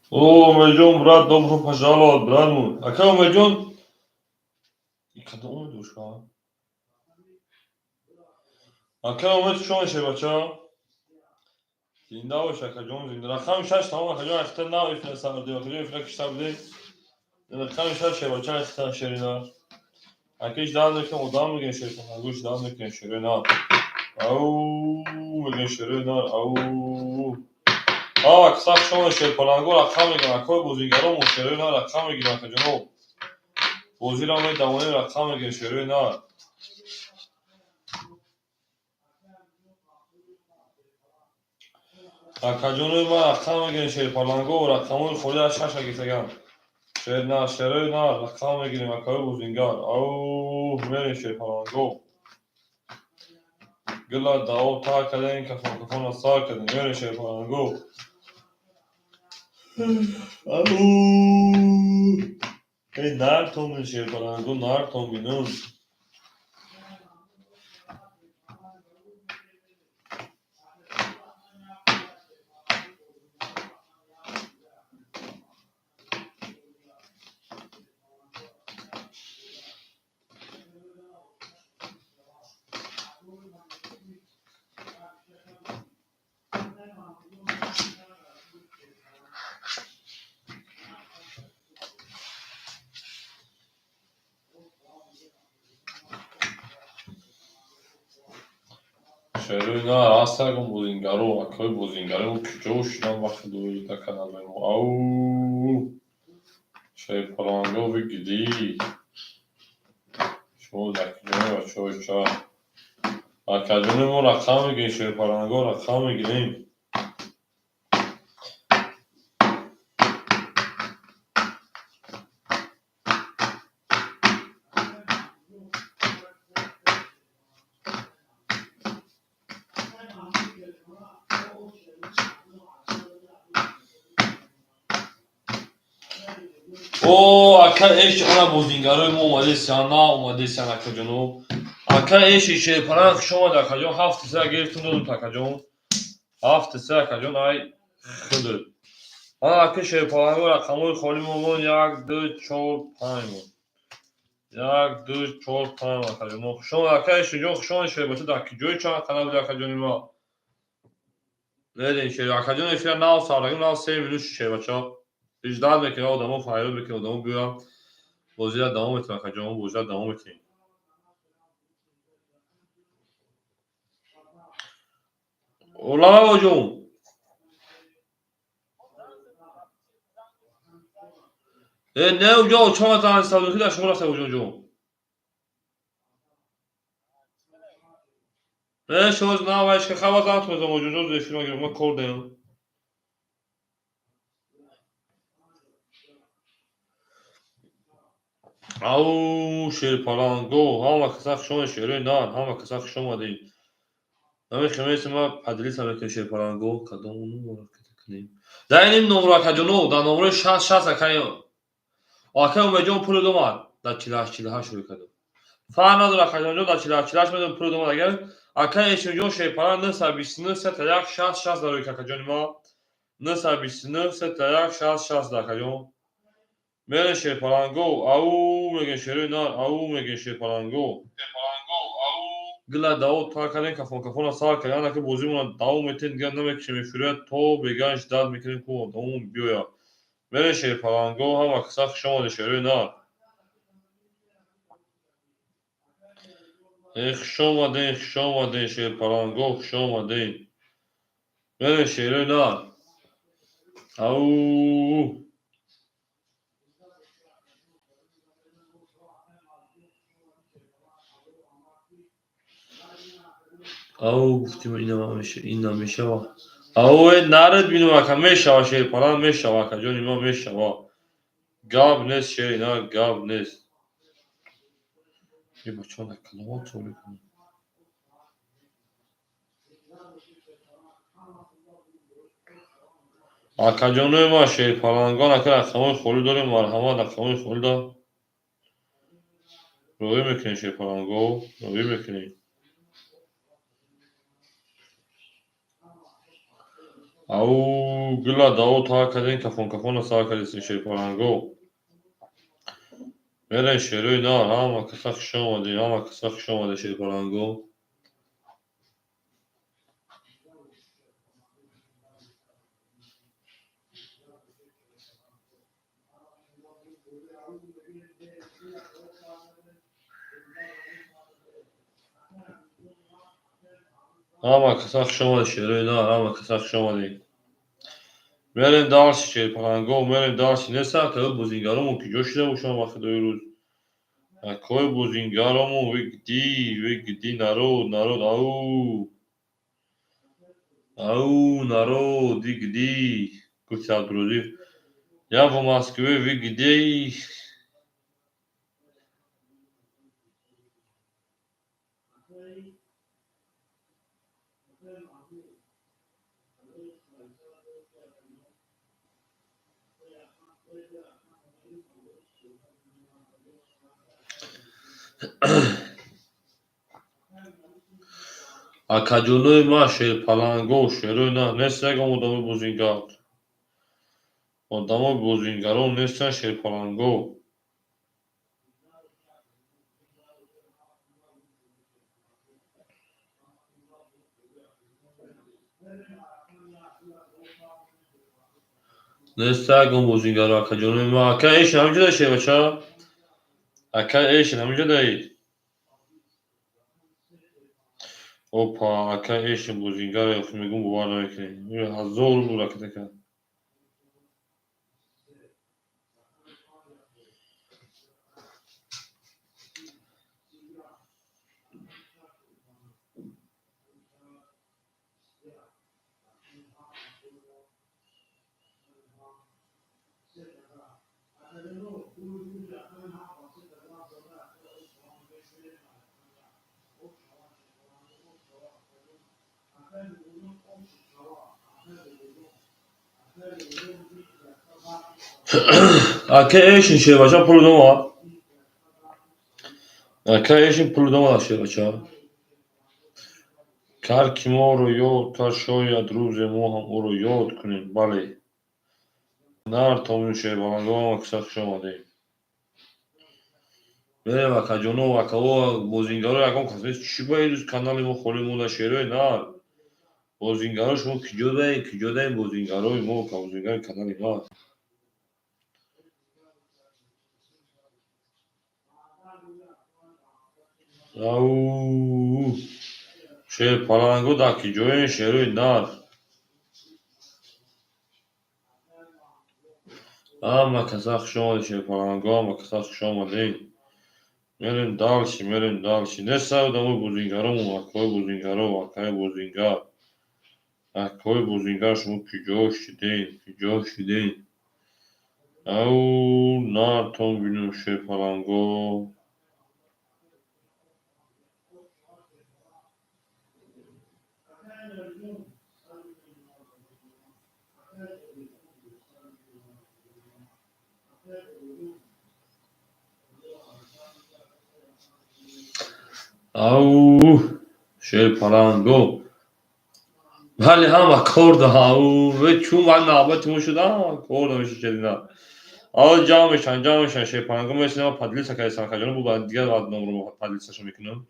О, Умеджон, брат, добро пожаловать, брат мой. А как Умеджон? И когда умеешь, а? А как Умеджон, что еще, бача? Зинда باش کجون زنده رقم 6 تمام کجون اختر نه ifne سمرده و کجون ifne کشتم بده رقم 6 بچه اختر شرینا اکیش داد که مدام میگن شرینا گوش داد میگن شرینا او میگن شرینا او اکساک شما شیر پلنگو رقم میگن اکوی بوزینگرو شرینا رقم میگن کجون بوزیرا می دوانی رقم میگن شرینا کجون ما رقم میگن شیر پلنگو رقمون خورده 6 گیتگان شرینا شرینا رقم میگیریم اکوی بوزینگر او میرین شیر پلنگو گلا داو تا کردن کفون سال کردن میرین شیر پلنگو او ای نار تومن شیر پلنگو نار تومینون شرینا راست کن بوزینگرو اکوی بوزینگرو کجوش نم وقت دوری تا کنال بیم او شیر پلنگو بگیری شو دکجونه و شو چا کجونه ما رقم میگیم شیر پلنگو رقم میگیریم او اکا ایش انا بوزینگرو ما اومده سیانا اومده سیانا کجونو اکا ایشی شیر پلنگ شما در کجون هفت سر گرفتون دادم تا کجون هفت سر کجون ای خود اکا شیر پلنگو رقموی خوری مومون 1 2 4 5 1 2 4 5 کجون شما اکا ایشی جون شما شیر باشه در کجوی چند کنال در کجونی ما میدین شیر اکا جون ایشی ناو سارگون ناو 3 میلیون شیر باشه اجداد میکنه آدمو فایل میکنه آدمو بیارم بوزیرا دوام میتونه کجون بوزیرا دوام میکنه اولا باجون نه اونجا چهار تا استادیومی در شما رفته اونجا نه شما نه وایش که خبر دارم تو اونجا زشون میگم ما کردیم او شیر پلنگو هم کساخ شما شیره نان هم کساخ شما دی همه خمیس ما پدلیس هم که شیر پلنگو کدوم اونو کنیم در این نمره کجونو در نمره 60 اکای آکه اومجون پول دومار در 48 روی کدوم فرق نداره کجونجو در 48 میدون پول دومار اگر اکای ایشونجون شیر پلنگ نسر 29 ست یک 60 در روی کجونی ما نسر 29 ست یک 60 در کجون میره شیر پلنگو او میگه شیر نان او میگه شیر پلنگو Gila Davud Tarkan'ın kafana sağ kayana ki bozumuna devam etin gelmemek için meşhure to beganç dad mekirin ku devam biyoya. Böyle şey falan go hava kısa şoma dışarı ne? Şoma şey falan go şoma değil. Böyle şeyler ne? Au. Au guftim inanmış ama. Au nared binu vaka meşava şey falan meşava vaka Johnny ma meşava. Gabnes şey ne gabnes. Bir bachona kalamat oluyor. Akajonui ma şey falan gona kadar kamu kholu dorim var hama da kamu kholu da. Roy mekine şey falan go. Roy mekine. Au gila Davut Hakan'ın kafana sağ kalesini şey falan go. Veren şey ne var ama kısa şomadı şey falan go. Ama kısa şomadı şey ne var ama kısa şomadı. Veren darsi şey falan go. Veren darsi ne sağ kalı buzingaromu ki coşla uşan vakit doyuruz. Koy buzingaromu ve gidi narod au. Au narod gidi. Kutsal druzi. Ya bu Moskva ve gidi. Akajonui ma şey falan go şey ne sağ odamı buzingar. Odamı buzingaron ne sağ şey falan go. Ne sağ buzingar akajonui ma aka eş amca da şey baça. Aka eş amca da iyi. Opa aka eş buzingar yok megun bu var demek ki. Hazır bu rakete. Aka eşin şey baça pulu var. Aka eşin pulu var şey baça. Kar kim oru yod kar şoya druze moham oru yod kunin bale. Nar tomun şey falan go ama kısa şomadı. Böyle bak Acun'u bak o Bozingar'ı yakın kasmış. Şubayız kanalımı kolumda da şöyle ne? Bozingar'ı şu kücüdeyim Bozingar'ı mu Bozingar kanalı var. Au şey parango da kücüdeyim şöyle ne? Ama kasak şoma şey parango ama kasak şoma değil. Merin dalşi. Ne savda mı Bozingar'ı mı var? Koy Bozingar'ı var. Kay Bozingar. Koy Bozingar şu kücüdeyim değil. Au Narton günü şey falan go. Au şey falan go. Vale ama korda au ve çum var ne yapatımı şu da korda bir şey dedi. Al camışan şey falan go mesela padli sakay sakay bu ben diğer adını vurumu padli saçım ikinin.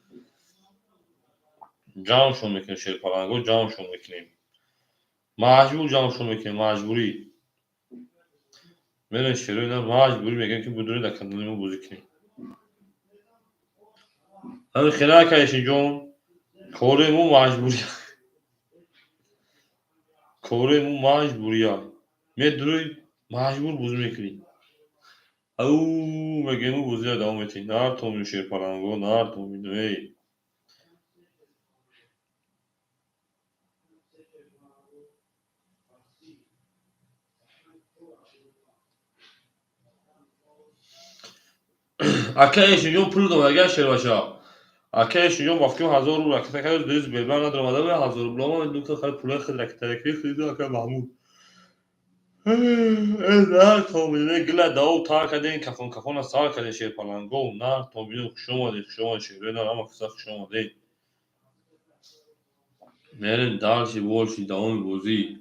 جمعشون میکنیم شیر پلنگو جمعشون میکنیم مجبور جمعشون میکنیم مجبوری میرن شیر اینا مجبوری میگن که بدونی در کندنی ما بازی کنیم همین خیلی نکنیشین جون کوره مو مجبوری کوره مو مجبوری ها میدونی مجبور بازی میکنیم او میگه مو بازی ادامه میتین نار تومین شیر پلنگو نار تومین ای اکه ایشون جون پول دو اگر شیر باشه اکه ایشون جون بافتیم 1000 رو رکت کرد دوز بیلبر ندارم آدم 1000 رو بلام من دو تا خیلی پول خیلی رکت ترکی خریده اکه محمود نه تومینه گله داو تا کردین کفون کفون سال کردین شیر پلنگو نه تومینه شما شیر نه اما کسا شما دی میرین دارشی بولشی داوم بوزی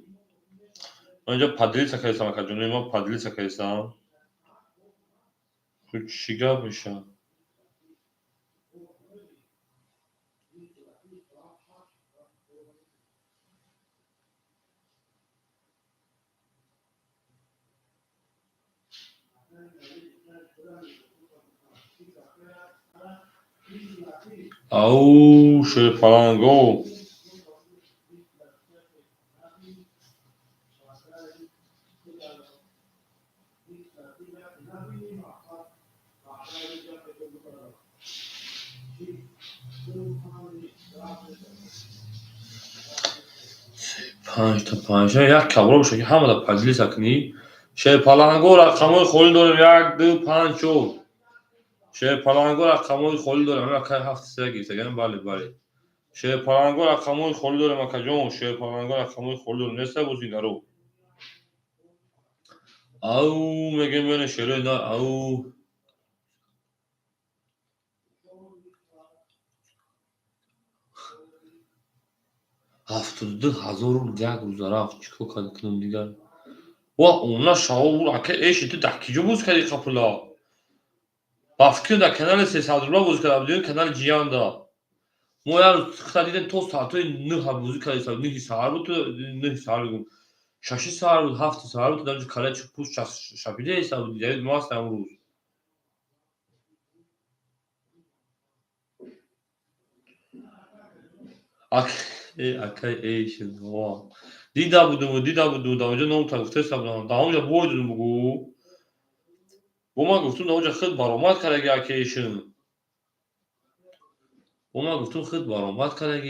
من اینجا پدلی سکایستم اکه جونه ما پدلی سکایستم خود چیگه بشم او شیر پلنگو پنج تا پنج یک کبرا بشه که همه دا پدلی سکنی شیر پلنگو رقمای خولی داریم یک دو پنج چهار شیر پلنگو رقمای خولی داریم همه که هفت سه گیرسه گرم بله شیر پلنگو رقمای خولی داریم اکه جون شیر پلنگو رقمای خولی داریم نسته بوزی گرو او میگه بین شیره نه او 72000 رو یک روز رفت چیکار کنم دیگر و اونا شاو اکه ایشی تو ده کیجو بوز کردی قپلا بافکیو در کانال 300 روبلا بوز کرده بودیم کانال جیان دا ما یار خدا دیدن تو ساعتای نه هم بوزی کردی ساعت نه ساعت بود تو نه ساعت بگم شاشی ساعت بود هفت ساعت بود در کاله چه پوست شبیده ایسا بود دیدید ما است امروز اکه ایشی وا دیده بودم در اونجا نام تا گفته سبنا در اونجا بردیم بگو با ما گفتم در اونجا خود برآمد کرده اکه ایشون با ما گفتم خود برآمد کرده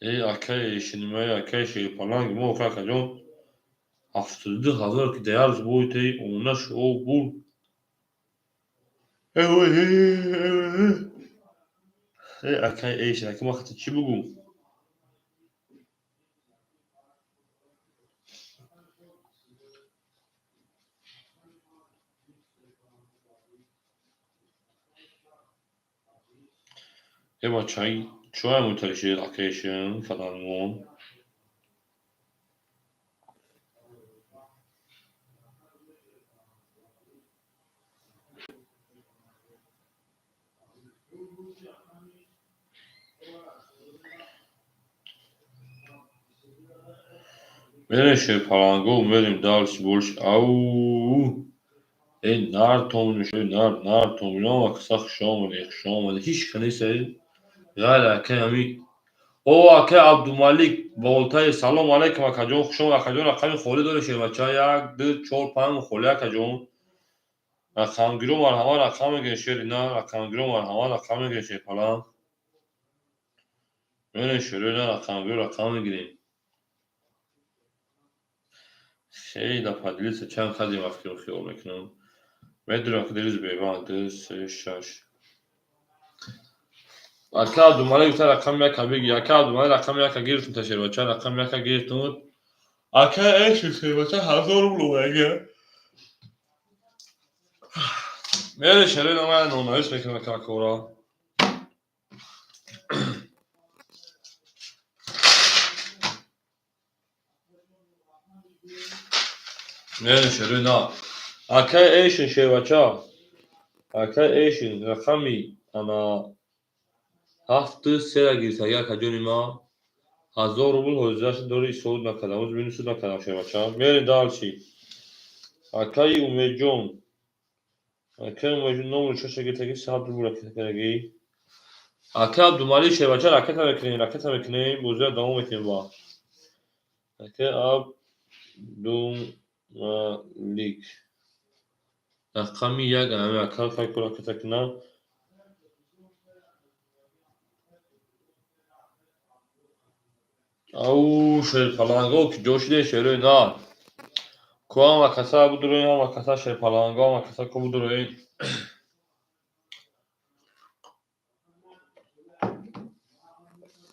ای اکه ایشون ما اکه ایشی پلنگ ما که جون 72000 که دیارش بویتی اونش او بود ای اکه ایشون اکه ما خطی چی بگو ای ما چای منتشر اکه ایشون فدانمون میریم شیر پلنگو میریم دارش بولش او ای نار تومنش ای نار تومنو اکساخ شامل هیچ کنیسه غیر اکه همی او اکه عبدالمالک بولتای سلام علیکم اکه جون خوشم اکه جون رقم خولی داره شیر بچه یک دو چهار پنج خولی اکه جون رقم گیرو مرحبا رقم میگن شیر اینا رقم گیرو مرحبا رقم میگن شیر پلنگ میرین شیر اینا رقم گیرو رقم میگیریم خیلی پدلیس چند خیلی مفکر خیال میکنم میدونم که دلیز بیوان دو سه شش اکه عبدالمالک تا رقم یک بگی اکه عبدالمالک رقم یک گیرتون تا شیر بچه رقم یک گیرتون اکه ایش شیر بچه 1000 رو بگه میره شیر اینا من نونایش میکنم که کورا میره شیر اینا اکه ایشون شیر بچه اکه ایشون رقمی انا 7 سه گیرتگی اکاجون ما 1000 روبل حوزهش داری صعود نکردم از بینو صعود نکردم شما بچه‌ها میرین دالچی اکای اومجون اکای اومجون نمره چه گیرتگی 100 روبل گیرتگی اکای عبدالمالی شه بچه راکت میکنیم بوزه دامو میکنیم با اکای عبدالمالیک رقمی یک همه اکای خواهی که راکت کنم او شیر پلانگو که جوشیده شیروی نار کوام و کسا بودروین هم و کسا شیر پلانگو هم و کسا که بودروین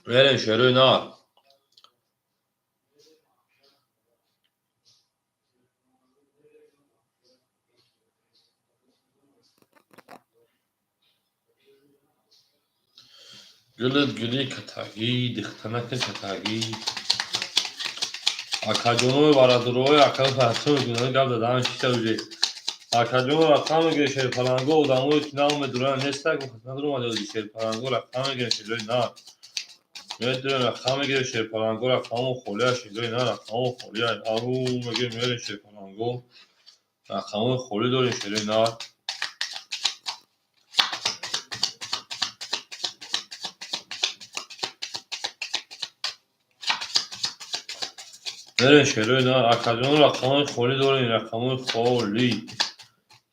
میرین شیروی نار گلت گلی کتاگی دختنک کتاگی اکاجونو بارادروی اکاجونو پرسون گناه گفت دادم شیشه اوجی اکاجونو رقم میگیره شیر پلانگو و داموی که نام دوران نستک و خطنه درو ماده شیر پلانگو رقم میگیره شیروی نار میدونم رقم میگیره شیر پلانگو رقم خولیه شیروی نار رقم خولیه او میگیره میره شیر پلانگو رقم خولی داری شیروی نار میره شیروی نار اکاجونو رقم خولی داری رقم خولی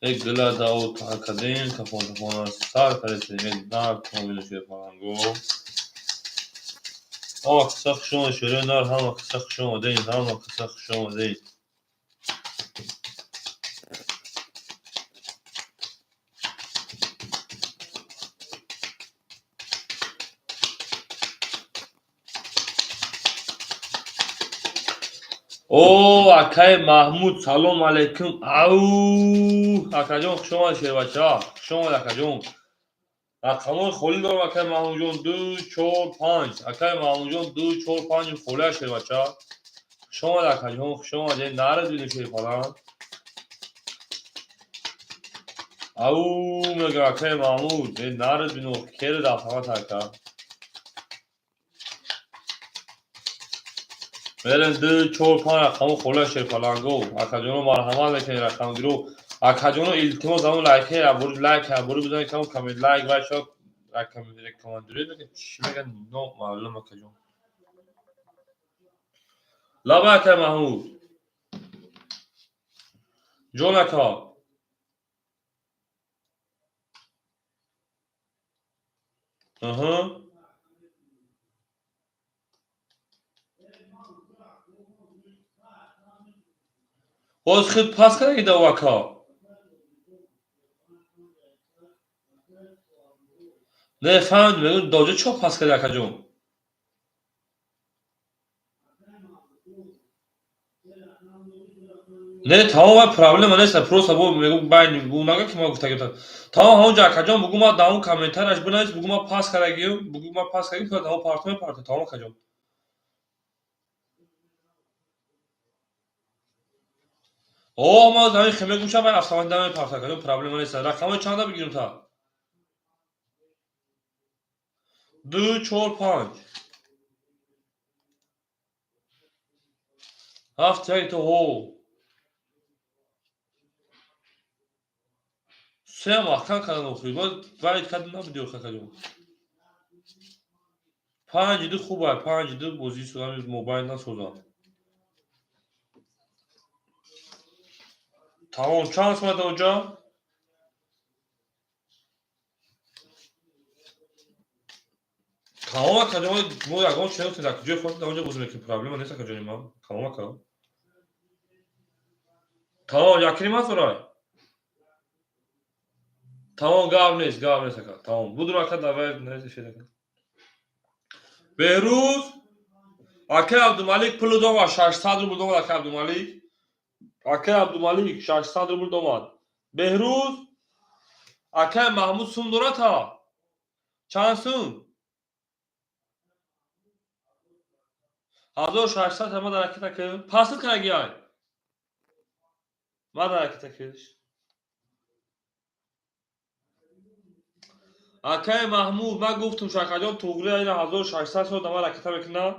یک گلا داوت اکادین کفون سال پرسید نار کنید شیر پلانگو هم کسخ شما شیروی نار هم کسخ شما دین هم کسخ شما دین او اکای محمود سلام علیکم او اکاجون شما شیر بچه ها شما اکاجون رقم خولی دارم اکای محمود جون 2 4 5 اکای محمود جون 2 4 5 خوله شیر بچه ها شما اکاجون شما دین نارد بینو شیر پلان او میگه اکای محمود دین نارد بینو کیر دافعه تاکا میرن 2 4 5 رقم خوله شیر پلانگو اکاجون مرحمت بکنی رقم گیرو اکاجون التماس همون لایکه برو لایک برو بزنید کامنت کامنت لایک بچا رقم ریکامندری میگه چی میگن نو معلومه اکاجون لا اکای محمود جون اکا اها باز خود پاس کنه ایده اکا نه فهمد میگن داجه چه پاس کنه اکاجون نه تمام پرابلم نیست پروسا بو میگم باین بو نگه که ما گفته گفت تمام همونجا اکاجون بگو ما داون کامنتارش بنویس بگو ما پاس کردیم بگو ما پاس کردیم که تمام پارت تمام اکاجون او ما زمین خیمه گوشه باید افسوان دم پارت کردیم پرابلم نیست رقم چند بگیریم تا 2 4 5 هفت یک تو هو سه ماه کردن اخری باید کردن نبودی اخری کردیم 5 دو خوبه 5 دو بازی سوام موبایل نسوزم تمام چند اسمت اونجا تمام کردیم ما یکم چه تا کجا خود اونجا بزنیم که پرابلم نیست کجا ما تمام کردم تمام یکی ما سرای تمام گاو نیست که تمام بود رو کرد داور نه شده بهروز اکه عبدالملک پول دوم 600 روبل دوم اکه عبدالملک اکه عبدالملک 600 روبل دوم بهروز اکه محمود سوم دورت ها چند سوم 1600 ما در اکه تکه پاسد کنه گیای ما در اکه تکهش акаи Маҳмуд ман гуфтам шакаҷон туғри айна 1600 сод ама ракета мекунам.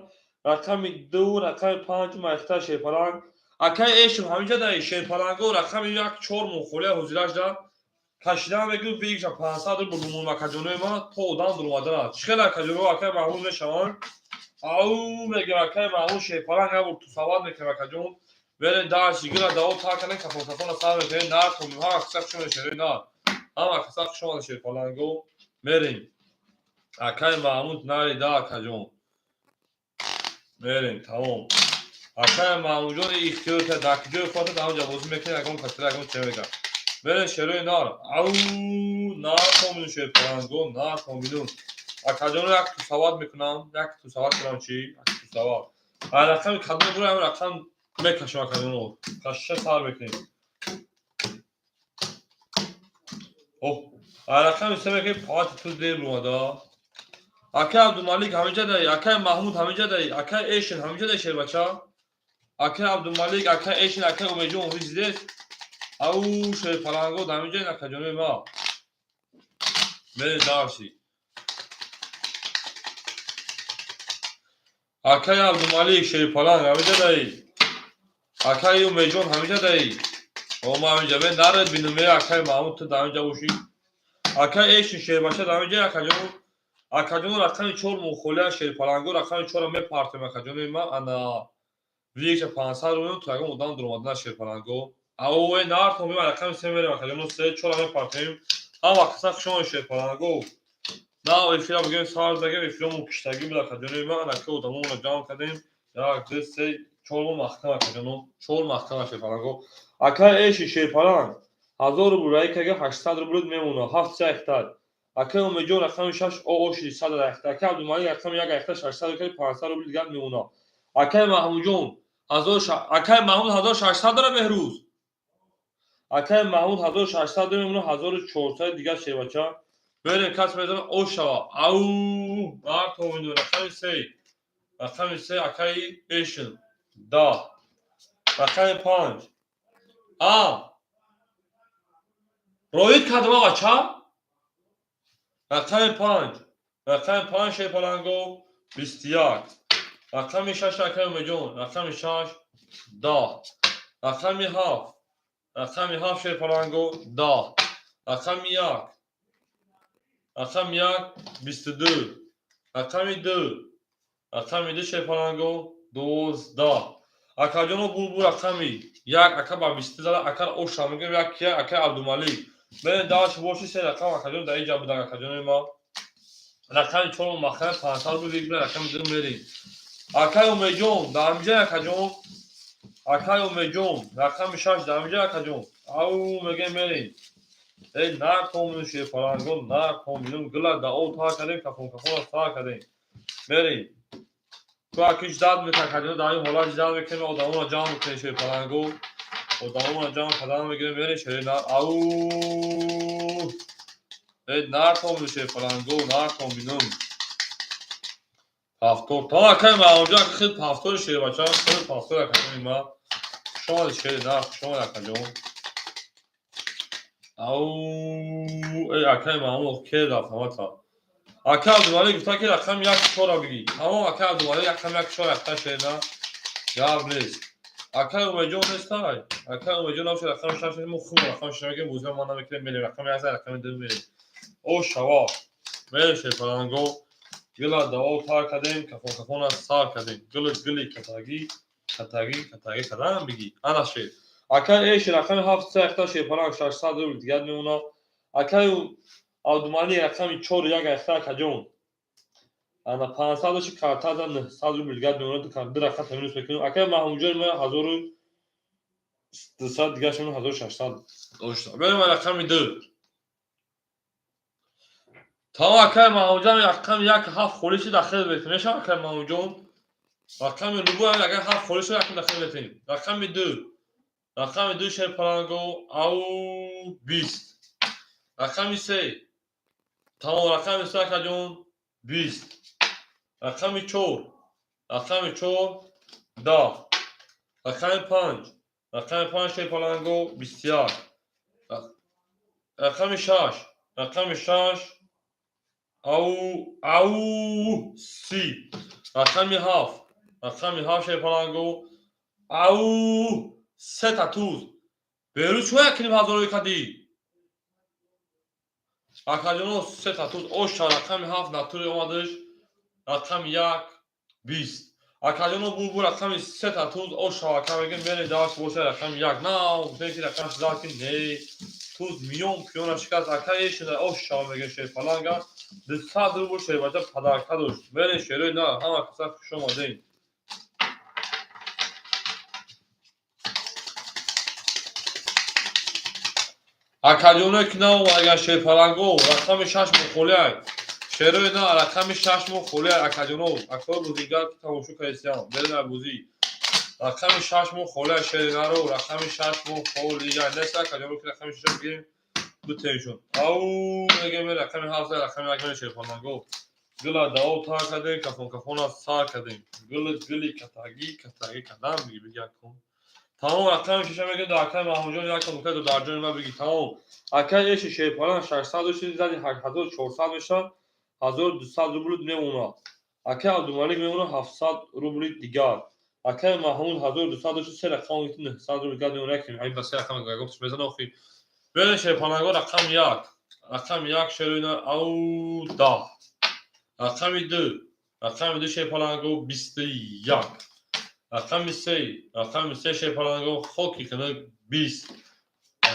Рақами 2, рақами 5 махта шепаланг. Акаи эшим ҳаминҷа даи шепаланго рақами 1-4 мухолия ҳузираш да. Кашидан мегӯ виша 500 рубл бумун макаҷонои ман то одам дуромадана. Чиқел акаҷоно акаи Маҳмуд мешаванд. Ау мегӯ акаи Маҳмуд шепаланг абур тусавват мекунем акаҷон. Верен дарси гира даво таканен кафон сар мекунем нар томим ҳама қисақ шумо шерин нар. Ҳама қисақ шумо шепаланго мерем. Акаи Маҳмуд нари да акаҷон. Мерем тамом. Акаи Маҳмудҷон ихтиёр кард дакиҷои худат ҳамҷа бозӣ мекунед ягон катира ягон чӣ мегӯяд. Мерем шерои нар. Ау нар томилун шепаланго нар томилун. Акаҷонро як тусавват мекунам. Як тусавват кунам чӣ? Як тусавват. Ай рақами кадом бура ҳамин рақам мекашам акаҷонро. Кашиша сар мекунем. Оҳ. Ай рақами се мекунем павати ту дер бумада. Акаи Абдумалик ҳаминҷа даи, акаи Маҳмуд ҳаминҷа даи, акаи Эшин ҳаминҷа даи шербача. Акаи Абдумалик, акаи Эшин, акаи Умедҷон ҳизидед. Ау шерпаланго ҳаминҷа ин акаҷонои ма. Мерем дарси. Акаи Абдумалик шерпаланг ҳаминҷа даи. Акаи Умедҷон ҳаминҷа даи. Ома ҳаминҷа мен наред бинум мера акаи Маҳмуд ту ҳаминҷа бошӣ. Акаи Эшин шербача ҳаминҷа акаҷон. Акаҷон рақами 4 мухолия шерпаланго рақами 4 мепартем акаҷонои ма ана виша 500 рубл то ягон одам дуромадана шерпаланго. Ау е нар томим рақами се мерем акаҷоно 3-4 мепартем. Ҳама қисақ шумо шерпаланго. На эфира бигем сар дагем эфиромон киштагӣ буд акаҷонои ма анаки одамонро ҷамъ кардем. 1 2 3 4 махкам акаҷоно 4 махкам шерпаланго. Акаи Эшин шерпаланг 1000 рубл раикага 800 рубл мемона 7 сехтар. Акаи Умедҷон рақами 6 оши 100 яхта. Акаи Абдумалик рақами 1 яхта 600 рубл 500 рубл дигар мемона. Акаи Маҳмудҷон акаи Маҳмуд 1600 дорад беҳрӯз. Акаи Маҳмуд 1600 мемона 1400 дигар шербача. Берем кас мезанам ош шава. Ау нар томилун рақами 3. Рақами 3 акаи Эшин 10. Рақами 5. роид кардама бача. Рақами 5. Рақами 5 шерпаланго 21. Рақами 6 акаи Умедҷон. Рақами 6 10. Рақами 7. Рақами 7 шерпаланго 10. Рақами 1. Рақами 1 22. Рақами 2. Рақами 2 шерпаланго 12. Акаҷоно бурбур рақами 1 ака ба 20 зада ака оша мегӯям як кия акаи Абдумалик. Берем дарши боши се рақам акаҷон дар инҷа будаг акаҷонои ма. Рақами 4 махкам 500 рубл бигира рақами 2 мерем. Акаи Умедҷон дар ҳаминҷа акаҷон. Акаи Умедҷон рақами 6 дар ҳаминҷа акаҷон. Ау мегӯем мерем. Эй нар томилун шерпаланго нар томилун гила да об тар кардем кафонро сар кардем. Мерем. ту акиш дард мекунад акаҷоно дар ин ҳолат дард мекунем одамонро ҷамъ мекунем шерпаланго. Одамонро ҷамъ кардан мегӯем мерем шери нар. Ау эй нар томилун шерпаланго нар томилун. Пафтор то акаи Маҳмудҷон ака хеле пафтори шербача хеле пафтори акаҷони ма. Хушомад шери нар хушомад акаҷон. Ау эй акаи Маҳмуд ке рафт ҳамата. Акаи Абдумалик гуфта ки рақами 1-4 бигӣ. Тамом акаи Абдумалик рақами 1-4 яхта шерина. Гап нест. Акаи Умедҷон нестай. Акаи Умедҷон набошад рақами 6 мо хуб рақами 6 мегӯем бозиро ман намекунем мерем рақами 1 рақами 2 мерем. ош шава. Мерем шерпаланго. Гила да об тар кардем кафонро сар кардем. Гили катагӣ кардан бигӣ. Ана шер. Акаи Эшин рақами 7 яхта шерпаланг 600 рубл дигар мемона. Акаи Абдумалик рақами 4 1 яхта акаҷон. ана 500 ши картада 900 рубл дигар мемона. ду рақам таминус мекунем. Акаи Маҳмудҷони ма 1200 дигар шамон 1600 дошта. Берем рақами 2. Тамом акаи Маҳмудҷон рақами 1-7 холиши дахил метем. мешавад акаи Маҳмудҷон. рақами рубу агар 7 холиши рақам дахил метем. рақами 2. рақами 2 шерпаланго ау 20. рақами 3. тамом рақами 3 акаҷон 20. рақами 4. рақами 4 10. рақами 5. рақами 5 шерпаланго 21. рақами 6. рақами 6 او سی. رقم 7. رقم 7 şey پلنگو او سه تا توز برو چویا کنیم هزاروی کدی اکاجونو سه تا توز اوشا رقم 7 ناتوری اومدش رقم 1 20 اکاجونو بو رقم سه تا توز اوشا رقم میگم بین داش باشه رقم 1 نه دیگه رقم زاکین نه توز میون پیونا شکست اکایش نه اوشا میگه şey پلنگا دستا درو şey باشه پدرکا داشت بین شروع نه همه کسا شما دین اکاجونو که نه اگر şey پلنگو رقم 6 مخولیای شروع نه رقم 6 مخولیای اکاجونو اکو بودیگار که تماشو کردیم برن بودی رقم 6 مخولیای شروع رو رقم 6 مخولیای نسا اکاجونو که رقم 6 بگیم دو تنشون او میگه می رقم 7 رقم 1 şey پلنگو گلا داو تا کردیم کفون سا کردیم گلی کتاگی کدام بگی کن تمام رقم شیشه میگه دو رقم محمود یک نکته دو درجه ما بگی تمام اکای ايش شی پلان 600 داشتید زدی 8400 میشن 1200 روبل میمونه اکای عبدالملک میمونه 700 روبل دیگر اکای محمود 1200 داشت سه رقم میتونه 100 روبل دیگر میمونه که این بس رقم گفتش بزن اخی بله شی پلان رقم 1 رقم 1 شروع او دا رقم 2 رقم 2 شی پلان 21 رقم 3 رقم 3 şey پلنگو خوکی کنه 20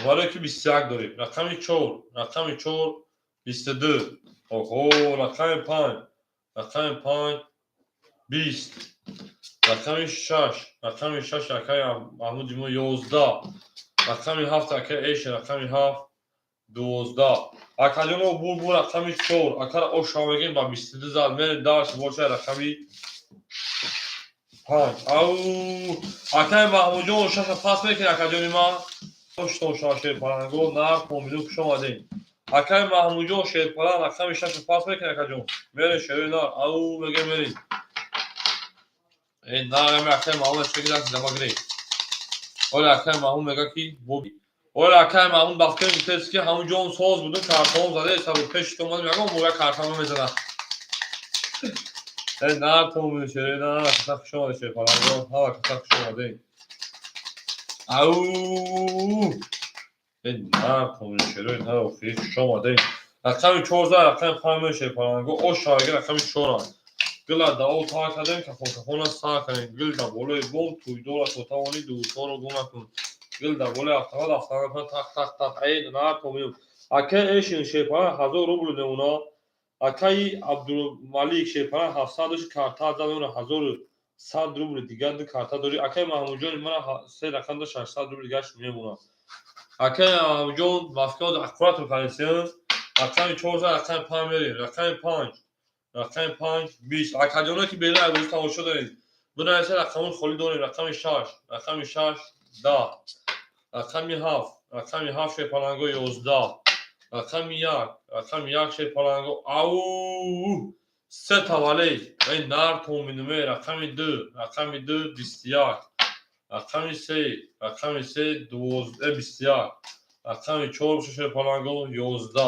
ولی که 21 داریم رقم 4 رقم 4 22 اوه رقم 5 رقم 5 20 رقم 6 رقم 6 رقم محمود جمعه 11 رقم 7 رقم ایش رقم 7 12 اکاجونو بول رقم 4 اکار او شامگین با 22 زال من داشت باشه رقمی او اکای محمود جون شش پاس میکنه اکاجونی ما تو شاشه پلنگو نار کومیدو شما دین اکای محمود جون شه پلنگ رقم 6 پاس میکنه اکاجون میره شوی نار او میگه میری این نار می اکای محمود چه گیرد دماغی اول اکای محمود میگه کی بوبی اول اکای محمود بافتن میتونست که همون جون ساز بوده کارتون زده حساب پیش تو اومد میگم موقع کارتون میزنه نه تو میشه نه کسا شما شه پلنگو ها کسا شما دین او نه کنشره نه اوفیش شما دین رقم 14 رقم 5 شه پلنگو او شایگه رقم 4 گلا داو تا کردیم کفون سا کنیم گل دا بوله بوم توی دولا تو تاونی دو تو رو گم نکن گل دا بوله افتاد تق ای نه کومیم اکه ایشین شه پلنگ 1000 روبل نمونا اکای عبدالملک شه پلنگ 700 داشت کارتا زدون 1100 روبل دیگر کارتا داری اکای محمود جان من سه رقم داشت 600 روبل دیگه میمونه اکای محمود جان مافکاد اکورات کنسیون رقم 14 رقم 5 میریم رقم 5 رقم 5 20 اکاجونا که بیره از تماشا دارید دو نشه رقم خالی داریم رقم 6 رقم 6 10 رقم 7 رقم 7 شه پلنگو 11 رقم 1 رقم 1 شه پلنگو او سه تاوالی این نار تومینومه رقم 2 رقم 2 21 رقم 3 رقم 3 12 21 رقم 4 شه پلنگو 11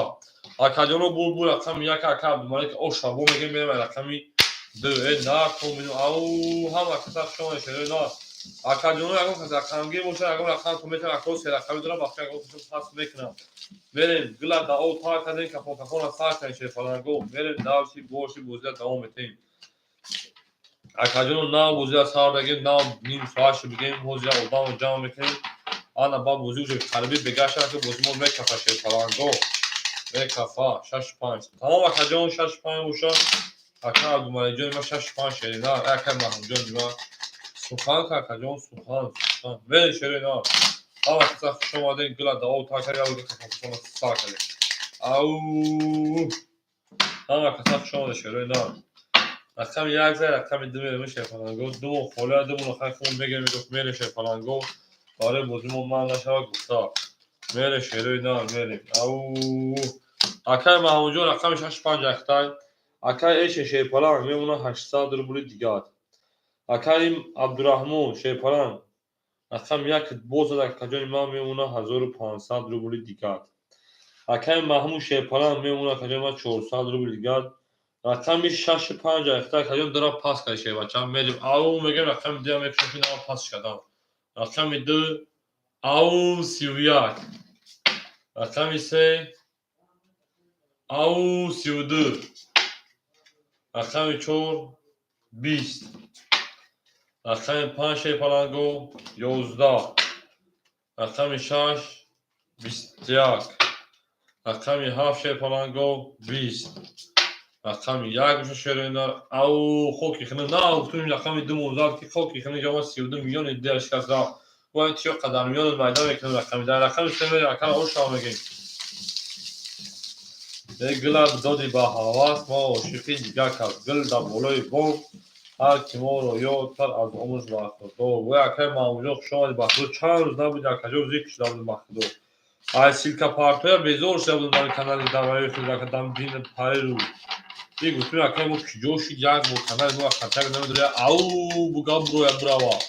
اکاجونو بول رقم 1 اکا عبدالملک او شابو میگه میرم رقمی 2 نه تومینو او هم اکتا شما شده نه اکاجونو اگه رقمگیر باشه اگه رقم تو میتونه اکروس رقمی داره باشه اگه تو پاس میکنم بریم گلا دا او تا کردن کفون ساعت شه پلنگو بریم داوسی بوشی بوزیا دوام میتیم اکاجونو نه بوزیا سار بگیم نه نیم ساعت بگیم بوزیا اودام جام میکنیم آنا با بوزیو قلبی بگاشه که بوزمون میکفه شه پلنگو به کفا 6-5 تمام اکاجون 6-5 بوشا اکا عبدالملک جان ما 6-5 شرینا اکا محمود جان ما سوخان که اکاجون سوخان به شرینا اما کسا شما دین گلا دا او تا کاری آوگه که کفا سا کلی او اما کسا شما دین شرینا رقم 1 زای رقم 2 میشه پلنگو دو خوله دو نخواه خون بگیر میگفت میره شه پلنگو آره بوزیمون من نشوه گفتا میره شرینا میریم او اکای محمود جان رقمش 85 اکتای اکای ایش شیپالان میمونه 800 روبل دیگر اکای عبدالرحمن شیپالان رقم 1 بوز در کجای ما میمونه 1500 روبل دیگر رقم محمود شیپالان میمونه کجا ما 400 روبل دیگر. رقم 65 اختار کجا درا پاس کرده بچه‌ها میریم او میگم رقم دیگه میپیشم که نه پاس کردم. رقم 2 او 31. رقم 3 او 32. رقم 4 20. رقم 5 شیپالان گو 11. رقم 6 21. رقم 7 شیپالان گو 20. رقم 1 میشه شیرینار او خوکی خنه نه گفتم رقم 2 موزاد که خوکی خنه جواب 32 میلیون ایده اشکاز را و این چه قدر میلیون میدان میکنه رقم در رقم 3 میلیون رقم او شام میگیم گل دادی با حواس ما و شفی دیگر کس گل در بالای بوم هر کی ما رو یاد تر از عمرش باخت و اکه موجود شما باخت چند روز نبود در کجا زیکش داد باخت ای سیلکا پارتویا بزور شد در کانال داوری خود که دام دین پای رو دیگه تو اکه مو جوشی جاگ مو کانال مو خاطر نمیدونه او بگم برو براوا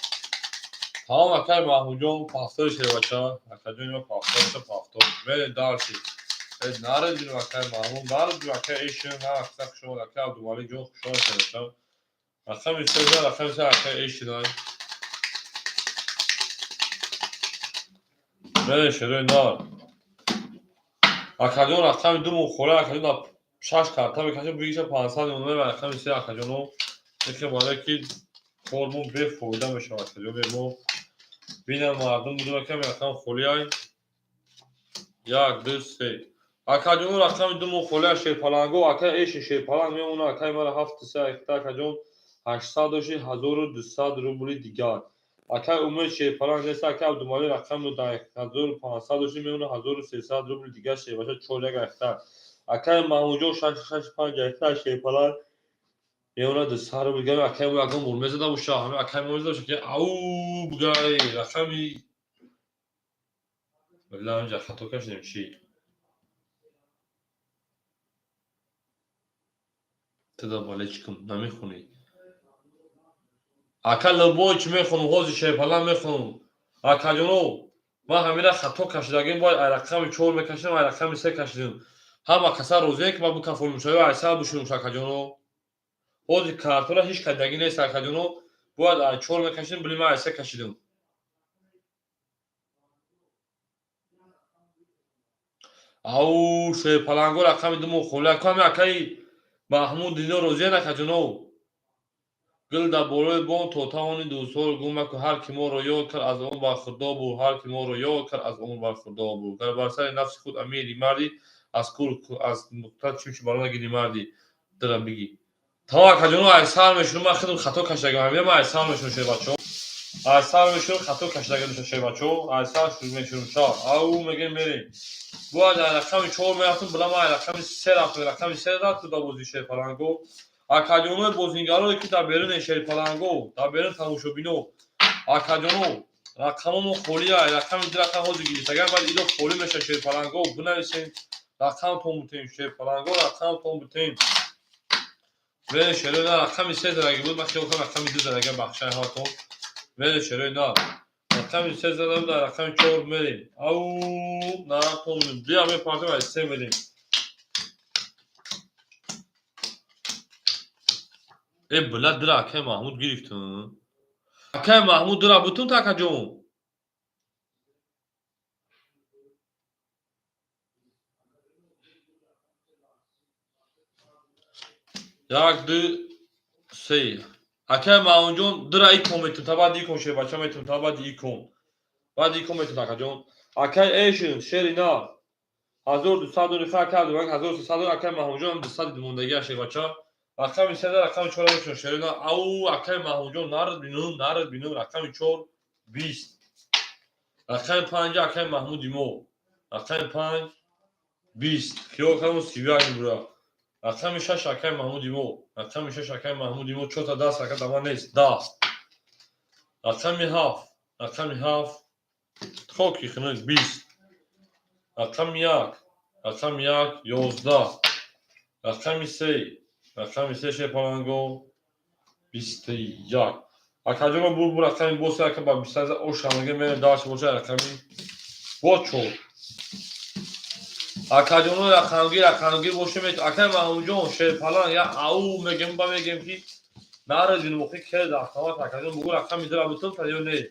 ها اکه محمود پاستور شه بچا اکه جون پاستور به دارسی نارد جو اکه محمود نارد جو اکه ایشون ها اکه شما اکه دوباره جو شما شه اکه میشه اکه ایشون به شروع نار اکه رقم 2 مخوره اکه 6 کارتا میکشه بیش 500 اونم و رقم 3 اکه جونو که بالا که فرمون به فایده میشه اکه جو بمو بینم مردم بودم که رقم خولیای 1 2 3 اکه جونو رقم 2 مخوره شیپالانگو اکه ایش شیپالانگ میمونه اکه مرا 7 3 اکه جون 800 روبل دیگر اکه امید شیپالانگ نیست اکه دومالی رقم 1500 میمونه 1300 روبل دیگر شه باشه 4 اکه اکه محمود 665 اکه شیپالانگ میونه 200 روبل دیگر اکه مو اگه مرمز داشته باشه همه اکه مرمز داشته که او بگای رقمی والله اونجا خطا کشیدیم چی تدا بالا چیکم نمیخونی اکه لبوچ میخونم حوزی شیپالانگ میخونم اکه جونو ما همینا خطا کشیدگیم باید رقم 4 میکشیم و رقم 3 کشیدیم همه کسا روزی که ما بو کفول میشه و حساب بشیم اکه جونو حوزی کارتولا هیچ کدگی نیست اکه جونو باید 4 میکشیم بلی ما 3 کشیدیم او شیپالانگو رقم 2 مخوله کامی اکه محمود دیدو روزی اکه جونو گل در بالای بام توتاونی دوسال گومه که هر کی ما رو یاد کرد از اون برخوردار بود هر کی ما رو یاد کرد از اون برخوردار بود در بر سر نفس خود امیری مردی از کور از نقطه چیمش بالا نگیری مردی درم بگی تا کجونو احسان میشونم من خودم خطا کشیدم همه ما احسان میشونم شه بچو احسان میشونم خطا کشیدم شه بچو احسان شروع میشونم شا او میگه میریم بود رقم 4 میرفتم بلا ما رقم 3 رفتم رقم 3 رفت تو بازی شیپالانگو اکادیوم بازیگرایی که در بیرون شیپالانگو در بیرون تماشا بینو اکادیوم رقممو خولی رقم رقم هوزی گیری اگر بعد ایدو خولی میشه شیپالانگو بنویسین رقم تو بتین شیپالانگو رقم تو بتین و شروع رقم 3 درگه بود من خیلی رقم 2 درگه بخشای هاتون و شروع نه رقم 3 زدم در رقم 4 میریم او نه تو بیا می پارتیم از 3 میریم ای بلد درا که محمود گرفتن که محمود درا بتون تا کجون یک دو سه اکه محمود جون درا ای کومیتون تا بعد ای کن شه بچه میتون تا بعد ای کن بعد ای کن میتون تا کجون اکه ایشون شرینا 1200 رفع کرد و 1300 اکه محمود جون 200 موندگی شه بچه رقم 3 رقم 4 میشون شرینا او اکه محمود جون نارد بینم رقم 4 20 رقم 5 اکه محمود دیمو رقم 5 20 خیال کنم 31 برا رقم 6 اکه محمود دیمو رقم 6 اکه محمود دیمو 4 تا 10 رقم تمام نیست 10 رقم 7 خوکی خنک 20 رقم 1 رقم 1 11 رقم 3 شیپالانگو 21 اکه جون بول رقم بوسه اکه با 20 او شامگه من داشت باشه رقمی با چور акаҷону рақамгир боша мет акай маҳмудҷон шерпалан я ау мегем ба мегем ки нарезин вохи ке дахтават акаҷон бугу рақами дира бутунта ё не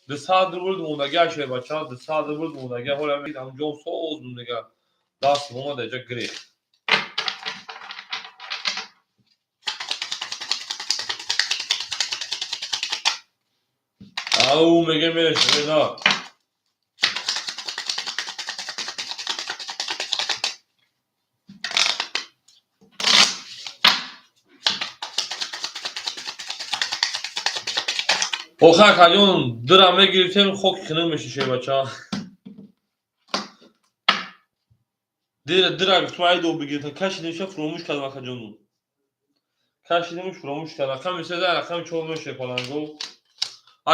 200 рубл мондагиа шербача 200 рубл мондагиа ҳола ҳамҷон соз мондага даст омада иҷа гирехт ау мегем менешеда охир акаҷон дира мегирифтем хоки кино мешише бача дира гуфтам айдо бигирифтам кашидимша фуромӯш кардам акаҷону кашидимш фуромӯш кардам рақами сеза рақами чор мешепалангу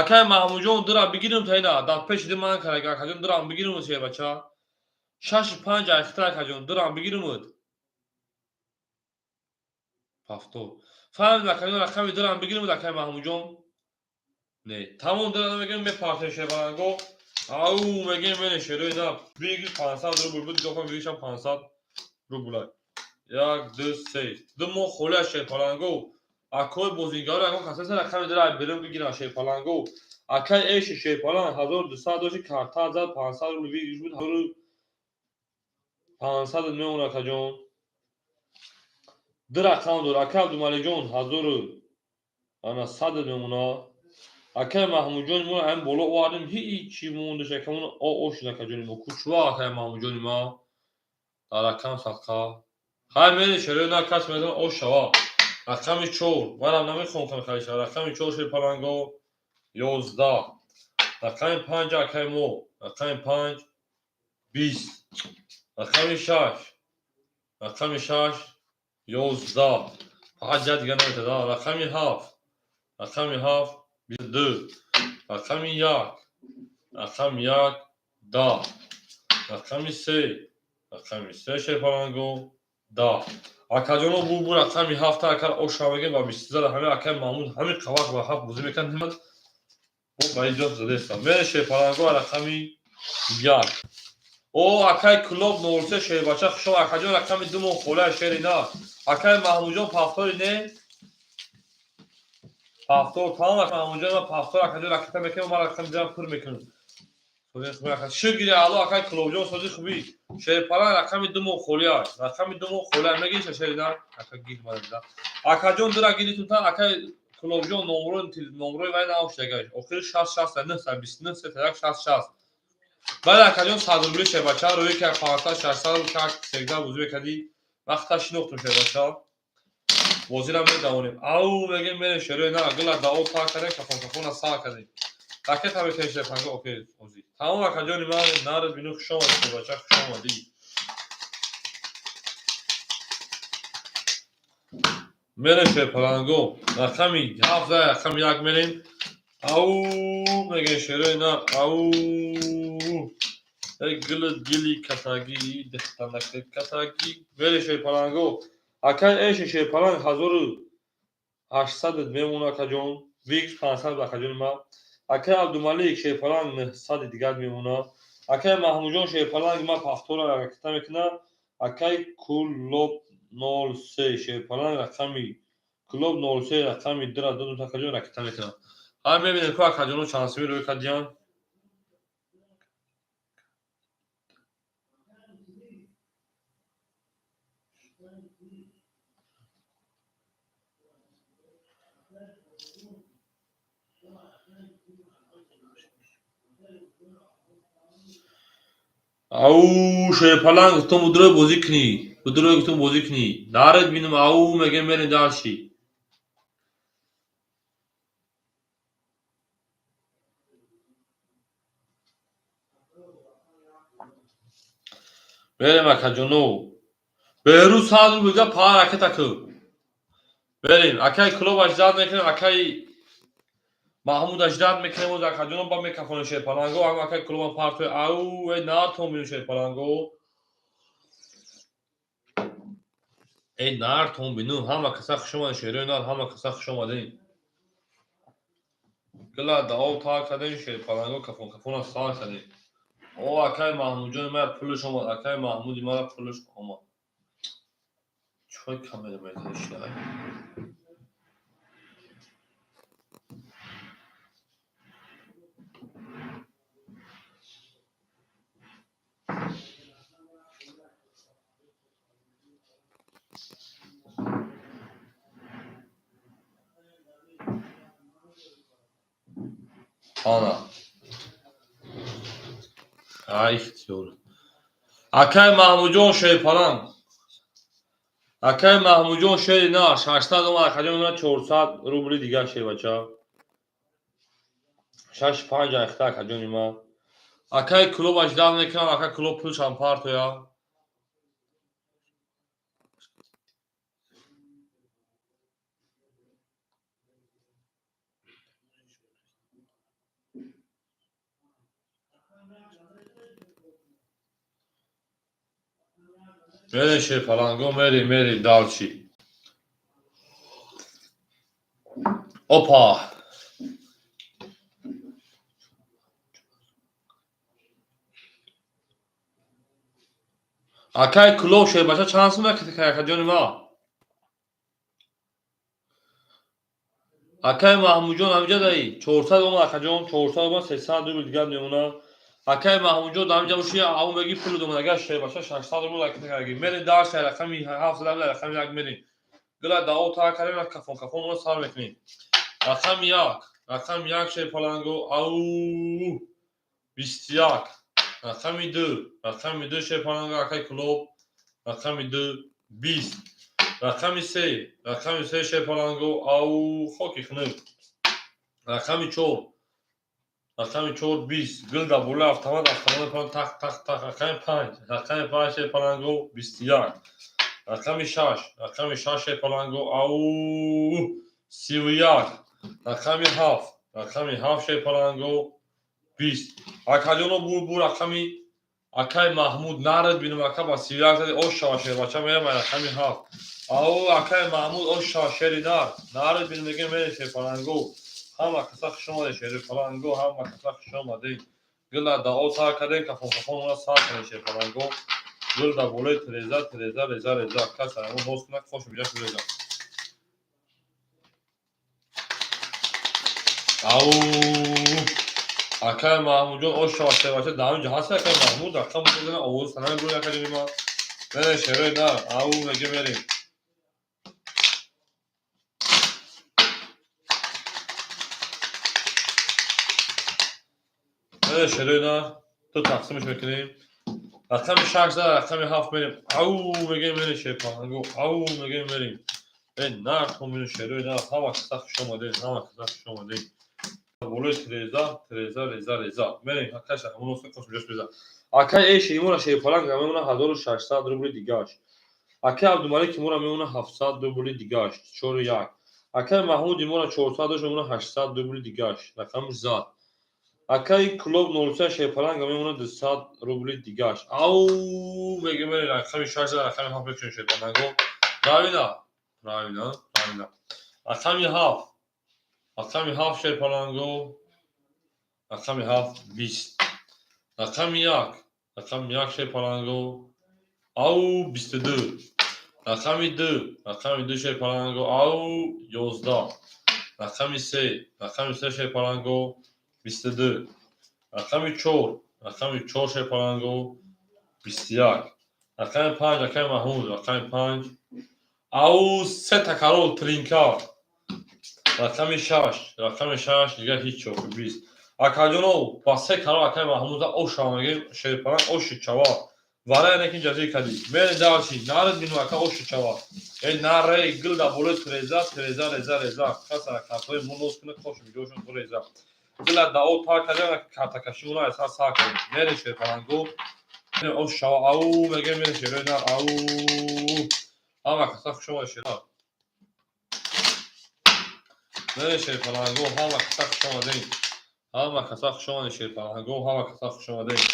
акай маҳмудҷон дира бигирим таина дар пеши ди ман карага акаҷон дирам бигириму се бача 65 ахта акаҷон дирам бигиримуд 70 фаҳмид акаҷон рақами дирам бигиримуд акай маҳмудҷон не тамом дира мегем мепартем шебаланго ау мегем менешерои на бигир 500 рубл буд дофам бигиршам 500 рубл як ду се ду моҳ холия шебаланго акой бозингаро ягон касасе рақами дира берим бигирам шебаланго акай эши шебалан 1200 дошти карта зад 500 рубл бигирш буд 500 меон акаҷон ду рақам дор акай абдумалиҷон 1100 меона акай маҳмудҷони мо ҳамин боло овардем ҳичи мондаш якамон ошид акаҷони мо кучва акай маҳмудҷони ма дар рақам садқа хайр менешерои на кас медон ош шава рақами чор манам намехоҳам камикалиша рақами чор шебаланго 11 рақами 5 акай мо рақами 5 20 рақами 6 рақами 6 11 фақат ҷа дига наметада рақами 7 рақами 7 22 рақами 1 рақами 1 10 рақами 3 рақами 3 шебаланго 10 акаҷоно бу рақами 7 акар оша мегем ба 23 ҳамин акай маҳмуд ҳамин қавак ба 7 бозӣ мекард бо ба иҷоз задестам мене шебаланго рақами 1 о акай клуб 03 шебача хушо акаҷон рақами 2 моҳ холия шерина акай маҳмудҷон пафтори не пафтор тамом маҳмудҷон ма пафтор акаҷон ракета мекунам ма рақами дирам пур мекунам шигири аъло акай клубҷон сози хуби шерпалан рақами 2 моҳ холия рақами 2 моҳ холия мегириша шерида акай гир мада акаҷон дира гирифтумта акай клубҷон номрои вай наошидагаш охири 60 929 31 60 баъд акаҷон 100 рубли шебача рӯи ки 500 600 как сегда бозӣ мекардӣ вақта шинохтум шебача бозира медавонем ау мегем менешерои на гила дао та кардем кафона сар кардем ракета мекунем шебанго окей озӣ тамом акаҷони ман нард бину хушомадӣ шебача хушомадӣ мерем шебаланго рақами 7 рақами 1 мерем ау мегем шерои на ау гили катагӣ дехтанаки катагӣ мерем шебаланго акай эши шебалан 1800 мемона акаҷон бигиш 500 акаҷони ма акай абдумалик шебалан 900 дигар мемона акай маҳмудҷон шебаланги ма пафтора ракета мекунад акай клуб 03 шебалан рақами клуб 03 рақами дира додум акаҷон ракета мекунад ҳам мебинем ку акаҷоно чандсими рӯй кардиянд ау шебалан гуфтум будурӯй бозӣ кунӣ будурӯй гуфтум бозӣ кунӣ наред бинум ау мегем мерем дарчи мерем акаҷоно беҳрӯз 100 рубл ҷа па ракета ку берем акай клубаш зад мекунем акай маҳмудаш зад мекунем оз акаҷоно ба мекафонем шебаланго ҳам акай клубам партои ау е нартон бинум шебаланго е нартон бинум ҳама каса хушомадем шерои нар ҳама каса хушомадем гила дао та кардем шебаланго кафона сар кардем او اکای محمود جان من پولش اومد اکای محمودی مرا پولش اومد چوی کامل میتونش داره ana ay ihtiyar اکای محمود جان شیپالان اکای محمود جان شی نه 600 اومد اکای جان 400 روبل دیگه شی بچا 65 اختا اکای جان ما اکای کلوب اجدام نکنم اکای کلوب پولش هم پارتو یا میره شیپالان گو میری دالچی اوپا اکای کلوب شی بچا چند سومه که اکای جان ما اکای محمود جان همینجا دایی 400 اومد اکای جان 400 اومد 300 روبل دیگه میمونه اکای محمود جان همینجا باشی اون بگی پول دوم اگه شی بچا 600 روبل اکای میری دالچ رقمی 7 رقمی یک میری گلا داو تا کاریم کفون رو سال میکنیم رقم یک شیپالانگو او 21 رقم دو شیپالانگو اکای کلوب رقم دو 20 رقم سه شیپالانگو او خوکی خنو رقم چور 20 گل دا بوله افتماد پان تق رقم 5 شیپالانگو 21 رقم 6 شیپالانگو او 31 رقم 7 شیپالانگو 20 اکاجونو بور رقمی اکای محمود نارد بینم اکا با 31 زده او شاشه بچه میرم رقم 7 او اکای محمود او شاشری نارد بینم میگه میره شیپالانگو هم کساخ شما شیپالانگو هم کساخ شما دی گلا دا او تا کدن کفون اونا سال کنه شیپالانگو گل دا بوله تریزا کس اون دوست کنه خوش بیجاش بیجا او اکای محمود جان او شاشه باشه داون جهاز اکای محمود رقم بودن اول سنه گل اکادمی ما نه شروع نه او میگه میریم نه شروع نه تو تقسیمش میکنیم رقم 6 رقم 7 میریم او میگه میریم شیپانگو او میگه میریم نه تو میریم شروع نه همه کساخ شما دین بولوی تریزا میریم کاش همون است خوش بیش بیزا اکای ایش ایمون شیپالانگ میمونه 1600 روبل دیگاش اکای عبدالملک میمونه 700 روبل دیگاش 41 اکای محمود میمونه 400 میمونه 800 روبل دیگاش رقم زاد اکای کلوب 03 شیپالانگ میمونه 200 روبل دیگاش او میگه میره رقم 6 رقم 7 بچون شیپالانگو راوینا رقم 7 شیپالانگو رقم 7 20 رقم یک شیپالانگو او 22 رقم دو شیپالانگو او 11 رقم سه شیپالانگو 22 رقم چور شیپالانگو 21 رقم 5 رقم محمود رقم 5 او سه تکرار ترینکار رقم 6 دیگه هیچ چوک 20 اکاجونو با سه کارو اکای محمود او شامگی شیپالان او شچوا واره نکین جزی کدی من دالچی نارد بینو اکا او شچوا ای ناره گل دا بوله تریزا کسا کاتوی مونوس کنه خوش میجوشون تریزا گل دا او تا کدی کاتاکشی اونا اساس ساکن میره شیپالانگو او شوا او مگه میره شیپالان او اما کسا شما شیپالان میره شیپالانگو هما کسا شما دین همه کساخ شما شیپالانگو همه کساخ شما دیم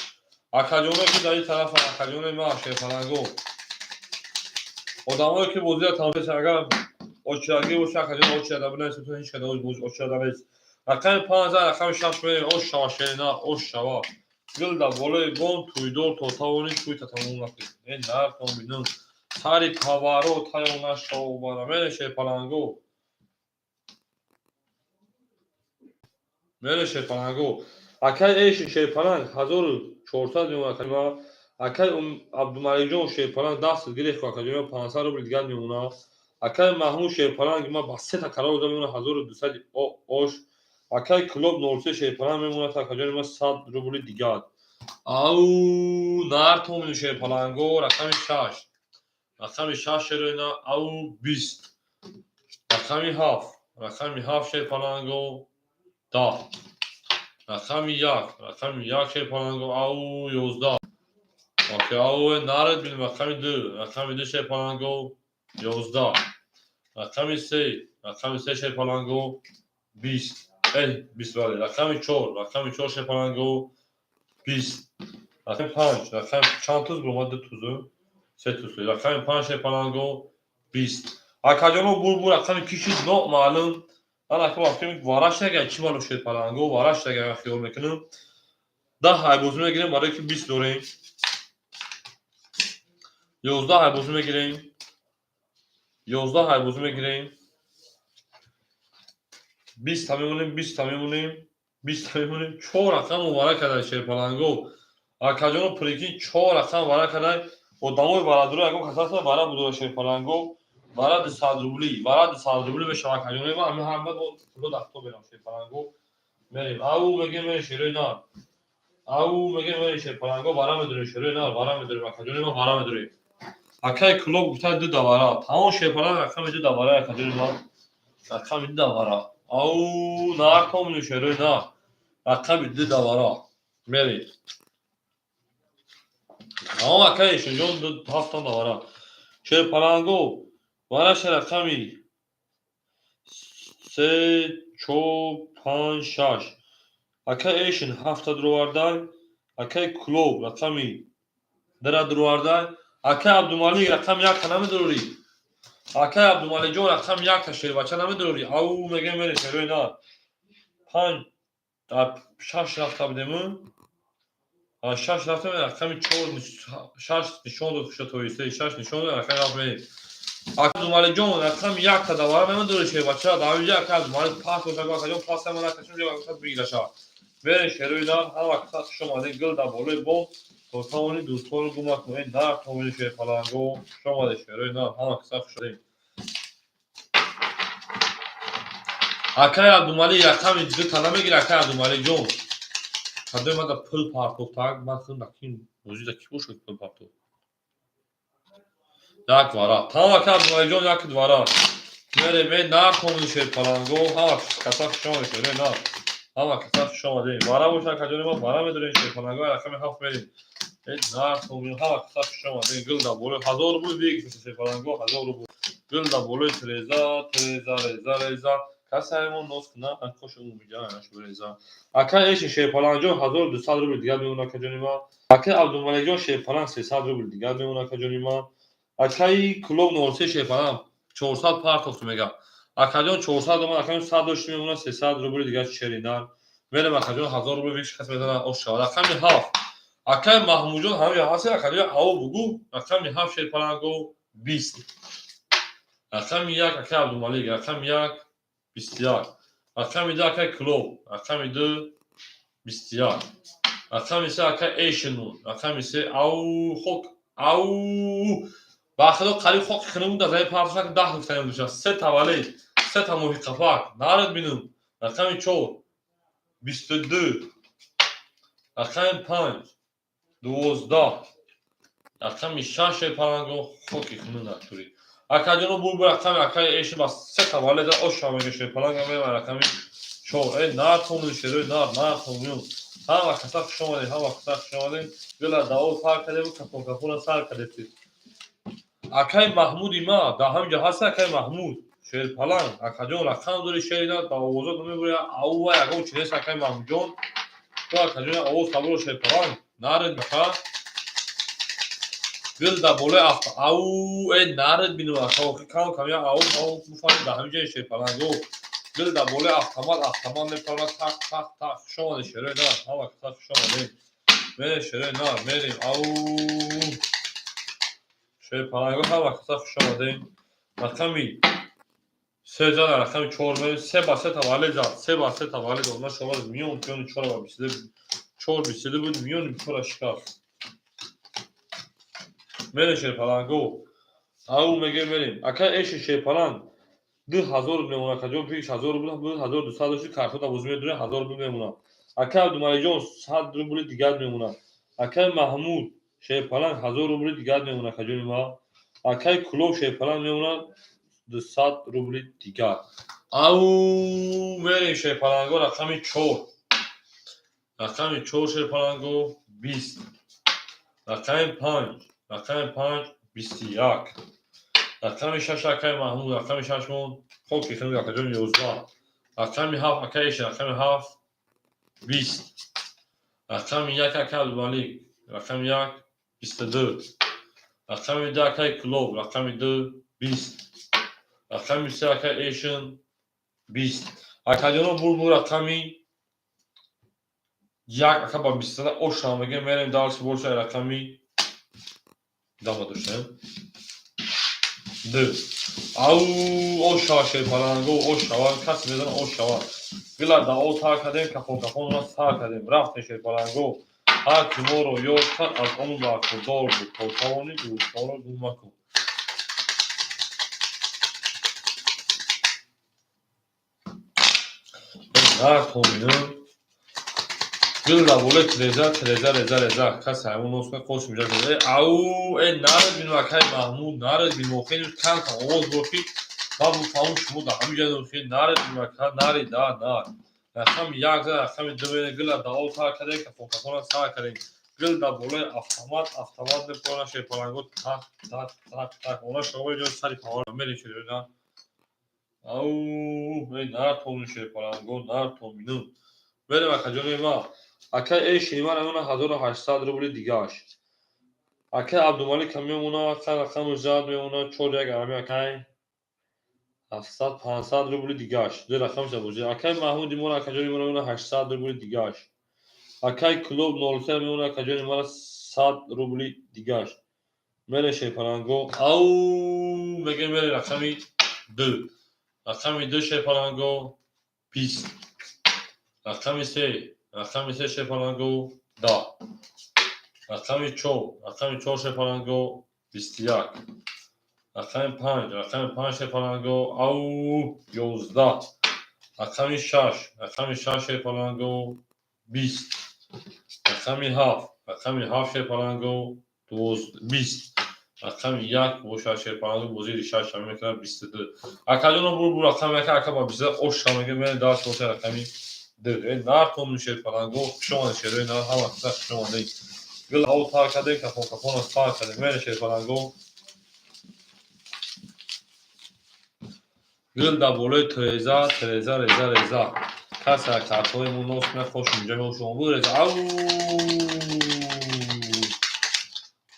اکاجونه که در این طرف اکاجونه ما شیپالانگو آدمایی که بوزی تمام اگر اوچاگی و اکاجونه اوچادا بنویسه تو هیچ کدوم اوچادا نیست رقم 15 رقم 6 میریم او شاشینا او شوا Gıl da voleybol tuydor totavoni tuyta tamamladı. Nar kombinun. Sari kavaro tayona şovbara. Mele şey palango. Mele şey palango. Akay eşi şey palang. Hazır çorta diyor akayma. Akay Abdülmalikcan şey palang. Dast girek ko akayma 500 rubl digan miuna. Akay Mahmud şey palang ma baseta karar odamına hazır 200 oş. Akay klub 03 şey palang memuna takacağım 100 rubl digan. Au nar tomunu şey palango rakami 6. Rakami 6 röna au 20. Rakami haf. Rakami haf şey palango 10. Rakami yak. Rakami yak şey palango au 11. Okey au naret bil rakami 2. Rakami 2 şey palango 11. Rakami 3. Rakami 3 şey palango 20. 20 vale. Rakami 4. Rakami 4 şey palango 20. Rakami 5. Rakami çantuz bu madde tuzu. Setusu. Rakami 5 şey palango 20. Akajano bu rakami kişi no malum. Ana ki vaktim varaş نگه چی مالو شد پلنگو وارش نگه خیال میکنم 10 های بازی میگیریم برای که 20 داریم 11 های بازی میگیریم 11 های بازی میگیریم 20 تمیمونیم 20 تمیمونیم 20 تمیمونیم 4 رقم وارا کرده شد پلنگو آکاجانو پریکی 4 رقم وارا کرده و دموی برادرو اگه خاصه وارا بوده شد پلنگو وارا 200 روبلی وارا 200 روبلی به شما آکاجانو ما همه هم با دختو برام شد پلنگو میریم او میگه من شیروی نه او میگه من شیروی پلنگو وارا میدونه شیروی نه وارا میدونه آکاجانو ما وارا میدونه اکای کلوب گفته دو دوارا تمام شیروی پلنگ رقم دو دوارا آکاجانو ما رقم دو دوارا او نه کامل شیروی نه رقم دو دوارا میریم اما اکای شجون دو هفت دوارا شیروی پلنگو وارا رقمی 3 4 5 6 اکای ایشن هفت دروارده اکای کلوب رقمی در دروارده اکای عبدالمالی رقم یک تنمی دروری اکای عبدالمالی جون رقم یک تشیر بچه نمی دروری او میگه میره شروع نه 5 6 رفته بدیمون 6 رفته میره رقمی 4 6 نشون دو کشه تویسته 6 نشون دو رقم رفت میره اکای عبدالمالی جون رقم یک تا دواره نمی دوری شیر بچه داویجه اکای عبدالمالی پاس بشه اکای جون پاس همه نکشون جه وقت بگیره شا میره شروع نه هم وقت شما ده گل دا بوله بول تو تمامی دوستان گم کنید در تمامی شیر پلنگو شما ده شروع نه هم وقت شده اکای عبدالمالی رقم دو تا نمیگیره اکای عبدالمالی جون کدوم ما دا پل پارتوک تاگ من خیلی نکیم موجود کی بوشد پل پارتوک یک وارا تمام اکای عبدالمالی جون یک دوارا میره می نه تمامی شیر پلنگو هم وقت کسا شما شروع نه هم کسا شما ده وارا بوشن کجوری ما وارا میدونیم شیر پلنگو رقم هفت میریم نه تمامی هم کسا شما ده گل دا بوله 1000 روبل بیگ شیر پلنگو 1000 روبل گل دا بوله تریزا تریزا رزا رزا کسی همون نوست نه خوش اون میگه نش بریزا اکای ایش شیر پلنگو 1200 روبل دیگه میونه کجوری ما اکای عبدالمالی جون شیر پلنگ 300 روبل دیگه میونه کجوری ما اکای کلوب 03 شیر پلنگ 400 پارتوک میگه اکاجون 400 ما اکاجون 100 داشت میمونه 300 روبل دیگه شریدن میرم اکاجون 1000 روبل ویش کس میدن او شوال اکامی هاف اکای محمودجون هم یا هاسی اکاجون او بگو اکامی هاف شیر پلنگو 20 اکامی یک اکای عبدالمالیک اکامی یک 21 اکامی دو اکای کلوب اکامی دو 21 اکامی سه اکای ایشنون اکامی سه او خوک او باخدا قریب خوک خنمون در زای پارتوک 10 گفتیم دوشا سه توالی سه تا موهی قفاک نارد بینم رقم 4 22 رقم 5 12 رقم 6 پلنگو خوکی خنون در توری اکاجونو بول رقم اکای ایش با سه توالی در اوش شامل میشه پلنگ میرم رقم 4 ای نار تومون شروع نار تومون هم وقتا شما دی هم وقتا شما دی گلا داو پار کرده بود کپون کپون سر کرده اکای محمودی ما دا هم جا هست اکای محمود شیر پلنگ اکاجون رقم دوری شیرینا دا اوزا دومی بوری او و اگه چیز اکای محمود جون تو اکاجون او سابرو شیر پلنگ نارد بخوا گل دا بوله افت او ای نارد بینو اکاو که کام کامیا او مفانی دا همجه شیر پلنگو گل دا بوله افتمان نپرنا تاک تاک تاک شما دی شیره دار هم اکتا شما دی شروع نه میریم او شروع پناهگاه هم وقتا خوش آمدیم رقمی 3 زد رقم 4 میریم 3 با 3 تولد زد 3 با 3 تولد زد من شما از میون پیون 4 با 4 بیسیده بود میون 4 شکست میریم شروع پناهگاه او میگه میریم اکا ایش شیپالان 2000 میمونه کجا پیش 1000 بود 1200 داشت کارت تا بوز میدونه 1000 میمونه اکا عبدالمجید جان 100 روبل دیگر میمونه اکا محمود شیپالان 1000 روبل دیگر میمونه کجا ما اکا کلو شیپالان میمونه 200 روبل دیگر او میریم شیپالانگو رقم 4 رقم 4 شیپالانگو 20 رقم 5 رقم 5 21 رقم 6 اکای محمود رقم 6 مون خب که کنید اکای 11 رقم 7 اکایش رقم 7 20 رقم 1 اکای عبدالملیک رقم 1 22 رقم 2 اکای کلوب رقم 2 20 رقم 3 اکای ایشن 20 اکایون بول رقمی 1 اکای با 20 اوش هم میگه میریم دارس بورس رقمی دام داشتم دو او شاشه پلنگو او شوان کسی بدن او شوان گلا دا او تا کردیم کپون کپون را تا کردیم رفتش پلنگو هر کی مورو یو کن از اون با دور بود پوتاونی دو شورو دو مکو هر تومینو گلا بوله ترزا کسی همون نوسکه خوش میجا کرده او نارد بینو اکای محمود نارد بینو خیلی کم کم آواز باشی بابو تموم شد همینجا دوستی نارد میکنه ناری دا نار رقم 1 رقم 2 گل دا تا کرده که فوکسون سا کرده گل دا بوله автомат میکنه شی پلنگو تاک تاک تاک تاک اونا شما جو سری پاور میری شده نه او نار تون شی پلنگو نار تون مینو بریم کجا ما اکا ایش ایمان اون 1800 روبل دیگهش اکا عبدالملیک میمونه رقم زاد میمونه 4 یک اکای 700 500 روبل دیگهش دو رقم بوده اکای محمود میمونه کجا میمونه 800 روبل دیگهش اکای کلوب 03 میمونه کجا میمونه 100 روبل دیگهش میره شیپلنگو او میگه میره رقمی 2 رقمی 2 شیپلنگو 20 رقمی 3 شیپلنگو 10 رقمی 4 شیپلنگو 21 رقم 5 شیپلنگو او 11 رقم 6 پلنگو 20 رقم 7 پلنگو 20 رقم 1 بوشش پلنگو بوزیر 6 هم میکنه 22 اکادون بول رقم یک اکا با 22 اوش هم میگه من داشت بوده رقمی 2 نار تون میشه پلنگو شما شده نار هم اکتا شما نید گل او تا کده کپون از تا کده میشه پلنگو گل دا بولای ترزا کسی کارتای مونوس خوش اینجا به شما بود رزا او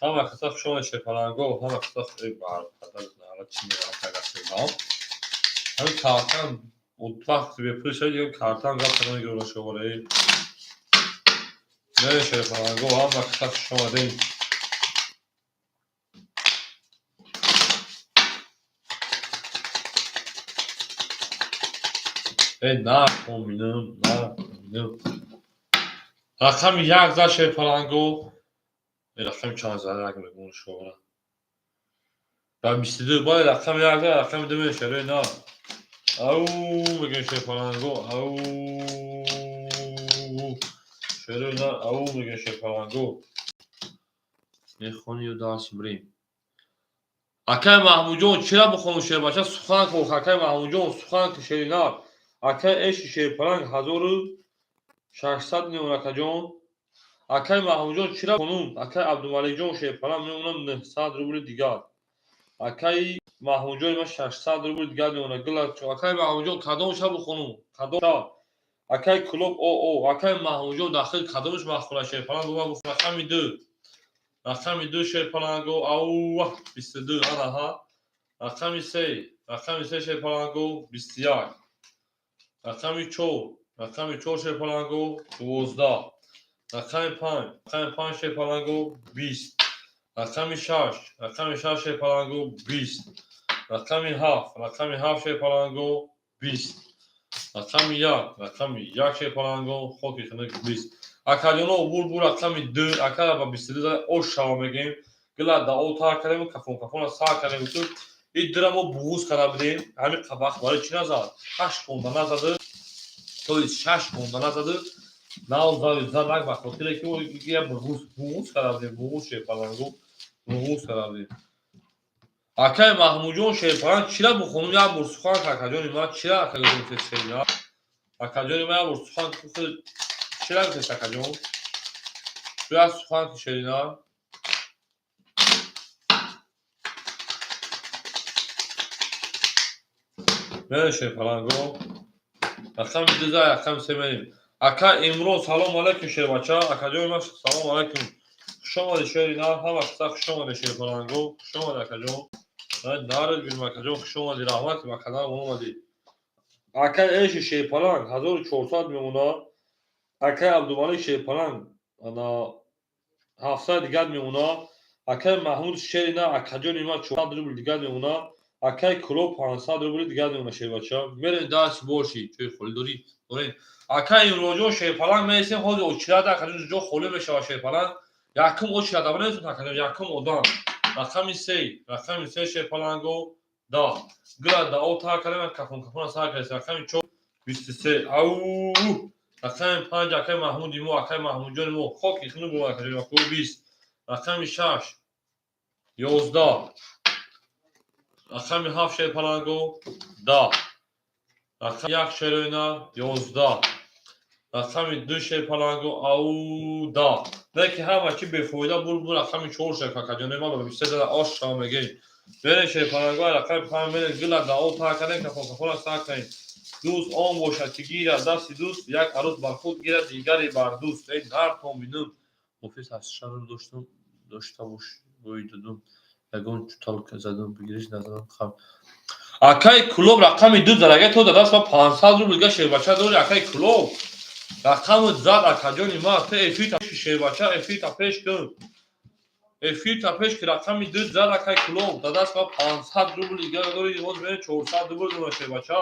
هم اختلاف شما شپلنگو هم اختلاف ای بار پدر نهارت چی میرم که گفته همین کارتان وقت به پول شد یک کارتان گفت کنم گرون شما رای نه شپلنگو هم اختلاف شما دیم ای نه مینم رقم 1 زد شپلنگو رقم 4 زد رقم گرون شما و 22 باید رقم 1 زد رقم 2 میشه روی نه او میگه شپلنگو او شروع نه او میگه شپلنگو میخونی و دارس بریم اکای محمود جون چرا بخونم شیر باشه سخن که اکای محمود جون سخن که شیرینار اکای ایش شیپلنگ 1600 میمونه که جون اکای محمود جون چرا بخونم اکای عبدالملیک جون شیپلنگ میمونه 900 روبل دیگر اکای محمود جون ما 600 روبل دیگر میمونه گل اکای محمود جون کدوم شب بخونم کدوم اکای کلوب او اکای محمود جون داخل کدومش مخوره شیپلنگ بابا گفت رقم 2 شیپلنگو او 22 آنها رقم 3 شیپلنگو 21 رقم 4 شیپلنگو 12 رقم 5 رقم 5 شیپالانگو 20 رقم 6 رقم 6 شیپالانگو 20 رقم 7 رقم 7 شیپالانگو 20 رقم 1 رقم 1 شیپالانگو خود خنک 20 акадёно бул рақами 2 акара ба 22 зада ош шава мегем гила да о та кардем кафон кафона са кардем ту идрамо буғуз кара будем ҳами вақт барои чи назад 8 хонда назад то есть 6 хонда назад нав зад ба хотире ки я буғуз кара будем буғуз шепалангу буғуз кара будем акай маҳмуҷон шепалан чира бухонум як бор сухан акаҷони ма чира акаҷони фесфейна акаҷони ма як бор сухан чира фес акаҷон я сухан кишерина мен шепаланго рақами 2 рақами 3 мерим ака имрӯз салом алайкум шербача акаҷони ма салом алайкум хушомади шерина ҳама қиса хушомади шерпаланго хушомади акаҷон наред бинм акаҷон хушомади раҳмати ба канал омади акай эши шерпаланг 1400 мемона акай абдумалик шерпаланг 700 дигар мемона акай маҳмуд шерина акаҷони ма 400 рубл дигар мемона акай кулоб 500 рубли дигар мемона шербача мерем даст боши чӯи холидорӣ дорем акай имроҷон шерпаланг месем ҳози очилада акаҷон ҷо холӣ мешава шерпаланг якум очилада бинесун акаҷон якум одам рақами 3 шерпаланго да гила да о та кардем кафон кафона са кардем рақами 4 23 ау рақами 5 акай маҳмуди мо акай маҳмудҷони мо хоки хунук бо акаҷони мо 20 рақами 6 11 рақами 7 шерпаланго да рақами 1 шеройна 11 рақами 2 шерпаланго ау да неки ҳама чи бефоида бур рақами 4 шерпакаҷони ма ба 23 зада ош шава мегем берем шерпаланго рақами 5 мерем гила да о та кардем кафон кафона са кардем дӯст он бошад ки гирад дасти дӯст як арӯз бар худ гирад дигаре бар дӯст эй нартон бинум офис аз шарро дошта бош гӯи дудум ягон чуталка задум бигириш назарам хам акай кулоб рақами 2 зарага то дадаст ва 500 рубл га шербача дори акай кулоб рақаму зад акаҷони ма те эфита шербача эфита пеш кун эфита пеш ки рақами 2 зад акай кулоб дадаст ва 500 рубл га дори ҳоз мерем 400 рубл дора шербача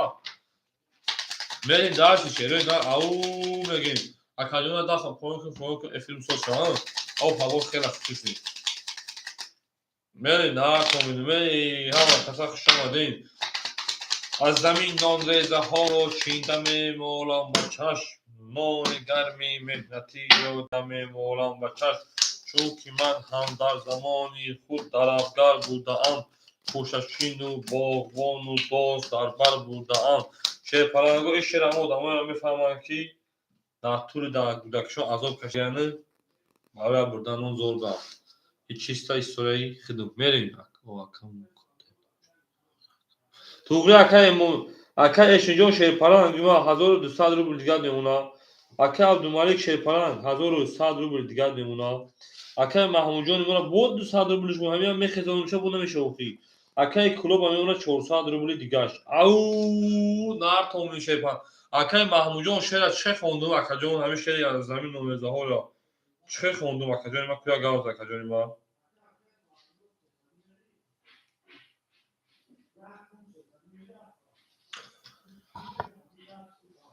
мерем дашти шерой на ау мегем акаҷона даста фонку эфирм сошава ав ҳаво хела хисни мерем на комину мери ҳама каса хушомадем аз замин нонрезаҳоро чинда мемолам ба чашм нони гарми меҳнатиро намемолам ба чашм чунки ман ҳам дар замони худ дарафгар будаам кӯшачину боғбону боз дар бар будаам шерпаланго ин шеърам одамоеро мефаҳманд ки дар тӯли кӯдакишон азоб кашидани бароя бурдан нон зор ба чиста историяи худум мерем туғри акай эшинҷон шерпаланг ма 1200 рубл дигар мемона акай абдумалик шерпаланг 1100 рубл дигар мемона акай маҳмуҷони мора бо 200 рублиш ҳамиам мехезонумша бо намешавохӣ акай кулоба мемона 400 рубли дигаш ау нартомин шерпаланг акай маҳмуҷон шеъра чӣ хондум акаҷон ҳамин шеъри аз замин нонрезаҳоро чӣ хондум акаҷони ма кӯя гавз акаҷони ма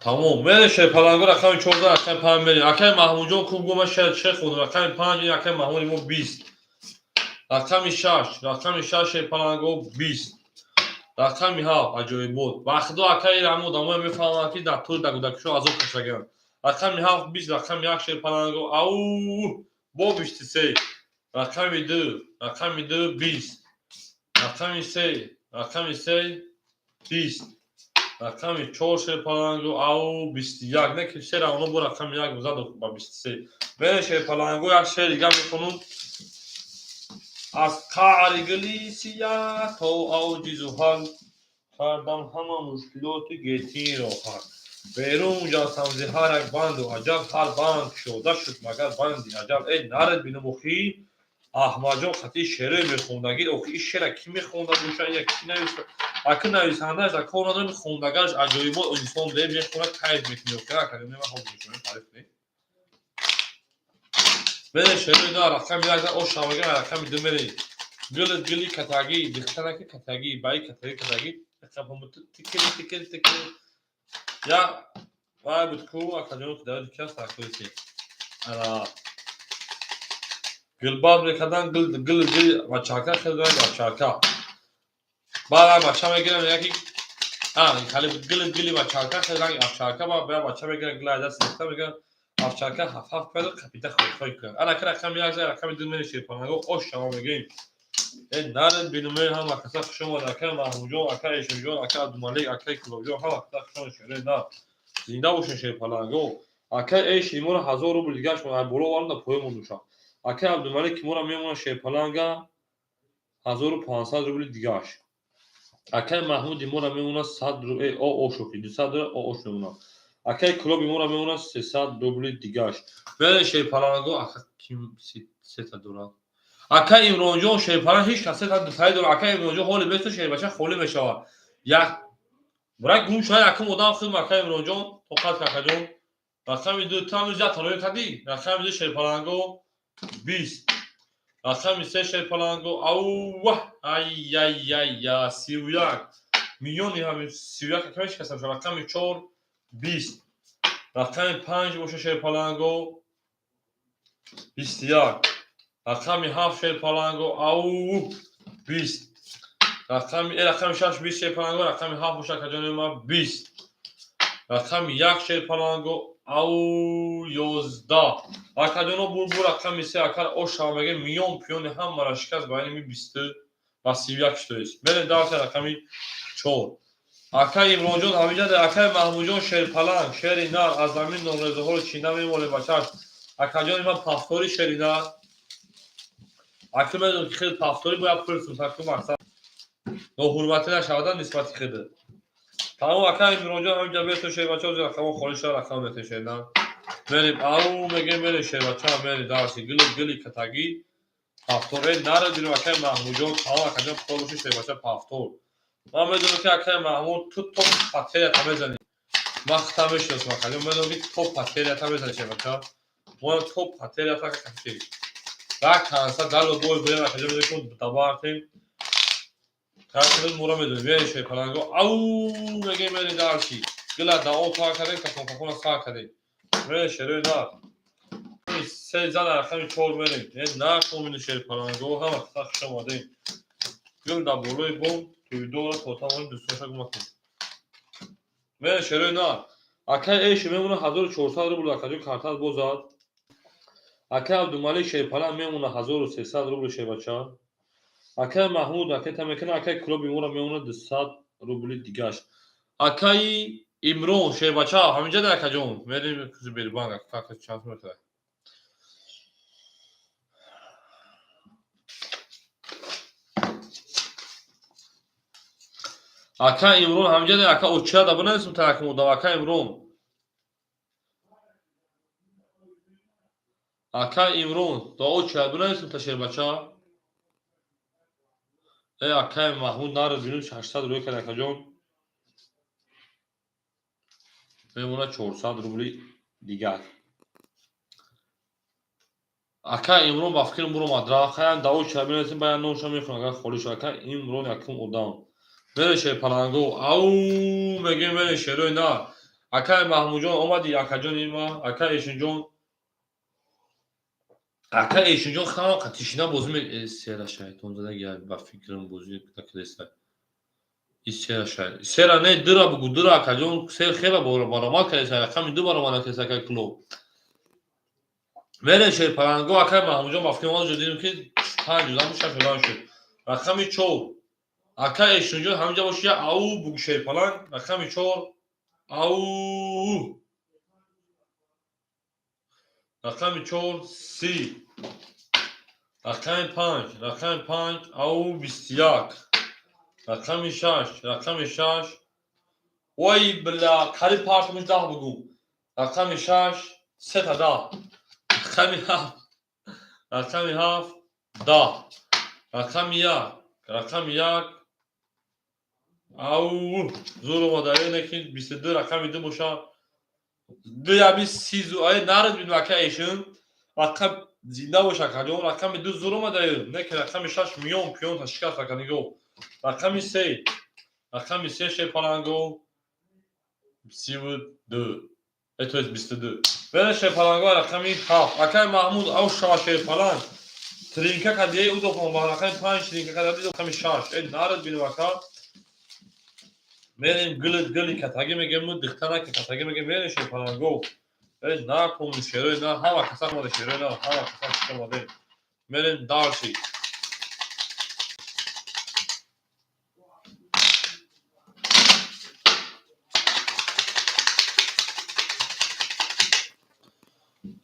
тамом мерем шерпаланго рақами 14 рақами 5 мерем акай маҳмуҷон кӯ гӯ ман шеър чӣ хондум рақами 5 акай маҳмуди мо 20 рақами 6 шерпаланго 20 рақами 7 аҷоибот вақто акай ҳам одамое мефаҳманд ки дар тӯли кӯдакишон азоб кашидагианд рақами 7 20 рақами 1 шерпаланго ау бо 23 рақами 2 20 рақами 3 20 рақами 4 шерпаланго ау 21 не ки шеъра оно бо рақами 1 заду ба 23 мерем шерпаланго як шеъри дига мехонум аз қаъри гули сияҳ то авҷи зуҳал кардам ҳама мушкилоти гетиро ҳал берун ҷастам зи ҳар як банду аҷаб ҳар банд кушода шуд магар банди аҷаб эй наред бинум охӣ аҳмадҷон хати шеърое мехондагӣ охӣ ин шеъра кӣ мехонда бошад як кӣ нависта аки нависандааш дар кор надорем хондагараш аҷоибот инсон бе мехонад кайф мекунӣ охира академия ҳол мешавем тариф не بله شروع دار رقم یک او شامگه رقم دو میری گلی کتاگی دختنه که کتاگی بای کتاگی رقم هم تکل یا وای بود کو اکادیون که داره دیگه است اکویسی انا گل باب کردن گل و چاکا خیلی و چاکا بعد بچه میگیرن یکی خالی گلی و چاکا خیلی رنگ چاکا با بچه میگیرن گل دست دسته میگیرن افچاکا هفت پیدا کپیته خوی کنن انا که رقم یک رقم دو میری شیر پناهگو او شما میگیم این نارد بینومه هم اکثر شما اکثر محموجون اکثر ایشونجون اکثر عبدالملک اکثر کلوبجون هم اکثر شما شیره نه زنده باشین شیر پناهگو اکثر ایش ایمون 1000 روبل دیگه شما برو وارد پای مونوشا اکثر عبدالملک ایمون میمونه شیر پناهگا 1500 روبل دیگه اکثر محمود ایمون میمونه 100 روبل او شوفی 200 او شوفی اکثر کلوب ایمون میمونه 300 روبل دیگه به شیر پناهگو اکثر کیم 300 دلار اکا امروزون شیپاران هیچ کسی تا دفعه دور اکا امروزون حالی بیست شیر بچه خالی میشه یک برای گم شاید اکا مدام خود اکا امروزون توقعات کاکاجون رقم دو تا میز تنوی تدی رقم دو شیپارانگو 20 رقم سه شیپارانگو اوه ای ای ای یا 31 میلیونی همین 31 کمیش کسم شد رقم 4 20 رقم 5 باشه شیپارانگو 21 رقم 7 شیپارانگو اوه 20 رقم 6 20 شیپارانگو رقم 7 باشه کجا ما 20 رقم 1 شیپارانگو او 11 اکادونو بول رقم 3 اکر او شامگه میون پیون هم مرا شکست باید می 20 و 31 شتویست بله دارت رقمی 4 اکا امروجون همینجا در اکا محموجون شیر پلنگ شیر نار از زمین نمرزه ها رو چینه میمونه بچه اکا جان من پافتوری شیر نار اکا میدون که خیلی پافتوری باید پرسون تاکو مقصد حرمتی نشودن نسبتی خیلی تمام اکا امروجون همینجا بیتو شیر بچه ها رقم خالیش رقم بیتو شیر نار میریم او میگیم میریم شیر بچه ها میریم دارسی گلی کتاگی پافتوری نار دینو اکا محموجون تمام اکا جان پروشی شیر بچه پافتور ما میدونم که اکا محمود تو پاتریت هم بزنیم وقت همش نیست ما میدونم که تو پاتریت هم بزنیم شیر بچه ها ما تو پاتریت هم کشید و کنسا دلو بول بریم اکا جان میدونم دبارتیم کارتون مورا میدونیم بیایید شیر پلنگو او میگیم میریم دارسی گلا داو تا کردیم کسان کفون سا کردیم میریم شیر دار سه زن رقم 4 میریم نه کومین شیر پلنگو هم اختصاص شما دیم گل دا بولوی بوم توی دو را توتا مونیم دوستان شکل مکن میریم شیر دار اکا ایش میمونه 1400 رو بول اکا جو کارتاز بوزاد اکا عبدالملک شیر پلنگ میمونه 1300 رو بول شیر بچه اکا محمود اکا تمکن اکا کلوب میمونه 200 روبل دیگه اکای امرون شیر بچه ها همینجا در اکا جون میریم کسی بیری بانگ اکا چند میتره اکا امرون همینجا در اکا اوچه دا بنا نسیم ترک مودا اکا امرون اکا امرون دا اوچه بنا نسیم تا شیر بچه ها ای اکا محمود نار بینوش 800 روی که اکا جون میمونه 400 روبلی دیگر اکا امرون با فکر برو مدرا خیلی دا اوچه بنا نسیم باید نوشا میخون اکا خولیش اکا امرون یکم اودام میره شیر پلنگو او میگه میره شیروی نار اکا محمود جون اومدی اکا جون ایما اکا ایشون جون اکا ایشون جون خواهم قطیشینا بوزیم سیرا شایدون زده گل با فکرم بوزیم تکلیسته این سیرا شاید سیرا نه درا بگو درا اکا جون سیر خیلی بارما کلیسته اکا می دو بارما کلیسته اکا کلو میره شیر پلنگو اکا محمود جون با فکرم آن جدیدیم که 5 جزا میشه فلان شد رقمی 4 اکا ایشون جون همینجا باشی او بگو شیر پلنگ رقمی 4 او رقم 4 30 رقم 5 او 21 رقم 6 وای بلا قریب پارتمش ده بگو رقم 6 3 تا ده رقم 7 ده رقم 1 او زور مادره نکید 22 رقم 2 باشه دو یا 30 زو آی نرد بین وکه ایشون رقم زنده باشه کجون رقم دو زور اومده نه که رقم 6 میون پیون تا شکست کنیگو رقم 3 رقم 3 شه پالانگو 32 اتوز 22 بله شه پالانگو رقم 7 اکای محمود او شاشه پالانگ ترینکه کدیه او دو با رقم 5 ترینکه کدیه رقم 6 ای نارد بینو وکا میریم گلی کتاگی میگم مو دختنا که کتاگی میگم میریم شه پالانگو ای نا کوم شیرو نا هوا کسا مال شیرو نا هوا کسا شما ده میریم دارشی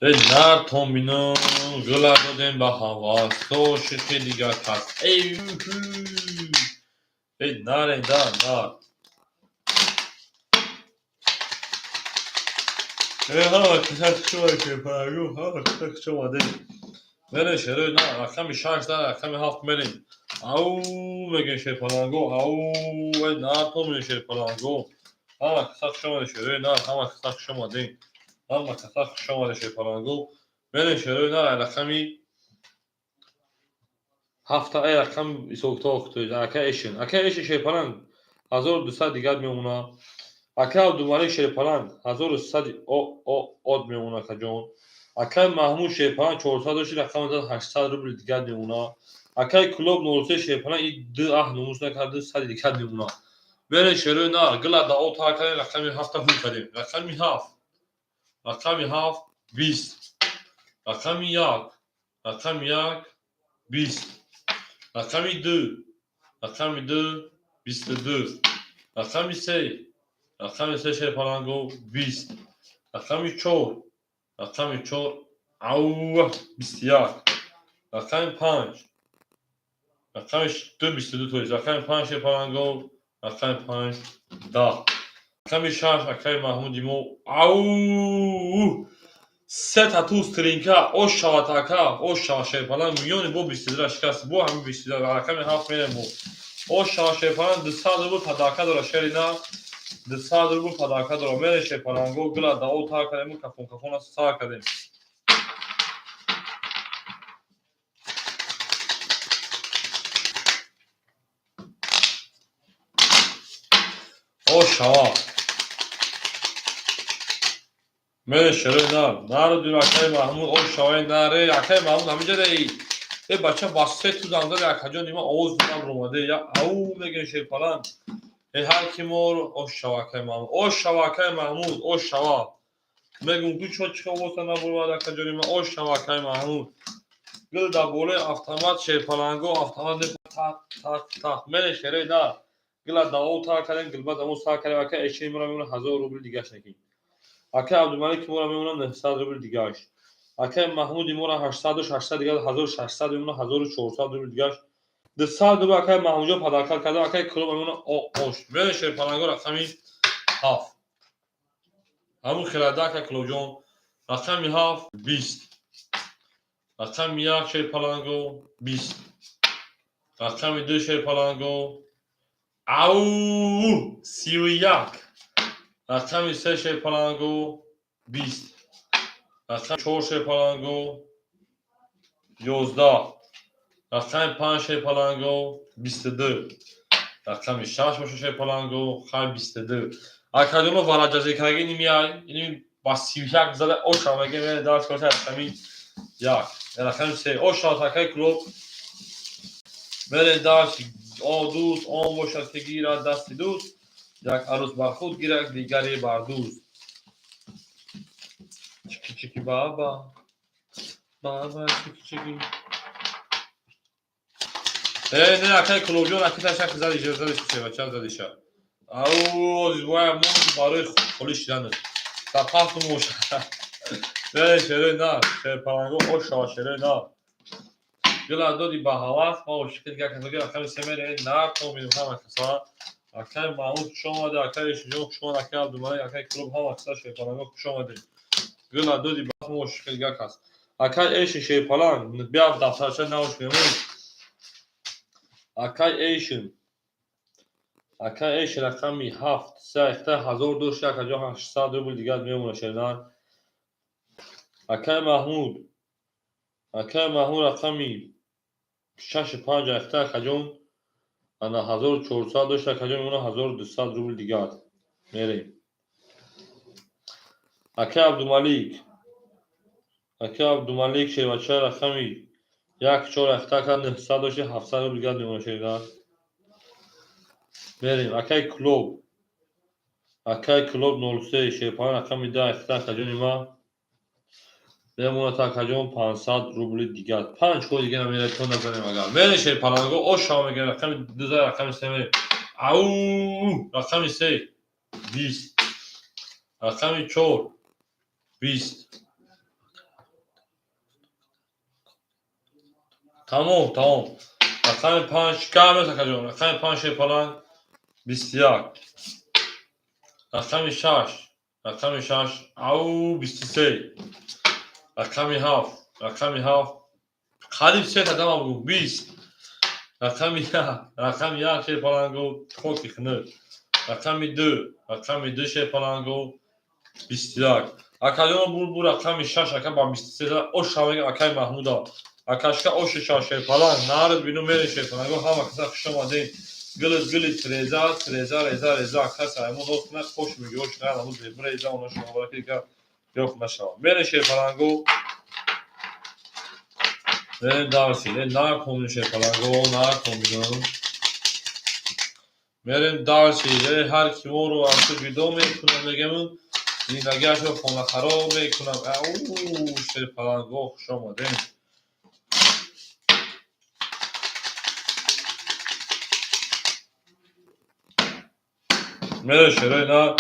نر تومینو گلا دادیم به هوا سوش خیلی دیگر کس ای نر نر ها کسک شما که پرگو ها کسک شما ده میرین شروع نه رقم 6 در رقم 7 میرین او میگن شه پلانگو او نر تومینو شه پلانگو ها کسک شما شروع نه ها کسک شما ده ها کسک شما شه پلانگو میرین شروع نه رقمی هفته ای رقم سوکتاک توی اکه ایشن شه پلانگ 1200 دیگر میمونه اکه دوباره شه پلانگ 1300 آد میمونه کجون اکه محمود شه پلانگ 400 شی رقم داد 800 روبل دیگر میمونه اکه کلوب 93 شه پلانگ این دو نموز نکرده 100 دیگر میمونه بره شروع نه گلا دا او تا کنه رقم هفته هول کردیم رقم 7 رقم 7 20 رقم 1 رقم 1 20 رقم 2 رقم 2 22 رقم 3 رقم 3 شه پلانگو 20 رقم 4 رقم 4 او 21 رقم 5 رقم 2 22 توی رقم 5 شه پلانگو رقم 5 10 رقم 6 رقم محمودی مو او سه تا توز ترینکا او شواتاکا او شاشه پلانگ میون بو 22 شکست بو هم 22 رقم 7 میره مو او شاشه پلانگ 200 روبل پداکا داره شرینا 200 روبل پداکا داره میره شه پلانگو گلا دا او تا کردیم کفون سا کردیم او شوا میره شروع نار دو اکای محمود او شوای ناره اکای محمود همینجا دی ای بچه باسته تو دانده یک کجا نیما آوز بودم رومده یا او میگن شه پلانگ ای هر کی مور او شوا اکای محمود او شوا اکای محمود او شوا میگم تو چو چکا واسه نبود یک کجا نیما او شوا اکای محمود گل دا بوله автомат شه پلانگو автомат تا میره شروع نه گل دا او تا کردن گل بعد امو سا کردن اکای اشی میرم میمونه 1000 روبل دیگه نکی اکای عبدالملک میرم میمونه 900 روبل دیگه اکای محمودی میمونه 800 800 دیگه 1600 میمونه 1400 روبل دیگه 200 روبل اکای محمودجا پداکار کرده اکای کلوب میمونه اوش میره شه پلانگو رقمی 7 همون خلاده اکای کلوب جون رقمی 7 20 رقم 1 شه پلانگو 20 رقم 2 شه پلانگو او 31 رقم 3 شه پلانگو 20 رقم 4 شه پلانگو 11 رقم 5 شه پلانگو 22 رقم 6 باشه شه پلانگو خم 22 اکادیمو وارجازی کردگی نمیای این با 31 زده او شامگه میره دارش کرده رقمی 1 رقم 3 او شاتاکای کلوب میره داشت او دوست اون باشد که گیرد دست دوست یک عروس بر خود گیرد دیگری بر دوست چیکی چیکی بابا بابا چیکی چیکی نه اکای کلوبیون اکی تشک زدی جر زدی چه بچه زدی شد او زیبای مون برای خلی شدن تا پاس موش نه شده نه شه پلانگو او شاشره نه گلا دادی با حواس ما شکل گه کسا اکای سمره نه تو میدون هم کسا اکای محمود شما ده اکای شجوک شما اکای عبدالملک اکای کلوب هم اکسا شه پلانگو شما ده گلا دادی با ما شکل گه کس اکای ایش شه پلانگ بیا دفترچه نوش میمون اکای ایش رقمی 7 3 1002 800 روبل دیگر میمونه شدن اکای محمود Акай Маҳмуд рақами 65 яхта акаҷон ана 1400 дошта акаҷон мемона 1200 рубл дигар. Мерем. Акай Абдумалик шевача рақами 14 яхта акаҷон 900 дошта 700 рубл дигар мемона шеда. Мерем. Акай Клоб 03 шевпан рақами 10 яхта акаҷон нима мемона акаҷон 500 рубли дигар. 5 хо дигар намеретон назарем агар. Мерем шевпананго ошао мегем рақами 2 рақами 3 мерем. Ау рақами 3 20 рақами 4 20 тамом рақами 5 камес акаҷон рақами 5 шевпананг 21 рақами 6 ау 23 рақами 7 қариб 3 тадама бугу 20 рақами 1 шевпананго хоки хунук рақами 2 шевпананго 21 акаҷоно бурбу рақами 6 ака ба 23 ошавега акай Маҳмуда акашка оши 6 шевпананг нард бину мере шевпананго ҳама каса хушомадем гилит реза каса ҳамон осна хош меги ош на ҳамон реза оно шумо бараки дигар ёф нашава мере шевпананго мере дарси на комин шевпананго на комин мерем дарси ҳар ки моро аз ту ҷудо мекунам мегем зиндагиашро хонахароб мекунам ау шевпананго хушомадем мере шерои на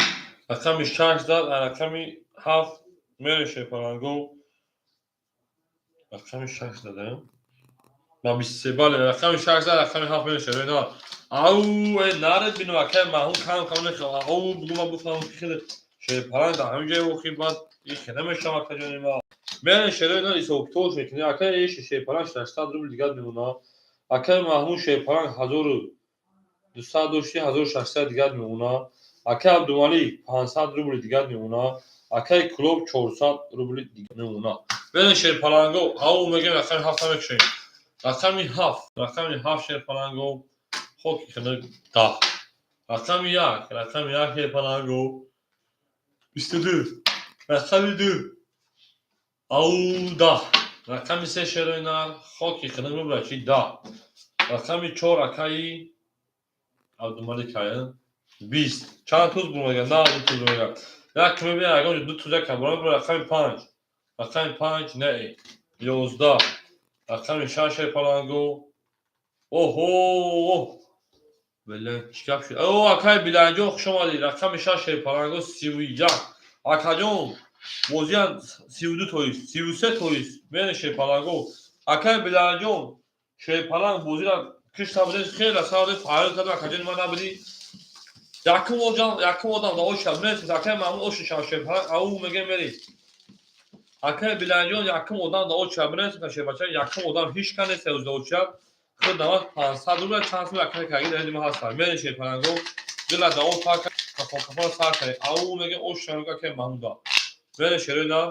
рақами 6 зад рақами 7 мере шевпананго рақами 6 задем ба 23 бале рақами 6 зад рақами 7 мере шерои на ау наред бину акай Маҳмуд кам нешава ау бугума буфам хеле шевпананг дар ҳамин ҷое воқеъ бад ихе намешава акаҷони ма мере шерои на исофтош мекунӣ акай эши шевпананг 600 рубл дигар мемона акай Маҳмуд шевпананг 1200 дошти 1600 дигар мемона акай Абдумалик 500 рубли дигар мемона акай Клоб 400 рубли дигар мемона мере шевпананго ау мегем рақами 7 мекушем рақами 7 шевпананго хоки хунук 10 рақами 1 шевпананго 22 рақами 2 ау 10 рақами 3 шерои нар хоки хунук мебурачи 10 рақами 4 акаи Абдумалик ая 20 чанд туз бурмаган на туз бурмаган як мебия ягон 2 туз як бурмаган рақами 5 не 11 рақами 6 шевпананго оҳо беле чикап шуд о акай биланҷон хушомадед рақами 6 шевпананго 31 акаҷон бозиян 32 тоист 33 тоист мере шевпананго акай биланҷон шевпананг бозира кишта будед хеле савдед фаъол кардам акаҷони ман набудӣ якум одам да оша мерсед акай Маҳмуд оши 6 шевпананг ау мегем мерӣ акай биланҷон якум одам да оша мерсед шевпача якум одам ҳич ка нест да оша худ навад 500 рубл чанд сум акай каги да дима ҳаста мере шевпананго дила да он пака кафон сар каре ау мегем оша акай Маҳмуда мере шерои на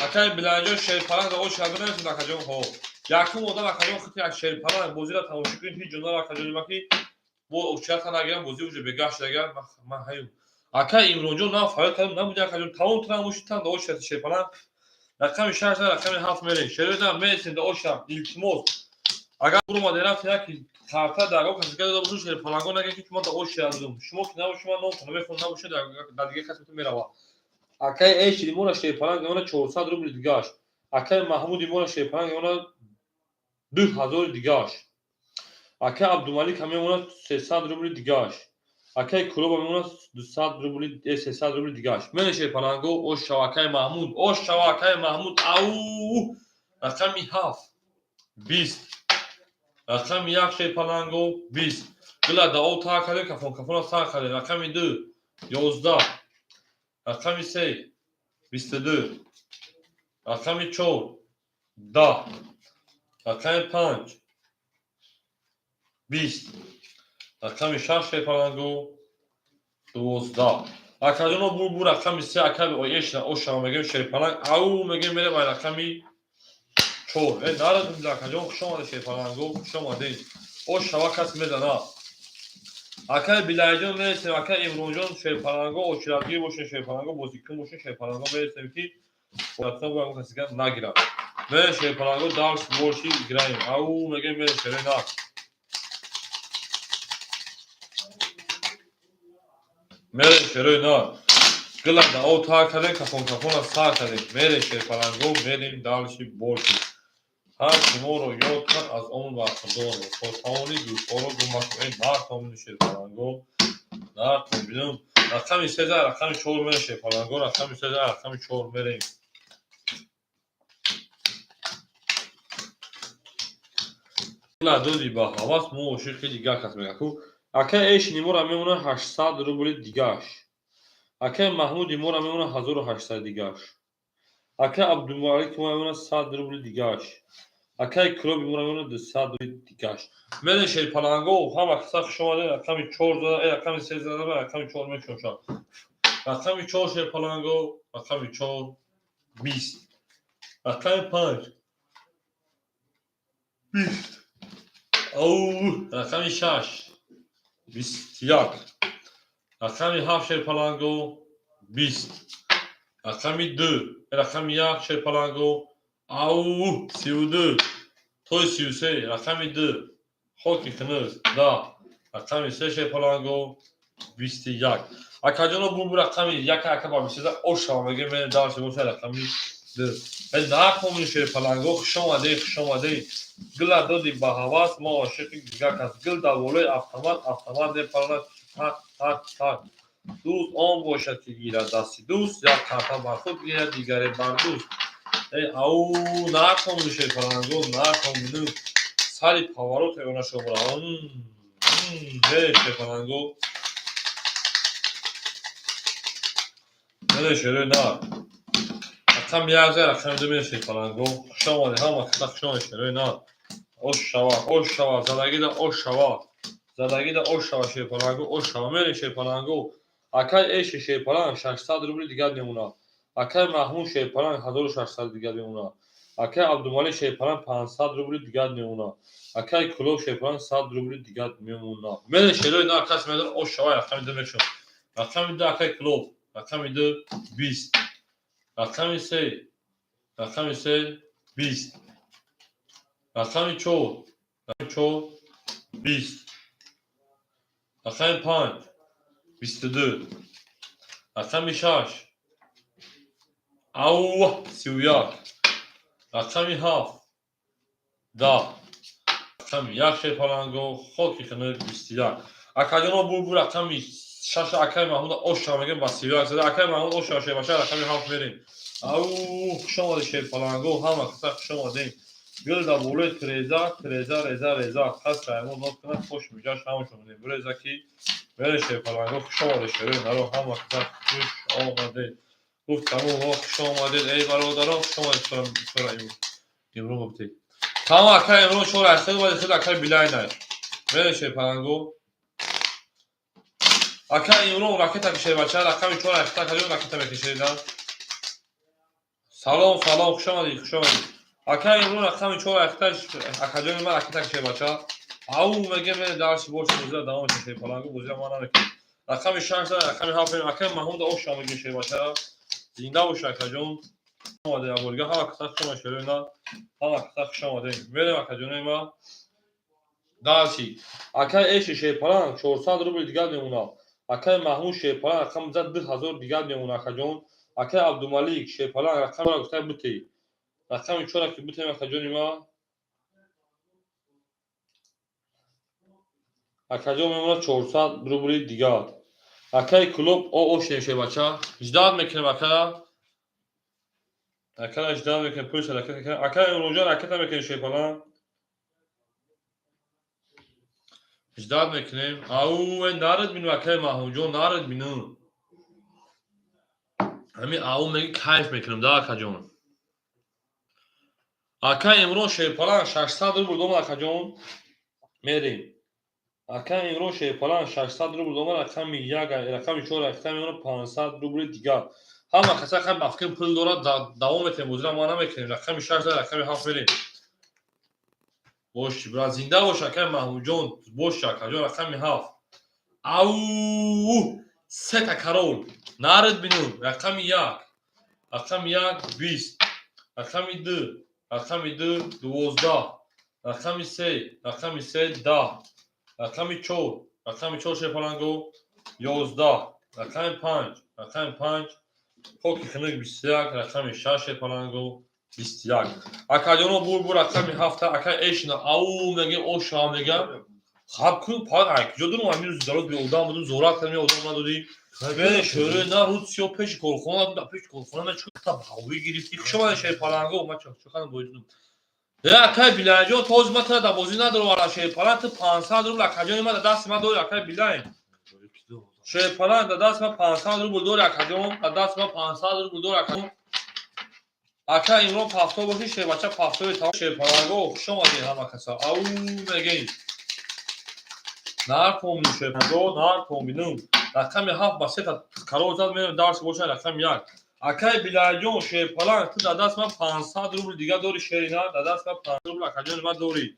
акай биланҷон шевпананг да оша мерсед акаҷон ҳо якум одам акаҷон хити як шевпананг бозира тамошо кунед ҳич ҷонвар акаҷони маки бо овчията нагирам бози уже бегашт дагар ман ҳаю акай Имронҷон на фаъол кардам набуди акаҷон тамом тунам мушитам да оша шевпананг рақами 6 рақами 7 мере шерои на мерсед да оша илтимос агар бурмаде рафти яки карта дарго каси дада бошед шевпананго наге ки ман да оша ядум шумо ки набошед ман номтона мехонам набошед да дига каси метон мерава акай эши имона шевпананг имона 400 рубли дигаш акай Маҳмуд имона шевпананг имона 2000 дигаш акай Абдумалик ҳам имона 300 рубли дигаш акай Клоб ҳам имона 200 рубли 300 рубли дигаш мере шевпананго ошава акай Маҳмуд ау рақами 7 20 рақами 1 шевпананго 20 дила да ол та кардем кафон сар кардем рақами 2 11 рақами 3 22 рақами 4 10 рақами 5 20 рақами 6 шевпананго 12 акаҷоно бурбу рақами 3 акай ошава мегем шевпананг ау мегем мерем ай рақами 4 нарад میده اکا جان خوش آمده شیپالانگو خوش آمده او شوا کس میدانا اکا بیلای جان میرسیم اکا امرون جان شیپالانگو اوچراتگی باشه شیپالانگو بازیکن باشه شیپالانگو میرسیم که اصلا باید کسی که نگیرم میره شیپالانگو دارس بورشی گیراییم او میگه میره شیره نه میره شیره نه گلنده او تا کردیم کپون از تا کردیم میره شیپالانگو میریم دارشی بورشی هر کیمو رو یاد کن از اون وقتدار رو تا تاونی دوستا رو گمک این نه تاونی شیپالانگو نه تاونیم رقمی 13 رقمی 4 میره شیپالانگو رقمی 13 رقمی 4 میریم دادی با حواس مو شیخی دیگه کس میگه کو اکه ایش نیمورا میمونه 800 روبل دیگهش اکه محمود نیمورا میمونه 1800 دیگهش اکه عبدالمالک میمونه 100 روبل دیگهش اکه کلوب نیمورا میمونه 200 روبل دیگهش من شیپالانگو هم اکساق شما ده رقمی 4 زده رقمی 3 زده رقمی 4 میشون شد رقمی 4 شیپالانگو رقمی 4 20 رقمی 5 20 او رقمی 6 21 رقمی 7 شیپالانگو 20 رقمی 2 رقمی 1 شیپالانگو او 32 توی 33 رقمی 2 خوکی کنز دا رقمی 3 شیپالانگو 21 اکا جانو بو رقمی 1 اکا با 23 او شما میگه من دارش بوده رقمی 2 نه کمون شیپالانگو خوش آمده گل دادی با حواس ما عاشق دیگه کس گل دا ولای автомат ده پرنه tak دوست آن باشد که گیرد دستی دوست یا کارتا بر خود گیرد دیگری بر دوست او نکن میشه پرنگو نکن میدون سری پاورو تگونه شو برا میشه پرنگو میشه روی نه اکم یازه اکم دو میشه پرنگو شما ده هم اکتاک شما میشه روی نه اوش شوا زدگی ده اوش شوا شیپالانگو اوش شوا میره شیپالانگو اکای ایش شیپالانگ 600 روبل دیگر میمونه اکای محمود شیپالانگ 1600 دیگر میمونه اکای عبدالمالی شیپالانگ 500 روبل دیگر میمونه اکای کلوب شیپالانگ 100 روبل دیگر میمونه میره شیروی نه کس میدون اوش شوا رقم دو میشون رقم دو اکای کلوب رقم دو 20 رقم سه 20 رقم 4 20 رقم 5 22 رقم 6 او 31 رقم 7 10 رقم 1 شیپالانگو خوکی کنه 21 اکا بو رقم 6 اکای محمود اوشا میگم با 31 زده اکای محمود اوشا باشه رقم 7 میریم او شما شیپالانگو هم اکتا شما دیم گل دا بوله تریزا کس رایمون نوت کنه خوش میجاش همشون میدیم بریزا کی بره شیپالانگو شما شده نرو هم اکتا خوش آمده گفت تمام خوش آمدید ای برادران شما سورا امرو گفتی تمام اکای امرو شما اصلا باید خیلی اکای بیلای نه بره شیپالانگو اکای امرو راکت کشه بچه رقم 4 اکتا کجا راکت میکشیدن سلام خوش آمدید اکای امرو رقم 4 اکتا اکاجا من راکت کشه بچه او میگه من درس بورس موزه دوام شیپالانگو موزه ما نمیکنه رقم 6 رقم 7 اکای محمود اوشا میگه شه بچه زنده باش اکاجون آماده ابرگاه ها کسات شما شروع ها کسات شما آماده میرم اکاجون ما داشی اکای ایش شیپالانگ 400 روبل دیگر میمونه اکای محمود شیپالانگ رقم زد 2000 دیگر میمونه اکاجون اکای عبدالمالک شیپالانگ رقم را گفته بوتی رقم 4 که بوتی اکاجون ما اکاجون میمونه 400 روبل دیگر اکای کلوب او نمیشه بچه اجداد میکنه اکای اجداد میکنه پولیس اکای اونجا رکت میکنه شیپالانگ اجداد میکنیم او نارد بینو اکای محمود جون نارد بینو همین او میگه کیف میکنم دا اکا جون اکای امرو شیپالانگ 600 روبل دوم اکا جون میریم اکای امرو شیپالانگ 600 روبل دوم رقم 1 رقم 4 رقم 500 روبل دیگر همه کسا رقم افکن پول دارد دوام میتیم بودن ما نمیکنیم رقم 6 داره رقم 7 میریم باش برا زنده باش رقم محمود جان باش شکر جان رقم 7 او سه تا کرول نارد بینون رقم 1 رقم 1 20 رقم 2 رقم 2 12 رقم 3 رقم 3 10 رقم 4 رقم 4 شپلانگو 11 رقم 5 رقم 5 پوکی خنک 21 رقم 6 شپلانگو 21 اکاجونو بور رقم 7 اکا اشنا او میگه او شام میگه خب کو پاک جدون امین زارات به اودام بدون زورات کنی اودام ندادی به شوره نه روز سیو پیش کلخونه دا پیش کلخونه من چه تا هاوی گرفتی شما شپلانگو ما چه خانم بودم اکای بیلاجو توز متر دا بازی نداره ولا شپلانت 500 روبل اکاجون ما دست ما دور اکای بیلاین شپلانت دست ما 500 روبل دور اکاجون دست ما 500 روبل دور اکاجون اکا امرو پافتو باشی شه بچا پافتو تا شپلانگو شما دی هم کسا او میگی نار توم شپلانگو نار توم بینم رقم 7 با 3 تا کارو زد میرم درس باشه رقم 1 اکای بیلاجون شپلانت تو دست ما 500 روبل دیگه دور شیرینا دست ما 500 روبل اکاجون ما دوری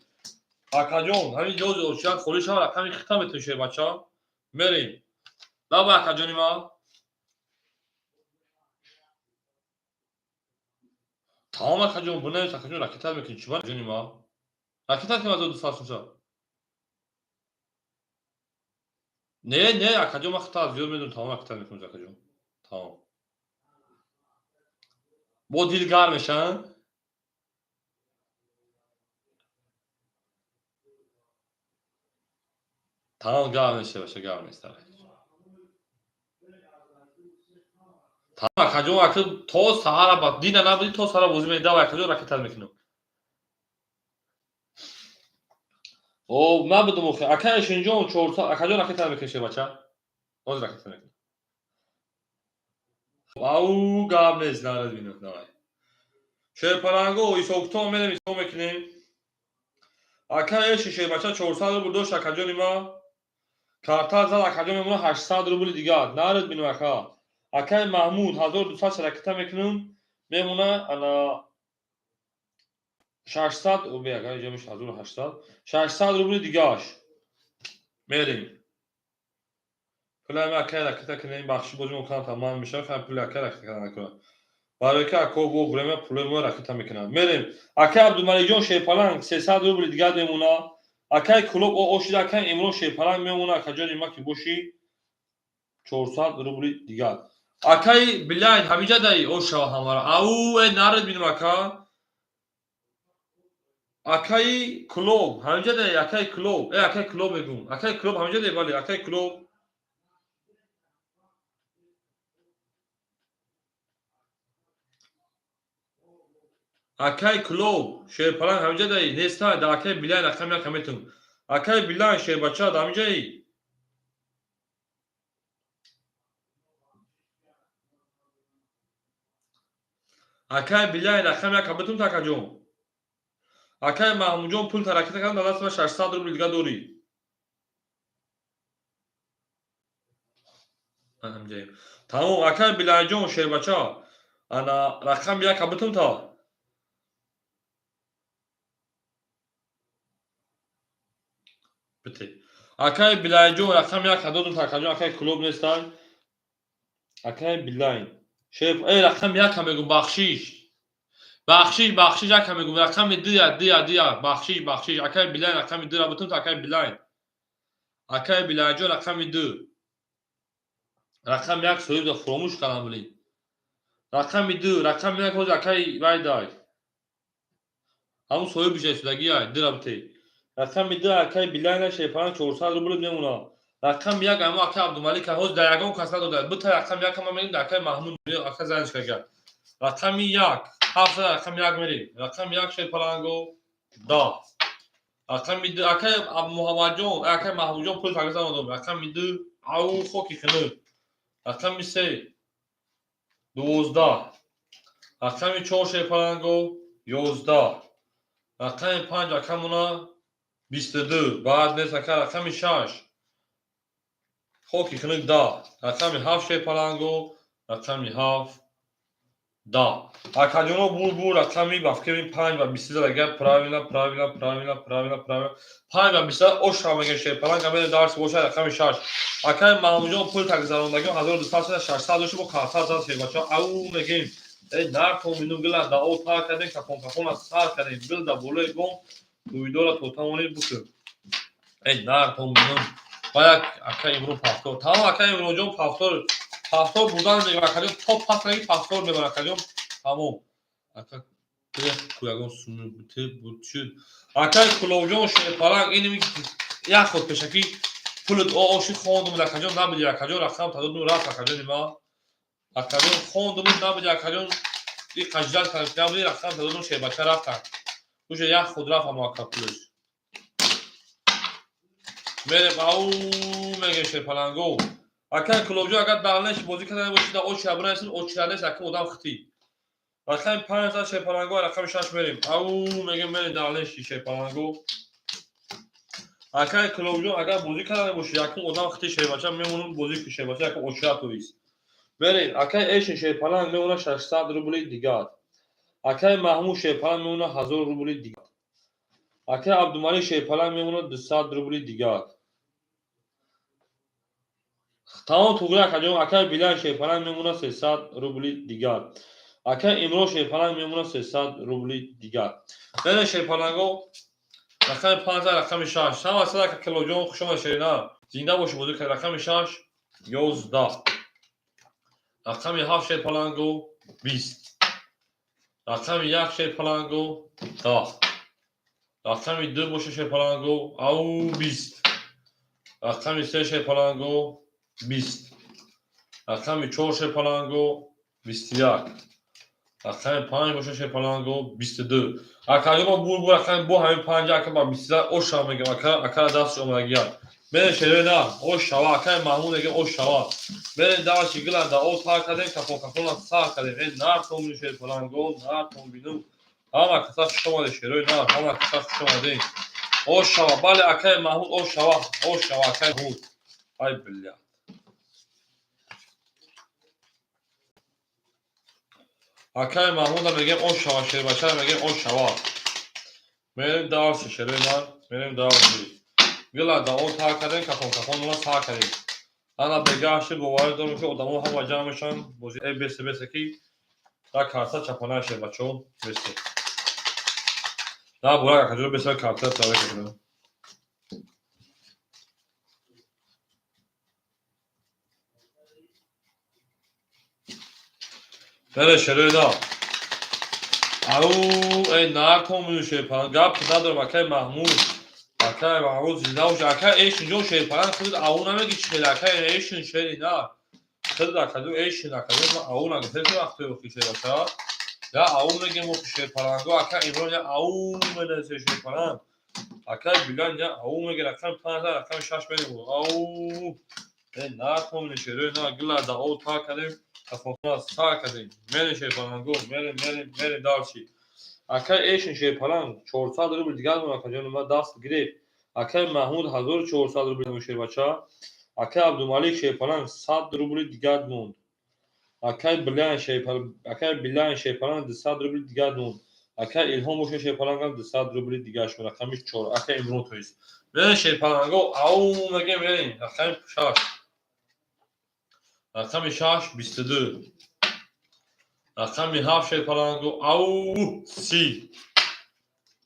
اکاجون همین جوز اوشیان خوریش ها رقم ختم تو شه بچا بریم لابا اکاجونی ما تمام اکاجون بونه اکاجون راکتر میکنی چی بار جونی ما راکتر که ما دو سال سوسا نه اکاجون ما خطا زیاد میدون تمام راکتر میکنی اکاجون تمام با دیلگار میشن تمام گار میشه باشه گار میشه تمام اکاجون اکاجون تو سهارا با دینا نبودی تو سهارا بازی میده و اکاجون راکتر میکنم او ما بدم اخی اکاجون شنجون 4 سال اکاجون راکتر میکنه بچا باز راکتر میکنه او گار نیست نارد بینم دای شپلانگو ایسوکتو میرم ایسو میکنیم اکا شیشه بچا 400 روبل داشت اکاجون ما کارتا زد اکاجون میمونه 800 روبل دیگه نارد بینم اکا محمود 1200 شرکت میکنم میمونه انا 600 او بیا اکا جمعش 1800 600 روبل دیگهش میریم پول ما اکا رکت کنیم بخشی بازی ممکن تمام میشه خب پول اکا رکت کنه برای که اکو گو بریم پول ما رکت میکنم میریم اکا عبدالملک جان شیپالنگ 300 روبل دیگه میمونه اکای کلوب او اوشید اکای امرو شیپالنگ میمونه اکاجان ما کی بوشی 400 روبل دیگه اکای بلاین همیجا دای او شو همارا او نارد بینم اکای کلوب همیجا دای اکای کلوب اکای کلوب میگم اکای کلوب همیجا دای ولی اکای کلوب اکای کلوب شیپالنگ همیجا دای نیستا دا اکای بلاین رقم کمیتون اکای بلاین شی بچا دا همیجا ای اکای بلاین رقم کمیتون تاکاجون اکای محمود جون پول ترکت کردن داداست ما 600 روبل دیگه دوری همجاییم تمام اکای بلاین جون شی بچا انا رقم یک کمیتون تا bitti. Akay bilaycı rakam ya kadodun takacı akay klub nestan akay bilay şef ey rakam ya kamegum بخشیش ya kamegum rakam diya بخشیش akay bilay rakam diya rabutun akay bilay akay bilaycı rakam diya rakam yak soyup da fromuş kalan bili rakam diya rakam yak hoz akay vay day همون soyup bir şey sudagi ya diya rabute rakam diya akay bilay şey falan 400 ruble memuna رقم یک اما اکا عبدالملک هوز درگاه کسا داده بود تا رقم یک اما میریم درکای محمود میریم اکا زنش کرد رقم یک هفت رقم یک میریم رقم یک شی پلانگو دا رقم دو اکا محمد جون اکا محمود جون پول پاکستان دادم رقم دو او خوکی کنه رقم سه 12 رقم 4 شی پلانگو 11 رقم 5 رقم اونا 22 بعد نیست اکا رقم 6 خوکی کنه دا رقم 7 شی پلانگو рақами 17. Акаҷоно бур рақами ба фикри 5 ва 23 агар правилно 5 ва 23 ошро мегӯяд шерпаланг амеда дарс бошад рақами 6. Акаи маҳмудҷон пули такзарондагион 1200 600 дошта бо карта зад шербача ау мегем нартон мину гила да о тар кардем капон сар кардем бил да болои гом туидора то тавонед букӯ нартон мину ба як акаи имрӯ пафтор тамом акаи имроҷон пафтор бурдан акаҷон то пафтаги пафтор мебарад акаҷон тамом ака кӯягон сумбути бутшуд акаи куловҷон шерпаланг инми як ход пешакӣ пули оши хондумуд акаҷон набиди акаҷон рақам тадону рафт акаҷон нима акаҷон хондумуд набиди акаҷон и қаҷдал набиди рақам тадону шербача рафтанд уша як ход рафт амо ака пулиш мерем ау мегем шерпаланго акаи куловҷон агар далнеш бозӣ карда бошида очи абра нест очи нест ака одам хитӣ рақами 5 шерпаланго рақами 6 мерем ау мегем мерем далнеши шерпаланго акаи куловҷон агар бозӣ карда боши якум одам хити шербача мемонад бозӣ ки шербача якум очира туист мерем акаи эшин шерпаланг мемонад 600 рубли дигар акаи маҳмуд шерпаланг мемонад 1000 рубли дигар акаи абдумалик шерпаланг мемонад 200 рубли дигар тамом тугра акаҷон акаи билан шерпаланг мемонад 300 рубли дигар акаи имрон шерпаланг мемонад 300 рубли дигар мерем шерпаланго рақами 5 рақами 6 ҳама садака килоҷон хушомад шерина зинда боши бозӣ кард рақами 6 11 рақами 7 шерпаланго 20 рақами 1 шерпаланго 10 рақами 2 боша шерпаланго ау 20 рақами 3 шерпаланго 20 рақами 4 шерпаланго 21 рақами 5 боша шерпаланго 22 акаҷоно бур рақами бо ҳамин 5 ака ба 23 ошро мегем акара дастш омадагияд мерем шерои на ош шава акаи маҳмуд мегем ош шава мерем даваши гиланда о тар кардем капона сар кардем нартон бину шерпаланго нартон бину ҳама каса хушомаде шерои на ҳама каса хушомадем ош шава бале акаи маҳмуд ош шава акаи маҳмуд ай бля акаи маҳмуда мегем ош шава шербача мегем ош шава мерем давси шерои на мерем давси гиланда о тар кардем капона сар кардем ана бегашти боварӣ дорем ки одамо ҳама ҷамъ мешаванд бози бесе ки так карта чапонаи шербачаон бесе на бурак акаҷон бесе карта таве кардем мерем шерои на ау нартон бину шерпаланг гап надорам акаи маҳмуд зинда боша акаи эшинҷон шерпаланг худат ау намеги чи хеле акаи эшин шери на худат акаҷон эшин акаҷон ма ау нагӯфтем ки вақте охи шербача я ау мегем охи шерпаланго акаи имрон я ау менависе шерпаланг акаи билан я ау меге рақами 5 рақами 6 мерем ау нартон бину шерои на гиланда о тар кардем капона сар кардем мерем шерпаланго мерем дарчи акаи эшин шерпаланг 400 рубли дигар мон акаҷони ма даст гирефт акаи маҳмуд 1400 рубли шербача акаи абдумалик шерпаланг 100 рубли дигар монд акаи билан шерпаланг 200 рубли дигар монд акаи илҳом боша шерпалангам 200 рубли дигар шуд рақами 4 акаи имрон тоист мерем шерпаланго ау мегем мерем рақами 6 рақами 6 22 рақами 7 шерпаланго ау 30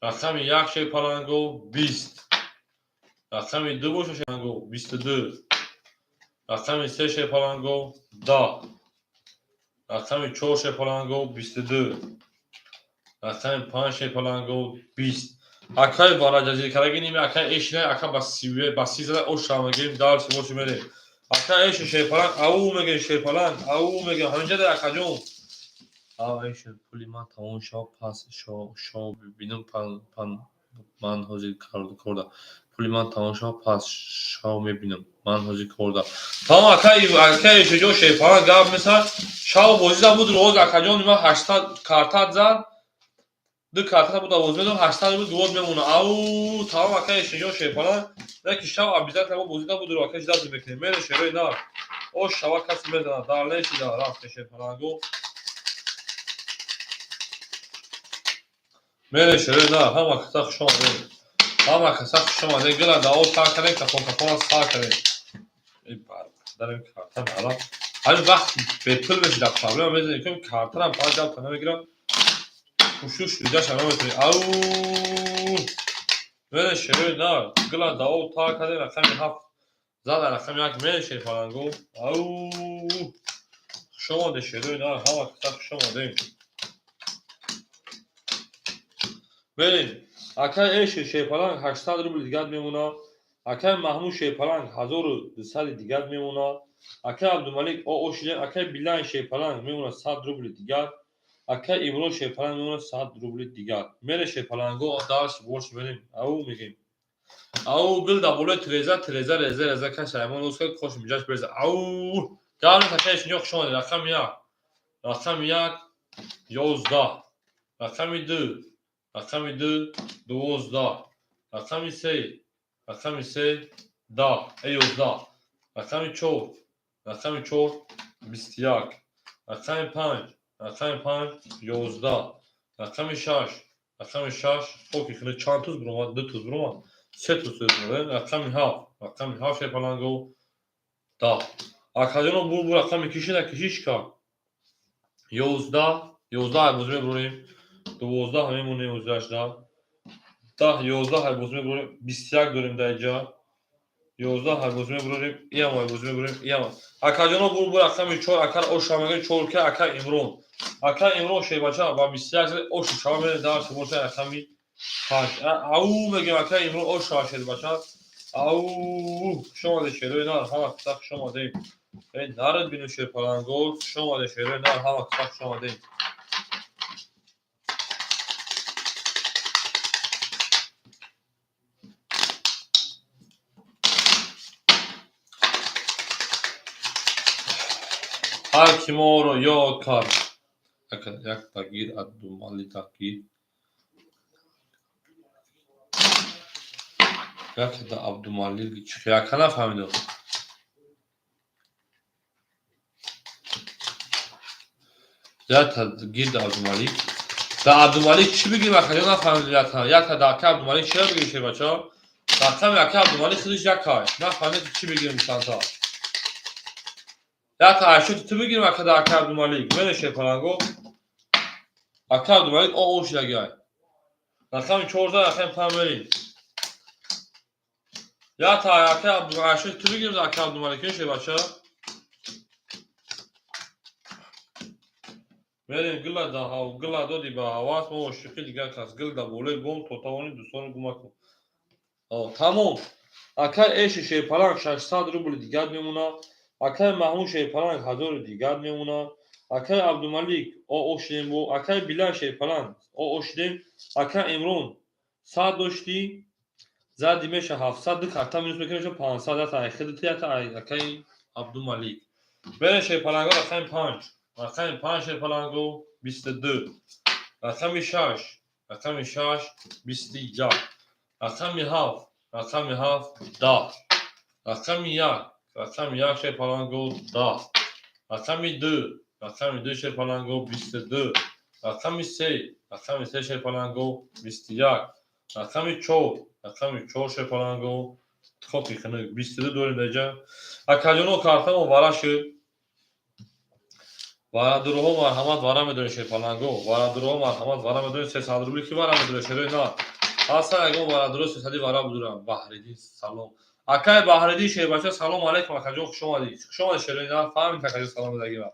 рақами 1 шерпаланго 20 рақами 2 боша шерпаланго 22 рақами 3 шерпаланго 10 рақами 4 шерпаланго 22 рақами 5 шерпаланго 20 акаи вараҷазиркараги ними акаи эшина ака ба 30 зада ошро мегем дарси боши мерем акаи эшин шерпаланг ау мегем шерпаланг ау мегем ҳаминҷа да акаҷон эшин пули ман тамом шав пас шав бибинам ман ҳозир корда пули ман тамом шав пас шав мебинам ман ҳозир корда тамом акаи эшинҷон шерпаланг гап месар шав бозида буд роз акаҷон нима 800 картат зад دو کارتا بود دوازده دو 800 بود دوات میمونه او تمام اکایش یا شیپالا نه شب ابیزات لبو بوزیدا بود رو اکایش داد میکنه میره شروع نه او شوا کس میزنه دارلش دا رفت شیپالا گو میره شروع نه هم کسا شما هم کسا شما گلا دا او تا کنه کپون سا کنه این بار دارم کارتا بالا هر وقت به پول بشه پرابلم میزنه که کارتا هم پاس جاب کنه میگیرم خوشوش دیگه شما میتونی او میره شروع نه گلا دا او تا کنه رقم هفت زاد رقم یک میره شیپالا گو او شما ده شروع نه هم کسا شما ده بریم اکای ایش شیپالانگ 800 روبل دیگر میمونه اکای محمود شیپالانگ 1200 دیگر میمونه اکای عبدالملک او اوشیدن اکای بیلان شیپالانگ میمونه 100 روبل دیگر اکای ایمرو شیپالانگ میمونه 100 روبل دیگر میره شیپالانگو دارش بورس بریم او میگیم او گل دا بوله تریزه رزه کش ایمان اوسکا خوش میجاش برزه او گارم تکایش نیوخ شما رقم یک 11 رقم دو رقم دو 12 رقم سه 10 11 رقم چهار 21 رقم پنج 11 رقم شش اوکی خیلی چند توز بروم دو توز بروم سه توز بروم رقم هفت پلنگو 10 اکادیون بو رقم کشیش که 11 بوزیم بریم 12 همه 18 10 11 های بوزیم بریم 21 داریم در اینجا 11 های بوزیم بریم ایام های بوزیم بریم ایام اکادیون بو رقم 4 اکر او شامگی 4 که اکر امرون شی بچه با 21 او شامگی دار سبوت رقم 5 او میگم اکر امرون او شاشد بچه او شما ده شروع نه ها صح شما ده این نارد بینو شیر پلنگو شما ده شروع نه ها صح شما ده هر کی ما رو یا کار یک تغییر از دنبال تغییر یک دا عبدالمالیک چی یک نفهمیدم یا تغییر دا عبدالمالیک دا عبدالمالیک چی بگیم اخیلی نفهمیدم یک دا که عبدالمالیک چی بگیم شیر بچه ها رقم یک عبدالمالیک خودش یک های نفهمیدم چی بگیم چند تا یک عشق تو بگیم اکا دا که عبدالمالیک من شیر پلنگو اکا عبدالمالیک او اوش لگی های رقم 14 رقم 5 بریم یا تا اکا عبدالمالیک تو بگیم دا اکا عبدالمالیک شیر بچه ها بریم گلا دا ها گلا دادی با حواس ما و شقی دیگر کس گل دا بوله گم تو توانی دوستان گم کن تمام اکا ایش شیر پلنگ 600 روبل دیگر میمونه اکای محمود شیپالانگ 1000 دیگر میمونه اکای عبدالملیک او اوشدیم بو اکای بیلان شیپالانگ او اوشدیم اکای امرون 100 داشتی زدی میشه 700 دو کارتا میرس میکنه 500 تا اخید تو تا اکای عبدالملیک بین شیپالانگ رقم 5 شیپالانگو 22 رقم 6 21 رقم 7 10 رقم یک شیپالانگو 10 رقم دو شیپالانگو 22 رقم سه شیپالانگو 21 رقم چهار شیپالانگو خب کنه 22 دوریم دیجا اکاجونو کارتامو وارا شد وارا دروها مرحمت وارا میدونه شیپالانگو وارا دروها مرحمت وارا میدونه 300 روبلی کی وارا میدونه شروع نه اصلا اگه وارا درو 300 وارا بدونم بحریدی سلام اکای بحریدی شی بچه سلام علیکم اکاجون خوش اومدید شما شروع نه فهمید اکاجون سلام دیگه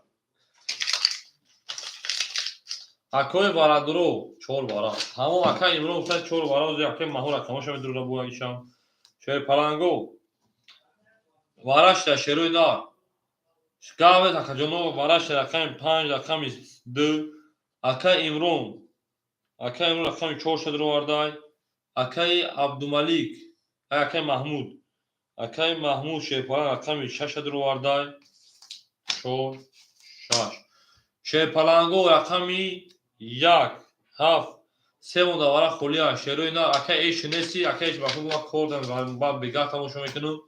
اکای وارا درو 4 وارا تمام اکای امرو گفتن 4 وارا و اکای مهور اکامش درو را بو ایشام شیپالانگو وارش شروع نه شکاوه اکاجونو وارش رقم 5 رقم 2 اکای امرو رقم 4 شد رو واردای اکای عبدالملیک اکای محمود شیپالانگ رقم 6 شد رو واردای 4 6 شیپالانگو رقم 1 7 سوم دوباره خولیا شروع نه اکه ایش نسی اکه ایش بخون وقت خوردن بعد بگاه تماشا میکنم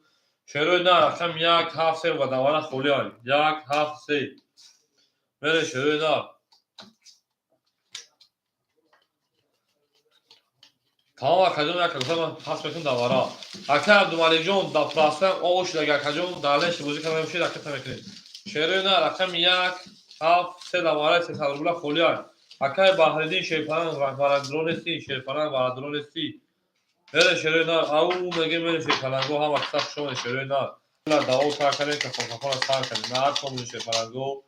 شروع نه رقم یک هفت سه و دوباره خولیا یک هفت سه بله شروع نه تمام کجون یک کلمه پس میکنم دوباره اکه عبدالملک جون دا پراسم اوش لگه کجون دالش بازی کنم میشه اکه تمکن شروع نه رقم یک هفت سه دوباره سه سال خولیا اکه بحردین شیپان ورادرون سی شیپان ورادرون سی بله شروع نه او میگه من شیپالنگو هم اکثر شما شروع نه لا داو کار کنه که فوتبال سال کنه نه تو شیپالنگو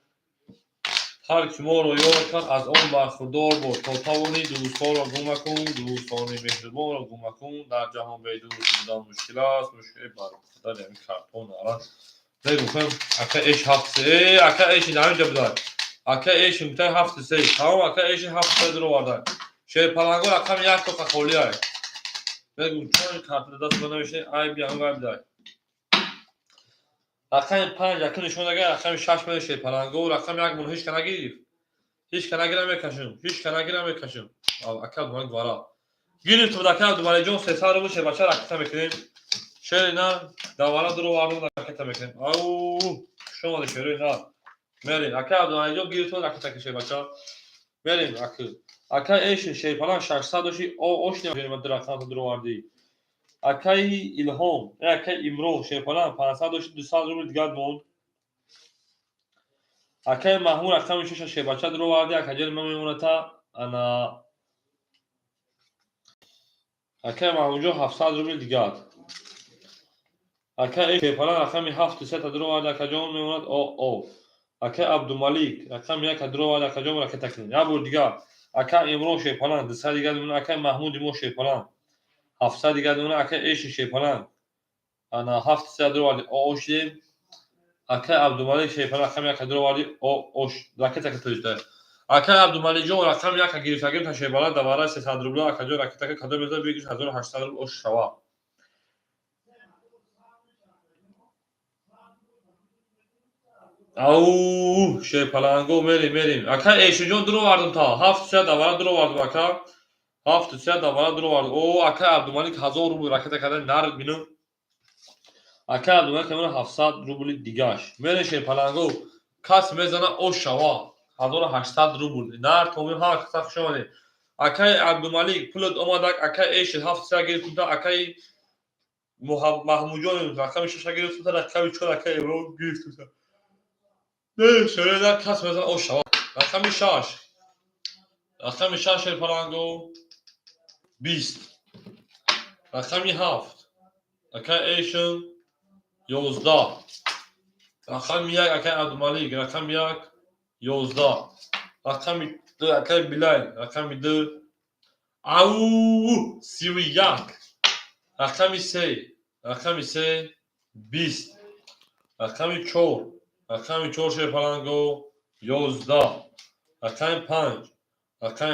هر کی ما رو یاد کن از اون برخوردار بود تا توانی دوستان را گم کن دوستان مهربان را گم کن در جهان بدون بودن مشکل است مشکل بر این کارتون الان بگو کنم اکا ایش هفت سه اکا ایش نمی جبدار اکا ایش متای هفت سه تمام اکا ایش هفت سه درو وارد شیپالنگو رقم یک تو خالی است بگو چون کارت دست بنویشه ای بیان و بدار رقم 5 یکی نشون داده رقم 6 بنویشه پلنگو رقم 1 مون هیچ کنه نمیکشم هیچ کنه نمیکشم اکل مال دوباره گیریم تو دکه دوباره جون 300 رو بشه بچه رکت میکنیم شیر نه دوباره درو وارد رکت میکنیم او شما شیر نه میرین اکل دوباره جون گیریم تو رکت کشه بچه میرین اکل ایش شیر پلنگ 600 دوشی او اوش نمیگیریم در رکت درو واردی اکای الهام اکای امرو شیپالان 500 200 روبل دیگر موند اکای محمود رقم 6 شیبچه درو وارد اکجل میمونه تا انا اکای محمود 700 روبل دیگر اکای شیپالان رقم 7 3 درو وارد اکجل میمونه او اکای عبدالملک رقم 1 درو وارد اکجل را که تکلیف یا بر دیگر اکای امرو شیپالان 200 دیگر میمونه اکای محمود مو شیپالان 700 دیگر میمونه اکای ایش شیپالان انا 7 3 درو وارد او شیم اکه عبدالملک شیپان رقم یک درو واری اوش راکت که تویسته اکه عبدالملک جو رقم یک گیرش اگر تا شیپالا دوباره 300 روبل اکه جو راکت که کدو بده بگیش 1800 روبل اوش شوا او شیپالانگو میریم اکه ایش جو درو واردم تا 7 3 دوباره درو واردم اکه 7 3 دوباره درو واردم او اکه عبدالملک 1000 روبل راکت که نار بینم اکه عبدالملک من 700 روبل دیگاش میره شیپالانگو کس میزنه او شوا 1800 روبل نار تومی ها کسا شونه اکای عبدالملک پولت اومدک اکای ایش 7 سا گرفتم تا اکای محمود جان رقم 6 گرفتم تا رقم 4 اکای رو گرفتم تا نه شده در کس میزنه او شوا رقم 6 رقم 6 شیپالانگو 20 رقم 7 اکای ایشن 11 رقم 1 اکای عبدالملک رقم 1 11 رقم 2 اکای بلال رقم 2 او 31 رقم 3 20 رقم 4 رقم 4 شیپالانگو 11 رقم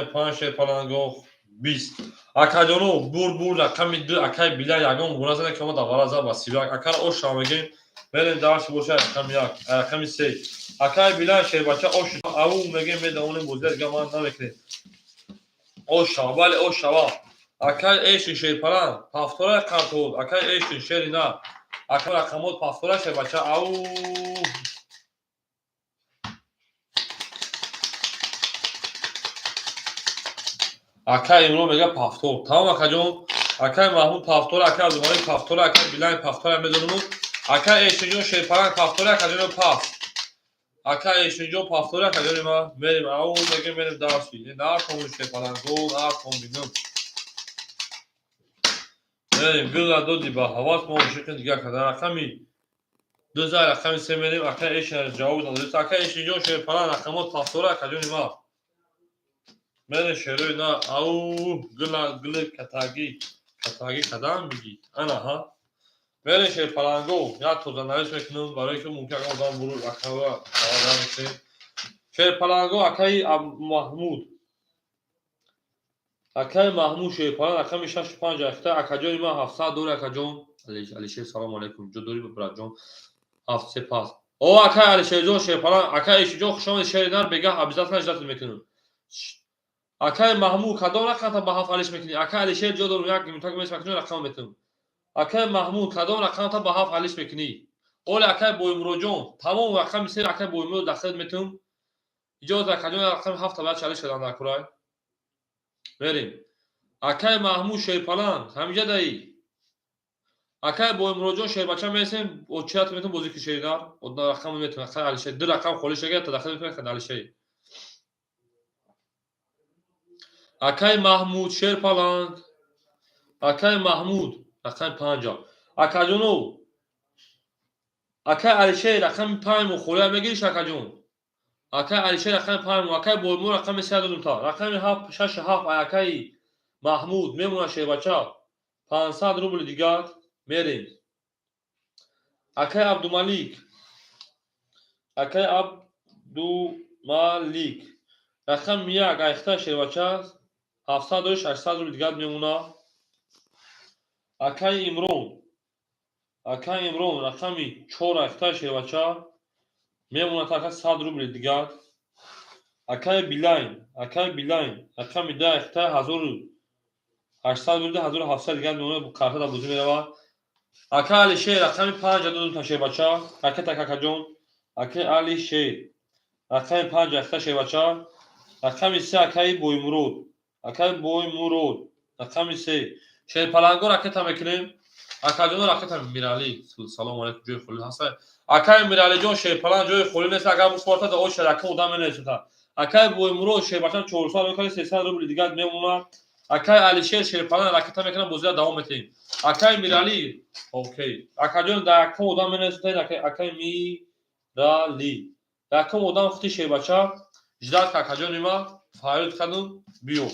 5 شیپالانگو 20 اکادونو بور رقم 2 اکای بلال یگان گونازنه که ما دوباره زد با 31 اکار اوش میگیم بریم داشت باشه رقم 1 رقم 3 اکای بلال شیبچه اوش او میگیم میده اون بوزر گمان نمیکنه اوشا بله اوشا اکای ایش شیپالان پافتورا کارتول اکای ایش شرینا اکای رقمات پافتورا شه بچه او اکای امرو میگه پافتور تمام اکای جون اکای محمود پافتور اکای عبدالملک پافتور اکای بلال پافتور میدونم اکای ایش جو شیپالان پافتور اکای جون پاس اکای ایش جو پافتور اکای جون ما میریم او میگه میریم داشتی نه کوم شیپالان گل نه کوم بینم گل دادی با حواس ما شکل دیگه کردن رقمی 2000 رقم 3 میریم اکای ایش جواب داده اکای ایش جو شیپالان رقمات پافتور اکای جون ما میره شروع نه او گل کتاگی کدام میگی انا ها میره شیپالانگو یا تو زنایش میکنم برای که ممکن آدم برو اکای آدم میشه شیپالانگو اکای محمود اکای محمود شیپالان رقم 65 اکتا اکجون ما 700 دور اکجون علی شیخ سلام علیکم جو دوری برات جون 7 سپاس او اکای علی شیخ جو شیپالان اکای ایش جو خوشم شهردار بگه ابزات نجات میکنم Akay Mahmud کدام رقم تا با 7 حلش میکنی؟ اکای علیشیر جا دارم یک میتونم میش مکنم رقم میتونم. اکای محمود کدام رقم تا با 7 حلش میکنی؟ اول اکای بویمرو جون تمام رقم سر اکای بویمرو داخل میتونم. اجازه کدام رقم 7 تا بعد چالش کردن در کرای. بریم. اکای محمود شیرپلنگ همینجا دایی. اکای بویمرو جون شیربچه میسن و چات میتونم بازی کی شیردار. و رقم میتونم اکای علیشیر دو رقم خولش گرفت تا داخل میکنه علیشیر. اکای محمود شیرپلنگ اکای محمود رقم 50 اکاجونو اکای علیشیر رقم 5 خوله میگیری اکاجون اکای علیشیر رقم 5 اکای بولمو رقم 3 دادم تا رقم 7 6 7 اکای محمود میمونه شه بچا 500 روبل دیگه میریم اکای عبدالملیک اکای عبدالملیک رقم 1 اختا شه بچا 700 800 روبل دیگه میمونه اکای امرون اکای امرون رقمی 4 اختا شه بچا میمونه تا 100 روبل دیگه اکای بیلاین رقمی 10 اختا 1800 بوده 1700 دیگه میمونه با کارت بازی میره اکای علی شیر رقمی 5 دادون تا شه بچا اکای تکا جون اکای علی شیر رقمی 5 اختا شه بچا رقمی 3 اکای بوی مرود رقمی 3 شیر پلنگو رقم تا میکنیم اکای جون رقم تا میرالی سلام علیکم جوی خلی هست اکای میرالی جون شیر پلنگ جوی خلی نیست اگر مسپورتا دا او شرکم ودام نیست اکای بوی مرود شیر بچا 400 میکنه 300 روبل دیگه میمونه اکای علی شیر شیر پلنگ رقم تا میکنه بازی دوام میتیم اکای میرالی اوکی اکای جون دا کم ودام نیست اکای میرالی دا کم ودام ختی شیر بچا جدات اکای جون ما فایل کردم بیو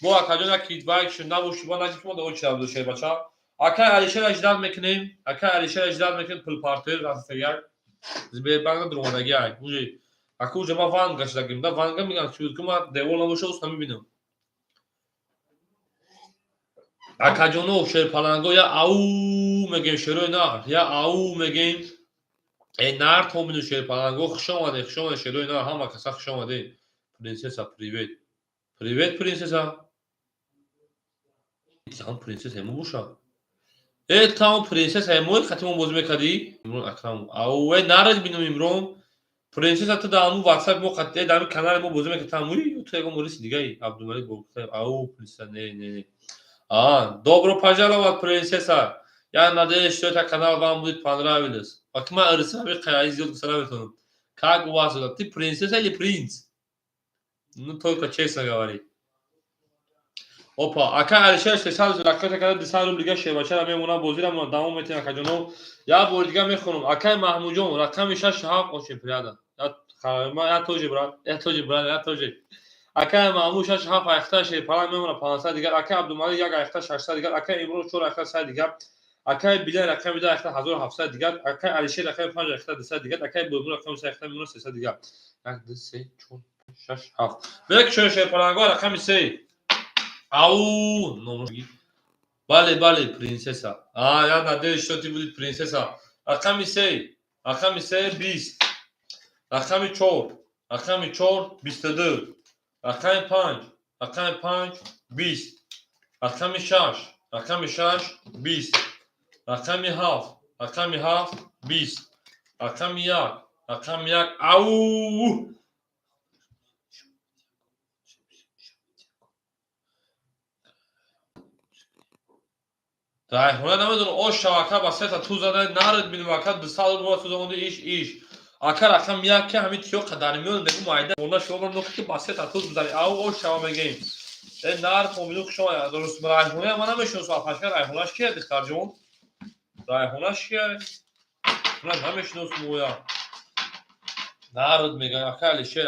بو اکای جون کی بای شنده و شبا نجیب دا او چه شیر بچا اکای علی شیر اجداد میکنیم اکای علی شیر اجداد میکنیم پل پارتر راست یک زبیر بانگ درمانگی ای بوجی اکو جما وان گشتگیم دا وانگا میگن چود که ما دیوال نباشه اوست نمیبینم اکای جونو شیر پلنگو یا او میگیم شروع نه یا او میگیم نار تو منو شیر پلنگو خشم شروع نه همه کسا خشم آده پرنسسا پریویت پرنسسا هم پرنسس همو بوشا تام پرنسس همو خاتمون بازی میکردی امرون اکرام او نارد بینم امرون پرنسس تو دامو واتساپ مو خاطه دام کانال مو بازی میکردم موی تو اگه موریس دیگه ای عبدالملک گفت او پرنسس نه добро пожаловать принцесса я надеюсь что этот канал вам будет понравилось акма арсаби қайзил саламетон как у вас ты принцесса или принц ну только честно говори опа ака алишер 300 ракета када 200 рубл дига шебача мемона бозира мо давом метина акаҷоно я бор дига мехонам акай маҳмуҷон рақами 67 очин прияда я харма я тоже брат акай маҳмуд 67 айхта шепала мемона 500 дигар акай абдумалик 1 айхта 600 дигар акай имрон 4 айхта 100 дигар акай билай рақами 2 айхта 1700 дигар акай алишер рақами 5 айхта 200 дигар акай бӯймун рақами 3 айхта мемона 300 дигар 1 2 3 4 5 6 7 бек шо шепаланго рақами 3 ау номер бале принцесса я надеюсь что ты будет принцесса рақами 3 20 рақами 4 22 рақами 5 20 рақами 6 20 рақами 7 20 рақами 1 ау райҳона намедонам ош шавака ба сета ту зада нард бинем ака 200 рубл ту замонда иш ака рақам 1 ки ҳамин тиё қадаримён дегу майда она шумо нокти ба сета ту зада ау ош шава мегем нар фомилу шумо дурус райҳона мана мешунас афашка райҳонаш ки дихтарҷон райҳонаш ки мана намешунас моя нард мегам ака алишер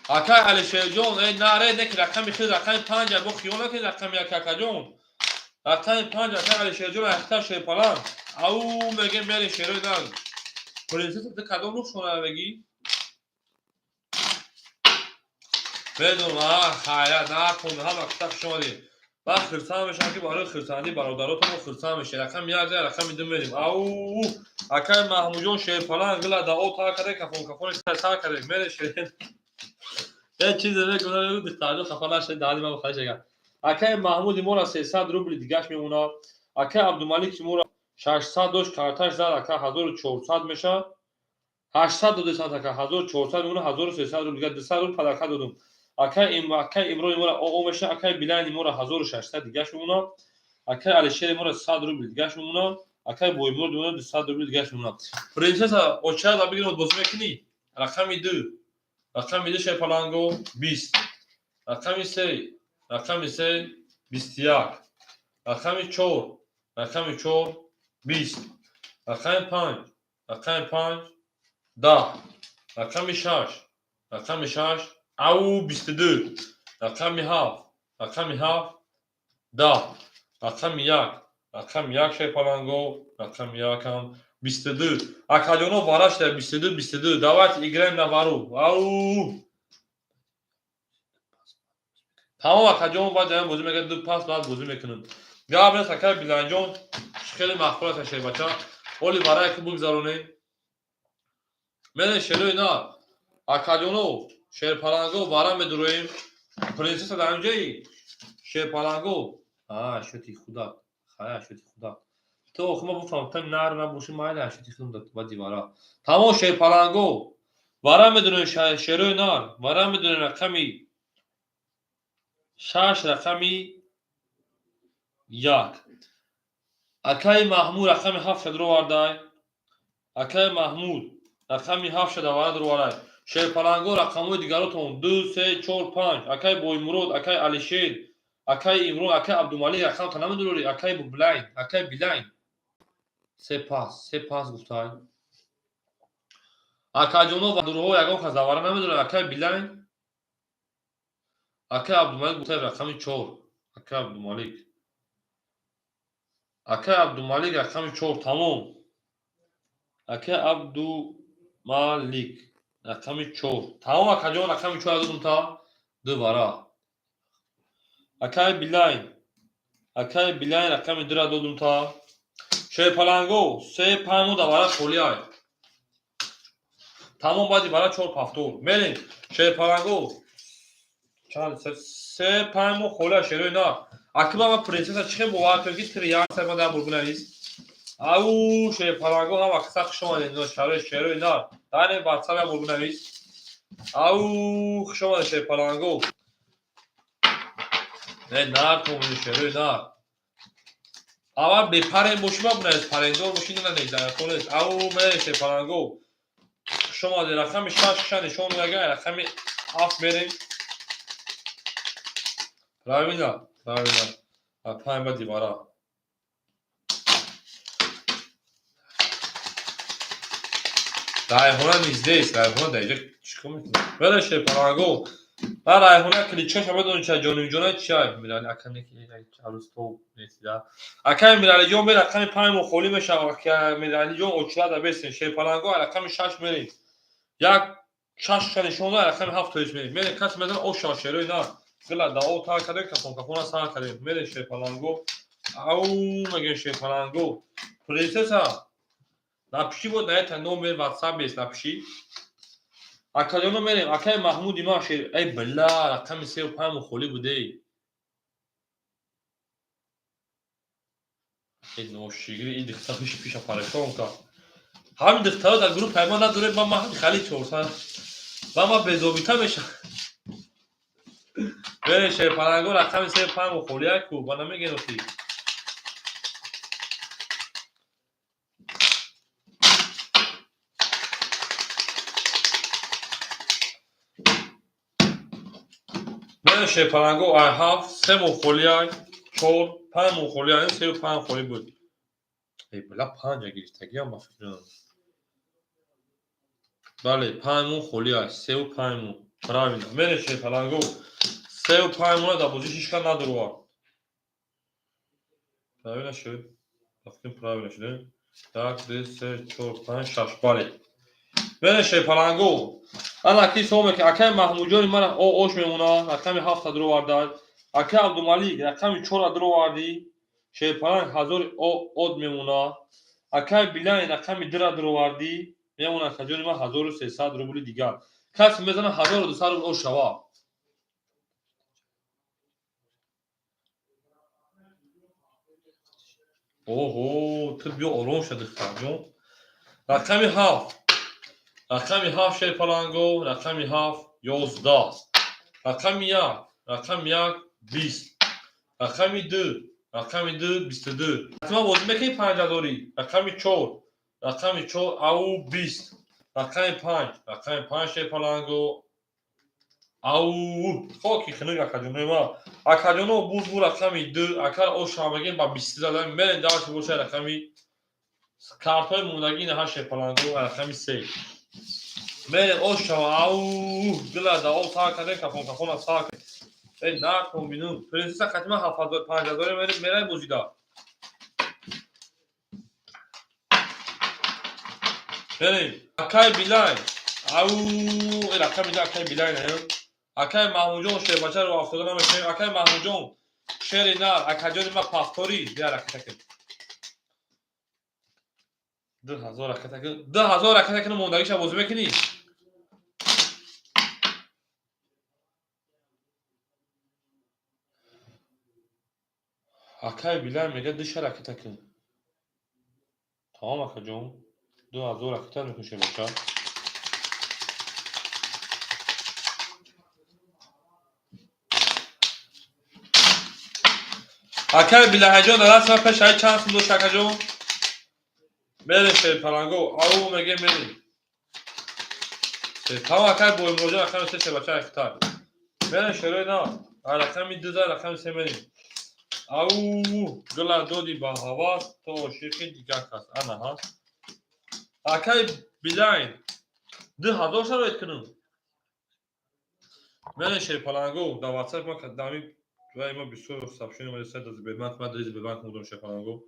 ака алишерҷон наре неки рақами хи рақами 5 бо хиёна ки рақами акакаҷон рақами 5 ака алишерҷон ахта шепалан ау мегем мери шерои наг принцесса ты кадом рух шона меги медонам хайра накун ҳама китаб шомади ба хирсан мешам ки барои хирсанӣ бародаротамо хирсан меши рақами 1 ҷай рақами 2 мерим ау акай маҳмуҷон шепалан гила да о та каде кафон сар каде мери шерин یه چیز بگم دخترها خفه نشه دادی من بخواهش کرد. اکای محمود مورا 300 روبل دیگهش میمونه. اکای عبدالملیک مورا 600 دوش کارتاش زد اکای 1400 میشه. 800 دو دستان اکای 1400 میمونه 1300 روبل دیگه 200 روبل پدرکا دادم. اکای امروز مورا او میشه اکای بیلانی مورا 1600 دیگهش میمونه. اکای علیشیر مورا 100 روبل دیگهش میمونه. اکای بویمور میمونه 200 روبل دیگهش میمونه. پرنسسا اوچا دا بگیرم بازی میکنی. رقم 2 رقم 2 شپلانگو 20 رقم 3 رقم 3 21 رقم 4 رقم 4 20 رقم 5 رقم 5 10 رقم 6 رقم 6 او 22 رقم 7 رقم 7 10 رقم 1 رقم 1 شپلانگو رقم 1 هم 22 اکالیونو وارش در 22 22 давайте играем на вору ау تمام اکالیون باید جایم بازی میکنه دو پاس بعد بازی میکنن گابرس اکای بیلانجون خیلی مخفول است شیر بچا اولی برای که بگذارونه من شلو اینا اکالیونو شیر پالانگو بارا میدرویم پرنسس در اونجایی شیر پالانگو شوتی خدا خیا شوتی خدا تو خما بفهم تم نار من بوشی مایل شوتی خدا با دیوارا تمام شیر پالانگو بارا میدرویم شیرو نار بارا میدرویم رقمی 6 رقمی 1 اکای محمود رقم 7 درو واردای اکای محمود رقم 7 دواره درو واردای شیر پالانگو رقمو دیگراتون 2 3 4 5 اکای بویمرود اکای علیشیر اکای امرو اکای عبدالملیک رقم تا نمیدونی اکای بلاین اکای بیلاین سه پاس گفتای اکای جونو و درو یگان خزاواره نمیدونی اکای بیلاین اکای عبدالملیک گفتای رقم 4 اکای عبدالملیک اکای عبدالملیک رقم 4 تمام اکای عبدالملیک رقم 4 تمام اکای جون رقم 4 دادم تا دوباره اکای بیلاین رقم 2 دادم تا شیر پالانگو 3 5 دوباره فولیای تمام باید برای 4 پافتور میرین شیر پالانگو 3 5 خولیا شیروی نه اکبر ما پرنسس چخه موافق کی تریان سر در برگونیست او شیر پالانگو هم اکثر شما اینجا شیروی نه دانه واتساپ برگونیست او شما شیر پالانگو نه تو شیروی نه اول بپره مشما بنویس پرندور ماشین نمیدن خلاص او میشه پالانگو شما در رقم 6 نشون میگه رقم 7 بریم правильно پایم با دیوارا رایحونه نیزده است رایحونه در اینجا چیکار میکنه ولش پالانگو و رایحونه کلیچه شما بدون چه جانوی جانه چای میرن اکنه که عروس تو نیست دا اکنه میرن جون بر اکنه پایم و خولی میشه که میرن جون اوچلا دا بسن شیر پالانگو رقم 6 میریم یک 6 نشونه رقم 7 توش میریم میره کس مثلا او شاشروی نه گلا دا او تا کردن کپون کپونا سا کردیم میره شیر پالانگو او مگه شیر پالانگو پرنسسا نپشی بود نه تا نمبر واتساپ بیست نپشی اکالیونو میریم اکای محمودی ما شیر ای بلا رقم 35 خولی بوده این نوشیگری این دخترش پیش پارشون کا هم دخترها در گروه پیمان نداره با ما خالی چورسن و ما بزوبیتا میشه بره شیر پالانگو رقم 35 خولی کو با نمیگه نوشی شیر پالانگو I have 7 خولیای 4 5 خولیای 35 خولی بود ای بلا 5 گیرتگی هم فکر بله 5 خولیای 35 правильно میره شیر پالانگو 35 دا بوزی شیشکا ندارو правильно شد رفتیم правильно شده так 2 3 4 5 6 بله میره شیر پالانگو انا کی سومه که اکای محمود جان من او اوش میمونه رقم 7 درو وارداد اکای عبدالملیک رقم 4 درو واردی شیر پالانگ 1000 او اود میمونه اکای بیلان رقم 2 درو واردی میمونه که جان من 1300 روبل دیگه کس میزنه 1200 روبل او شوا اوه تو بیا آروم شده خرجون. رقمی 7. رقمی 7 شیر پلنگو. رقمی 7 11. رقمی 1. رقمی 1 20. رقمی 2. رقمی 2 22. حتما بازی بکنی 5000. رقمی 4. رقمی 4 او 20. رقمی 5. رقمی 5 شیر پلنگو. او خاکی خنوی اکاجونو ما. اکاجونو بوز بو رقمی 2. اکر او شامگین با 20 زدن من داشت باشه رقمی کارتای موندگی نه شیر پلنگو. رقمی 3. من او شما او گلا دا او تا کنه کافون از تا ای نه کومبینو پرنسس حتما 5000 میره بوزیدا. بریم اکای بیلاین او رقمی دا اکای بیلاین نه اکای محمود شیر بچه رو افتادن میشه. اکای محمود شیر نه اکاجون ما پاستوری بیا رکتک 2000 رکتک 2000 رکتک موندگیش بازی میکنی. اکای بیلاین میگه 2 رکتک تمام اکاجون 2000 رکتک میشه بچه. اکای بیلاین دارد سر پیش های چند سندوش اکاجون بریم شیر پلنگو او میگه میریم تمام اکای بوی مروجه اکای سه بچه اختار بریم شیروی نا رقمی 2 رقمی 3 میریم او گلا دودی با هواست تو شیخی دیگه کس انا هست اکای بیلاین 2000 شد باید کنم بریم شیر پلنگو دا واتساپ ما کدامی و ما بسیار سابشونی ما دیسته دازی بیدمت ما دریزی ببانک مودم شیر پلنگو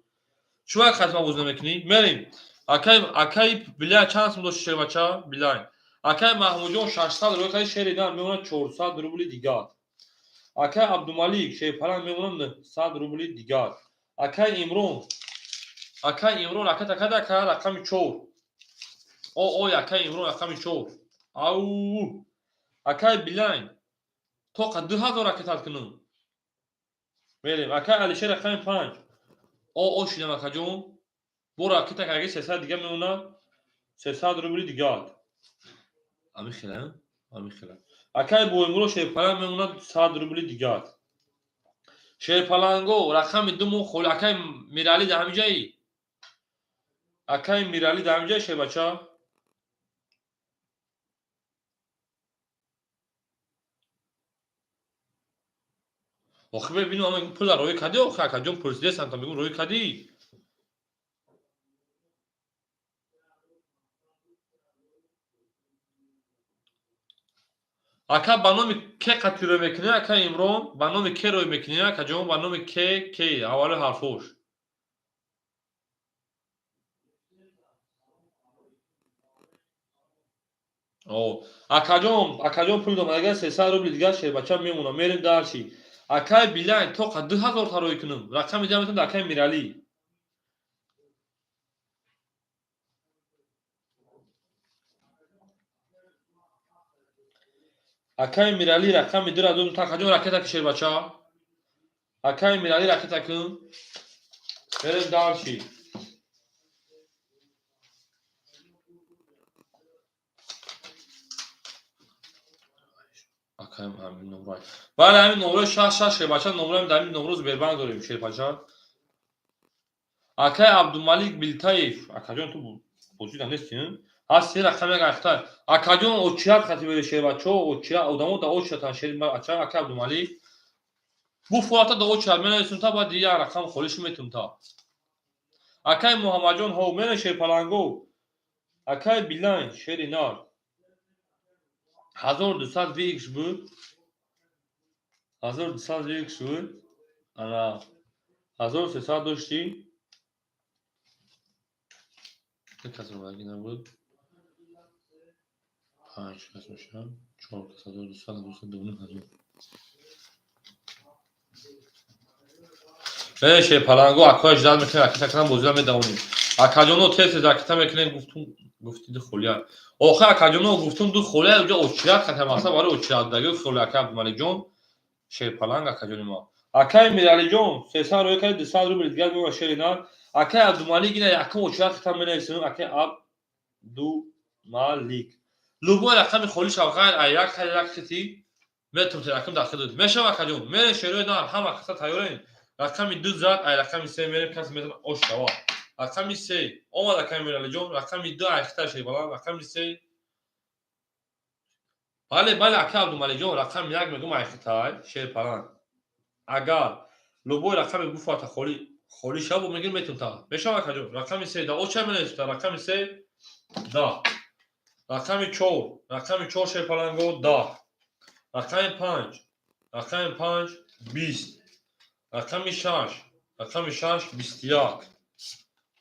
شو وقت ختم بوز نمیکنی میریم اکای بیلاین چند سندوش شیر بچه بیلاین اکای محمود 600 روی کاری شیر ایدان میمونه 400 روبلی دیگر. اکای عبدالملیک شیر پلنگ میمونه 100 روبلی دیگر. اکای امرون اکای تکه رقمی 4 او اکای امرون رقمی 4 او اکای بیلاین تو قد 2000 رکتات کنم میریم اکای علیشه رقمی 5 او شیدم اکاجون بو رکت اگه 300 دیگه میمونه 300 روبلی دیگر. امی خیلم اکای بویمرو شیر پلنگ میمونه 100 روبلی دیگر. شیر پلنگو رقمی 2 مو خول اکای میرالی در همینجایی اکای میرالی در همینجایی شیر بچه آخه ببینیم اما پول روی کدی آخه اکاجون پرسیده سمتا میگم روی کدی اکا بانومی که قطی روی میکنه اکا امرون بانومی که روی میکنه اکاجون بانومی که اول حرفوش او اکاجون پول دوم اگر 300 روبل دیگه شیر بچه میمونه میریم درشی اکای بیلاین تو قد 2000 تا روی کنم رقم میدم میتونم اکای میرالی اکای میرالی رقم میدونه دو تا اکاجون رکت شیر بچه اکای میرالی رکت کن بریم درشی اکای همین نمره بله همین نمره 66 شیر بچه نمره در این نمروز بیربند داریم شیر بچه اکای عبدالملیک بیلتایف اکاجون تو بوجود هم نیستین هستی رقم یک اختار اکاجون اوچیات خطی بده شیر بچه اوچیات اودامو دا اوچیات شیر بچه اکای عبدالملیک بو فواتا دا اوچیات من ایسون تا باید دیگه رقم خولیش میتون تا اکای محمد جون هو من شیر پلنگو اکای بیلاین شیر نار 1200 وی ایکس بود 1200 وی ایکس بود انا 1300 داشتی یک کس رو برگی نبود 5 کس میشم 4 کس 1200 دونیم هزار شیر پلنگو اکای جدال میکنه اکتا کنم بوزیده میدونیم اکاجونو تیس زاکتا میکنه گفتید خولیا آخه اکاجونو گفتون دو خولیا اونجا اوچیات خطر ماسا باره اوچیات داگه خولیا اکای عبدالملیک جون شیر پلنگ اکاجونی ما اکای میرالی جون 300 روی کاری 200 روبل دیگر میمونه شیر اینا Akay Abdumalik yine yakın uçak tam benevsin. Akay Abdumalik. Lubo rakam خالی شوقان ایاک حرکتی متر رقم داخل داد میشه وقتی میره شروع دار هم وقت تایورین رقم دو زد ای رقم سه میره کس میتون آشوا رقم سه اومد رقم میره لجون رقم دو اختر شی بالا رقم سه بله بله اکا عبدالملک جون رقم یک میگم اختر شیر پلان اگر لوبو رقم گفت خالی شب میگیم میتون تا میشه وقتی رقم سه دا او چه میشه رقم سه دا رقم 4 رقم 4 شیر پلان گو دا رقم 5 رقم 5 20 رقم 6 رقم 6 21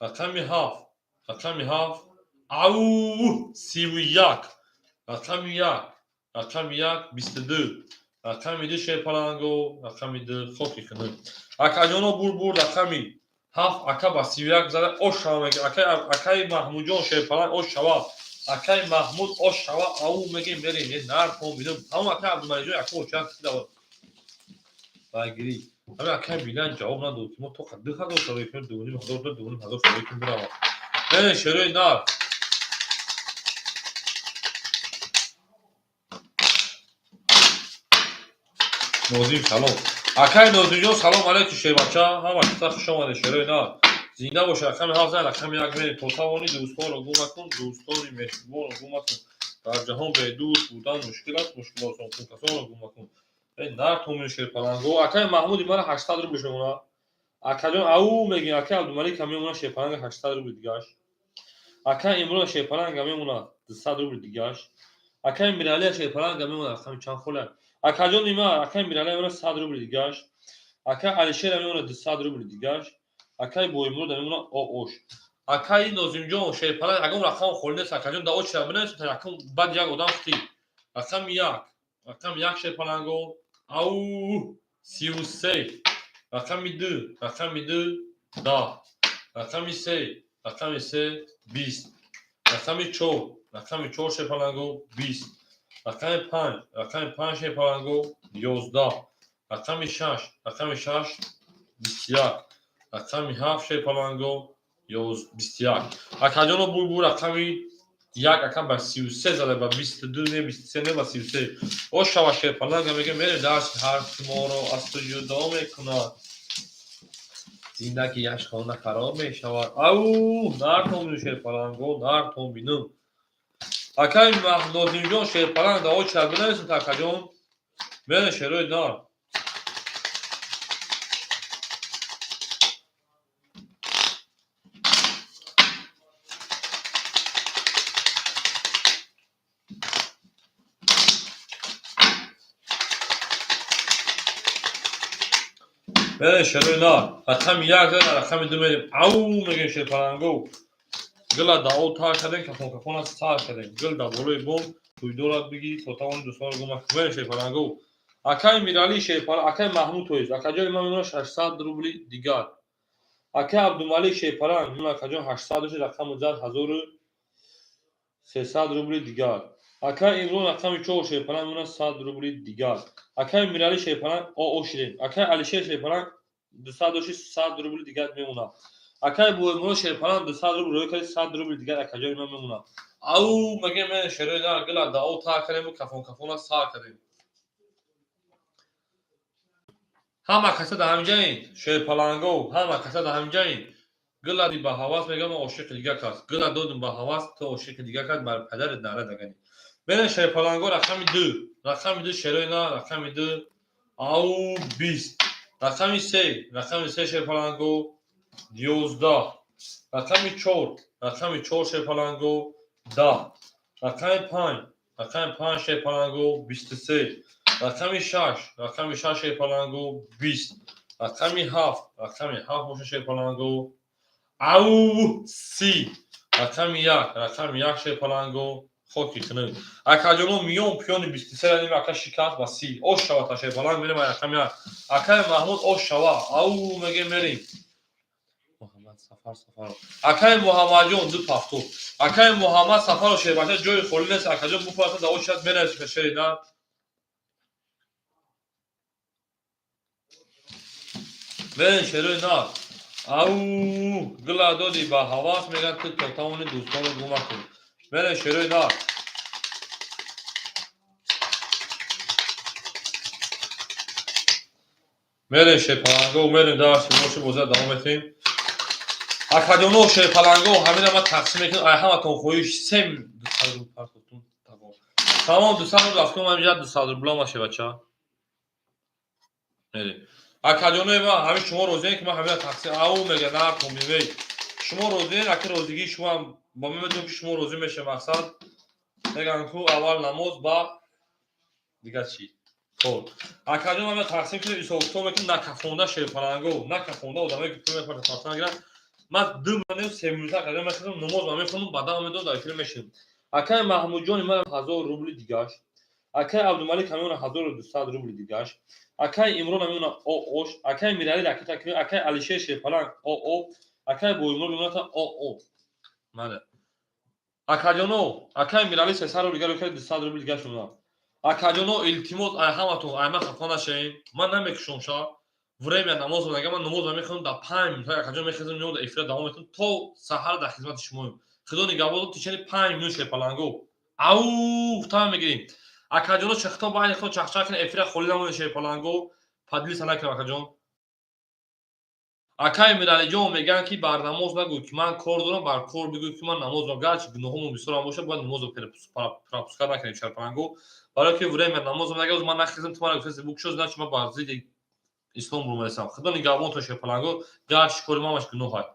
رقم 7 رقم 7 او 31 رقم 1 رقم 1 22 رقم 2 شپلانگو رقم 2 خوکی کنه اکاجونو بور رقم 7 اکا با 31 زده اوشاوا میگه اکای محمود جون شپلان اوشاوا اکای محمود اوشاوا او میگه بریم یه نار پون بیدم اما اکای عبدالمجید جون اکا اوشاوا کیدا باگیری همه اکای بیلان جواب نداد که ما تو خد خدا سوی کن دونیم هزار سوی کن برام نه شروع نار نوزیم سلام اکای نوزیم جون سلام علیکم شیر بچه هم اکتا خوش آمده شروع نار زنده باشه رقم 7 رقم یک میری توتاوانی دوستان رو گم کن دوستانی مهربان رو گم کن در جهان به دوست بودن مشکلات کسان رو گم کن نه تو من شیر پلنگو اکای محمود مرا 800 رو بشونه اکا جون او میگه اکای عبدالملک میمونه شیر پلنگ 800 رو دیگهش اکای امروز شیر پلنگ میمونه 200 رو دیگهش اکای میرالی شیر پلنگ میمونه رقم چند خوله اکا جون نیما اکای میرالی میمونه 100 رو دیگهش اکای علیشیر میمونه 200 رو دیگهش اکای بویمرو میمونه اوش اکای نوزیم جون شیر پلنگ اگه رقم خورده اکا جون دا اوچ بنه تو رقم بعد یک آدم فتی رقم 1 رقم 1 شیر پلنگو او 33 رقم 2 رقم 2 10 رقم 3 رقم 3 20 رقم 4 رقم 4 شیر پلنگو 20 رقم 5 رقم 5 شیر پلنگو 11 رقم 6 رقم 6 21 رقم 7 شیر پلنگو 21 اکا جونو بور رقم یک رقم با 33 زده با 22 نه 23 نه با 33 او شوا شیر پلنگ میگه میره درس حرف ما رو از تو جدا میکنه زندگی یش خانه خراب میشود او نرتون شیر پلنگو نرتون بینم اکای نوزیم جون شیر پلنگ دا او چه بنویسیم تا اکا جون بین شیروی نار بین شیروی نار رقم 1 زده رقم 2 میریم او میگه شیر پلنگو گل دا او تا کردن کفون از سار کردن گل دا بولوی بوم توی دورات بگی تو تاون دوستان رو گم بین شیر پلنگو اکای میرالی شیر پلنگ اکای محمود تویز اکا جای ما میمونه 600 روبلی دیگر اکای عبدالملک شیر پلنگ میمونه اکا جون 800 رقم زد 1300 روبلی دیگر اکای امرون رقم 4 شیر پلنگ میمونه 100 روبلی دیگر اکای میرالی شیر پلنگ او شیرین اکای علیشیر شیر پلنگ 200 100 روبلی دیگر میمونه اکای بویمرو شیر پلنگ 200 روبلی روی کردی 100 روبلی دیگر اکا جای ما میمونه او مگه من شیروی نار گلا دا او تا کردیم کفون از سار کردیم همه کسا دا همجایین شیر پلنگو همه کسا دا همجایین گلا دی با حواس میگم عاشق دیگه کس گلا دودم با حواس تو عاشق دیگه کس بر پدر نره دگنی بین شیر پلنگو رقم 2 شیروی نار رقم 2 او 20 رقم 3 شیر پلنگو 11 رقم 4 شیر پلنگو 10 رقم 5 شیر پلنگو 23 رقم 6 شیر پلنگو 20 رقم 7 موشه شیر پلنگو او 30 رقم 1 شیر پلنگو خوکی کنه اکا جونو میون پیون 23 رنیم اکا شکست با 30 او شوا تا شیر پلنگ میریم رقم 1 اکا محمود او شوا او میگه میریم محمد سفر اکای محمد جون دو پافتو اکای محمد سفر و شیر بچه جوی خوری نیست اکا جون بپرسه دا او شاید بینه شیر نه بین شیروی نار ау гила додӣ ба ҳавас мегӯяд ту то тавони дӯстонро гум накунӣ. Мере шерои нар. Мерем шерпаланго мерем дарси боши бозиро давом метиҳем. Акаҷоно шерпаланго ҳамина ма тақсим мекунем. Ай ҳаматон хоҳиш 3 тамом 200 рубл афкон ҳамин ҷа 200 рубла маша бача. мерем. Акаҷонои ман ҳамин шумо розиен ки ман ҳамина тақсим ау мега накун бимей. Шумо розиен аки розигии шумо ба ман медонам ки шумо розӣ мешавед мақсад мегӯям ку аввал намоз ба дигар чӣ? Кор. Акаҷон ҳамина тақсим кунем ҳисоб-китоб мекунем накафонда шерпаланго накафонда одамое ки пул мехӯранд тақсим мегиранд. Ман 2 минута 3 минута акаҷон мехӯрам намоз ма мехонам баъдан медод дар эфир мешинем. Акаи Маҳмудҷони ман 1000 рубли дигаш. Акаи Абдумалик ҳамеона 1200 рубли дигаш. Акаи Имрон ҳамеона ООш. Акаи Мирали ракета ки акаи Алишер шерпаланг ОО. Акаи Боимрон меоната ОО. Мале. Акаҷоно акаи Мирали 300 рубли дигар 200 рубли дигар шуна. Акаҷоно илтимос ай ҳаматон ай ман хафа нашавем. Ман намекушам ша. Время намоз мегӯям ман намоз ма мехонам дар 5 минута акаҷон мехезам меояд дар эфира давом метавонам то саҳар дар хизмати шумоем. Худо нигаҳбон тишани 5 минут шерпаланго. Ау тайм мегирем. Акаҷоно чахтон байни худ чахчах кунед эфира холӣ намояд шерпаланго. Падлиса накунед акаҷон. Акаи Миралиҷон мегӯянд ки бар намоз нагӯй ки ман кор дорам бар кор бигӯй ки ман намозро гарчи гуноҳҳомон бисёр ҳам бошад бояд намозро пропуска накунем шерпаланго. Барои ки время намозро нагирад ман нахезам ту ман фейсбук шо знак ки ман бар зидди ислом бурмаистам. Худо нигаҳбонтон шерпаланго гарчи кори мамаш гуноҳ аст.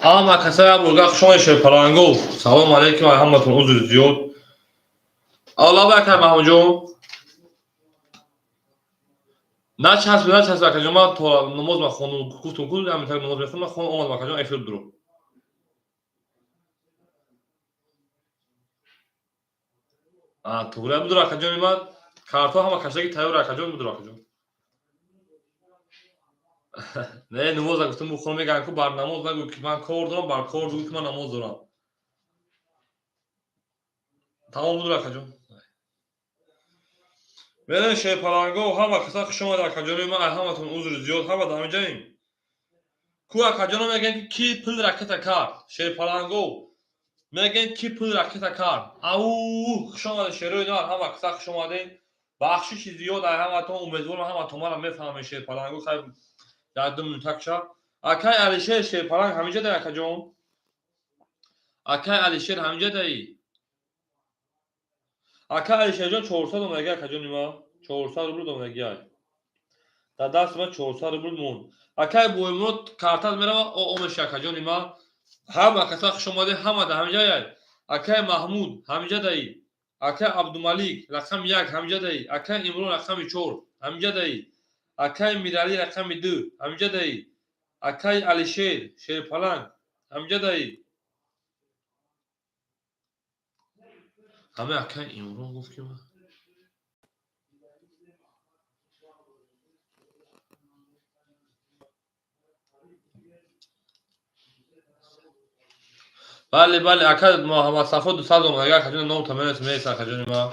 Ama kasaya burga şoy şey parango. Salam aleyküm hammatun uzur ziyod. Allah bakar mahmudum. Ne ças bakacağım ama namaz mı konu kutun yani tak namaz yapsam konu olmaz bakacağım efir duru. Tuğra budur bakacağım ama kartı ama kaçtaki tayyor bakacağım budur bakacağım. Ne namaz yaptım bu konu megan ku bar namaz da ki ben kordum bar kordu ki ben namaz duram. Tamam budur bakacağım. Veren şey parango hava kısa kışıma da bakacağım ama hammatun uzur ziyod hava da amcayım. Ku bakacağım megan ki pıl raketa kar şey parango. میگن کی پول رکت کار او شما شروع نه هم اکثر شما دین بخشی زیاد هم تو امیدوارم هم تو ما میفهمه شیر پلنگو خیلی یادم نتاکشا اکای علیشیر شیر پلنگ همیشه در کجام اکای علیشیر همیشه دایی اکای علیشیر جان 400 اومگه کجا نیما 400 روبل اومگه در دست من 400 روبل مون اکای بویمون کارتاز میرم اومش کجا نیما هم اکثر شما دین هم ده همیشه اکای محمود همیشه دایی اکای عبدالملیک رقم 1 همیشه دایی اکای امرون رقم 4 همیشه دایی اکای میرالی رقم 2 همیشه دایی اکای علیشیر شیر پلنگ همیشه دایی همه اکای امرون گفت که من بله اکای محمد صفا 200 اگر کجا نام تمام میسا کجا ما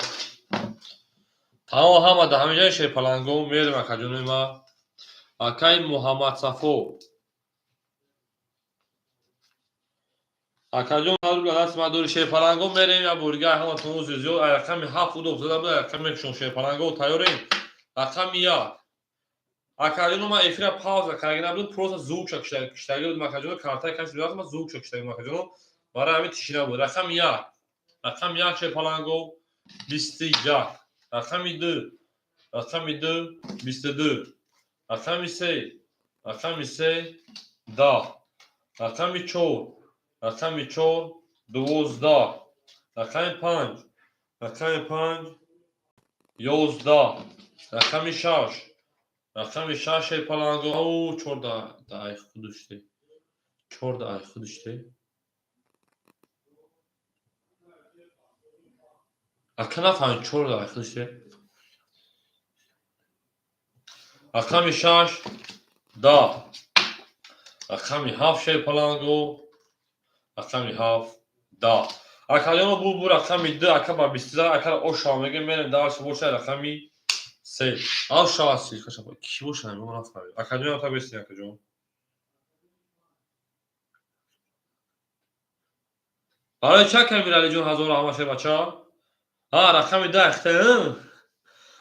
تمام همه ده همیشه شیر پلنگو میرم کجا ما اکای محمد صفا اکاجون هر دست ما دور شیر پلنگو میریم یا برگر هم تو زیزو رقم 7 بود افتاده بود رقم شون شیر پلنگو تیاریم رقم 1 اکاجون ما افرا پاوز کردن بود پروسه زوق شکشتگی بود مکاجون کارتای کسی بود ما زوق شکشتگی مکاجون برای همین تشینه بود رقم 1 رقم 1 شیر پلنگو 21 رقم 2 رقم 2 22 رقم 3 رقم 3 10 رقم 4 رقم 4 12 رقم 5 رقم 5 11 رقم 6 رقم 6 پلنگو او 14 دای خودشته 14 خودشته اکنه فهم 14 خودشته رقم 6 10 رقم 7 پلنگو رقم 7 10 اکالیون بو رقم 2 اکا 22 اکا او شامگه من دارش بوشه رقمی 3 او شاسی خشم کی بوشه من نفهمم اکالیون تا بسیار اکاجون برای چه کمیرالی جون هزار همشه بچا رقم 10 اختم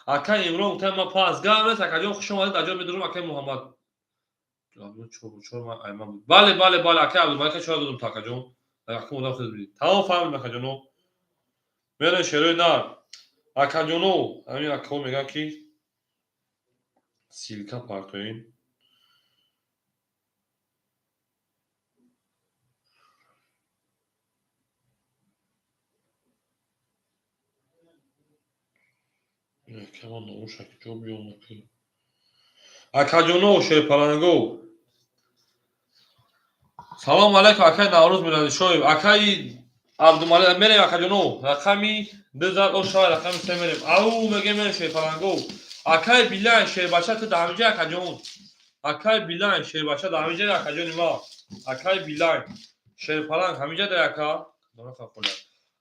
اکا امرو تم پاس گامس اکاجون خوش اومدید اجازه میدونم اکا محمد چور من ایمان بله اکا عبدالملک چرا دادم تا اکاجون اکا مدام خود بدید تمام فهمید اکاجونو میره شروع نار اکاجونو همین اکا میگن کی سیلکا پارتوین کمان نموشک جو بیوم که اکاجونو شیر پلنگو سلام علیکم اکای نوروز میلادی شوی اکای عبدالملک میریم اکاجونو رقمی 2000 شای رقمی 3 میریم او میگه میریم شیر پلنگو اکای بیلان شیر بچه تو دهمیجه اکاجون اکای بیلان شیر بچه دهمیجه اکاجون ما اکای بیلان شیر پلنگ همیجه ده اکا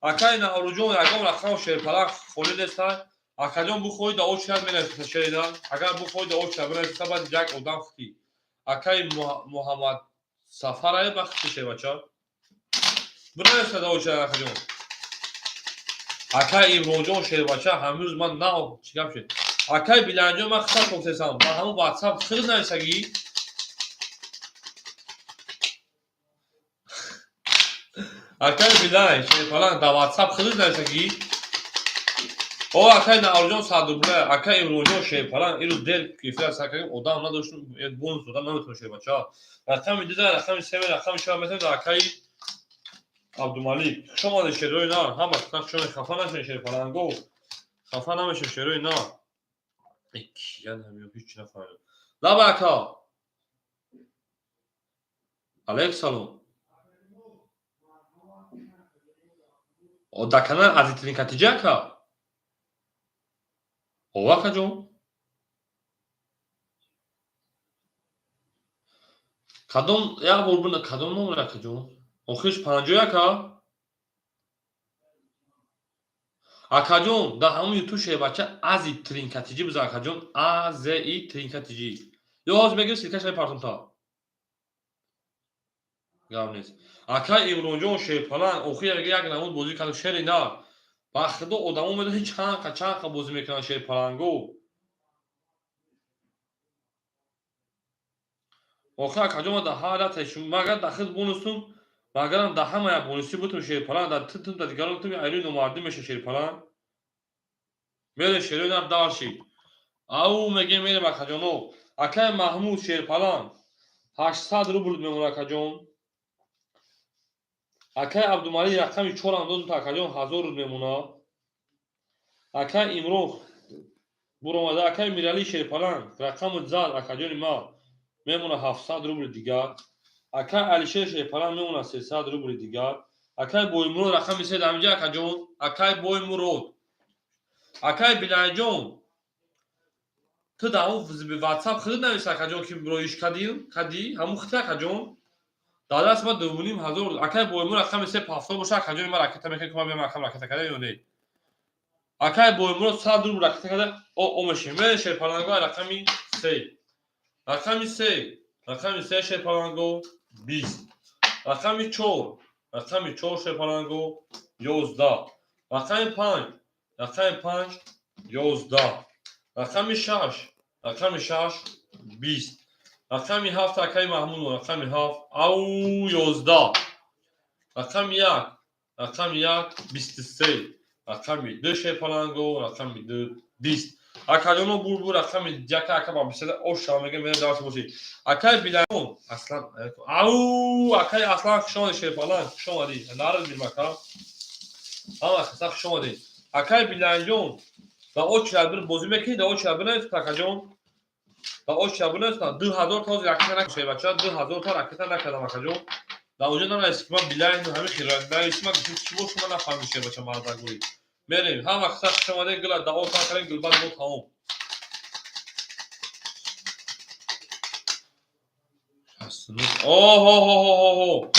اکای نوروجون اگم رقم شیر پلنگ خولی دسته اکاجون بو خوی دا او شیر میریم شیریدن اگر بو خوی دا او شیر میریم بعد جک اودم خطی اکای محمد سفرهای وقتی شه بچه برای صدا و چه اکاجون اکای ایمروجون شه بچه هنوز من نه چیکم شد اکای بیلانجون من خطر کنسیسم من همون واتساپ خیلی نایسگی اکای بیلان شه پلان دا واتساپ خیلی نایسگی O akay Naurjon sadruble, akay Imrojon şey falan. İru del kifler sakayım. O da anla dostum. Bonus o da anla şey bacha. Rakam idida, rakam sever, rakam şahmetem de akay Abdülmalik. Şoma da şey oyna. Ha bak tak şöyle kafana şey falan go. Kafana mı şey oyna. İki yan hem yok hiç ne falan. La baka. Alex salon. O da kanal azitrin katacak. O vakacım. Kadın ya bu kadın mı bırakacağım? O hiç pancoya ka. Akacağım da hamı yutu şey bacha azit trinkatici biz akacağım. A Z I trinkatici. Yo az begir silkaç ay partum ta. Gavnes. Akay İmroncu şey falan okuya yak namud bozi kadar şeri na. Baxdı odamı böyle hiç çanka bozi mekan şey falan go. Oxa akacağım da hala teşim. Magar da kız bonusun. Magaran daha maya bonusu bu tür şey falan da tın da digarım tüm ayrı numardı meşe şey falan. Böyle şeyler dar şey. Au mege mere bakacağım o. Akay Mahmud şey falan. 800 rubl memnun Akay Abdumali raqami 4 андоз такаҷон 1000 рубл мемона. Акай Имрон буромада акай Мирали Шерпалан рақами зад акаҷони ма мемона 700 рубли дигар. Акай Алишер Шерпалан мемона 300 рубли дигар. Акай Боймурод рақами 3 дамҷа акаҷон. Акай Боймурод. Акай Билайҷон. Ту даҳу WhatsApp худо нависа акаҷон ки броиш кадим кади ҳамун хити акаҷон. Дадас ма 2500 акай Боймур рақами 370 боша акаҷони ма ракета мекунад ки ма биям акам ракета кардам ё не. Акай Боймурод 100 рубл ракета карда омешем. Мере Шерпаланго рақами 3. Рақами 3. Рақами 3 Шерпаланго 20. Рақами 4. Рақами 4 Шерпаланго 11. Рақами 5. Рақами 5 11. Рақами 6. Рақами 6 20. Рақами 7 акай Маҳмуд рақами 7 ау 11. Рақами 1. Рақами 1 23. Рақами 2 Шерпаланго рақами 2 20. Акаҷоно бурбур рақами яка акаба бисада оша мега мера дарс боши. Акай Билайон аслан ау акай аслан хушомади Шерпалан хушомади нараз бимака. Ама хаса хушомади. Акай Билайон ба оча бир бози мекини да оча бина такаҷон. Ба оча бина 2000 тоз ракета накше бача 2000 та ракета накадам акаҷон. Да оҷа нараис ки ман Билайон ҳами хиранда исма чиво шума нафаҳмид ше бача мардагуи. Мерем ҳама хаса хушомади гила да ота карем гилбат бо тамом. Оҳо.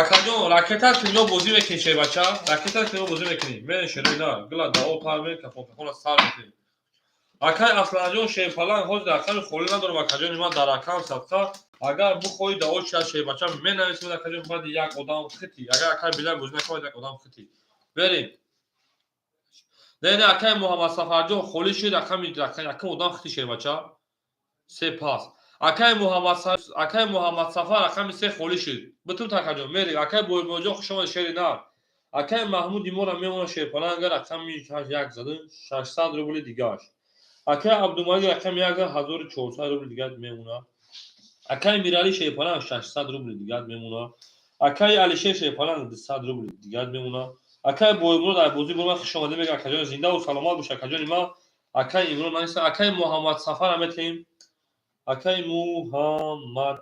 Акаҷон ракета кино бозӣ мекунӣ ше бача? Ракета кино бозӣ мекунӣ. Мерем шерина гила да ота мер кафона сар мекунӣ. Акай Асланҷон Шерпалан ҳозир рақами холӣ надорам акаҷони ман дар акаунт сабқа. Агар бухоҳӣ да оча ше бача менависед акаҷон баъди як одам хити. Агар акай Билайон бозӣ накунад як одам хити. Берем. Не акай Муҳаммад Сафарҷон холӣ шуд якум одам хити ше бача. Сепас. Акай Муҳаммад Сафар рақами 3 холӣ шуд. Битун такаҷон мерем. Акай Боймуродҷон хушомади шери нар. Акай Маҳмуди мора мемона Шерпалан агар рақами 1 задин 600 рубли дигаш. Акай Абдумалик рақами 1400 рубли дигар мемона. Акай Мирали Шерпалан 600 рубли дигар мемона. Акай Алишер Шерпалан 200 рубли дигар мемона. Акай Боймурод ай бозӣ бурма хушомада мега акаҷон зиндаву саломат бош акаҷони ма. Акай Имрон наиса акай Муҳаммад Сафар аметем. Акай Муҳаммад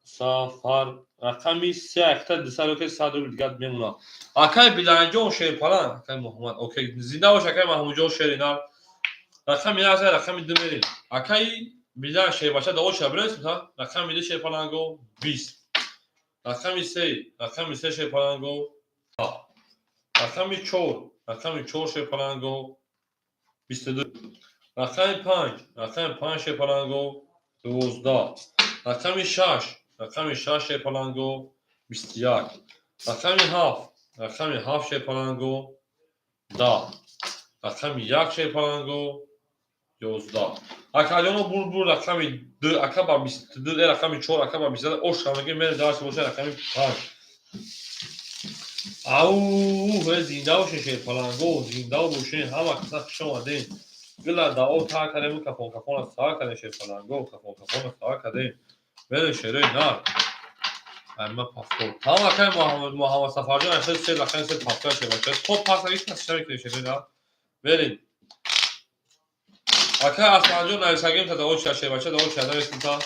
Сафар рақами 3 рубли дигар мемона. Акай Билайҷон Шерпалан акай Муҳаммад окей зинда бош акай Маҳмудҷон Шеринар. Рақами 1 рақами 2 мерем. Акай Билайҷон Шербача да оча бирес мета рақами 2 Шерпаланго 20. Рақами 3 Шерпаланго рақами 4 Шерпаланго 22. Рақами 5 Шерпаланго 12. Рақами 6 Шерпаланго 21. Рақами 7 Шерпаланго 10. Рақами 1 Шерпаланго 11. Акаҷоно бурбур рақами 2 акаба 22 рақами 4 акаба 22 ош ҳамаги мер дарс боша рақами 5. او زنده باشه شیر پلنگو زنده باشه همه کسا خوش آمدین گلا داو تا کردیم کپون کپون سا کردیم شیر پلنگو کپون کپون سا کردیم بله شیره نار اما پاسپورت همه که محمد سفر جان اصلا سه لخن سه پاسپورت شده باشه توپ پاس هیچ کسی شده که شیره نار بریم اکه اصلا جون نایساگیم تا داو شده باشه داو شده بیستیم تا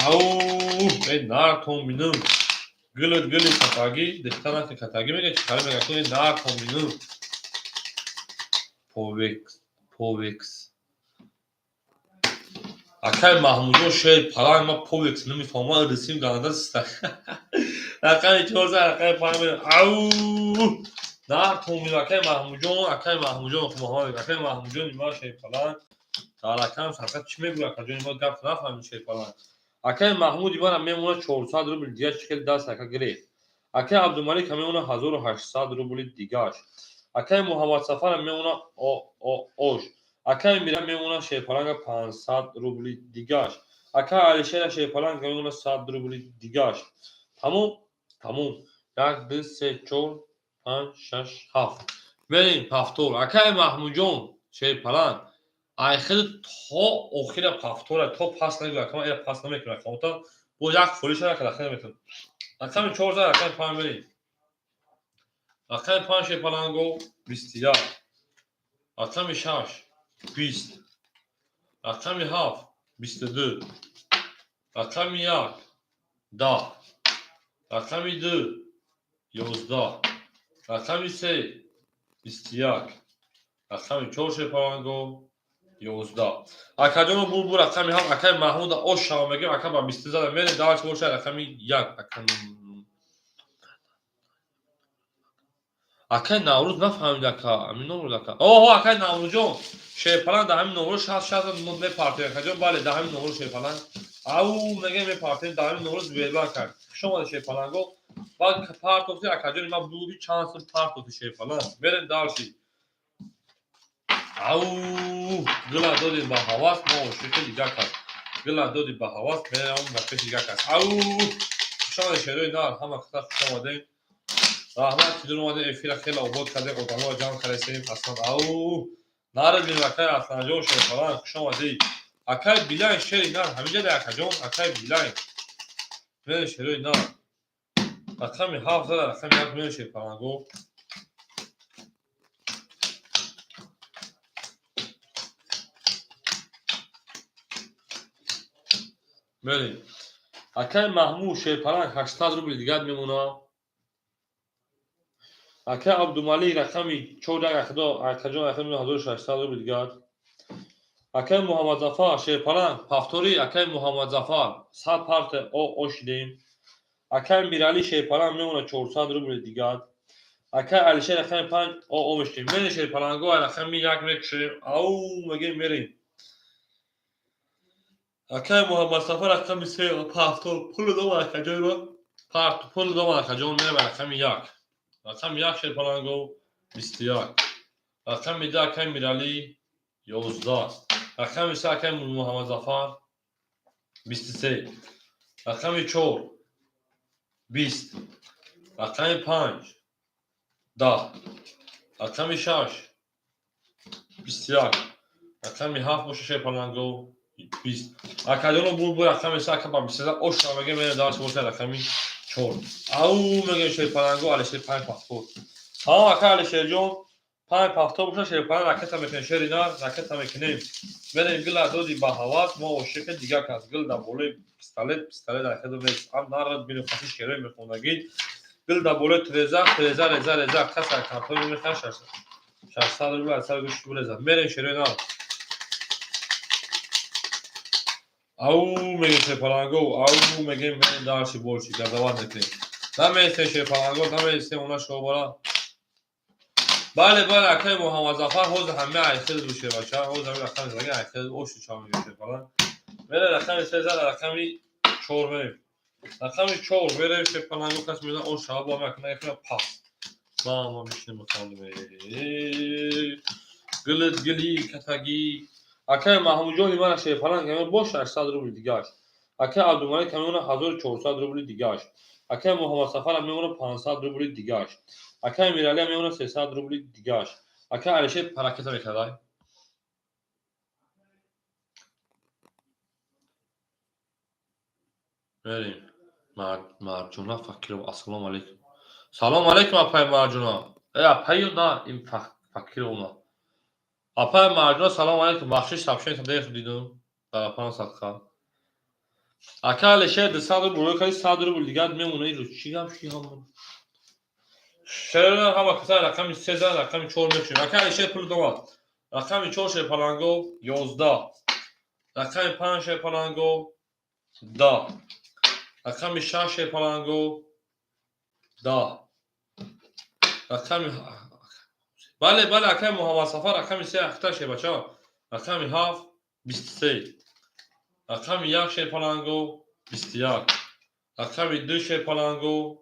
او ای نار تومینم گلت کتاگی دختران که کتاگی میگه چیکار میگه که نار تومینم پوویکس اکای محمودو شیر پلان ما پوویکس نمیفهمه رسیم گانده است اکای چوزا اکای پلان او نار تومینم اکای محمودو محمد اکای محمودو ما شیر پلان تالاکام فقط چی میگه اکای ما گفت نفهمیم شیر پلان اکای محمود ایمان میمونه 400 روبل دیگه چکل دست اکا گرفت اکای عبدالملک میمونه 1800 روبل دیگهش اکای محمد سفر میمونه اوش اکای میرم میمونه شیپالنگ 500 روبل دیگهش اکای علیشیر شیپالنگ میمونه 100 روبل دیگهش تموم 1 2 3 4 5 6 7 بریم پفتور اکای محمود جون شیپالنگ خیلی تا آخر پفتوره تا پاس نمیگه کما اینا پاس نمیکنه کما تا با یک فولیش را که داخل میتونه اکثر 4 اکثر 5 بریم اکثر 5 شیپالنگو 21 اکثر 6 20 اکثر 7 22 اکثر 1 10 اکثر 2 11 اکثر 3 21 اکثر 4 شیپالنگو 11 اکادون بول رقمی هم اکای محمود اوش شما میگیم اکا با 20 زدم میره داش باشه رقمی 1 اکای نوروز نفهمید اکا همین نوروز اکا اوه اکای نوروز جون شیپلان ده همین نوروز شاید مد پارتی اکا جون بله ده همین نوروز شیپلان او میگه می پارتی ده همین نوروز ویلبا کرد شما شیپلان گو بعد پارتی اکا جون ما بودی چانس پارتی شیپلان برن دالشی او گلا دادی با حواس ما شکل دیگه کرد گلا دادی با حواس میرم و پیش دیگه کرد او شما شروع نار همه کسا خوش آمدین رحمت چیدون اومده افیر خیلی عبود کرده قدامه و جان خلیسیم اصلا او نار بین اکای اصلا جون شده فران خوش آمدی اکای بیلاین شری نار همینجا ده اکا جون اکای بیلاین میره شروع نار اکای می حافظ داره اکای می حافظ میره شده فران گو بریم اکای محمود شیرپلنگ 80 روبل دیگر میمونه اکای عبدالملک رقمی 14 اکجان رقمی 1600 روبل دیگر اکای محمد ظفر شیرپلنگ پفتوری اکای محمد ظفر 100 پارت او شدیم اکای میرالی شیرپلنگ میمونه 400 روبل دیگر اکای علیشه رقمی 5 او مشتیم میره شیرپلنگو رقمی 1 میکشیم او میگیم میریم اکای محمد سفر رقمی 3 پفتور پول دوم اکجان رو پارت پول دوم اکجان میره رقمی 1 رقم 1 شیرپلنگو 21 رقم 2 اکای میرالی 11 رقم 3 اکای محمد ظفر 23 رقم 4 20 رقم 5 10 رقم 6 21 رقم 7 باشه شیرپلنگو 20 اکادون بول رقم 3 اکا با 23 اوش میگه میره دارش باشه رقمی 4 او میگه شیرپلنگو علیشه 5 پاسپورت ها اکا علیشه جون 5 پاسپورت باشه شیرپلنگ راکت میکنه شیرینا راکت میکنیم بریم گل دادی با حواس ما و شکل دیگه کاس گل دا بوله pistolet راکت میس ام نارد بینو خاطی شیره میخونگی گل دا بوله رزا کسا کارتون میخواد 600 روبل از سر گوش بوله زد بریم شیرینا او میگه شیرپلنگو او میگه من دارشی بولشی گردوان نکنیم نمیسته شیرپلنگو نمیسته اونا شوبارا بله اکای محمد ظفر حوز همه عیخیل دوشه باشه حوز همه رقم زنگه عیخیل اوشتی چا میگه شیرپلنگ میره رقمی 3 زد رقمی 4 بریم رقمی 4 بریم شیرپلنگو کس میدن اون شما با مکنه یکنه پاس ما میشنیم مطالبه گلت گلی کتگی اکای محمود جون ایمان شیرپلنگ همه باشه 800 روبل دیگهش اکه عبدالملک هم میمونه 1400 روبل دیگهش. اکه محمد سفر هم میمونه 500 روبل دیگهش. اکه امیرعلی هم میمونه 300 روبل دیگهش. اکه علیشه پرکت میکردای. بریم. مرجونا فکر السلام علیکم. سلام علیکم اپای مرجونا. اپای نه این فکر اونا. اپای مرجونا سلام علیکم. بخشش سبشین تا دیگه دیدم. در اپان صدقه. اکه علیشه 200 روبل که 100 روبل دیگه میمونه این رو چی هم شرایط هم کسای رقمی 13 رقمی 4 میشه. اکه علیشه پول دوات. رقمی 4 شه پلنگو 11. رقمی 5 شه پلنگو 10. رقمی 6 شه پلنگو 10. رقمی بله رقم محمد سفر رقم 3 اخته شه بچه. رقم 7 23. رقم 1 شه پلنگو 21. رقم 2 شه پلنگو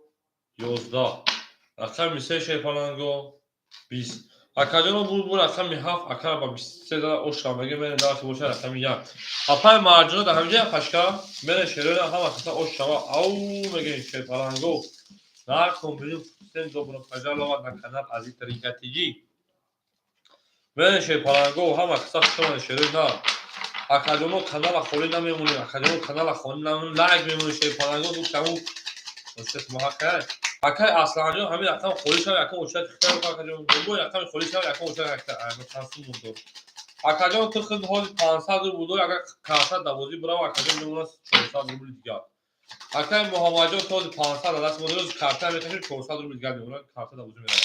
11. رقم 3 شه پلنگو 20. اکاجانو بود رقم 7 اکر با 23 داره اوشا مگه من داشت باشه رقم 1. اپای مارجو در همینجا پشکا من شروع هم اصلا اوشا او مگه شه پلنگو نه کمبیو سن دوباره فجال و در کانال از این طریقتی من شه پلنگو هم اصلا شما شروع نه اکاجانو کانال خولی نمیمونه اکاجانو کانال خولی نمیمونه لایک میمونه شه پلنگو تو کمو است محقق اکای اصلا جو همین رقم خولی شو یکم اوچت اختیار اکاجانو دو رقم خولی شو یکم اوچت اختیار تنظیم بود اکاجانو تو خود حال 500 بود اگر کاسه دوازی برای اکاجانو میمونه 400 روبل دیگه اکای محمد جو تو 500 دست مدل کارت میتونه 400 روبل دیگه میمونه کارت دوازی میره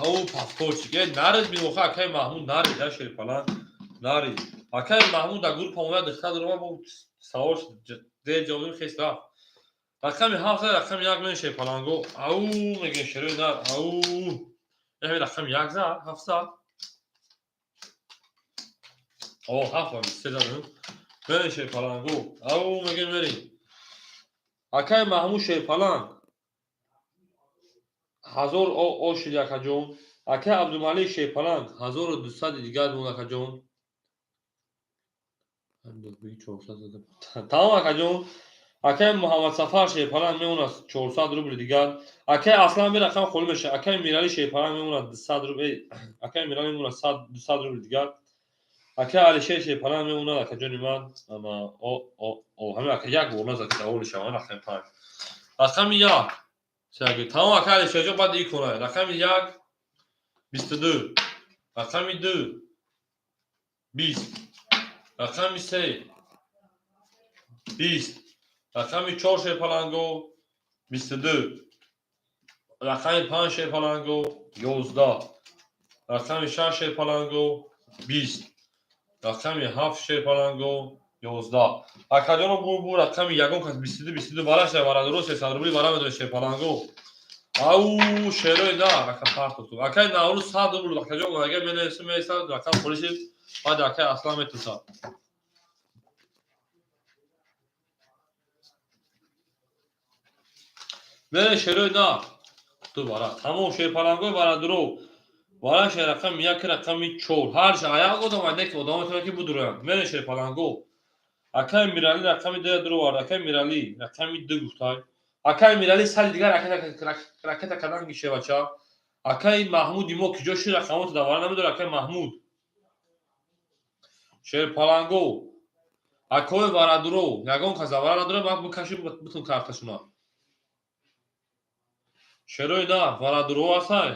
او پاسپورت که نرد میوخه اکای محمود نرد داشت فلان نرد اکای محمود در گروه اومد دختر رو ما سوارش ده جامون خیس رفت رقم 7 رقم 1 میشه پلنگو او میگه شروع نه او همین رقم 1 زد 700 او 7 3 زدم میشه پلنگو او میگه میری اکای محمود شه پلنگ 1000 او شد یک جون اکای عبدالملک شه پلنگ 1200 دیگه مون یک جون تمام یک جون اکای محمد سفر شه پلنگ میمونه 400 روبل دیگه اکای اصلا می رقم خول میشه اکای میرالی شه پلنگ میمونه 200 روبل اکای میرالی میمونه 200 روبل دیگه اکای علیشه شه پلنگ میمونه اکای جون من اما او همین اکای یک بورنا زد اول شما رقم 5 رقم 1 سیاگی تمام اکای علیشه جو بعد یک کنه رقم 1 22 رقم 2 20 رقم 3 20 رقم 4 شه پلنگو 22 رقم 5 شه پلنگو 11 رقم 6 شه پلنگو 20 رقم 7 شه پلنگو 11 اکاجانو بو رقم یگون کس 22 بالا شه برا درست شه روبلی برا مدر شه پلنگو او شروع نه رقم پارت تو اکای ناورو 100 روبل اکاجانو اگه من اسم میسا رقم پولیس بعد اکای اصلا میتوسا من شروع نه تو برا تمام شه پلنگو برا درو بالا شه رقم 1 رقم 4 هر شه ایا گفتم اگه که ادامه تو که بودره من شه پلنگو اکای میرالی رقم 2 درو اکای میرالی رقم 2 گفتای اکای میرالی سال دیگر رکت کدام گیشه بچا اکای محمود مو که جوش رقمات دوباره نمیدونه اکای محمود شیر پلنگو اکای ورادرو یگان کزاوارا نداره بعد بکشیم بتون کارتشونا شروع نه ورادرو اسای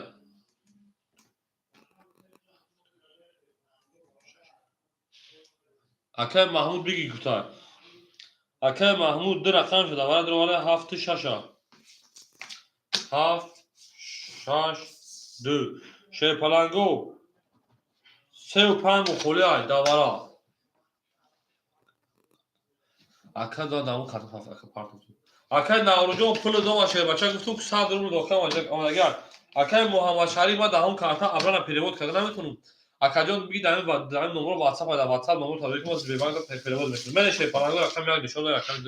اکای محمود بگی گفتای اکای محمود در رقم شده ورادرو ولی 7 6 7 6 2 شیر پلنگو 35 مخولی های دوباره اکا دادم کارت پارت اکای ناروجو پول دو ماشه بچه گفتم که 100 روبل داخل آمدگر اکای محمد شریف بعد هم کارت ابرنا پیرود کردن نمیتونم اکا جان بگی در نمبر واتساپ دا واتساپ نمبر تابع کنم به بانک پیرود میکنم من شه پلنگو رقم یک نشون رقم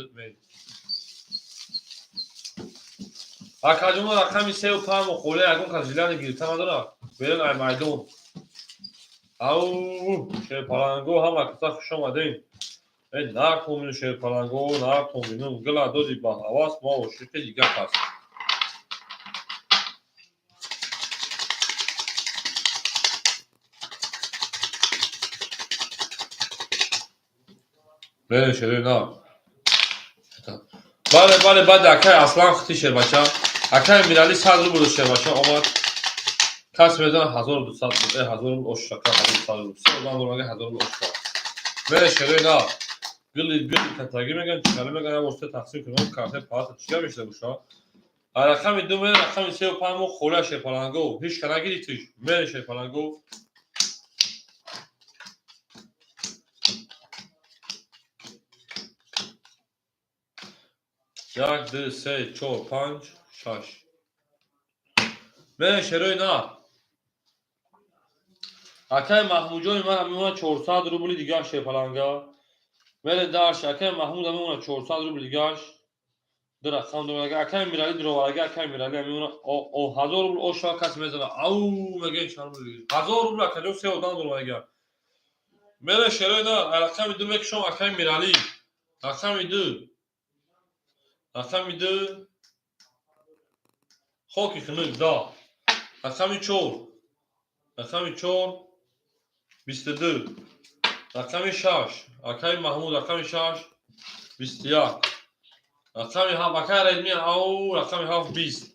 اکا جان رقم 35 مخولی اگه کازیلان گیرتن نداره برن ای مایدون او شیرپلنگو هم اکتا خوش آمدین. این نکنین شیرپلنگو نکنین گلا دادی با حواس ما و شرکت دیگه هست. بله شده نه. بله بعد اکای اصلا خطی شیر بچه اکای میرالی 100 روبل شیر بچه آمد کس میدن 1200 1000 oshaka 1200 ben normalde 1000 oshaka ve şöyle ne gül katagi megan çıkarım megan orta taksim کنم کارت پاس چیا میشه بوشا رقم دو من رقم 35 مو خوله شپلنگو هیچ کنه گیری توش من شپلنگو 1 2 3 4 5 6 من شروع نه اکای محمود جان من میمونه 400 روبل دیگه شپلنگا من داش اکای محمود میمونه 400 روبل دیگه در رقم دو میگه اکای میرالی درو اگه اکای میرالی میمونه او 1000 روبل او شا کس میزنه او میگه شرم 1000 روبل کجا سه ودان دو میگه من شروع نه رقم دو میگه شما اکای میرالی رقم دو خوکی کنید دا رقم 4 22 رقم 6 اکای محمود رقم 6 21 رقم هم اکای ریدمی او رقم 7 20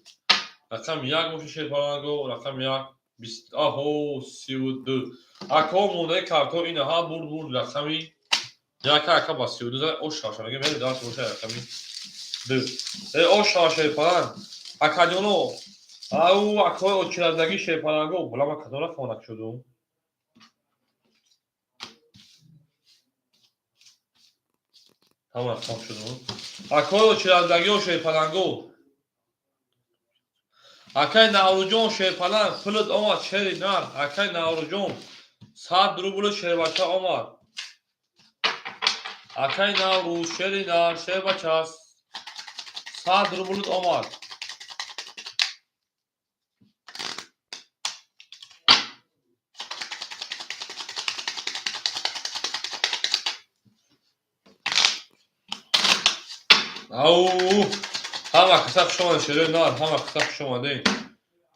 رقم 1 موشه شیرپلنگو رقم 1 20 آهو 32 اکا مونده کارتو اینه ها بود رقمی اکا با 32 زن او شاشه میگه میره دارت موشه رقمی 2 او شاشه پلن اکا جونو او اکا او چلدگی شیرپلنگو بلا ما کدوم خونک شدم همه خونک شدم اکا او چلدگی او شیرپلنگو اکای ناروجون شیرپلنگ پلد آمد شیری نار اکای ناروجون 100 روبل شیر بچه آمد اکای نوروز شیری نار شیر بچه است 100 روبل آمد او همه کسب شما شیری نار همه کسب شما دین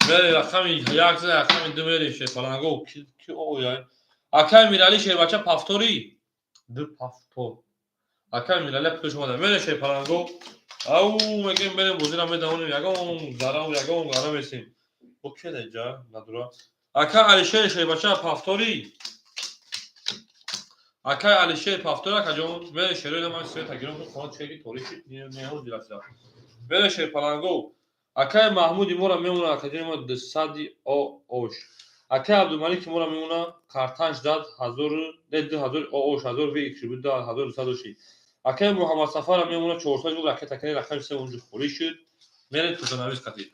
میری رقمی یک زن رقمی دو میری شیرپلنگو کی اویای اکای میرالی شیر بچه پافتوری دو پافتور اکای میرالی پتوش ماده میری شیرپلنگو او میگیم بریم بوزیرم میدونیم یگون دارم یگون گارم میسیم bu که اینجا نداره اکای علیشه شیر بچه پافتوری اکای علیشه پافتور کجون میری شیرین من سه تگیرم خود چگی توری شد نیاز دیراسا میری شیرپلنگو اکای محمودی مورا میمونه اکای ما 200 او اوش اکای عبدالملک مورا میمونه کارتانش داد 1000 2000 اوش 1000 و یک بود داد 1200 اکای محمد سفر میمونه 400 بود اکای تکری رقم سه اونجا خوری شد میره تو تنویس کتی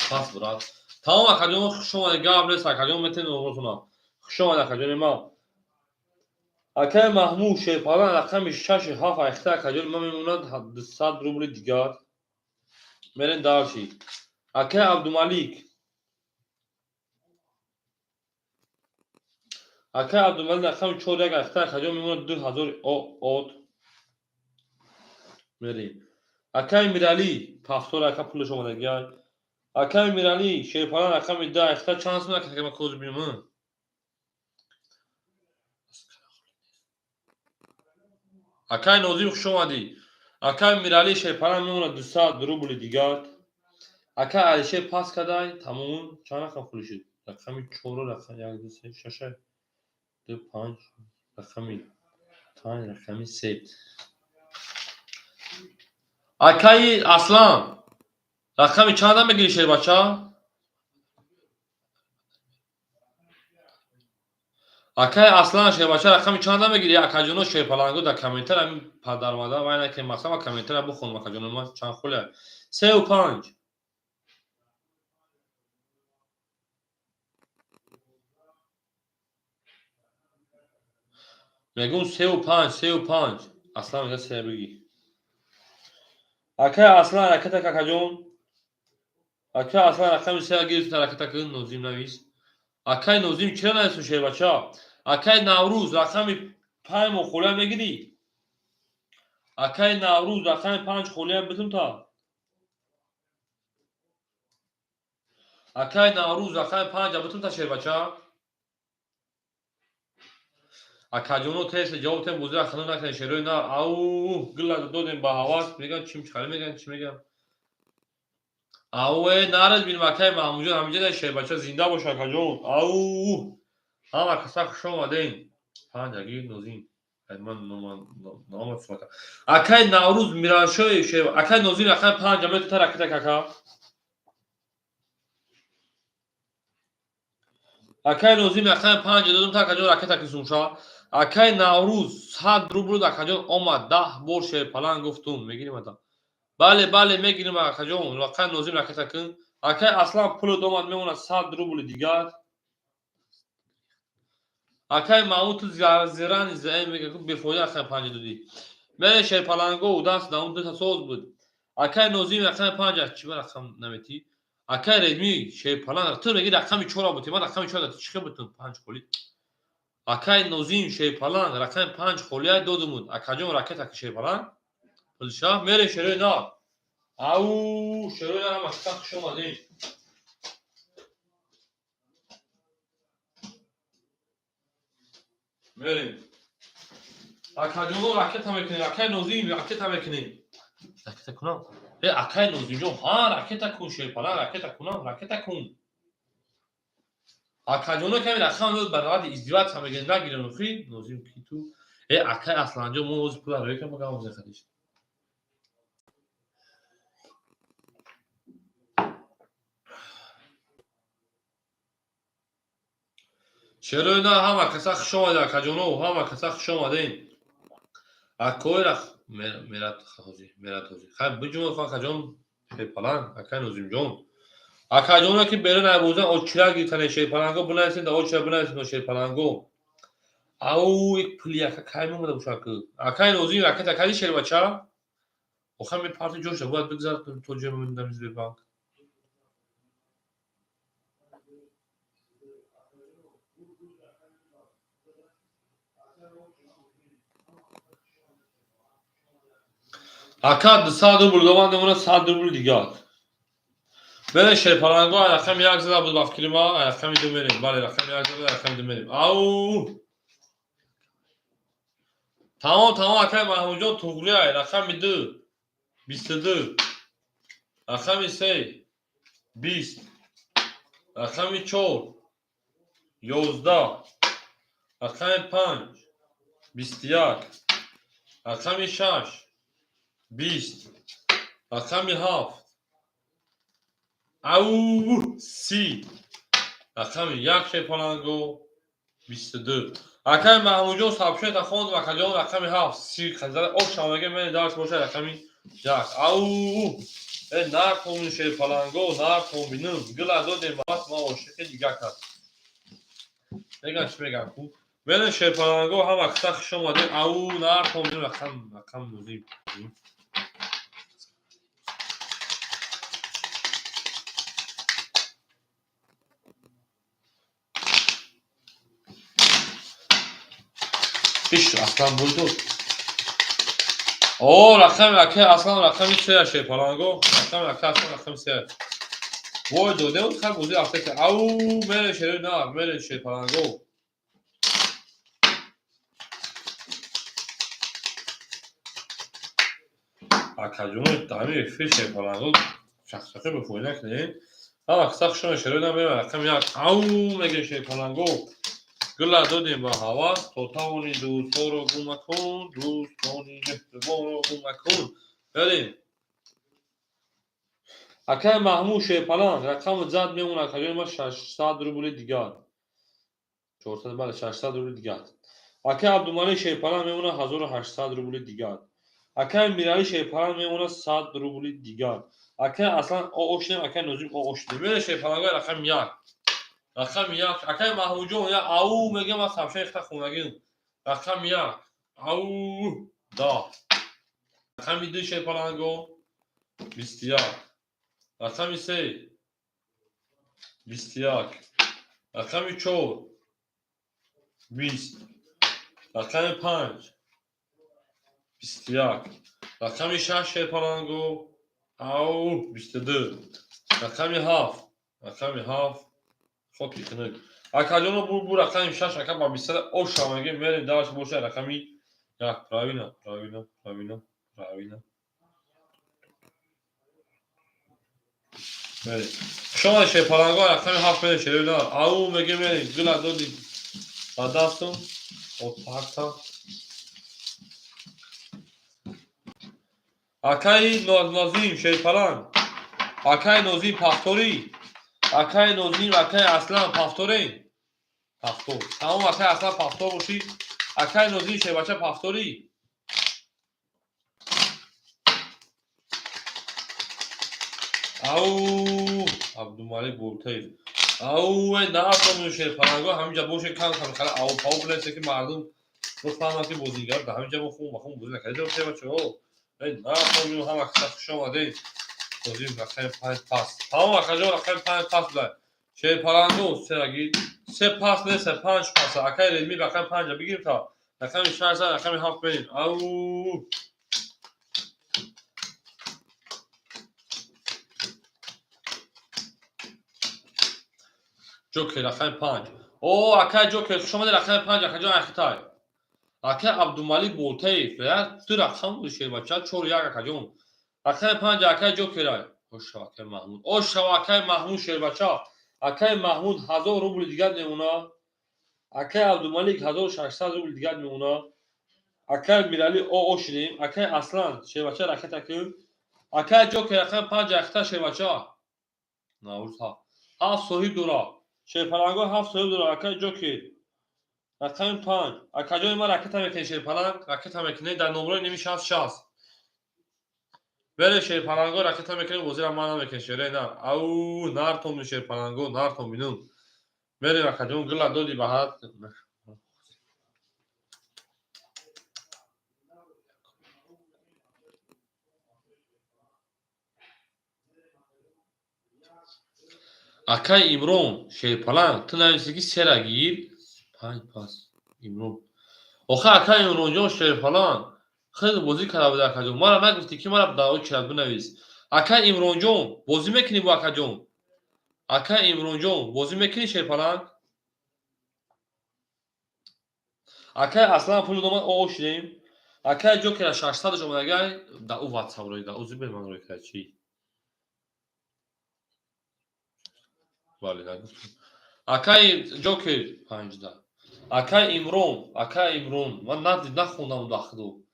پاس برات تمام اکای شما گابل ساکای متن نورتونا شما اکای ما اکای محمود شیرپلنگ رقم 6 7 اخته اکای ما میمونه 200 روبل دیگر میرن دارشی اکای عبدالملک رقم 4 یک اخته اکای میمونه 2000 اوت میریم اکای میرالی پافتور اکای پول شما دیگر اکای میرالی شیرپلنگ رقم 10 اخته چانس میده که ما کوز بیمون اکای نوزیم خوش اومدی اکای میرالی شیرپلنگ میمونه 200 روبل دیگر اکای علیشه پاس کدای تمام چند رقم خوری شد رقمی 4 رقم 1 2 3 6 2 5 رقمی 5 رقمی 3 اکای اصلا رقمی چند بگیری شیر بچه اکای اصلا شیر بچه رقمی چند بگیری اکای جونو شیرپلنگو در کامنتر همین پدر مادر و اینه که مثلا کامنتر بخون اکای جونو ما چند خوله 3 و 5 میگم 3 و 5 اصلا میگه 3 بگی اکای اصلا حرکت اکای جون اکای اصلا رقمی 3 گیری تو حرکت اکای نوزیم نویس акаи нозим чира наисушай бача акаи наврӯз рақами 5 мо холиям мегирӣ акаи наврӯз рақами 5 холиям битумта акаи наврӯз рақами 5 битумта шербача акаҷоно тесли ҷавоб тем бозира ханӯ накунед шерои на ау гилла додем ба ҳавас мегӯян чим хали мегӯян чӣ мегӯям ауе нарез бинем акаи маҳмудҷон ҳаминҷода шербача зинда бош акаҷон ау ҳама каса хуш омадем 5 аги нозим акаи наврӯз мирашои акаи нозим рақами 5 метута ракета кака акаи нозим рақами 5 додумта акаҷон ракета кисумша акаи наврӯз 100 рубл акаҷон омад 10 бор шерпаланг гуфтум мегирем ада бале бале мегирем акаҷон акаи нозим ракета кин акаи аслан пулот омад мемонад 100 рубли дигар акаи маҳмуд ту зирани заем бефоида акаи 5 додӣ мере шерпаланго даст даун дута соз буд акаи нозим рақами 5 чӣ ба рақам наметӣ акаи редми шерпаланг ту мегӣ рақами 4 бутӣ ман рақами 4 додӣ чӣ хел бутун 5 холи акаи нозим шерпаланг рақами 5 холия додумуд акаҷон ракета ки шерпаланг пулша мере шерои нав ау шерои нав маста хуш омадем мерем акаҷоно ракета мекунем акаи нозим ракета мекунем ракета кунам акаи нозимҷон ҳа ракета кун шерпаланг ракета кунам ракета кун акаҷоно ками рақам дод ба навбати издивоҷ ҳам мегӯяд нагирем охи нозим ки ту акаи асланҷон мо ҳозир пула роекам багам зехадиш шерои на ҳама каса хуш омадед акаҷоно ҳама каса хуш омадем акои мерад ҳозир хай биҷумад акаҷон шерпаланг акаи нозимҷон акаҷоне ки берун айбозан очира гиртане шерпаланго бинависед очира бинависед шерпаланго ау пули ака кай меомада бошад ки акаи нозим ракета кади шербача охир мепарти ҷошда бояд бигзарад то ҷои мемондам Сбербанк ака 200 рубл доман мемонад 100 рубли дигар бере шерпаланго рақами 1 зада буд ба фикри ман рақами 2 мерем бале рақами 1 зада рақами 2 мерем ау тамом акаи маҳмудҷон туғрияй рақами 2 22 рақами 3 20 рақами 4 11 рақами 5 21 рақами 6 20 рақами 7 ау 30 рақами 1 шерпаланго 22 акаи маҳмудҷон сабшоята хондум акаҷон рақами 7 30 хазара ошамаге мени дарс бошад рақами 1 ау нархоми шерпаланго нархомбинум гила додем баъд ма ошиқи дигар кард мегӯям чӣ мегӯям ку мерем шерпаланго ҳама киса хуш омадем ау нархомбинум рақам нозим иш аслан бульдод рақами акаи аслан рақами 3 шерпаланго рақами акаи аслан рақами 3 вой додем хай бози афтаки ау мере шерои нав мере шерпаланго акаҷони тами фи шерпаланго шахшахи бефоида накунем ҳама киса хуш омад шерои нав мемонад рақами 1 ау мегӯяд шерпаланго гилла додем ба ҳавас то тавони дӯстҳоро гум накун дӯстони меҳрубонро гум накун берем акаи маҳмуд шерпаланг рақами зад мемонад акаҷони ман 600 рубли дигар 400 бале 600 рубли дигар акаи абдумалик шерпаланг мемонад 1800 рубли дигар акаи миралӣ шерпаланг мемонад 100 рубли дигар акаи аслан ошидем акаи нозим ошидем мере шерпалангои рақами 1 рақами 1 акаи маҳмудҷон ау мегӯям аз сабшои ихта хонагим рақами 1 ау 10 рақами 2 шерпаланго 21 рақами 3 21 رقم 4 20. رقم 5 21. رقم 6 پلنگو او 22. رقم 7 رقم 7 خاکی کنه اکاجونو بو رقم 6 رقم با 20 او شامگه میره داش باشه رقمی یک پراوینا میره شما شه پلنگو رقم 7 میره شه او میگه میره گلا دادی داداستون او پاکتا اکای نازیم شه پلنگ اکای نازیم پاکتوری اکای نازیم اکای اصلا پاکتوری پاکتور تمام اکای اصلا پاکتور باشی اکای نازیم شه بچه پاکتوری او عبدالمالک بولتیف او نفتم شه پلنگو همینجا باشه کم خلا او پاو بلنسه که مردم بفهمن که بازیگر در همینجا مخون بازی نکرده باشه بچه ها نفتم هم اکسا شما ده بازی رقم 5 پاس تمام اکجا رقم 5 پاس بلد شه پلنگو سه اگید 3 پاس نه 5 پاس اکای ریدمی رقم 5 بگیریم تا رقم 6 رقم 7 بریم او جوکر رقم 5 او اکای جوکر شما ده رقم 5 اکجا اختای اکای عبدالمالک بولتیف یا تو رقم بوشه بچه 4 یک اکجا رقم 5 اکای جوکر خوش اکای محمود او اکای محمود شیر بچه اکای محمود 1000 روبل دیگر میمونه اکای عبدالمالک 1600 روبل دیگر میمونه اکای میرالی او شدیم اکای اصلا شیر بچه رکت اکیون اکای جوکر رقم 5 اختای شیر بچه ناورد ها صحیح دورا شیر پلنگو 7 صحیح دورا اکای جوکر رقم 5 اکجای ما رکت هم میکنه شیر پلنگ رکت هم میکنه در نمره نیمی 60 بله شیر پلنگو رکت هم میکنه وزیر امان هم میکنه شیره نه او نارتون شیر پلنگو نارتون بینون بله رکجون گلا دودی بهت اکای امرون شیر پلنگ تو نمیسیگی سر گیر 5 پاس امرون آخه اکای امرون جون شیر پلنگ خیلی بازی کرده بود اکجون ما را نگفتی که ما را دعوت کرد بنویس اکای امرون جون بازی میکنی با اکجون اکای امرون جون بازی میکنی شیر پلنگ اکای اصلا پول دوما او شدیم اکای جوکر 600 شما اگر دا او واتساپ روی دا او زبر من روی کرد چی بله نگفتم اکای جوکر 15 اکای امرون من نخوندم داخلو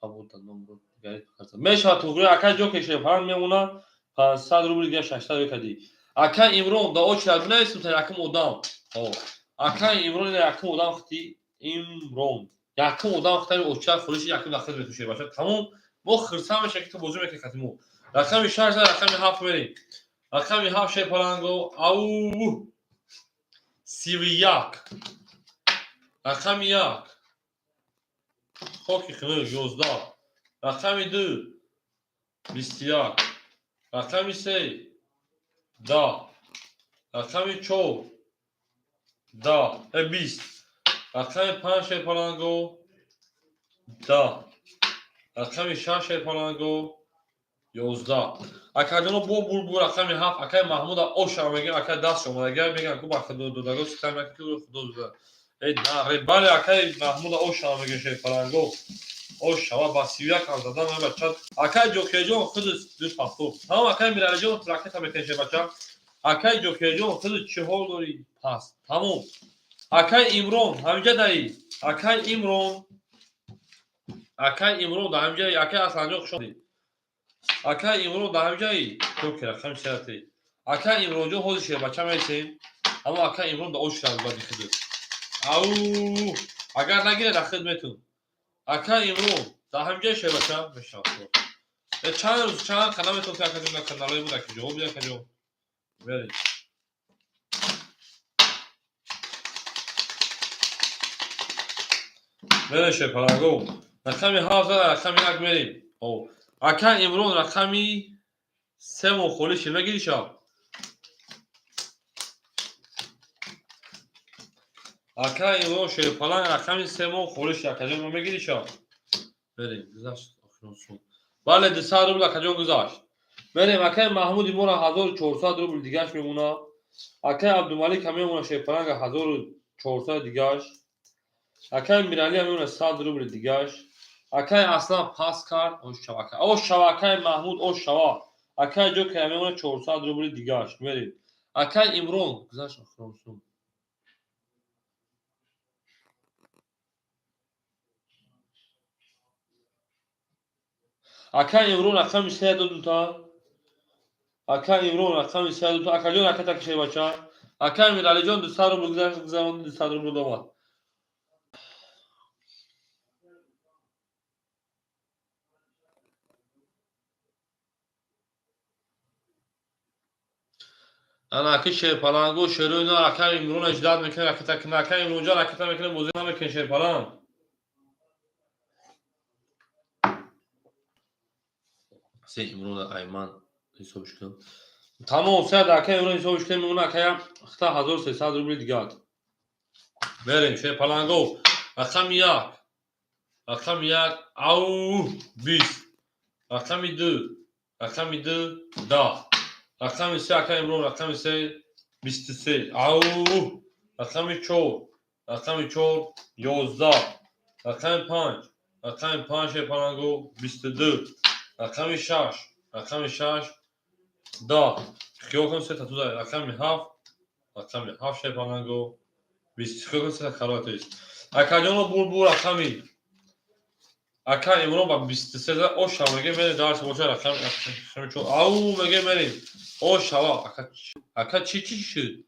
ابودا نمبر گرید کردم میشه تو گروه اکای جوکر شه پران میمونه 500 روبل دیگه 600 کردی اکای امرون دا او چرا نمیست تا یکم ادام او اکای امرون یکم ادام ختی امرون یکم ادام ختی اوچا فروش یکم داخل بتوشه باشه تمام مو خرسام میشه که تو بازی میکنی ختمو رقم 6 رقم 7 بریم رقم 7 شه پلنگو او 31 رقم 1 خاکی خنه 11 رقم 2 21 رقم 3 10 رقم 4 10 20 رقم 5 پلنگو 10 رقم 6 پلنگو 11 اکجانو بو رقم 7 اکای محمود او شما میگه اکای دست شما میگه میگن کو با خود دو داگو سیستم که خود دو ای نه بله اکای محمود او شما میگه شه پلنگو او شما با 31 هم دادن بچه اکای جوکیجو خود دو پاسو تمام اکای میراجو راکت هم میکنه بچه اکای جوکیجو خود چهار دوری پاس تمام اکای امرون همینجا دایی اکای امرون در همینجا اکای اصلا شدی اکای امرون در همینجایی جوکر رقم شرطی اکای امرون جو خودشه بچه میسین اما اکای امرون در اوش رو بادی خود او اگر نگیره در خدمتون اکای امرون در همینجا شه بچه بشاط چند روز چند قدمتون که اکجون کانالای بود که جواب بیاد که جو برید برشه پلنگو رقمی 7 رقمی 1 بریم او اکای امرون رقمی 3 مخولی شلمه گیری شاب Aka imron şerpalan rakami semo kholish akajon mo megiri sha. بریم گذشت آخرانسون بله 200 روبل کجا گذاشت بریم اکه محمود ایمون 1400 روبل دیگهش میمونه اکه عبدالملک هم میمونه شیپرنگ 1400 دیگهش اکه میرالی هم میمونه 100 روبل دیگهش اکه اصلا پاس کرد او شبکه محمود او شوا اکه جو که میمونه 400 روبل دیگهش بریم اکه ایمرون گذشت آخرانسون اکه ایمرون اکه میشه دو تا اکا امرون اکا میسه دو اکا جون اکا تکشه بچه اکا میرالی جون 200 رو بگذارم 200 رو دومد انا اکا شیرپالانگو شروع اینا اکا امرون اجداد میکنه اکا تکنه اکا امرون جان اکا میکنه موزی نمیکنه شیرپالان سه امرون ایمان حسابش کنم تمام سه اکا امرون حسابش کنم میمونه اکا اختا 1300 روبل دیگه بریم شیرپالانگو اکا میاد اکا میاد او 20 اکا میدو اکا میدو 10 رقم 3 اکا امرون رقم 3 23 او رقم 4 رقم 4 11 رقم 5 رقم 5 پانگو 22 رقم 6 رقم 6 10 خیال کن سه تا تو داره رقم 7 رقم 7 پانگو 20 خیال کن سه تا خراتیست اکا جانو بور رقمی اکا امرون با 23 او شما میگه میره درس باشه رقم او میگه میریم او شما اکا چی شد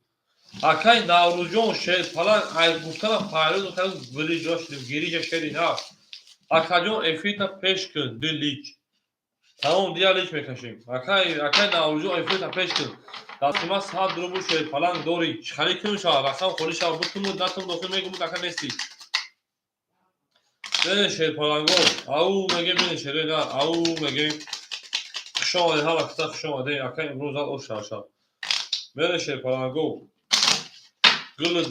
اکا نوروزجون شد falan ay گفتم پایلو تا گلی جاش گیری جشری نه اکا جون افیتا پیش کن دو لیچ تمام دیا لیچ میکشیم اکا نوروزجون افیتا پیش کن دستما ساعت درو بود شد falan دوری خالی کنیم شا رقم خوری شا بودم دستم دکتر میگم اکا نیستی نه شد falan گو او میگه من شد نه او میگه شما ها وقتا شما ده اکا امروز او شاشا من شد falan گو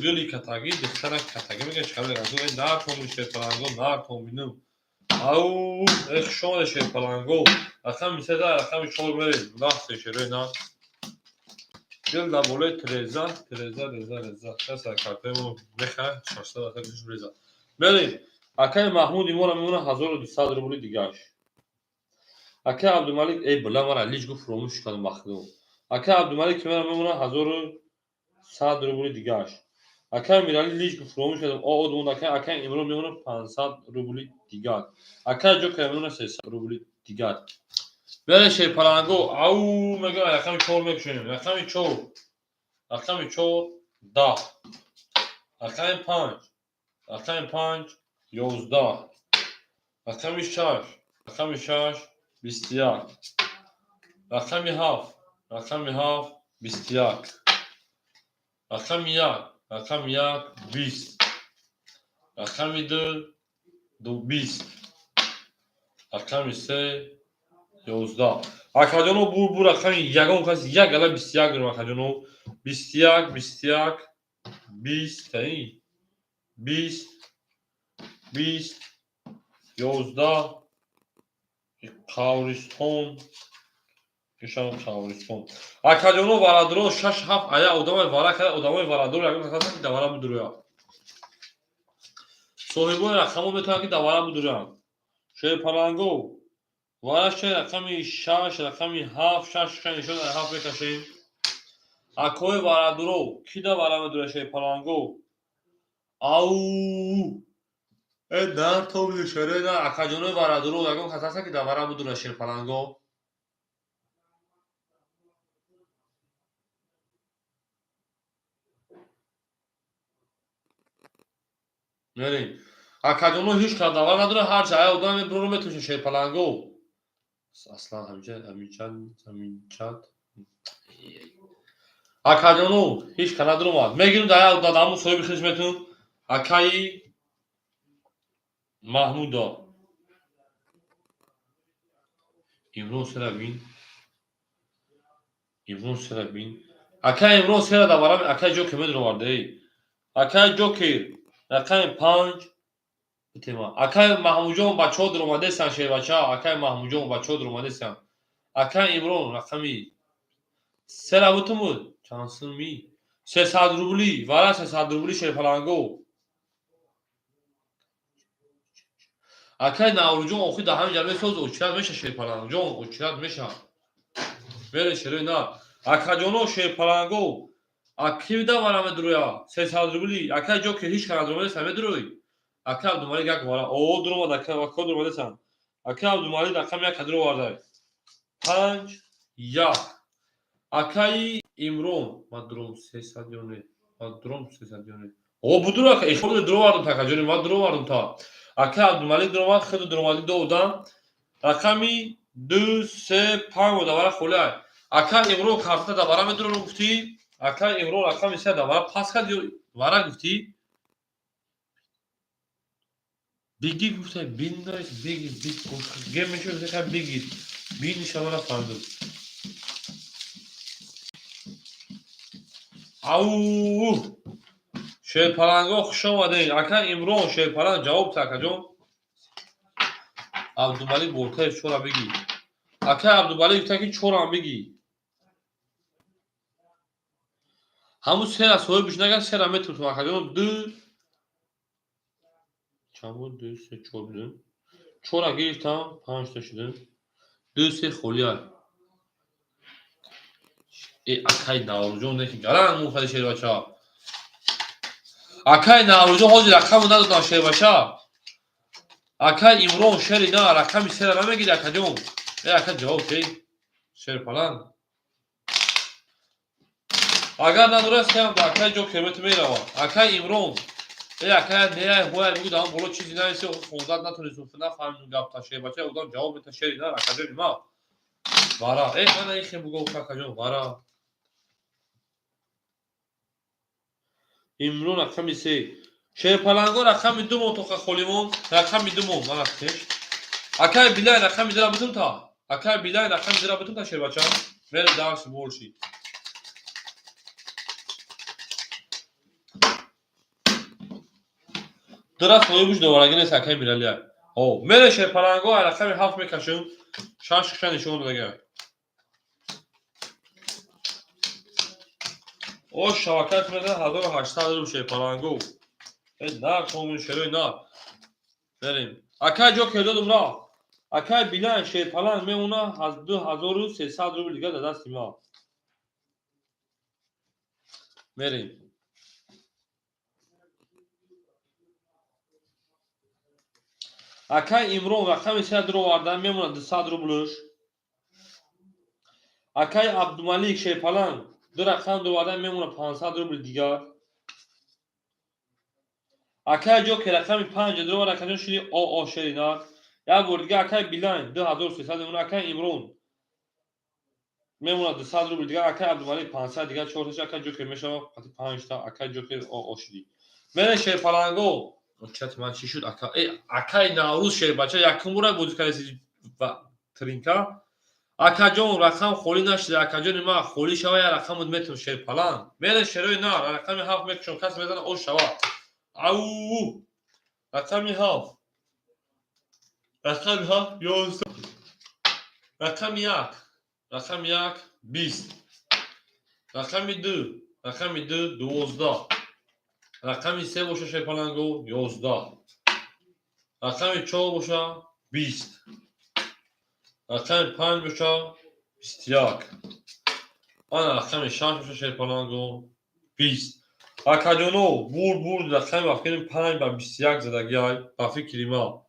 گلی کتاگی دخترم کتاگی میگه چکار از اون نرتون میشه پلنگو نرتون بینم او اخشان شه پلنگو اصلا میشه در اصلا شور بریم نحسه شروع نه گل در بالای ترزا کسا کارتمو بخره 400 اصلا کش بریزا بریم اکای محمود ایمون میمونه 1200 روبلی دیگهش اکای عبدالملک ای بلا مرا لیج گفت فروموش کنم مخدوم اکای عبدالملک میمونه 1100 روبلی دیگهش اکا میرالی لیش گفرومش کردم او دون اکا امرو میمونه 500 روبلی دیگه اکا جو که میمونه 300 روبلی دیگه بله شی پلنگو او میگه رقم 4 میکشیم رقم 4 10 رقم 5 رقم 5 11 رقم 6 رقم 6 21 رقم 7 رقم 7 21 رقم 1 رقم 1 20 رقم 2 دو 20 رقم 3 11 اکاجانو بور رقم یگان کس یک الا 21 رو اکاجانو 21 21 20 تایی 20 20 11 قاوریستون کشان قاوریستون اکاجانو وارادرو 6 7 ایا ادامه وارا کرد ادامه وارادرو یگان کس که دوارا بدرویا صاحبون رقمو بتونه که دوارا بدرویا شه پلنگو وارش رقمی 6 رقمی 7 6 نشون 7 بکشیم اکوی وارادرو کی دا وارا شه پلنگو او در تو بیشتره در اکاجون وارادرو یگان کساسا که دا وارا بدونه شه پلنگو میریم اکاجونو هیچ کار داور نداره هر جای اودام برو میتوشه شه پلنگو اصلا همینجا اکاجونو هیچ کار نداره ما میگیم در اودامو صاحب خدمتتون اکای محمودا امروز سر بین اکای امروز سر دا وارا اکای جو که میدونه وارده ای Акай Ҷокер рақами 5 битема. Акай Маҳмуҷон ба чодир омадесан шербача. Акай Маҳмуҷон ба чодир омадесан. Акай Имрон рақами сера бутумуд. Чанд сӯми? 300 рубли. Вара 300 рубли шерпаланго. Акай Наврӯҷон охир дар ҳамин ҷамъияти соз очират меша шерпаланҷон очират меша. Мере шерои на. Акаҷоно шерпаланго. Акивида вара медуроя 300 рубли. Акай Ҷокер ҳеҷ кана дуромадесан медурои. Акай Абдумалик як вара. О дуромад акай вако дуромадесан. Акай Абдумалик рақами як кадро овардай. 5 1. Акай Имрон мадуром 300 ё не. Мадуром 300 ё не. О будура акай иход дуровардум такаҷони мад дуровардум та. Акай Абдумалик дуромад хеле дуромадӣ додам. Рақами 2 3 5 бода вара холиай. Акай Имрон карта да вара медуро гуфтӣ? Акай Имрон рақами 3 да вара пас кард ё вара гуфтӣ? Биги гуфтай биндай биги биг гем мешуд ка биги бин шавара фарду. Ау! Шерпаланго хуш омадед. Акай Имрон шерпаланг ҷавоб такаҷон. Абдумалик болтаи чора биги. Акай Абдумалик гуфта ки чорам биги. Ҳамун сера соҳибиш нагар сера метавонад акаҷон 2 чанд буд 2 3 4 будем. 4 гирифтам 5 та шудем. 2 3 холиай. Акай Наврӯҷон не ки гаранг мухади шербача. Акай Наврӯҷон ҳозир рақаму надоданд шербача. Акай Имрон шери на рақами сера намегири акаҷон. Акай ҷавоб де. Шерпаланг. Агар надорад сеам да акай Ҷокер мету мерава. Акай Имрон. Акай неяй ҳояй буд ам боло чизи нависи хондан натонистум нафаҳмидум гапта шербача одам ҷавоб мета шери на акаҷони ма. Вара мана ихе бугофта акаҷон вара. Имрон рақами 3. Шерпаланго рақами 2 мон тоқа холимон. Рақами 2 мон мана теш. Акай Билай рақами дира бутум та. Акай Билай рақами дира бутум та шербача. Мере дарс болши. Дара соҳибуш довараги нест акай Миралия. О, мере шерпаланго рақами 7 мекашум. Шаш киша нишон додагай. О шабакаи тунеда 1800 рубл шерпаланго. На комун шерои на. Берем. Акай Ҷокер додум ра. Акай Билай шерпаланг мемона 2300 рубл дига дар дасти ма. Мерем. Акай Имрон рақами 3 дуровардан мемона 200 рублш. Акай Абдумалик шерпаланг 2 рақам дуровардан мемона 500 рубл дигар. Акай Ҷокер рақами 5 дуровардан акаҷон шуди оо шеринар. Як бор дига акай Билай 2300 мемона. Акай Имрон мемона 200 рубл дигар. Акай Абдумалик 500 дигар 4 та. Акай Ҷокер мешава фақат 5 та. Акай Ҷокер оо шуди. Мере шерпаланго. Чат ман чӣ шуд акай Наврӯз шербача якум бора бозӣ кардеси тринка. Акаҷон рақам холӣ нашуда акаҷони ма холӣ шава як рақаму метавон шерпаланг. Мере шерои на рақами 7 мекушон кас мезана ош шава. Ау! Рақами 7. Рақами 7 11. Рақами 1. Рақами 1 20. Рақами 2. Рақами 2 12. Рақами 3 боша шерпаланго 11. Рақами 4 боша 20. Рақами 5 боша 21. Ана рақами 6 боша шерпаланго 20. Акаҷоно бур рақами ба фикри 5 ба 21 задагиай ба фикри ма.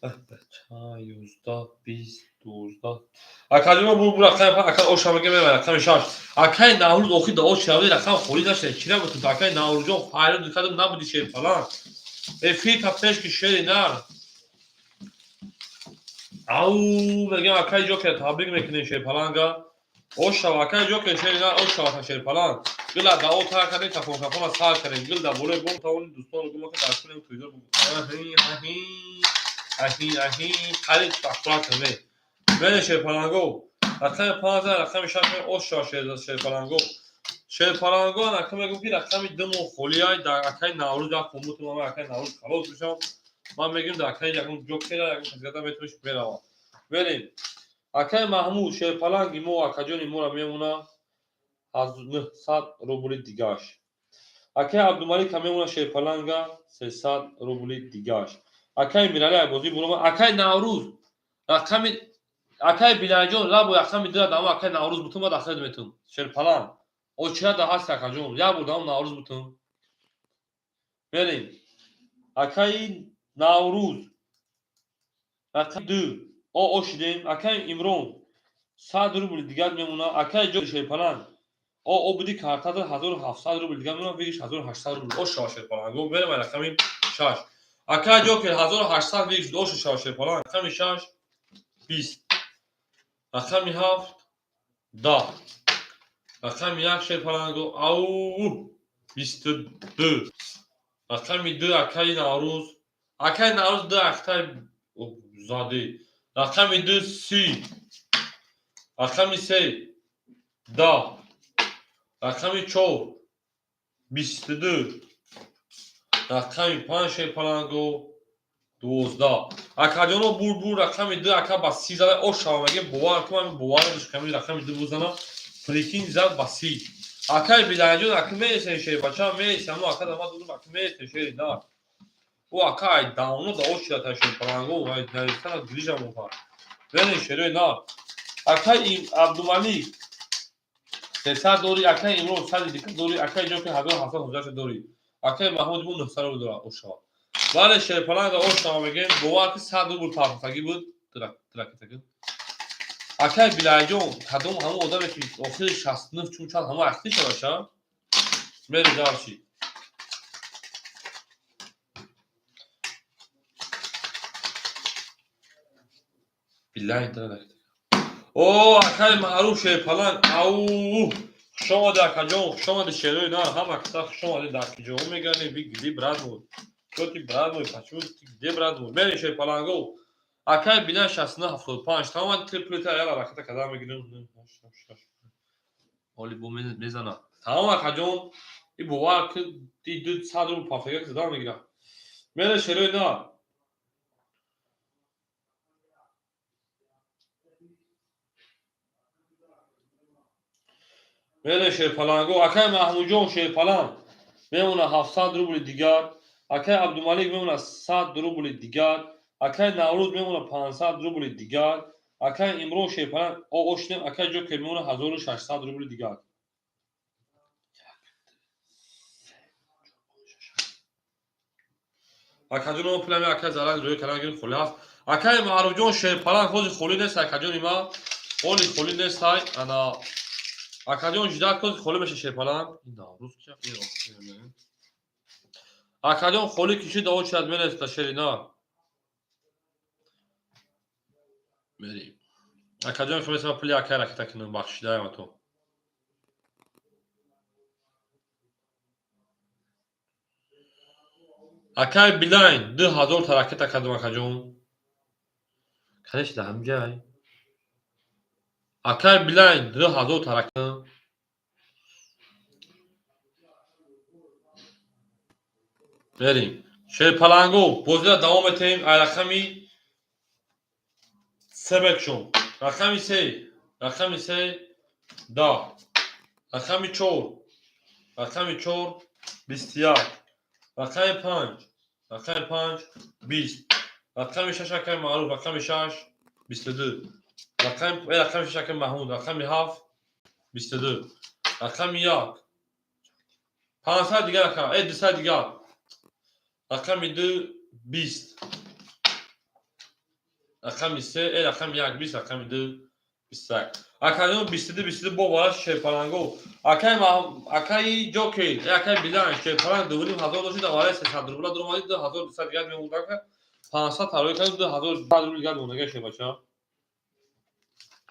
11 20 12. Акаҷоно бур рақами акай ошамага мемай рақами 6. Акай Наврӯз охир да ош шавади рақам холӣ нашуда чира гуфтум то акай Наврӯҷон файрод дикадум набуди шерпаланг. Фирка пешки шери нар. Ау мегам акай Ҷокер табрик мекунем шерпаланга. Ош шава акай Ҷокер шери нар ош шава та шерпаланг. Гила да о тара кардем тафон кафона сар кардем. Гил да боле бом тавони дӯстону гума ки дар кунем туйдор бугу. Аҳи қариб тахфурат ме. Мене шерпаланго. Рақами 15 рақами 6 ош шава шерпаланго. شیرپلنگو اکا میگم که رقم دم و خولیای در اکای نوروز در کمبوت ما اکای نوروز خلاص بشم ما میگیم در اکای یکم جوکر یکم خزگتا میتونش بروه بریم اکای محمود شیرپلنگی مو اکاجونی مو را میمونه از 900 روبل دیگهش اکای عبدالملیک هم میمونه شیرپلنگا 300 روبل دیگهش اکای میرالی بازی برو اکای نوروز رقم اکای بیلانجون لابو رقم میده دام اکای نوروز بتون ما داخل میتون شیرپلنگ o çiğ daha sakacağım. Ya buradan Navruz butun. Verin. Akay Navruz. Akay du. O şidem. Akay İmron. Sad rubl digar memuna. Akay jo şey falan. O budi kartadır 1700 rubl digar memuna. Veriş 1800 rubl. O şaşır falan. Go verim rakamim şaş. Akay jo ki 1800 veriş o şaşır falan. Rakam şaş 20. Rakam haft da. Rakam yak şey falan go. Au 22. رقم 2 اکای نوروز اکای نوروز 2 اکتای زاده رقم 2 30 رقم 3 10 رقم 4 22 رقم 5 شیرپلنگو 12 اکاجونو بور رقم 2 اکا با 30 زده او شامگه بوار کنم بوار دشکمی رقم 2 بزنه پریکین زد با 30 اکای بیلانجون اکمه سن شیر بچا میسم اکا دما دو اکمه سن شیر نه او اکای داونو دا او شیرتا شیرپلنگو و نریستان گریجا مونفا برین شیروی نه اکای عبدالملیک 300 دوری اکای امرو 100 دیگه دوری اکای جو که 1700 دوری اکای محمود بون 900 دوری اوشا ولی شیرپلنگ او شما میگیم بوار که 100 روبل پافتگی بود ترکتگی اکای بیلایجون کدوم همون آدمی که آخر 69 چون چند همه اختی شده میری دارشی بیلای اینترنت او اکای معروف شیرپلنگ او شما در کجا شما در شیروی نه هم اکتا شما در کجا میگنی بیگلی براد بود چوتی براد بود پچوتی دی براد بود میری شیرپلنگو اکای بینا 69 75 تمام تریپل تا یلا راکتا کدا میگیرن اولی بو میزنه تمام کجا این بوار که دی دو صد رو پافیک زدن میگیره میری شیروی نه میره شیرپلنگو اکای محمود جون شیرپلنگ میمونه 700 روبل دیگر اکای عبدالملیک میمونه 100 روبل دیگر اکای نوروز میمونه 500 روبل دیگر اکای امرو شیرپلنگ او اوشتیم اکای جو که میمونه 1600 روبل دیگر اکای جون پلامی اکای زرنگ روی کلام گیر خلی هست اکای معروف جون شیرپلنگ خودی خلی نیست اکای جون ما خلی نیست های انا اکای جون جدا خودی خلی میشه شیرپلنگ این نوروز که اکادون خولی کشید او شاید میرسه تا شرینا بریم اکادون خمیسه پلی اکای رکتا کنون بخشیده اما تو اکای بیلاین 2000 ترکت اکادون اکادون کنش ده هم جای اکای بیلاین 2000 ترکت بریم شیرپلنگو بوزده دوام تیم رقمی 3 بکشون رقمی 3 رقمی 3 10 رقمی 4 رقمی 4 21 رقم 5 رقم 5 20 رقم 6 رقم معروف رقم 6 22 رقم 6 رقم محمود رقم 7 22 رقم 1 500 دیگه رقم 200 دیگه رقم 2 20 رقم 3 رقم 1 20 رقم 2 21 اکادون 22 22 با وارد شیرپلنگو اکای جوکی اکای بیلان شیرپلنگ دوبلیم 1000 داشت دوباره 300 روبل درآمدی 2200 دیگه میموند که 500 تروی کنیم 2000 روبل دیگه مونده شه بچا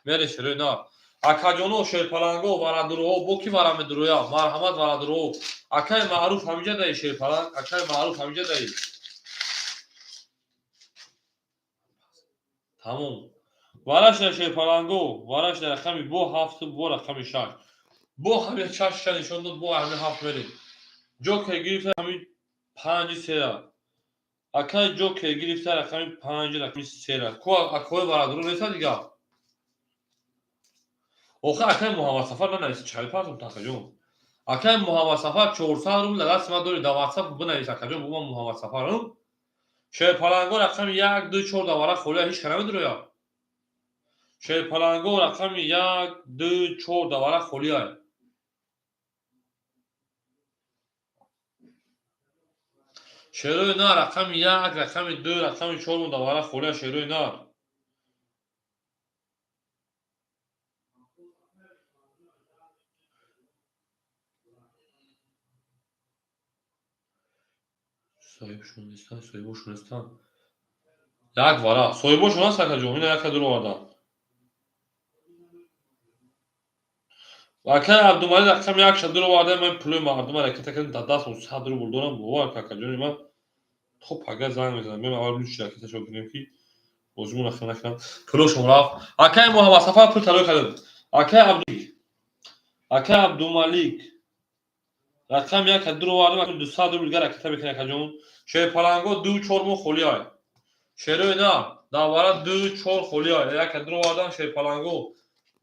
میره شروع نه اکاجونو شیرپلنگو وارادرو بو کی وارا مدرویا مرحمت وارادرو اکای معروف همینجا دای شیرپلنگ اکای معروف همینجا دای تمام وارش شیرپلنگو وارش رقمی بو هفت بو رقمی 6 Bu همه چشم نشون داد bu همه هفت بریم جوکر گرفت همین 5 سیره اکای جوکر گرفت همین 5 رقم سیره کو اکوی برادر رو رسید دیگه آخه اکای محمد سفر ننویسه چای پاتون تاکجون اکای محمد سفر 400 رو دست ما دوری در واتساپ بنویسه اکجون بو محمد سفرم شی پالانگو رقم 1 2 4 دوباره خولیا هیچ کنه میدرویا شی پالانگو رقم 1 2 4 دوباره خولیا شیروی نار رقم 1 رقم 2 رقم 4 دوباره خولیا شیروی نار صاحب شونستان یک واره صاحب شونست اکجون اینا یک درو آدم واکه عبدالمجید رقم 1 شد درو آدم من پول مردم حرکت کردن تا دست و 100 رو بردارم باور اکجون من خب اگه زنگ میزنم من اول روش شرکتش رو کنیم که موضوع نخنم نکنم پولشون رفت اکه محمد صفا پول طلب کردم اکه عبدالملیک رقم 1 درو آدم 200 رو بلگر حرکت میکنه اکجون شی پالانگو 2 4 مو خولیای شیروی نه دوباره 2 4 خولیای یک درو آدم شی پالانگو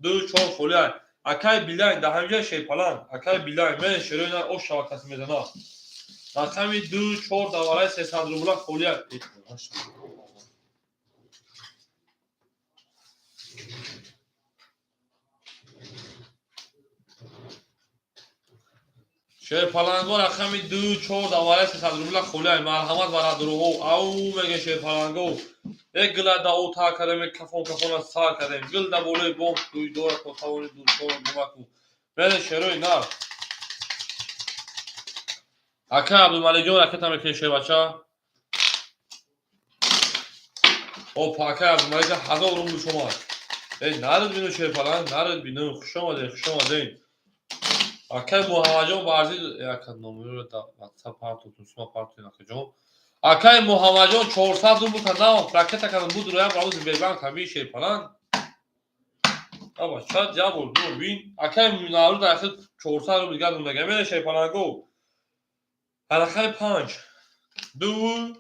2 4 خولیای اکای بیلاین در همینجا شی پالان اکای بیلاین من شیروی نه او شاکس میزنه رقم 2 4 دوباره 300 روبل خولیای شی پالانگو رقم 2 4 دوباره 300 روبل خولیای مرحمت برای دروغ او میگه شی پالانگو یک گل دا او تا کردم کفون کفون سال کردم گل دا بوله بوم دوی دور کو تاونی دور کو بمکو بله شروع نار اکا عبدالملیک جون رکت هم کنی شی بچه او پاکه عبدالملیک 1000 روم شما ای نرد بینو شی پلان نرد بینو خوش آمدین اکا محمد جون بارزی اکا نمره رو دا واتساپ پارتو سما پارتو اکا جون اکا محمد جون 400 روم بکنم رکت کردم بود رویا براوز بیبان کمی شی پلان Ama şad ya bu bin akay münavir da 400 رو دیگه اون نگه میره شی پالانگو حلقه 5 دو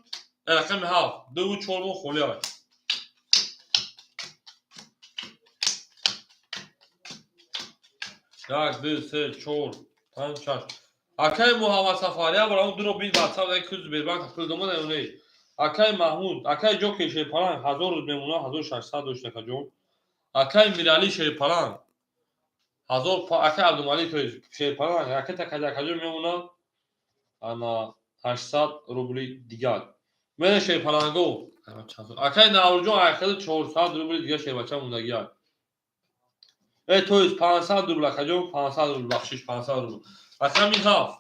حلقه 7 دو 4 مو خولیا یک دو سه 4 5 6 akay محمد سفاریه برای اون درو بین واتساپ یک کوز بیربان تفصیل دومون اونی akay محمود akay جوکی شی پالان 1000 میمونه 1600 دوش نکجون akay میرالی شی پالان 1000 akay عبدالملیک شی پالان راکت کجا میمونه انا 800 روبلی دیگر من شی پالانگو اکای ناورجون اخذ 400 روبلی دیگه شی بچه موندگیار ای تویز 500 روبل کجا 500 روبل بخشش 500 روبل رقم میخواف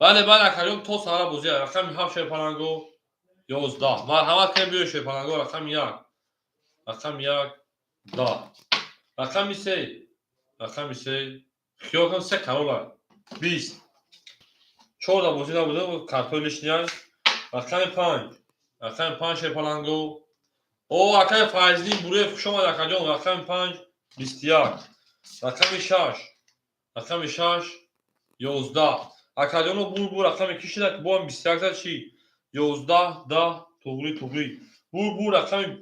بله کجا تو سارا بوزی رقم میخواف شی پالانگو 11 مرحمت کنیم بیو شی پالانگو رقم 1 رقم 1 10 رقم 3 رقم 3 خیاکم 3 کرولا 20 چهار بوزی نبوده کارتونش نیاز رقم 5 رقم 5 شی پالانگو او اکای فایزلی بروی شما در کجا رقم 5 21 رقم 6 رقم 6 11 اکاجونو بور رقم کشیده که بو هم 21 زد چی 11 10 توغری بور رقم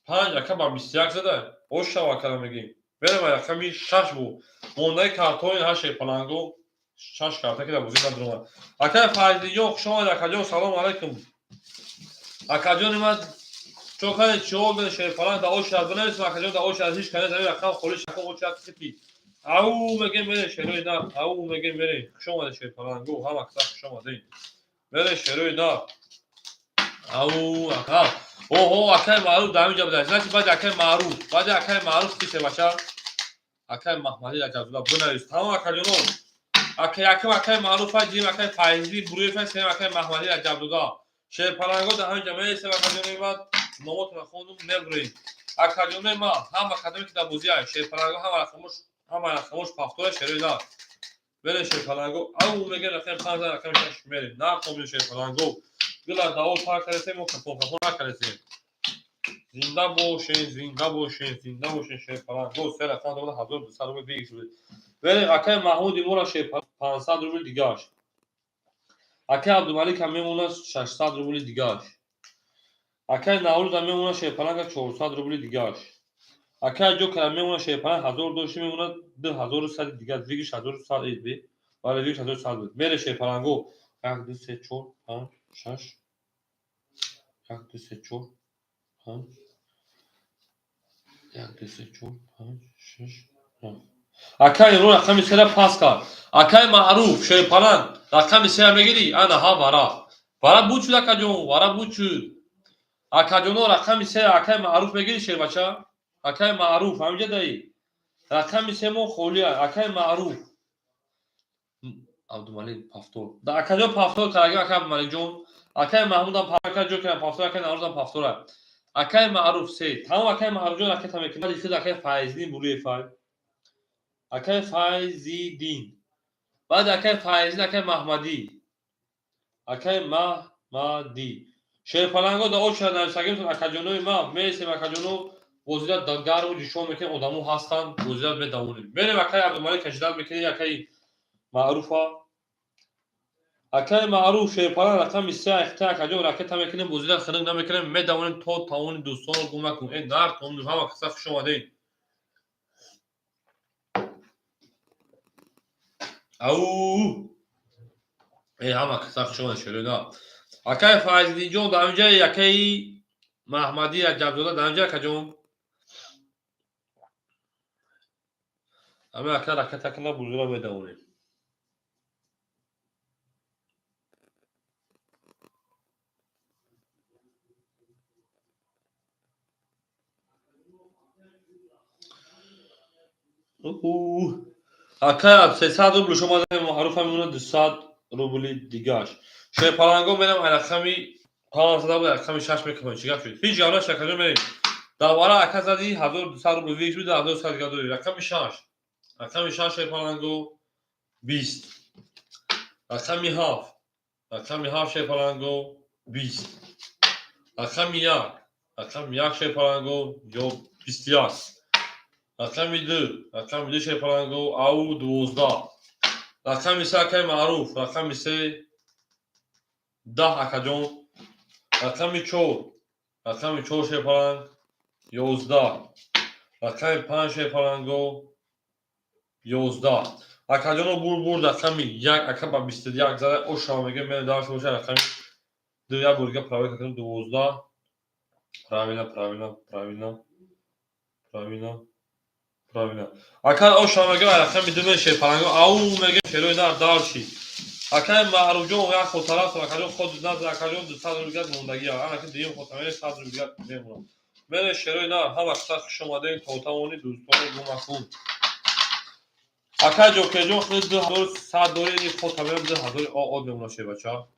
5 رقم 21 زده او شما کلمه میگیم بریم رقم 6 بو مونده کارتون هر شی پالانگو 6 کارت که در بوزی ندارم اکای فایزلی یو شما در کجا سلام علیکم اکاجون من چوکای چوگ شی پالان دا اوش از بنویس و کجا دا اوش از هیچ کنه زمین رقم خولش رقم اوش از کتی او میگه بره شروع نه او میگه بره شما شی پالان گو هم اکثر شما دین بره شروع نه او اکا اوه اکای معروف دامی جا بدن نه بعد اکای معروف بعد اکای معروف کی باشه اکای محمدی اجازه بنویس تمام اکاجونو اکای معروف جیم اکای فایزی بروی فاس اکای محمدی اجازه شی پالانگو دا هم جمعه سه اکاجونو بعد نومتون خوندم نبرین اکادمی ما هم اکادمی که در بوزی های شی پالانگو هم رقمش پافتور شروع دار بله شی پالانگو او میگه رقم 5 رقم 6 میریم نه خوبی شی پالانگو گلا داو تا کرده مو کپون نکرده زنده باشین زنده باشین زنده باشین شیپالانگو سه رقم دولت 1200 روبل دیگه شده ولی اکای محمود ایمورا شیپالانگو 500 روبل دیگهش اکای عبدالملیک هم میمونه 600 روبل دیگهش اکای نوروز هم میمونه شیپالانگو 400 روبل دیگهش اکای جوکر هم میمونه شیپالانگ 1000 دوشی میمونه 2100 دیگه ویگش 1100 اید بی ولی ویگش 1100 بود میره شیپالانگو 1 2 3 4 5 6 1 2 3 4 5 1 2 3 4 5 6 7 اکای رو رقم سه پاس کرد اکای معروف شیپالانگ رقم سه میگیری انا ها ورا بوچ لکجون ورا بوچ اکاجونو رقم سه اکای معروف میگیری شیر بچه اکای معروف همینجا دایی رقم سه مو خولی اکای معروف عبدالملیک پافتور دا اکاجو پافتور کرده اکای عبدالملیک جون اکای محمود هم اکای جو کنه پافتور اکای نوروز هم پافتور اکای معروف سه تمام اکای معروف جون اکای تمکین بعد ایستاد اکای فایزدین بروی فای اکای فایزدین بعد اکای فایزدین اکای محمدی اکای محمدی شیپالانگو دا اوچ نوشتگیم اکاجونوی ما میسیم اکاجونو وزیرت دادگار و جشون میکنه ادامو هستن وزیرت به دامونیم میریم اکای عبدالملیک کشیدت میکنه اکای معروفا اکای معروف شیپالانگ رقم سه اخته اکاجو رکت هم میکنه وزیرت خنگ نمیکنه می دامونیم تو تاون دوستان رو گم نکن این نار توم هم کسا خوش اومدین او ای هم کسا خوش اومد شروع اکای فایزدین جون دا اونجا اکای محمدی عجبزاده دا اونجا اکاجون اما اکای رکت اکنه وزیرت به دامونیم اکای 300 روبل شما داریم معروف هم میمونه 200 روبل دیگهش شیپالانگو میرم رقمی 500 بود رقمی 6 میکنم چیکار شد هیچ جواب شکر میریم دوباره اکا زدی 1200 روبل ویش بود 1200 دیگه داری رقمی 6 شیپالانگو 20 رقمی 7 شیپالانگو 20 رقمی 1 شیپالانگو جو 21 رقمی 2 شیپالانگو او 12 رقمی 3 اکای معروف رقمی 3 10 اکاجون رقمی 4 شیپالانگ 11 رقمی 5 شیپالانگو 11 اکاجونو برد رقمی 1 اکا با 21 زده او شما میگه من دارش باشه رقمی 2 یا برگه پراوی کردن 12 پراوینا اکا او شما میگه رقمی 2 شیپالانگو او میگه شروع دار دارشی اکای معروف جون یا خود طرف اکاجون خود نزد اکاجون 200 روبل موندگی ها انا که دیم خود تمام 100 روبل میمونه من شروع نه هم وقت خوش اومدین توتاونی دوستان گم نکن اکا جو که جو خود 2100 دوری خود تمام 2000 آد میمونه شه بچا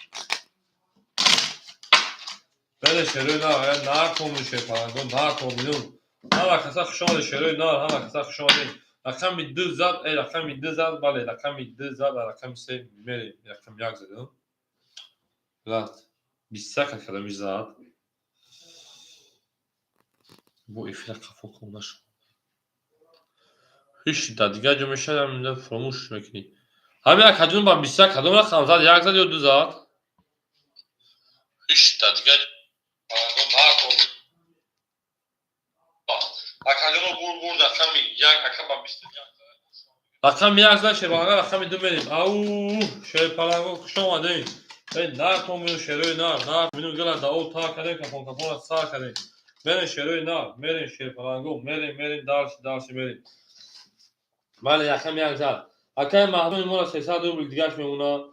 من شروع نه تو میشه پرنگون نه تو میدون هم وقت خوش اومد شروع نه هم وقت خوش اومدین رقمی 200 رقمی 200 بله رقمی 200 رقمی 3 میری رقم 1 زدم lat 20 کلمه زد bu iflah kafa konular. Hiç da دیگه جو میشه هم فراموش میکنی همین کدوم با 20 کدوم را 500 یک زد یا دو زد هیچ دا دیگه اکادون برد رقم یک اکا با 20 رقم یک زد شیپالانگو رقم دو میریم او شیپالانگو خوش اومدین این نار تو میرو شروع نار میرو گلا دا او تا کردیم کپون کپون سا کردیم میرین شروع نار میرین شیپالانگو میرین دارش میرین بله یکم یک زد اکای محمود میمونه 300 روبل دیگهش میمونه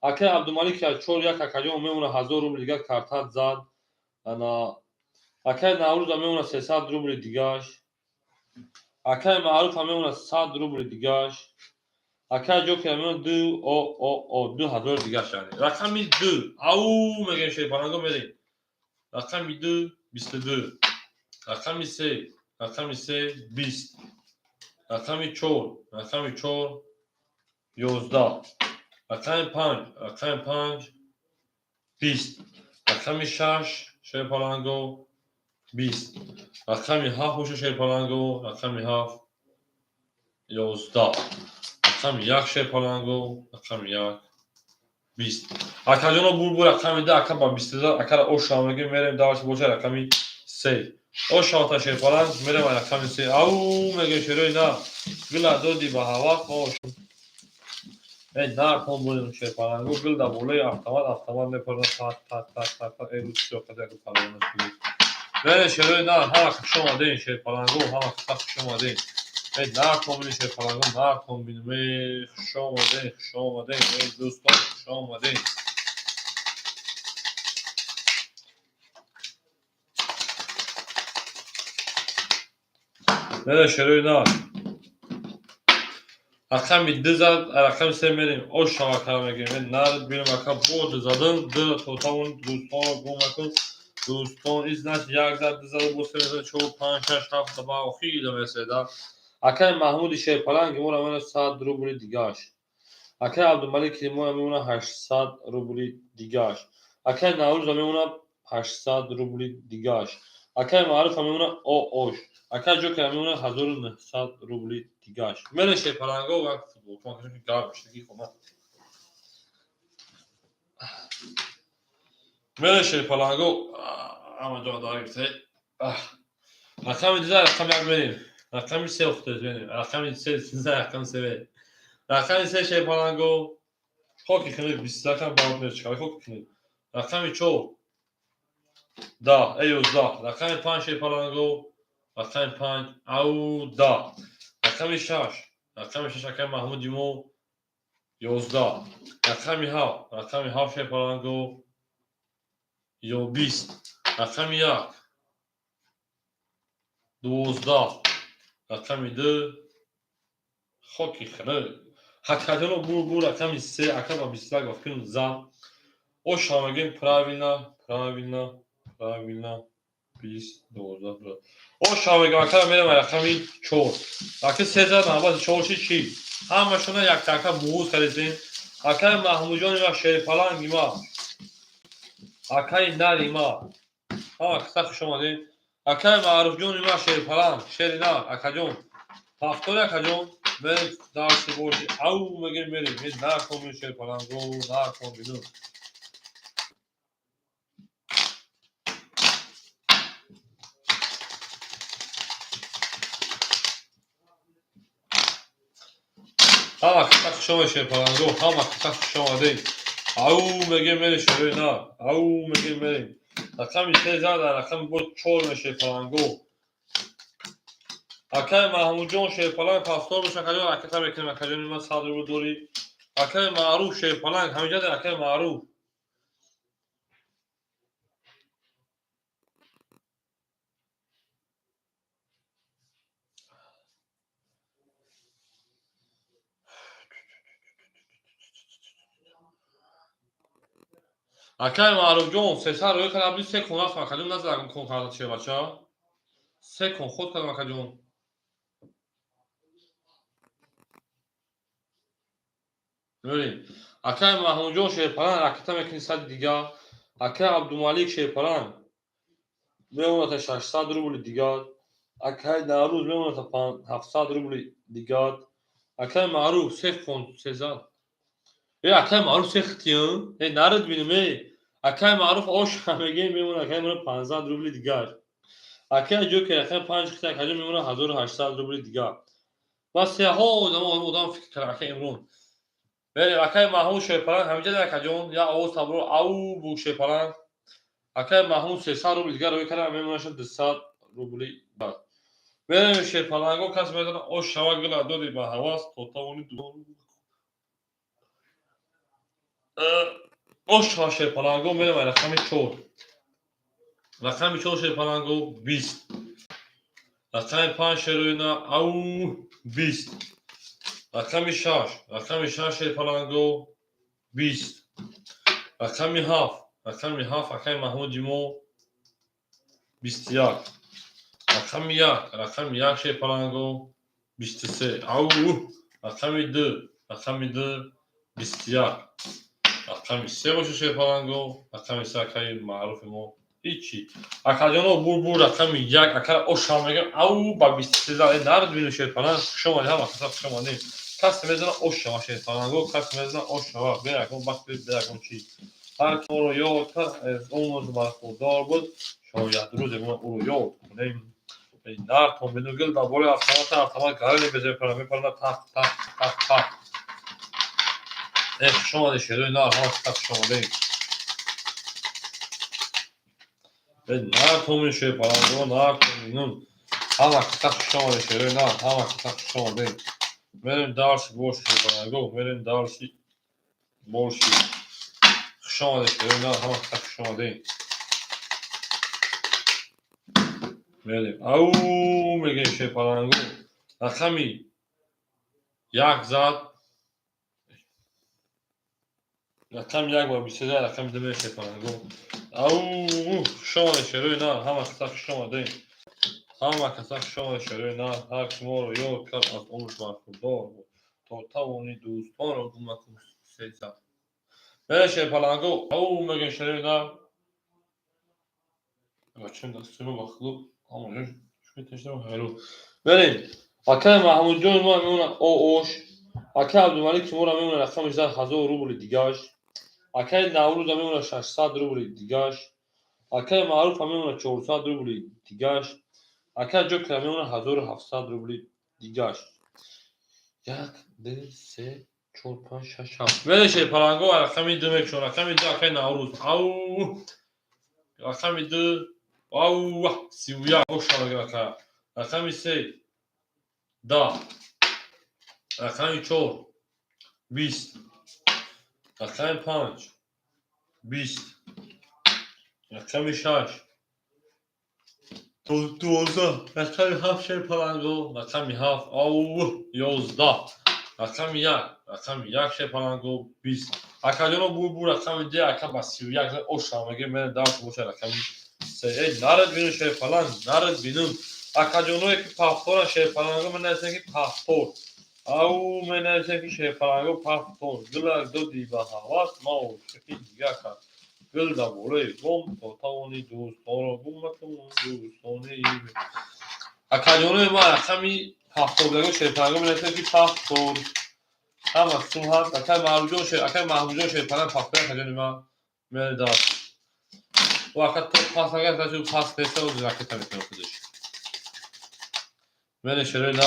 اکای عبدالملیک که 4 یک اکاجون میمونه 1000 روبل دیگه کارتات زد انا اکای نوروز میمونه 300 روبل دیگهش اکای معروف میمونه 100 روبل دیگهش اکای جوکر میمونه 2000 دیگهش یعنی رقمی 2 او میگه شیپالانگو میرین رقمی 2 22 رقمی 3 20 رقمی 4 11 رقم 5 20 رقم 6 شیپالانگو 20. رقمی 7 باشه شیپالانگو. رقمی 7 11. رقمی 1 شیپالانگو. رقمی 1 20. Akajono bu rakami da akaba 20'da akara o şamagi merem davaş boca rakami 3. O şata şey falan merem rakami 3. Au mege şeroy na gila dodi bahava o na kon bulun şey falan Google da bolay avtomat ne pardon ta el yok kadar falan. Böyle şeroy na ha şoma deyin şey falan ha tak şoma deyin. Na kombini şey falan na kombini me şoma deyin dostum şoma deyin. Böyle şöyle ne var? Rakami dizad, rakami semerim. O şava karama gelmedi. Nar benim rakam bu dizadın. Dı totamın doston gomakın. Doston iznaç yagda dizadı bu sene çoğu panşaş hafta bağ xiyli mesela. Akay Mahmud şey falan ki mora bana saat rubli digaş. Akay Abdülmalik ki mora bana 800 rubli digaş. Akay Navruz bana 800 rubli digaş. Akay Maruf bana o oş. Akay Joker bana 1900 rubli digaş. Mene şey falan go bak futbol. Çünkü garmış ki koma. Mene şey falan go ama daha yüksek. Rakam güzel rakam yapmayayım. Rakam ise yoktur benim. Rakam ise size rakam severim. Rakam ise şey falan go. Hockey kınık biz zaten bağımlıya çıkar. Hockey kınık. Rakam çoğu. Da. Eyoz da. Rakam pan şey falan go. Rakam pan. Au da. Rakam şaş. Rakam şaş rakam Mahmud Yimo. Yozda. Rakam hav. Rakam hav şey falan go. Yo 20. Rakam yak. 12. Rakam 2. Hockey kınık. Hakikaten bu rakam ise akaba bislag bakın zam. O şamagin pravilna biz doğru. O şamagin akaba benim rakami çoğu. Rakı sezar namaz çoğu şey. Ama şuna yaktaka muğuz kalizin. Akay Mahmucan ya şey falan gibi. Akay narima. Ama kısa kuşamadı. Akay Marufcan ya şey falan. Şerina akacon. Haftoya akacon. Ben daha şey boş. Au megin benim. Ben ne kombin şey falan. Go ne kombin. Ama tak şova şey falan go. Ama tak şova değil. Au megin benim şöyle na. Au megin benim. Rakam ise zaten rakam bu çoğu şey falan go. Akay Mahmudcan şey falan pastor bu şakacı akay tabii ki akayın ma sadır bu dori. Akay maruf şey falan hamice de akay maruf. Akay marufcan sesar öyle kadar bir sekon asma akayın nasıl akım konkarda şey baça. Sekon خود kadar akayın. Öyle. Akay Mahmudcan şey falan akay tabii ki sad diga. Akay Abdülmalik şey falan. Ve ona da 800 rubli diga. Akay Naruz ve ona da 700 rubli diga. Akay maruf sekon sezar. اکای معروف سختیه نرد بینیم اکای معروف آش همگی میمونه اکای میمونه 500 روبل دیگر اکای جو که اکای 5 کتا اکای میمونه 1800 روبل دیگر و سه ها آدم فکر کرد اکای امرون ولی اکای محمود شیپران همیشه در اکای جون یا او صبرو او بو شیپران اکای محمود 300 روبل دیگر روی کرد میمونه شد 200 روبل دیگر ولی شیپران گو کس میدونه او شواگل دودی با حواس توتاونی دو Oshka Shepalango میدم رقم 4 رقم 4 شیپالانگو 20 رقم 5 شروینا او 20 رقم 6 شیپالانگو 20 رقم 7 اکای محمود جیمو 21 رقم 1 شیپالانگو 23 او رقم 2 21 رقم 3 باشه شیپالانگو رقم 3 اکای معروف مو هیچی. اکاجانو بور رقمی یک اکر اوشا میگم او با 23 نرد بینو شیطانا شما هم اصلا شما نیم کسی میزنه اوشا شیطانا گو کسی میزنه اوشا بیاکم وقتی بیاکم چی هر کی رو یاد کرد از اون روز برخوردار بود شاید روز ما او رو یاد کنیم این نرد هم بینو گل در بالا автомат گاری بزنه پرا میپرنه تق تق تق تق شما دیشیدوی نار هم تق شما دیم نرد همین شیطانا نرد همینون Ama kısa kuşlama deşeri na ama kısa kuşlama değil. Benim darsi boş bana go. Benim darsi boş kuşlama deşeri na ama kısa kuşlama değil. Benim au mege şey falan go. Rakami yak zat rakam yak var bir şey rakam deme şey falan go. Au kuşlama deşeri na ama kısa kuşlama değil. Ama kısa kuşlama deşeri na her kim olur yok kar az olmuş var doğru. Totavoni dostan رو گمکم سیتا بشه پلنگو او مگه شرینا بچم دستمو بخلو اما شو تشتم هلو بریم اکه محمود جون ما میمونه او اوش اکه عبدالملک مورا میمونه رقم 18000 روبل دیگهش اکه نوروز میمونه 600 روبل دیگهش اکه معروف میمونه 400 روبل دیگهش اکه جوکر میمونه 1700 روبل دیگهش یک دو سه چهار پنج شش هفت ولشه پلنگو رقمی دو میکشون رقمی دو اکای نوروز او رقمی دو او 31 اوشا رقم رقمی سه ده رقمی چهار 20 رقمی پنج 20 رقمی شش 12 رقمی هفت شه پلنگو رقمی هفت او 11 رقمی یک شه پلنگو 20 اکاجانو بور رقمی ده اکا با 31 اوشا میگه من دارت باشه رقمی سه نرد بینو شه پلنگ نرد بینم اکاجانو که پافتور شه پلنگو من نزدن که پافتور او من نزدن که شه پلنگو پافتور گل دو دی با هواست ما او شکی دیگه که گل دا بوله بوم تو تاونی دوستان رو بوم مکمون دوستانی اکاجانو ما رقمی پافتور بگو شه پلنگو من نزدن که پافتور Ama Suhan, akay mahmucun şey falan patlaya kadar ma mene da. O akat top pasa gel da şu pas teste o raket tabii ki okuduş. Mene şöyle da.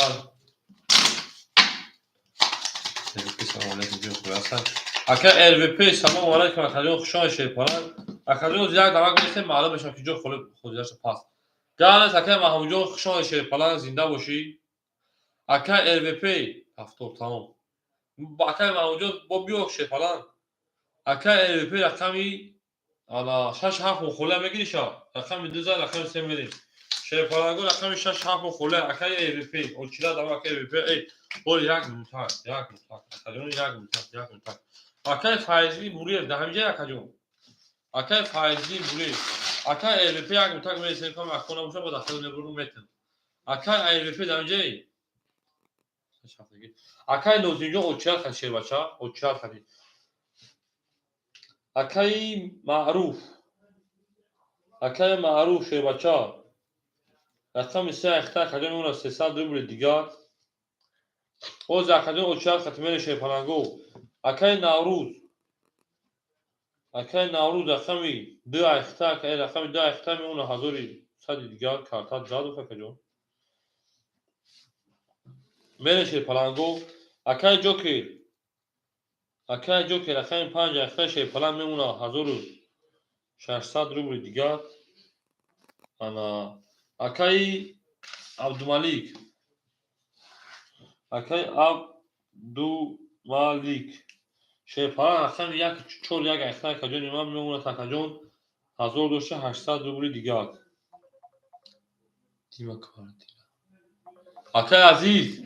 Dedik ki sana ne diyor kurarsan. Akay LVP sama olarak ki akay خوشان şey falan. Akay زیاد دماغ میشه معلوم بشه که جو خودش پاس. گالس akay mahmucun خوشان şey falan زنده باشی. Akay LVP هفتاد tamam. Akay mahmucun با بیو şey falan. Akay LVP رقمی حالا 6 7 مخوله میگیری شا رقم 2000 رقم 3 میدیم شه پلنگو رقم 6 7 مخوله اکای ای وی پی اولچیلا دما اکای ای وی پی ای بول یک منتها اکاجون یک منتها اکای فایزی بوری ده همینجا اکاجون اکای فایزی بوری اکای ای وی پی یک منتها میسه کام اکونا باشه با داخل نبرو میتن اکای ای وی پی ده همینجا اکای نوزینجو اولچیلا خشه بچا اولچیلا خدی اکای معروف شه بچا رقم سه اختر کجا میمونه 300 روبل دیگر او زاکجا اوچار ختمه شه پلنگو اکای نوروز رقمی دو اختر که رقم دو اختر میمونه 1100 دیگر کارتا جادو کجا میره شه پلنگو اکای جوکر رقم 5 اختر شه پلنگ میمونه 1600 روبل دیگر انا اکای عبدالملک شیپاران رقم یک چول یک اختر کجون امام میمونه تا کجون 1800 روبل دیگر دیما کار دیلا اکای عزیز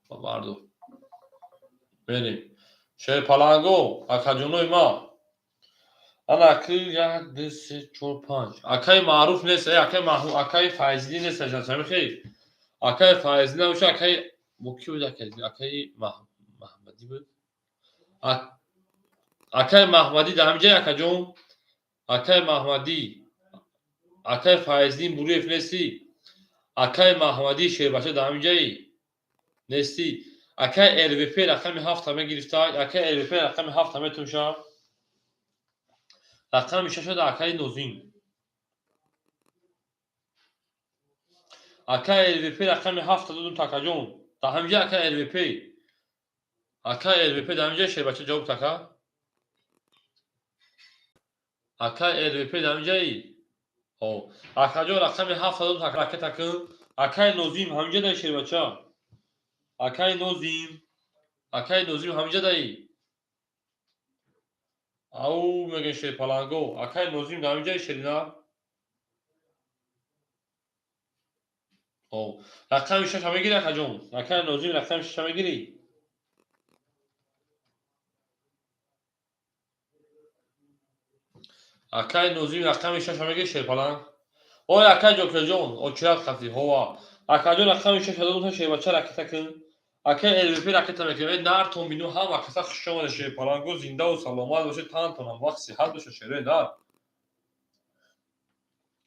باردو بریم شیپالانگو اکاجونوی ما انا اکی یک دو سه چهار پنج اکای معروف نیست اکای فایزلی نیست جان خیلی اکای فایزلی نمیشه اکای مکی بود اکای محمدی بود اکای محمدی در همینجا اکاجون اکای محمدی Akay Faizli'nin Buru Efnesi. Akay Mahmadi Şehbaşı Damicayı. Nesti. Akay LVP rakami haftame giriftar. Akay LVP rakami haftame tümşa. Rakami şaşa da Akay Nozin. Akay LVP rakami hafta dudum takacağım. Damicay Akay LVP. Akay LVP Damicay Şehbaşı cevap taka. Akay LVP Damicayı. O. Akacı rakami hafta dudum taka takın. Akay Nozim Hamca da Şehbaşı. Akay Nozim. Akay Nozim Hamca dayı. Au mege şey palango. Akay Nozim Damicay Şerina. O. Rakam şaş hame gire kacon. Akay Nozim rakam şaş hame gire. Akay Nozim rakam şaş hame gire şey palan. O akay jokejon. O çırak kati hova. Akay rakam şaş adamın şey bacha raket takın. Akay LVP raket mekeme nar tombinu ham akasa xuşoma şey palango zinda o salomad başı tan tonam vaksi had başı şere dar.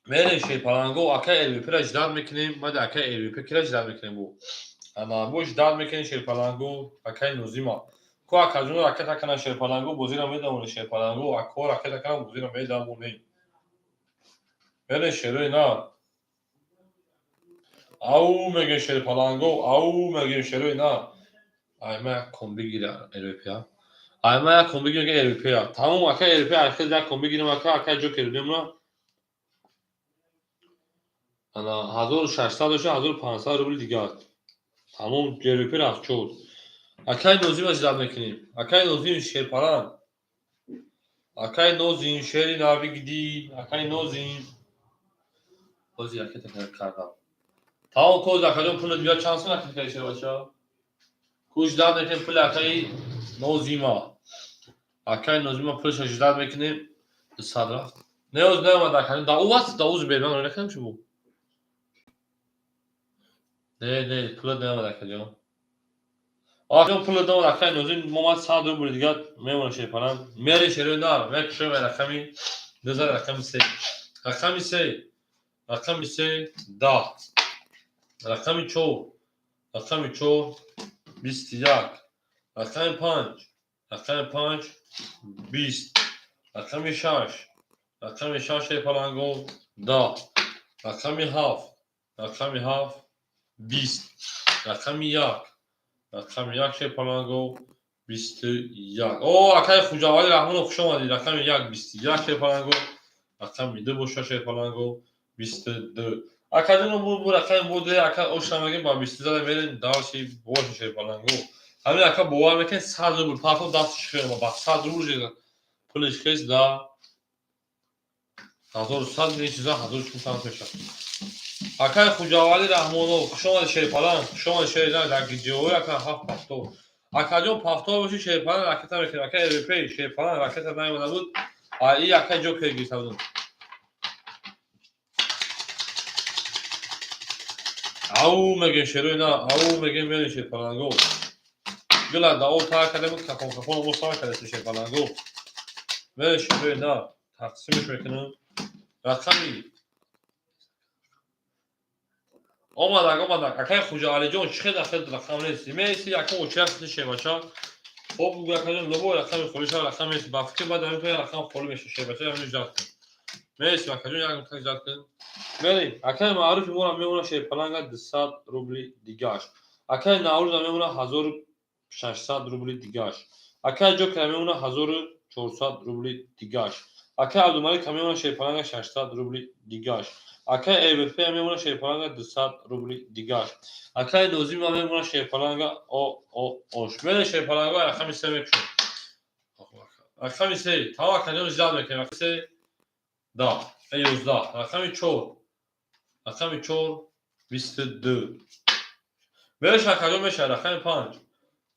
Mere şey palango akay LVP rajdar mekenim. Mad akay LVP kirajdar mekenim bu. Ama bu jdar mekenim şey palango akay Nozima. Ko akajun raket akana şey palango bozira medamone şey palango akko raket akana bozira medamone. Mere şere na. Au mege şey palango au mege şere na. Ayma kombi gira LVP ya. Ayma kombi gira LVP ya. Tamam akay LVP arkadaş da kombi gira akay joker diyorum. Ana 1600 1500 rubl دیگه تمام جلوپی رفت شد اکای نوزیم از جلب نکنیم اکای نوزیم شیرپران اکای نوزیم شیری ناوی گیدی اکای نوزیم بازی اکای تکنر کردم تمام کوز اکای پول دیگه چانس نکنید که شیر باشه کوش داد نکنیم پول اکای نوزیما اکای نوزیما پولش رو جلب میکنیم صد رفت نیوز نیومد اکای داوز بیرون رو نکنیم چی بود نه پول نیومد اکای آخرین پول دام رقم نوزین مومد 100 روبل دیگه میمونه شی کنم میاری شروع دار یک شو رقمی 2000 رقم سه رقم سه ده رقم چو 21 رقم 5 20 رقم 6 پلنگو 10 رقم 7 20 رقم 1 رقم 1 şey palango 21 o akay Xujavali Rahmonov xush omadid رقم 1 21 şey palango رقم 2 boşa şey palango 22 akadın bu رقم bu de akay oşlamagin ba 22 da verin dar şey boş şey palango همین akay boğar mekan 100 rubl parfum dast çıkıyor bak 100 rubl pulش kes da 1100 ne çiza 1300 tane peşa akay Xujavali Rahmonov xush omadid şey palan xush omadid şey da gidiyor akay hafta hafta Akacon pafto başı şey falan raketa mekan akay LVP şey falan raketa naymadı bu iyi akay joker girsavdun au megen şeroyna au megen böyle şey falan go Gula da o ta akademik kafon o sağ kalesi şey falan go böyle şeroyna taksim mekanı rakami omadak akay Xujavali jon çıkı daxil rakam nesi mesi akay o çerçeve şey başa خب بکنیم لبو رقم خودش رقم با فکر بعد همین رقم خالی میشه شه بچه همین جات کن مرسی مکانجون یک مکان جات کن بریم اکای معروف میمونه میمونه شه پلنگ 200 روبل دیگهش اکای ناروز میمونه 1600 روبل دیگهش اکای جوکر میمونه 1400 روبل دیگهش اکای عبدالملک میمونه شه پلنگ 600 روبل دیگهش اکای ایبپ میمونه شه پلنگ 200 روبل دیگهش اکای نوزی میمونه شه پلنگ اوش بله شه پلنگ رقم سه میشه رقم سه تا اکای زیاد میکنه رقم سه دا 11 رقم 4 22 بله اکای میشه رقم 5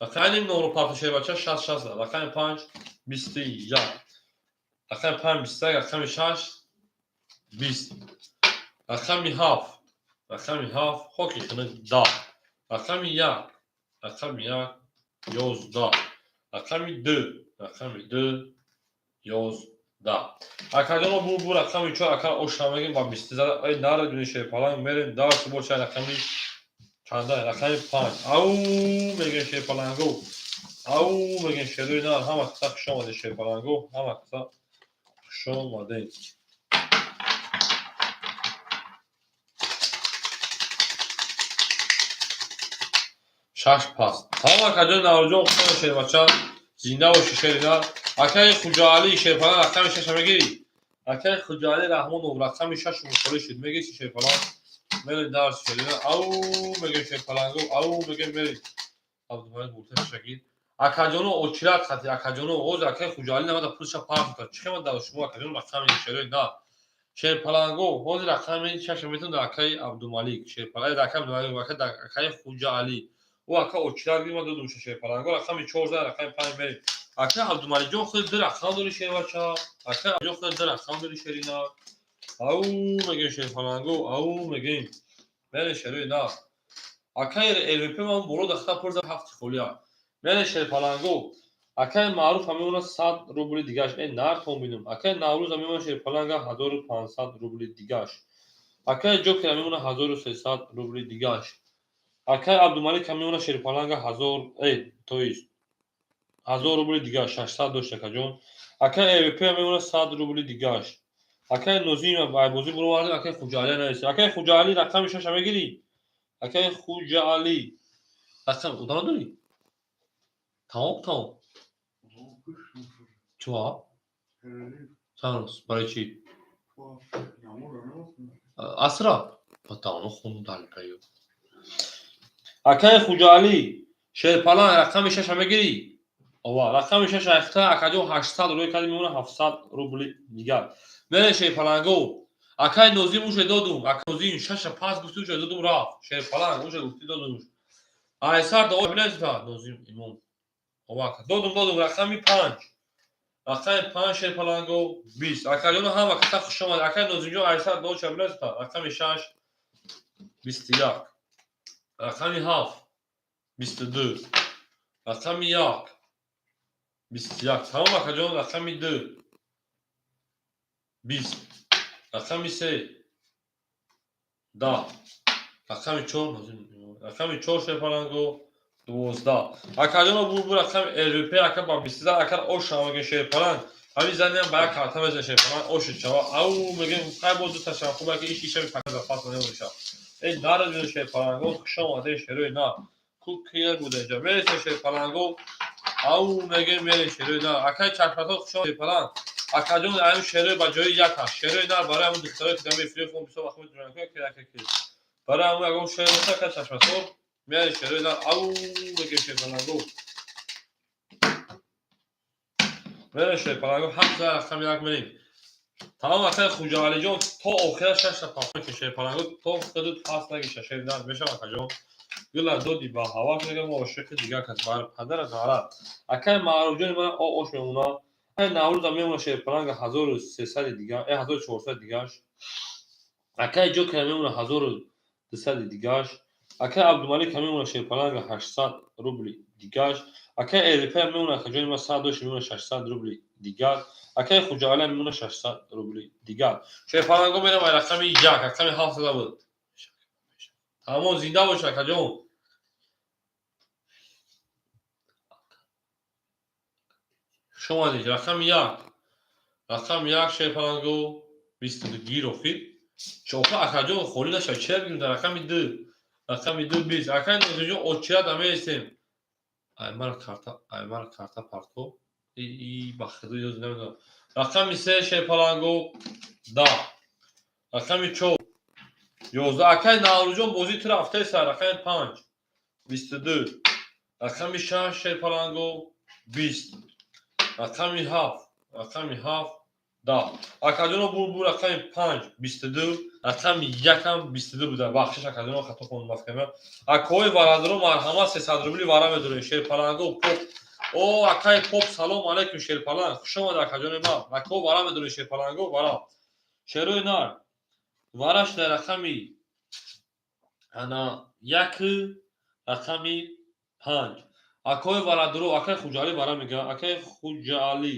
رقم نورو پاپ شه بچه 60 رقم 5 21 رقم 5 21 رقم 6 20 رقم 7 خوکی کنه 10 رقم 1 11 رقم 2 11 Да. Акаҷоно бу рақами 4 ака ошамагим ба 20 зада ай нарадуни шепалан мерем дарс бошай рақами чанда рақами 5 ау мегем шепаланго ау мегем шедуи нар ҳама қиса хушомаде шепаланго ҳама қиса хушомаде 6 паст ҳама акаҷони наврӯҷон хушома шербача зинда боши шери нар акаи хуҷоалии шепалан рақами 6 мегирӣ акаи хуҷоалии раҳмонов рақами 6 мусолӣ шуд мегиси шепалан мерем дарс шедуи ау мегем шепаланго ау мегем мерем абдумалик буртаи шагир акаҷоно очират хати акаҷоно ҳозир акаи хуҷоалӣ намада пулша парк мекунад чӣ қимат дар шумо акаҷоно рақами шедуи на шерпаланго ҳозир рақами 6 метон дар акаи абдумалик шерпалан рақами абдумалик дар акаи хуҷоалӣ ӯ ака очират гирма додумша шерпаланго рақами 4 зада рақами 5 мерем акаи абдумаликҷон худ ду рақам дори шербача акаи абдумаликҷон худ ду рақам дори шерина ау мегем шерпаланго ау мегем мерем шедуи на акаи ЛВП ман боло дахта пурза ҳафти холия мерем шерпаланго акаи маъруф мемонад 100 рубли дигаш нартон бинум акаи наврӯза мемонад шерпаланга 1500 рубли дигаш акаи ҷокера мемонад 1300 рубли дигаш акаи абдумалика мемонад шерпаланга 1000 тоист 1000 рубли дигаш 600 дошт акаҷон акаи ЛВП мемонад 100 рубли дигаш акаи нозима байбозӣ буровардем акаи хуҷоалӣ наест акаи хуҷоалӣ рақами 6 мегирӣ акаи хуҷоалӣ рақам удана дорӣ тамом чуа танос барои чӣ асра ба таоно хунудалкаю акаи хуҷоалӣ шерпалан рақами 6 мегирӣ ова рақами 6 ахта акаҷон 800 рӯи кади мемонад 700 рубли дигар мерем шерпаланго акаи нозим уше додум акаи нозим 6 пас гуфти уше додум рафт шерпалан уше гуфти додум айсар да биласта нозим имом ова додум рақами 5 рақами 5 шерпаланго 20 акаҷоно ҳама киса хушомад акаи нозимҷон айсар доча биласта рақами 6 21 рақами 7 22 рақами 1 21 тамом акаҷон рақами 2 20 рақами 3 10 рақами 4 рақами 4 шерпаланго 12 акаҷоно бу рақами ЛВП ака ба 20 ака ошамаги шерпалан ҳамин занем ба як карта меза шерпалан ошид шава ау мегем қай бо ду ташам хуба ки иш ишами пака фас намеша наради шерпаланго хушомаде шеруи на ку кир буда инҷа мереса шерпаланго ау мегем мерем шеруи на акаи чашматон хушом шерпалан акаҷон ам шеруи ба ҷои яка шеруи на барои ҳамун духтарои ки дами филифон бисо вақт метавонад ки барои ҳамун ягон шеруса ка чашматон мерем шеруи на ау мегем шерпаланго мерем шерпаланго ҳафт зада рақами як мерем тамом акаи хуҷоалиҷон то охира 6 пафон ки шерпаланго то худуд пас нагиша шеридан мешава акаҷон гула доди ба ҳавас мегам ошиқи дигар кас бар падара нарад акаи маъруфҷони ман ош мемонад акаи наврӯза мемонад шерпаланга 1300 дигаш 1400 дигаш акаи ҷокера мемонад 1200 дигаш акаи абдумалика мемонад шерпаланга 800 рубли дигаш акаи ЛВП мемонад акаҷони ман 100 дошт мемонад 600 рубли дигар акаи хуҷоалӣ мемонад 600 рубли дигар шерпаланго мерам ай рақами 1 рақами 700 буд тамом зинда бош акаҷон шумадиш рақами 1 шерпаланго 22 гир охир чоқа акаҷон холӣ наша чия гирда рақами 2 20 акаи нозимҷон очират амеестем ай мара карта парто ба худо ёз намедонам рақами 3 шерпаланго 10 рақами 4 11 акаи наврӯҷон бозии ту рафтеса рақами 5 22 рақами 6 шерпаланго 20 рақами 7 10 акаҷоно бу рақами 5 22 рақами 1 22 буда бахшиш акаҷоно хато хондмафкама акаҳои варадро марҳамат 300 рубли вара медорем шерпаланго поп о акаи поп салом алейкум шерпаланг хушомад акаҷони ман акаҳо вара медорем шерпаланго вара шеруи нар вара шуда рақами ана 1 рақами 5 акаҳои варадро акаи хуҷоалӣ вара мегӯяд акаи хуҷоалӣ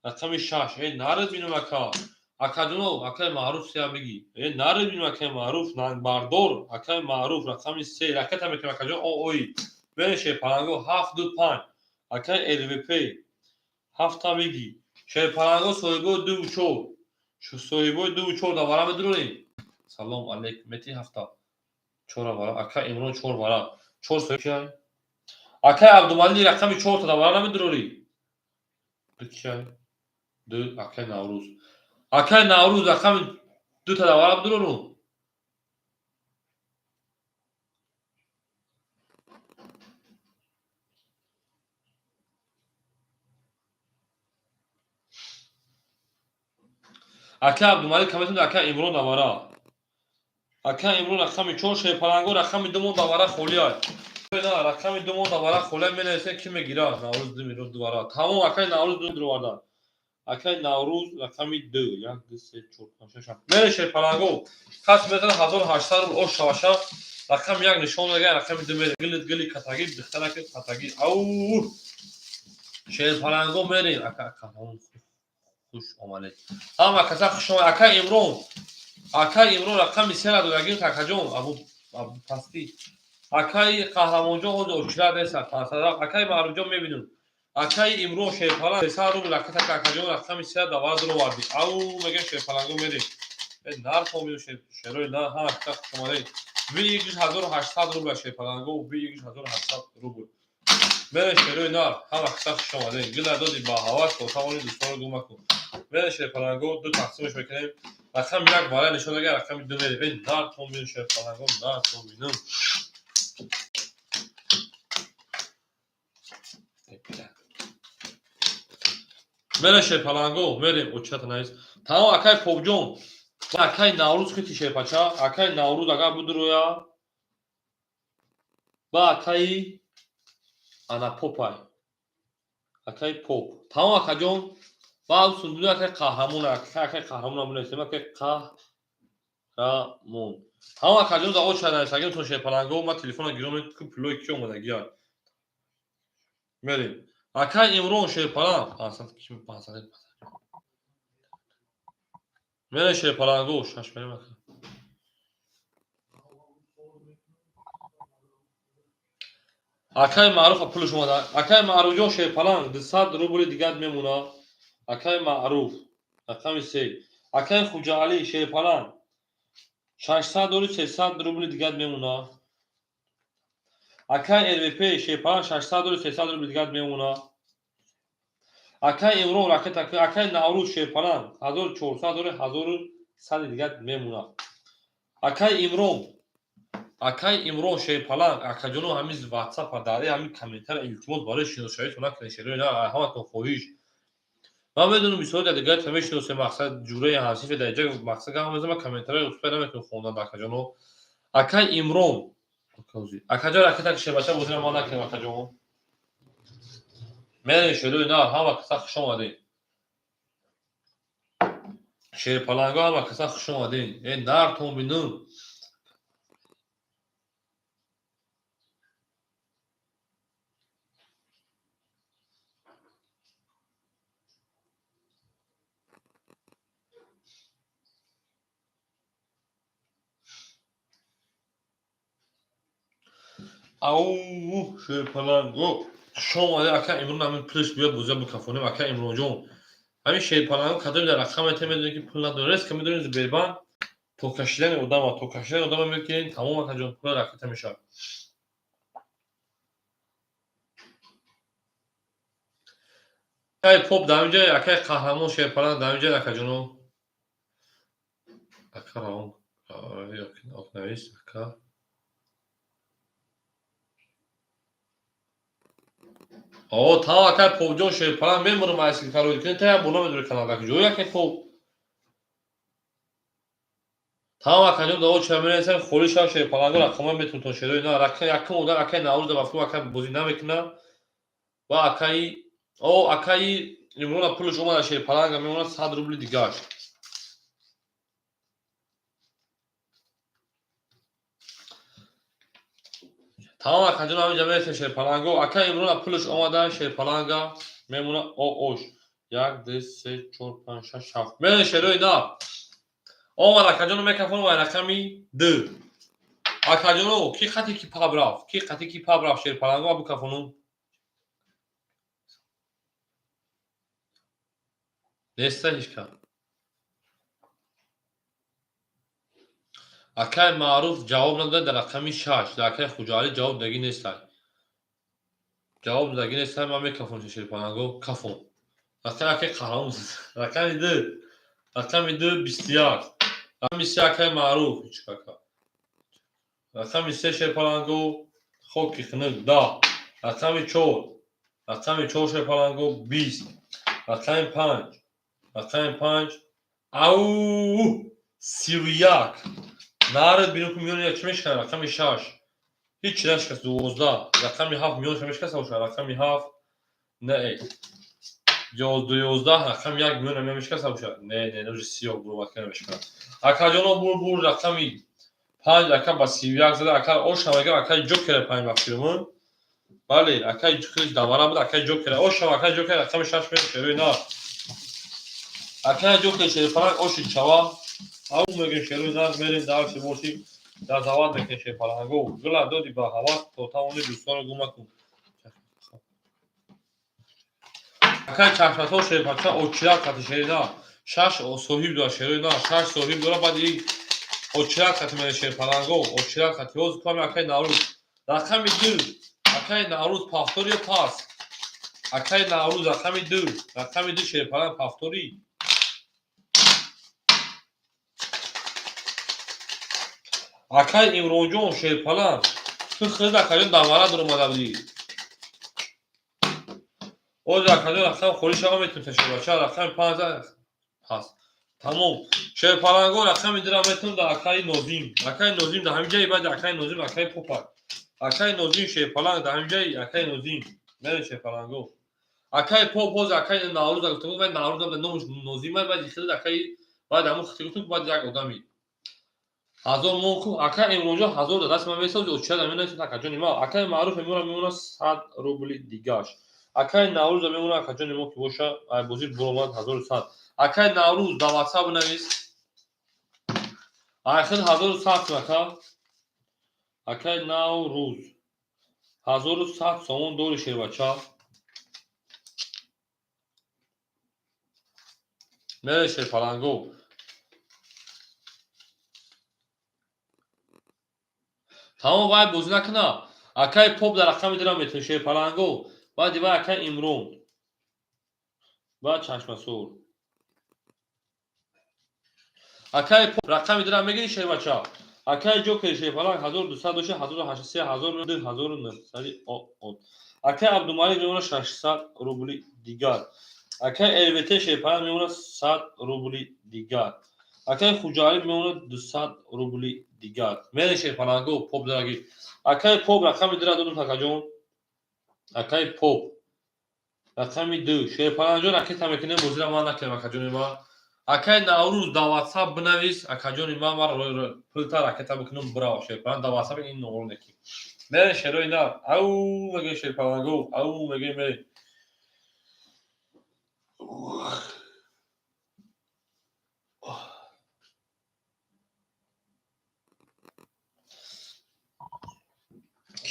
رقم 6 نرد بینم اکا اکای معروف سیا بگی نرد بینم اکای معروف نان باردار اکای معروف رقم 3 رکت هم میکنم اکا جون اوی برشه پلنگو 7 2 5 اکای ال وی پی 7 تا بگی شه پلنگو سویبو 2 4 شو سویبو 2 4 دوباره بدرونی سلام علیکم متی 7 4 بارا اکا امرو 4 بارا 4 سویبو اکای عبدالمالی رقم 4 تا دوباره نمیدروری بکشای دو اکای نوروز اکای نوروز رقم 2 تا دوباره بدرونو اکای عبدالمالی کمیتون اکای امرو دوباره اکای امرو رقم 4 شه پلنگو رقم 2 دوباره خولیای نه رقم 2 دوباره خوله می نویسه کی میگیره نوروز میرو دوباره تمام اکای نوروز دو درواردن اکای نوروز رقم 2 1 2 3 4 5 6 میشه پلنگو کس میتونه 1800 رو او شواشا رقم 1 نشون دیگه رقم 2 میره گلی کتاگی دخترک کتاگی او شه پلنگو میریم اکا خوش اومده اما کسا شما اکای امرو رقم 3 دادگی تکجون ابو پاستی اکای قهرمانجو او اوچلا دست فاصله اکای معروجو میبینیم اکای امرو شیپالا 300 رو لکت تکجون رقم 3 دوباره درو واردی او میگه شیپالانگو میریم نار تومیو شروع نه ها تا شماره 1800 روبل شیپالانگو 1800 روبل میره شروع نار ها تا شماره گلا دادی با هوا تو تمام دوستان رو گم کن میره شیپالانگو دو تقسیمش میکنیم رقم یک بالا نشون دیگه رقم 2 میره نار تومیو شیپالانگو نار تومیو میره شیپالانگو میریم اوچت نایس تمام اکای پوبجون اکای نوروز خیلی شیپاچا اکای نوروز اگه بود رویا با اکای انا پوپای اکای پوپ تمام اکاجون با سندونه اکای قهرمون اکای قهرمون همون اسم اکای قهرمون تمام اکاجون دا اوچت نایس اگه تو شیپالانگو ما تلفن گیروم که پلوی کی اومده گیار میریم اکای امرو شیپالان 500 کی 500 میره شیپالانگو شش میریم اکای معروف پولش اومده اکای معروف جون شیپالان 200 روبل دیگه میمونه اکای معروف رقم 3 اکای خوجا علی شیپالان 600 و 300 روبل دیگه میمونه اکای ال وی پی شیپالان 600 و 300 روبل دیگه میمونه اکای امرو راکت اکای نوروز شیپالان 1400 و 1100 دیگه میمونه اکای امرو شیپالان اکاجونو همیز واتساپ داره همین کامنتر التماس برای شناسایی کنه شروع نه همه تو خواهیش من بدونم بیشتر دیگه تمش نوسه مقصد جوره حذف درجه مقصد هم از ما کامنتر اوسپر نمیتون خوندن اکاجونو اکای امرو اکاجا راکت شباشه بودن ما نکنیم اکاجونو من شروع نه همه کسا خوش اومدین شیپالانگا همه کسا خوش اومدین این نارتون بینم او شیپالانگو شما اکا امرو همین پلیس بیاد بوزه بکفونه اکا امرو جون همین شیپالانگو کدوم در رقم ات میدونی که پول نداره است که میدونید بیربان تو کشیدن آدم میکنین تمام اکا پول راکت میشه اکای پوپ در اینجا اکای قهرمان شیپالان در اینجا اکا جونو اکا راون اک نویس اکا او تا اکای پوپ جون شیپالان میمونه مایسل کارو کنه تا بونا میدونه کانال اکا جو اکای پوپ تا اکا جون دو چه میرسن خولیش شیپالان رقم میتون تو شده اینا رقم یکم اون اکای ناوز در مفهوم اکای بوزی نمیکنه و اکای او اکای امروز پولش اومد شیپالان میمونه 100 روبل دیگه تمام اکاجون همینجا میرسه شیپالانگو اکای امروز پولش اومده شیپالانگا میمونه او اوش یک دو سه چهار پنج شش هفت بنویسید اینا. آمد اکاجانو میکروفون و رقمی دو. اکاجانو کی خطی کی پابراف کی خطی کی پابراف شیر پلنگو ابو کفونو نیسته هیچ کم. اکای معروف جواب نداده در رقمی 6 در اکای خجالی جواب دگی نیست. جواب دگی نیست من میکروفون شیر پلنگو کفون. اکای قهرمان رقمی دو. رقمی دو 21. رقمی سه اکای معروف هیچ کاکا. رقمی سه شیر پلنگو خوکی خنک دا. رقمی 4. رقمی 4 شیر پلنگو 20. رقمی 5. رقمی 5 او 31. نارد بینو که میون یک میشکنه. رقمی 6 هیچ نشکست 12. رقمی 7 میون میشکست باشه. رقمی 7 نه 11 رقم 1 میون میشکست باشه. نه نوج 30 برو وقت نمیشکنه. اکاجانو بور رقمی 5 رقم با 31 زده. اکا اوش نمیگه اکا جوکر 5 وقتیمون. بله اکا جوکر دوباره بود اکا جوکر اوش اکا جوکر رقم 6 میشه روی نه. اکا جوکر شیر فرق اوش چوا او میگه شروع در میریم در سیموسی در زواد میکشه پلنگو گلا دادی با هوا تو تا اون دوستان رو گم کن. اکا چشمتو شیر بچا اوچیا کات شیرنا 6 او صحیح دو شیرنا 6 صحیح دو بعد ای اوچیا کات میشه پلنگو اوچیا کات یوز کام اکا نوروز رقم 2 اکا نوروز پافتوری پاس اکا نوروز رقم 2 رقم 2 شیر پلنگ پافتوری اکای امروجون شیر پلنگ تو خیلی اکایون دوباره در اومده بودی. او اکایون رقم خوریش آقا میتونه تشکیل بچه رقم 15 هست. تمام شیر پلنگو رقم دیرا میتونه در اکای نوزیم. اکای نوزیم در همین جایی بعد اکای نوزیم اکای پوپر. اکای نوزیم شیر پلنگ در همین جایی اکای نوزیم. میره شیر پلنگو. اکای پوپوز اکای ناروز گفتم و ناروز در نوزیم بعد خیلی اکای بعد همون خطی گفتم بعد یک آدمی. هزار موکو اکا امروزا هزار دست من میسازی و چه دمی نیست اکاجون ما اکای معروف میمونه 100 روبلی دیگاش اکای نوروز میمونه اکاجون ما که باشه بازی برومات 1100 اکای نوروز در واتساپ نویس اخر 1100 اکا اکای نوروز 1100 سومون دور شیر بچا میره شیر پلنگو تمام باید بازی نکنه اکای پاپ در رقم دیرم میتونه شیر پلنگو بعد دیگه اکای امرون بعد چشم سور اکای پاپ رقم دیرم میگیری شیر بچا اکای جوکر شیر پلنگ 1200 1803 1900 اکای عبدالمالک میمونه 600 روبلی دیگر اکای الویته شیر پلنگ میمونه 100 روبلی دیگر اکای خجالی میمونه 200 روبلی دیگر میره شیر پلنگو پاپ درگی اکای پاپ رقم دیرم دادم تکاجون اکای پاپ رقم 2 شیر پلنگ جون اکای تمکنه بازی ما نکنه اکاجون ما اکای نوروز در واتساپ بنویس اکاجون ما رو پلتر اکای تمکنه برا شیر پلنگ در واتساپ این نور نکی میره شیر اینا او میگه شیر پلنگو او میگه میره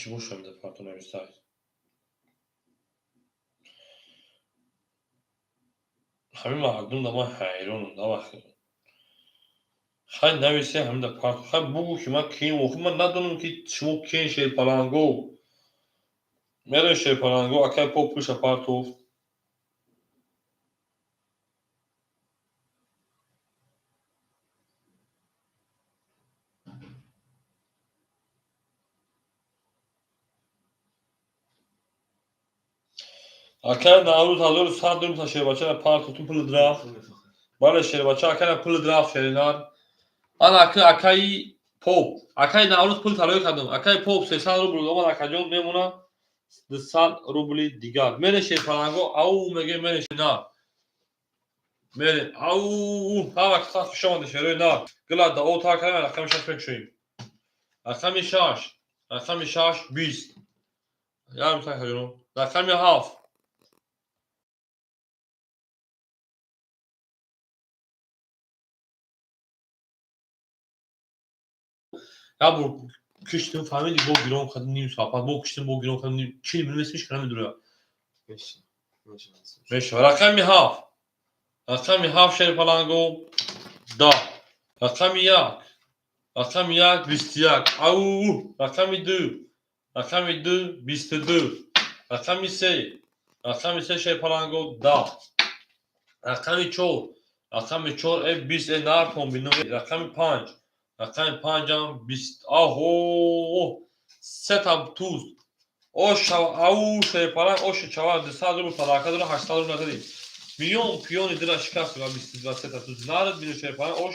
کی boşum da pardon müsait. همین مردم da من حیرانم da وقتی خیلی نویسه همین da پارت خیلی بگو که من کیم و من ندونم که شما کین شیر پلنگو میره شیر پلنگو اکای پاپ پوش پارتو اکای نوروز 1100 دارم تا شیر بچه پارتو تو پول دراف بالا شیر بچه اکای پول دراف شیرینار آن اکای پاپ اکای نوروز پول طلای کردم اکای پاپ 300 روبل اومد اکاجون میمونه 200 روبلی دیگر میره شیر پلنگو او میگه میره نه میره او ها وقت خاص شما دشوری نه گلا دا او تا کلمه رقم 6 بکشیم رقم 6 رقم 6 20 یا مثلا رقم 7 Ya bu kıştın familya bu giron kadın neyim sapat. Bu kıştın bu giron kadın neyim. Çil bilmesmiş kadar mı duruyor? 5. 5 var. Rakam haf. Rakam haf şey falan go. Da. Rakam yak. Rakam yak bistiyak. Au. Rakam 2. Rakam 2 22. Rakam 3. Rakam 3 şey falan go. Da. Rakam 4. Rakam 4 ev 20 nar kombino. Rakam 5. Rakam 5 هم 20 آهو سه تا توز او شو او şey falan o şey çava sadece bu talaka dura haştalı ne dedi milyon piyon dira şikast var biz var seta tuz narad bir şey falan o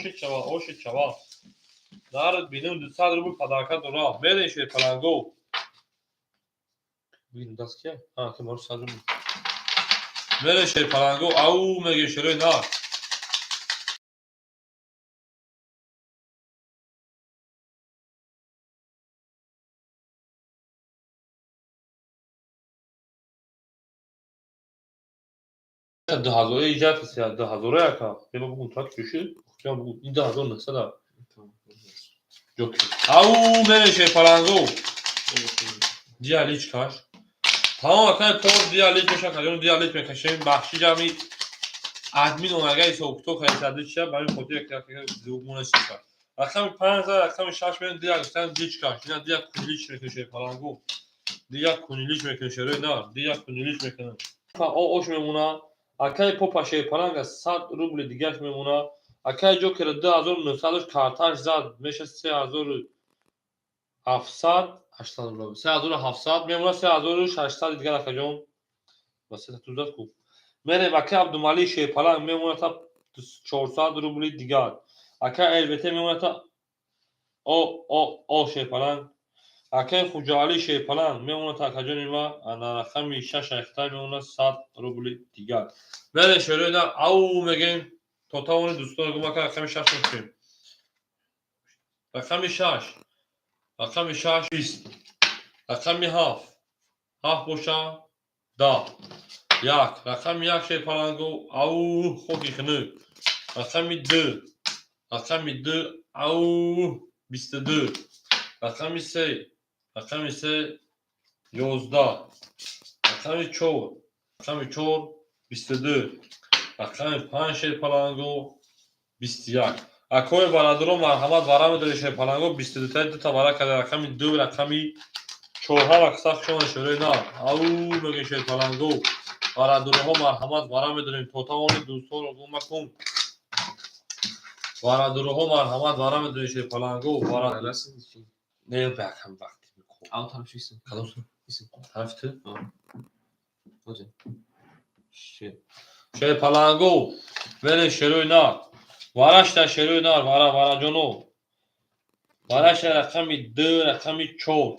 şey çava narad benim sadece bu talaka dura mere şey falan go bin das ki ha ki mor sadece mere şey falan go au mege şöyle nar ده هزاره ایجاد کرد ده هزاره یکا به ما بگو تا کشی یا بگو این ده هزار مثلا جوکی او نمیشه پلنگو دیالیچ کاش تمام اکای پر دیالیچ میشه کجا دیالیچ میکشیم بخشی جمعی ادمین اونگای سوکتو خیلی ساده چیه برای خودی یک زومونش چیکار رقم 5000 رقم 6 میلیون دیگه گفتن دیچ کاش اینا دیگه کنیلیچ میکشه پلنگو دیگه کنیلیچ میکشه نه دیگه کنیلیچ میکنه او اوش میمونه اکای پوپا şey پلنگ 100 روبل دیگه میمونه اکای جوکر 2900 کارتاش زد میشه 3700 80 روبل 3700 میمونه 3800 دیگه رقم واسه تو کو میره اکای عبدالمالی şey پلنگ میمونه تا 400 روبل دیگه اکای البته میمونه تا او şey پلنگ اکای خوجالی şey پلنگ میمونه تا کجا نیما انا رقم 6 اختار میمونه 100 روبل دیگه میره şöyle de au میگیم توتاون دوستان گما که رقم 6 میشیم رقم 6 رقم 6 20 رقم 7 7 boşa da yak رقم 1 şey پلنگو au خوکی خنو رقم 2 رقم 2 au 22 رقم 3 رقم 3 11 رقم 4 رقم 4 22 رقم 5 şey پلنگو 21 اکوی برادرو مرحمت ورم داری şey پلنگو 22 تا 2 تا برا کرده رقم 2 رقم 4 اکساق شما شوره نه او میگه şey پلنگو برادرو مرحمت ورم داریم توتاون دوستان رو گم کن برادرو مرحمت ورم داری şey پلنگو برادر نه بکم وقتی میکنم او طرف شو کدوم طرف تو اوجه şey پلنگو ولی شروع نه وارش تا شروع نه وارا جونو وارش رقم 2 رقم 4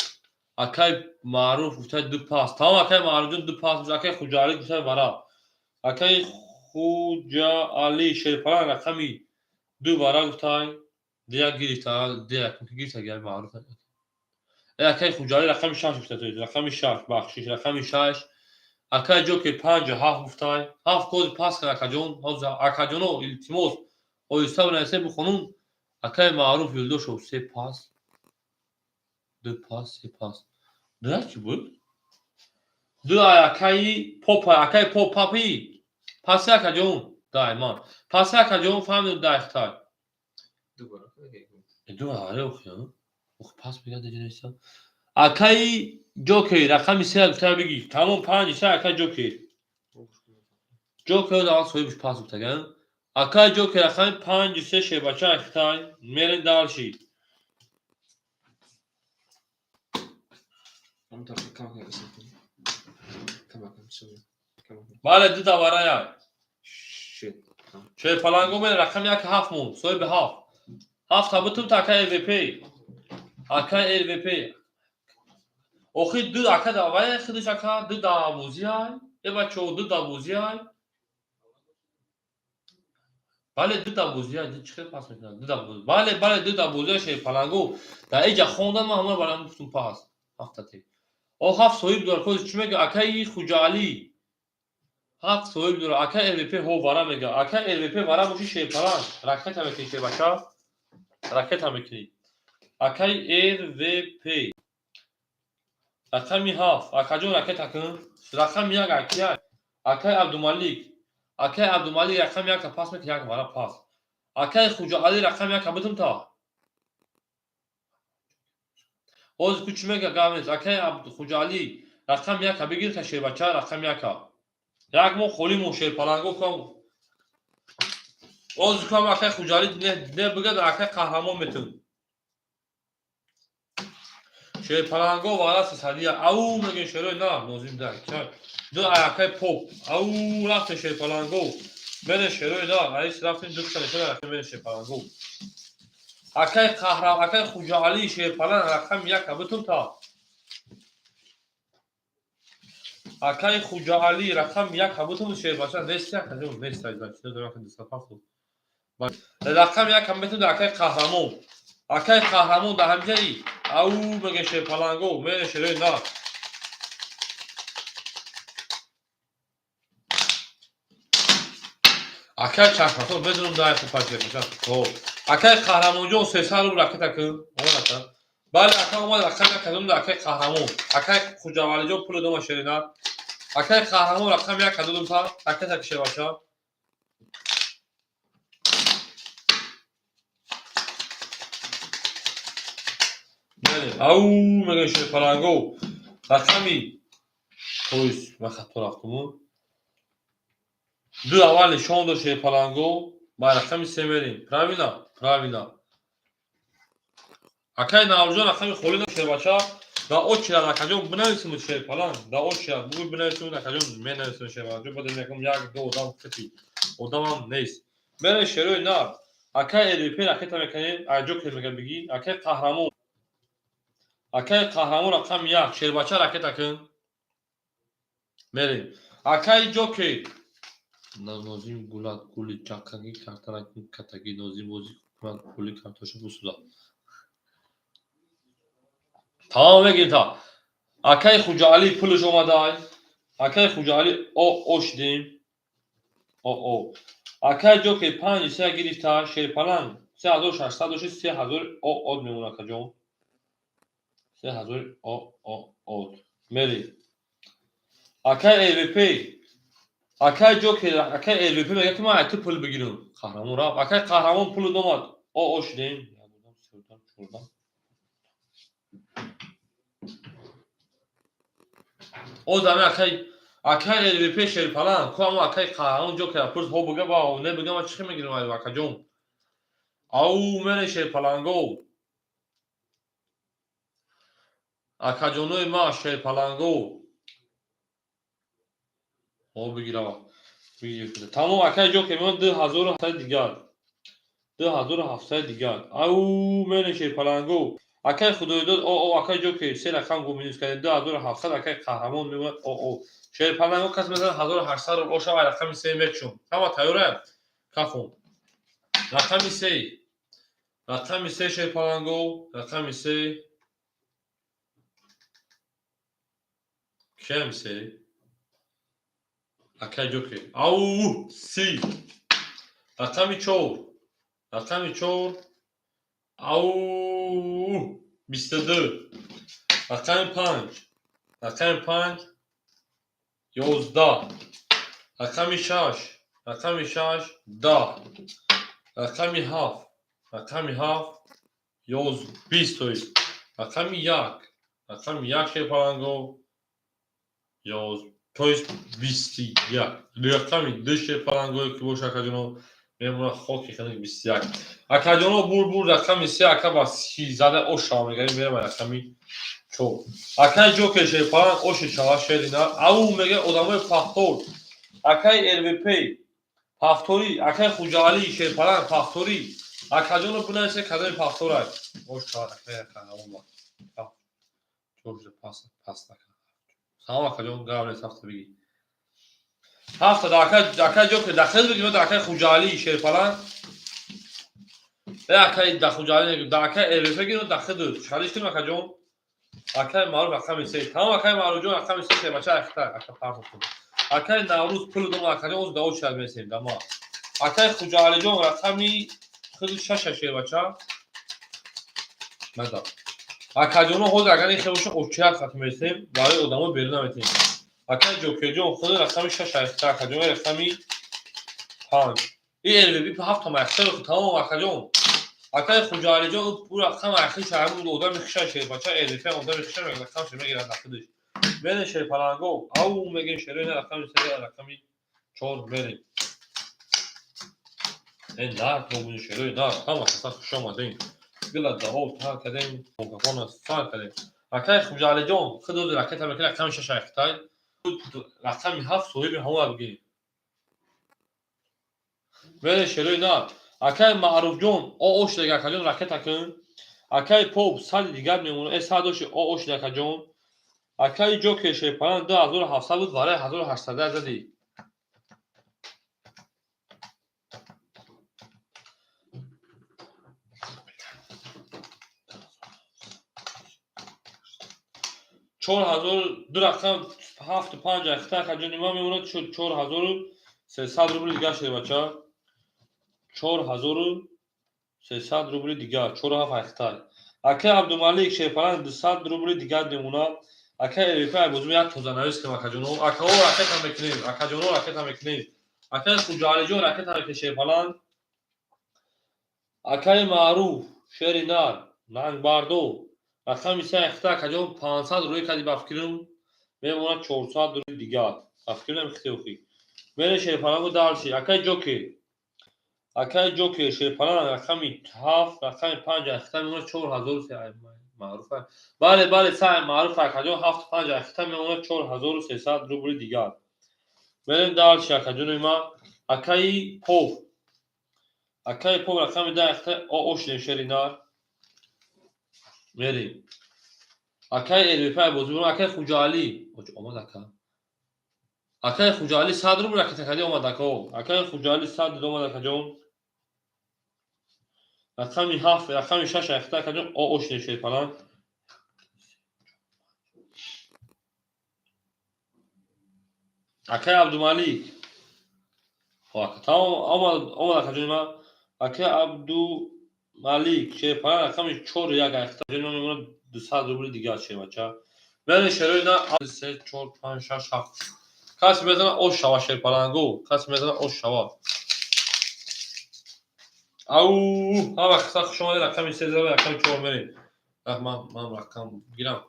اکای معروف گفته دو پاس تمام اکای معروف دو پاس اکای خوجالی گفته وارا اکای خوجالی şey پلنگ رقمی دو وارا گفته دیگه گیرتا دیگه گیرتا گل معروف اکای خوجالی رقم 6 گفته رقم 6 بخشش رقم 6 اکای جو که 5 7 گفته 7 کد پاس کرد اکاجون اکاجونو التماس o yüzden neyse bu konum akay maruf yolda şov se pas de pas se pas ne ki bu de akay pop papi pas akajon daima pas akajon fahmı da ihtar دو آره اوخ پاس میگه دیگه نیست akay جوکی رقم 3 گفته بگی تمام 5 3 akay جوکی da soymuş pas گفته akay جوکی رقم 5 3 şey بچه اختای میرن دالشی هم طرف كم كان اسمه كم شوي كم بله دو تا برای شيت şey پلنگو میره رقم 1 7 مون soy به 7 7 تا بتون تا akay LVP akay LVP اوخی دو akay da vay خودش akay دو da بوزیای ای بچو دو da بوزیای بله دو تا بوزیای دو چه پاس میکنن دو تا بوز بله دو تا بوزیای şey پلنگو در اینجا خوندم ما همه برام گفتم پاس هفت تا o haf soyup dor koz çime akay xucali haf soyup dor akay LVP ho vara mega akay LVP vara bu şey falan raket hamekini şey başa raket hamekini Akay RVP. Rakami Haf. Akajon rakam takın. Rakam yak akay. Akay Abdumalik. Akay Abdumalik rakam yak pas mı yak var pas. Akay Hoca Ali rakam yak kabıtım ta. Oz küçüme gamet. Akay Hoca Ali rakam yak kabigir taşır bacha rakam yak. Yak mo kholi mo şer palango kam. Oz kam akay Hoca Ali ne bugad akay kahraman metin. Şer palango varası sadiya. Au megen şeroy na nozim der. Dö akay pop. Au rafte şer palango. Bene şeroy da. Ayis raftin dük sene şeroy rakam bene şer palango. Akay kahraman akay Hoca Ali şer palan rakam yak kabıtım ta. Akay Hoca Ali rakam yak kabıtım şer başa neste yakacağım neste aydan. Şunu da bakın disapafo. Bak rakam yak kabıtım da akay kahraman. Akay kahraman da hamcayı. Au megen şer palango. Bene şeroy na. Akay çarpmasın bedunum daha yapıp parçalayacağım. O. Akay kahramanca o sesarı bırakı takım. Ona bakın. Bari akay olmadı akay yakadım da akay kahraman. Akay kucavalici o pulu doma şerina. Akay kahraman rakam yak kadılım ta. Akay takışır başa. Yani. Au megen şer palango. Rakami. Koyuz. Vakat tarafımı. Dü avali şondur şer palango. Bayrakami semerin. Pravina. Akay navjon akay xolina şer başa. Da o çira nakacağım buna ismi şer falan. Da o çira bu buna ismi nakacağım. Men ismi şer falan. Badem yakım yak do odam kıtı. Odamam neyiz. Ben şeroy na. Akay edipir akay tamekani acok kelime bigi. Akay kahraman. Akay kahraman akam yak şer başa akay takın. Merin. Akay jockey. Nozim gulat guli çakagi kartanak katagi nozim bozi gulat guli kartoşu busuda. Tamam ve gita. Akay Hoca Ali puluş omaday. Akay Hoca Ali o şdim. O. Akay jockey 5 se girifta şer falan. 3800 3000 o od memuna kacon. 3000 o od. Meri. Akay LVP. Akay jockey akay LVP mega kima aytı pul begirim. Kahraman rab. Akay kahraman pulu domad. O şdim. Ya buradan şuradan. O zaman akay LVP şer falan. Kuam akay kahraman jockey purs ho buga ba ne buga ma çıkı megirim ay vakacon. Au mene şer falan go. Akajonoy ma şer falan go. O begira bak. Tamam akay jockey men 2007 digar. 2007 digar. Au mene şer falan go. Akay xudoydod o akay jockey se rakam go minus kade 2700 akay kahraman memad o. شیر پلنگو کس مثلا 1800 رو اوشا رقمی 3 مکشون تمام تایوره کافون رقمی 3 شیر پلنگو رقمی 3 کم 3 اکا جوکی او سی رقمی 4 او 22 رقمی 5 11 رقمی 6 10 رقمی 7 20 رقمی 1 شیر پلنگو 21 رقمی 2 شیر پلنگو که باشه اکاجونو میمونه خوکی خنک 21 اکاجونو بور رقمی 3 اکا با 13 او شامگری میرم رقمی چو اکای جوکر شیر پلنگ او شیشا شیرینا او میگه odamı faktor akay LVP faktori akay Hoca şer falan faktori akajono buna ise kadar faktoray hoş çağır akay kanalım var çok güzel pasta tamam akajon gavre hafta bigi haftada akay joker daxil bigi akay Hoca şer falan ve akay da Hoca da akay LVP gino daxil çalıştım akajon akay maruf akay ise tamam akay marujon akay ise maça aktar akay pardon akay navruz pul dom akay oz da o şalmesin ama akay Hoca jon rakami 46 şer maça مثلا акаҷоно ҳозир агар ин хелоша очиак хатм месем барои одамо берун наметем акай ҷокеҷон худ рақами 6 айхта акаҷон рақами 5 ин элвби 7 тома айхта тамом акаҷон акай хуҷалиҷон пур рақам айхи шаҳрмуд одами хиша шербача элвф одами хиша рақам шемегирад нахудиш мере шерпаланго ав мегем шерои на рақами се рақами 4 мерем ин на тобуни шерои на ҳама хаса хуш омадем гила давол та кадем мукафона сар кадем акай хуҷалиҷон худ ракета мекӣ рақами 6 айхтай рақами 7 соҳиби ҳама бигем мере шерои на акай маъруфҷон ош дега акаҷон ракета кун акай поп сади дигар мемона э садоши ош дега акаҷон акай ҷоке шерпалан 2700 буд барои 1800 зади چهار هزار دو رقم 7 و 5 اختا کجا ما میمونه شد 4300 روبل دیگه شده بچه 4300 روبل دیگه 47 اختا اکه عبدالمالک شیپران 200 روبل دیگه میمونه اکه اریفه بزرگ یک توزن نویس که مکجانو اکه او راکت هم میکنیم اکه جانو راکت هم میکنیم اکه خوجالی جان راکت هم میکنیم شیپران اکه معروف شیر نار ننگ باردو رقمی سه اختا کجا 500 روی کدی بفکرم میمونه 400 روی دیگه بفکرم اختیوخی میره شیرپناهو دارشی اکای جوکی شیرپناه رقمی 7 رقمی 5 اختا میمونه 4000 سه معروفه بله سه معروفه کجا 7 5 اختا میمونه 4300 روبل دیگه میریم دارشی کجا ما اکای پوف رقمی 10 اختا اوش شیرینار میریم اکای الوفای بزرگ اکای خوجالی اومد اکای خوجالی 100 روبل رکت کدی اومد اکای خوجالی 100 اومد کجا رقمی 7 رقمی 6 اختا کجا اوش نشه پلان اکای عبدالمالک تمام اومد کجا ما اکای عبدالمالک شه پلان رقمی 4 یک اختا کجا میمونه 200 روبل دیگه شه بچا من شروع نه 3 4 5 6 7 کس میزنه اوش شوا شه پلانگو کس میزنه اوش شوا او ها وقتا شما رقم 3 رقم 4 میریم من رقم گیرم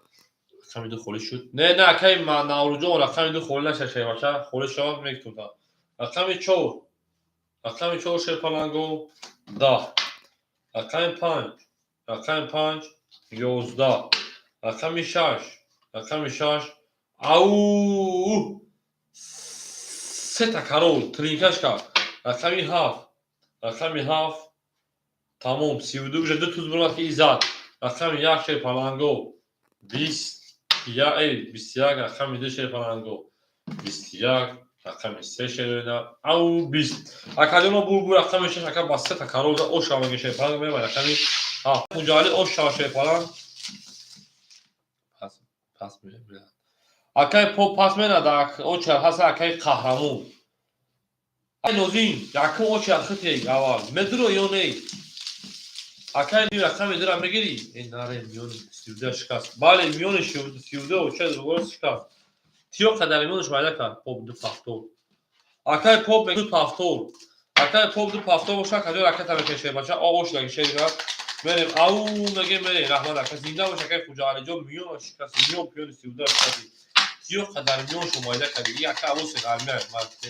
رقم دو خالی شد نه کی من نوروجو رقم دو خالی نشه شه باشه خالی شد میگم تو رقم 4 شه پلانگو 10 رقم 5 11 رقم 6 او سه تا کارو ترینکش کرد رقمی 7 تمام 32 вже 2 туз булад ки изад рақами 1 ше паланго 20 я 21 рақами 2 ше паланго 21 рақами 3 ше на ау 20 академо бу рақами 6 ака ба 3 та кароза о шаванге ше паланго мема рақами ҳа муҷали о шава ше палан пас мебирад акай по пас менада о ча ҳаса акай қаҳрамон ай нозин якум о ча хити аввал медро ё не акай рақами дura мегирӣ ин наре миёни 32 шикаст бале миёни 32 ча дугор шикаст тиё қадари миёниш майда кард поп ду пафтор акай поп мегӯ пафтор акай поп ду пафтор боша каҷо ракета мекеше бача ош даги шерина мерем ау мегем мерем раҳмат ака зинда бош акай хуҷоалиҷон миён шикаст миён пиёни 32 шикасти тиё қадари миён шо майда карди и ака авоси ғармия марте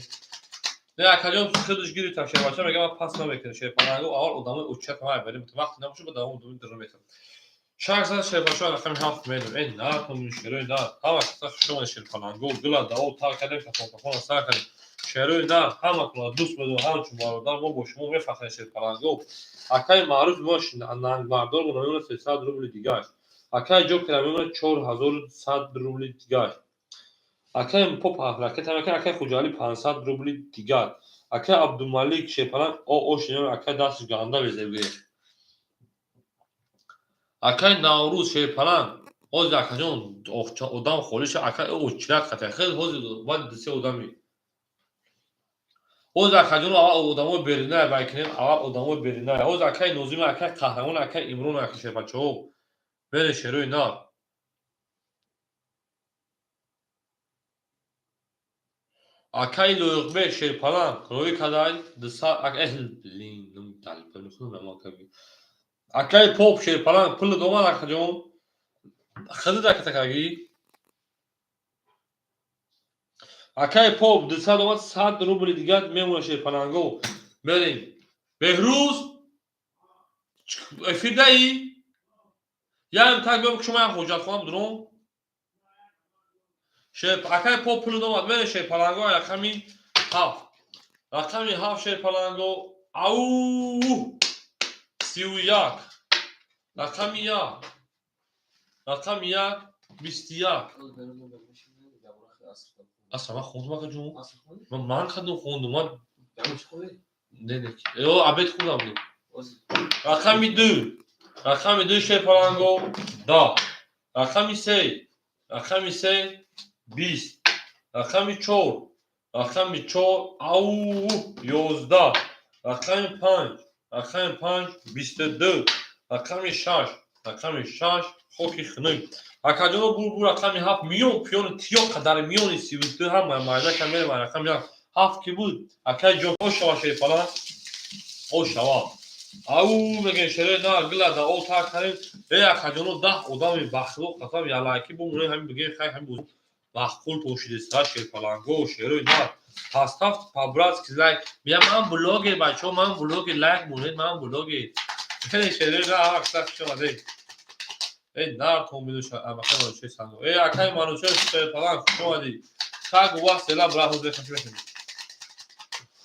не акаҷон худаш гири такше бача мегам пас намекунӣ шерпананго аввал одамои уччат ҳамаи берем вақти набоша ба давом думи дро мекунам шахзад шерпашо рақами 7 медум ин на томин шерои на ҳама шумо шерпананго гула давол тар кардем кафон сар кардем шерои на ҳама куна дӯст медум ҳамчун бародар мо бо шумо мефахрем шерпананго акай маъруф мош нангбардор бо намемона 300 рубли дигаш акай ҷо ки намемона 4100 рубли дигаш акай поп ракета мекунад акай хуҷали 500 рубли дигар акай абдумалик шепалан ош акай дасташ ганда безебге акай наврӯз шепалан ҳозир акаҷон одам холиша акай очирак ката хел ҳозир баъд дусе одами ҳозир акаҷон аввал одамои берунае байкунем аввал одамои берунае ҳозир акай нозима акай қаҳрамон акай имрон акай шепачаҳо بره شروع نار اکای لوغبه شیر پلان روی کدای دسا اهل لین نم تعال پل خودم ما کبی اکای پاپ شیر پلان پل دوما نکجون خدي داك تكاغي اکای پاپ دسا دوما 100 روبل دیگه میمونه شیر پلانگو بریم بهروز افیدایی یعنی تاگ بگم شما حجت خودم درون شیر اکای پاپ پل دوما بره شیر پلانگو رقمی هاف رقمی هاف شیر پلانگو او 31 رقمی یا رقم 1 21 اصلا من خوندم که جون من خودم خوندم من نه یو عبید خوندم بود رقم 2 رقم 2 شیر پلانگو دا رقم 3 رقم 3 20 رقم 4 رقم 4 او 11 رقم 5 رقم 5 22 رقم 6 رقم 6 خوکی خنوی اکادیو بو رقم 7 میون پیون تیو قدر میون 32 هم مایده کمیل و رقم 7 کی بود اکای جو شوا شیر پلان او شوا او میگن شری نه گلا دا او تا کریم ای اکادیو 10 آدم بخلو قسم یالاکی بو مونه همین بگه خیلی هم بود مخول پوشیده سر شیر پلانگو شیروی نه هاستافت پابراز کی لایک بیا من بلوگ بچو من بلوگ لایک مونید من بلوگ خیلی شیروی نه اکثر شما دی ای نار تو میدوش اما خیلی چه سانو ای اکای مانوچه شیر پلانگ شما دی ساگ وا سلام براه دو خشم بشین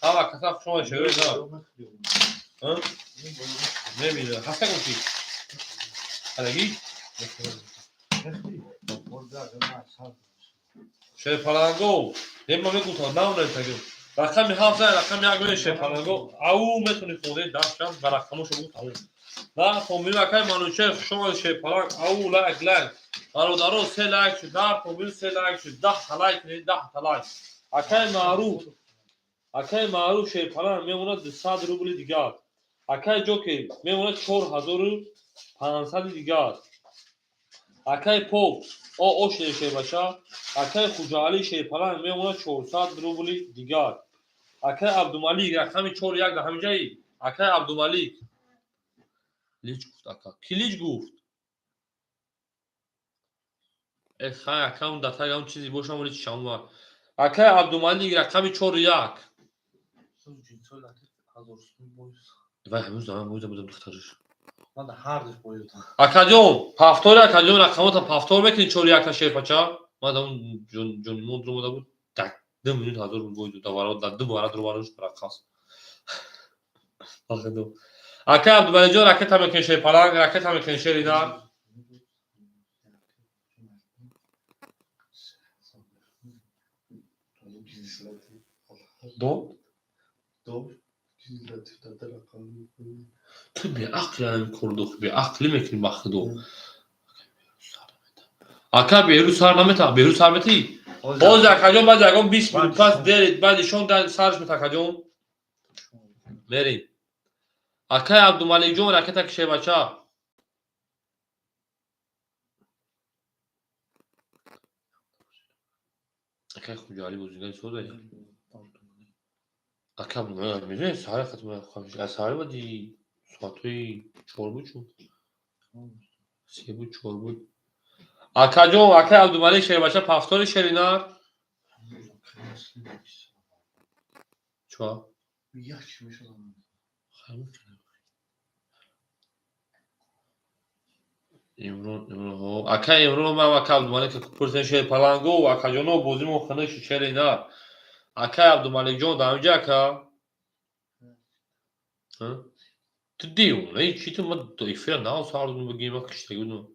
اما کسا شما شیروی نه ها نمیده هسته گفتی الگی شیر پلانگو نمیدونم میگم تا نام نمیگم رقم 7 رقم 1 شیر پلانگو او میتونی خودت داشتم برقمش بود تموم نه فامیل اکای مانوچه شما شیر پلانگ او لایک لایک برادرو 3 لایک شد در فامیل 3 لایک شد 10 لایک نه 10 لایک اکای معروف شیر پلانگ میمونه 200 روبل دیگه اکای جوکی میمونه 4500 دیگه اکای پوپ او شیر باشه اکای خوجالی شیر پلانگ میمونه 400 روبل دیگه اکای عبدالملیک رقم 41 در همین جایی اکای عبدالملیک لیچ گفت اکا کی لیچ گفت خیلی اکاون داتای اون چیزی باشه ولی شما اکای عبدالملیک رقم 41 و هنوز دارم بودم دخترش من هر دش بویدم اکادیون پافتور اکادیون رقمات پافتور بکنید 41 تا شیر پچا ما اون جون مود رو بود tak 2 minut hazır buydu da var da 2 bara durmanız bırakas اکادیون اکا عبدالملیک جو راکت هم کن شیر پلانگ راکت هم کن شیر اینا دو تو به عقل هم کردوخ به عقل میکنی بخدو اکا بیرو سر نمیتا بیرو سر میتی باز اکادیون بعد اگم 20 minut پس درید بعدشون در سرش میتا اکادیون بریم اکای عبدالملیک جون راکت که شیر بچا اکای خوجالی بوزیگای سوده اکا بوده میدونی سهر ختم خواهش از سهر بودی ساعتوی 4 بود چون 3 بود 4 بود اکا جون اکای عبدالملیک شیر بچا پافتور شیرینار چوا یک میشه امرون ها اکا امرون ما اکا عبدالملیک پرسن شیر پلانگو و اکا جونو بوزیمو خنش شیرینار اکا عبدالملیک جون دامجا اکا ها تدیون ای چی تو ما ضعیفه نه ساردون بگیم ما کشته گودم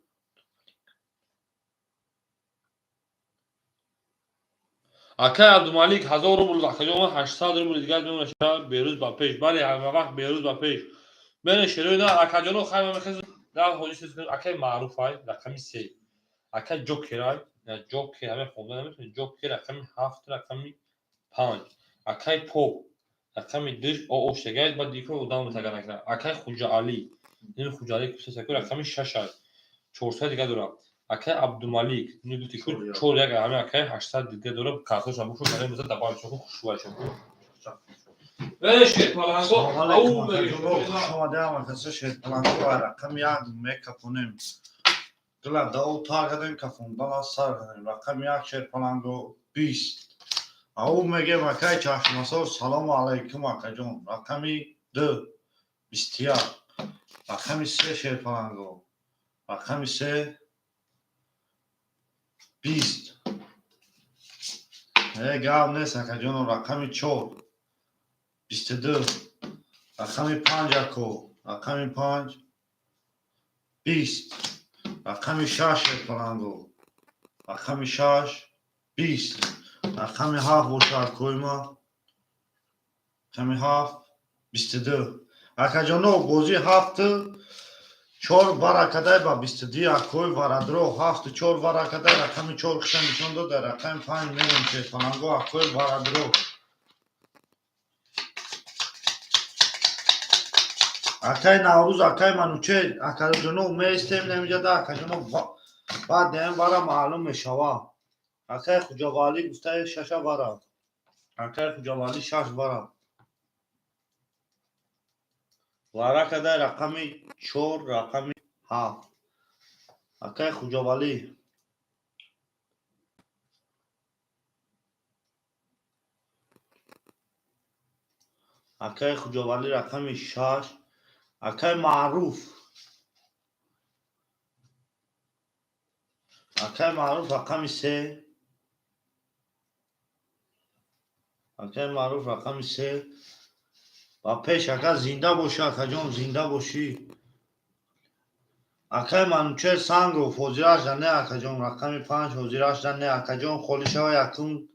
اکای عبدالملیک 1000 روبل اکا جون 800 روبل دیگه میمونه شب بیروز با پیش بله همه وقت بیروز با پیش بین شروع نه اکا جونو خیلی میخواد در حالی چیز کنم اکای معروف های رقمی 3 اکای جوکرای نه جوکر همه خونده نمیتونه جوکر رقمی 7 رقمی 5 اکای پو رقمی 2 او شگاید با دیکو ودام تگا نکنه اکای خوجالی این خوجالی که سه رقمی 6 400 دیگه دارم. اکای عبدالملیک نگوتی که چور 4 یک همه اکای 800 دیگه دارم کارتوش هم بخور برای مثلا دبای شو خوشوای شو. ولش کن پالانگو. سلام او علیکم بگیر. شما دیدم کسی شد پلنگو رقم یک میکپونیم دل دو تا کردیم کفون دل سر کردیم رقم یک شد پلنگو 20 او میگه مکای چشماسو سلام علیکم اکا جون رقمی 2 21 رقمی 3 شد پلنگو رقمی 3 20 گام نیست اکا جون رقمی 4 22 رقمی 5 اکو رقمی 5 20 رقمی 6 پلنگو رقمی 6 20 رقمی 7 بوشار کویما رقمی 7 22 اکا جانو بوزی 7 4 برکده با 22 اکوی ورادرو 7 4 برکده رقمی 4 خشن نشون داده رقمی 5 میریم که پلنگو اکوی ورادرو اکای نوروز اکای منوچه اکا جانو میستیم نمیجده اکا جانو بعد دیم برا معلوم میشوه اکای خوجاوالی گفته 6 برا اکای خوجاوالی 6 برا ورکده رقمی 4 رقمی 7 اکای خوجاوالی اکای خوجاوالی رقمی 6 اکای معروف اکای معروف رقمی 3 اکای معروف رقمی 3 و پیش اکا زنده باشی اکا جان زنده باشی اکای منوچه سنگو فوزیراش دنه اکا جان رقمی 5 فوزیراش دنه اکا جان خولی شوی اکون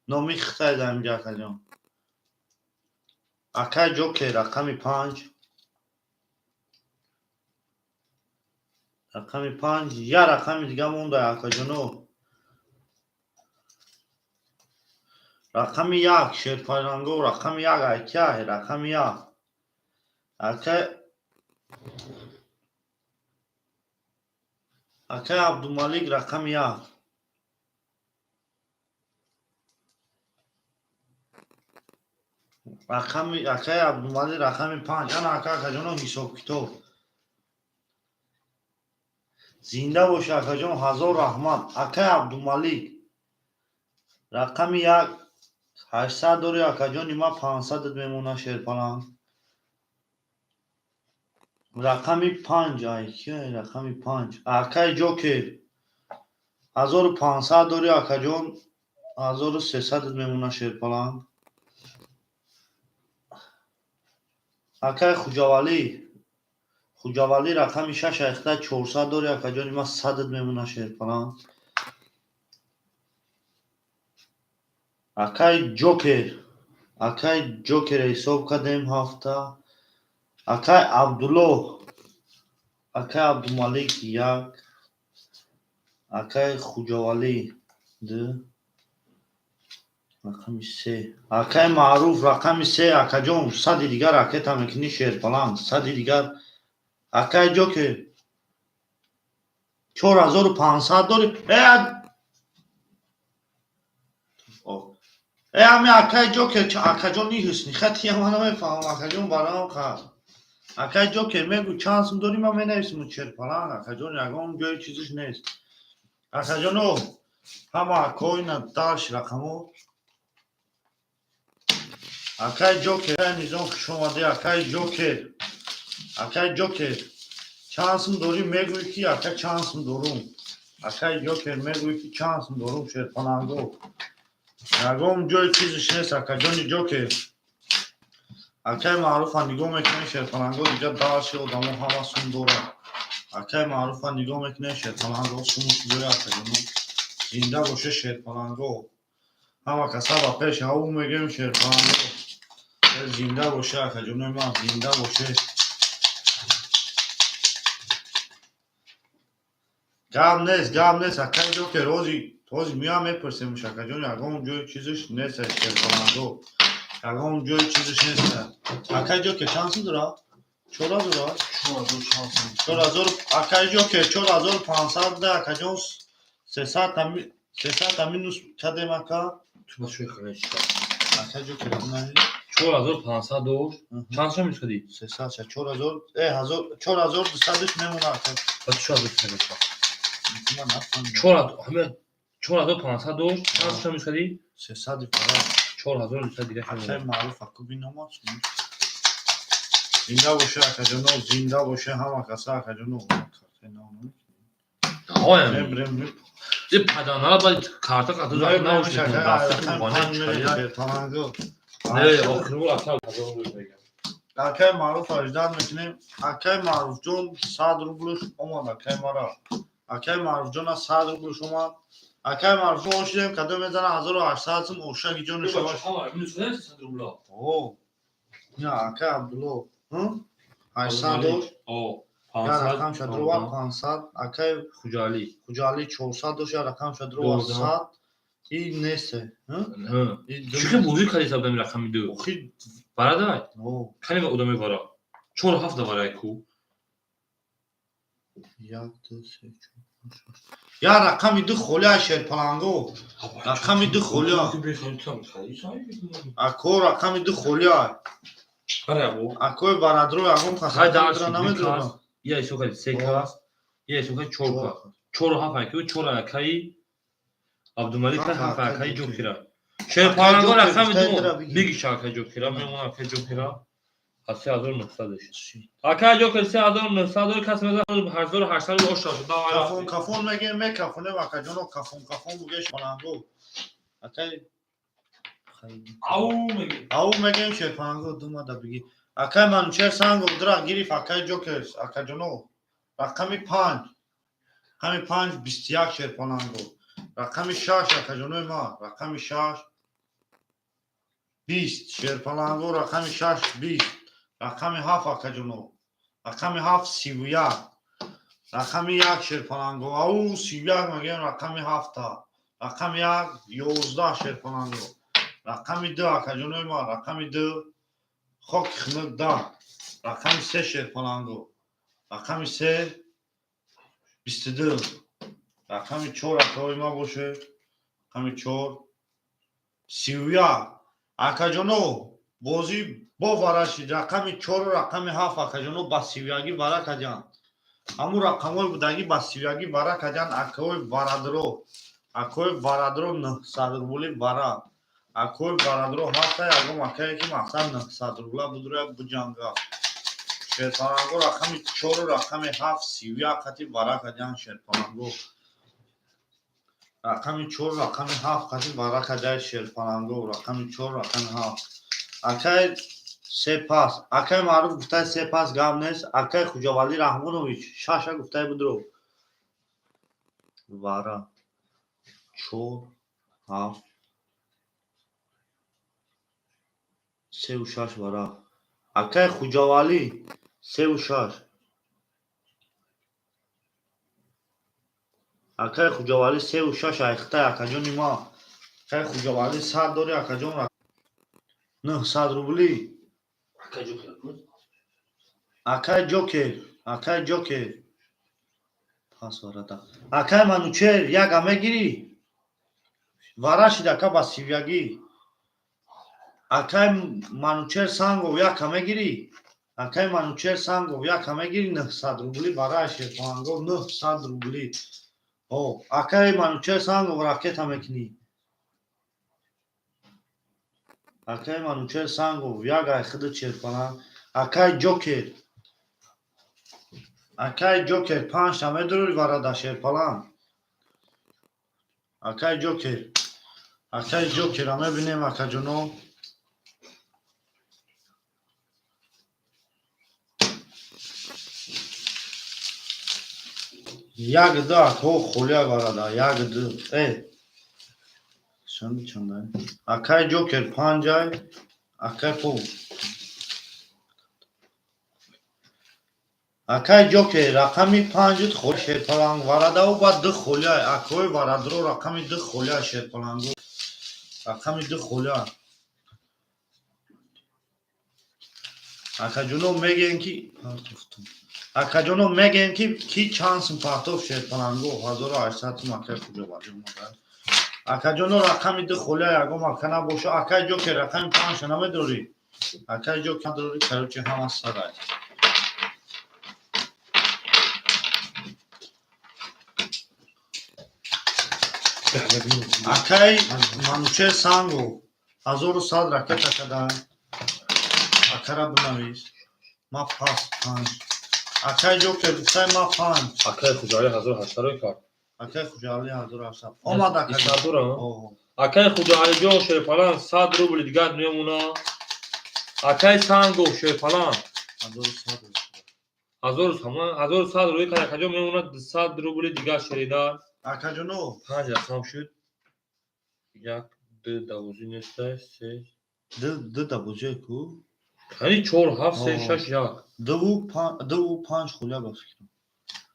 نومی خطای دمجا اکا جان اکای جوکی رقمی 5 رقمی 5 یا رقمی دیگه مونده اکا جانو رقمی 1 شیر پایرانگو رقمی 1 اکای رقمی 1 اکای اکای عبدالملیک رقمی 1 رقمی اکای عبدالملیک رقمی 5 انا اکا جانو حساب کتاب زنده باشه اکا جان هزار رحمت اکای عبدالملیک رقمی 1 800 داری اکا جان ما 500 میمونه شیر پلنگ رقمی 5 اکای رقمی 5 اکای جوکر 1500 داری اکا جان 1300 میمونه شیر پلنگ اکای خوجاوالی رقمی 6 اخته 400 داری اکا جان ما 100 میمونه شیر پلنگ اکای جوکر حساب کردیم هفته اکای عبدالله اکای عبدالملیک 1 اکای خوجاوالی 2 رقمی 3 اکای معروف رقمی 3 اکا جان 100 دیگر اکای میکنی شیر پلنگ 100 دیگر اکای جوکر 4500 داری امی اکای جوکر اکا جان نیستنی خطی همه نمیفهم اکا جان برام خواهد اکای جوکر میگو چانسم داری من مینویسم شیر پلنگ اکا جان یکم جای چیزش نیست اکا جانو همه کوین داشت رقمو اکای جوکر نظام شما دی اکای جوکر چانسم داری میگوی که اکای چانسم دارم اکای جوکر میگوی که چانسم دارم شیر پلنگو یکم جای چیزش نیست اکا جان جوکر اکای معروف نگاه میکنی شیر پلنگو دیگه داشت و دمو همه سون دارم اکای معروف نگاه میکنی شیر پلنگو سونش دوی اکا جانو زنده باشه شیر پلنگو همه کسا با پیش او میگیم شیر پلنگو زنده باشه اکا جانو ما زنده باشه گام نیست اکای جو که روزی میام میپرسیم اکا جان یکم جای چیزش نیست شیر پلنگو یکم جای چیزش نیست اکای جو که چانسی داره 4000 4000 şansım. 4000 akay joker 4500 da akajon 300 ta minus kadem aka Tuba şöyle kadar çıkar. akay joker ne 4500 دور چند تا می‌خری 300 4200 memnun akay با چه از می‌خری من نفتم 4500 دور چند تا می‌خری 300 para 4200 دیگه akay همین maruf akı bir namaz zinda boşa akajonu zinda boşa ham akasa akajonu آقا emrem این پدانه با کارت قطع زدن نباشه نه آخر بود اصلا akay maruf ajdan mekine akay maruf jon 100 rubluş omad akay mara akay maruf jona 100 rubluş omad akay maruf jon oşidem kadem mezana 1800 sum oşa gijon şavaş o ya akay abdulo hı 800 dor ya rakam şadruva 500 akay Kujali 400 doşa rakam şadruva 700 این نسه چون بوزی کاری حساب نمی رقم میدو اوخی برادر او کنی به ادامه وارا 47 وارای کو یک دو سه یا رقمی دو خولیا شیر پلانگو رقمی دو خولیا اکو رقمی دو خولیا برای ابو اکو برادرو اگم های خسته درس درا شد نمیدونم میکاس یه سوکا سیکا یه سوکا چورکا 47 کو 4 کای عبدالملک حقای جوکیرا شیر پلانگو رقم دو بیگی شاکای جوکیرا میمون اکای جوکیرا 3900 اکای جوکر 3900 کس مثلا 1800 روش شد کافون کافون میگه می کافونه واکا جونو کافون بگش پلانگو اکای او میگه شیر پلانگو دوما دا بگی اکای منچر سانگو درا گیریف اکای جوکر اکا جونو رقمی 5 رقمی 5 21 شیر پلانگو رقمی 6 اکا جونو ما رقمی 6 20 شیر پلانگو رقمی 6 20 رقمی 7 اکا جونو رقمی 7 31 رقمی 1 شیر پلانگو او 31 میگم رقمی 7 تا رقمی 1 11 شیر پلانگو رقمی 2 اکا جونو ما رقمی 2 خوک خمد دا رقمی 3 شیر پلانگو رقمی 3 22 رقمی 4 اکا ما باشه رقمی 4 31 اکا جونو بازی با ورشی رقمی 4 و رقمی 7 اکا جونو با 31 برا کجان همون رقمای بودگی با 31 برا کجان اکای برادرو 900 روبلی برا اکای برادرو هفته اگم اکایی که مقصد 900 روبلا بودروی بجانگا شیرپانانگو رقمی 4 و رقمی 7 31 قطی برا کجان شیرپانانگو رقمی 4 و رقمی 7 قطی برا کجای شیرپانانگو رقمی 4 و رقمی 7 اکای سپاس اکای معروف گفته سپاس گام نیست اکای خوجاوالی رحمونویچ شاشا گفته بودرو وارا 4 7 3 و 6 وارا اکای خوجاوالی 3 و 6 اکای خوجاوالی 3 و 6 ایخته اکا جونی ما اکای خوجاوالی 100 دوری اکا جون 900 روبلی اکای جوکر پاس وارا اکای منوچر یک همه گیری وارا شد اکا با سیویگی اکای منوچر سانگو یک همه گیری اکای منوچر سانگو یک همه گیری 900 روبلی برای شیرپانگو 900 روبلی او اکای منوچر سانگو راکت همه کنی اکای منوچر سانگو یک ایخد شیرپانگ اکای جوکر 5 همه دروری وارا دا شیرپانگ اکای جوکر همه بینیم اکا جونو یک دو اکو خولیا وارا دا یک دو چند اکای جوکر 5 اکای پو اکای جوکر رقمی 5 خول شیرپانگ وارا دا و با دو خولیا اکوی وارا درو رقمی دو خولیا شیرپانگو رقمی دو خولیا Акаҷоно мегӯянд ки Акаҷоно мегӯянд ки чанд сум партоф шерпалангу 1800 акай куҷо баҷо модар. Акаҷоно рақами ду холия ягон мака набоша. Акай ҷо ки рақами 5 намедорӣ. Акай ҷо ки надорӣ карочи ҳама сарай. Акай манучер сангу 1100 ракет акадан. Акара бинавис. Ма пас 5. Акай ҷо ки гуфтай ма 5. Акай хуҷалӣ 1800 кард. Акай хуҷалӣ 1800. Омад акай. Исадура. Акай хуҷалиҷон шерпалан 100 рубли дигар мемуна. Акай санго шерпалан 1100 рубли кад акаҷон мемуна 100 рубли дигар шеридар. Акаҷоно 5 рақам шуд. 1 2 12 нестай 3 ду дабоҷе ку. Ҳани 4 7 3 6 1 ду 5 холия ба фикр.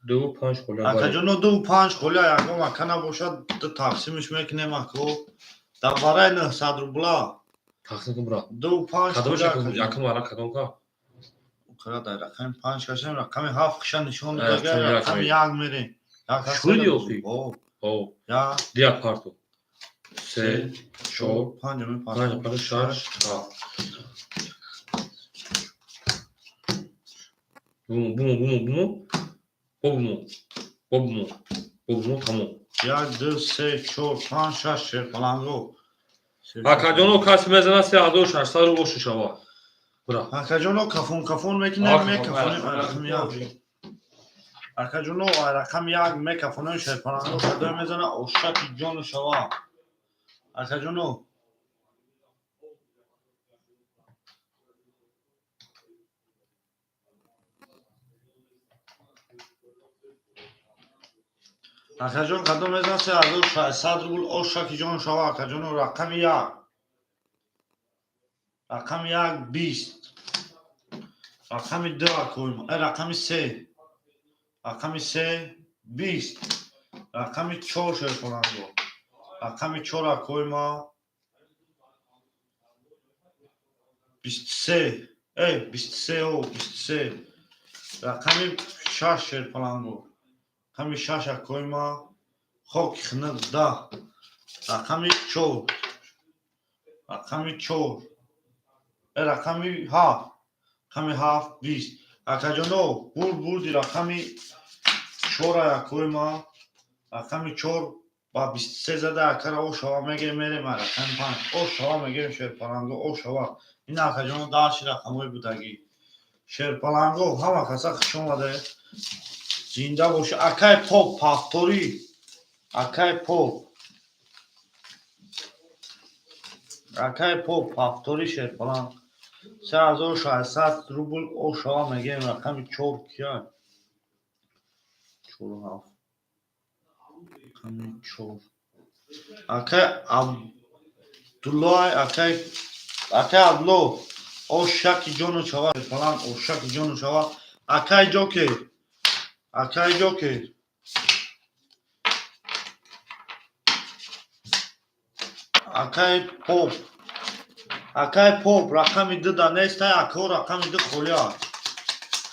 2 5 холия. Акаҷоно ду 5 холия ягон мака набошад ду тақсимиш мекунем аку. Дар барои 900 рубла. Тақсим кун бра. ду 5 Кадомаш холия. якум ара кадом ка? Кара дар рақами 5 кашем рақами 7 киша нишон Рақами дага як рақами мери. 1 мерем. Як Шуди офи. О. Я Диак парту. 3 4 5 ми 5 5 6 7. Буму. Бобумо тамом. 1 2 3 4 5 6 шерпалангу. Акаҷоно каси мезана 3600 рубли шава. Бра. Акаҷоно кафон мекунем мекафонем рақами 1. Акаҷоно рақами 1 мекафонем шерпалангу кадом мезана ошаки ҷону шава. Акаҷоно Акаҷон кадом мезана 3600 рубл ошаки ҷону шава. Акаҷоно рақами 1 рақами 1 20 рақами 2 акоим рақами 3 рақами 3 20 рақами 4 шерпалангу рақами 4 акоима 23 23 рақами 6 шерпалангу рақами 6 акоима хоки хинак 10 рақами 4 рақами 4 рақами 7 рақами 7 20 акаҷоно бурди рақами 4 акоима рақами 4 ба 23 зада акара ошава мегем мерем рақами 5 ошава мегем шерпалангу ошава ин акаҷоно дарши рақамҳои будагӣ шерпалангу ҳама каса хуш омада зинда боша. Акай поп пафторӣ акай поп пафторӣ шерпаланг 3600 рубл ошава мегем рақами 4 кия 4 рақами 4 акай абдуллой акай абдулло ошаки ҷону шава шерпаланг ошаки ҷону шава акай ҷоке акай поп рақами 2 да нестай ако рақами 2 холия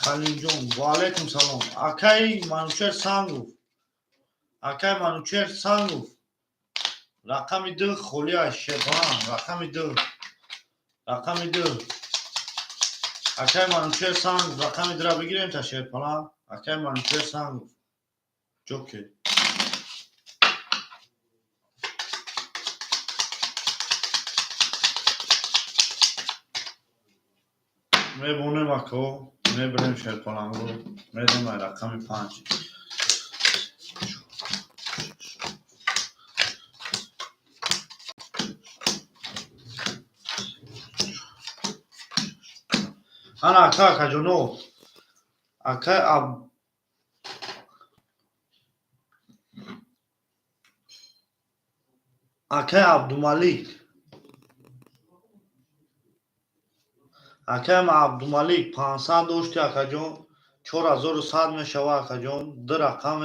халилҷон ва алайкум салом. Акай манучер сангов рақами 2 холия шерпаланг рақами 2 акай манучер сангов рақами 2 бигирем та шерпаланг акай манучер сангов ҷоке мебонем ако мебирем шерпалангу медем ай рақами 5 ана акаҷоно акай абдумалик акаи абдумалик 500 дошти акаҷон 4100 мешава акаҷон ду рақам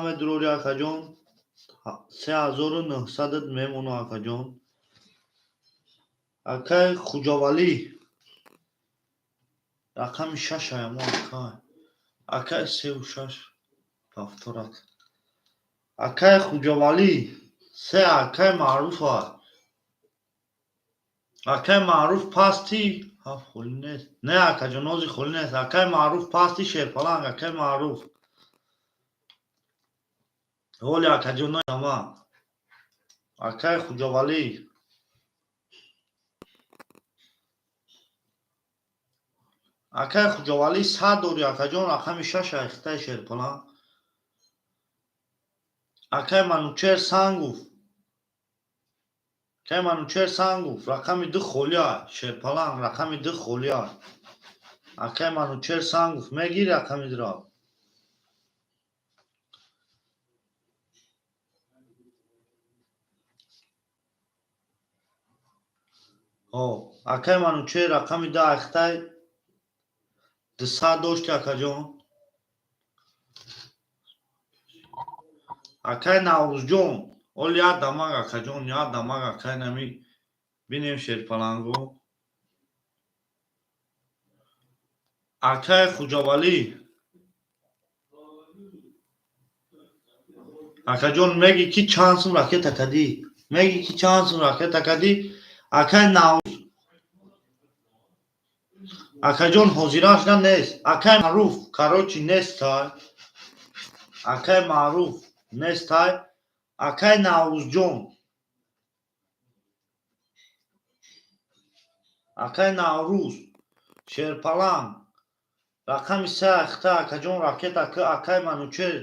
медурори акаҷон 3900 мемона акаҷон акаи хуҷовалӣ рақами 6 мо акаи 36 повторат. Акаи хуҷовалӣ се акаи маъруф аст. Акаи маъруф пасти холи нест. Не акаҷон нози холи нест. Акаи маъруф пасти шерпаланг акаи маъруф. ҳоли акаҷонои дама. Акаи хуҷовалӣ акаи хуҷовалӣ 100 дори акаҷон рақами 6 ахтаи шерпаланг. акаи манучер Сангов акаи манучер Сангов рақами 2 холи аст. Шерпаланг рақами 2 холи аст. акаи манучер Сангов мегирӣ рақамидро. акаи манучер рақами 2 ахтай 200 дошти акаҷон. акаи Наврӯзҷон оли як дамак акаҷон як дамак акаи нами бинем шерпаланго. акаи хуҷовалӣ акаҷон меги ки чанд сум ракета кадӣ? Меги ки чанд сум ракета кадӣ? акаи Наврӯз акаҷон ҳозира шуда нест. акаи маъруф карочи нестай. акаи маъруф нестай. акаи Наврӯзҷон акаи Наврӯз шерпаланг рақами 3 ахта акаҷон ракета ки акаи манучер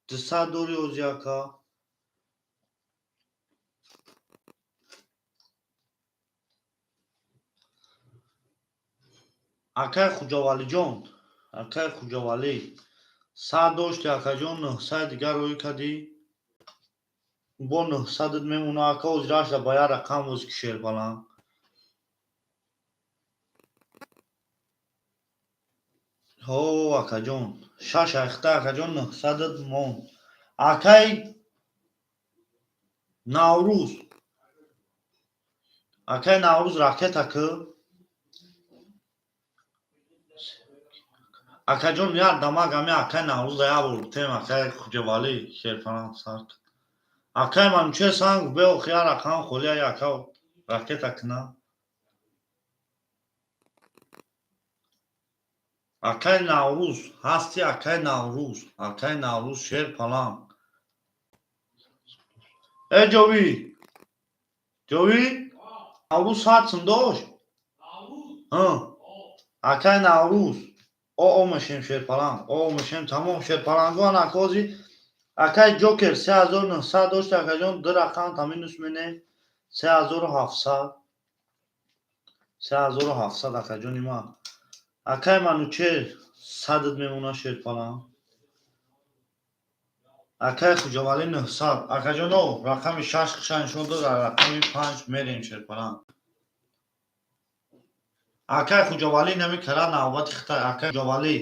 200 дори ози ака. акаи хуҷовалиҷон акаи хуҷовалӣ 100 дошти акаҷон 900 дигар оӣ кадӣ. бо 900 мемона ака озира шуда ба як рақам ози ки шерпаланг. акаҷон 6 ахта акаҷон 900 монд. акаи Наврӯз акаи Наврӯз ракета ки акаҷон як дамак ами акаи Наврӯза як бор гуфтем акаи хуҷовалӣ шерпаланг сар кард. акаи манучер Сангов беохир як рақам холи ака ракета кина. акаи Наврӯз ҳасти акаи Наврӯз акаи Наврӯз шерпаланг. ҷовид ҷовид Наврӯз 100 сум дошт. акаи Наврӯз мешем шерпаланг мешем тамом шерпалангҳо накози акаи ҷокер 3900 дошти акаҷон 2 рақам таминус менем 3700 3700 акаҷони ман. акаи манучер 100 мемона шерпаланг. акаи хуҷовалӣ 900 акаҷоно рақами 6 қиша нишон дод рақами 5 мерем шерпаланг. акаи хуҷовалӣ нами кара навбати хитай. акаи хуҷовалӣ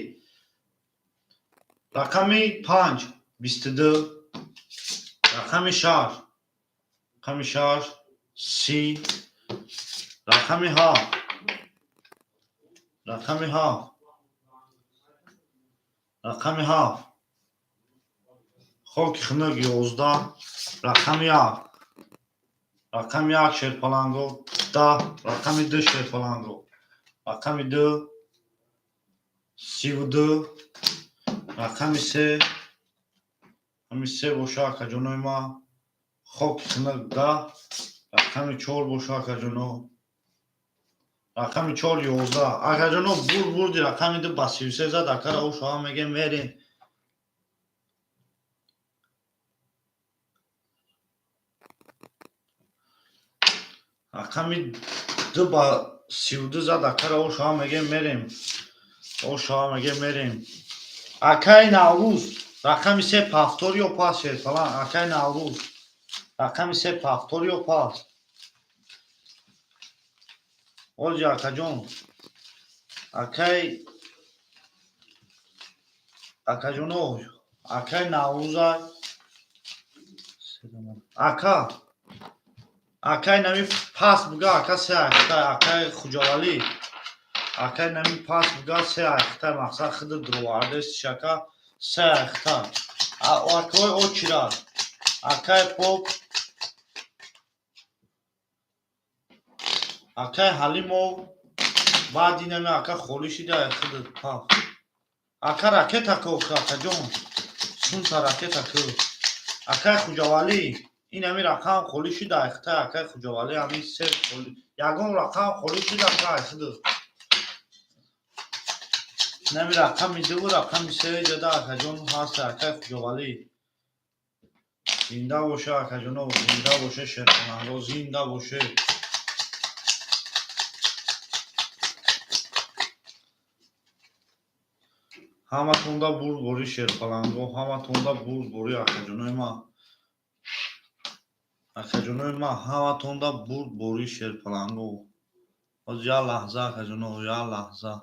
рақами 5 22 рақами 6 30 рақами 7 рақами 7 хоки хунук 11 рақами 1 рақами 1 шерпаланго 10 рақами 2 шерпаланго рақами 2 32 рақами 3 боша акаҷонои ман. хоки хунук 10 рақами 4 боша акаҷоно рақами 4 11 акаҷоно бурди рақами 2 ба 33 зад акара шоҳа мегем мерем. рақами 2 ба 32 зад акара шоҳа мегем мерем. акаи Наврӯз рақами 3 пафтор ё паст шерпаланг. акаи Наврӯз рақами 3 пафтор ё паст. ози акаҷон акаи акаҷоно акаи Наврӯза ака акай нами пас буга ака се ахта акай хуҷовалӣ акай нами пас буга се ахта мақсад хиди дурвардес шака се ахта акой о чира акай поп акай ҳалимов баъди нами ака холишида хиди пап ака ракета ко акаҷон сунта ракета ко акай хуҷовалӣ ин ҳами рақам холӣ шуда ахта акай хуҷовалӣ ҳами се холӣ ягон рақам холӣ шуда акай хиди нами рақами дуву рақами се дада акаҷон ҳаст акай хуҷовалӣ зинда боша акаҷонов зинда боша шерхонандо зинда боша ҳаматонда бурд бори шерпаланго ҳаматонда бурд бори акаҷонои ма акаҷонои ма ҳаматонда бурд бори шерпаланго ҳоз я лаҳза акаҷонов я лаҳза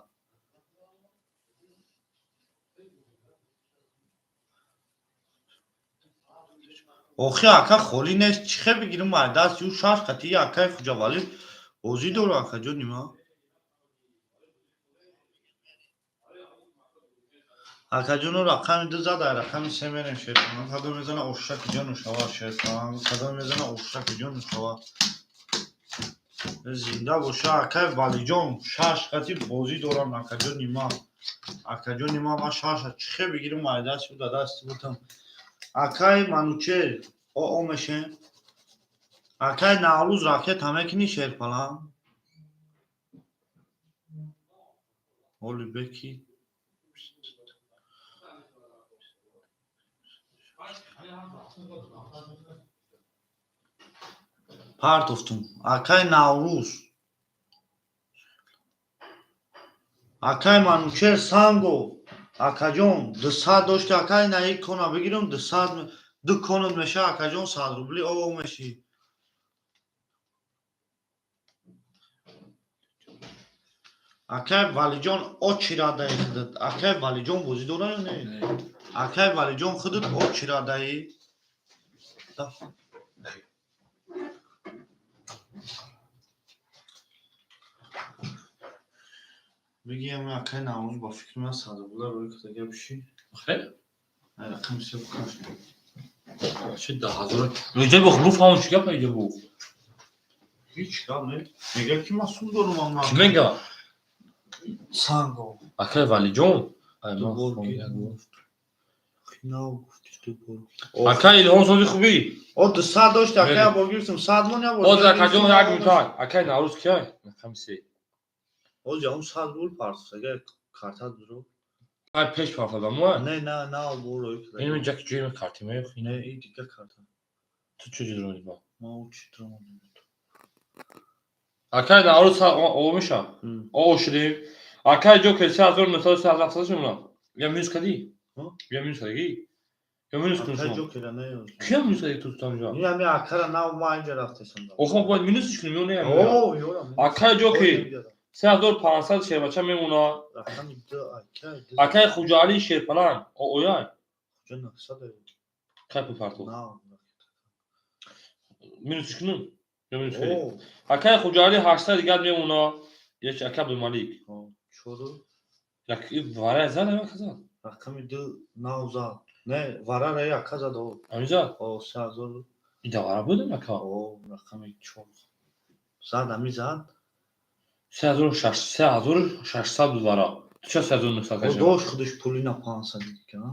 охи ака холӣ нест чихе бигирим айдаст ю шаш қати акай хуҷавалӣ бозӣ дора акаҷони ма акаҷоно рақами ду задай рақами се мерем шерпаланго кадом мезана ошаки ҷону шава шерпаланго кадом мезана ошаки ҷону шава зинда боша акай валиҷон шаш қати бозӣ дорам акаҷони ма ма шаша чихе бигирим айдаст ю дадасти бутам акай манучер о мешем акай наврӯз ракета мекини шерпалан оли беки партофтум акай наврӯз акай манучер санго акаҷон 200 дошти акай на ик кона бигирам 200 ду конот меша акаҷон 100 рубли о меши акай валиҷон о чирадаи хидат акай валиҷон бозӣ дора ё не акай валиҷон хидат о чирадаи бигиям акай наврӯз ба фикри ман 100 рубли рӯи катага биши خیر рақами се букаш چه 10,000 اینجا بخلوف همون چیکار پیدا بود هیچ کار نه میگه کی مسئول دارم من چی میگه سانگو اکای ولی جون تو برگی نه گفتی تو برگی اکای الهام سازی خوبی او 200 داشت بله. اکای باگیرسم 100 من یا باز اکای جون یک میتای اکای نوروز کیای خمسی او جام 100 رول پارس اگه کارتا درو ای پیش پرتادم مو نه برو اینو جک جیم کارتی می نه این دیگه کارتا تو چه جوری می‌کنی ما او چی تو اکای نوروز او میشه او شدیم اکای جو که 3000 مثلا 3000 شما یا میز کدی یا میز کدی یا میز اکای کنیم جو که نه کی میز کدی تو تامجا این همه اکara نه ما اینجا رفتیم اوخم باید مینوسش کنیم یا نه او یورم اکای جو که 3500 شه بچه میمونا رقمی دو اکای خوجالی شیرپلان او اویای جن 100 کپی پارتو نه مینوسش کنیم یا مینوس کدی او اکای خوجالی 800 دیگر میمونا یک اکای مالیک چورو یک واره زد یا کزد رقمی دو نوزا نه واره را یک زد او امیزا او 3000 این دواره بودم اکا او رقمی چور زد همی زد 3600 دواره تو چه 3900 او کجا داشت خودش پولی نه 500 دیگه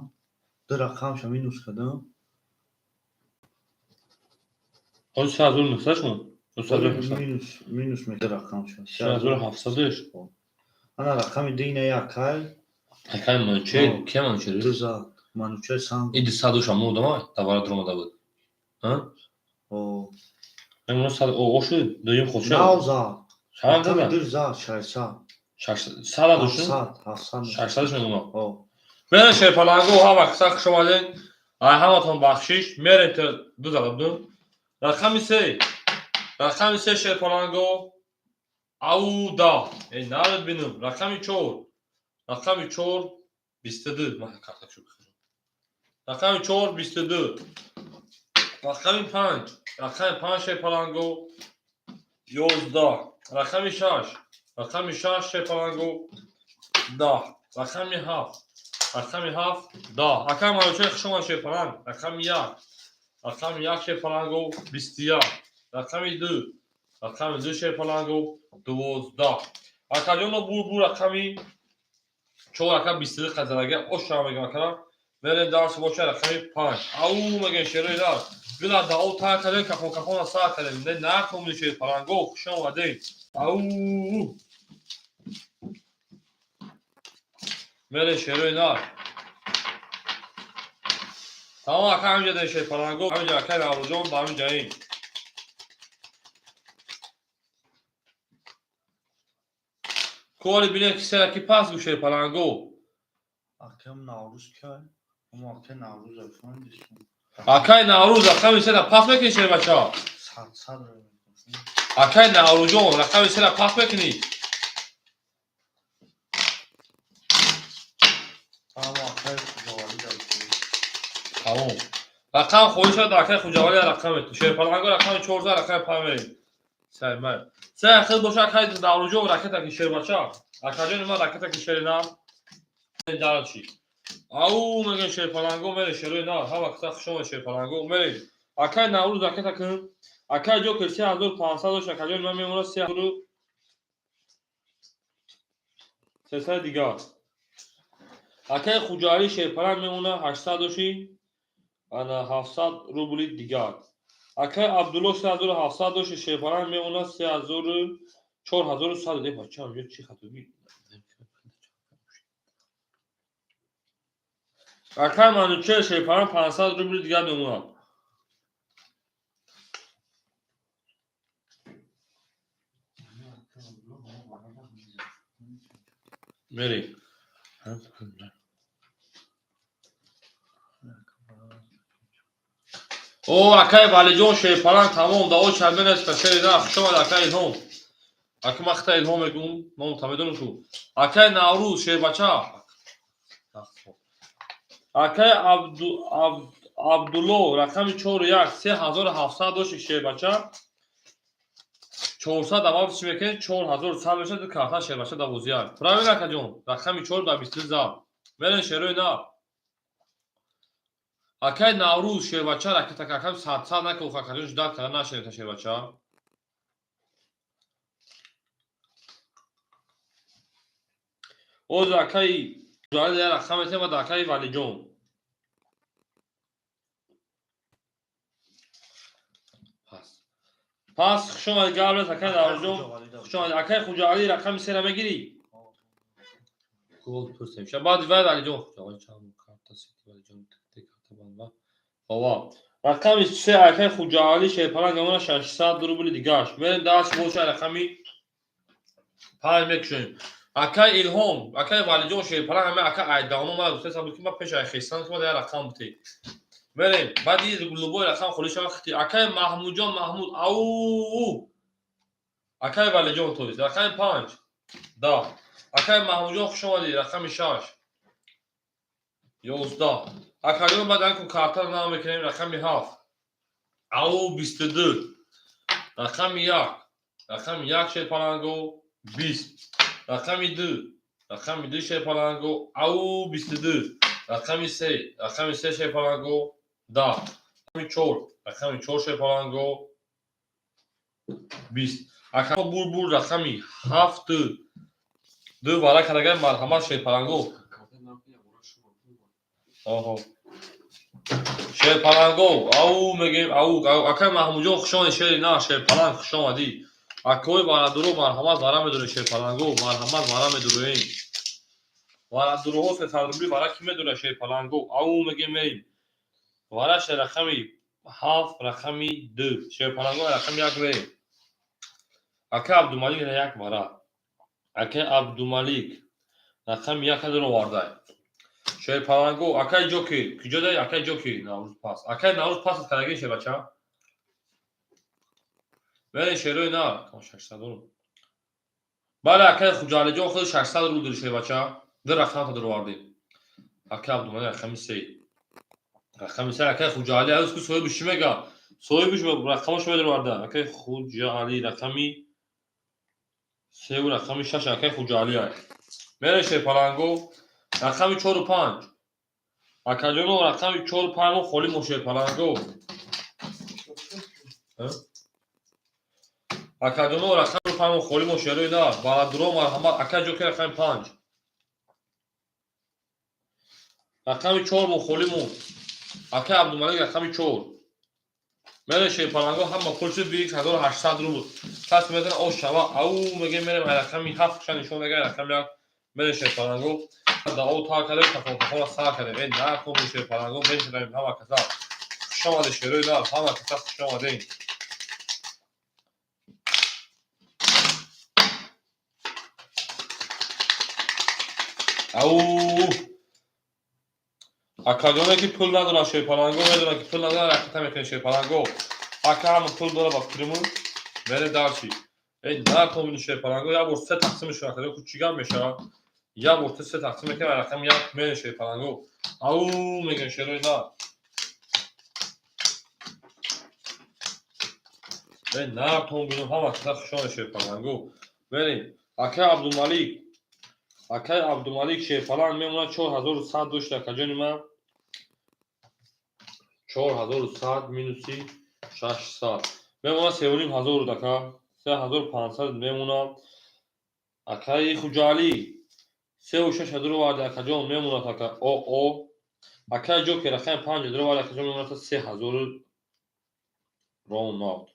دو رقمش مینوس کردم خود 3900 شون 3700 مینوس میده رقمش 3700 انا رقمی دینه یکای اکای منچه کی منچه دو زد منوچه سنگ این 200 شما بودم دواره درآمده بود ها او من 100 او شد دویم خودش نوزا چند رقمی دادم دو زد 600 600 دوشون 700 600 شون او من شیرپلنگو ها وقت شما دین ای همتون بخشش میرین تا دو زدم رقمی سه شیرپلنگو او دا این نارد بینم رقمی 4 22 من کارتک شو بخورم رقمی 4 22 رقمی 5 شیرپلنگو 11 رقم 6 رقم 6 شپلانگو 10 رقم 7 رقم 7 10 اکا مالوچه شما شپلانگ رقم 1 رقم 1 شپلانگو 21 رقم 2 رقم 2 شپلانگو 12 اکا جونو بور رقمی 4 رقم 22 قزلگه اشرا میگم کرا برین درس باشه رقم 5 او مگه شروع دار بلا دا او تا کردن کافون ساعت کردن نه نکنم شپلانگو شما دین او برین شروع دار تمام اکا همینجا دین شپلانگو همینجا اکا نوروجون با همینجا این کولی بینه که سرکی پاس گوشه پلانگو اکم نوروز که اما اکم نوروز افندیشون اکای نوروز رقم سر پاس میکنی شیر بچه ها صد اکای نوروزون رقم سر پاس میکنی اما اکم خجاوری دارید تمام رقم خودی شد اکای خجاوری رقم تو شیر پلانگو رقم 14 رقم 5 سر من سر خیلی باشه اکای نوروزون رکتا که شیر بچه ها اکای جون ما رکتا که شیر نام دارد چی او مگه شیر پلانگو میره شروع نه ها وقتا شما شیر پلانگو میره اکای نوروز رکتا که اکای جو که 3500 داشت اکای جون من میمونه 3300 دیگه اکای خجالی شیر پلانگ میمونه 800 داشتی انا 700 روبلی دیگه اکای عبدالله 3700 داشت شیر پلانگ میمونه 3400 دیگه بچه هم چی خطوبی اکای منوچه شیر پلانگ 500 روبلی دیگه میمونه میری او اکای ولی جون شیر پلانگ تمام دا او چندین اسپشیل نه شما اکای الهام اکای مختا الهام میگم ما تمیدونم تو اکای نوروز شیر بچه اکای عبدالله رقم 41 3700 داشت شیر بچه 400 دوام چی میکنه 4100 بشه تو کارتا شیر بچه دوازیار پراوی اکای جون رقم 4 دا 20 زام برن شروع نه اکای نوروز شیر بچه رکتا کاکم 100 نکو اکای جون داد کردن نشه شیر بچه اوز اکای جوال در رقم تیم و اکای ولی جون پس شما گابل اکای نوروز شما اکای خجالی رقم سر میگیری گل پرسیم شما بعد ولی جون جوال چند کارت سیتی ولی جون تک بابا بابا رقم 3 اکای خجالی شیر پلنگ اون 600 روبل دیگهش من داش بوش رقمی 5 میکشیم اکای الهام اکای ولی جون شیر پلنگ همه اکای ایدانو ما دوست حساب که ما پیش خیستان که ما در رقم بودی بریم بعد این گلوبوی رقم خودش وقتی اکای محمود جان محمود او اکای ولی جون تویست رقم 5 دا اکای محمود جان خوش اومدی رقم 6 11 اکای جون بعد انکو کارتا نام میکنیم رقم 7 او 22 رقم 1 رقم 1 شیر پلنگو 20 رقم 2 رقم 2 شیر پلنگو او 22 رقم 3 شیر پلنگو 10 رقم 4 شیر پلنگو 20 اکا بور رقمی 7 دو والا کردگه مرحمت شیر پلنگو شیر پلنگو او میگیم او اکا محمود جان خوشان شیر نه شیر پلنگ خوش آمدی اکوی والا درو مرحمت وارا میدونه شیر پلنگو مرحمت وارا میدونه این والا درو هست سردبلی وارا کی میدونه شیر پلنگو او میگیم این وارا شیر رقمی 7 رقمی 2 شیر پلنگو رقم 1 میریم اکا عبدالملیک یک وارا اکا عبدالملیک رقم 1 درو وارده شیر پلنگو اکای جوکی کجا داری اکای جوکی نوروز پاس اکای نوروز پاس کردگی شه بچه بله شیروی نه کم 600 رو بله اکای خجالی جون خود 600 رو داری شه بچه در رقم تا در واردی اکای عبدالملیک رقم 3 اکای خجالی از که سوی بشی میگه صاحبش و رقمش بده وارده اکی خوجالی رقمی 3 و رقمی 6 اکی خوجالی های میره شه پلنگو رقمی 4 و 5 اکاجونو رقمی 4 و 5 خالی موشه پلنگو اکاجونو رقمی 5 خالی موشه روی نه بالا درو مرحمت اکاجو که رقمی 5 رقمی 4 خالی مون اکی عبدالملک رقمی 4 میره شه پلنگو هم پولش بیک 1800 رو بود پس میدن او شوا او میگه میرم رقمی 7 شان نشون میگه رقمی میره شه پلنگو دا او تا کله تفاهم سا کرده این نه کو میشه پلنگو میشه داریم هم کسا شما ده شروع نه هم کسا شما ده او اکادونه که پول نداره شه پلنگو میدونه که پول نداره رقم میکنه شه پلنگو اکا هم پول داره با پریمون میره دارشی این نه کو میشه پلنگو یا برسه تقسیم شو کرده کوچیکم میشه یا برسه سه تقسیم میکنه رقم یک میره شه پلنگو او میگه شروع نه نه تون بینم هم اکتا خشان شه پلنگو بریم اکا عبدالملک شه پلنگ میمونه 4100 دوش دکا جانی من 4100 مینوسی 600 میمونه 3500 دکا 3500 میمونه اکای خوجالی 3600 وارد اکا جان میمونه تکا او اکای جو که رقم 5 وارد اکا جان میمونه تا 3000 رون نات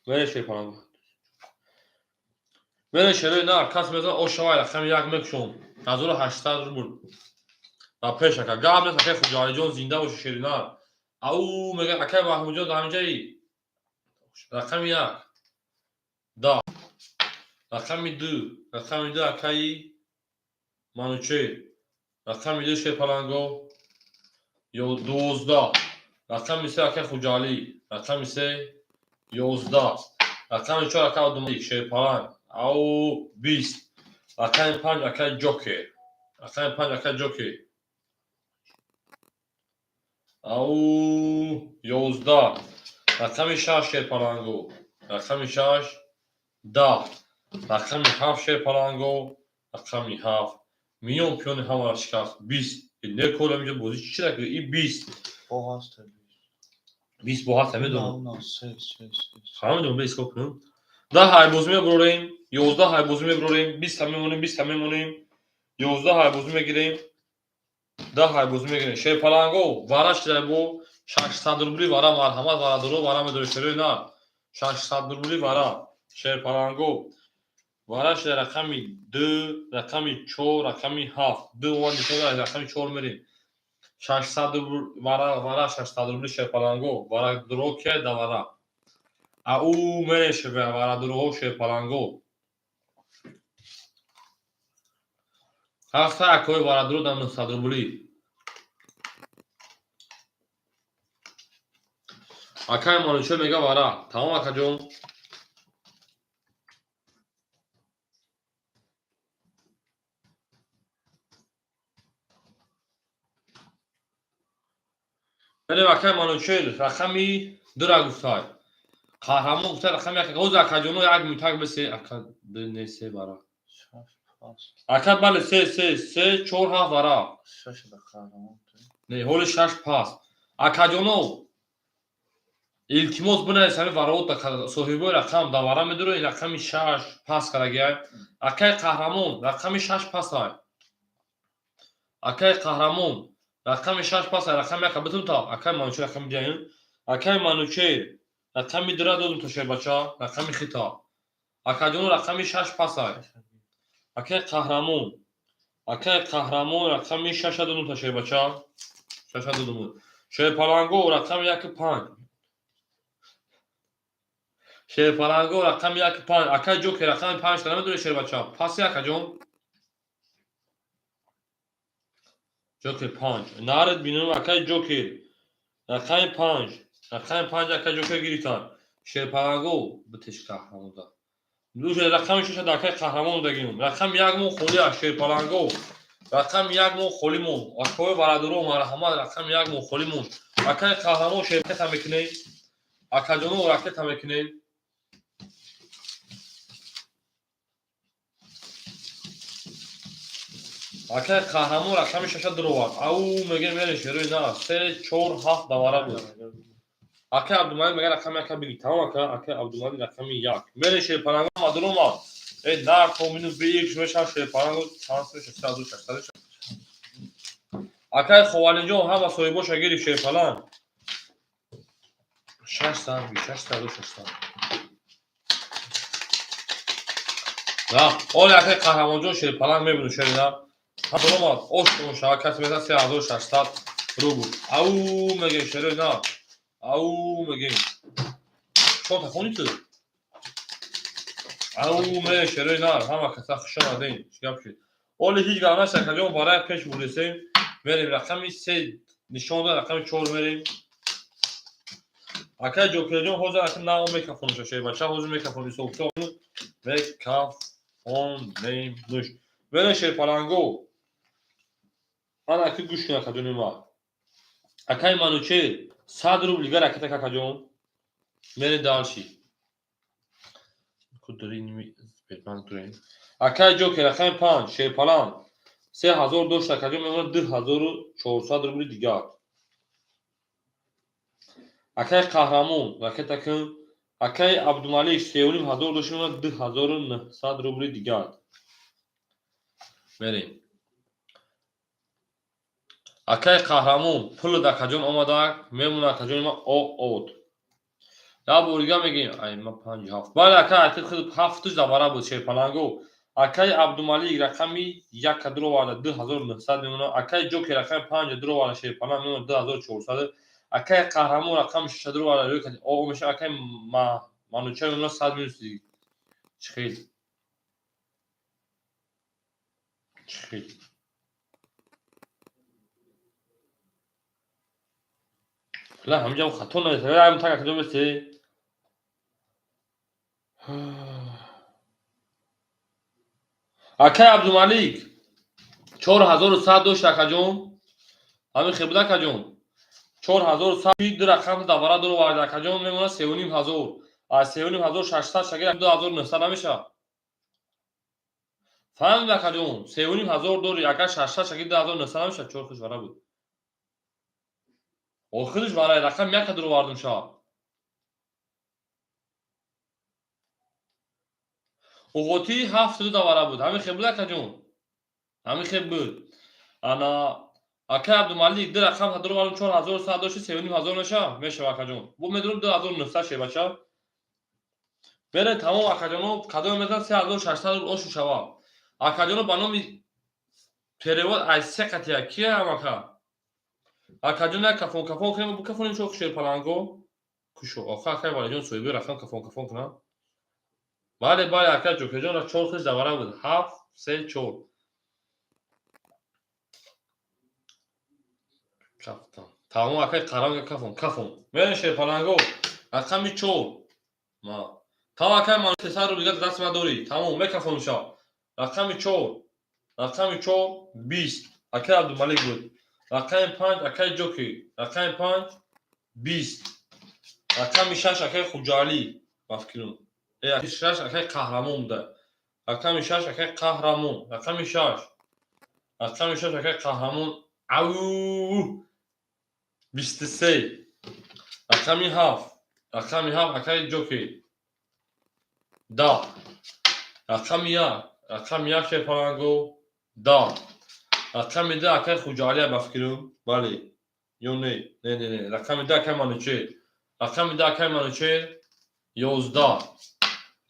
میره شه پلنگ میره شروع نه کس میزن او شوای رقم یک میکشون 1800 رو بود و پیش اکا گام نیست اکای خوجالی جان زنده باشه شیرینار او میگه اکای محمود جان در اینجایی رقم یک دا رقم دو اکای منوچه رقم دو شه پلنگو یا 12 رقم سه اکای خوجالی رقم سه 11 رقم 4 اکای عبدالملک شه پلنگ او 20 رقم 5 اکای جوکر رقم 5 اکای جوکر او 11 رقم 6 شه پلنگو رقم 6 10 رقم 7 شه پلنگو رقم 7 میون پیون همه شکست 20 نه کولا میگه بازی چی داره این 20 با هست 20 با هست میدونم نه سه همه بیس کنم 10 های بازی میبریم 11 های بازی میبریم 20 هم میمونیم 20 هم میمونیم 11 های بازی میگیریم 10 های بازی میگیریم شه پلنگو وارش در بو 600 روبلی وارا مرحمت وارا درو وارا میدوره شروع نه 600 روبلی وارا شه پلنگو وارش در رقمی 2 رقمی 4 رقمی 7 2 وان دیگه رقمی 4 میریم 600 وارا 600 روبلی شه پلنگو وارا درو که دوارا او میشه به وارا درو شه پلنگو هفته اکوی وارا درو دم 900 روبلی اکای مانوچه میگه وارا تمام اکا جون ولی اکای مانوچه رقمی دو را گفتای قهرمان گفته رقم یک روز اکا جونو یک میتاک بسی اکا نه سه وارا اکا بله سه 4 7 وارا شش قهرمان نه هول 6 پاس اکا جونو التماس بنه سمی وارا تا صاحبای رقم دوارا میدوره این رقمی 6 پاس کرده اکای قهرمان رقمی 6 پاس های اکای قهرمان رقم 6 پاس رقم یک بتون تا اکای مانوچه رقم بیاین اکای مانوچه رقم میدره دادم تو شه بچا رقم خطا اکا جون رقم 6 پاس های اکای قهرمان رقم 6 دادم تو شه بچا 6 دادم شه پلنگو رقم 1 5 شه پلنگو رقم 1 5 اکای جوکر رقم 5 تا نمیدونه شه بچا پاس اکا جون جوکر 5 نارد بینم اکای جوکر رقم 5 اکای جوکر گیریتان شه پلنگو بتش قهرمان دا دوش رقم 6 اکای قهرمان دگیم رقم 1 مون خولی شه پلنگو رقم 1 مون خولی مون اکای برادرو مرحمت رقم 1 مون خولی مون اکای قهرمان شرکت هم میکنه акаҷону ракета мекунем. акай қаҳрамон рақами шаша дуровард. Ау мегем яне шеруи на 3 4 7 давара буд. акай абдумалик мега рақами яка биги. Тамом акай абдумалик рақами 1. Мере шерпаранго мадрума. На комину бик шмеша шерпаранго шансеш 360. акай хованиҷон ҳама соҳибоша гири шерпалан. 660. Да, оли акай қаҳрамонҷон шерпалан мебуду шерида. Ҳамдурумад оштон шавакат меза 3600 рубл. Ау мегем шеруи на. Ау мегем. Шота хониту. Ау ме шеруи на. Ҳама каса хушон адин. Чигап шид. Оли ҳиҷ гап наст акаҷон барои пеш бурисем. Мерем рақами 3 нишон дод рақами 4 мерем. акай ҷокеҷон ҳозир акай нао мекафонуша шей бача ҳозир мекафони сохто мекафонем нуш. Мере шерпаланго. Ана акай гӯш кун акаҷони ма. акай мануче 100 рубл гар аката акаҷон. Мере далши. Кудрини бетман турен. акай ҷокер акай 5 шерпалан 3000 дошт акаҷон мемонад 2400 рубли дигар. акай қаҳрамон ракета кун. акай абдумалик 3500 дошт мемонад 2900 рубли дигар. мерем. акай қаҳрамон пул акаҷон омада мемона акаҷони ма од. Я бурга мегем ай ма 57. Бале акай атид худ 7 давара буд шерпаланго. акай абдумалик рақами 1 дуроварда 2900 мемона. акай ҷокер рақами 5 дуроварда шерпалан мемона 2400. акай қаҳрамон рақами 6 дуроварда рӯкади о меша. акай мануча мемона 100 минуси чихел. لا همجا خطونا يتغير متاكا كدوم بسي. акай абдумалик 4100 дошт акаҷон. ҳами хебуда акаҷон 4100 ду рақам давара дуроварда акаҷон мемона 3500. аз 3600 шагир 2900 намеша. фаҳмид акаҷон 3500 дори акай 600 шагир 2900 намеша. чор хуш вара буд. охириш барои рақам 1 дуровардум ша. оғоти 7 давара буд. ҳами хеб буд акаҷон. ҳами хеб буд. ана акай абдумалик ду рақам дуровардум 4100 дошти 3500 меша. мешава акаҷон. бо медурум 2900 ше бача. бере тамом акаҷоно кадом мезан 3600 рубл ошу шава. акаҷоно ба номи перевод аз се қатия кия амака. акаҷон як кафон кунем букафонем шо шерпаланго. кушо оха акай валиҷон соҳиби рақам кафон кунам. бале акай ҷокеҷон 4 хиз давара буд. 7 3 4. кафтан. тамом акай қарам кафон. мере шерпаланго рақами 4. ма. тамом акай ман 300 рубл дигар даст надори. тамом мекафонем ша. рақами 4. рақами 4 20. акай абдумалик буд. рақами 5 акай ҷоки. рақами 5 20. рақами 6 акай хуҷали мафкирун. 6 акай қаҳрамон буда. рақами 6 акай қаҳрамон. рақами 6 акай қаҳрамон. ау 23. рақами 7 акай ҷоки. 10. рақами 1 шерпаланго 10. рақами 2 акай хуҷалия мафкирун. бале ё не рақами 2 акай мануче. рақами 2 акай мануче 11.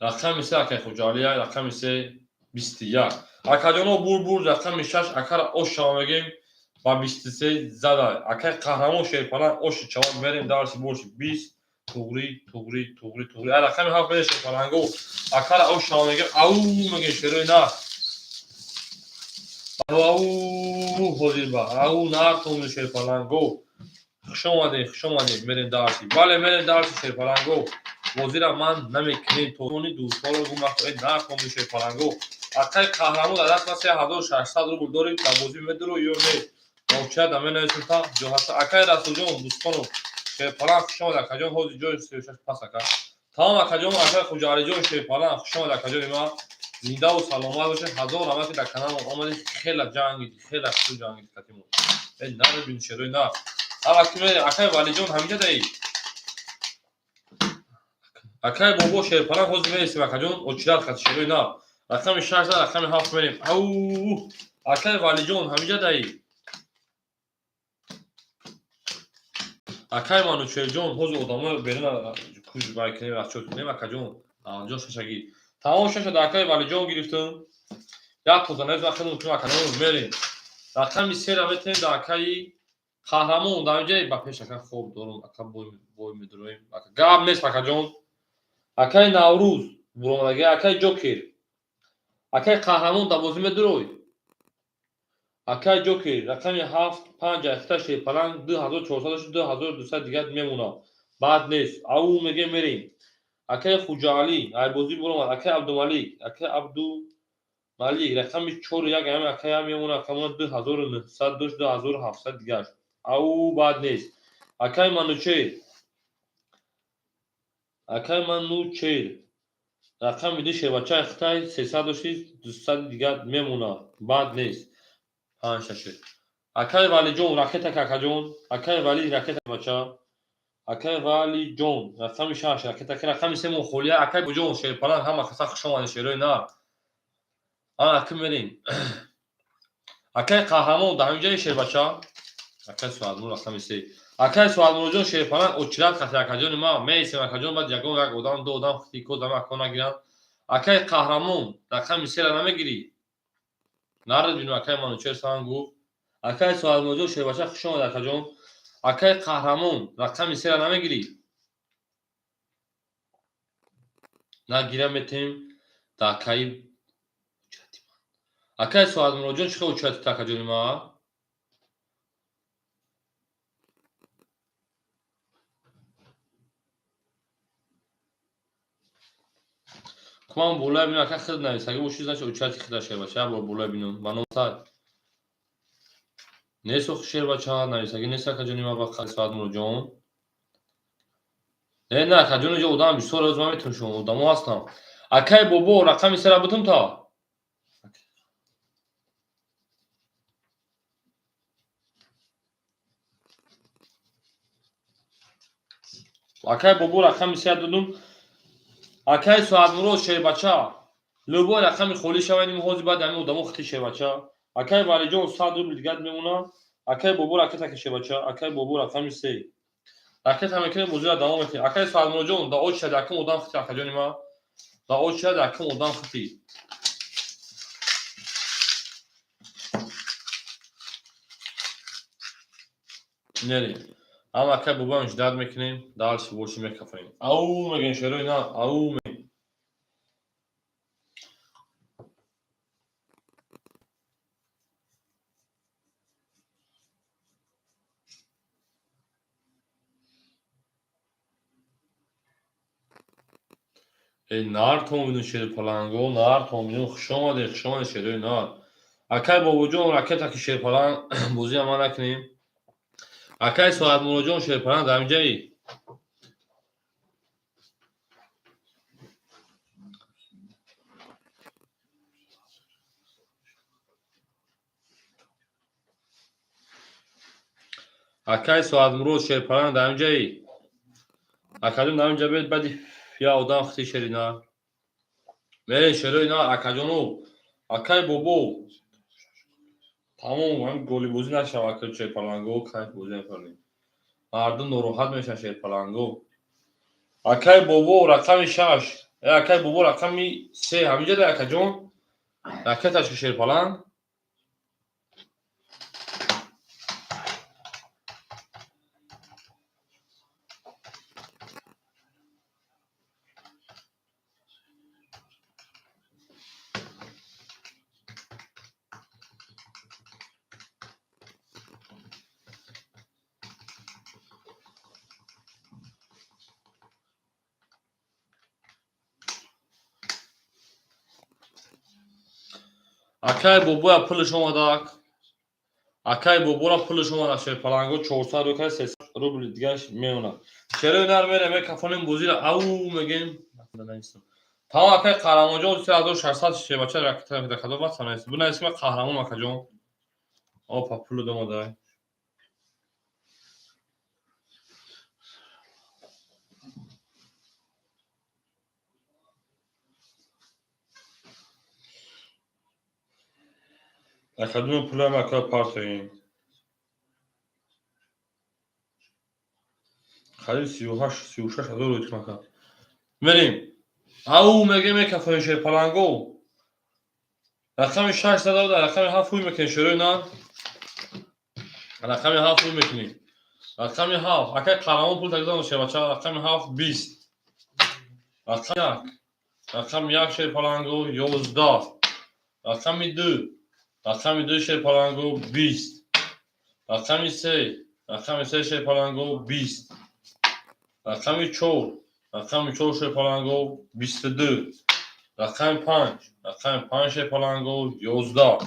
рақами 3 акай хуҷалия. рақами 3 21. акаҷоно бур рақами 6 акара ош шава мегем ба 23 зада. акай қаҳрамон шерпалан оши чавон мерем дарси борши 20 туғри. ай рақами 7 мере шерпаланго акара ош шава мегем. ау мегем шеруи на. ау ҳозир ба ау натоми шерпаланго. хушомадем мерем дарси. бале мерем дарси шерпаланго. бозира ман намекунем тони дӯсторо гумахои натоми шерпаланго. акай қаҳрамон дар даст 3600 рубл доред. ба бозӣ медуру ё не. навчия да менависем та ҷоҳаста. акай расулҷон дӯстоно شیرپلنگ خوش آمد اکاجون حوض جوی سویشش پس اکا تمام اکاجون اکای خوجاری جون شیرپلنگ خوش آمد اکاجون ما زنده و سلامت باشه هزار رحمت در کانال آمدید خیلی جنگید خیلی خوب جنگید کتیمون نه ببین شروع نه اکای ولی جون همینجا دایی اکای بابا شیرپلنگ حوض میرسیم اکاجون اوچیلات کت شروع نه رقم 6 رقم 7 میریم او اکای ولی جون همینجا دایی اکای منو چه جون حوض ادامه برین کوچ بایکنی وقت کنیم اکاجون آنجا ششگی تمام شش در اکای ولی جون گرفتم یا توزنه وقت اون تو اکاجون میریم رقم 3 رو میتونیم در اکای قهرمان در اونجا با پیش اکا خوب دارم اکا بوی میدرویم اکا گاب نیست اکاجون اکای نوروز برونگی اکای جوکر اکای قهرمان در بازی میدروی اکای جوکر رقم 7 5 اختر شیرپلنگ 2400 2200 دیگه میمونه بعد نیست او میگه میریم اکای خوجالی ای بازی برو اکای عبدالملیک اکای عبدالملیک رقم 4 یک همه اکای میمونه کمون 2900 2700 دیگه او بعد نیست اکای منوچیر رقم میده شیربچه اختر 306 200 دیگه میمونه بعد نیست 5 6 اکای ولی جون راکت اکا جون اکای ولی راکت بچا اکای ولی جون رقم 6 راکت اکا رقم 3 مخولیا اکای بجون شیرپلنگ هم خاصا خوشوان شیروی نه آن اکا میریم اکای قهرمان در اونجا شیر بچا اکای سوالمون رقم 3 اکای سوالمون جون شیرپلنگ اوچلات خاطر اکا جون ما میسیم اکا جون بعد یگون یک اودان دو اودان خطی کو دم اکا نگیرن اکای قهرمان رقم 3 را نمیگیری نارد بینو اکای منو چه سانگو اکای سوالمون جون شیر بچا خوشوان اکا جون اکای قهرمان رقم 3 را نمیگیری نگیرم میتیم در اکای سوالمون جون چه اوچلات تاکا جون ما کمان بولای بینو اکا خیلی نویسگی و چیز نشه اوچلاتی خیلی شیر بچه با بولای بینو منو سال نیست شیر بچه ها نویسگی نیست اکا جونی ما با خیلی سوالمون جون نه اکا جون جو اودام بیسور روز ما میتونم شما اودامو هستم اکای بابا رقم 3 را بتون تا اکای بابا رقم 3 دادم اکای سوالمون شیر بچه لوبو رقم خولی شوینیم حوزی بعد همین اودامو خطی شیر بچه اکای ولی جون 100 روبل دیگه میمونه اکای بابا رقم تک شیر بچه اکای بابا رقم 3 رقم هم میکنه موضوع دوام میکنه اکای سوالمون جون دا اوچ شد اکم اودام خطی اکا جونی ما دا اوچ شد اکم اودام خطی نریم اما اکای بابا اجداد میکنیم دالش بورشی میکفریم او میگن شروع نه او میگن ای نار تومینو شیرپلنگو نار تومینو خوش آمده شروع نار اکای بابا جون راکت که شیرپلنگ بوزی اما نکنیم اکای ساعت مونو جون شیرپلنگ در اینجایی اکای ساعت مونو شیرپلنگ در اینجایی اکادون در اینجا بید بدی یا اودان خطی شری نار میره شروع نار اکا جونو اکای بابا تمام هم گلی بوزی نشه اکای شیرپلنگو کنش بوزی نکنیم مردم ناراحت میشن شیرپلنگو اکای بابا رقم 6 اکای بابا رقم 3 همینجا ده اکا جون راکتش شیرپلنگ اکای بابا پول شما داک اکای بابا را پول شما را شیرپلنگو 400 رو که 300 روبل دیگه میمونه. چرا اینا رو میره کفانیم بوزی را او میگیم تمام که قهرمان جان 3600 شه بچه راکت را خدمت واسه است. بنا اسم قهرمان مکه جان. آ پاپولو دم دای. اخدون پول مکه پارتین. خرید 36 هزار روی مکه. بریم. او میگیم کفایش شه پلنگو. رقم 600 داد رقم 7 روی میکنی شروع نه. رقم 7 روی میکنی. رقم 7 اگه قهرمان پول تقدیم شه بچه رقم 7 20. رقم 1 رقم 1 شه پلنگو 11. رقم 2 رقم 2 شه پلنگو 20. رقم 3 رقم 3 شه پلنگو 20. رقم 4 رقم 4 شه پلنگو 22. رقم 5 رقم 5 شه پلنگو 11.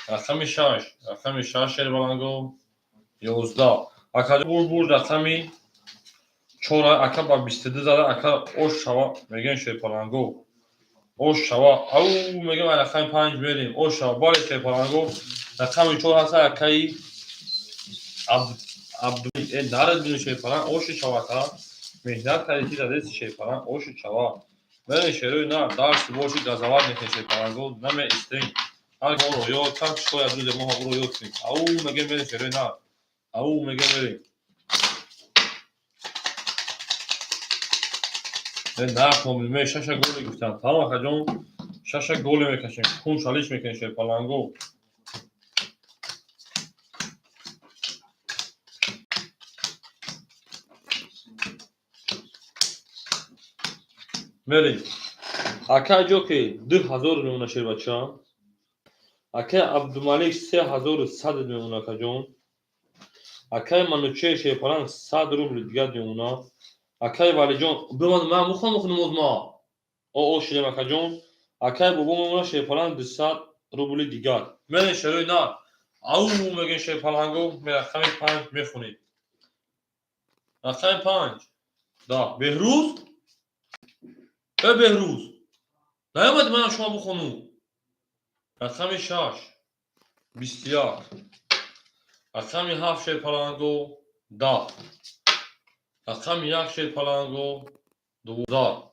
رقم 6 رقم 6 شه پلنگو 11. اکا بول رقمی 4 اکا با 22 زده اکا اوش شوا میگن شه پلنگو اوش شوا او میگم رقم 5 بریم اوش شوا بال شه پلنگو رقم 4 هست اکای عبدی نارد بین شه پلنگ اوش شوا تا مهنت کردی زده شه پلنگ اوش شوا من شروع نه درس باشی گزوار میکنه شه پلنگو نمی استین هر برو یا چند شوی دو ما برو یا کنیم او میگم من شروع نه او میگم بریم نه کامل می شش گل گفتم تمام خجون شش گل میکشیم خون شالیش میکنه شه پلنگو بریم اکا جو که 2000 میمونه شیر بچه ها اکا عبدالملک 3100 میمونه اکا جون اکا منوچه شه پلنگ 100 روبل دیگه میمونه اکا ولی جون بمان من مخونم از ما او شیرم اکا جون اکا بابا میمونه شه پلنگ 200 روبل دیگه من شروع نه او میگن شه پلنگو می رقم 5 میخونید رقم 5 دا بهروز بهروز نیامد من شما بخونم رقم 6 21 رقم 7 شه پلنگو 10 رقم 1 شه پلنگو 12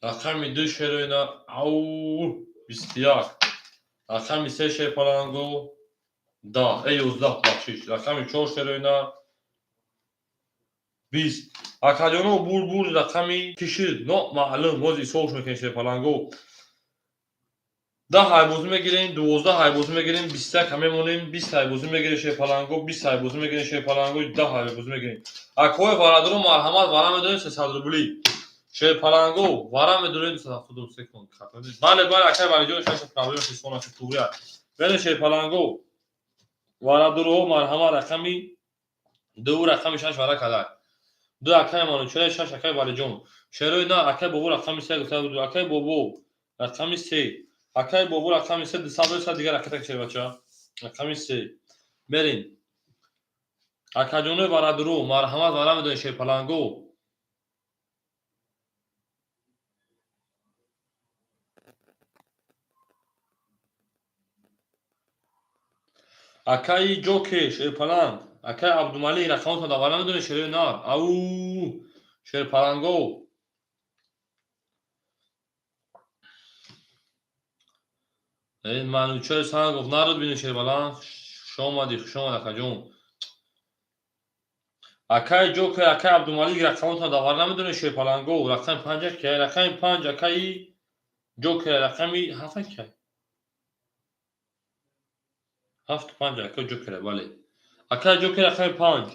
رقم 2 شه روینا او 21 رقم 3 شه پلنگو 10 11 بخشش رقم 4 شه روینا 20 اکادیونو بول رقمی کشید نه معلوم موزی سوش میکنه شه پلنگو 10 های بازی میگیریم 12 های بازی میگیریم 20 کمی مونیم 20 های بازی میگیره شه پلنگو 20 های بازی میگیره شه پلنگو 10 های بازی میگیریم اکوی وارادرو مرحمت وارا میدونید 300 روبلی شه پلنگو وارا میدونید 273 کن بله اکای ولی جو شش پرابلم سیسونا که توریه بله شه پلنگو وارادرو مرحمت رقمی 2 رقم 6 وارا کلا 2 اکای مونو 6 اکای ولی جون شروع نه اکای بابو رقم 3 گفته بود اکای بابو رقم 3 اکای بابو رقم 3 200 دیگه رکت چه بچا رقم 3 بریم اکاجونو وارادرو مرحمت وارا میدونید شه پلنگو اکای جوکی شه پلنگ اکای عبدالملی رقم تا وارا میدونید شه نار او شه پلنگو این منوچه سان گفت نارد بینید شه پلنگ شما اکاجون اکای جوکی اکای عبدالملی رقم تا وارا میدونید شه پلنگو رقم 5 که رقم 5 اکای جوکی رقمی 7 که 7 5 اکای جوکی ولی اکای جوکی رقم 5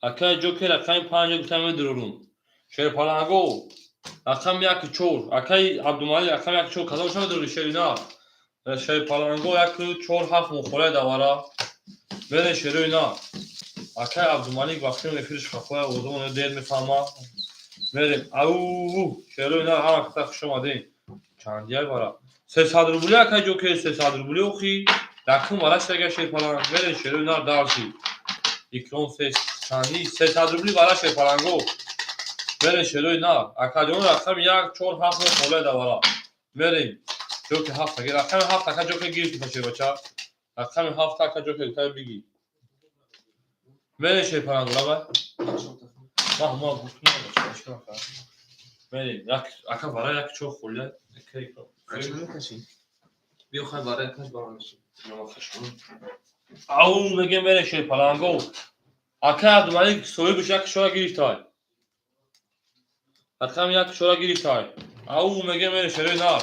اکای جوکی رقم 5 گفتم درون شه پلنگو رقم 1 4 اکای عبدالملی رقم 1 4 کدام شما درون شرینا شه پلنگو 1 4 7 مخوره دوارا بین شرینا اکای عبدالملی وقتی میفیرش خفای اوزون دیر میفهمه بریم او شرینا هم کتا شما دین چند دیار بارا 300 روبلی اکای جوکی 300 روبلی اوخی رقم وارا شده شه پلنگ برین شرینا دارسی اکرون 3 چندی 300 روبلی برای شیپالنگو بریم شروع نه اکاجون رقم 1 4 7 خورده دوباره بریم جوک 7 اگه رقم 7 اکا جوک گیر باشه بچا رقم 7 اکا جوک بگی بریم شیپالنگو را ما گفتم بریم یک اکا برای یک چو خورده بیا خواهی برای کش برانشیم او بگیم بریم شیپالنگو اکا عبدالملک سوی بشه یک شورا گیریش تای رقم 1 شورا گیریش تای او میگه من شروع نار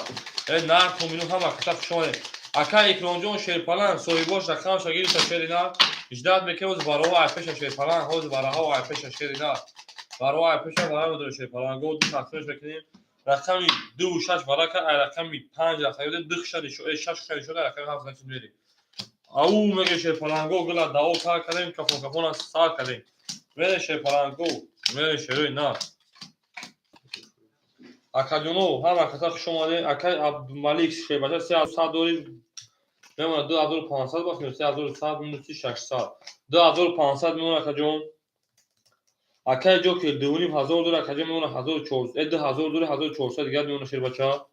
کومینو هم اکتا شونه اکا اکرانجون شیرپالان سوی باش رقم شگیری تا شیر نار اجداد میگه از بارو ارپش شیرپالان هوز بارها ارپش شیر نار بارو ارپش بارا بدر شیرپالان گود تخصیص بکنیم رقم 2 6 برا که رقم 5 رقم دخشن شو 6 شده رقم 7 نشد میری او میگه شیرپالان گو گلا داو تا کردیم کفون سال کردیم میره شیرپالان گو میره شروع نار اکاجونو هم اکتا خوش اومده اکای عبدالملک شیباشه 300 دوری میمونه 2500 باشه 3100 میمونه 600 2500 میمونه اکاجون اکای جو که 2500 دور اکاجون میمونه 1400 2000 دور 1400 دیگه میمونه شیر بچا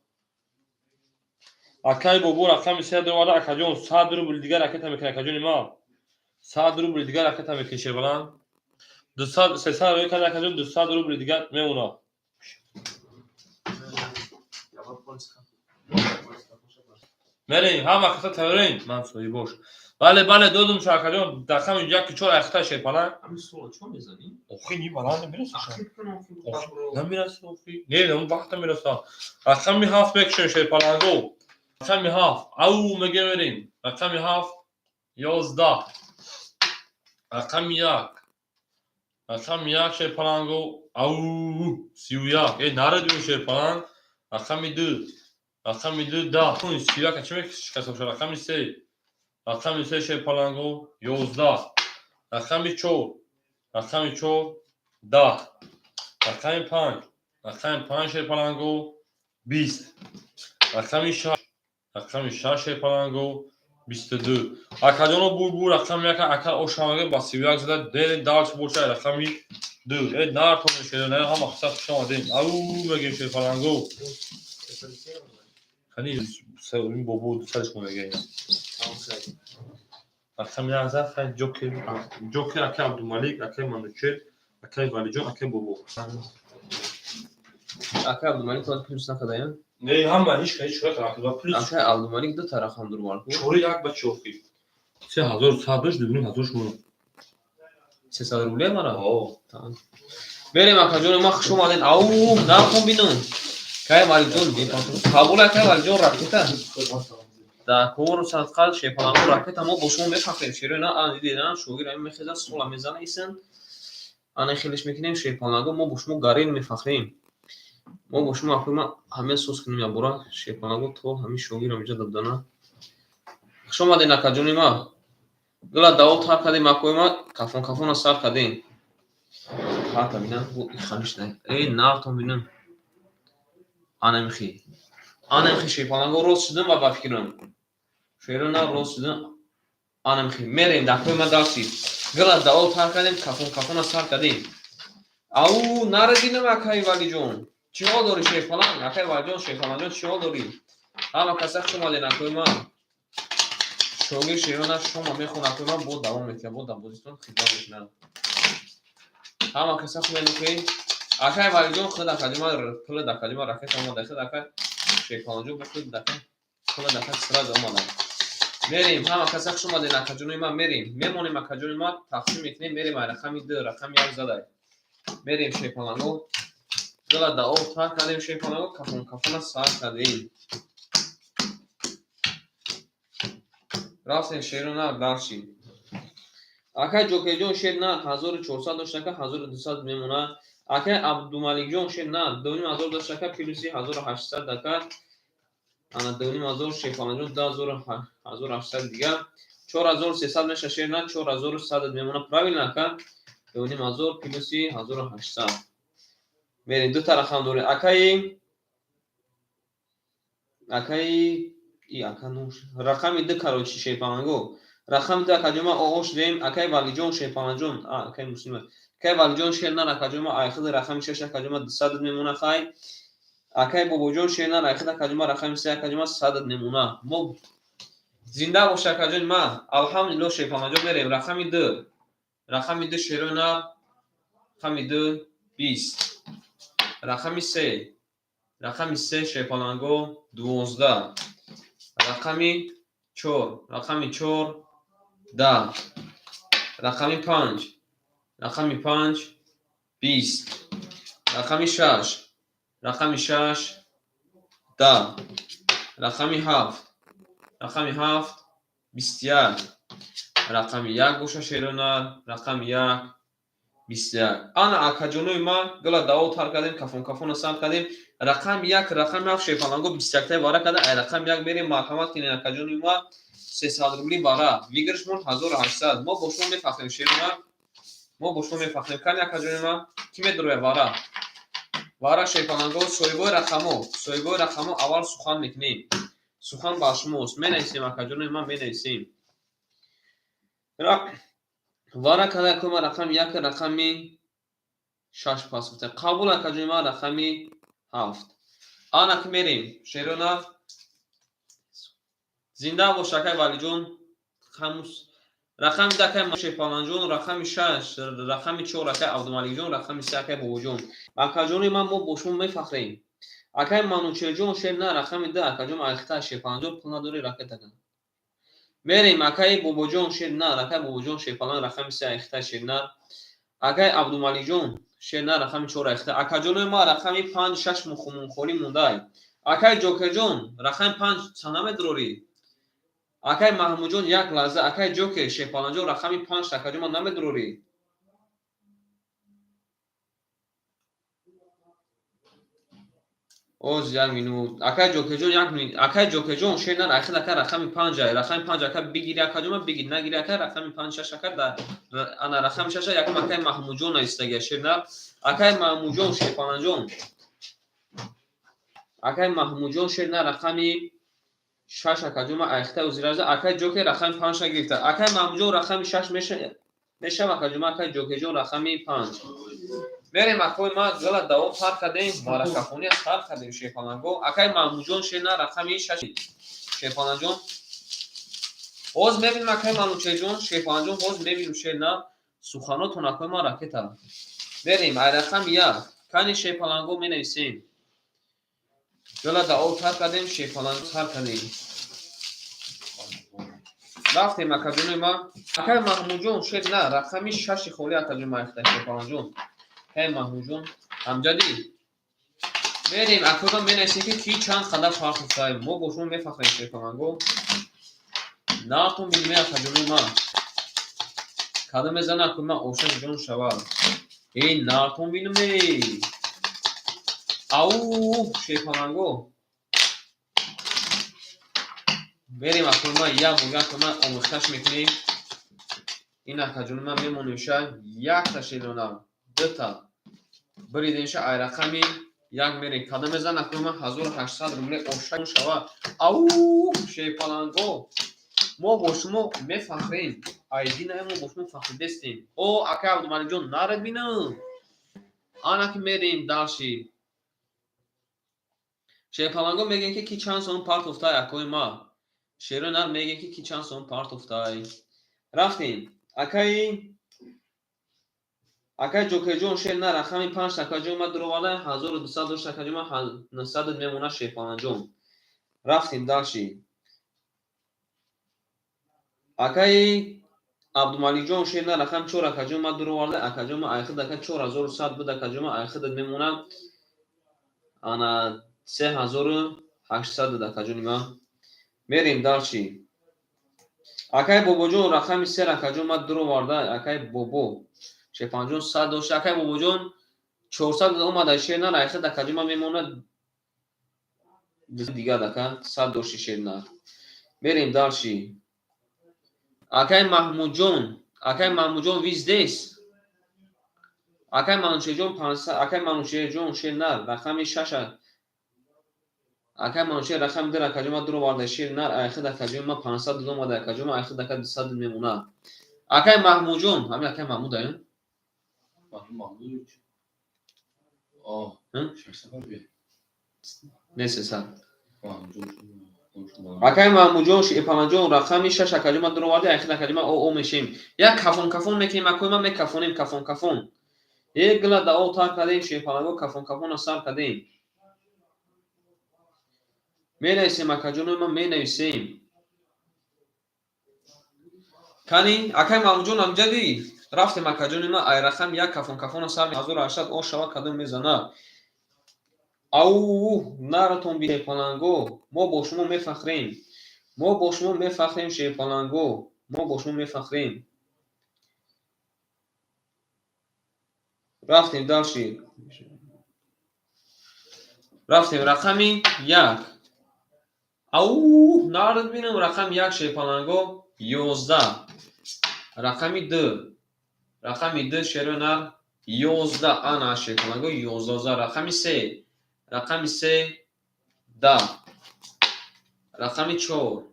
اکای بابور رقم 3 دور اکاجون 100 روبل دیگه رکت میکنه اکاجون ما 100 روبل دیگه رکت میکنه شیر بلند 200 300 روبل کنه اکاجون 200 روبل دیگه میمونه مریم هم اختا تورین من سوی باش بله دودم شاکرون دخم اینجا که چور اختا شیپالن همین سوال چون میزنی؟ اخی نی بلند نمیرسه اخیر کنم نمیرسه اخی نه اون وقت میرسه رقم 7 بکشن شیپالنگو رقم 7 او میگه بریم رقم 7 11 رقم 1 رقم 1 شیپالنگو او 31 ای نردیم شیپالن رقم 2 رقم 2 10 اون 31 چه میکشی کسب رقم 3 رقم 3 شیپالنگو 11 رقم 4 رقم 4 10 رقم 5 رقم 5 شیپالنگو 20 رقم 6 رقم 6 شیپالنگو 22 اکاجونو بور رقم 1 اکا اوشامگه با 31 زده دل دالچ بورشه رقم 2 ای نار تو میشه نه هم اختصاص شما دیم او میگیم شیپالنگو خنی سویم بابو دوستش میگه رقم 11 جوکر اکا عبدالملک اکا منوچر اکا والیجون اکا بابو اکا عبدالملک تو پلیس نکرده یا؟ نه هم هیچ رقم با پلیس اکا عبدالملک دو تا رقم دور مارکو چوری یک بچه اخی 3000 صدش ببینیم 1000 شما 300 روبله مرا آه tamam بریم اکا جون ما خوش اومدین او نخون بینون کای والی جون بی قبول اکا والی جون راکتا دا کور صدقال شیپالانگو راکتا ما با شما میفخریم شیرو نه آن دیدن شوگیر این میخیزن سولا میزنه ایسن آن خیلیش میکنیم شیپالانگو ما با شما گارین میفخریم ما با شما اکوما همه سوس کنیم یا برا شیپالانگو تو همین شوگیر رو میجا دادانا خوش اومدین اکا جون ما گلا داوت ها کدیم اکوما کافون سال کدیم ها تا بینم bu خانش نه ای نار تو بینم آنمیخی شیپالانگو روز شدم و بفکرم شیرو نه روز شدم آنمیخی میریم دکوی ما داشتی گلا داوت ها کدیم کافون سال کدیم او نردینم اکای والی جون چیو داری شیپالان اکای والی جون شیپالان جون چیو داری اما کسخ شما دین اکوی ما شوگی شیرو نه شما میخون اکوی ما بود دوام میکنه بود دبوزیتون خیلی نه اما کسخ میگه اکای والی جون خدا کلمه پول دا کلمه راکت اومده است دکای شیپالان جون بخود دکای پول دکای سراز اومده میریم هم کسخ شما دین اکا جون ما میریم میمونیم اکا جون ما تقسیم میکنیم میریم رقم 2 رقم 1 زده میریم شیپالانگو گلا دا او تا کردیم شیپالانگو کافون سال کردیم راست شیرون نه داشتی اکای جوکی جون شیر نه 1400 داشته که 1200 میمونه اکای عبدالملک جون شیر نه 2500 داشته که پلیسی 1800 دکه انا 2500 شیپالان جون 1800 دیگه 4300 میشه شیر نه 4100 میمونه پراویل نکن 2500 پلیسی 1800 میریم دو تا رقم دوره اکای ای اکا نوش رقم 2 کاروچی شیپالانگو رقم ده کجوما اوش دیم اکی والیجون شیپانجون اکی مسلمه اکی والیجون شیرنا کجوما ایخد رقم 6 کجوما 100 نمونه خای اکی بوبوجون شیرنا ایخد کجوما رقم 3 کجوما 100 نمونه مو زنده باشه کجون ما الحمدلله شیپانجون میریم رقم 2 شیرنا رقم 2 20 رقم 3 شیپانگو 12 رقم 4 10 رقم 5 20 رقم 6 10 رقم 7 21 رقم 1 گوشه شیرونار رقم 1 21 انا اکاجونوی ما گلا داو تار کردیم کفون سام کردیم رقم 1 رقم 7 شیپانگو 21 تا بارا کرده رقم 1 بریم مرحمت کنین اکاجونوی ما 300 روبلی بارا ویگرشمون 1800 ما بوشون میفهمیم شیرونار ما بوشون میفهمیم کنی اکاجونوی ما کی میدروه وارا شیپانگو سویبو رقمو اول سخن میکنیم سخن باشموس مینویسیم اکاجونوی ما مینویسیم وارا کده کما رقم 1 رقم 6 پاس بوده قبول اکاجونوی ما رقم 7 آن که میریم شیرونا زنده و شکای والی جون خموس رقم دکه ما شیپانجون رقم 6 رقم 4 رقم عبدالمالی جون رقم 3 که بو جون اکاجونوی ما بوشون میفخریم اکای مانوچه جون شیرنا رقم 10 اکاجون اختا شیپانجون پنا دوری راکت دکن میریم اکای بو جون شیرنا رقم بو جون شیپانان رقم 3 اختا شیرنا اکای عبدالمالی جون شیرنا رقم 4 اختا اکاجونوی ما رقم 5 6 مخمون خوری موندای اکای جوکر جون رقم 5 سنم دروری اکای محمود جون یک لحظه اکای جوکر شیپانان جون رقم 5 اکاجون نام دروری اوز یک مینوت اکای جوکر جون 1 مینوت اکای جوکر جون شیرنا اخیر اکای رقم 5 رقم 5 اکای بگیری اکاجون بگیر نگیری اکای رقم 5 6 اکای در انا رقم 6 یک اکای محمود جون استگی شیرنا اکای محمود جون شیپانان جون اکای محمود جون شیرنا رقم 6 اکاجون اختا وزیراز اکای جوکر رقم 5 گرفته اکای محمود جون رقم 6 میشه اکاجون اکای جوکر جون رقم 5 میریم اکای ما گلا داو تار کردیم مارکافونی تار کردیم شیپانگو اکای محمود جون شیرنا رقم 6 شیپانان جون اوز میبینیم اکای محمود جون شیپانان جون اوز میبینیم شیرنا سخناتون اکای ما راکتا میریم رقم 1 کنی شیپانگو مینویسیم گلا داو تار کردیم شیپانان تار کردیم رفتیم اکاجونوی ما اکای محمود جون شیرنا رقم 6 خولی اکاجون ما اختا شیپانان جون اکای محمود جون امجدی میریم اکاجون مینویسیم که کی چند قدم فرق افتادیم ما بوشون میفخریم شیپانگو ناتون بیلمی اکاجونوی ما کدام میزنه اکاجون ما اوشن جون شوال این ناتون بیلمی او شیپانگو بریم اکاجون ما یا موگه اکاجون ما آموختش میکنیم این اکاجون ما میمونیشه 1 تا شیرونم 2 تا بریدیمشه ای رقمی 1 میریم کدام میزنه اکاجون ما 1800 روبلی اوشن شوال او شیپانگو ما با شما میفخریم ایدی نه ما با شما فخریدستیم او اکای عبدالمالی جون نارد بینم آنا که میریم داشی شیپانگو میگن که کی چند سون پارت افتای اکای ما شیرونار میگن که کی چند سون پارت افتای رفتیم اکای جوکر جون شیرنا رقم 5 اکاجون ما درواله 1200 دوش اکاجون ما 900 میمونه شیپانان جون رفتیم داشی اکای عبدالمالی جون شیرنا رقم 4 اکاجون ما درواله اکاجون ما ایخد اکای 4100 بود اکاجون ما ایخد میمونه انا 3800 بود اکاجون ما میریم داشی اکای بوبو جون رقم 3 اکاجون ما درواله اکای بوبو شیپانجون 100 دوش اکای بوبو جون 400 اومده شیرنا ایخد اکاجون ما میمونه دیگه دکا 100 دوش شیرنا میریم داشی اکای محمود جون 20 اکای مانوچه جون 500 اکای مانوچه جون شیرنا رقم 6 Akay manşe rakam dir akacıma duru vardı şir nar ayakı da akacıma 500 dudum vardı akacıma ayakı da 200 memuna. Akay Mahmucun. Hami Akay Mahmud ayın. Mahmud. Aa. Hı? Şaşırma bir. Neyse sen. Mahmud. Akay Mahmucun şi ipanancun rakami şaş akacıma duru vardı ayakı da akacıma o meşim. Ya kafon mekim akoyma me kafonim kafon. Egla da o tar kadeyim şi ipanancun kafon asar kadeyim. Meneysim akacunuma meneysim. Kani Akay Mahmucun amca değil. Raftim akacunuma ayrakam ya kafon asar hazır aşat o şava kadın mezana. Au naratun bi palango mo boşumu mefakhrem. Mo boşumu mefakhrem şey palango. Mo boşumu mefakhrem. Raftim dalşi. Raftim rakami yak. Au narat binam rakam yak şey palango 11. Rakami d. Rakami d şeronar 11 ana şey palango 11. Rakami se. Rakami se da. Rakami 4.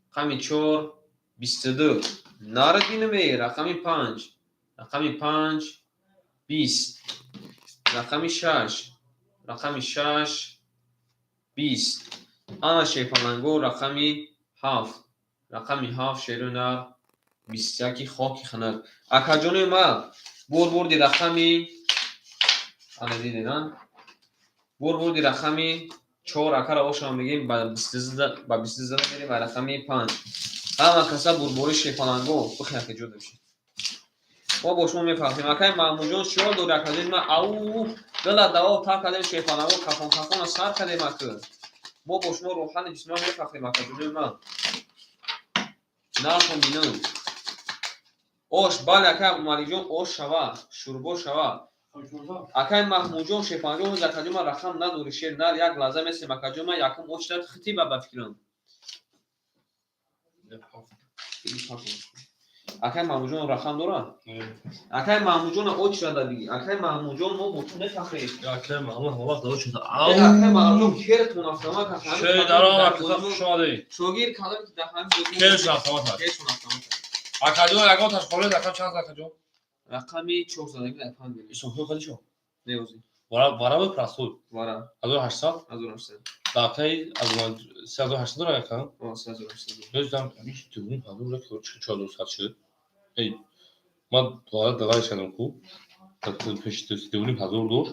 Rakami 4 22. Narad biname rakami 5. Rakami 5 20. Rakami 6. Rakami 6 20. Ana şey palango rakami 7. Rakami 7 şeronar 22 خاکی خنر اکاجون ما بردی رقمی ana دیدن بردی رقمی 4 اکر آشام بگیم با 23 میریم و رقمی 5 اما کسا بربوری شیفالانگو بخیر که جدا بشه ما با شما میفهمیم اکای معموجون شما دو رکادین ما او دل دعا تا کدیم شیفالانگو کفون سر کدیم اکر ما با شما روحان جسمان میفهمیم اکاجون ما نارتون بینم اوش بله اکای مالیجون اوش شوا شوربو شوا اکای محموجون شیفالانگو زکاجون ما رقم ندوری شیر نال یک لازم است مکاجون ما یکم اوش داد خطی با بفکرم اکای محموجون رقم دورا اکای محموجون اوش داد دیگه اکای محموجون ما بوتون نفخری Akay Mahmud hava da uçtu. اکای محموجون کرتون افتما که Şey dara kısa şuna değil. شوگیر کالم که دهان Kes rafama taş. کرتون افتما Akacı rakam taş kolay rakam çans akacı. رقمی 4 زدگی در پان بیرون İşte kaç şu? نیوزی Vara mı prasul? وارا Hazır 800. از اون هستن Dakay azman 800 lira yakın. آه 3 هزار هستن Gözden hiç düğün hazır da çölü saçı. Ey. Ma doğru yaşadım ku. Takıl peşte düğün hazır dur.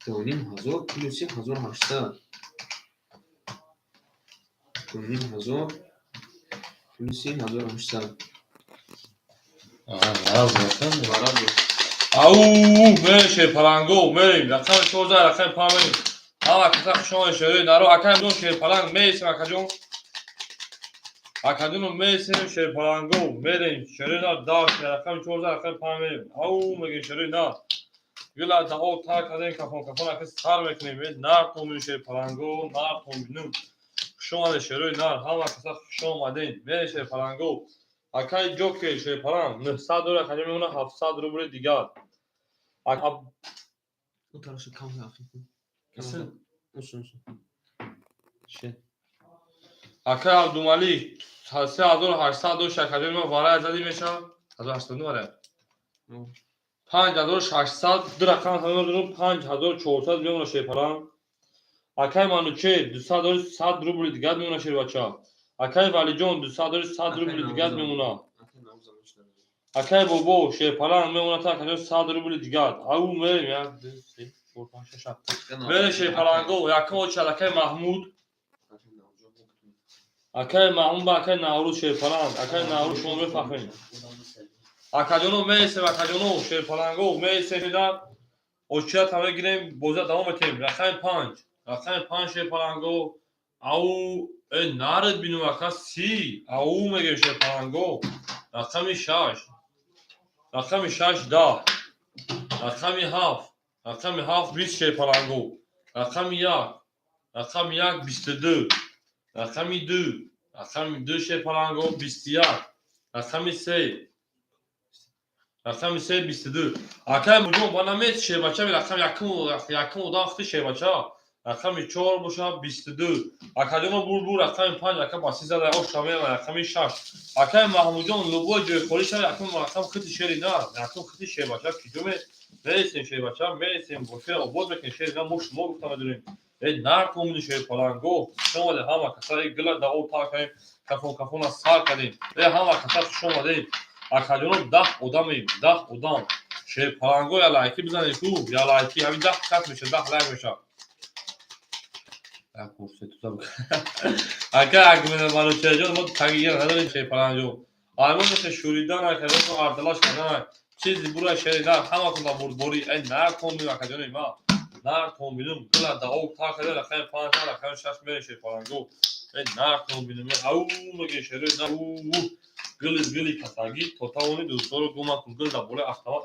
دونیم هزار پلوسی 1800 دونیم هزار پلوسی 1800 Razı olsun. وارا دو Au, mere şey palango, mere. Rakam çoğu da rakam palango. Ama kısa şuna şöyle naro akam don şey palang meyse akacon. Akacon meyse şey palango, mere. Şöyle na da şey rakam çoğu da rakam palango. Au, mege şöyle na. Güla da o ta kadın kafon akız sar bekleyin. Nar tomun şey palango, nar tomunun. Şuna şöyle nar. Ama kısa şuna maden, mere şey palango. Akay jockey şey palang. 900 dolar kadın ona 700 ruble digar. اون طرف کم اخی Kesin. اون Şey. Akay Abdumali 3800 şakacı mı vara azadi meşa? 1800 var ya. 5800 rakam tanıyorum 5400 bir ona şey falan. Akay Manuçe 200 ruble digad mi ona şey bacha. Akay Valijon 200 ruble digad mi ona. Akay Bobo şey falan mi ona ta kadar 100 ruble digad. Au me ya. Orta şaşat. Böyle şey falan go yakın o Akay Mahmud. Akay Mahmud ba Akay Navruz şey falan. Akay Navruz şunu befahmin. Akajono meyse akajono şey falan go meyse filan. O çiğ tamam gireyim boza devam edeyim. Rakam punch. Rakam punch şey falan go. Au nared binu akas si. Au mege şey falan go. Rakam şaş. Rakam şaş da. Rakam haf. Rakam haf bir şey falan go. Rakam yak. Rakam yak 22. Rakam 2. Rakam 2 şey falan go 20. Rakam 3. Rakam 22. Akay Mahmud bana met şey bacha bir rakam yakın odan şey bacha. رقم 4 باشه 22. اکاجون بول رقم 5 اکا باسی زده او شامل رقم 6. اکا محمود جان لوبو جوی خوری شد رقم خط شری نه رقم خط شی باشه کیجومه میرسیم شی باشه میرسیم باشه آباد بکن شی نه مش ما گفتم داریم نار کوم شی پلانگو شما ده هم کسای گلا دا او تا کنیم کفون از سال کنیم هم کسا شما ده اکاجون 10 ادامیم 10 ادام شی پلانگو یا لایکی بزنید تو یا لایکی همین 10 کات میشه 10 لایک میشه kurse tutam. Aka akmine manu çejo mod tagiye نداریم şey falan yok. Alman işte şuridan arkadaşlar arkadaş kadar çiz buraya şeyler hamakunda borí en nar kombi akacağım ha. Nar kombinum kula da o ta kadar akay falan akay şaş mere şey falan yok. En nar kombinum au mege şere da gılı katagi totavuni do soru goma kul da böyle ahtamat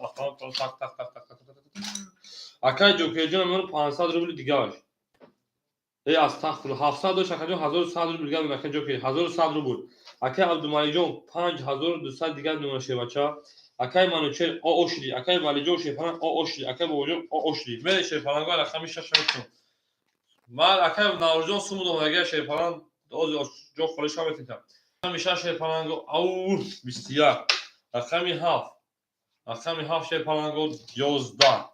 tak tak. Akay jokejun amur 500 ruble دیگه var. استغفر 700 داشت اکا جان 1100 رو دیگه میگه جو که 1100 رو بود اکا عبدالمالی جان 5200 دیگه نمیشه بچا اکا منوچر او اوشلی اکا ولی جو شفان او اوشلی اکا بوجو او اوشلی میره شفان گال خمی ششم مال اکا ناورجان سومو دومگه شفان او جو خالش هم میتونم همیشه شفان گو او بسیار اکا می هاف شفان گو 11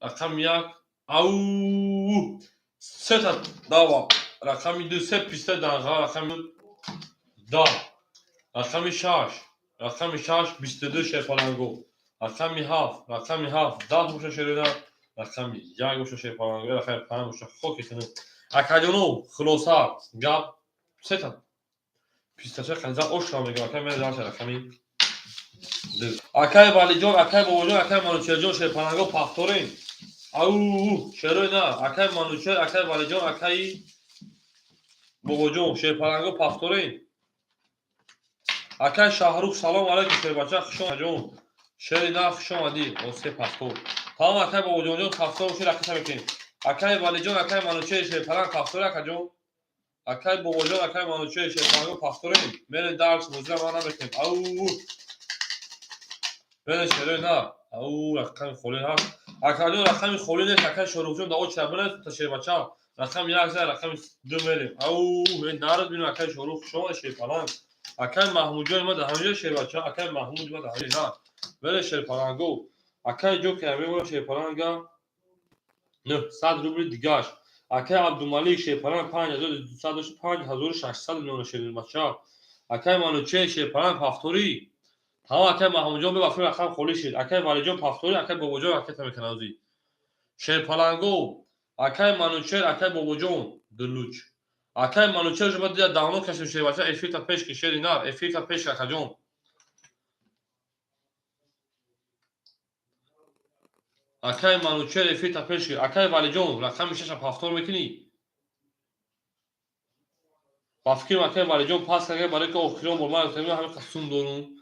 رقم یک او سه تا داوا رقم 2 سه پیسته دانغا رقم 10 رقم 6 رقم 6 22 شفالانگو رقم 7 10 بوشه شرینا رقم 1 بوشه شفالانگو رقم 5 بوشه خوکی کنه اکادونو خلاصا گاب سه تا پیسته چه خنزا اوشا میگه رقم میاد رقم اکای والی جون اکای بابا جون اکای مانوچر جون شفالانگو پاختورین او چرا نه اکای مانوچر اکای والی جون اکای بابا جون شفالانگو پاختورین اکای شاهروخ سلام علیکم شیر بچه خوش آمدید شیر نه خوش آمدید واسه پاختور تمام اکای بابا جون پاختور شیر اکای میکنیم اکای والی جون اکای مانوچر شفالانگ پاختور اکای جون اکای بابا جون اکای مانوچر شفالانگو پاختورین میره درس موزه ما نمیکنیم او بله شیر نه او رقم خولی هست اکادو رقم خولی نیست اکای شاهروخ جون داو چربونه تا شیر بچه رقم 1 رقم 2 میریم او این نارد بینو اکای شاهروخ شما شفالانگ اکای محمود جان ما ده همینجا شیر بچه اکای محمود ما ده همینجا نه بله شفالانگو اکای جو که همین باشه شفالانگا 900 روبل دیگهش اکای عبدالمالیک شفالانگ 5200 5600 میلیون شیر بچه اکای مانوچه شفالانگ پاختوری تمام اکای محمود جان ببخشید رقم خولی شد اکای والی جان پاختوری اکای بابا جان اکای تمکنازی شفالانگو اکای مانوچر اکای بابا جان دلوچ اکای مانوچر جو بعد داونو کشم شیر بچه افیتا پیش کی شیر نه افیتا پیش اکای جان اکای مانوچر افیتا پیش کی اکای والی جان رقم 6 پاختور میکنی بافکیم اکای والی جان پاس کنه برای که اخیرون برمان تمام همه قسم دارون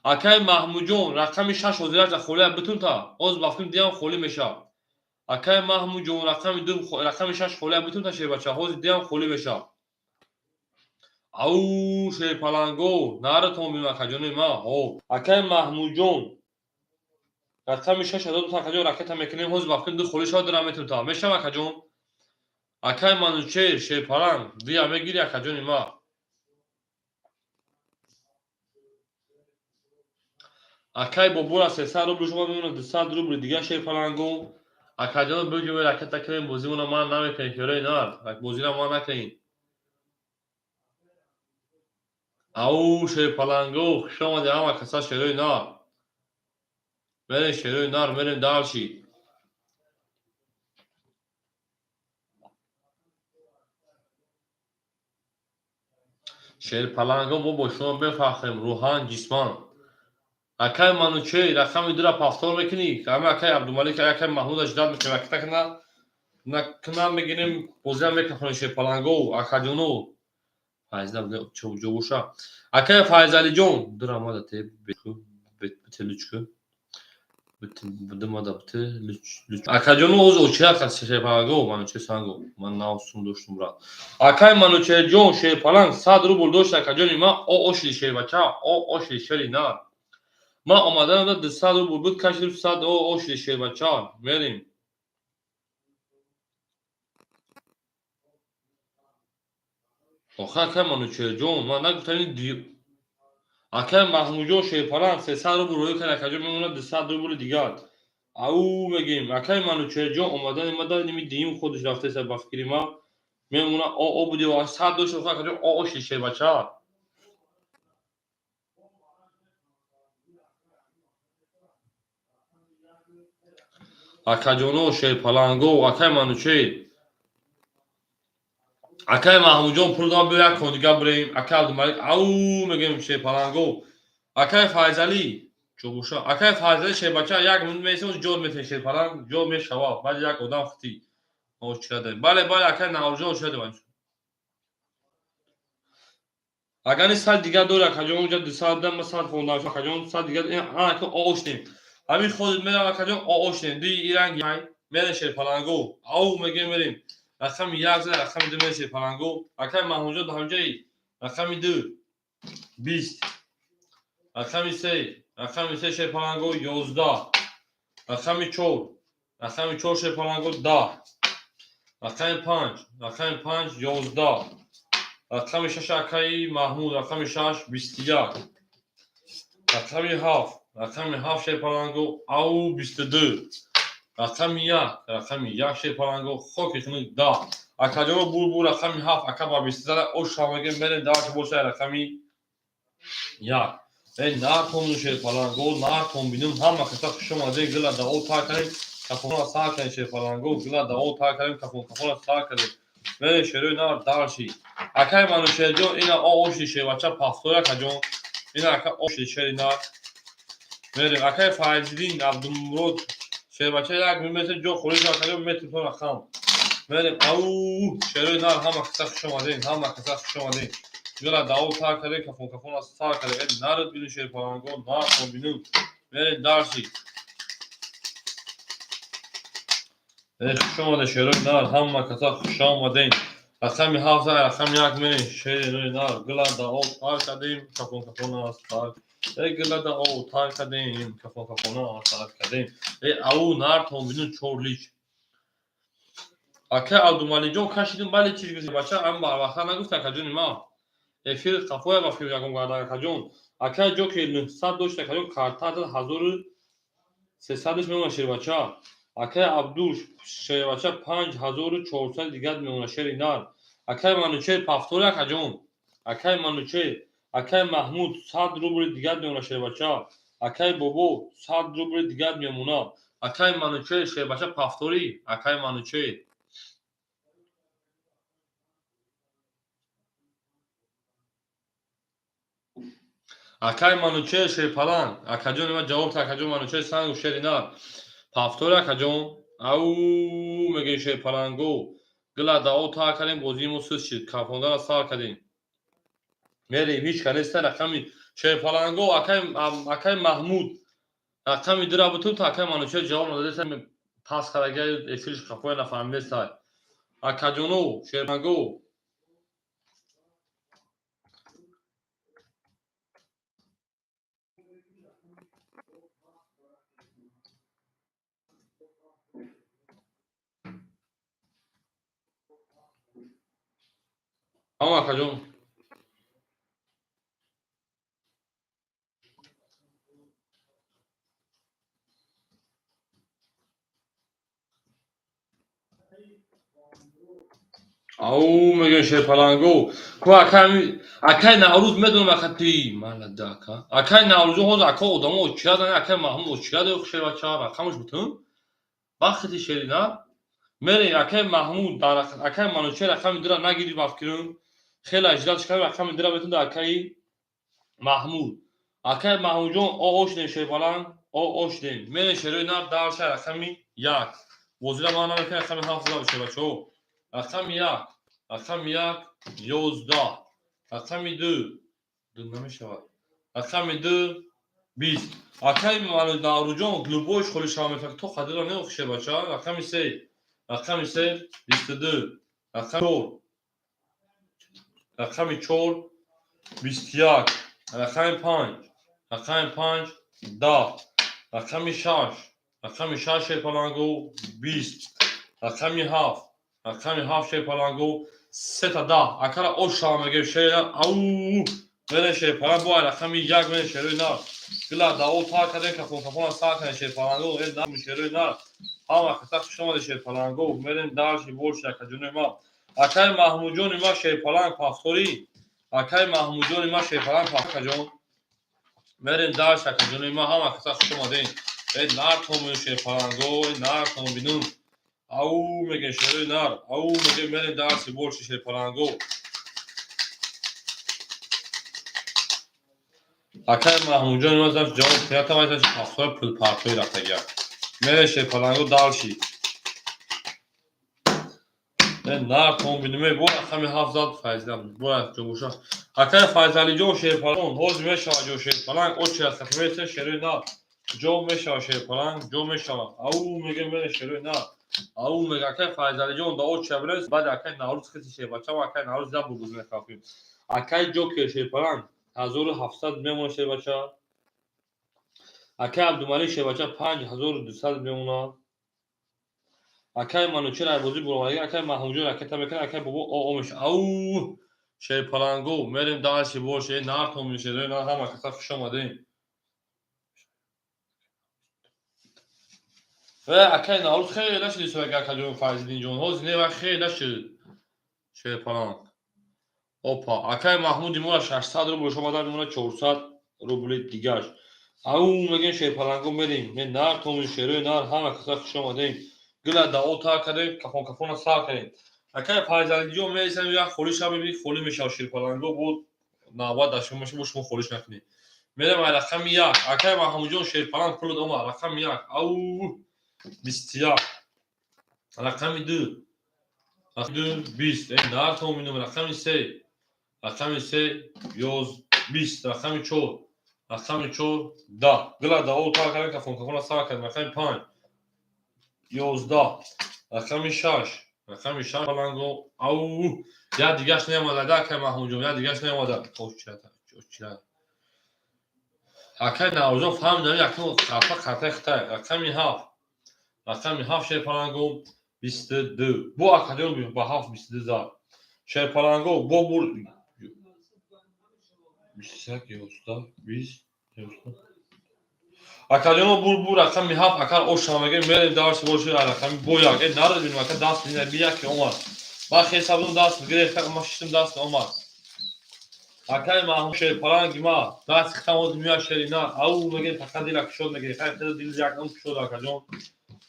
اکای محمود جان رقم 6 وزیرت خولی بتون تا از بافکیم دیام خولی میشه اکای محمود جان رقم 2 رقم 6 خولی بتون تا شیر بچه ها دیام خولی میشه او شیر پلنگو نارتون بیم اکای جان ما او اکای محمود جان رقم 6 دو تا کجا راکت میکنیم حوز بافکیم دو خولی شاد دارم میتون تا میشه اکای جان اکای مانوچر شیر پلنگ بیا میگیری اکای جان ما اکای بابورا 300 روبل شما میمونه 200 روبل دیگه شیر پلنگو اکای جان بگیم راکت تکریم بازیمون ما نمیکنیم که نه بازی ما نکنیم او شیر پلنگو شما ده همه کسا شیروی نار برین شیروی نار برین دالشی شیر پلنگو ما با شما بفخریم روحان جسمان اکای مانوچه رقم 2 را پاختور میکنی که همه اکای عبدالمالیک اکای محمود اجداد میکنیم اکتا کنه نکنه میگینیم بوزی هم میکنیم شیر پلنگو اکای جانو فایزده بده چو بوشا اکای فایز علی جون در آماده تی بتلوچکو بدم adapte اکاجونو اوز اوچیا کسی شی پلنگو مانوچه سانگو من ناوسون داشتم را اکای مانوچه جون شی پلنگ 100 روبل داشت اکاجونی ما او اوشلی شی بچا او اوشلی شری نه ما اومدن داد 200 روبل بود کاش 100 او اوشلی شی بچا میریم آخه اکه منوچهر جون من نگفتم این اکه محمود جون شیپالان 300 رو روی کنه اکه جون میمونه 200 رو بوله دیگر او میگیم اکه منوچهر جون اومدن نمی دیم خودش رفته سر بفکری ما میمونه او بودی و 100 دوش رو اکه جون او شیشه بچه اکه جونو شیپالانگو اکه منوچهر اکه محمود جون پول دام بیار کن دیگه بریم اکه عبدالملک او میگیم شیپالانگو اکه فایزالی چوبوشا اکه فایزالی شیبچه یک من میسیم جور میشه شیپالان جور میشوا بعد یک آدم خطی او چرده بله اکه ناوجو شده باش اگر این سال دیگه دور اکه جون اونجا 200 دم سال فونداش اکه جون سال دیگه این اکه اوش نیم همین خود میرم اکه جون اوش نیم دی ایران گای میره شیپالانگو او میگیم بریم رقم یک زد رقم دو میشه شیپالانگو اکه محمود جون همونجایی رقم 2 20 رقم 3 شیپالانگو 11 رقم 4 شیپالانگو 10 رقم 5 11 رقم 6 اکای محمود رقم 6 21 رقم 7 شیپالانگو او 22 رقم 1 شیپالانگو خوکتون 10 اکا بور رقم 7 اکا با 23 او شامگه بریم دار که باشه رقم 1 نارتون شیپالانگو نارتون بینم همه کتا شما دی گلا دا او تا کنیم کفونا سا کنیم شیپالانگو گلا دا او تا کنیم کفونا سا کنیم بریم شروع نار دارشی اکای منوچهر جون اینا اوشی شیوچه پافتور اکا جون اینا اکا اوشی شری نار بریم اکای فایزدین عبدالمرود شیوچه یک میمتر جو خوریج اکا جون میمتر تو رخم بریم او شروع نار همه کتا شما دین گلا دا او تا کنیم کفونا سا کنیم این نارد بینو شیپالانگو نارتون بینم بریم دارشی شما شروع نار همه کتا خوش آمدین رقم 7 رقم 1 میرین شروع نار گلا دا او تار کردیم کفونا استار گلا دا او تار کردیم کفونا استار کردیم او نارتون بینون چورلیش اکه عبدالملک جون کشیدیم بله چیز گذی بچه هم بر وقتا نگفت اکه جون ما افیر قفوه با فیو یکم گرده اکه جون اکه جو که 900 داشت اکه جون کارتا داد 1300 میمونه شیر بچه اکه عبدوش شیر بچه 5400 دیگر میمونه شیر نار اکه منوچهر پافتور اکه جون اکه منوچهر اکه محمود 100 روبل دیگر میمونه شیر بچه اکه بابو 100 روبل دیگر میمونه اکه منوچهر شیر بچه پافتوری اکه منوچهر اکه منوچهر شیر پلان اکه جون ما جواب تا اکه جون منوچهر سنگ شیر نار پافتور اکه جون او میگه شیر پلانگو گلا دا او تا کردیم بازیمو سوز شد کافونده را سار کردیم میریم هیچ کنسته رقمی شیر پلانگو اکه محمود رقمی دو را بتون تا اکه منوچهر جواب نداده سر پاس کرده افیلش کافوه نفهمیده سای اکه جونو شیر پلانگو اما اکه جون او میگه شیر پلانگو کو اکه نوروز میدونم وقتی مال داکا اکه نوروز هوز اکه ادامه اوچیا داره اکه محمود اوچیا داره شیر بچه رقمش بتون وقتی شیرینا میری اکه محمود در اکه منوچهر رقم داره نگیری بافکرون خیلی اجلاش کرد رقم داره بتون اکه محمود اکه محمود جون اوش نشه بالان اوش نیم میری شروع نار دارش رقم 1 وزیر ما نمیکنه رقم 7 بشه بچو رقم 1 رقم 1 11 رقم 2 نمیشه رقم 2 20 اکه منو جون گلوبوش خلی شامل فکر تو خدر نمیشه بچه رقم 3 22 رقم 4 رقم 4 21 رقم 5 10 رقم 6 پلانگو 20 رقم 7 شی پلانگو سه تا ده اکر او شامگه شیرا او من شیر پلان بو رقم یک من شیر نه گلا دا او تا کردن کفون کفون ساعت شیر پلان گو این نام شیر نه هم خطا شما شیر پلان گو من دارش بولش کجونه ما اکر محمود جون ما شیر پلان پاستوری اکر محمود جون ما شیر پلان پاکجون من دارش کجونه ما هم خطا شما دین این نار تو شیر پلان گو این نار تو بینم او میگه شیر نار او میگه من دارش بولش شیر پلان گو اکر محمود جان ما زنش جواب خیاطه وایسش پاسور پول پارتوی رفته گیا میره شیر پلانگو دالشی نار تون بینیمه بو اخمی حافظات فایزدم بو از جوشا اکر فایزالی جو شیر پلانگ هوز میشه جو شیر پلانگ او چه است میشه شیر نار جو میشه شیر پلانگ جو میشه او میگه میره شیر نار او میگه اکر فایزالی جون دا او چه برس بعد اکر ناروز کسی شیر بچا و اکر ناروز زب بگوزنه کافی اکر جو که شیر پلانگ 1700 میمونه شیر بچا اکر عبدالمالی شیر بچا 5200 میمونه اکر منوچهر عبازی برامایی اکر محمود جون اکر تمکن اکر بابا او میشه او شیر پلانگو میریم داشتی باشه نار تو میشه نه هم اکر خوش اومدین و اکر ناروز خیلی داشتی سوی اگر کجون فایزدین جون هوز نه و خیلی داشتی شیر پلانگ اوپا اکر محمود مورا 600 روبل شما دار مورا 400 روبل دیگهش او میگن شیر پلانگو میریم من نار تو میشه نار هم اکر خوش اومدین گلا دا او تا کردیم کفون کفون سا کردیم اکر فایزالی جو میسم یا خولیش هم ببینید خولی میشه شیر پلانگو بود نواد داشته میشه بوش خولیش نکنی میرم رقم یک اکر محمود جون شیر پلانگ پول دوما رقم یک او 20 رقم دو رقم دو 20 این نار تو مینم رقم سه رقم سه یوز 20 رقم چهار رقم چهار ده گلا دا او تا کردیم کفون کفون سا کردیم رقم 5 11 رقم 6 رقم 6 پلانگو او یا دیگهش نیامده ده که محمود جون یا دیگهش نیامده چرا اکر ناوجو فهم داری اکر خطا خطا رقم 7 رقم 7 شیر پلانگو 22 بو اکادیون با 7 22 زار شیر پلانگو بو بول 21 11 20 اکادیون بول رقم 7 اکر او شامگه میره دارس بولش رقم بو یا این نرد بینم اکر دست بینه بیا که اومد با حسابم دست گرفت ما شیشم دست اومد اکر محمود شیر پلانگ ما دست خمود میاد شرینا او میگه فقط دیل شد میگه خیر خیلی دیل جاک اون شد اکجون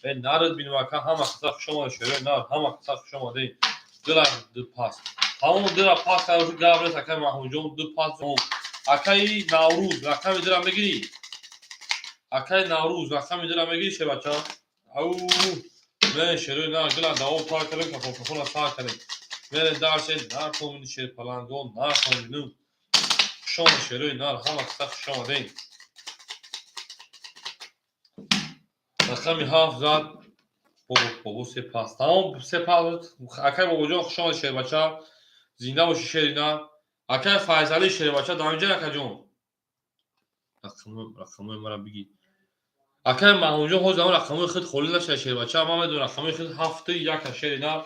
این نرد بینم اکر هم خطا شما شیر نه هم خطا شما دی دل دو پاس همون دل پاس رو گابرس اکر محمود جون دو پاس اکر نوروز رقم دلم بگیری اکر نوروز رقم دلم بگیری شه بچا او من شیر نه دل داو تا کردم که فوق سا کردم من دارش نه تو شیر پلانگون نه تو شما شروع نار هم اکثر شما دین رقم 7 زاد بابو سپاس تمام سپاس اکر بابو جون شما شیر بچا زنده باشی شیرینا اکر فایزالی شیر بچا دانجا اکر جون رقم مرا بگی اکر محمود جون هوز رقم خود خولی نشه شیر بچا ما میدون رقم خود هفته یک شیرینا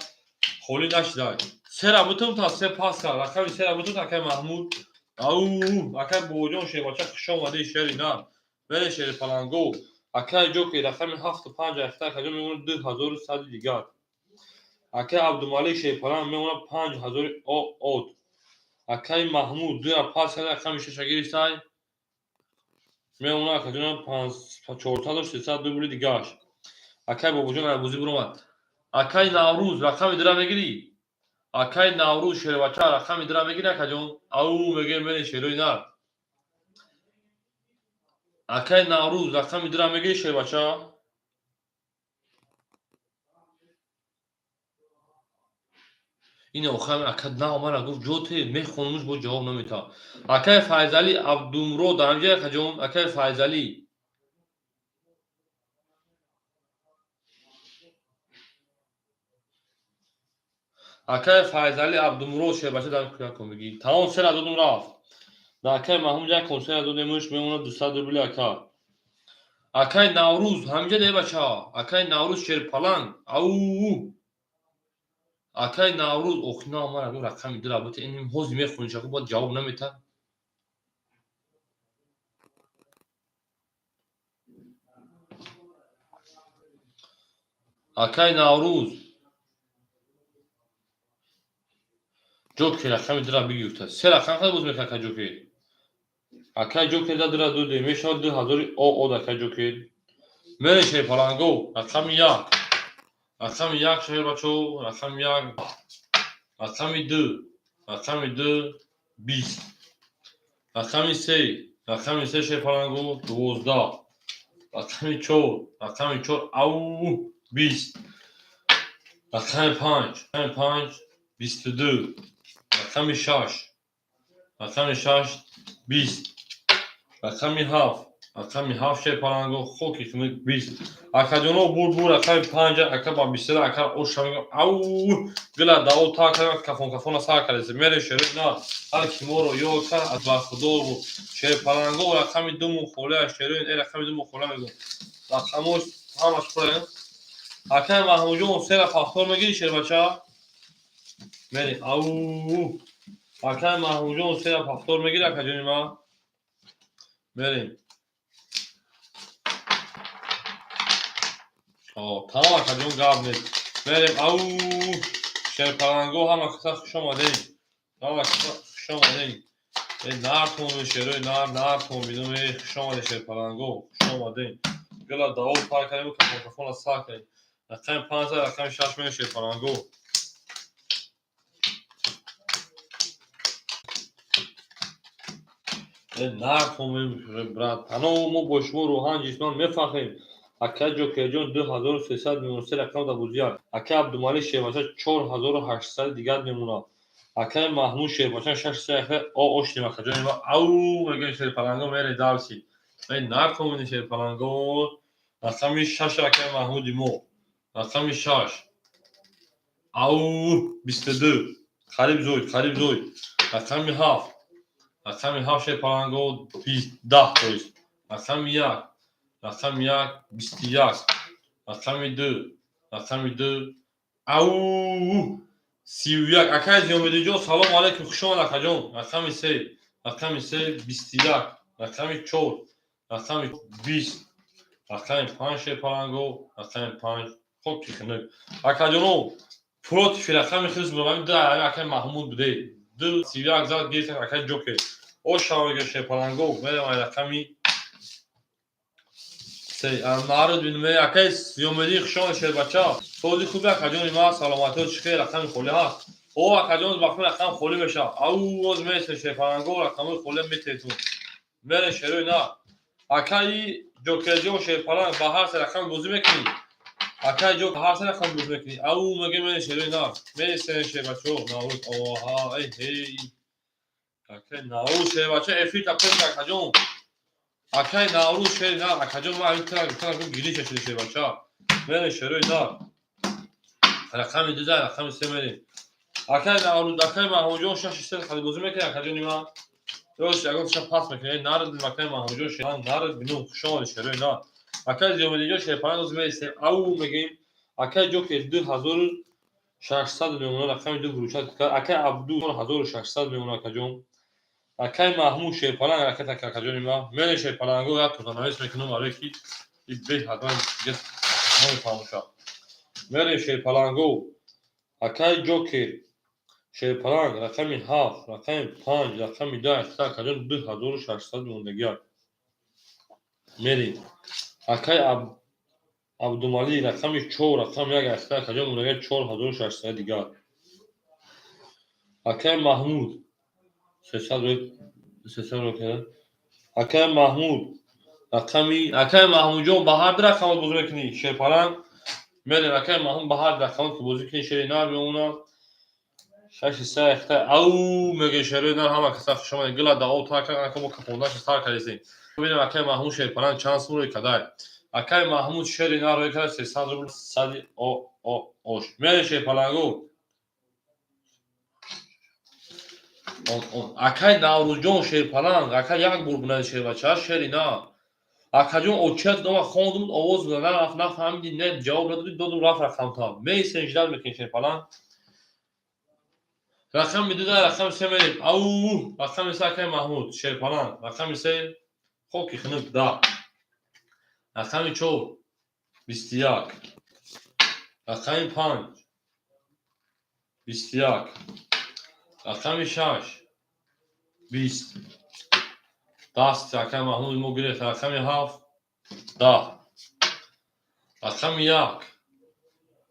خولی نشده سه ربطم تا سپاس کرد رقم سه ربطم تا اکر محمود او اکر بوجون شیر بچا خوش اومده شیرینا بره شیر پلانگو اکر جو که رقم 75 اختار کجا میمونه 2100 دیگر اکر عبدالمالی شیر پلانگ میمونه 5000 اوت اکر محمود دو پاس کرده رقم 6 گرفتای میمونه کجا 4300 دوبلی دیگرش اکر بوجون عبوزی برومد اکر نوروز رقم درا میگیری اکر نوروز شیر بچا رقم درا میگیره کجا او میگه من شیروی نه اکر نوروز رقم درا میگیری شیر بچا این آخر اکر نه اومد گفت جوته میخونمش با جواب نمیتا اکر فایزالی عبدومرو دانجا کجا اکر فایزالی اکر فایزالی عبدومرو شیر بچا دارم کجا کن بگی تمام سر دادم رفت اکر محمود جا کنسر دادمش میمونه 200 روبل اکر اکر نوروز همجا ده بچا اکر نوروز شیر پلنگ او акай Наврӯз охина омад рақами ду албатта ин ҳозир мехонӣ чако бод ҷавоб наметад. акай Наврӯз ҷокер рақами дура бигирта. Се рақам хеле боз мекард акай ҷокер. акай ҷокер да дура дуде мешавад 2000 од акай ҷокер. Мерешаи паланго рақами 1. рақами 1 шоҳед бачо рақами 1 рақами 2 рақами 2 20 рақами 3 рақами 3 шоҳед паланго 12 рақами 4 рақами 4 ау 20 рақами 5 рақами 5 22 рақами 6 рақами 6 20 рақами 7 рақами 7 шоҳед паланго хоки хунук 20 акаҷоно бурду рақами 5 ака ба 20 ака ошам ау гила дао та кара кафон кафона сар карасе мере шере на ҳар ки моро ёд кар аз ба худо бу шоҳед паланго рақами 2 мухола шере э рақами 2 мухола мегӯ рақамош ҳамаш пура акай маҳмуҷон сера пахтор мегири шербача мере ау акай маҳмуҷон сера пахтор мегири акаҷони ма мерем тамом акаҷон гап нест мерем ау шерпаланго ҳама каса хуш омадем ҳама каса хуш омадем нартон шерои нартон бидум хуш омаде шерпаланго хуш омадем гила дао пар кардем кафон кафона сар кардем рақами 5 рақами 6 меа шерпаланго нартон брат тано мо бо шумо рӯҳан ҷисман мефахрем акай ҷокерҷон 2300 мемонад се рақам да бузияд акай абдумалик шербача 4800 дигар мемонад акай маҳмуд шербача 600 о ошдем акаҷони ма ау мегӯем шерпаланго мере давси нартон бини шерпаланго рақами 6 акай маҳмуди мо рақами 6 ау 22 қариб зой рақами 7 рақами 7 шерпаланго 10 тоист рақами 1 рақами 1 21 рақами 2 рақами 2 ау 31 акай зиёмедиҷон салом алейкум хуш омад акаҷон рақами 3 рақами 3 21 рақами 4 рақами 20 рақами 5 шерпаланго рақами 5 хоки хунук акаҷоно против рақами хизм да акай маҳмуд буде 31 зад гирифт акай ҷокер ошамага шерпаланго мерем ай рақами народ бинуме акай зиёмедӣ хуш омад шербача сози хуби акаҷони ма саломатиё чихел рақами холӣ ҳаст о акаҷон вақти рақам холӣ мешавад ау боз месе шерпаланго рақамои холӣ мететун мере шерои на акаи ҷокерҷон шерпаланг ба ҳар се рақам бозӣ мекунӣ акай ҷок ҳар се рақам бозӣ мекунӣ ау меге мере шерои на месе шербачо наврӯз оҳа эҳей акай наврӯз шербача эфир тапен акаҷон акай наврӯз шери на акаҷон ма тана гириша шуди шербача мере шерои на рақами 12 рақами 3 мерем акай наврӯз акай маҳмуҷон 600 хали бозӣ мекунӣ акаҷони ма ёш ягон тиша пас мекунӣ нарад акай маҳмуҷон шеран нарад бинум хуш омади шерои на акай зиёмедиҷон шерпаланг боз месем ау мегем акай ҷокер 2600 мемонад рақами 2 гуруча акай абду 1600 мемонад акаҷон акай маҳмуд шерпаланг ракета акаҷони ма мере шерпаланго як тӯтанавис мекунам але ки бе ҳатман намефаҳмуша мере шерпаланго акай ҷокер шерпаланг рақами 7 рақами 5 рақами 10 акаҷон 2600 мемондагиак мерем акай абдумалик рақами 4 рақами 1 акаҷон мемондагиак 4600 дигар акай маҳмуд 300 акай маҳмуд рақами акай маҳмудҷон ба ҳар ду рақамот бозӣ мекунӣ шерпаланг мерем акай маҳмуд ба ҳар ду рақамот ки бозӣ кунӣ шери нар мемонад 600 ау меге шерои нар ҳама каса хуш омад гила дао така ака мо кафондаша сар кардесем бинем акай маҳмуд шерпаланг чанд сум рӯи кадай акай маҳмуд шери нар рӯи кадай 300 рубл сади ош мере шерпаланго акай наврӯзҷон шерпаланг акай як бор бунади шербача шери на акаҷон очият дома хондум овоз нафаҳмиди не ҷавоб надоди додум рафт рақамтан месен жидат мекунӣ шерпаланг رقم 2 رقم 3 میریم. او رقم 3 که محمود شیرپلنگ. رقم 3 خوکی خنک 10. رقم 4 21. رقم 5 21. رقم 6 20. دست رقم محمود ما گرفت. رقم 7 10. رقم 1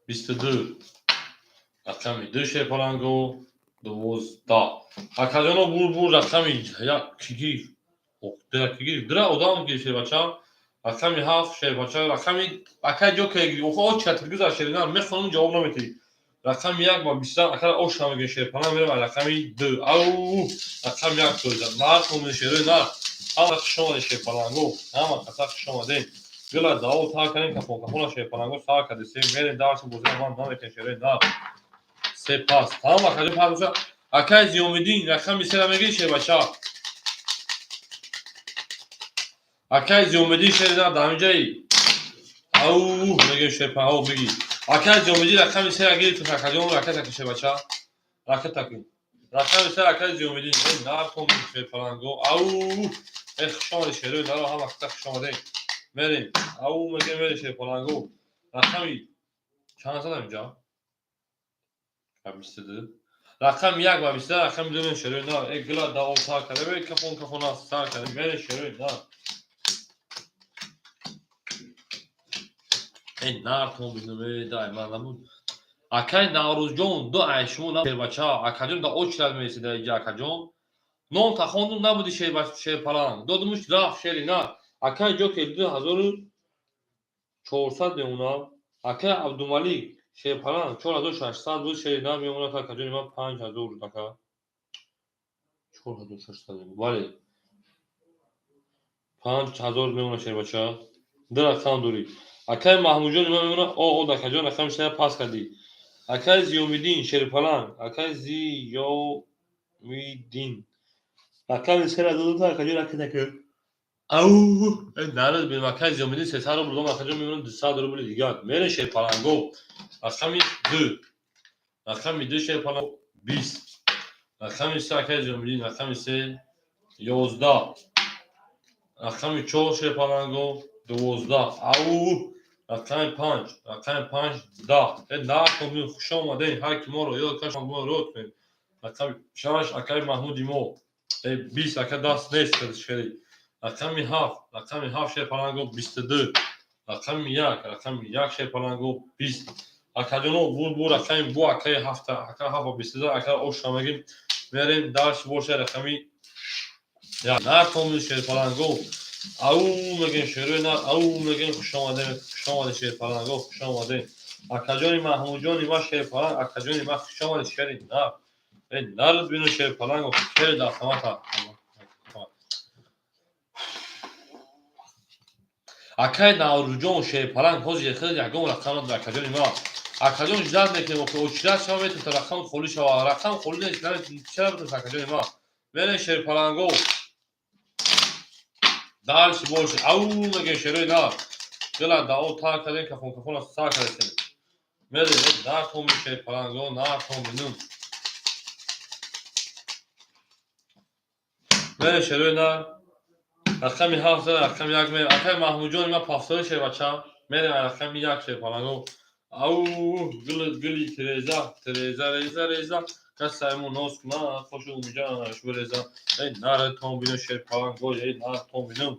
22. رقم 2 شیرپلنگو 12. اکاجانو بور رقم 1 کیگیر. کیگیر درا odam گیشه بچا. رقم 7 شیر بچا. رقم اکا جو کیگیر. او چتر گذار شیرنا میخونم جواب نمیدی. رقم 1 با 20 اکا او شما گیشه شیرپلنگ میرم. رقم 2 او رقم 1 توزن. مار کوم شیرنا. اما شما شیرپلنگو اما کسا شما دین. گلا داو تا کنین کفون شیرپلنگو سا کدسی میرین دارس بوزه من نمیکن شیرنا. سپاس. تمام اکاجو پاسا. اکا زیومدین رقم 3 میگی شه بچا. اکای زیومدی شیرنا دامجایی. او میگه شیرپلنگ بگی. اکای زیومدی رقم 3 اگه تو اکاجو رقم تکشه بچا. رقم تکین. رقم 3 اکای زیومدی نار کوم شیرپلنگو. او شما شیرو دارو هم وقت شما دین. میریم. او میگه میره شیرپلنگو. رقمی چند زدم اینجا؟ کمیسته. رقم 1 و 20 رقم 2 شیرو نار. گلا داو تا کرده کفون است سر کرده میره شیرو نار. این نار توم بینم دائما نمود. اکای نوروز جون دو ایشون نم بچا. اکاجون دا اوچلر میسیده اینجا اکاجون. نون تا خوندم نبودی شیرپلنگ. دادمش رفت شیرینا. اکای جو که 2400 میمونه. اکای عبدالملیک شیرپلنگ 4800 بود شیرینا میمونه تا اکاجون ما 5000 دکا. 4800 ولی 5000 میمونه شیر بچا. در رقم دوری. اکای محمود جون میمونه او دکاجون رقم شیر پاس کردی. اکای زیومدین شیرپلنگ. اکای زیومدین رقم 3 دو تا اکاجون رقم تک. او نرد به اکای زیومدین 300 رو بردم اکاجون میمونه 200 روبل دیگه. میره شیرپلنگو. رقم 2 رقم 2 شیرپلنگ 20. رقم 3 اکای زیومدین رقم 3 11. رقم 4 شیرپلنگو 12. او رقم 5 10. نه خوبی خوش آمدین هر کی ما رو یاد کاش ما رو کنید. رقم 6 اکای محمودی مو 20 اکای دست نیست کردی. رقم 7 شیرپلنگو 22. رقم 1 شیرپلنگو 20. اکاجونو بور رقم بو اکای 7 اکای 7 و 22 اکای اوش میگیم میریم درش باشه رقمی یا نه توم شیرپلنگو. او میگن شروع نه او میگن خوش آمده شیرپلنگو خوش آمده. اکاجون محمود جون ما شیرپلنگ اکاجون ما خوش آمده شیرین نه. این نرد بینو شیرپلنگو خیر داخمتا. اکای نوروز جون شیرپلنگ خوز خیلی یگون رقم در اکاجون ما. اکاجون جد میکنه که اوچلا شما میتونه رقم خالی شو رقم خالی نیست نه چرا تو اکاجون ما. بین شیرپلنگو دارش باشه. او میگه شروع نه. گلا داو تا کردن کفون است سا کردن. میره دار توم شیرپلنگو نه توم بینم. میره شروع نه. رقم 7 رقم 1 میره. اکای محمود جون ما پاسدار شه بچا. میره رقم 1 شیرپلنگو. او گلی تریزا کسایمون نوست نه خوشو میجانش بریزا. ای نار توم بینم شیرپلنگو ای نار توم بینم.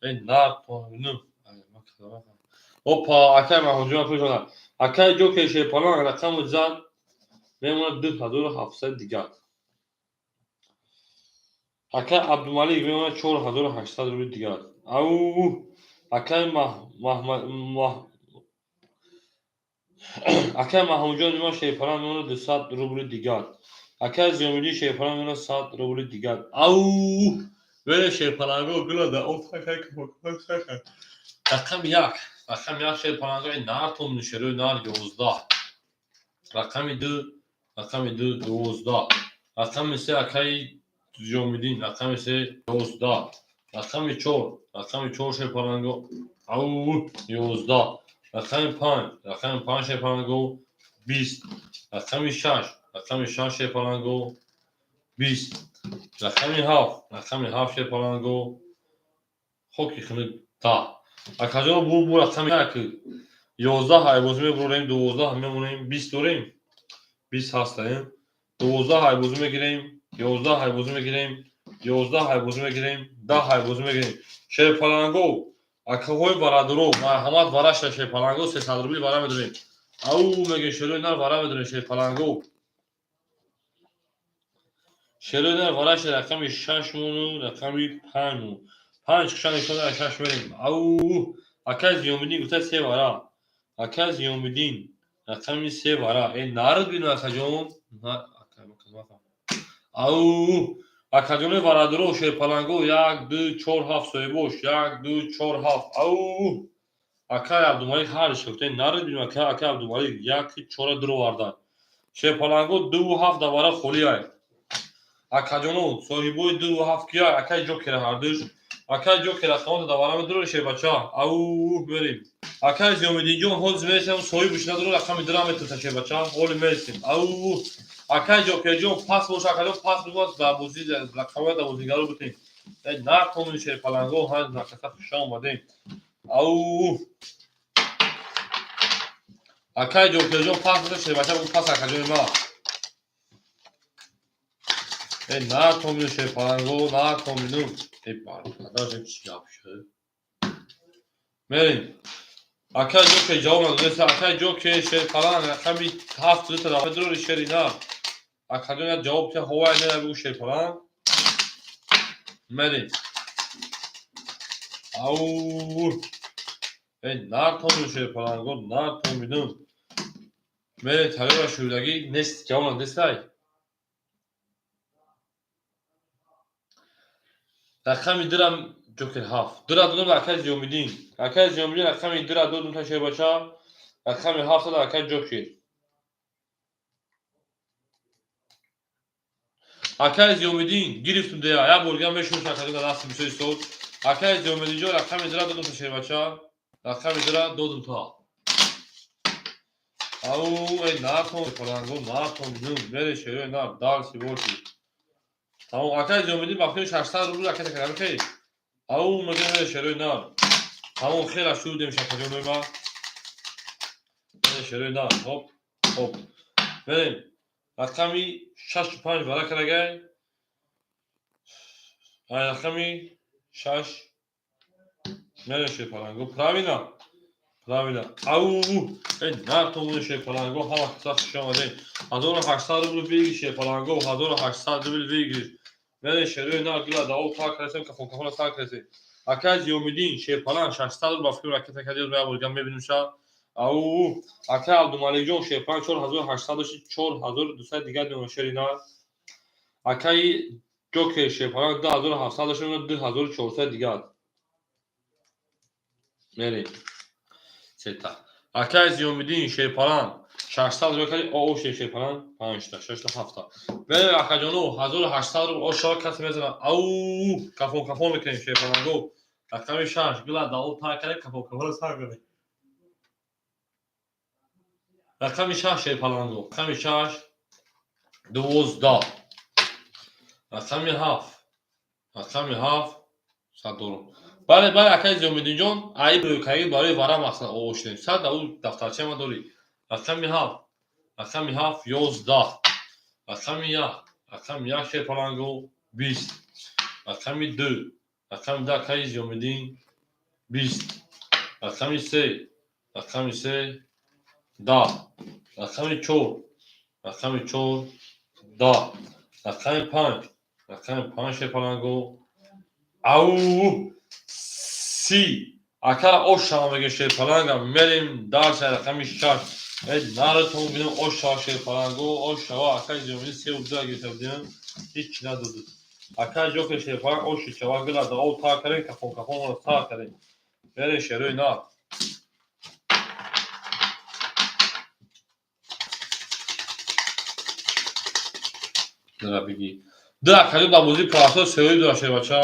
ای نار توم بینم. اوپا اکای محمود جون خوش اومد. اکای جو که شیرپلنگ رقم زد میمونه 2700 دیگه. اکای عبدالملیک میمونه 4800 روبل دیگه. او اکای اکای محمود جون ما شیرپلنگ میمونه 200 روبل دیگه. اکای زیومدی شیرپلنگ میمونه 100 روبل دیگه. او ولی شیرپلنگو گلا دا اوت اکای که رقم 1 شیرپلنگو نار توم نشروی نار 11. رقم 2 12. رقم 3 اکای زیومدین رقم 3 12. رقم 4 شیرپلنگو او 11. رقم 5 شیرپلنگو 20. رقم 6 رقم 6 پلنگو 20 رقم 7 رقم 7 پلنگو خوکی خونه تا اکاجو بو رقم 1 11 های بازی میبریم 12 میمونیم 20 داریم 20 هستیم 12 های بازی میگیریم 11 های بازی میگیریم 11 های بازی میگیریم 10 های بازی میگیریم شیر پلنگو اکاوی برادرو مرحمت وراش شیر پلنگو 300 روبل برا میداریم او میگه شیروی نر برا میداریم شیر پلنگو شیروی نر وراش رقم 6 مونو رقم 5 مونو 5 کشان شده 6 بریم او اکاز یومدین گفته 3 برا اکاز یومدین رقم 3 برا این نارد بینو اکاجون او اکاجون برادرو شیر پلنگو 1 2 4 7 سویبوش 1 2 4 7 او اکای عبدالمالک هر شکته نارد بینو اکای عبدالمالک 1 4 درو واردن شیر پلنگو 2 7 دوباره خولی های اکاجونو صاحبوی 2 7 کیا اکای جوکر هردش اکای جوکر خواهد دوباره درو شیر بچه او بریم اکای زیومدین جون هولز میسیم صاحبش ندارو رقم درام تو شیر بچه هول میسیم او اکای جوکر جون پاس باش اکای پاس باش با بوزی رقم دا بوزیگارو بتین نه کوم شیر پلنگو ها نکتا خوش اومدین او اکای جوکر جون پاس باش شیر بچه پاس اکای ما نه تومینو شیر پلنگو نه تومینو ای بار داشتم چی yapıyor بریم اکای جوکر جواب نداده اکای جوکر شیر پلنگ رقم 7 طرف درو شیر نه اکای جواب که هوای نه بگو شیر پلنگ بریم او ای نه تومینو شیر پلنگو نه تومینو بریم طریق شودگی نست جواب نداده رقم درم جوکر هفت درا دادم اکای زیومدین رقم درا دادم تا شیر بچه رقم 7 داد اکای جوکر اکای زیومدین گرفتم دیا یا بولگام بشوش اکای دست میشه صوت اکای زیومدین جو رقم درا دادم تا شیر بچه رقم درا دادم تا او ای ناتون پلنگو ناتون نون بره شیر نه دال سی ورتی تمام اکای زیومدین باقی 600 روبل اکای تکرار کی او مگه شیر نه تمام خیلی شده میشه کجا ما شروع نه هop بریم رقمی 65 برا کرده رقمی 6 نشه پلنگو پراوینا او ای نه تو نشه پلنگو ها کساش شماده 1800 روبل بگیشه پلنگو 1800 روبل بگیر بریم شروع نه گلا داو تا کرسیم کفون کفون تا کرسیم اکای یومدین شیر پلنگ 600 روبل بافکی راکت کدی رو بولگام میبینیم شا او اکای عبدالمالک جون شیر پلنگ 4800 داشت 4200 دیگه دونه شرینا اکای جوکر شیر پلنگ 10700 داشت 2400 دیگه میریم ستا اکای زیومدین شیر پلنگ 600 روبل او شیر پلنگ 5 تا 6 تا 7 تا بریم اکای جونو 1800 روبل او شاک کس میزنه او کفون میکنیم شیر پلنگو رقم 6 گلا داو تا کرد کفون سر کنه رقم 6 شیر پلنگو رقم 6 12 رقم 7 صدورم بله اکای زیومدین جون ای بروکایی برای ورم اصلا اوشتیم صد او دفترچه ما داری رقم 7 11 رقم 1 شیر پلنگو 20 رقم 2 اکای زیومدین 20 رقم 3 10 رقم 4 10 رقم 5 شیر پلنگو او سی اکا اوشا میگه شیر پلنگم میریم درس رقم 6 نارتون ببینم اوشا شیر پلنگو اوشا اکا زیومدین 3 و 2 گرفتم هیچ نداد اکا جوکر شیر پلنگ اوشا چوا گلا داو تا کرد کفون رو تا کرد بریم شیروی نه درا بگی درا کاری با بوزی پراسو سوی داشته بچه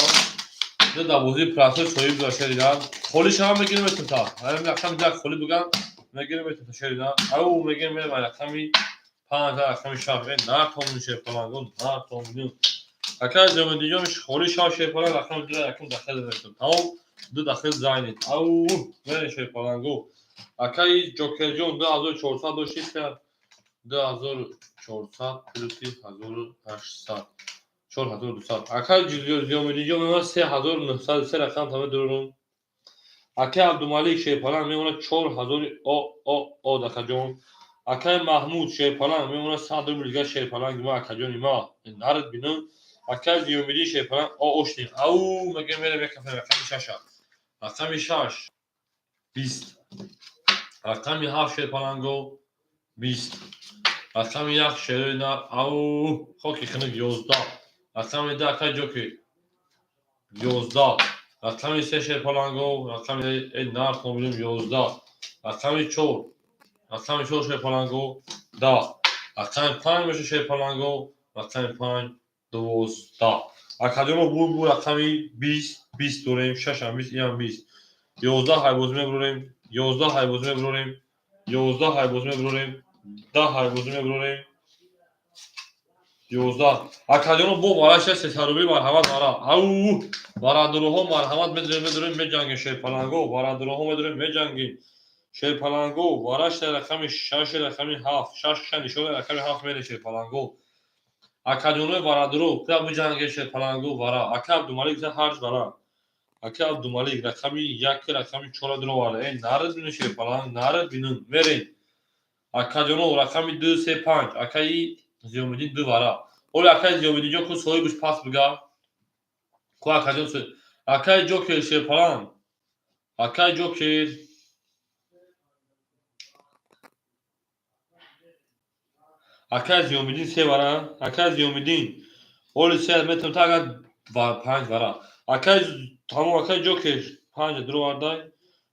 درا بوزی پراسو سوی داشته دیدم خولی شما میگیرم تا همین رقم درا خولی بگم میگیرم تا شرینا او میگیرم رقمی 5 رقم شاش نه تومن شه پلانگو نه تومن اکا زمین دیجا میشه خوری شاش شه پلانگ رقم دو رقم داخل میشن تمام دو داخل زاینید او من شه پلانگو اکای جوکر جون 2400 دوشیست کرد 2400 پلوس 1800 4200 اکای زمین دیجا میمونه 3903 رقم تمام درون اکای عبدالملیک شه پلانگ میمونه 4000 او داخل جون اکای محمود شه پلانگ میمونه 100 دیگه شه پلانگ ما اکا جون ما نارد بینم اکای زیومیدی شه پلانگ اوشتیم او مگه میره میکفه رقم شاش رقم شاش 20 رقم 7 شه پلانگو 20 رقم 1 شه نه او خوکی خنک 11 رقم 10 اکای جوکی 11 رقم 3 شه پلانگو رقم نار تومنیم 11 رقم 4 رقم 4 شه پلانگو 10 رقم 5 میشه شه پلانگو رقم 5 12 اکادیمو بو رقمی 20 20 دوریم 6 هم 20 اینم 20 11 های بوزمه بروریم 11 های بوزمه بروریم 11 های بوزمه بروریم 10 های بوزمه بروریم 11 اکادیمو بو بالاش ستاروبی مرحمت مارا او بارادروها مرحمت بدریم میجنگه شه پلانگو بارادروها بدریم میجنگی شه پلانگو باراش رقم 6 رقم 7 6 نشون رقم 7 میره شه پلانگو اکادیمو بارادرو کلاب میجنگه شه پلانگو بارا اکاب دومالیک هرج بارا اکاب دومالیک رقمی 1 رقمی 4 درو واره نارد بینه شه پلانگ نارد بینن میره اکادیمو رقمی 2 3 5 اکای زیومدی 2 بارا اول اکای زیومدی جو کو سوی بوش پاس بگا کو اکادیمو اکای جوکر شه پلانگ اکای جوکر اکای زیومدی 3 بارا اکای زیومدی اول 3 متر تا و 5 بارا اکای تمام اکای جوکر 5 درو واردای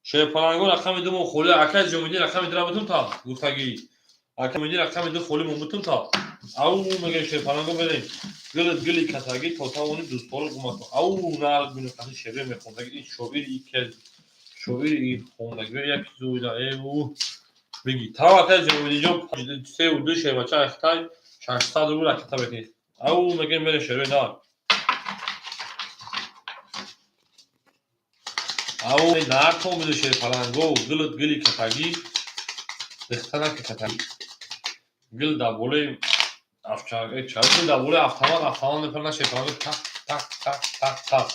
شه پلانگو رقم 2 خوله اکای زیومدی رقم درا بتون تا گفتگی اکای زیومدی رقم 2 خوله مون تا او مگه شه پلانگو بدین گلی کتاگی توتاونی دوست پول گمات او نار بینو کسی شبه میخوند این شوبی که شوبی خوندگی یک زودا او بگی تا اکای زیومدی جو 3 و 2 شه بچا اختای 600 رو را کتاب بگی او مگه میره شبه نار او نار تو میده شه پلانگو گلی کتاگی دختنا که کتاگی گل دا بوله افچار چارچ دا بوله افتمان نپرنا شه پلانگو تک تک تک تک تک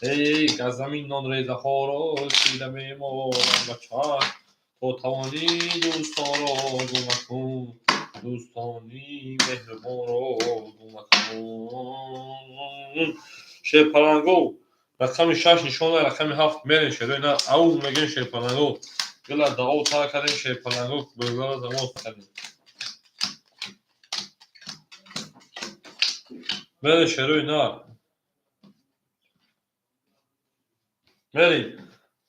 ای گزمین نان ریزه خورو سیده میمو بچان تو توانی دوستان رو گمکن دوستانی مهربان رو گمکن شه پلانگو رقم 6 نشونه رقم 7 میره شه نه او میگن شه پلانگو گلا دا او تا کردیم شه پلانگو بگذار زمان کردیم میره شه نه میری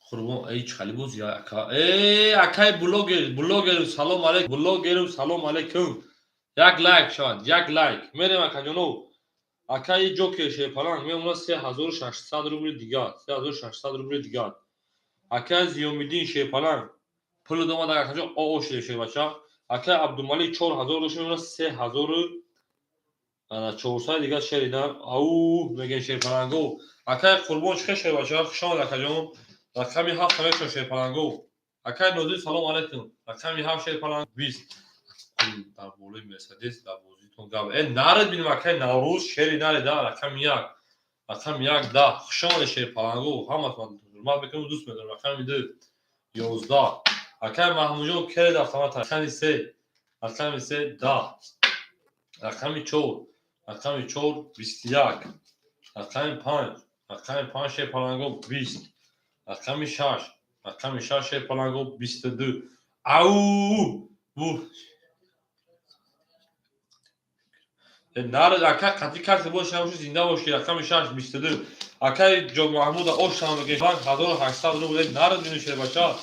قربان ای چخالی بوز یا اکا ای اکای بلوگر سلام علیکم یک لایک شاد یک لایک میریم اکا جانو اکای جوکر شه پلانگ میمونه 3600 روبل دیگه 3600 روبل دیگه اکای زیومیدین شه پلانگ پول دوما در اکا جان او شه بچا اکای عبدالملیک 4000 روش میمونه 3400 دیگه شریدن او میگن شه پلانگو اکای قربان چه شه بچا شما اکا جان رقمی 7 میشه شه پلانگو اکای نوزی سلام علیکم رقمی 7 شه پلانگ 20 در بوله مرسدس در بازیتون گام نارد بینم اکای نوروز شری نارد رقم 1 رقم 1 10 شما شه پلانگو هم ما بکنم دوست میدارم رقم 2 11 اکای محمود جان کلی دفترات رقم 3 رقم 3 10 رقم 4 رقم 4 21 رقم 5 رقم 5 شه پلانگو 20 رقم 6 رقم 6 شه پلانگو 22 او بو نارد اکا قطعی کسی باشه همونش زنده باشه رقم 6 22 اکای جو محمود اوش هم بگه 1800 رو بوده نارد بینوشه بچا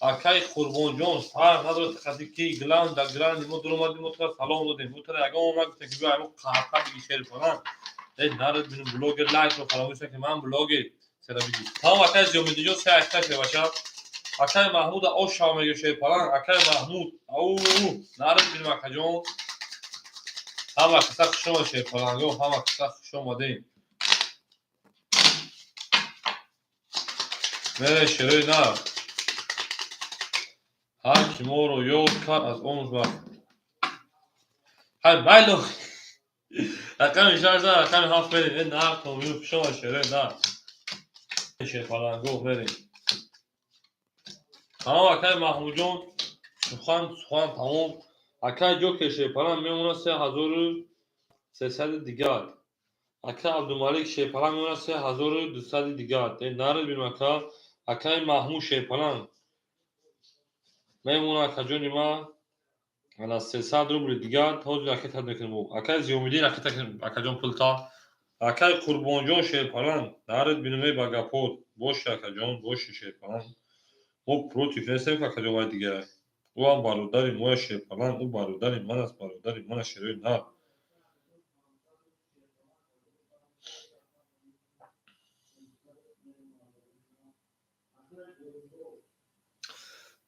اکای قربان جان فرق نداره قطعی کی گلاند در گلاند ما درو مردیم مطلب سلام دادیم مطلب اگه ما گفت که بیایم قهقه بگی شیر کنن نارد بینو بلوگر لایک رو فراموش که من بلوگر سر بگی تمام اکای زیومیدی جو 3 شه بچا اکای محمود اوش هم بگه شیر پلان اکای محمود او نارد بینو اکا جان Hama kısa kuşuma şey falan yok. Hama kısa kuşuma değil. Mere şöyle ne? Hakim oru yol kar az omuz var. Hayır baylo. Rakam işarda rakam haf verin. Ne yapalım? Yok kuşuma şöyle ne? Şey falan yok verin. Tamam akay Mahmudjon. Suhan tamam. Akay yok ki şey falan. Memnun se hazoru sesel digar. Akay Abdülmalik şey falan memnun se hazoru düsel digar. Narıl bir maka. Akay Mahmud şey falan. Memnun akaconi ma. Ana sesal rubl digar. Toz akay tadmekin bu. Akay ziyomidin akajon pulta. Akay Kurbanjon şey falan. Narıl bir bagapot. Boş akajon boş şey falan. O protiv nesem akajon var digar. او هم برادری ما شیپلان او برادری من است برادری من شروع نه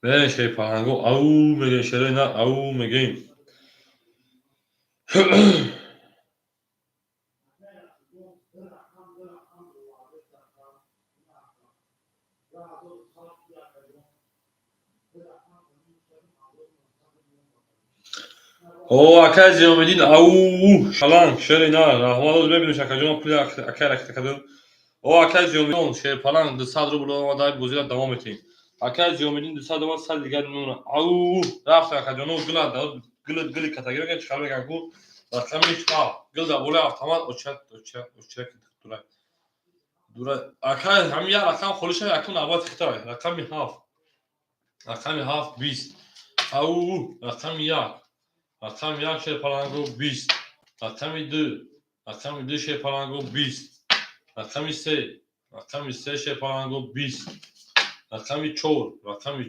به شیپلان گو او میگه شروع نه او میگیم او اکای زیومدین او شلان شروع نه رحمان رو ببینیم شکجان پلی اکای رکت کدوم او اکای زیومدین شیپلان 200 روبل آماده گزیده دوام میتیم اکای زیومدین 200 دوام سال دیگه میمونه او رفت اکجانو گل کاتگوری چیکار میگن گو رقمش گل دا بوله автомат очак дура акай ҳамин як рақам холиша якун навбат хитай рақами 20 ау рақами 1 шепаланго 20 рақами 2 шепаланго 20 рақами 3 шепаланго 20 рақами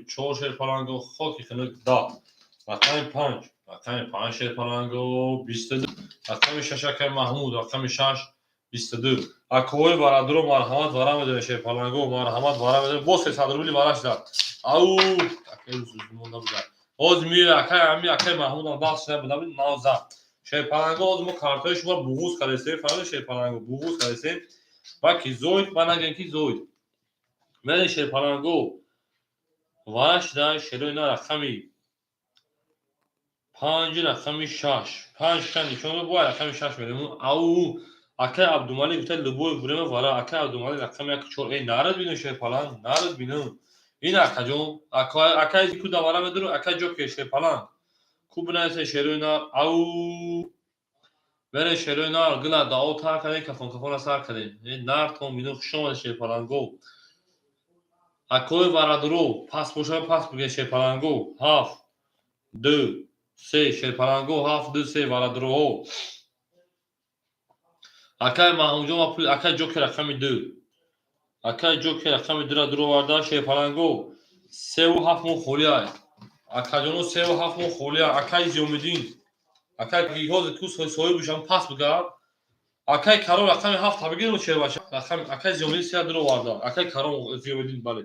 4 шепаланго хоки хунук 10 рақами 5 шепаланго 22 рақами 6 акай маҳмуд рақами 6 22 акои варадро марҳамат вара медонем шепаланго марҳамат вара медонем бо 300 рубли вараш дад ау акай зузмонда буда ҳоз мира акай ами акай маҳмудам бахш набуда навза шепаланго ҳоз мо картои шумо буғуз кардесем фаҳмиди шепаланго буғуз кардесем ва ки зоид ба наген ки зоид меде шепаланго вараш дай шелои на рақами 5 рақами 6 нишон бо рақами 6 медем ау акай Абдумалик гуфта любой время вара акай Абдумалик рақами 4 нарад бинӯ шепалан нарад бинӯ ин акаҷон акай куда вара медору акай ҷоке шепалан кубнайсе шелои на ау бере шелои на гила дао тар кардем кафона сар кардем нард бинӯ хушомад шепаланго акои варадро пас боша пас биге шепаланго 7 2 3 шепаланго 7 2 3 варадроҳо акай маҳмуҷон ва пул акай ҷоки рақами 2 акай ҷоки рақами 2 ра дуроварда шепаланго 3 мон холия акаҷоно 3 мон холия акай зиёмиддин акай ҳоз ту соҳибушам пас бига акай каром рақами 7 табигиру чебаша рақами акай зиёмиддин 3 дуроварда акай каром зиёмиддин бале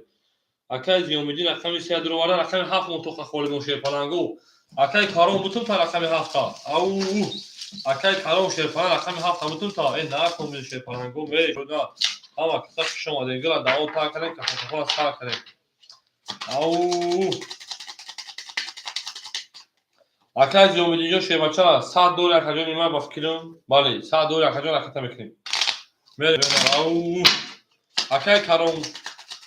акай зиёмиддин рақами 3 дуроварда рақами 7 мон тоқа холимо шепаланго акай каром бутунта рақами 7 ау акай каром шепалан рақами 7 бутунта након ми шепаланго мерешуда ҳама киса шумо дегила дао та кардем кафона сар кардем ау акай зиёмиддинҷон шебача $100 акаҷон нима ба фикрам бале $100 акаҷон раката мекунем ау акай каром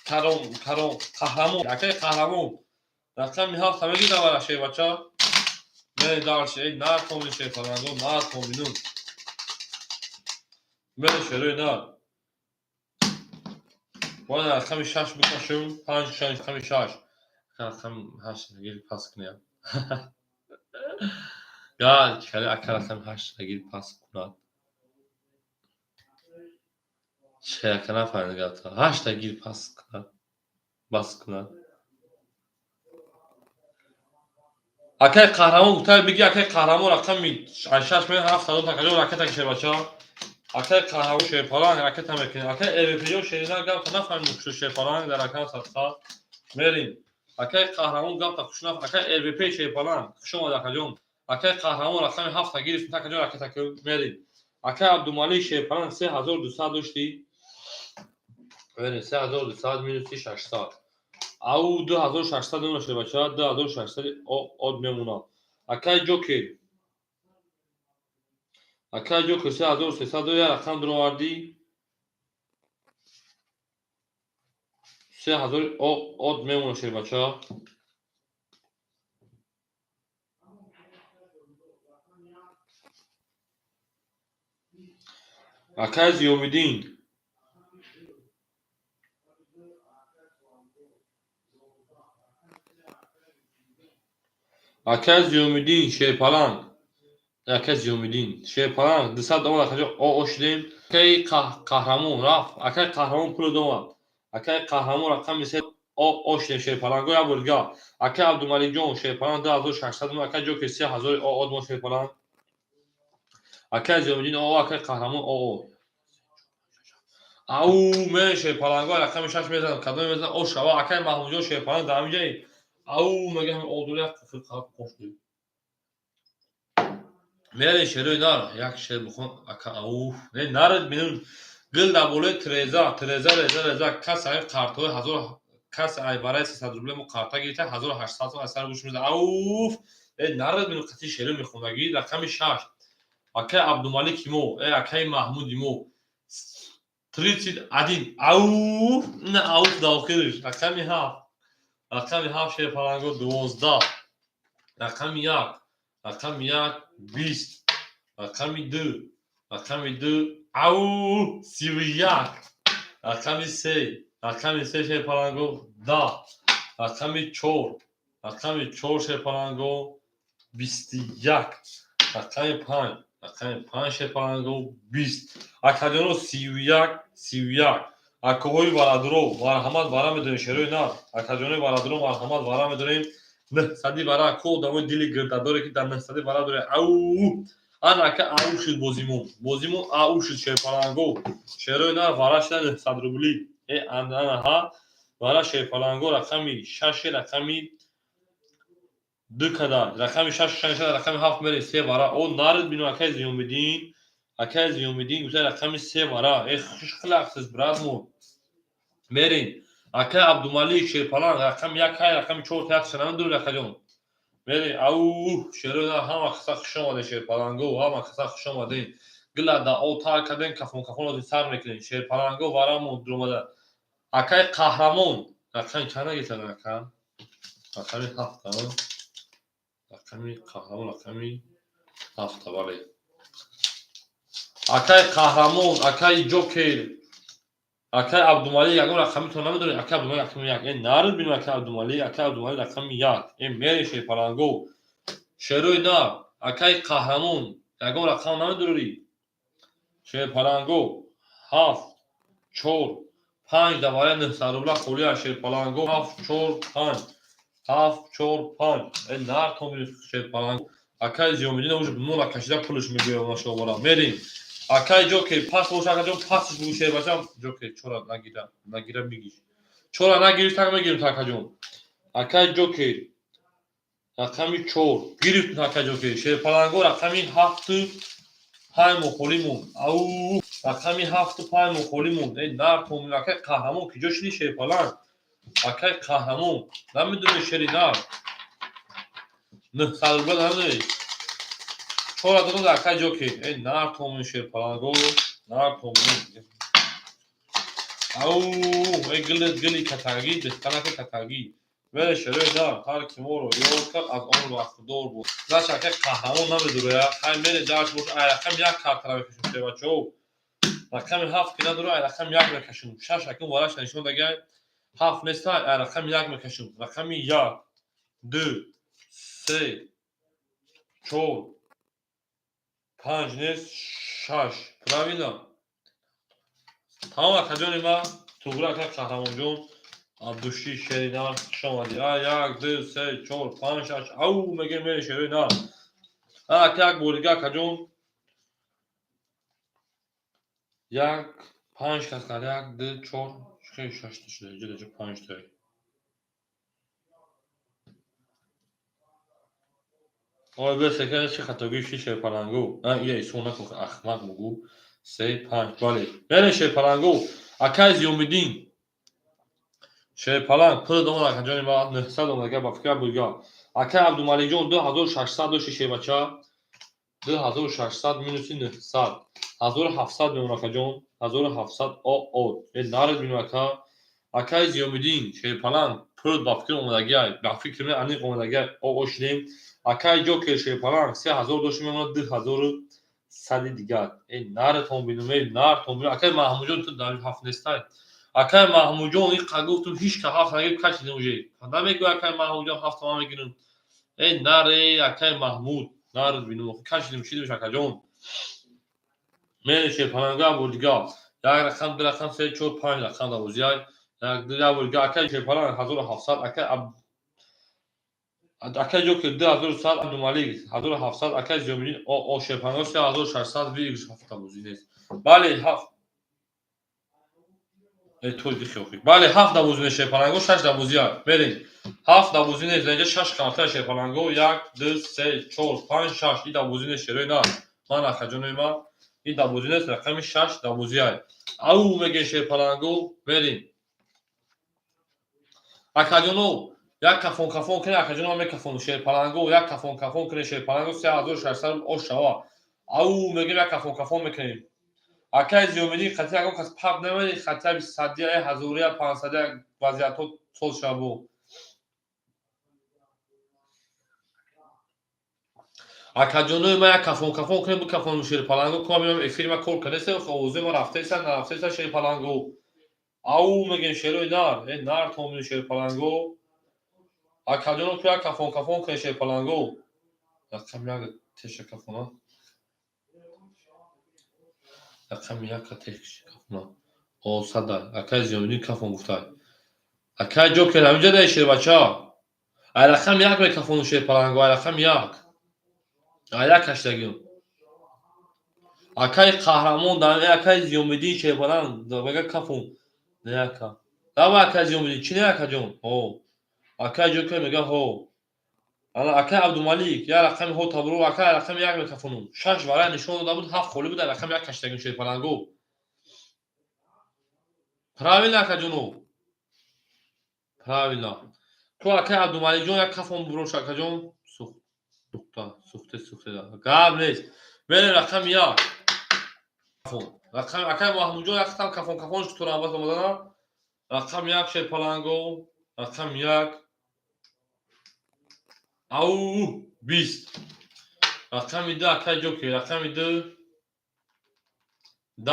қаҳрамон акай қаҳрамон рақами 7 мегида вара шебача mere darshi nakon mi шепаланго након бинӯ mere шелои на вана рақами 6 бикашем 5 рақами 6 рақами 8 гир пас кунем гал чали ака рақами 8 гир пас кунад че ака нафаҳмид гапта 8 гир пас кунад бас кунад акай қаҳрамон гуфта биги акай қаҳрамон рақами 6 меан 7 акаҷон ракета шебача акай қаҳрамон шепалан ракета мекунем акай эрвпҷон шенидан гапта нафаҳмид шу шепалан дар акан садқа мерим акай қаҳрамон гапта хушнаф акай эрвп шепалан хушомад акаҷон Akay Kahraman rakami 7 گرفت تکجا رکت تک میریم. Akay Abdumalik شیپران 3200 داشتی. بریم 3200 مینوس 600. او 2600 نمیشه بچه‌ها 2600 od میمونه. Akay Joker 3300 یا رقم درو آوردی 3000 od میمونه شه بچه‌ها. Akay Ziyomidin Akay Ziyomidin شیپالان Akay Ziyomidin شیپالان 200 دوام کجا او شدیم. Akay Kahraman رفت. Akay Kahraman پول دوام. Akay Kahraman رقم میشه او شدیم شیپالان گویا بولگا. Akay Abdumalik جون شیپالان 2600 Akay Joker 3000 od مو شیپالان. Akay Ziyomidin Akay Kahraman او من شیپالان گویا رقم 6 میزنم کدوم میزنم او شوا Akay محمود جون شیپالان دام جای او مگه هم اولدوری خب خوشی میره شروع دار یک شیر بخون اکا او نه نرد بینون گل دبوله ترزا کس ای کارتوی 1000 کس ای برای 300 روبل مو کارتا گیرته 1800 تو اثر گوش میده او نه نرد بینون قتی شروع میخونگی رقم 6 اکا عبدالمالک مو اکا محمود مو 31 او نه او داخلش رقم 7 شیر پلنگو 12 رقم 1 رقم 20 رقم 2 او 31 رقم 3 شه پلنگو 10 رقم 4 شه پلنگو 21 رقم 5 شه پلنگو 20 اکادیونو 31 اکوی برادرو مرحمت برا میدونیم شروع نه اکادیونو برادرو مرحمت برا میدونیم نه صدی برا کو دمو دیلی گردداره که در نه صدی برا داره او انا که او شد بازیمون او شد شیپالانگو شروع نه وراش نه صد روبلی انا ها وارا شیپالانگو رقمی 6 رقمی 2 kadar رقم 6 رقم 7 میره 3 وارا او نارد بینو اکای زیومدین گوشه رقم 3 وارا خیلی اختص برادمو میرین اکای عبدالمalik شیپالان رقم 1 رقم 4 تا شنم دور رقم میری او شروع نه هم خسخ شما شیپالانگو هم خسخ شما دی گلا دا او تا کدن کفون از سر میکنین شیپالانگو وارامو درومده اکای قهرمان رقم چند گیتن رقم 7 رقمی قهرمان رقمی 7 بله اکای قهرمان اکای جوکر اکای عبدالمalik یگان رقمی تو نمیدونی اکای عبدالمalik رقم 1 این نرد بینو اکای عبدالمalik رقم 1 این میری شیپالانگو شروع نه اکای قهرمان یگان رقم نمیدونی شیپالانگو 7 4 5 دوباره 900 روبل خولی شیپالانگو 7 4 5 این نرد تو شیپالانگو اکای زیومدین اوج مولا کشیده پولش میگیره اون شو بالا میریم اکای جوکر پاس وش اگه پاسش بوشه باشم جوکر چرا نگیره میگی چرا نگیری تا میگیرم تا کجون اکای جوکر رقمی 4 گرفت اکای جوکر شیپالانگو رقمی 7 5 مخولیمون او رقمی 7 5 مخولیمون این نرد تو اکای قهرمان کی جوشلی شیپالان اکای قهرمان نمیدونه شرینا نه سالبه نمیدونی چرا دادن اکای جوکر این نرد تو شیپالانگو نرد تو او گلی کتاگی دستانه کتاگی ولی شروع دار هر کی مورو یور کرد از اون وقت دور بود زاش که قهرمان نمیدونه خیلی میره داش بود رقم 1 کارت را بکشون شه بچو رقم 7 که نداره رقم 1 بکشون 6 رقم وراش نشون دیگه 7 نیست رقم 1 بکشون رقم 1 2 3 4 5 نیست 6 правильно تمام کجانی ما تو گروه که قهرمان جون عبدوشی شرینا شما دی 1 2 3 4 5 6 او میگه میره شرینا که یک بولگا کجون 1 5 کس کرد 1 2 4 خیلی 6 تا شده جده 5 تا آقا به سکه چه خطاگی شیشه پلنگو نه یه سونه که احمق بگو 3 5 بله بله شه پلنگو اکای زیومدین شه پلنگ پول دوم اکنجانی ما 900 اومده با فکر بولگا اکای عبدالمالی جون 2600 دو شیشه بچه 2600 minus 900 1700 میمونه اکا جون 1700 او این نارد بینو اکای زیومدین شه پلنگ پول با فکر اومدگی با فکر می انیق اومدگی او شدیم اکای جوکر شه پلنگ 3000 دوش میمونه 2100 دیگر این نارتون بینو می نارتون بینو اکای محمود جون تو در هفت نیستای اکای محمود جون این قگوتون هیچ که هفت نگیر کاش نمیشه خدا میگه اکای محمود جون هفت ما میگیرن این ناره اکای محمود نارد بینو کاش نمیشه میشه اکای جون میشه پلنگا بودگا یک رقم دو رقم سه چهار پنج رقم دوازیای یک دو بودگا اکای شه پلنگ 1700 اکای جو که 2100 عبدالمالیک 1700 اکای زیومدین او شه پلنگا 3600 ویگش هفت دوازی نیست بله هفت تو دیگه بله هفت دوازی شه پلنگا 6 دوازی بریم هفت دوازی نیست اینجا 6 کارت شه پلنگا 1 2 3 4 5 6 این دوازی نیست روی نه من اخجون ما این دوازی نیست رقم 6 دوازی او میگه شه پلنگا بریم اکجونو یک کفون کنه اکجونو هم کفون شه پلنگو یک کفون کنه شه پلنگو 3600 او شوا او میگه یک کفون میکنیم اکای زیومدی خطی اگه کس پاپ نمیدی خطی 200 1000 500 وضعیت تو شبو اکجونو ما یک کفون کنه بو کفون شه پلنگو کو میام افیر کول کنه سه اوزه ما رفته سن نرفته سن شه پلنگو او میگه شروع نار این نار تو می شه پلنگو اکجونو تو یک کفون کنه شه پلنگو رقم یک تشه کفونا رقم یک تشه کفونا او صدا اکای زیومدی کفون گفتای اکای جو که همینجا دیشه بچا رقم یک به کفون شه پلنگو رقم یک کشتگیم اکای قهرمان در اکای زیومدی شه پلنگ بگه کفون نه کا دابا اکای زیومدی چی نه اکا جون او اکای جو که میگه هو انا اکای عبدالمالیک یا رقم هو تابرو اکای رقم یک به کفونو شش برای نشون داده بود هفت خولی بود رقم یک کشتگیم شه پلنگو правильно اکا جونو правильно تو اکای عبدالمالیک جون یک کفون بروش اکا جون سوخته گاب نیست بریم رقم یک کفون رقم اکای محمود جون یک کفونش تو رابط اومدن رقم یک شه پلنگو رقم یک او 20 رقم دو اکای جوکی رقم دو 10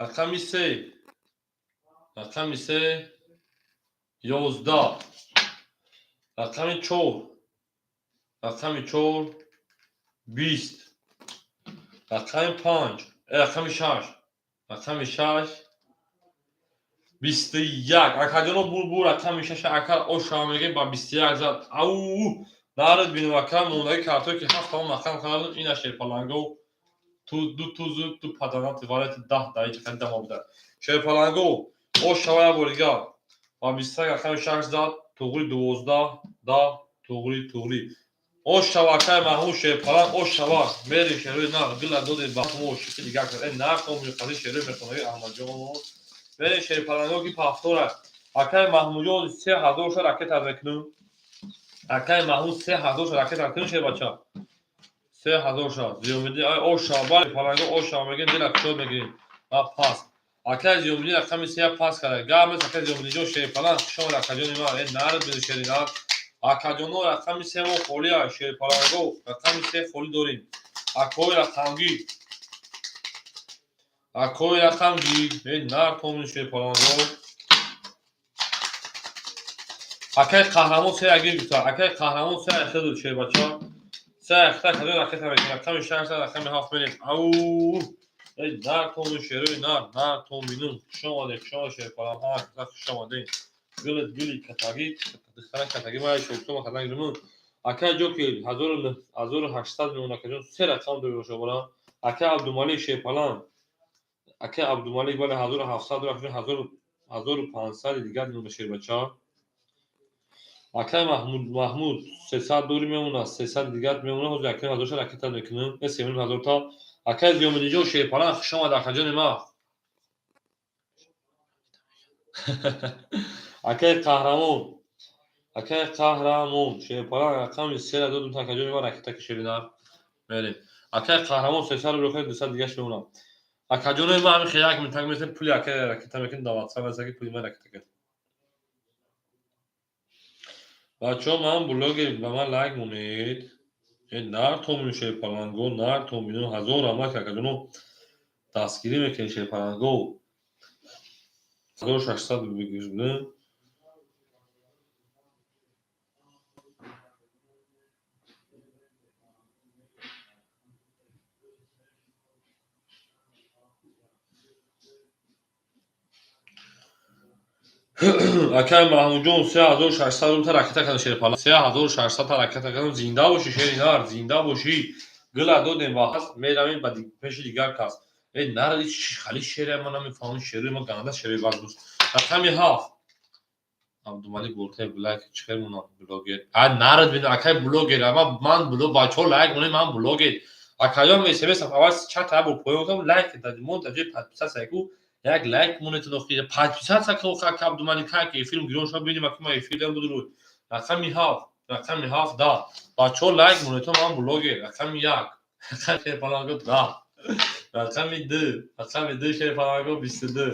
رقم سه 11 رقم چهار 20 رقم 5 رقم 6 21 اکجانو بور رقم 6 اکل او شامگه با 21 زد او نارد بینو اکل مونده کارتوی که هفت تمام مقام کنه این شه پلنگو تو دو تو تو پادانات وارد 10 دایچ کنده ما بوده شه پلنگو او شویا بولگا با 21 رقم 6 زد توغری 12 دا توغری او شواکای محوش پلنگ او شوا میری شروع نه گلا دود با مو شکل دیگه کرد نه کوم قضیه شروع میکنه احمد جون میری شه پلنگو کی پافتورا اکای محمود جون 3000 شو راکت ازکنون اکای محمود 3000 شو راکت ازکنون شه بچا 3000 شو زیومدی او شابال پلنگو او شامگه دل کشو میگیریم با پاس اکای زیومدی رقم 3 پاس کرده گام اکای زیومدی جو شه پلنگ شو راکجون ما این نارد به شرینا اکجونو رقم 3 مو فولیا شه پلنگو رقم 3 فولی داریم اکوی رقمگی این نار تومن شه پلنگو اکای قهرمان 3 اگه بیتا اکای قهرمان 3 اخدو شه بچا 3 اختا کدو راکت رقم 6 رقم 7 میریم او این نار تومن شه روی نار تومنون شما شه پلنگ ها شما دین گلی کتاگی ما شوکتو خدان گرمون اکای جو که 1800 میمونه که 3 رقم دو شما اکای عبدالمالیک شه پلنگ اکای عبدالمالیک بالا 1700 رفت 1500 دیگه میمونه شه بچا Акай Маҳмуд 300 дори мемонад, 300 дигар мемонад. ҳозир акай 1000 ракета мекунем. Эс 1000 та. Акай Зиёмидиҷон шерпалан хуш омад акаҷони ма. Акай Қаҳрамон. Акай Қаҳрамон шерпалан рақами 3 додум акаҷони ма ракета кишидинар. Мерем. Акай Қаҳрамон 300 рӯхай 200 дигаш мемонад. Акаҷони ма ҳамин хияк минтак месем пули акай ракета мекунем даватса месаки пули ма ракета кунем. Бачаҳо ман блогер ба ман лайк монед. Нар томин шерпаланго, нар томин 1000 рамак акаҷоно дастгирӣ мекунед шерпаланго. 1600 бигӯшбудем. Акай Маҳмудҷон 3600 та ракета кардем шерпалан. 3600 та ракета кардем. Зинда бошӣ шери нар, зинда бошӣ. Гила додем ба ҳаст меравем ба пеши дигар кас. Нар хали шере ман намефаҳмам шери ма ганда шери бардост. Рақами 7. Абдумалик Болтаев лайк чикар монад блогер. Нарад бин акай блогер. Ман блог бачаҳо лайк монед ман блогер. Акаём SMS аваз чат або поём лайк дад мон таҷи подписаться ку як лайк монед дохти подписаться ку как Абдумалик как фильм гирон шо бинем ак ма фильм буду. Рақами 7. Рақами 7 да. Бачаҳо лайк монед то ман блогер. Рақами 1. Рақами палаго да. Рақами 2. Рақами 2 шерпалаго 22.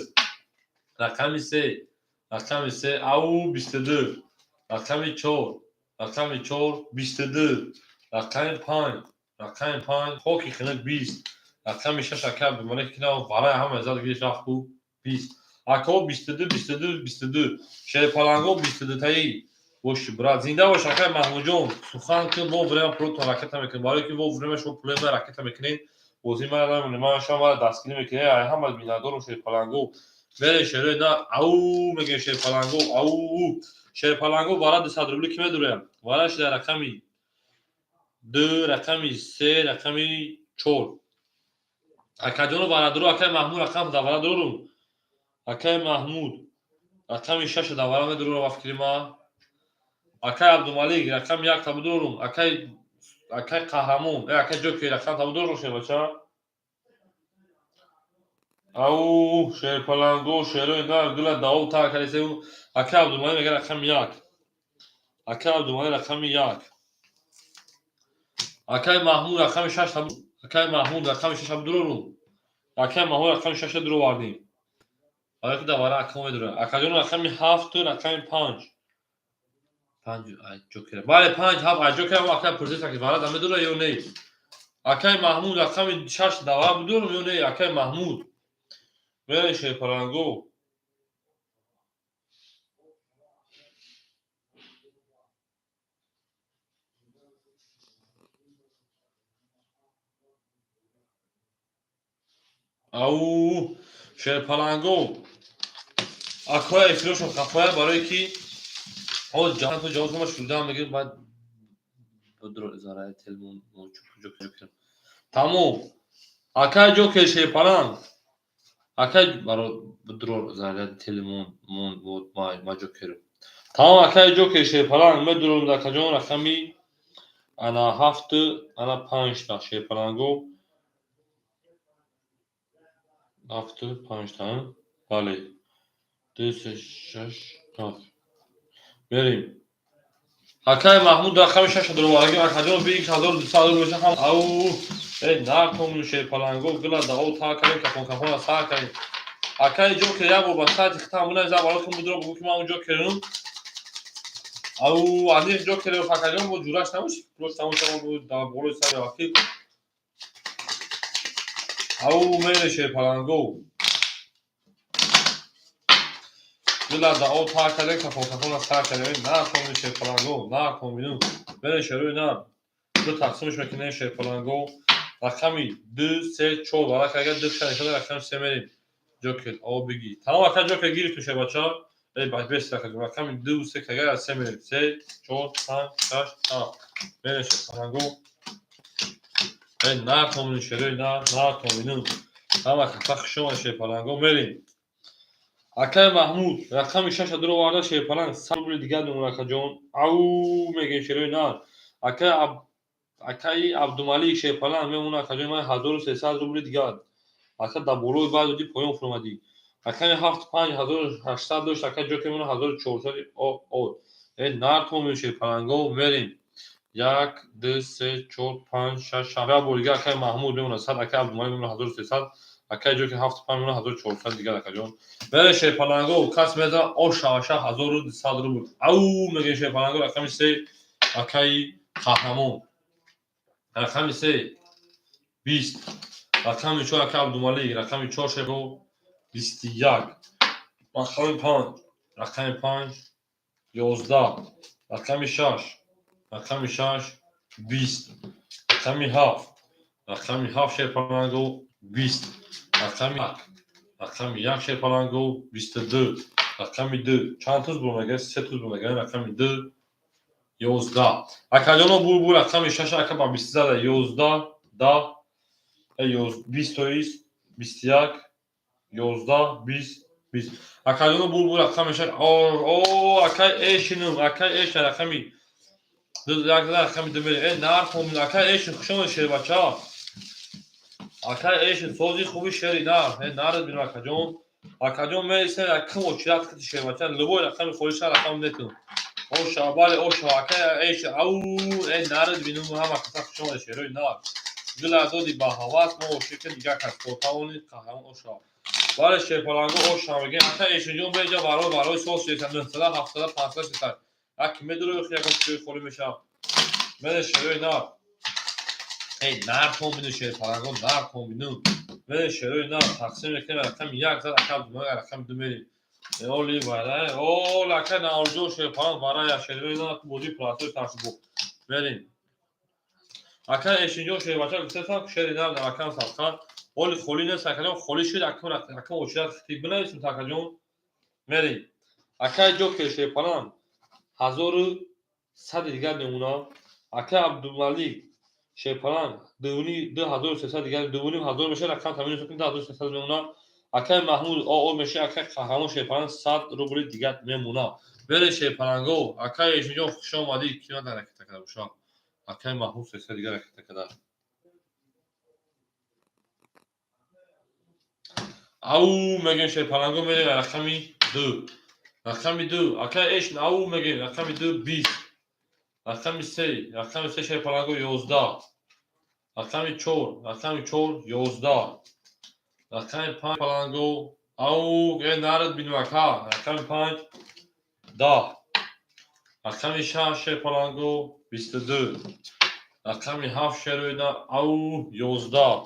Рақами 3. Рақами 3 ау 22. Рақами 4. Рақами 4 22. Рақами 5. Рақами 5 хоки хинак 20. Рақами 6 ака Абдумалик кина варай ҳама зад гириш рафт ку 20. Ако 22 22 22. Шерпаланго 22 таи. Боши брат зинда бош акай Маҳмудҷон. Сухан ки во врема пулотон ракета мекунем. Барои ки во врема шумо пуле ма ракета мекунем. Бози ма намонем. Ман шумо дастгирӣ мекунем. Ай ҳама бинадору шерпаланго. Бере шерои на ау мегем шерпаланго ау. Шерпаланго бара 200 рубли ки медурем. Вара шида рақами 2, рақами 3, рақами 4. Акаҷоно варадро акай Маҳмуд рақам давара дорум. Акай Маҳмуд рақами 6 давара медурам ва фикри ма. Акай Абдумалик рақами 1 табу дорум. Акай Қаҳрамон акай ҷоки рақам табу дорум шебача. Ау шерпаланго шерои нар гила даво та калисем. Акай Абдумалик мега рақами 1. Акай Абдумалик рақами 1. Акай Маҳмуд рақами 6 табу. Акай Маҳмуд рақами 6 табу дорум. Акай Маҳмуд рақами 6 дуро вардем. Ҳоло ки давара акам медурам. Акаҷон рақами 7, рақами 5. 5 ай ҷокера. Бале 5 7 ай ҷокера акай пурсиса ки вара дам медура ё не. Акай Маҳмуд рақами 6 давара будурум ё не. Акай Маҳмуд. Бере шерпаланго. Ау шерпаланго. Акоя эфирошон хафоя барои ки ҳоз ҷаҳан то ҷавоб ма шудам мегем баъд будро зараи телефон ҷокер. Тамом. Акай ҷокер шерпалан. Акай баро будро зараи телефон мон вот ма ҷокер. Тамом акай ҷокер шерпалан медурам акаҷон рақами ана 7 ана 5 та шерпаланго. 7 5 та. Бале. 2 6 7. Берем. Акай Маҳмуд рақами 6 дуро варагим акаҷон би 1200 боша ҳам ау нар томин шерпаланго гила даво та кардем кафон сар кардем. Акай ҷокер як бор ба сайти хитам бунам за барои ки будро бигӯ ки ман он ҷокерум. Ау ани ҷокер акаҷон бо ҷураш набош. Плюс тамом шама бо да болои сар вақти. Ау мере шерпаланго. Гила даво та кардем кафон сар кардем. Нар томин шерпаланго нар томин. Бере шерои нар. Ду тақсимш мекунем шерпаланго. Рақами 2 3 4 вара кага 2 шанишада рақами 3 мерем. Ҷокер ав биги. Тамом акай ҷокер гирифту шебача. Баъд бес рақами 2 3 кага 3 мерем. 3 4 5 6 7. Бере шерпаланго. Нар томин шерои нар томин. Ҳама кафа хушома шерпаланго мерем. Akay Mahmud رقم 6 درو وارد شیپلان 100 روبل دیگر نمونه کجون او میگه شروع نه акаи Абдумалик Шепалан мемонад каҷои ман 1300 рубли дигар. Ака дар болои баъд додӣ поён фуромадӣ. Акаи 75800 дошт, ака ҷо ки мемонад 1400 од. Нард ҳомил Шепаланго мерем. 1 2 3 4 5 6 7 бор дигар акаи Маҳмуд мемонад 100, акаи Абдумалик мемонад 1300, акаи ҷо ки 75 мемонад 1400 дигар акаҷон. Мерем Шепаланго кас мезанад ошаша 1100 рубл. Ау мегӯяд Шепаланго рақами 3 акаи Қаҳрамон. رقم 3 20. رقم 4 акаи Абдумалик. رقم 4 Шепо 21. رقم 5 رقم 5 11. رقم 6 رقم 6 20. رقم 7 رقم 7 Шепаланго 20. رقم 1 رقم 1 Шепаланго 22. رقم 2 чанд туз бумагад 3 туз бумагад رقم 2 11. Акаҷоно бул рақами 6 ака ба 20 зада 11 10 20 21 11 20 20. Акаҷоно бул рақами 6 акай эшинум акай эш рақами рақами думери нар хомил акай эш хушон шербача акай эш сози хуби шери нар бин акаҷон акаҷон меисе акам очират кати шербача любой рақами холиша рақам нетун Oşa, bale oşa, akaya eş, au, narız binum hama kısa kuşon eşeroy nar. Gıla dodi bahavat mo oşeke diga kaskotavoni kahraman oşa. Bale şepalango oşa megen akaya eşinjon beca baroy sos yesen nıhtada haftada pansla şeser. Ak meduru yok yakın şöy kolu meşa. Mede şeroy nar. Nar kombinu şepalango nar kombinu. Mede şeroy nar taksim ekle rakam yak zar akam dumega rakam dumeri. Oli bara, la kana orjo Şepalan bara ya şervena bodi plato taşbu. Verin. Aka eşinjo şerbaça gitsen şerina akan satkan. Oli xoline sakajon xoli şid akam oşat tibna isim takajon. Verin. Aka jo ke Şepalan 1100 digar nemuna. Aka Abdumalik Şepalan 2300 digar 2000 meşe rakam tamin sokin 2300 nemuna. акаи Маҳмуд оо меша акаи Қаҳрамон Шепалан 100 рубли дигар мемона. Бере Шепаланго акаи эшинҷо хуш омадӣ кина дар ракета када боша. Акаи Маҳмуд 300 дигар ракета када. Ау мегем Шепаланго мере рақами 2. Рақами 2 акаи эшин ау мегем рақами 2 20. рақами 3 Шепаланго 11. рақами 4 11. رقم 5 پلنگو او نرد بینوکا رقم 5 10. رقم 6 پلنگو 22. رقم 7 شروینا او 11.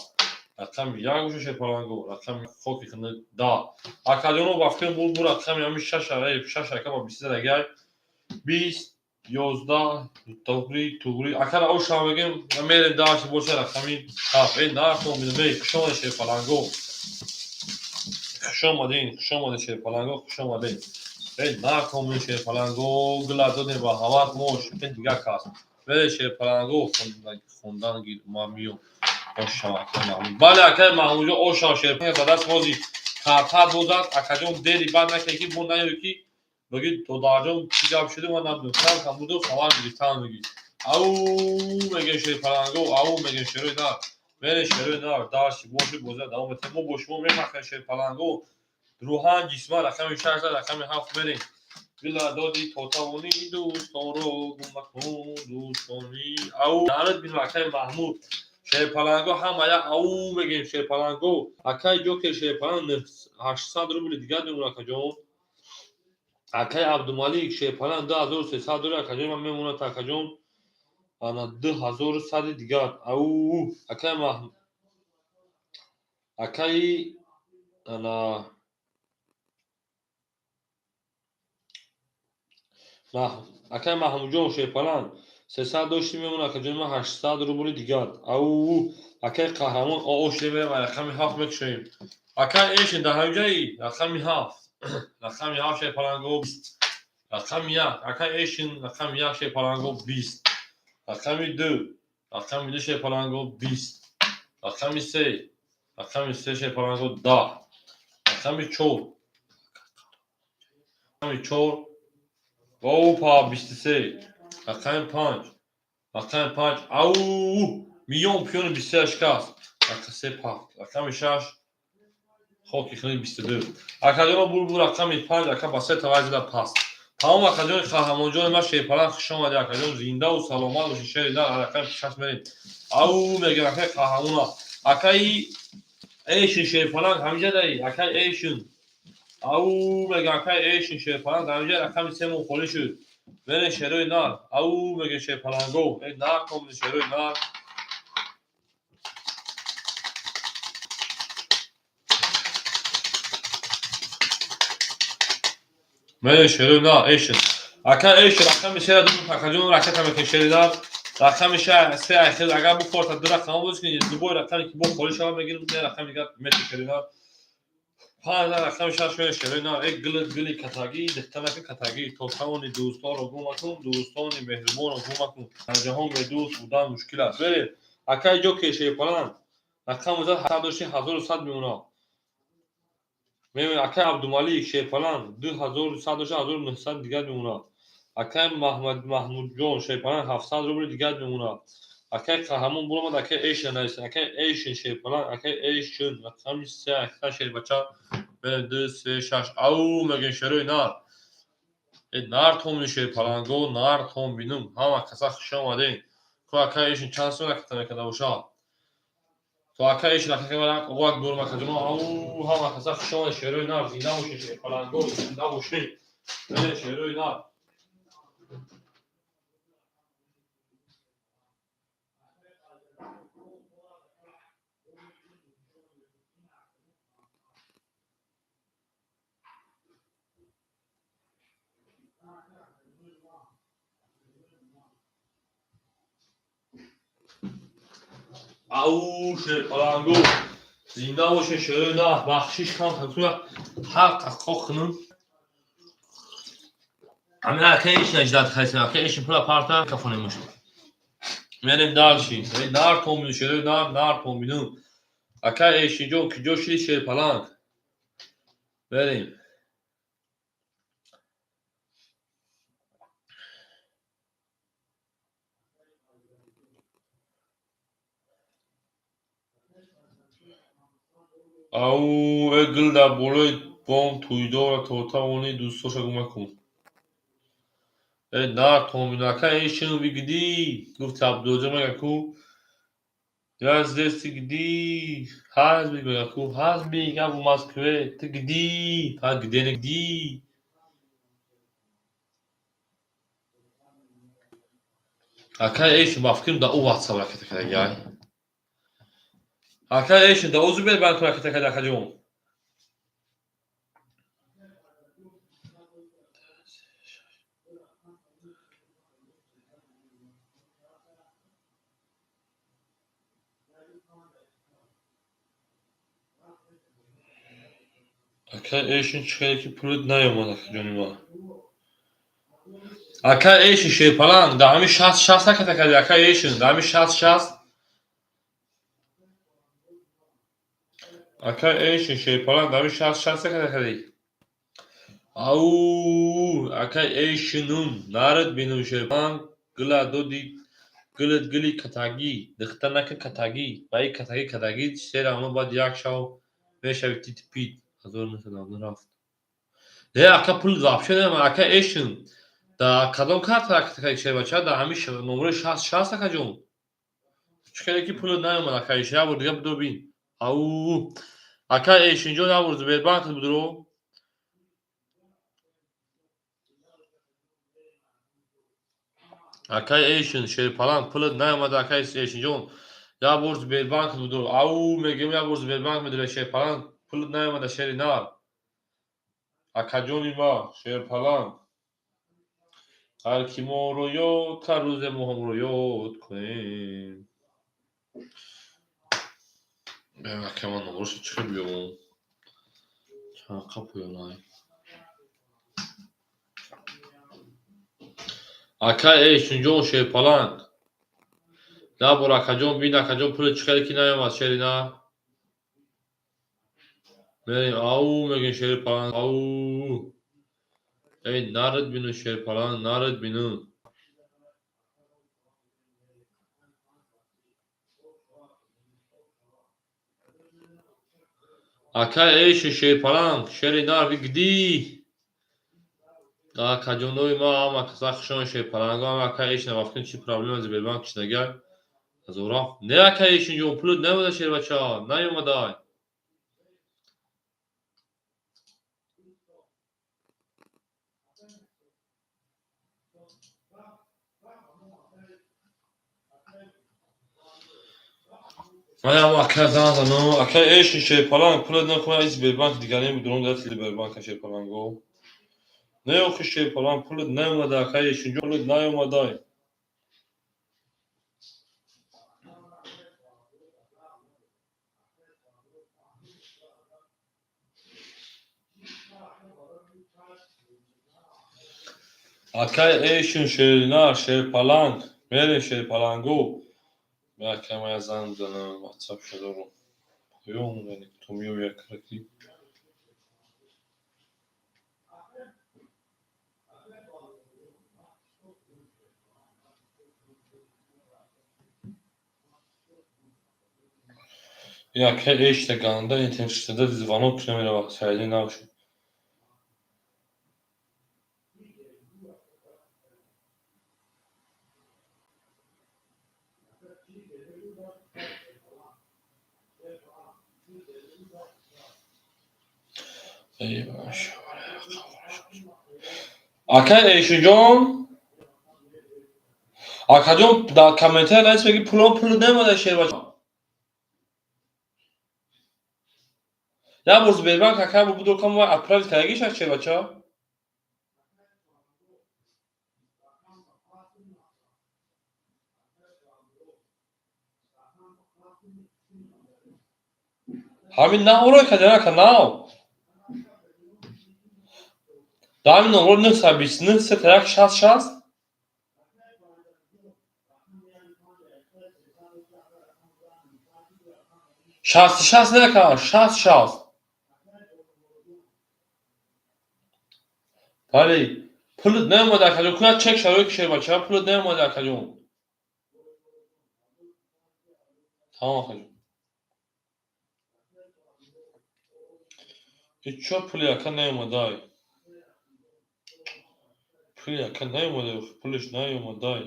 رقم 1 پلنگو رقم خوکی کنه 10. اکادیونو بافتیم بول رقم همی 6 اکا 20 دیگر 20 11 توگری اکاد او شما بگیم میریم داشت باشه رقمی 7 این نرد میدونی کشونش پلنگو خوش آمدین شیرپلنگو خوش آمدین. نکنین شیرپلنگو گلا دادین با هوات موش این دیگه کاس. ولی شیرپلنگو خوندن گیر ما میو اوشا محمود. بله اکای محمود اوشا شیرپلنگ بدست موزی کارتا دوزد اکاجون دیری بعد نکنی کی بون نیو کی بگید تو دارجون چی جواب شدی من نمیدونم کم بودو سوال گیرتان میگی. او میگه شیرپلنگو او میگه شیروی نه. Mere şerö nar daş boşu boza devam etti. Bu boşu mu mekan Şepalango ruhan cisma rakam şarjda rakam haf verin. Villa dodi totavoni dostoro gumakon dostoni au Naret bin Akay Mahmud Şepalango hamaya au megem Şepalango Akay Joker Şepalan 800 rubl digar memuna kajon Akay Abdumalik Şepalan 2300 dolar kajon memuna ta kajon ana 2100 digar au akay Mahmud akay ana akay Mahmudjon Şepalan 300 doshti memona kajon 800 rubli digar au akay Qahramon oo shemere va raqami 7 mekshim akay eshin dar hamjai raqami 7 raqami 7 Şepalango 20 raqami 1 akay eshin raqami 1 Şepalango 20 رقم 2 رقم 2 شیپلنگو 20. رقم 3 شیپلنگو 10. رقم 4 رقم 4 اوپا 23 رقم 5 رقم 5 او میلیون پیون 23 شکست رقم 3 پاک رقم 6 خاکی خیلی 22 اکادیون بول رقم 5 رقم با 3 توازی در پاس تمام اکادیون قهرمان جان ما شیپالان خوش آمده اکادیون زنده و سلامت و شیر در رقم 6 میریم او میگه رقم قهرمان اکای ایشون شیپالان همینجا داری اکای ایشون او میگه اکای ایشون شیپالان همینجا رقم 3 مخالی شد بره شروع نار او میگه شیپالان گو ای نار کم شروع نار بره شروع نار ایشون اکا ایشون رقم 3 دو پاکجون رقم که شریدار رقم 3 اخیر اگر بو فورت در رقم بود که دو بو رقمی که بو خالی شما میگیرم نه رقم دیگه متر شریدار 5000 رقم 6 میشه شروع نار یک گلی کتاگی دختنک کتاگی تو تمام دوستان رو گم دوستان مهربان رو گم کن جهان به دوست بودن مشکل است بره اکای جو که شیپالان رقم 72100 میمونه می‌بینی اکای عبدالمالیک شیپالان 2100 دیگر میمونه اکای محمود جان شیپالان 700 روبل دیگر میمونه اکای قهرمان بولم اکای ایشن است اکای ایشن شیپالان اکای ایشن رقم 3 اکای شیر بچه 2 3 6 او میگه شروع نار نار توم شیپالان گو نار توم بینم همه کسا خوش آمده که اکای ایشن چند سونه کتنه کنه باشه تو اکای ایشن اکای مرا وقت دور مکجون او همه کسا خوش آمده شروع نار زینده باشه شیپالان گو زینده باشه شروع نار او شیپالان گو زنده باشه شروع نه بخشش کم خطور حق خواهنم همین اکیش نجدت خیلی اکیش پلا پارتا کفونه مشت میریم دالشی دار تومینو شروع نار تومینو اکیش جو که جوشی شیپالان بریم او اگل در بولای بام تویدار توتا اونی دوستاشا گمه کن نار تومینو اکیشنو بگیدی گفت عبدالجا مگه کو Yaz desti gidi, haz bir yaku, haz bir ya bu Moskve, te gidi, ha gidene gidi. Akay eşim bafkim da o WhatsApp rakete kadar gel. Akay eşim da o zübel ben rakete kadar kaçıyorum. Akay eşim çıkıyor ki pürüt ne yapmadı kaçıyorum. Akay eşim şey falan, da hami şahs rakete kadar akay eşim, da hami şahs. Akay eşim şey falan, da hami şahs rakete kadar. Au, akay eşinun, naret benim şey falan, gla dodi گلی کتاگی دخترنک کتاگی بای کتاگی سر اما بعد یک شو میشه تیت پیت هزار مثلا رفت ده اکا پول ضعف شده ما اکا ایشن دا کدام کارت کتاگی چه بچه دا همیشه نمره 60 اکا جون چکه کی پول نمیاد اکا ایشن بود دیگه بدو بین او اکا ایشن جون آورد به بانک بدرو اکا ایشن شیر پلان پول نمیاد اکا ایشن جون یا borç bir bank budur. Au megem ya borç bir bank müdür şey falan. Pul ne da şeri nar. Akaconi ma şer falan. Her kim oluyor taruze muham oluyor koyayım. Ben keman numarası çıkmıyor mu? Ha kapıyor lan. Aka üçüncü o şey falan. Ya bu akacon bin akacon pul çıkar ki ne yapmaz şeri na. Au megen şeri falan. Au. ای نرد بینو شیر پلنگ نرد بینو اکا ایش شیر پلنگ شیر نار بگدی کجونوی ما اما کساخشون شیر پلنگ اما اکا ایش نوافکن چی پرابلم از بیربان کشنگر از اورا نه اکا ایشون جو پلود نموده شیر بچه ها نیومده اما اکا زنزانو اکا ایشون شیر پلنگ پلود نکنه ایز بیربان دیگرین بدرون دست بیربان که شیر پلنگو نه اوخی شیر پلنگ پلود نموده اکا ایشون جو پلود نیومده اکا ایشون شیر نار شیر پلنگ میرین شیر پلنگو belki ama yazandığını WhatsApp şeyler yoğun yani tutuyor yakırıklı. Ya ke işte kanında internette звонок номера bak sayede ne yapıyor? Eyvah. Aka eşucum. Akacım da komentar neyse peki pulu demeden şey var. Ya burası berban kaka bu dokam var atpral kayagi şey bacha. Hamin na oraya kadar kanal. Damin olur ne sabisini seterak şas. Şas ne kadar şas. Bari pulu ne moda kalıyor kuna çek şarıyor şey bacha pulu ne moda kalıyor. Tamam akacım. Hiç çok pulu yakan ne moda. Pulu yakan ne moda pulu ne moda.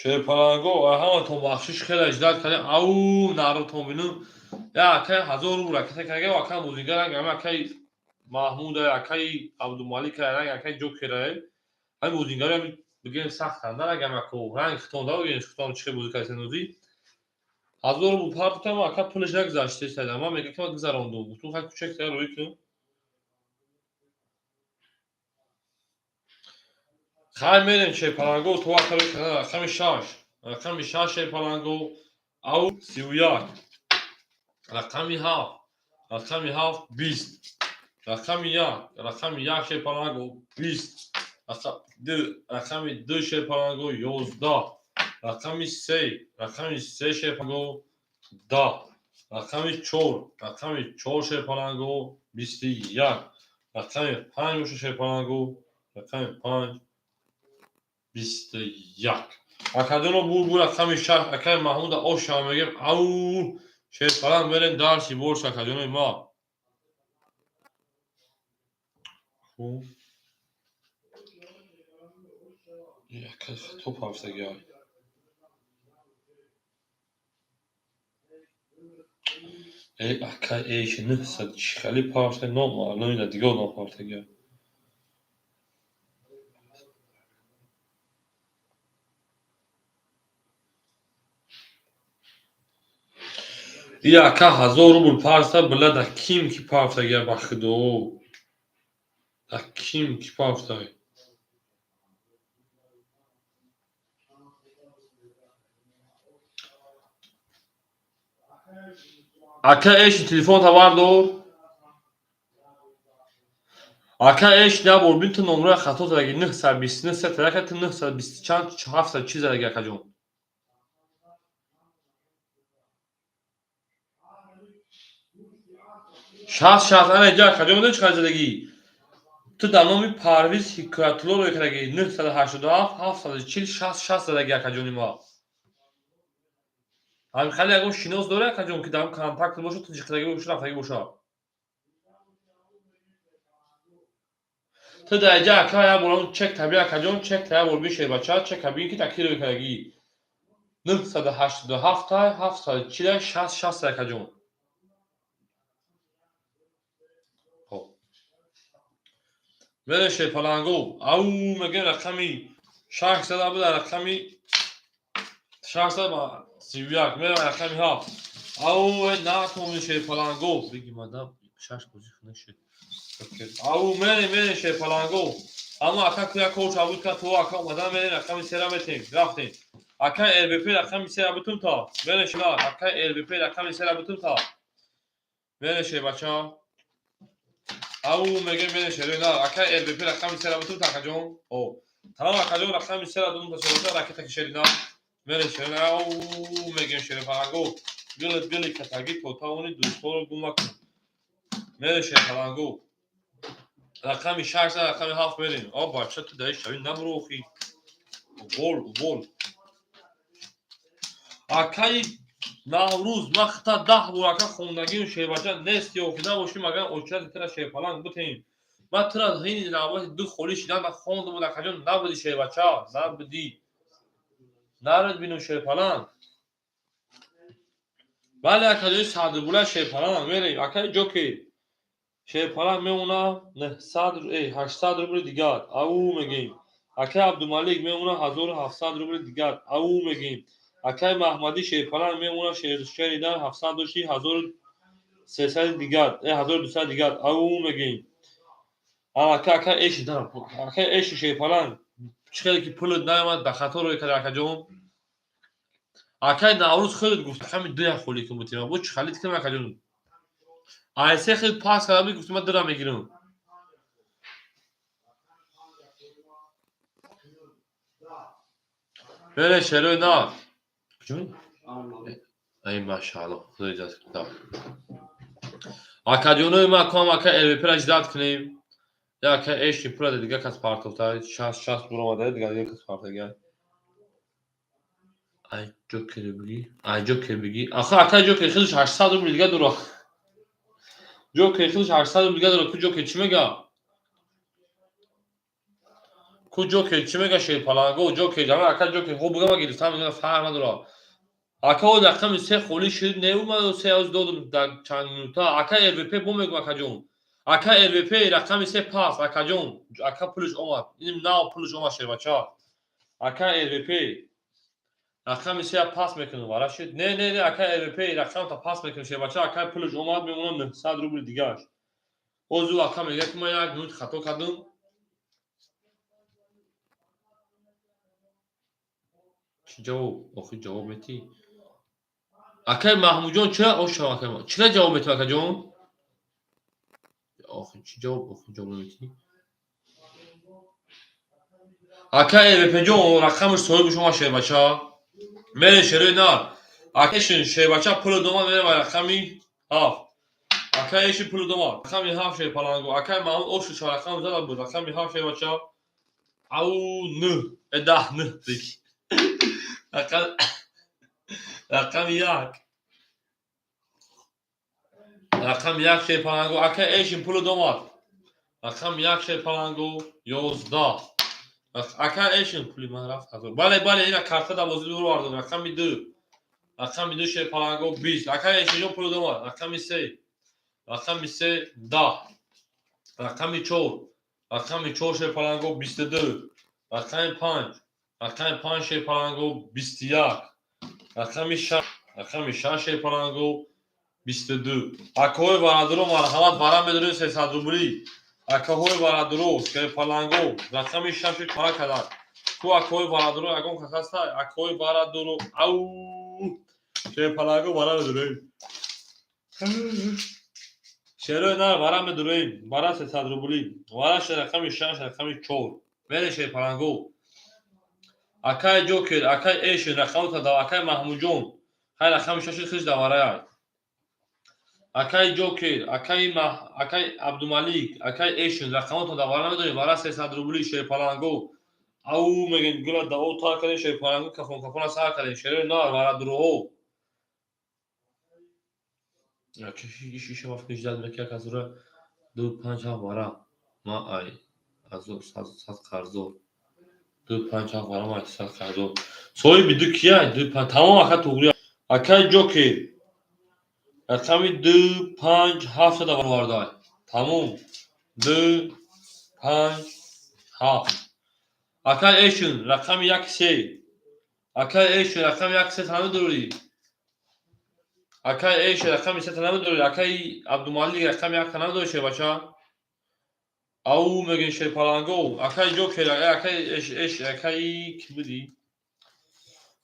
شیر پلنگو همه تو بخشش خیلی اجداد کنه او نارو تو بینو یا که هزار رو رکته کنه و که موزیگر همه که محمود یا که عبدالمالی که رنگ که جو کرده همه موزیگر هم بگیم سخت کنده اگه که رنگ ختانده و یعنی ختان چه موزیکای سنوزی هزار رو پارت کنم و که پولش نگذاشته شده اما میگه که ما گذراندو تو خیلی کوچک تر روی که خیلی میریم شیر پلنگو تو وقت روی کنه رقم شاش شیر پلنگو او 31 رقمی 20 رقمی یک شیر پلنگو 20 رقمی 2 شیر پلنگو 11 رقمی 3 شیر پلنگو 10 رقمی 4 شیر پلنگو 21 رقمی 5 شیر پلنگو رقمی 5 21 اکادونو بول رقمی شهر اکای محمود آشا میگم او شیر پلنگ برین درسی برش اکادونوی ما خوب یک توپ هفتگی های ای اکای ایش نه صد خیلی پارته نو معلومی دیگه نو پارتگی های ای اکا هزار رو بول پارسته بله دا کیم کی پارتگی های بخدو دا کیم کی پارتگی اکا ایش تلفون تا واردو اکا ایش نبور بینت نمره خطا ترگی نه سر بیست نه سه ترکت نه سر بیست چند هفت سر چیز دیگه اکا جون 60 ana ja kajon چقدر زدگی تو در نام پرویز حکایت‌الله رو کردگی 987 740 60 زدگی کجونی ما هم خیلی اگه شناس داره کجون که دارم کانتاکت باشه تو جکتگی باشه رفتگی باشه تو در جا که یا برام چک تبیه کجون چک تبیه بر بیشه بچه چک کبین که تکیل رو کردگی 987 740 60 کجون خب ولش پلنگو او میگه رقمی 600 بود رقمی 600 با سیویاک میره رقمی ها او ناتون شه پلنگو بگی مادام 6 پوزیشن شه او میره شه پلنگو اما اکا کیا کوچ بود که تو اکا مادام میره رقمی سرا بتیم رفتیم اکا ال بی پی رقمی سرا بتون تا ولش لا اکا ال بی پی رقمی سرا بتون تا ولش بچا او میگه میره شه نه اکا ال بی پی رقمی سرا بتون تا کجون او تمام کجون رقمی سرا دون تا سرا راکت کشیدنا میره شه نه او میگه شه پلنگو گلی کتاگی تو تا اونی دوستو گم کن میره شه پلنگو رقمی 600 رقمی 7 بریم آ بچه تو دای شوی نبروخی گل اکای نوروز وقتا 10 براکا خوندگی و شیبچه نیست یا که نباشیم اگر اوچت تر شیپلنگ بتیم ما تر هین نوبت دو خولی شدن و خوندم و کجون نبودی شیبچه نبودی نرد بینو شیپلنگ ولی اکای صدر بوله شیپلنگ میریم اکای جوکی شیپلنگ میمونه 800 روبل دیگر او میگیم اکای عبدالملک میمونه 1700 روبل دیگر او میگیم اکای محمدی شیپلنگ میمونه شریدن 730 1300 دیگر 1200 دیگر او میگیم اکای ایش دارم اکای ایش شیپلنگ چخیلی که پول نیامد به خطا روی کرد اکجون اکای نوروز خیلی گفت همین دو خولی که بودیم بود چخیلی که اکجون ایسه خیلی پاس کرد گفتم من دارم میگیرم بله شروع نه جون ای ماشاءالله خدا اجازه بده اکادیونوی ما کام اکا ال بی پی اجداد کنیم یا اکا ایش پول دیگه کس پارتوتا 60 برو اومده دیگه کس پارتوگا ای جوکر بگی آخه اکا جوکر خودش 800 روبل دیگه داره جوکر خودش 800 روبل دیگه داره کو جوکر چی میگه کو جوکر چی میگه شی پلنگو جوکر جمع اکا جوکر خوب بگم اگه گفتم میگه فرق نداره اکا و رقم سه خولی شد نیومد و سه از دادم در چند مینوتا اکا ال بی پی بوم اکا جون اکا ال بی پی رقم سه پاس اکا جون اکا پولش اومد این ناو پولش اومد شه بچا اکا ال بی پی رقم سه پاس میکنه وارا شد نه اکا ال بی پی رقم تا پاس میکنه شه بچا اکا پولش اومد میمونه 900 روبل دیگه اوزو اکا میگه که ما یک نوت خطا کردم چی جواب آخه جواب میتی اکا محمود جان چرا اوشا اکا چرا جواب میتی اکا جون آخه چی جواب میتی اکا ال بی پی جون رقمش صاحب شما شه بچا میره شروع نه اکشن شه بچا پول دوما میره و رقمی هاف اکا ایش پول دوما رقمی هاف شه پلنگو اکا محمود اوشو چه رقم زدن بود رقمی هاف شه بچا او نه ده نه دیگه رقم یک رقم یک شه پلنگو اکا ایش پول دوما رقم یک شه پلنگو 11 اکا ایش پول من رفت بله اینا کارت دوازده دور واردم رقم دو شه پلنگو 20 اکا ایش جو پول دوما رقم 3 10 رقم 4 شه پلنگو 22 رقم 5 شه پلنگو 21 رقم 6 شه پلنگو 22 اکاهای ورادرو مرحمت برام بدون 300 روبلی اکاهای ورادرو شه پلنگو رقم 6 کار کردن تو اکاهای ورادرو اگم که هست اکاهای ورادرو او شه پلنگو برام بدون شروع نه برام بدون برام 300 روبلی وراش رقم 6 رقم 4 بله شه پلنگو اکای جوکر اکای ایش رقم تا دو اکای محمود جون های رقم 6 خیش دواره Акай Ҷокер, акай Абдумалик, акай Эшин рақамотро давара медорем. Вара 300 рубли шерпаланго. Ау мегин гула даво та кардем шерпаланго кафона сар кардем. Шерои нар вара дуроҳо. Шиша вақт жад мекард аз ура 2-5 вара. Ма ай азо 100 қарзор. 2-5 вара ма 100 қарзор. Соҳиби ду кия 2-5 тамом ака туғри. Акай Ҷокер рақами 2-5-7 давардай. Тамом 2-5-7. Акай Эшин рақами 1-3. Акай Эшин рақами 1-3 намедорӣ. Акай Эшин рақами 3 намедорӣ. Акай Абдумалик рақами 1 намедорӣ шебача. Ау мегин шерпаланго. Акай Ҷокер акай Эш акай ки буди?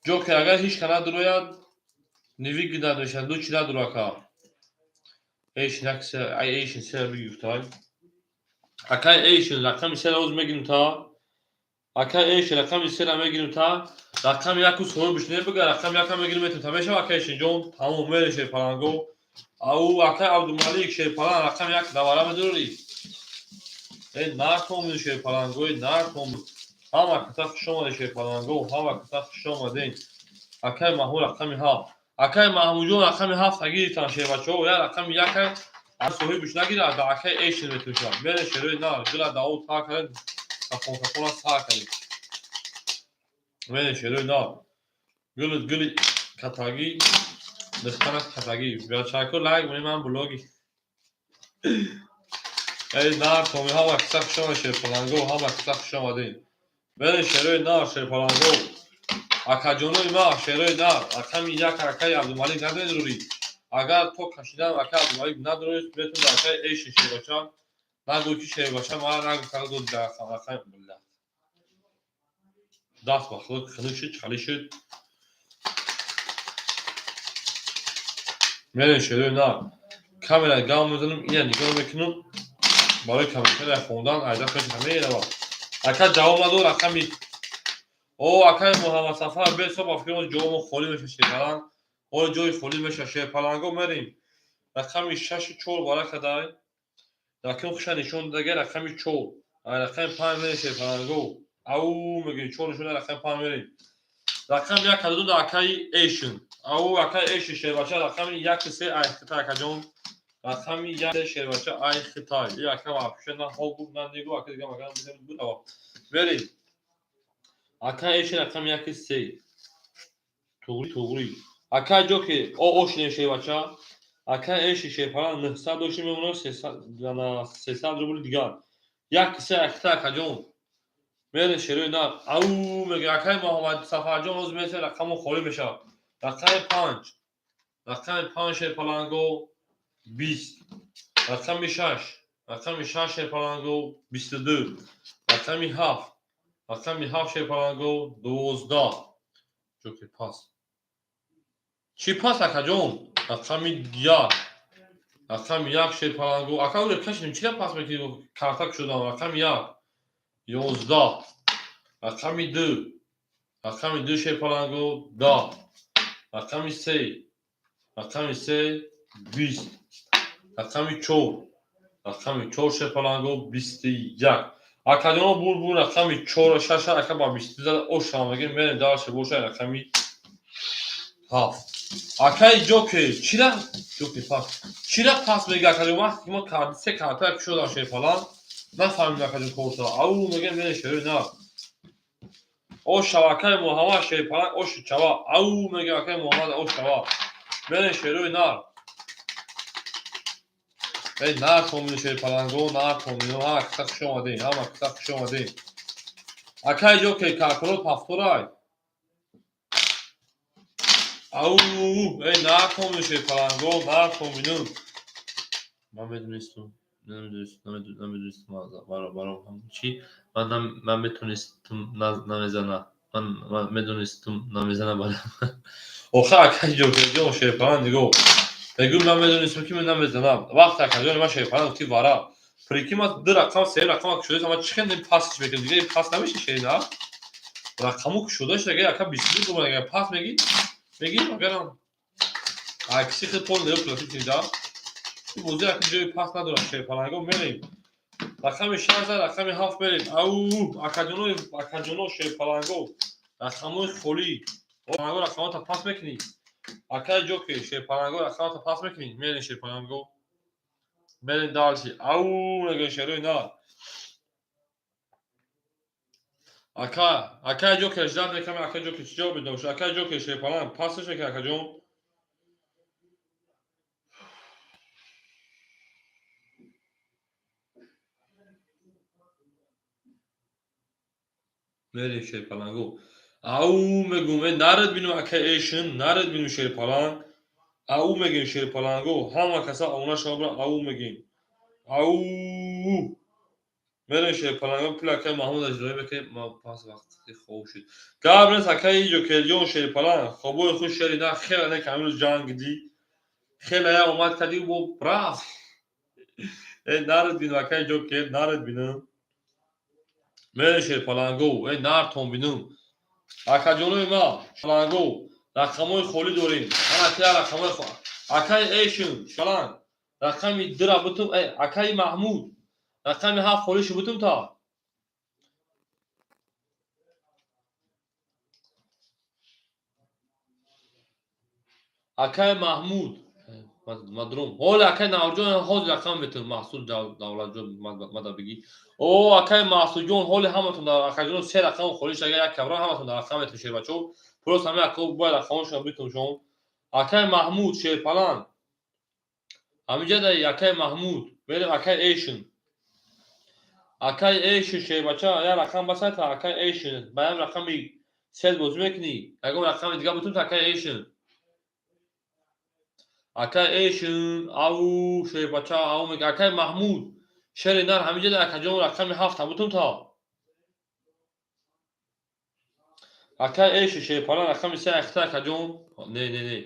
Ҷокер агар ҳеҷ ка надурояд невик надошад ду чи надурака. Эшин ай Эшин се бигифтай. Акай Эшин рақами 3 роз мегирем та. Акай Эшин рақами 3 мегирем та. Рақами 1 соҳиб бишне бигар рақами 1 мегирем метам. Тамеша акай Эшин ҷон тамом мере шерпаланго. Ау акай Абдумалик шерпалан рақами 1 давара медорӣ. Нархом шерпаланго нархом. Ҳама ката хушомаде шерпаланго ҳама ката хушомаден. Акай Маҳмуд рақами 7. Акай Маҳмудҷон рақами 7 агиритан шербачаҳо. Я рақами 1 аз соҳибиш нагирад ба акай Эшин метӯшад. Мере шерои нар гула даво та кардем кафона сар кардем. Мере шерои нар гули катагӣ духтана катагӣ. Бачако лайк монем ман блоги. Нар томи ҳама киса хушомад шерпаланго ҳама киса хушомадем. Мере шерои нар шерпаланго. Акаҷонои ма шерои нар рақами 1 акай Абдумалик надорӣ. Агар то кашидан акай Абдумалик надорӣ метавонед акай Эшин шербача нагӯ ки шербача ма нагӯ кардо рақами була. Даст ба худ хунук шуд хали шуд. Мере шерои нар камера гам мезанам ина нигоҳ мекунам. Барои камера хондан айда фикр намеравад. Акай ҷавоб надо рақами о акай Муҳаммад Сафар бесоб афкирон ҷомо холӣ меша шерпалан. Ҳоли ҷои холӣ меша шерпаланго мерем. Рақами 6-4 бара кадай. Рақам хуша нишон даги рақами 4. Ай рақами 5 мере шерпаланго. Ау мегин 4 нишон рақами 5 мерем. Рақами 1 кадодун да акай Эшин. Ау акай Эшин шербача рақами 1-3 ай хитай акаҷон. Рақами 1 шербача ай хитай. Я ака вапша на ҳол буд на нигу ака дига маган буд ава. Мерем. Акай Эшин рақами 1-3. Туғри. Акай Ҷокер Ошин шербача. Акай Эшин шерпалан 900 дошти мемонад 300 рубли дигар. 1-3 ай хитай акаҷон. Мере шерои нар ау мега акай Муҳаммад Сафарҷон роз месе рақамо холӣ мешавад. Рақами 5. Рақами 5 шерпаланго 20. Рақами 6. Рақами 6 шерпаланго 22. Рақами 7. Рақами 7 шерпаланго 12. Ҷокер пас. Чи пас акаҷон? Рақами 1. Рақами 1 шерпаланго ака уре кашидем чира пас мекунӣ картак шудам. Рақами 1. 11. Рақами 2. Рақами 2 шерпаланго 10. Рақами 3. Рақами 3 20. Рақами 4. Рақами 4 шерпаланго 21. Акаҷоно бур рақами 4 6 ака ба 22 зада ошам мегем мерем дарше боша рақами 7. Акай Ҷокер чира Ҷокер пас. Чира пас мега акаҷон вақти мо карди се карта шудам шерпалан. Нафаҳмидам акаҷон корта. Ау мегем мере шерои нар. Ошава акай Муҳаммад шерпалан ошичава. Ау мега акай Муҳаммад ошава. Мере шерои нар. Нар томин шерпаланго нар томин ҳама киса хушомадем. Ҳама киса хушомадем. Акай Ҷокер каркунот пафторай. Ау нар томин шерпаланго нар томинум. Ман медонистам намедонистам баром ҳамчи ман метонистам намезана. Ман медонистам намезана барам. Охир акай Ҷокер ҷон шерпалан нигоҳ. Мегӯ ман медонистам ки ман намезанам. Вақте акаҷони ман шерпалан гуфти вара. Прикинь ман 2 рақам 3 рақам кушода ман чӣ хеле пасш мекунам. Дига пас намеша шерина. Рақаму кушода шуда ага ака 22 бумад ага пас мегӣ. Мегӣ магарам. Ай киси хел пол нерӯ платит нида. بازی را که جای پس ندارم شیر پلنگو میریم رقم 16 رقم 7 بریم او اکاجونو شیر پلنگو رقم خالی پلنگو رقمات پاس میکنی اکای جوکی شیر پلنگو رقمات پاس میکنی میرین شیر پلنگو میرین دالشی او نگه شیروی نه اکای جوکی اجداد میکنم اکای جوکی چجا بدوش اکای جوکی شیر پلنگ پاسش میکنی اکاجون میرین شیر پلنگو او میگم نرد بینو اکای ایشن نرد بینو شیر پلنگ او میگیم شیر پلنگو همه کسا اونا شما او میگیم او میرین شیر پلنگو پلاکه محمود اجرایی بکنیم ما پاس وقتی خوب شد قبل از اکای جوکی جون شیر پلنگ خوبوی خوش شری نه خیلی نه کامل جنگ دی خیلی ها اومد کدی بو براف نرد بینو اکای جوکی نرد بینو میرین شیر پلنگو نرد بینو اکاجونوی ما پلنگو رقمای خالی داریم من اکای رقمای خالی اکای ایشون شلان رقمی درا بتم اکای محمود رقمی هفت خالیش بتم تا اکای محمود مدروم هول اکای ناوجون هول رقم بتم محصول دولت جون مدا بگی او اکای محصول جون هول همتون در اکاجون سه رقم خالیش اگر یک کبرا همتون در رقم بتم شیر بچو پروس همه اکو باید رقمش بتم شون اکای محمود شیر پلان همینجا در اکای محمود بریم اکای ایشون اکای ایشون شیر بچه یا رقم بسه تا اکای ایشون باید رقمی سیل بازی میکنی اگه رقم دیگه بتون تا اکای ایشون اکای ایشون او شیر بچه او میگه اکای محمود شیر نر همینجا در اکاجون رقم هفت هم بتون تا اکای ایشون شیر پلان رقم سه اختا اکاجون نه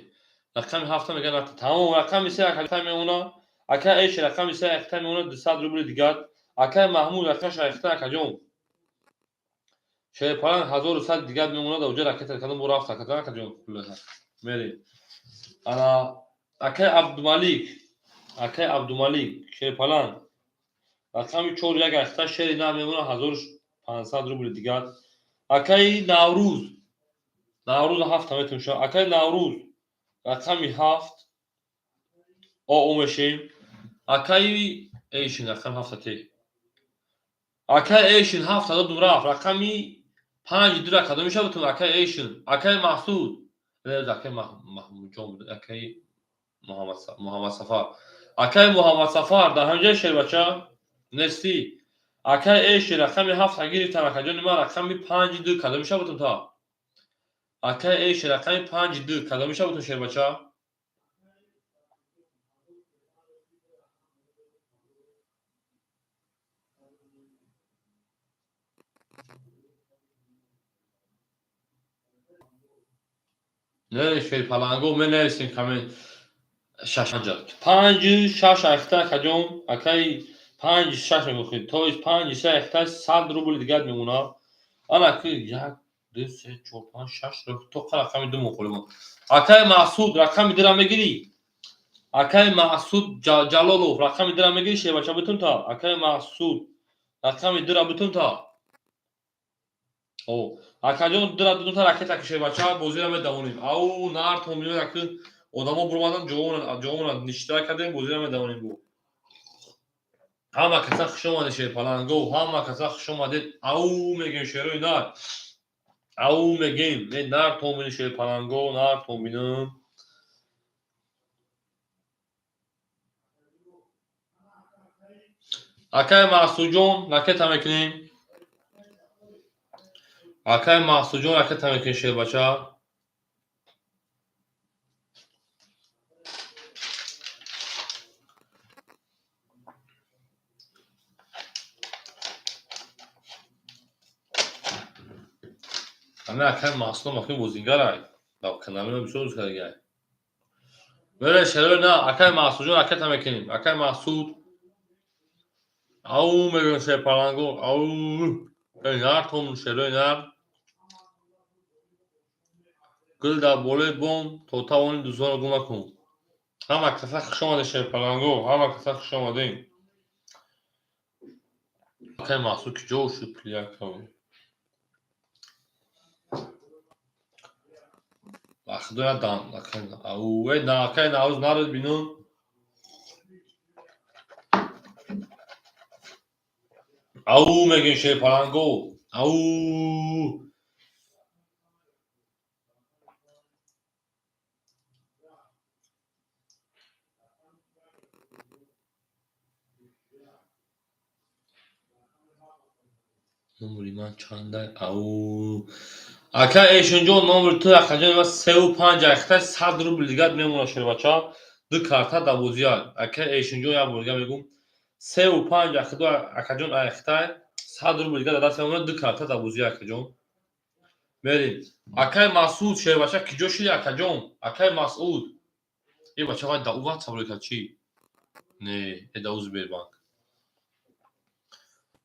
رقم هفت میگن رقم تمام رقم سه اکتا میمونه اکای ایش رقم سه اختا میمونه 200 روبل دیگر اکای محمود رقمش اختا اکاجون شیر پلان 1100 دیگر میمونه در وجه رکت کدوم برو رفت اکتا اکاجون کلها میری انا اکای عبدالملیک شیر پلان رقم 4 یک اختا شیر نه میمونه 1500 روبل دیگر اکای نوروز هفت میتون شو اکای نوروز رقم هفت او میشیم اکای ایشین رقم هفته اکای ایشین هفت دو رفت رقمی 5 دو کدوم میشه بتون اکای ایشین اکای محسود اکای محمود جون بود اکای محمد سفر اکای محمد سفر در همجای شیر بچه نستی اکای ایشین رقمی هفت گیری تنکا جون ما رقمی 5 دو کدوم میشه بتون تا اکای ایشین رقمی 5 دو کدوم میشه بتون شیر بچه نه شیر پلنگو من نویسیم کامنت شش 5 6 اختا کجون اکای 5 6 میخوید تویش 5 3 اختا 100 روبل دیگر میمونه انا که 1 2 3 4 5 6 تو رقم دو میخوریم اکای محسود رقم درام میگیری اکای محسود جلالو رقم درام میگیری شه بچا بتون تا اکای محسود رقم درام بتون تا او اکاجون دو تا رکت شه بچا بازی رو میدونیم او نار تو میونه که odama vurmadan جوان نشته کردیم بازی رو میدونیم بو همه کسا خوش اومده شیر پلنگو همه کسا خوش اومده او میگیم شیروی نار او میگیم نه نار تو مینی شیر پلنگو نار تو مینم اکای محسود جون رکت هم میکنیم اکای محسود جون رکت هم میکنیم شیر بچه همه اکای محسود مخیم بوزینگر های با کنالی ما بسیار روز کرده بله شیروی نه اکای محسود جون رکت هم میکنیم اکای محسود او میگیم شیر پلنگو او نار تو شیروی نار گل در بالای بوم تا توانی دوزار گم کن همه کسا خوش آمده شیرپلنگو، همه کسا خوش آمدین. که محصول که جو شد پلیر کنی. وقت یا دام لکن اوه نه که ناوز نارد بینون. اوه میگن شیرپلنگو. اوه. نمری من چنده اوه. اکا ایشونجو نمر تو اکا 35 اکتا 100 روبل دیگه میمونه شیر بچا دو کارتا دوازیار اکا ایشونجو یا بولگا میگم 35 اکا جون اکتا 100 روبل دیگه دست میمونه دو کارتا دوازیار اکا جون بریم اکا مسعود شیر بچا کجا شدی اکا جون اکا مسعود ای بچا وای داو وات صبر چی نه اداوز بیر بانک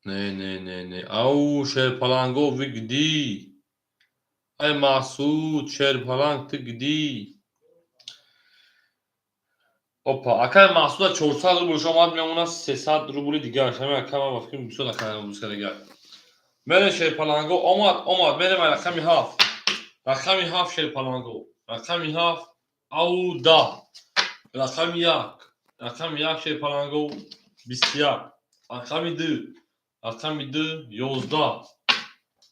نه او شیر پلنگو وگدی ای مسعود شیر پلنگ تگدی اوپا اکای محصول 400 روبل شما میمونه 300 روبل دیگه همین اکای ما وقتی 200 اکای روز دیگه میره شیرپلنگو اومد میره رقمی هاف شیرپلنگو رقمی هاف او دا رقمی یک شیرپلنگو 21 رقمی دو 11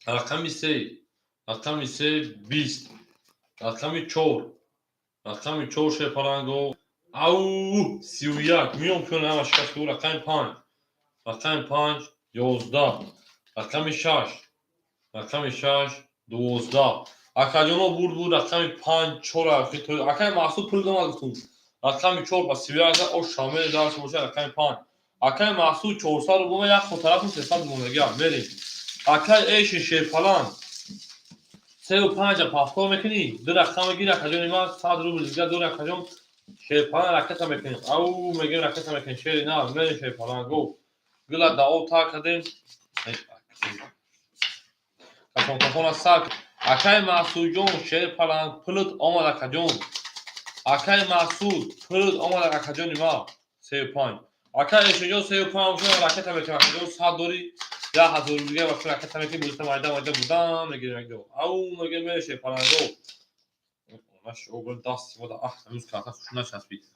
رقمی سه 20 رقمی 4 شیرپلنگو او 31 میام کنه همه شکست که رقم 5 11 رقم 6 12 اکاجونو بود رقم 5 4 اکای محصول پول دو گفتم رقم 4 با 31 او شامل داشت باشه رقم 5 اکای محصول 400 رو بوم یک خود طرف 300 مونگیا بریم اکای ایش شیر فلان 35 پافتو میکنی دو رقم گیر اکاجون ما 100 روبل دیگه دو اکاجون شیرپلان رکت میکنیم او میگیم رکت میکنیم شیر نه میریم شیرپلان گو گلا داو تا کردیم کافون از ساک اکای محسود جون شیرپلان پلوت آمد اکاجون اکای محسود پلوت آمد اکاجون ما 35 اکای ایشون 35 شون رکت میکنیم اکاجون 100 دوری 10,000 دیگه وقتی رکت میکنیم بودم مایده بودم میگیم او میگیم میریم شیرپلان گو ماش اوبر داست ودا هنوز کارتا خوش نچسبید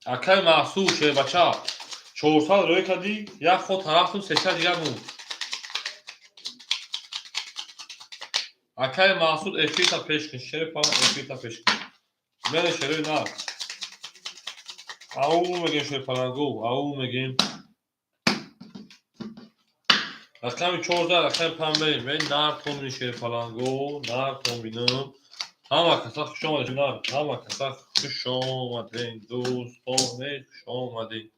اکای محسود شیر بچه 400 روی کردی یک خود طرفتون 300 دیگر بود اکای محسود افیتا پیش کن شیر پالا افیتا پیش کن بله شیروی نار او میگیم شیر پلنگو او میگیم رقم 14 رقم 5 بریم این نار تومینی شیر پلنگو نار تومینم همه کسا خوش آمدین همه کسا خوش آمدین دوستان خوش آمدین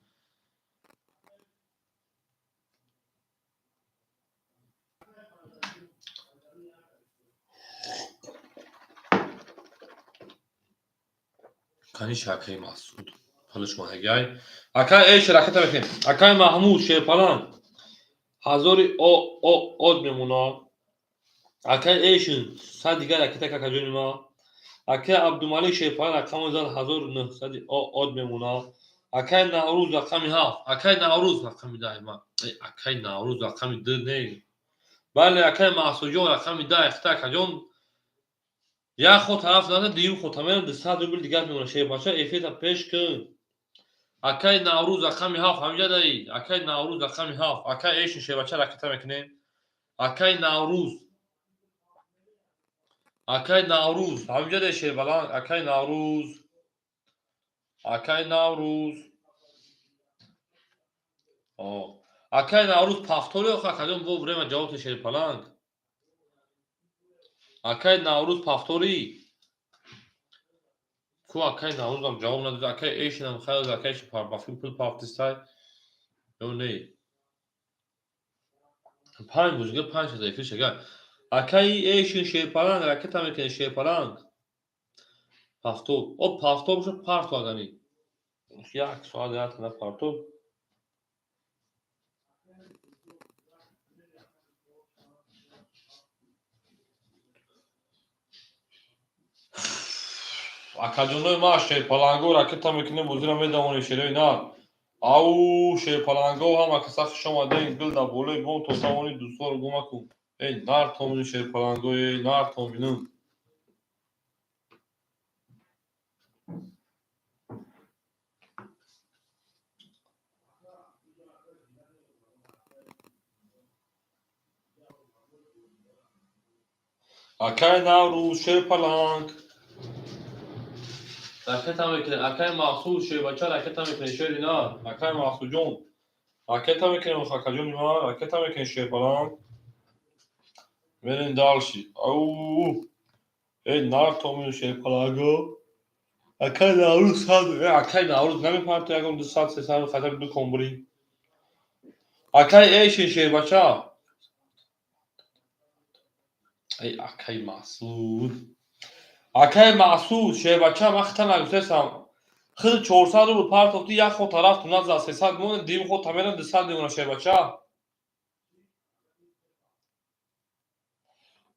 کنیش اکای محسود حالش ماهگای اکای ایش رکت بکنیم اکای محمود شیر پلنگ هزاری آد میمونه اکای ایشون 100 دیگر رکت اکا جونی ما اکای عبدالمalik شیرپلنگ رقم زد 1900 آد میمونه اکای نوروز رقمی هفت اکای نوروز رقمی ده ما اکای نوروز رقمی ده نه بله اکای محسود جون رقمی ده اکتا اکا جون یا خود طرف داده دیم خود تمام 200 روبل دیگر میمونه شیر بچه افیتا پیش کن اکای نوروز رقمی هفت همینجا دایی اکای نوروز رقمی هفت اکای ایشون شیر بچه رکت میکنه اکای نوروز همینجا ده شیر بلند اکای نوروز اکای نوروز پافتوری آخه کدوم بو بریم جواب شیر بلند اکای نوروز پافتوری کو اکای نوروز هم جواب نداد اکای ایشن هم خیلی اکایش پافیم پول پافتستای یا نه 5 بوزگه 5 ضعیفی شگر اکای ایشن شیر بلند رکت هم میکنه شیر بلند پافتور او پافتور بشه پارت آدمی یک سوال یاد کنه پارتور Akajonoy ma şerpalango raketa mekine bozira medamoni şeroy na. Au şerpalango ham akasa şoma den gıl da voley bon tosamoni dustor gumakum. Ey nar tomini şerpalango ey nar tominin. Akay navru şerpalang. Raketa mekine akay mahsul şerbaça raketa mekine şeri na. Akay mahsul jon. Raketa mekine muhakajon ma raketa mekine şerpalang. Verin dalşi. Au. Ey nar tomini şerpalango. Akay navru sad. Akay navru nami parti agon 2 saat 3 saat khatar du komburi. Akay ey şerbaça. Ey akay mahsul. Akay mahsul şerbaça mahtana gusesam. خود 400 رو پارت وقتی یک خود طرف تو نزد 300 مون دیم خود تمام 200 دیونا شه بچا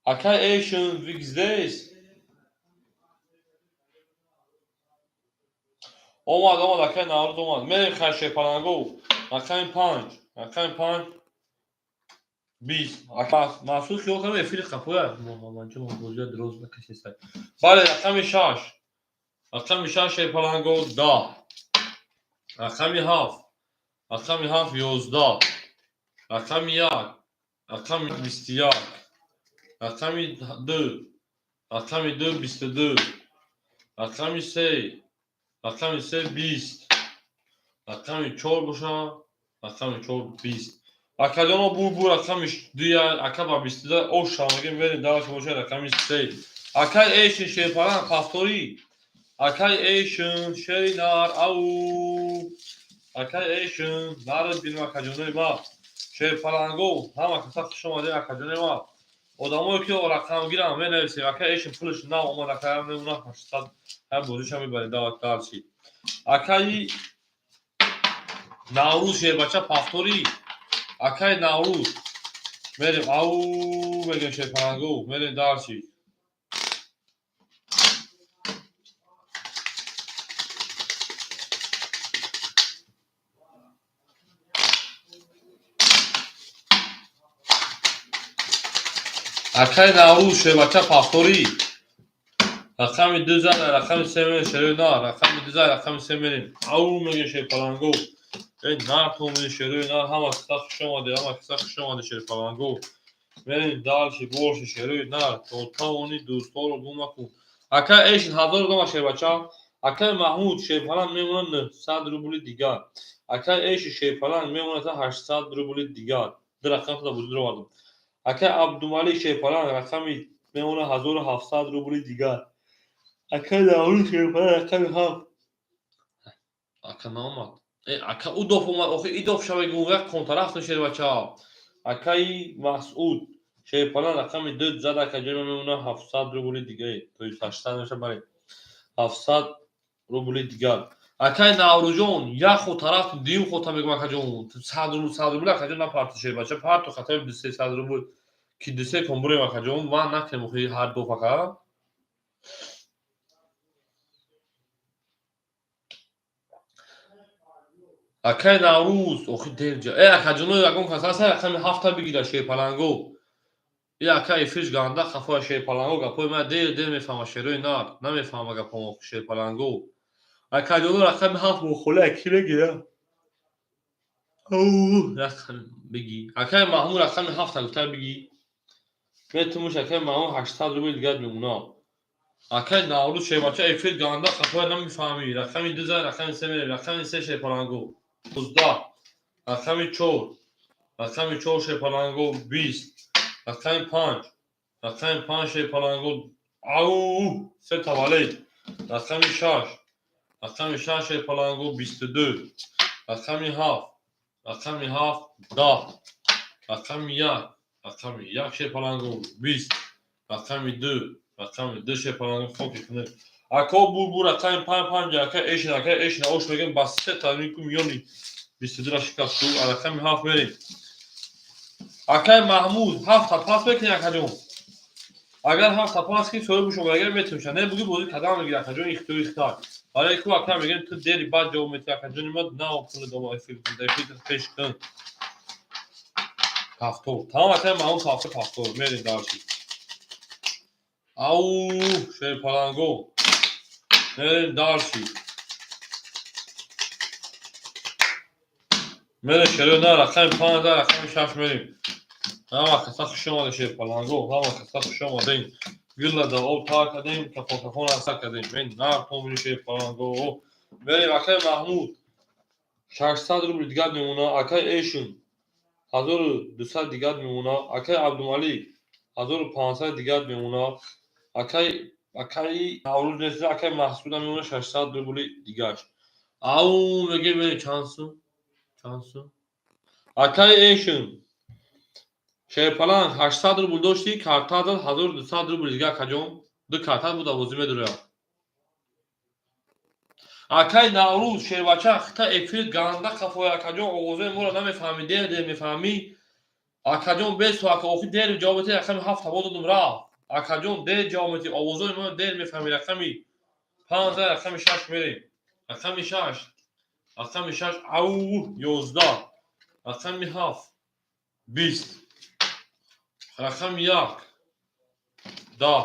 اکای ایشن ویگز دیس اومد اکای نارد اومد میریم خشه پلنگو اکای 5 20 اکای محسوس شو کنم افیل خفوه من چون موضوع دروز نکشیسته بله اکای 6 اکای 6 شه پلنگو 10 اکای 7 اکای 7 11 اکای 1 اکای 21 اکای 2 اکای 2 22 اکای 3 اکای 3 20 اکای 4 بوشا اکای 4 20 اکایونو بور اکای 2 اکای 22 او شامگه verin daha çalışıyor اکای 3 اکای ایشن شیپاران پاستوری اکای ایشن شینار او اکای ایشن نارد بینم اکایونو ما شیپارانگو هم اکساق شما ده اکایونو ما odamı ki o rakam giren ve neyse akay eşin puluş na o rakam ne ona başta hem bozuşa bir bari davet karşı akay navruz şey bacha pastori akay navruz benim au benim şey parango benim darşı akay navruz şey bacha pastori rakam 2 rakam 3 şöyle na rakam 2 rakam 3 benim au benim şey parango nar tomini şeroy nar ham aksak şomadı ham aksak şomadı şer palango verin dalşi borşi şeroy nar totavoni dostor gumaku aka eşin hazır goma şer bacha aka mahmud şey falan memunan 100 rubli digar aka eşi şey falan memunan 800 rubli digar bir rakam da buzduramadım aka abdumali şey falan rakami memunan 1700 rubli digar aka davul şey falan rakami ham aka namad اکا او دوف اومد آخه ای دوف شبه گوگه کنترفت شده بچه ها اکای مسعود شیپانه رقم 2 زد اکا جمعه میمونه 700 روبولی دیگه توی 800 میشه برای 700 روبولی دیگر اکای نوروجون یا خود طرف دیم خود تا بگم اکا جون 100 روبولی اکا جون نپارتی شده بچه پارتو خطر 300 روبولی کی دسته کنبوری اکا جون و نکنیم اخی هر دو فکر اکای نوروز اخی درجا ای اکا جونو اگون کساس رقم 7 بگیره شی پلنگو ای اکای فیش گاندا خفا شی پلنگو گپوی من دیر میفهمم شیروی نار نمیفهمم گپوم شی پلنگو اکا جونو رقم 7 مخوله کی بگیره او رقم بگی اکای محمود رقم 7 گفتر بگی میتونم اکای محمود 800 روبل دیگه میمونه اکای نوروز شی بچه ای فیش گاندا خفا نمیفهمی رقم 2 رقم 3 رقم 3 شی پلنگو 19 رقم 4 رقم 4 شی پلنگو 20 رقم 5 رقم 5 شی پلنگو او سه توالی رقم 6 رقم 6 شی پلنگو 22 رقم 7 رقم 7 10 رقم 1 رقم 1 شی پلنگو 20 رقم 2 رقم 2 شی پلنگو خوکی کنه اکا بور رقم 5 اکا ایشن اوش بگم بس سه تا میلیونی 22 را شکست رقم 7 بریم اکای محمود 7 تا پاس بکنی اکا جون اگر هم تپاس کی سوال بشو اگر میتونم نه بگی بودی کدام میگیره کجا اختیار برای کو اکر میگن تو دری بعد جو میتونی کجا نمیاد نه پول دو افیل پیش کن هفتو تمام اصلا ما اون هفتو میریم دارشی او شیر پلنگو میریم دارشی میره شروع نه رقم 5000 رقم 6 میریم Ama kısa kuşum oldu şey palango. Ama kısa kuşum oldu. Gülle de o tak edeyim. Kafana sak edeyim. Ben ne yapayım şey palango. Böyle bakayım Mahmud. 600 ruble دیگر میمونه. اکای ایشون 1200 دیگر میمونه. اکای عبدالمالی 1500 دیگر میمونه. اکای نوروز نیست. اکای محسود میمونه 600 روبل دیگر. او میگه به چانسو. اکای ایشون şey falan 800 ruble داشتی کارتا داد 1200 ruble دیگه کجام دو کارتا بود آوازی میداره اکای نوروز شیربچه خطا افید گاندا کفایا کجام آوازی مورا نمیفهمیده ده میفهمی اکجام بیست و اکاخی دیر جوابتی اکمی 7 هوا دادم را اکجام دیر جوابتی آوازی مورا دیر میفهمی اکمی 15 اکمی 6 میریم اکمی 6 او 11 اکمی 7 20 اکمی 1 10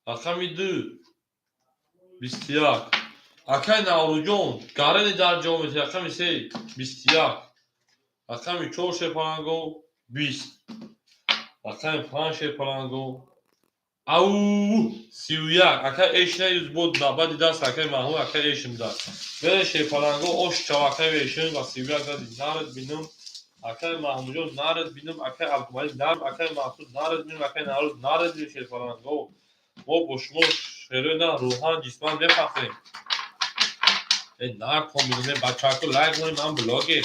اکمی 2 21 اکای نوروجون گارن در جامعه اکمی 3 21 اکمی 4 شپانگو 20 اکمی 5 شپانگو او 31 اکای ایش نیوز بود نبادی دست اکای محمود اکای ایشم داد به شپانگو اوش چواکای ایشن و 31 دادی نارد بینم اکای محمودجون نارد بینم اکای عبدالمالی نارد اکای محسود نارد بینم اکای نوروز نارد بینم شپانگو ما بشموش شروع نه روحان جسمان بفخریم نه کامبینه بچه ها کو لایک کنیم من بلاگه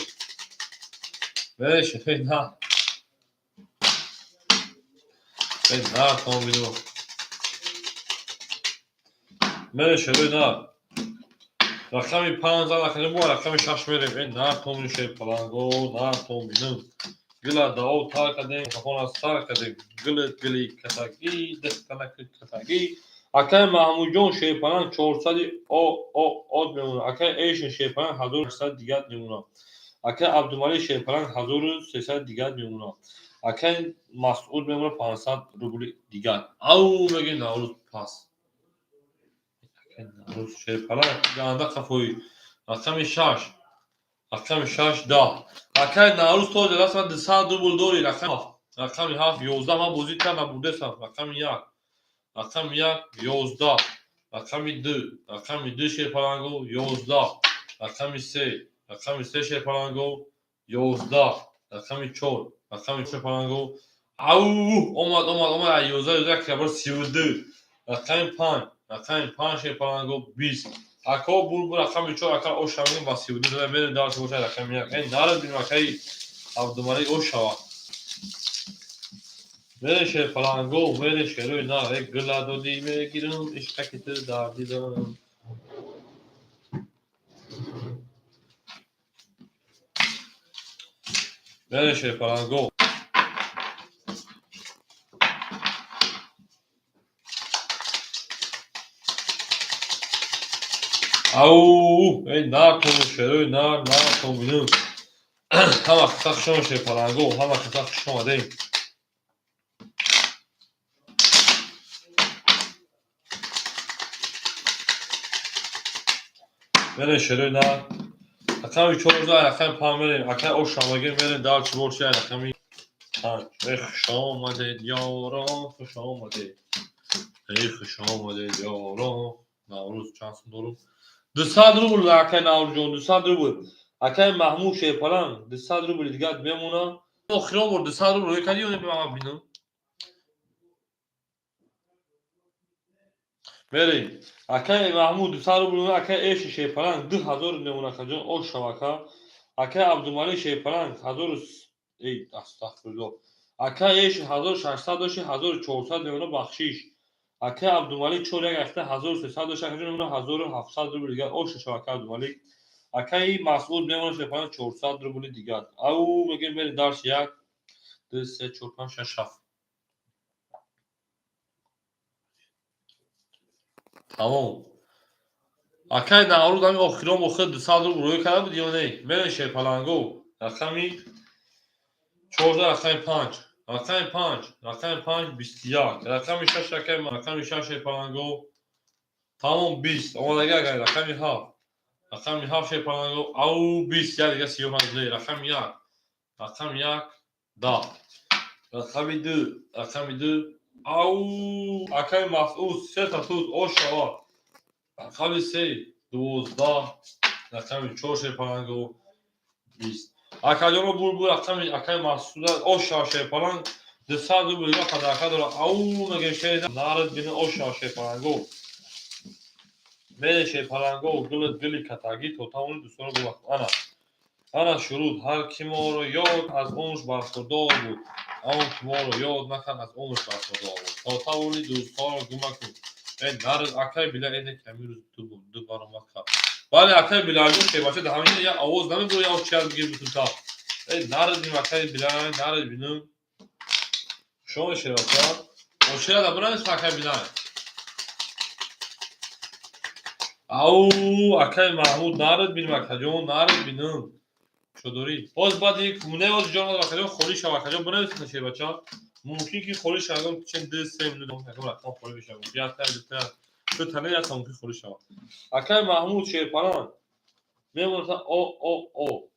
بشه نه کامبینه بشه نه رقمی 15 رقمی بو رقمی 6 میریم نه کامبینه شه پلنگو نه کامبینه گلا داو تا کدیم کفون سر کدیم گلی کتاگی دستنک کتاگی اکای محمود جون شه پلنگ 400 او میمونه اکای ایشن شه پلنگ 1800 دیگه میمونه اکای عبدالمالی شه پلنگ 1300 دیگه میمونه اکای مسعود میمونه 500 روبل دیگر او میگه نوروز پاس اکای نوروز شه پلنگ گانده کفوی اکای 6 10 اکای نوروز تو دست من 200 روبل دوری رقم 7 11 من بازی کردم بوده سم رقم 1 رقم 1 11 رقم 2 رقم 2 شه پلنگو 11 رقم 3 شه پلنگو 11 رقم 4 رقم 3 پلنگو او اومد 11 که بر 32 رقم 5 شه پلنگو 20 اکا بول رقم 4 اکا او شامین با 32 داره بریم دار سه رقم 1 این نارد بیم اکای عبدالمالی او شوا Veše palango, veše rojna, egla do dime girum, iştakiti dardidam. Veše palango. Au, nar konuşe rojna, nar kombinum. Hama kısa şoşe palango, hama kısa şomadeyim. Veše rojna. Akami çorda, akami pamerim, akami o şamagir verin dar çuborşe, akami خوش آمده یاران خوش آمده ای خوش آمده یاران نوروز چند سون دارم 200 روبل اکای نوروز جون 200 روبل اکای محمود شیپلان 200 روبل دیگه میمونه آخرا بود 200 روبل روی کدی اون به بینم بریم اکای محمود 200 روبل اکای ایش شیپلان 2000 میمونه کجا او شبکه اکای عبدالمالی شیپلان 1000 ای استغفرالله اکای ایش 1600 داشت 1400 میمونه بخشیش اکای عبدالمالی چور یک اخته 1300 داشت کجا میمونه 1700 روبل دیگه او شبکه عبدالمالی اکای مسعود میمونه شیپلان 400 روبل دیگه او میگیم بریم دارش 1 2 3 4 5 6 7 Tamam. Akay Navruz hami oxiron moxir 200 رو روی کرده بود یا نه؟ منشه پلنگو رقمی 14 رقم 5 رقم 5 رقم 5 21 رقم 6 رقم 6 پلنگو تمام 20 آمادگی اگر رقم 7 رقم 7 پلنگو او 20 یا دیگه 35 رقم 1 رقم 1 10 رقم 2 رقم 2 او akay مسعود 3 تا توت اوشا رقم 3 12 رقم 4 پلنگو 20 акаҷоро бурбур рақами акаи маҳсуда оша шепалан 200 рубл ва қадака дора ау мегем шерида нард бини оша шепаланго мере шепаланго гулат гили катаги то тавони дӯсторо бувак ана шуруд ҳар ки моро ёд аз умрш бархурдор буд он ки моро ёд накард аз умрш бархурдор буд то тавони дӯсторо гума кун нард акай bila эне камирӯз ду баромака бале акай билагу шебача да ҳамин я овоз намедуро я чиаз бигир бутунта нард акай билай нард бинум шоме шебача ошира да буран акай билай ау акай маҳмуд нард бинум акаҷон нард бинум чодори боз баъд ин муневоз ҷон акаҷон холӣ шава акаҷон бунависна шебача мумкин ки холӣ шавагон чен 2-3 минут акаҷон рақам холӣ бишавад я تو تنه یا تمومی خوری شما اکای محمود شیرپران میمونه او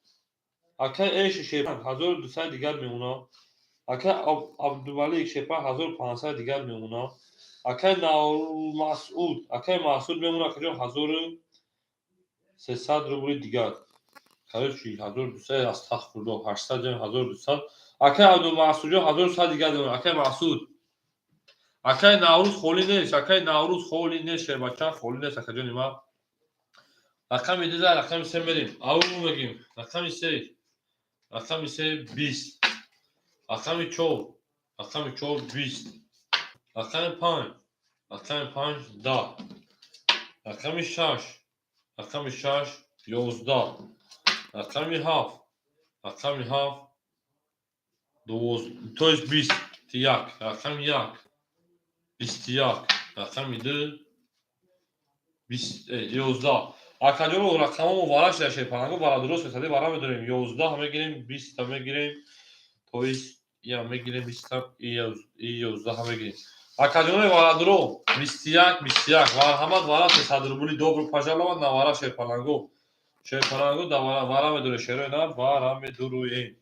اکای ایش شیرپران 1200 دیگر میمونه اکای عبدالملیک شیرپران 1500 دیگر میمونه اکای مسعود میمونه اکای 1300 روبل دیگر کاری چی 1200 استغفرالله 800 جمع 1200 اکای عبدالمسعود 1100 دیگر میمونه اکای مسعود акай наврӯз холӣ нест акай наврӯз холӣ нест шербача холӣ нест акаҷони ма рақами диза рақами 3 мерим ав мегим рақами 3 20 рақами 4 20 рақами 5 10 рақами 6 11 рақами 7 12 то есть 20 як рақами 1 21 рақами 2 11 акаҷоро рақамомо вара шуда шепаланго бара дуруст месади бара медорем 11 мегирем 20 мегирем то есть я мегирем 20 и 11 мегирем акаҷонои варадуро 21 марҳамат вара 300 рубли добру пажалова на вара шепаланго да вара медоре шерои на вара медуруем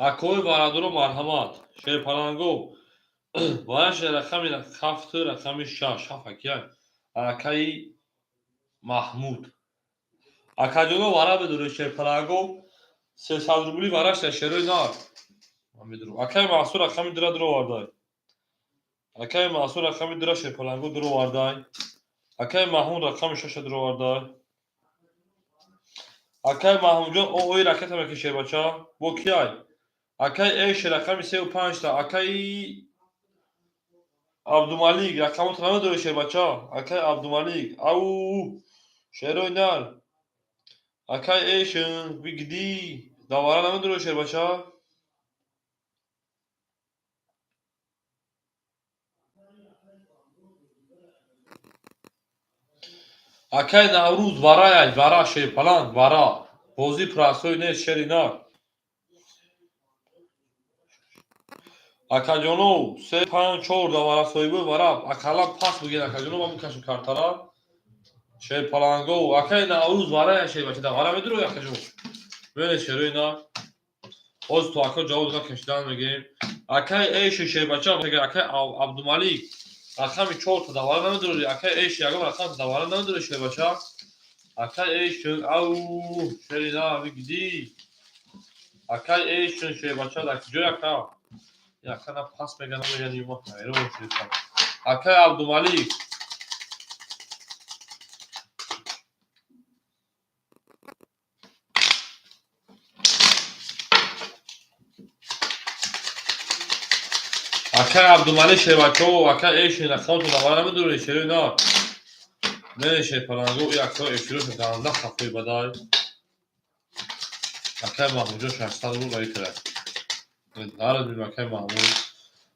акои варадуро марҳамат шерпаланго вараш рақами 7 рақами 6 ҳафакяй акаи маҳмуд акаҷоно вара медуре шерпаланго 300 рубли вараш шерои нар медуру акаи маҳсуд рақами дира дуровардай акаи маҳсуд рақами дира шерпаланго дуровардай акаи маҳмуд рақами 6 дуровардай акаи маҳмудҷон ои ракета мекишед бача бо кияй акай эш рақами 35 та акаи абдумалик рақамотро намедорӣ шербача акаи абдумалик ау шерои нар акай эшин бигди давара намедорӣ шербача акай наврӯз вараяй вара шерпаланд вара бозӣ пурасои нест шери нар акаҷоно 3-5-4 давара соҳибу вара акалан пас буген акаҷоно ма мукашем картара шерпаланго акаи наврӯз варая шербача давара медуро акаҷон бене шерои на оз то ака ҷавоб накашидан мегем акаи эши шербача акаи абдумалик рақами 4 та давара намедуро акаи эши ягон рақам давара намедуро шербача акаи эшин ау шери на бигди акаи эшин шербача ҷоя ка якана пас меганам яъни мо хайрон шудам акай абдумалик акай абдумалик шербачо акай эшин рақамто давара намедуро шерои на не шерпаланго якро эфтирош ганда хафои бадай акай маҳмуҷон 600 рубл баритара Harad bir Akay Mahmud.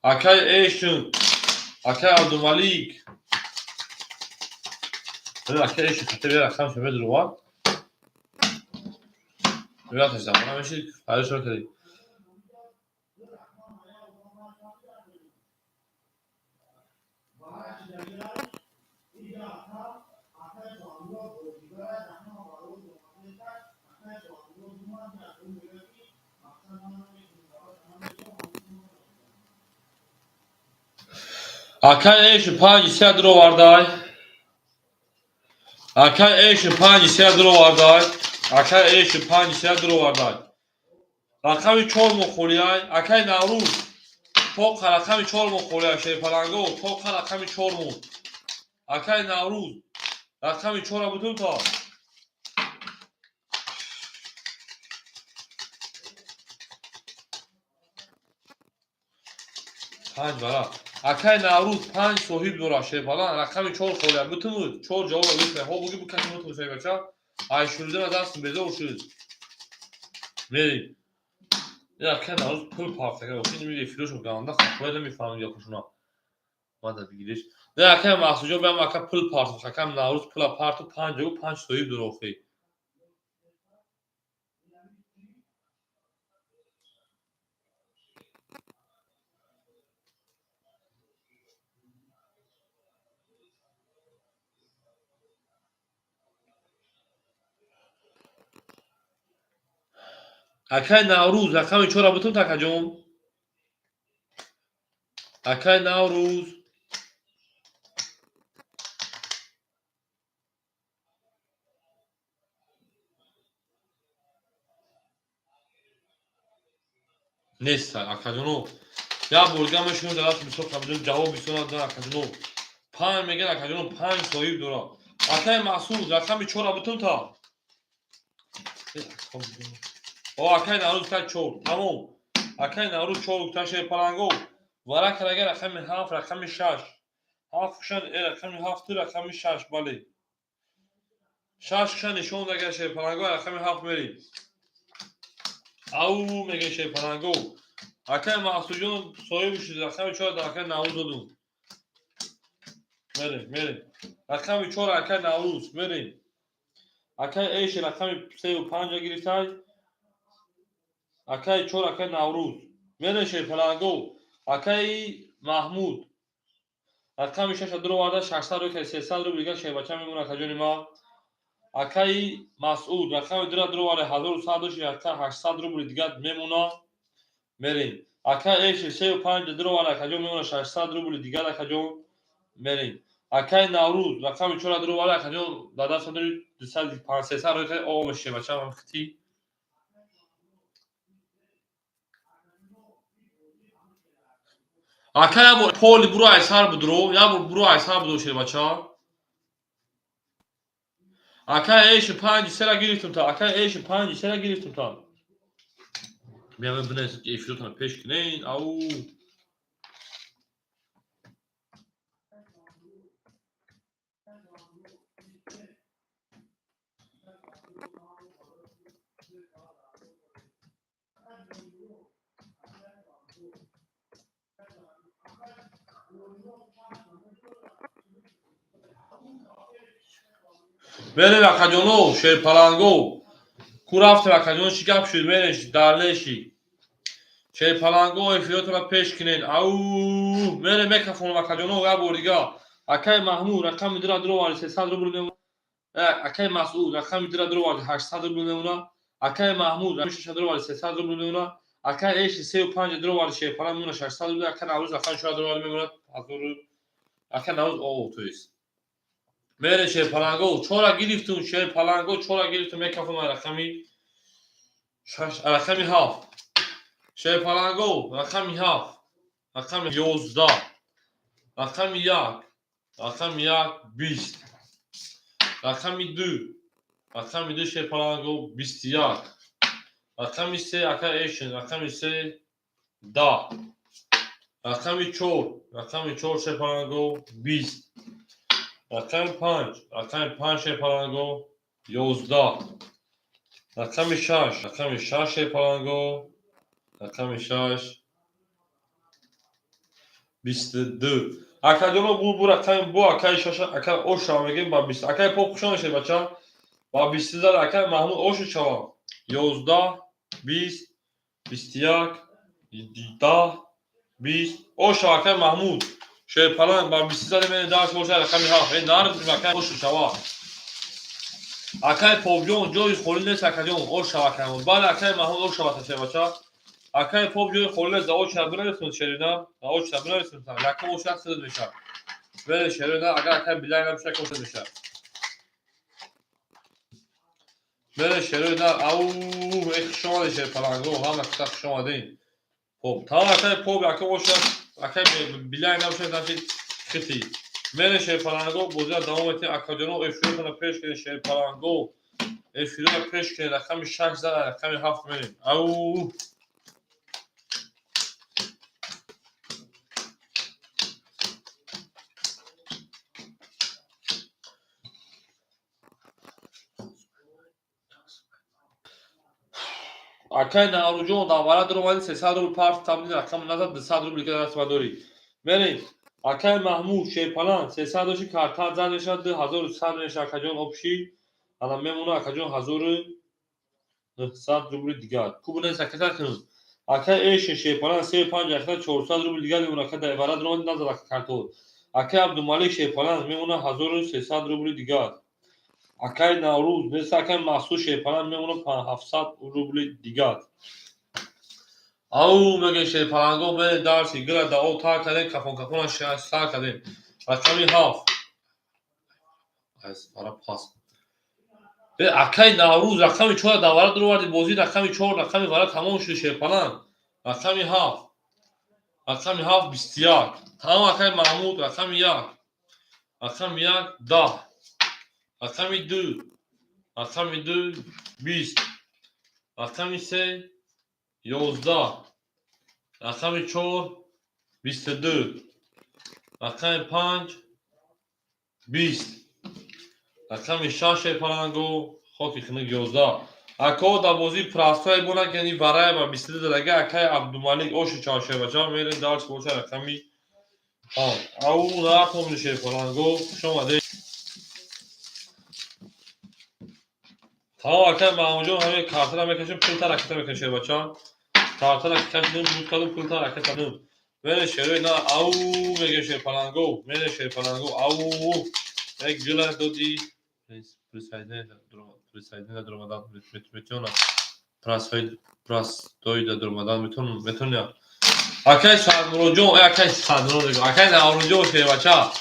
Akay Eşin. Akay Abdülmalik. Akay Eşin. Hatta bir rakam şöyle var. Bir atacağım. Bana bir şey. Hayır şöyle değil. Akay Eşin. Panji Sedro varday. Akay Eşin. Panji Sedro varday. Akay Eşin. Panji Sedro varday. Rakami 4 مخولیای اکای نوروز توق رقمی 4 مخولیای شی پلنگو توق رقمی 4 مون اکای نوروز رقمی 4 بودون تا پنج برا اکای نوروز 5 صحیب دورا شی پلنگ رقمی 4 خولیای بودون 4 جواب بیسته ها بگی bu کسی متون شی بچا ay şurada da dastın beze uçuruz veri ya kenarız pul parçaya o şimdi bir filosof ganında böyle mi falan yapışına مادر بگیرش نه اکه محسوجا بهم اکه پل پارت خکم نوروز پل پارت 5 و 5 تویب دروفی اکه نوروز رقم 4 بتون تکجم اکه نوروز نیست اکجونو یا بولگمشون درست میسو کامجون جواب میسونا دادن اکجونو 5 میگن اکجونو 5 تویب دورا اکه محسوز رقم 4 بتون تا او اکه نوروز تا 4 تمام اکه نوروز 4 تا شه پلنگو ورق اگر رقم 7 رقم 6 7 شان رقم 7 رقم 6 بله 6 شان نشون اگر شه پلنگو رقم 7 بریم او میگه شه پلنگو اکه محسوجون صاحب شد رقم 4 داخل نوروز دادون بریم رقم 4 اکه نوروز بریم اکه ایش رقم 3 و 5 گرفتای اکه 4 اکه نوروز میره شه پلنگو اکه محمود رقم 6 درو وارد 600 رو که 300 رو بگه شه بچه میمونه کجونی ما اکه مسعود رقم درو وارد 1100 رو که 800 رو بود دیگه میمونه بریم اکه ایش 3 و 5 درو وارد کجون میمونه 600 رو بود دیگه کجون بریم اکه نوروز رقم 4 درو وارد کجون دادا صدر 200 500 رو که او میشه بچه هم ختی اکه یا پول برو ایسار بدرو یا برو ایسار بدرو شه بچه اکه ایش 5 سر گرفتم تا اکه ایش 5 سر گرفتم تا میام بنویسید که ایفلوتون پیش کنین او بله وکجونو شیر پلنگو کورافت وکجونو شکاب شد برش درلشی شیر پلنگو ایفلوتون پیش کنین او بله میکرفون وکجونو یا بوریگا اکه محمود رقم درو وارد 300 رو بودیم اکه مسعود رقم درو وارد 800 رو بودیم اکه محمود رقم 6 درو وارد 300 رو بودیم اکه ایش 3 و 5 درو وارد شیر پلنگو 600 رو اکه نوروز رقم 4 درو وارد میمونه اکه نوروز او تویست میره شه پلنگو چورا گرفتون شه پلنگو چورا گرفتون میکفون رقمی رقمی 7 شه پلنگو رقمی 7 رقمی 11 رقمی 1 رقمی 1 20 رقمی 2 رقمی 2 شه پلنگو 21 رقمی 3 اکا ایشن رقمی 3 10 رقمی 4 رقمی 4 شه پلنگو 20 رقم 5 شه پلنگو 11 رقم 6 شه پلنگو رقم 6 22. اکا جانو بو رقم بو اکا 6 اکا اوش میگیم با 20 اکا پاپ خوشان شه بچا با 20 زار اکا محمود اوش چوا 11 20 21 17 20 اوش اکا محمود شه پلان با 20 زار من داش اوش رقم ها این نار اکا اوش چوا اکا پاپ جون جوی خورل نس اکا جون اوش اکا بعد اکا محمود اوش شه بچا اکا پاپ جوی خورل ز اوش بنرسون شرینا اوش بنرسون رقم اوش صد میشه böyle şeyler aga kan bilen bir şey konuşmuşlar. Böyle şeyler au ekşoğlu şey falan go ha nasıl ekşoğlu değil. Pop tamam akay pop akay o şey akay bilen bir şey zaten kıtı. Böyle şey falan go boza devam etti akadano efşoğuna peşke şey falan go. Efşoğuna peşke rakam şarj da rakam hafif benim. Au akay narucu da vara durmadı sesadru part tabii rakam nazar desadru bir kere rasmadori. Böyle akay mahmud şey falan sesadoşi karta zanışadı hazır sadre akacon opşi adam memnun akacon hazır 900 rubl digar. Kubune sakata kınız. Akay eş şey falan se 5 akta 400 rubl digar memnun akada evara durmadı nazar karto. Akay abdumalik şey falan memnun hazır 300 rubl digar. Akay navruz ne sakay mahsus şey falan memnun 700 rubl digar. Au mege şey falan go me darsi gira da o ta kade kafon aşağı sağ kade. Rakami haf. Az para pas. Ve akay navruz rakami 4 davara durmadı bozi rakami 4 rakami vara tamam şu şey falan. Rakami haf. Rakami haf bistiyak. Tamam akay mahmud rakami yak. Rakami yak da. Rakami 2. Rakami 2 20. Rakami 3 11. Rakami 4 22. Rakami 5 20. رقم 6 پلنگو خاکی خنگ 11 اکا دا بازی پراستای بونا کنی برای با 22 دلگه اکای عبدالمالک اوش چاشه بچا میره دارش بوچه رقمی او ناتو میشه پلنگو شما ده تا اکای محمود همه کارتر هم میکشیم پول تا رکت میکشه بچا کارتر کشیدیم بود کدوم پول تا رکت دادم میره شروع نه او میگه پلنگو میره پلنگو او یک گله دادی присоединение durmadan bitiyor. Prastoy da durmadan bütün ya. Akay sadrojo akay sadrojo akay narojo şey bacha.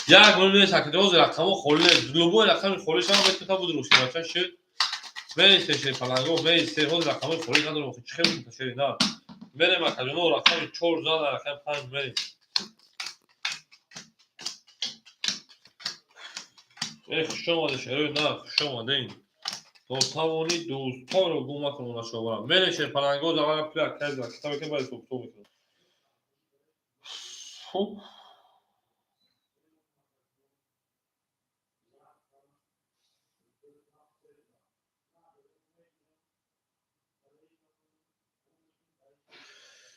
Ya bunu ne sakıcı rakamı kholle lubu rakamı kholle şan bet ta budru şey bacha şey. Ve şey falan go ve şey o rakamı kholle kadar o çıkıyor da şey da. Benim akacın o rakamı çok zor rakam pan benim. شما شروع نه شما دین تو توانی دوستا رو گم کنون شما منشه پلنگو زمان پلاک کردم کتابی که باید تو میکنم خب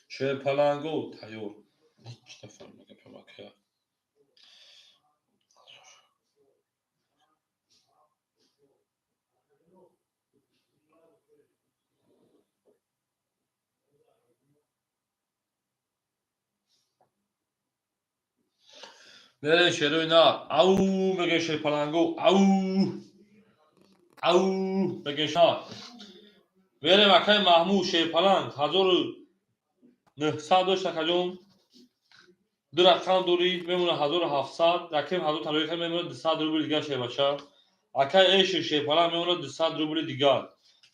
چه پلنگو تیور هیچ نفر مگه پمکه نه شروع نه او مگه شه پلنگو او مگه شا وره مکه محمود شه پلنگ 1900 کجون دو رقم دوری میمونه 1700 رقم 1000 تلوی کنه میمونه 200 روبل دیگه شه بچا اکا ایش شه پلا میمونه 200 روبل دیگه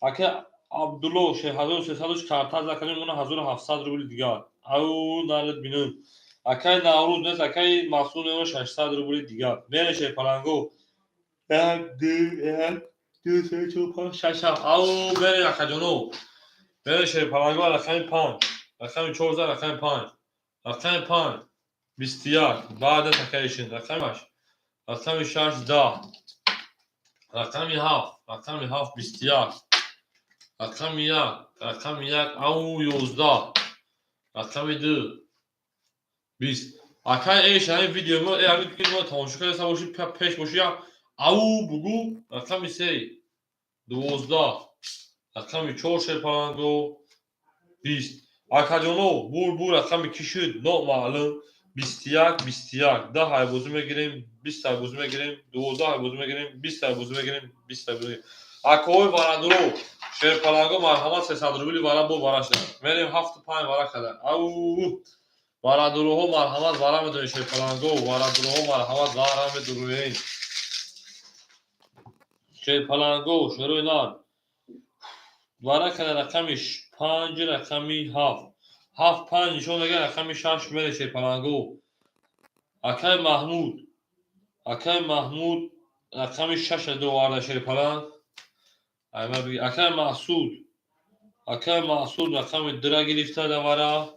اکا عبدالله شه 1300 کارتا زکنه میمونه 1700 روبل دیگه او نارد بینم اکا نوروز نه اکا محصول میمونه 600 روبل دیگه میره شه پلنگو 1 2 3 4 5 6 او بره اکا جنو بره شه پلنگو رقم 5 رقم 14 رقم 5 رقم 5 بیستیار بعد تکیشن رقمش رقم 16 رقم 7 بیستیار رقم یک رقم یک او 11 رقم دو 20 اکای ایش همین ویدیو ما اگر ما تماشا کرده باشی پیش باشی او بگو رقم 3 12 رقم 4 شیرپلنگو 20 اکا جانو بور رقم کی شد نامعلوم 21 21 10 های بازی میگیریم 20 های بازی میگیریم 12 های بازی میگیریم 20 های بازی میگیریم 20 های بازی اکوی وارادرو شیرپلنگو مرحمت 300 روبلی وارا بو وارا شد میریم 75 وارا کرده او وارادروها مرحمت وارا میدونی شیرپلنگو وارادروها مرحمت وارا میدونی شیرپلنگو شروع نان وارا کرده رقمش 5 رقمی 7 7 5 نشون میگه رقم 6 میره شیرپلنگو اکای محمود رقم 6 دو وارد شیرپلنگ ایمه بگی اکای محسود رقم درا گرفته دواره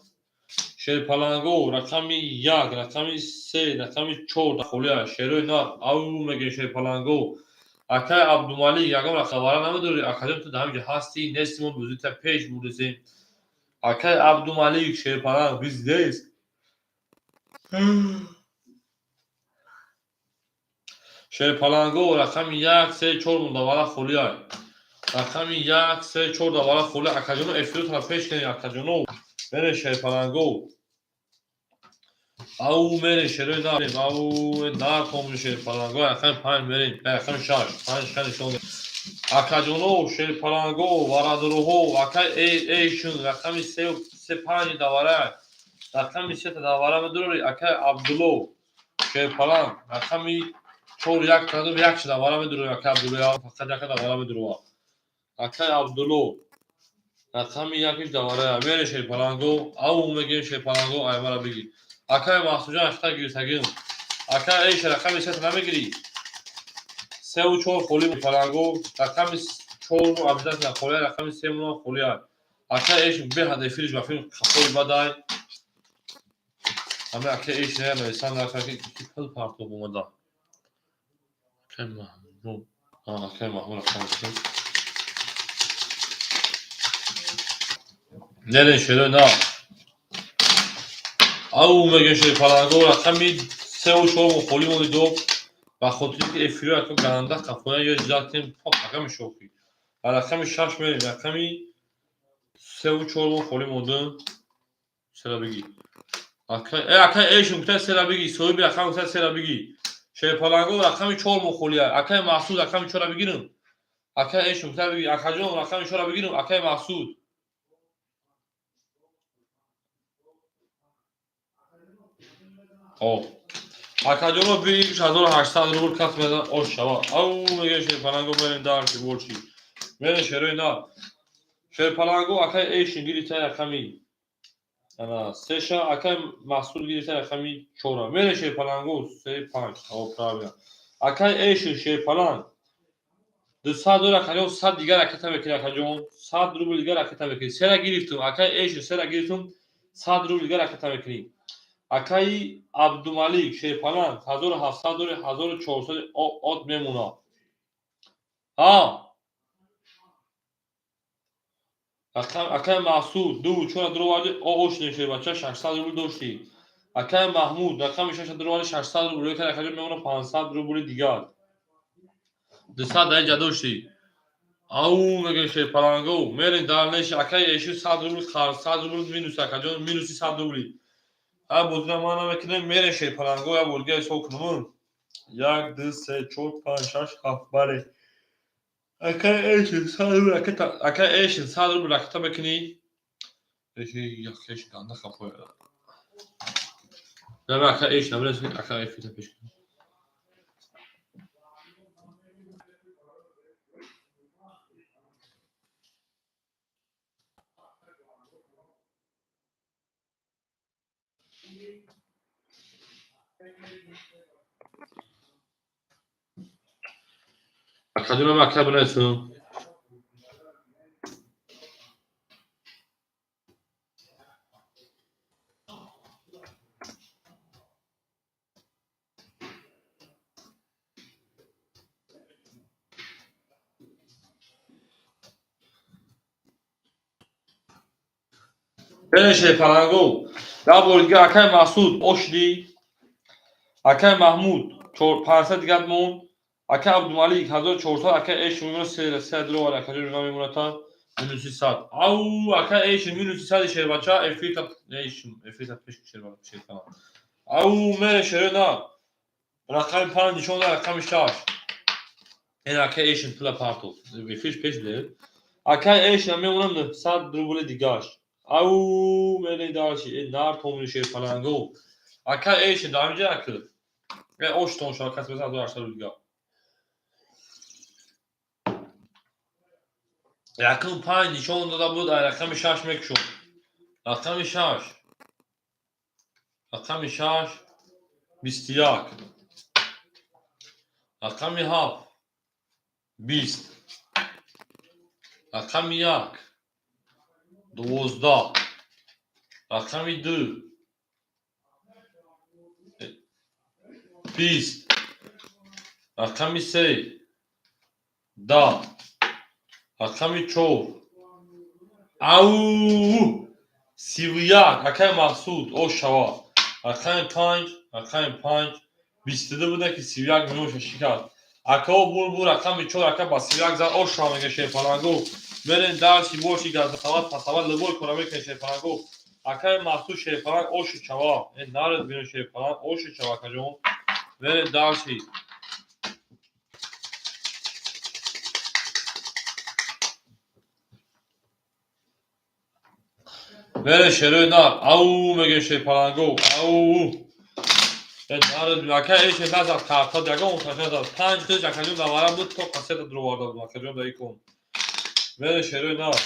شیرپلنگو رقم 1 رقم 3 رقم 4 خلیه شیروی نار او میگه شیرپلنگو اکای عبدالمالی یکم رقم وارا نمیداری اکادم تو دهم هستی نستیمون بزرگتر پیش بودیم اکای عبدالمالی شیرپلنگ بیزدیست شیرپلنگو رقم 1 3 4 مندوارا خلیه رقم 1 3 4 دوباره خلیه اکاجونو افیرو طرف پیش کنی اکاجونو بره شیرپلنگو او میره شروع داریم او نار کمون شیرپلنگو رقم 5 میریم رقم 6 5 خیلی اکاجونو شیرپلنگو وارادروهو اکای ایشون رقم 3 5 دوباره رقم 3 دوباره میدوری اکای عبدالو شیرپلنگ رقم 4 1 کدوم یک شده دوباره میدوری اکای عبدالو فقط یک دوباره میدوری اکای عبدالو رقم یکیش دوباره میره شیرپلنگو او میگه شیرپلنگو ایمه را بگی اکای محسوب جان اشتا گیری سگیم اکای ایش رقم 3 نمیگیری 3 و 4 خلی پلنگو رقم 4 و ابزاس خلی رقم 3 مون خلی اکای ایش به هدفیش و فیلم خلی بدای همه اکای ایش نه نویسان رقم که پل پارتو بومده اکای محمود اکای محمود رقم 3 نه شده نه او میگه شیرپلنگو رقم 3 و 4 مون خلی مون دو و خاطری که افیرو اکو گرانده کفایه یا جاتیم پاک رقم شوخی رقم 6 میریم رقمی 3 و 4 مون خلی مون چرا بگی اکای ایشون کتا سرا بگی صاحب رقم کتا سرا بگی شیرپلنگو رقم 4 مخولیه اکای محسود رقم 4 بگیرم اکای ایشون کتا بگی اکاجون رقم 4 بگیرم اکای محسود او اکاجون بگی 1800 روبل کات میدن او شوا او میگه شیرپلنگو بریم دار که بولچی میره شروع نه شیرپلنگو اکای ایشون گیری تا رقمی انا سه شا اکای محسود گیری تا رقمی 4 میره شیرپلنگو 3 5 او پرابیا اکای ایشون شیرپلنگ 200 دلار کجا 100 دیگر رکت بکنه کجا 100 روبل دیگر رکت بکنی سر گرفتم اکای ایش سر گرفتم 100 روبل دیگر رکت بکنی اکای عبدالمالیک شیرپلنگ 1700 دلار 1400 آد میمونه ها اکای محسود دو چون درو وارد آغوش نشه بچه 600 روبل داشتی اکای محمود رقم 6 درو وارد 600 روبل که کجا میمونه 500 روبل دیگر 200 دیگر داشتی او میگه شیرپلنگو میرین دارنش اکای ایشو 100 روبل خرج 100 روبل مینوس اکجا مینوسی 100 روبلی ها بودن ما نمیکنه میره شیرپلنگو یا بولگه سوکنمون 1 2 3 4 5 6 7 بله اکای ایشو 100 روبل اکای ایشو 100 روبل رکتا بکنی یکی یکیش گنده خفوی نه اکای ایش نمیره اکای ایفیتا پیش کنی اکجا نم اکای بنیسون بره شیر پلنگو در بولگی اکای مسعود اشلی اکای محمود 500 دیگه مون اکای عبدالملیک 1400 اکای ایش میمونه 3 درو ولی اکای جونا میمونه تا 1300 او اکای ایش 1300 شیر بچه افریتا ایش افریتا پیش شیر بچه شیر کنم او مره شیر نه رقم 5 شون رقم 6 این اکای ایش پلا پارتو افریش پیش بله اکای ایش میمونم 900 درو دیگهش او مره داشی این نار تومون شیر پلنگو اکای ایش دامجه اکل osh ton şarkısı mesela arkadaşlar Rüzgar. Yakın payı nişonunda da bu da rakam şaşmak şu. Rakam şaş. Rakam şaş. Bistiyak. Rakam haf. Bist. Rakam yak. 12. Rakam 2. Bist. Rakam 3. Da. Rakam 4. Au. Sivriyak. Rakam mahsud. O şava. Rakam 5. Rakam 5. بیستده بوده که سیویک میوش شکست اکا و بول اکا میچور اکا با سیویک زد او شامگه شیپانگو برین درشی بوشی گرد خواد پسابت لبول کنمه که شیپانگو اکا محسوس شیپانگ اوش چوا این نارد بینو شیپانگ اوش چوا کجون برین درشی برین شروع نار او مگه شیپانگو او اکا ایش نزد کارتا دیگه اون تنها داد 5 کش اکجون دوارم بود تو قصه درو وارد بود اکجون دایی کن برین شروع نار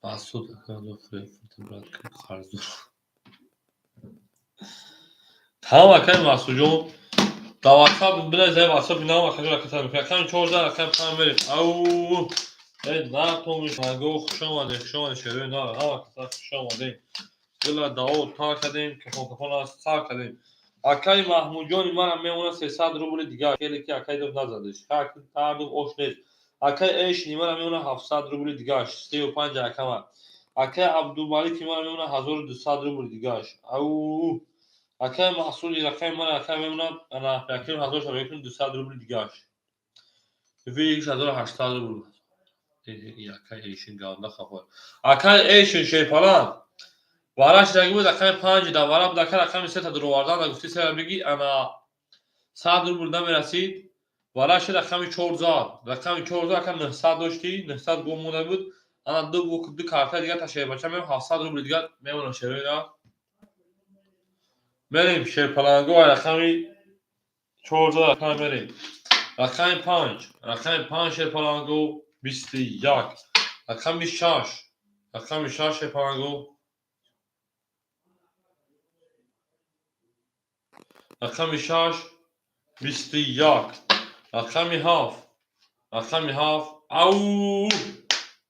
محسود اکجون فریفورت برد که خرزور تمام اکجون محسود جون دوارتا بله زیر محسود بینام اکجون اکجون میکنه اکجون 14 اکجون 5 برید او نه تو میشنگو خوش آمده شروع نار ها خوش آمده گلا داو تا کردیم که کپون از تا کردیم اکای محمود جون من میمونه 300 روبل دیگه خیلی که اکای دو نزدش کار کردم اوش نیست اکای ایش من میمونه 700 روبل دیگه 35 اکما اکای عبدالملیک من میمونه 1200 روبل دیگه او اکای محصول رقم من اکای میمونه انا فکر 1200 روبل دیگه ویش 1800 روبل اکای ایشین گاونده خبر اکای ایشین شی فلان وارش رنگی بود اکای 5 دا وارم دکر اکای 3 تا درو واردن گفتی سر بگی انا 100 روبل نمیرسید وارش رقم 4000 رقم 4000 اکای 900 داشتی 900 گمونه بود انا دو کارت دیگه تا شی بچم 700 روبل دیگه میمونه شروع بریم شیر پلنگو رقم 4000 اکای بریم رقم 5 رقم 5 شیر پلنگو 21 رقم 6 رقم 6 شیر پلنگو رقم 6 21 رقم 7 رقم 7 او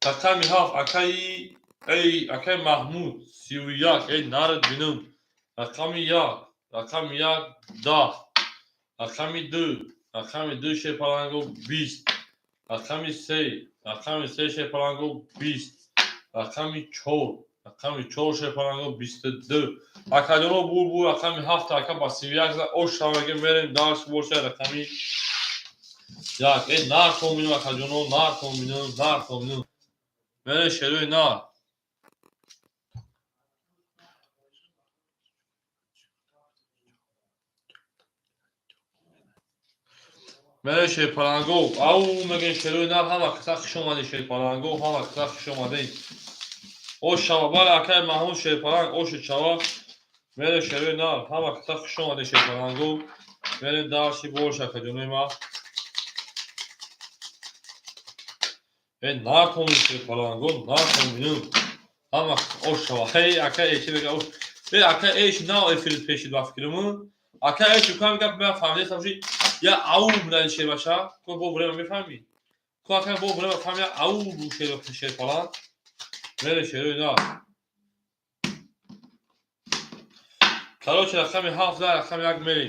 رقم 7 اکای ای اکای محمود 31 ای نارد بینم رقم 1 رقم 1 10 رقم 2 رقم 2 شیر پلنگو 20 رقم 3 رقم 3 شیر پلنگو 20 رقم 4 رقم 4 شیر پلنگو 22 اکادونو بول رقم 7 اکا با سیویک زد او شامگه میریم دارش بورشه رقمی یک این نار تومینو اکادونو نار تومینو میره شروع نار میره شیر پلنگو او میگه شروع نار همه کسا خوش اومده شیر پلنگو همه کسا خوش اومده او شامبال اکای محمود شیر پلنگ اوش چوا میره شروع نار همه کسا خوش اومده شیر پلنگو میره دارشی بورشه اکادونوی ما نار تومینو شیر پلنگو نار تومینو همه اوش چوا هی اکای ایشی بگه اوش به اکای ایشی نه افرید پیشید با فکرمون اکای ایشی کنم که به فهمیده سمجی یا او بودن شیر باشه که با بوره میفهمی که اکای با بوره میفهمی او بو شیر پلنگ میره شیر نار کلوچ رقم 7 رقم 1 میریم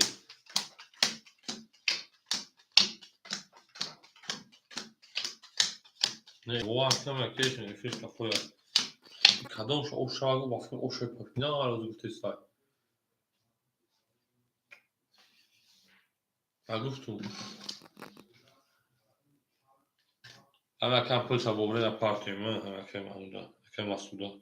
Ne, o akşam arkadaşlar nefes kafaya. Kadın şu o şarkı bakın o şey yapıyor. Ne arası bu testler. Ya guftum. Ama kan pulsa bu buraya partiye mi? Ama kan alıda. Kan masuda.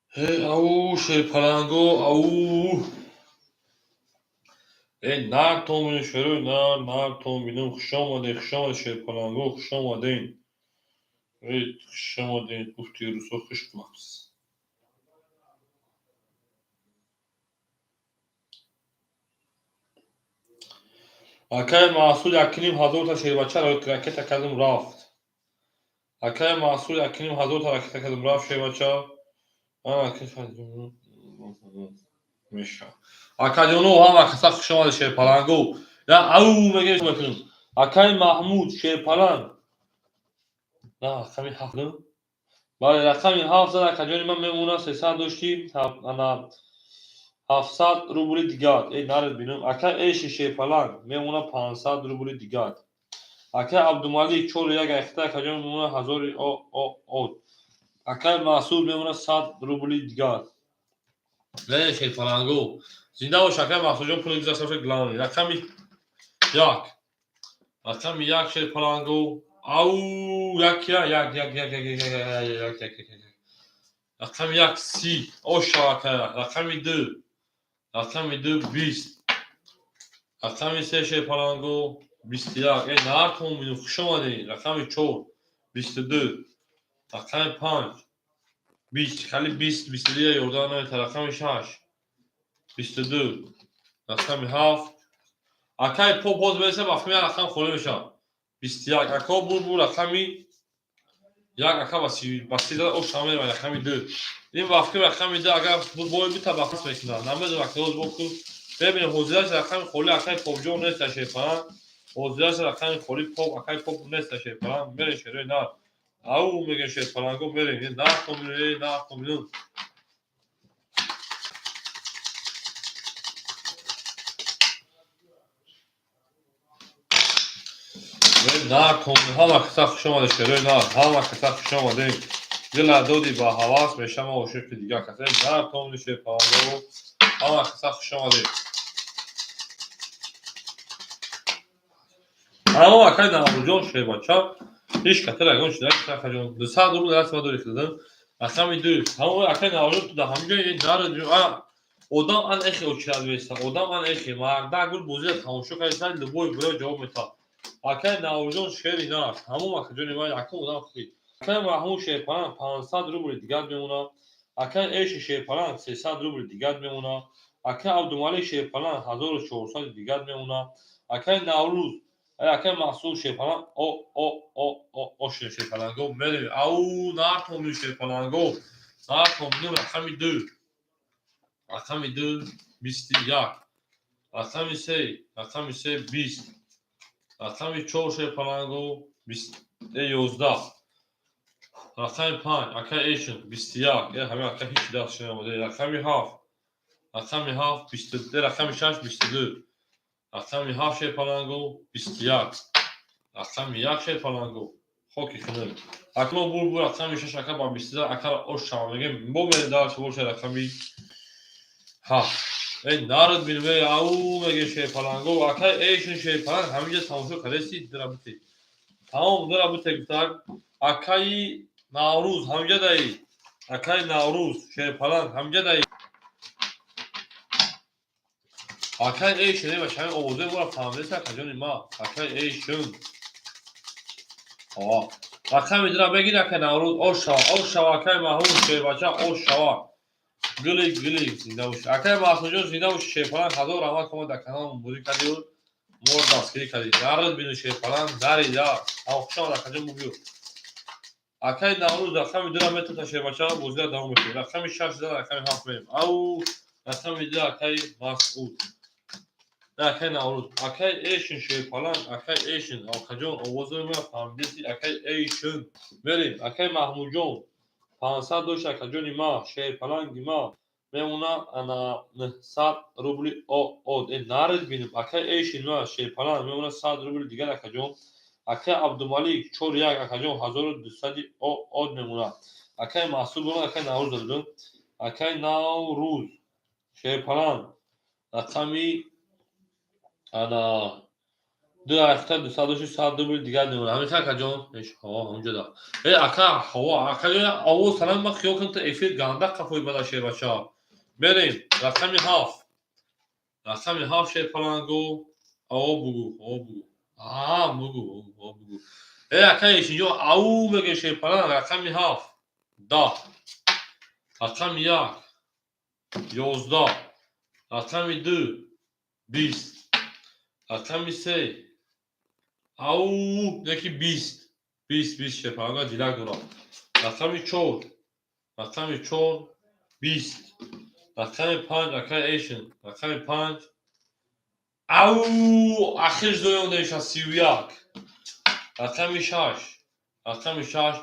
Hey au şey palango au. nar tomunu şöyle nar tomunu kuşamadı şey palango kuşamadı. Evet kuşamadı kuftuyoruz o kuşmamız. Akay mahsul yakinim hazır ta şey başar o raket akadım raft. Akay mahsul yakinim hazır ta raket akadım raft şey başar. Ana kefal. Meşa. Akadonu hava kısa kuşamadı şey palango. Ya au mege bakın. Akay Mahmud şey palan. La kami haklı. Bari rakami hafıza akadoni من میمونه 300 داشتیم انا 700 روبل دیگه ای نرد بینم اکا ایش شی فلان میمونه 500 روبل دیگه اکا عبدالمالک چور یک اخته کجا میمونه 1000 او اکا محصول میمونه 100 روبل دیگه نه شی فلان گو زنده و شکر محصول جون پول گذاشته فکر گلانی رقمی یک رقم یک شی فلان گو او یک رقم یک 30 او شاکر رقم دو رقم دو 20 رقم سه شی فلان گو 21 ای نهار کن بینو خوش آمده رقم 4 22 رقم 5 20 خالی 20 22 یوردان نمیت رقم 6 22 رقم 7 اکای پوز برسه بافمی رقم خوله میشه 21 اکا بول رقمی یک اکا باسی داره او شامل و رقمی 2 این وقتی رقمی 2 اگر بول بیتا بخص میکنه نمیدو وقتی روز بکن ببینیم حوزه‌اش رقم خوله اکای پوب جو نیست شیفان حوزه‌اش رقم خولی پوب اکای پوب نیست شیفان میره شروع نه او میگه شیفان گو میره نه کمیون نه ها کسا خوش آمده شروع نه ها کسا خوش آمده دل دودی با حواس میشم و عشق دیگه کسی نه کمیون شیفان گو ها کسا خوش آمده اما اکای ناموجون شی بچه هیچ کتر اگون شده که خجون 200 روبل درس ما دوری کردن رقم 2 همون اکای ناموجون تو ده همینجا یه نار odam an echi uçuradıysa, odam an echi, marda gül bozuyla tamuşu kaysan da boy buraya cevap meta. Akay navuzun şehri nar, hamu makaconi var, akay odam kıy. Akay mahmud şey paran 500 rubl digat memuna. Akay eşi şey paran 300 rubl digat memuna. Akay abdumali şey paran 1400 digat memuna. Akay navruz, akay mahsul şey paran o şey paran go meri. Au nar tomu şey paran go. Nar tomu rakami 2. رقم 2 21 رقم 3 20 رقم 4 شی پلنگو 11 رقم 5 اکا ایشن 21 همه اکا هیچ دست شده نموده رقم 7 22 رقم 6 22 رقم 7 شی پلنگو 21 رقم 1 شی پلنگو خوکی کنه اکما بول رقم 6 اکا با 22 اکا اوش شامنگه بو میره دارش بولشه رقمی ها ای نارد بینوی او مگه شی پلنگو اکای ایشن شی پلنگ همینجا تماشا کرسی درابطی تمام درابطی گفتار اکای نوروز همینجا دایی اکای نوروز شی پلنگ همینجا دایی اکای ایشن و شاید اوزه مورا فهمیده سر کجانی ما اکای ایشن اکای میدرا بگیر اکای نوروز او شوا اکای محمود شی بچه او شوا گلی زنده باشه اکای محمود زنده باشه شی پلنگ هزار رحمت کنه در کانال موری کردیور مور دستگیری کردید نرد بینو شی پلنگ نری دار اما خوشم در کجا موبیو اکای نوروز رقم 2 متر تا شی بچه بوزده دوام میشه رقم 6 رقم 7 میم او رقم 2 اکای مسعود Akay Navruz. Akay Eşin şey falan. Akay Eşin. Akajon ovozunu fahmidesi. Akay Eşin. Vereyim. Akay Mahmudjon. 500 akajon ima. Şey falan ima. Ve ona ana 100 rubli o. Narız benim. Akay Eşin var şey falan. Ve ona 100 rubli diğer akajon. Akay Abdumalik. Çor yak akajon. 1200 o nemuna. Akay Mahsul bunu Akay Navruz dedim. Akay Navruz. Şey falan. Rakami ana دو اختر 206 ساعت دو بیل دیگر نمونه همه تا کجان ايش هوا اونجا دا ای اکا هوا اکا او سلام ما خیو کنت افید گاندا کفوی بلا شیر بچا بریم رقمی هاف شیر پلانگو او بگو او بگو ای اکا ایش اینجا او بگه شیر پلانگ رقمی هاف دا رقمی یک 11 رقمی 2 20 رقمی 3 او یکی 20 شپاگا دیلک دورا رقمی 4 20 رقمی 5 رقمی ایشن رقمی 5 او اخیر زویون دیشا 31 رقمی 6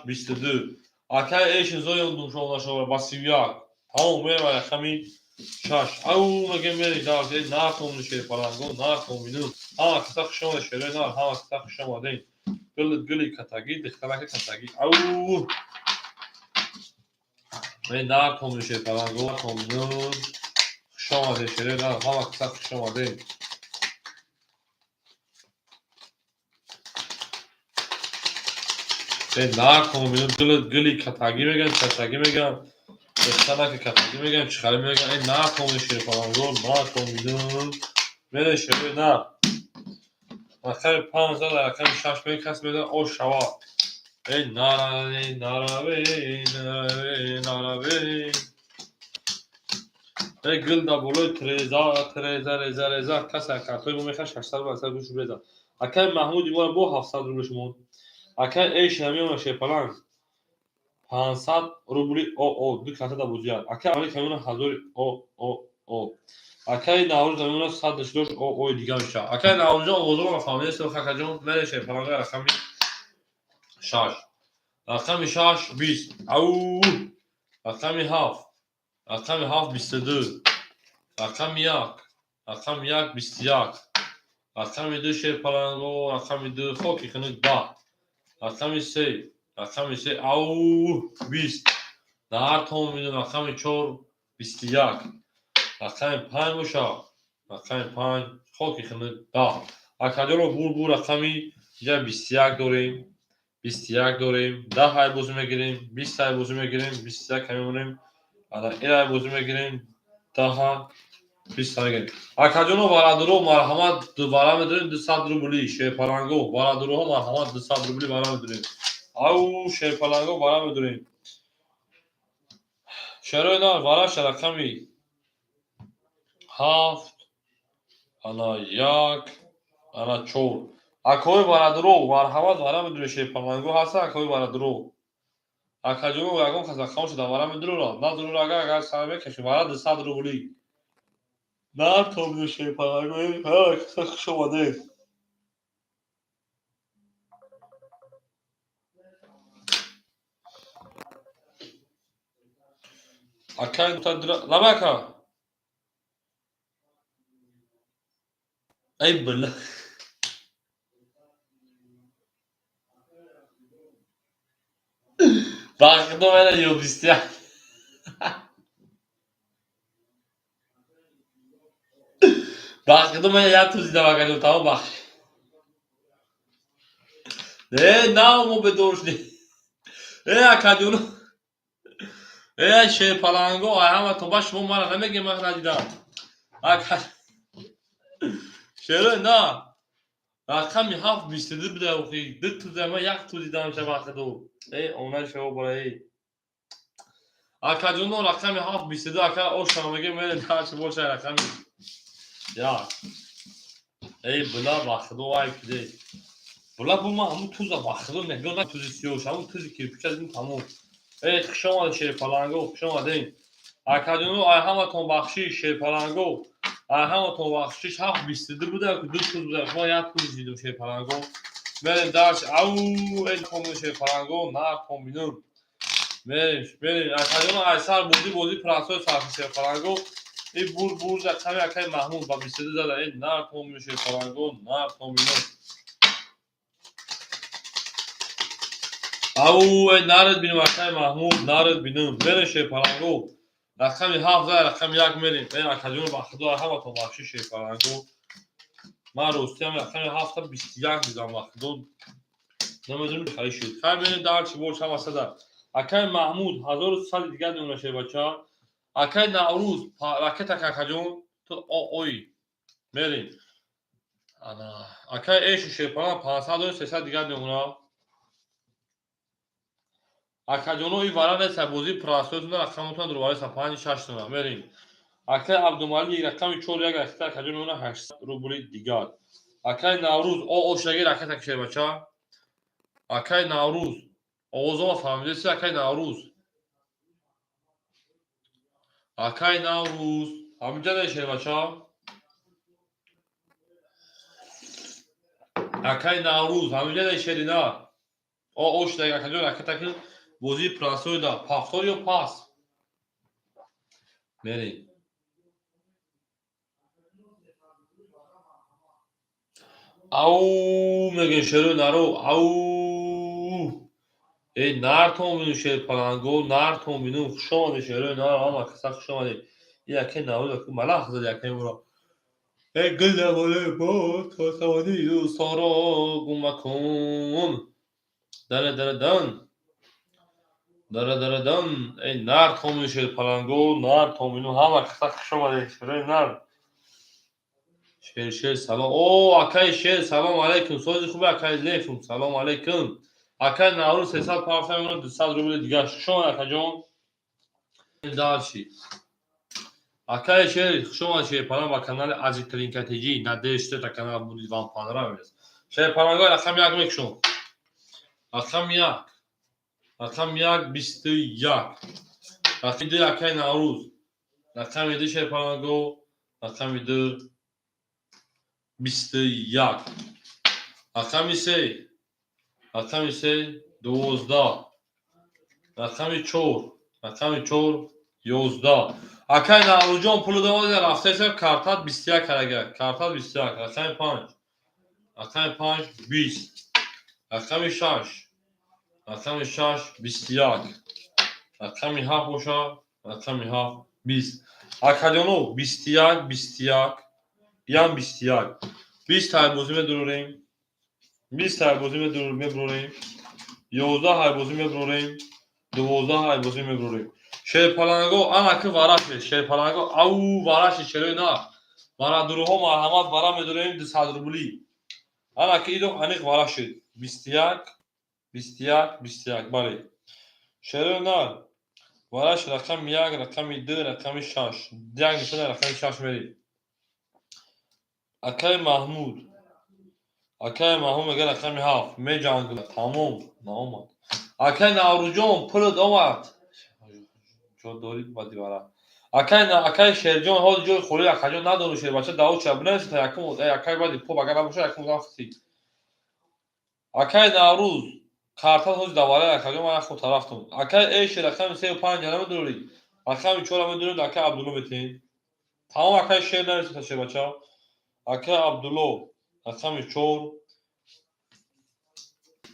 22 رقمی ایشن زویون دوم شما شما با 31 تمام میره رقمی 6 او مگه میری دارد ناکم نشه پلانگو ناکم بینو ها کتاق شما شده نار ها کتاق شما دین گلی کتاگی دخترک کتاگی او من ناکم نشه پلانگو ناکم بینو شما شده نار ها کتاق شما دین من ناکم بینو گلی کتاگی میگن دخترک کتاگی میگن چخالی میگن این ناکم نشه پلانگو ناکم بینو من شده نار رقم 15 رقم 6 به کس بده او شوا ای ناراوی ای گل دا بولوی تریزا کس کارتوی بو میخواد 600 واسه گوش بده اکای محمود دیوار بو 700 روبل شمون اکای ایش نمیونه شپلان 500 روبلی او دو کارت دا بوزیار اکای علی کمیونه 1000 او اکای ناوروز زمینه 142 او دیگه میشه اکای ناوروز اوضاع فامیلی سو خاجون من شپلان رقمی 6 رقمی 20 او رقمی 7 22 رقمی 1 21 رقمی 2 شیر پلانگو رقمی 2 خوکی کنید 10 رقمی 3 او 20 در توم میدون رقمی 4 21 رقمی 5 بوشا رقمی 5 خوکی کنید 10 اکادیو بور رقمی 21 داریم 10 های بازی میگیریم 20 های بازی میگیریم 21 کمی مونیم الان این های بازی میگیریم 10 20 های میگیریم اکادیو بارادرو مرحمت دوباره میدونیم 200 روبلی شپلانگو بارادرو مرحمت 200 روبلی بارا میدونیم او شپلانگو بارا میدونیم شروع نار بارا رقمی 7 انا 1 انا 4 اکوی بارادرو مرحمت بارا میدونیم شپلانگو هست اکوی بارادرو اکادیو یاگون خزاخان شده بارا میدونیم نه ضرور اگر سر بکشی بارا 200 روبلی نه تو میدونی شپلانگو ها کسا شما ده اکای تا لبکا ای بلا Baktım öyle yol isteyen. Baktım öyle yan tuzine bakacağım tamam bak. Ne mu be doğrusu ne? Akadiyonu. Şey palango ama tobaş mı var ne gemek nadida. Akad. Şöyle na. Rakami haf bistedi bir de okuy. Dık tuzama yak tuzidam şabakado. Onlar şey o burayı. Akadiyonu rakami haf bistedi akar o şamage böyle daha çok boş rakami. Ya. Bula bakdo ay pide. Bula bulma ama tuza bakdo ne kadar tuz istiyor. Ama tuz kirpiç edin tamam. Kışamadı şey palango kışamadı. акаҷону ай ҳаматон бахшиш шерпаланго ай ҳаматон бахшиш 722 буда ку 2 пуз буда мо як пуз дидум шерпаланго мерем дарч ау элтон шерпаланго нартон бинум мерем акаҷону ай сар бозӣ прасои сарфи шерпаланго ин бурда каме акаи маҳмуд ба 22 зада ин нартон бинум шерпаланго нартон бинум ау нарид бинум акаи маҳмуд нарид бинум мерем шерпаланго рақами 7 зада рақами 1 мерем акаҷону бахудо ҳаматон бахшиш шерпаланго ман ростиам рақами 721 дидам бахудо намедонам хаи шуд хай мерем дарчи бор чама сада акаи маҳмуд 1300 дигар дигуна шербача акаи наврӯз ракета акаҷон то ой мерем ана акаи эшу шерпалан 500 дигар дигуна акаҷону ин вара нест бозӣ прасоитуна рақаматон дурбариса 5-6 тона мерем акаи абдумалик рақами 41 ракета акаҷон мемона 800 рубли дигар акаи наврӯз ошаги ракета шербача акаи наврӯз овозома фаҳмидеси акаи наврӯз ҳаминҷа шербача акаи наврӯз ҳаминҷа шерина ошаги акаҷон ракета ки бозии прасоида пафтор ё пас мерем ау мегӯем шеруи наро ау нартон бинум шерпаланго нартон бинум хушомаде шеруи наро ама каса хушомаде ин акаи наврӯз аку малах зади акаи моро гулдавоне бо тосавани дӯсторо гумакун дарадарадан дарадарадан нартон бинум шерпаланго нартон бинум ҳама каса хушомаде шеруи нар шер салом акаи шер салом алейкум сози хубе акаи лефум салом алейкум акаи наврӯз 350 мемонад 200 рубли дигар хушомад акаҷон дарчи акаи шер хушомад шерпалан ба канали азиклинкатиҷи надештета канал будет вам понравилось шерпаланго рақами 1 мекушон рақами 1 рақами 1 21 рақами 2 акаи наврӯз рақами 2 шерпаланго рақами 2 21 рақами 3 12 рақами 4 11 акаи наврӯзҷон пули домода рафтаеса картат 21 карагар картат 21 рақами 5 20 рақами 6 21 рақами 7 боша рақами 7 20 акаҷону 21 ям 21 20 ҳайбозӣ медурорем 20 ҳайбозӣ мебурорем 11 ҳайбозӣ мебурорем 12 ҳайбозӣ мебурорем шерпаланго анаки вараше шерпаланго ау вараши шеруи на варадуруҳо марҳамат вара медурем 200 рубли анаки идо аниқ вара шуд 21 бале шеруи на вараш рақами 1 рақами 2 рақами 6 як нишона рақами 6 мерем акаи маҳмуд мега рақами 7 меҷангад тамом наомад акаи наврӯзҷон пулит омад ҷодорӣ бадивара акаи шерҷон ҳози ҷои хӯрии акаҷон надону шербача давуча бинависа якум акаи бади пӯ агар набоша якум рафти акаи наврӯз картат ҳози давараи акаҷон ман як хурд тарафтум акаи эши рақами 35 намедурӣ рақами 4 медурем акаи абдулло метиҳем тамом акаи шер нависа шербача акаи абдулло рақами 4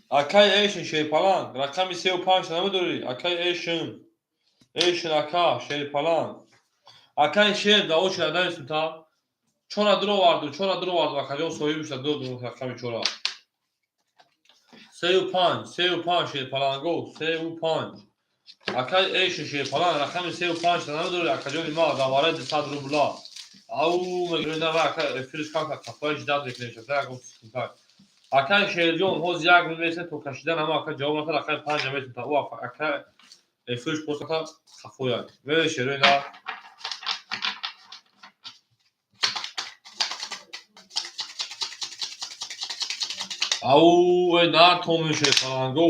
акаи эшин шерпаланг рақами 35 намедурӣ акаи эшин ака шерпаланг акаи шер давуча нависута 4 дуроварду акаҷон соҳибиша доду рақами 4 35 шерпаланго 35 акаи эшин шерпаланг рақами 35 намедурӣ акаҷон ма давараи 200 рубла ау мегирина акаи эфириш как кафояш дад мекунешаса ягон сикунтак акаи шерҷон ҳоз як мемесен то кашидан ама акаи ҷавоб нада рақами 5 метунта ӯ акаи эфириш посата кафояк мере шеруи на ау нартон бинум шерпаланго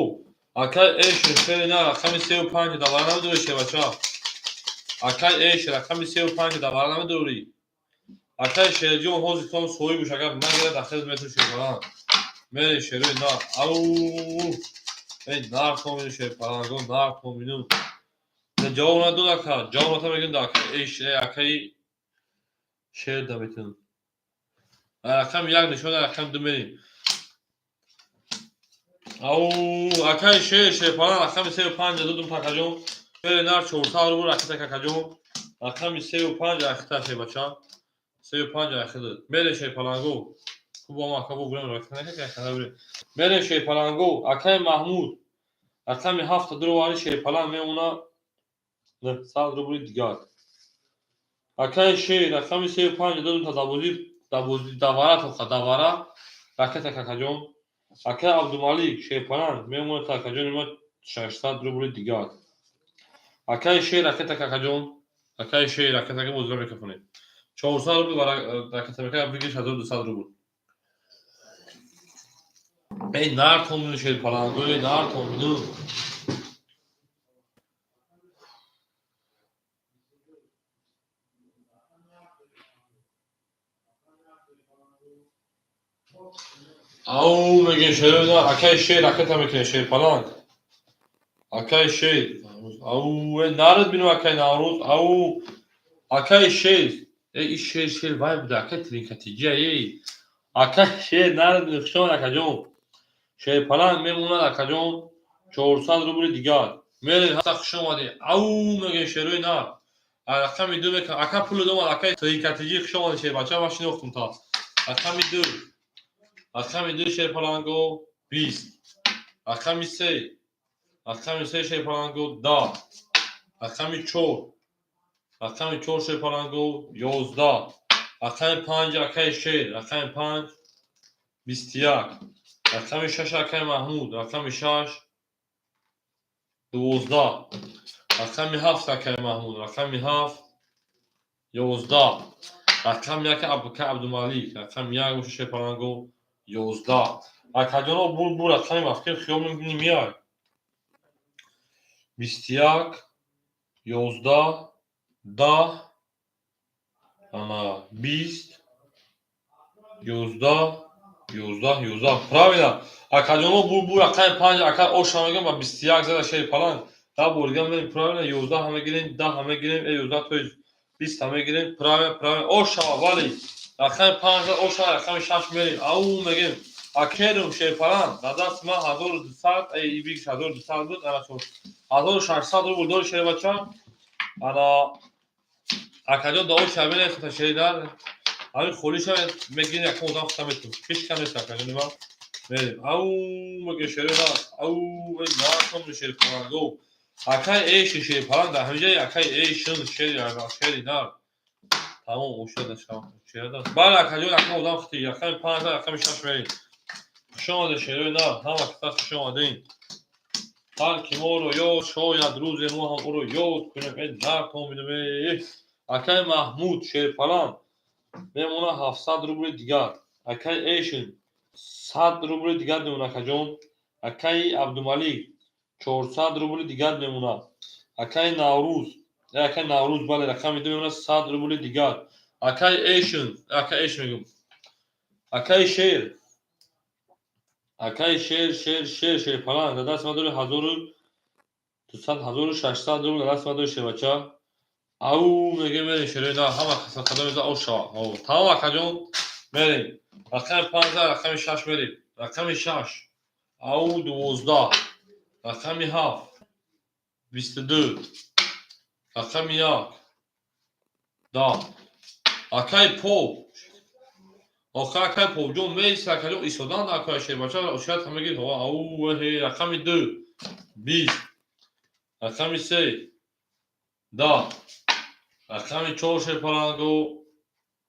акаи эшин шери на рақами 35 давара намедурӣ шербача Акай шер рақами 35 давара намедорӣ. Акай шерҷон ҳозир тон соҳи буш агар нагирад ахез метр шерпаланд. Мере шерӯи на. Ау! Эй нартомину шерпалангон нартомину. Не ҷавона ду дака. Ҷавоната мегин дака. Эй акай шер дамитин. Рақам як нишон рақам ду мерим. Ау! Акай шер шерпаланд рақами 35 дудум такаҷон. Мере нар 400 рубл рақита какаҷон. Рақами 35 рақита шебача. 35 рақита. Мере шерпаланго. Кубама кабу бурам рақита накакай. Мере шерпаланго. Акай Маҳмуд. Рақами 7 рубли шерпаланд мемуна 100 рубли дигар. Акай шер рақами 35 дудум та давара тоқа давара рақита какаҷон. Акай Абдумалик шерпаланд мемуна такаҷони ма 600 рубли дигар. Акай шер рақита какаҷон. Акай шер рақитаga музра микафонем. 400 рубли бара рақита мекунем бигиш 1200 рубли. Эй нартомину шерпалангу эй нартомину. Ау мегин шерӯна акай шер рақита мекунем шерпаланд. Акай шер. Ау эй нарад бинем акай Наврӯз. Ау акай шер. Эй шер вай буда акай тринкатиҷия эй. Акай шер нарад бинем хушон акаҷон. Шерпаланд мемонад акаҷон 400 рубли дигар. Мерем ҳата хуш омадем. Ау мегин шерӯи на. Рақами ду мекунем. Ака пули домад акай тринкатиҷи хуш омадем шербача ва шинохтум та. Рақами ду. Рақами ду шерпаланго 20. Рақами 3. Рақами 3 шерпаланго 10. Рақами 4. Рақами 4 шерпаланго 11. Рақами 5 акай шер. Рақами 5 21. Рақами 6 акай Маҳмуд. Рақами 6 12. Рақами 7 акай Маҳмуд. Рақами 7 11. Рақами 1 акай Абдумалик. Рақами 1 шерпаланго 11. Акаҷоно бу рақами мафкир хиёл мебинӣ мияд. 21 11 10 ана 20 11 11. Правильно. Акаҷоно бу рақами 5 ака оша мегирем ба 21 зада шерпаланд. Да бориган мерем правильно 11 ҳама гирем 10 ҳама гирем 11 то 20 ҳама гирем правильно ошава вале рақами 5 зада ошава рақами 6 мерем. Ау мегем акерум шерпаланд да даст ма 1200 ай бигиш 1200 буд ана 1600 рубл дори шербача ана акаҷон да оша менем та шеридар ҳамин холиша мегирем якум одам хута метун фишка нест акаҷони ма мерем. Ау мегем шерина ау наатом шерпаланго акай эши шерпаланд да ҳамиҷаи акай эшин шери нар тамом ошада шерада бала акаҷон якум одам хути яками 5 яками 6 мерем. Хушомаде шерӯи нар ҳама киса хушомадем. Балки моро ёд шояд рӯзе мо ҳам ӯро ёд кунем эй нартоминем. Акай Маҳмуд шерпаланд мемона 700 рубли дигар. Акай эшин 100 рубли дигар мемона акаҷон. Акай Абдумалик 400 рубли дигар мемона. Акай Наврӯз акай Наврӯз бале рақами ду мемона 100 рубли дигар. Акай эшин акай эш мегум. Акай шер. Акай шер шерпаланд да даст ма дори 1200 1600 рубл да даст ма дори шербача. Ау мегем мерем шерӯи на ҳама каса қадами за ошава. Тамом акаҷон мерем. Рақами 5 рақами 6 мерем. Рақами 6 ау 12. Рақами 7 22. Рақами 1 10. Акай поп. Акай попҷон меиста акаҷон истодан акай шербача ошад ҳама гир ау рақами 2 20. Рақами 3 10. Рақами 4 шерпаланго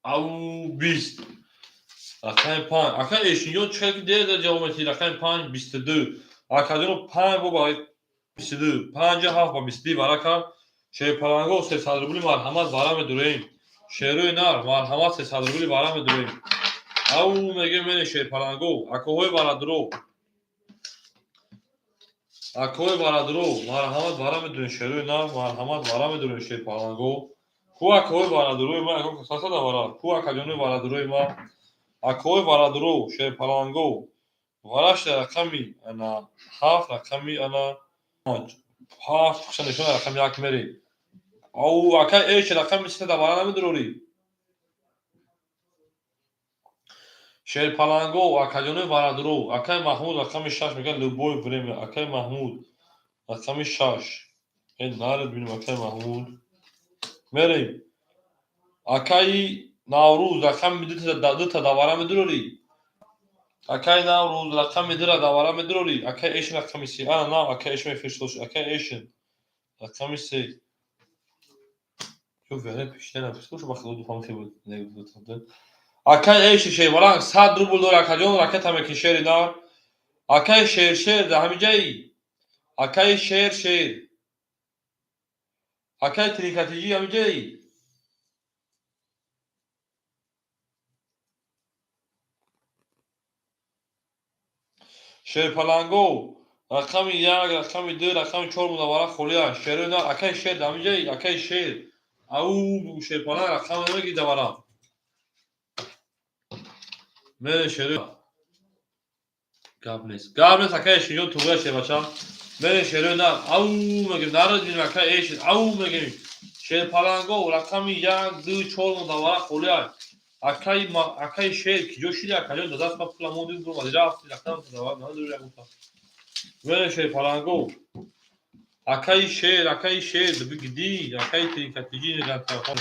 ау 20. Рақами 5 акай эшинҷон чеки деда ҷавомети рақами 5 22. Акаҷоно 5 бо ба 22 5 7 ба 22 бара кард шерпаланго 300 рубли марҳамат бара медурем. Шерӯи нар марҳамат 300 рубли бара медурем. Ау мегем мерем шерпаланго акоҳои барадро Акои барадру марҳамат бара медонӣ шеруи нав марҳамат бара медонӣ шер паланго ку акои барадруи ма сасада бара ку акаҷони барадруи ма акои барадру шер паланго вараш рақами ана 7 рақами ана 7 пухша нишона рақами 1 мери ау акай эш рақами 3 да бара намедурори шер паланго акаҷони барадру акай маҳмуд рақами 6 мегӯяд любой время акай маҳмуд рақами 6 нарид бинем акай маҳмуд мерем акаи наврӯз рақами 2 да бара медурори акай наврӯз рақами 2 да бара медурори акай эшин рақами 3 ана нав акай эш мефирстош акай эшин рақами 3 ё вере пиштена пистош ба худо фамхи буд акай эши шеваран 100 рубл дор акаҷон ракета мекишери нар акай шер да ҳамиҷаи акай шер акай трикатиҷи ҳамиҷаи шерпаланго рақами 1 рақами 2 рақами 4 мудавара холия шеруи нар акай шер да ҳамиҷаи акай шер ау шерпаланг рақами намегида бара мере шеруи гап нест акай шиҷон тугӯя шербача мере шеруи нар ау мегем нарид бинем акай эшин ау мегем шерпаланго рақами 1 2 4 мудавара холия акай шер киҷо шиди акаҷон дадаст ма пула монди бурмади рафти рақам мудавара надори агуфта мере шерпаланго акай шер бигидӣ акай трикатиҷи нигантарафон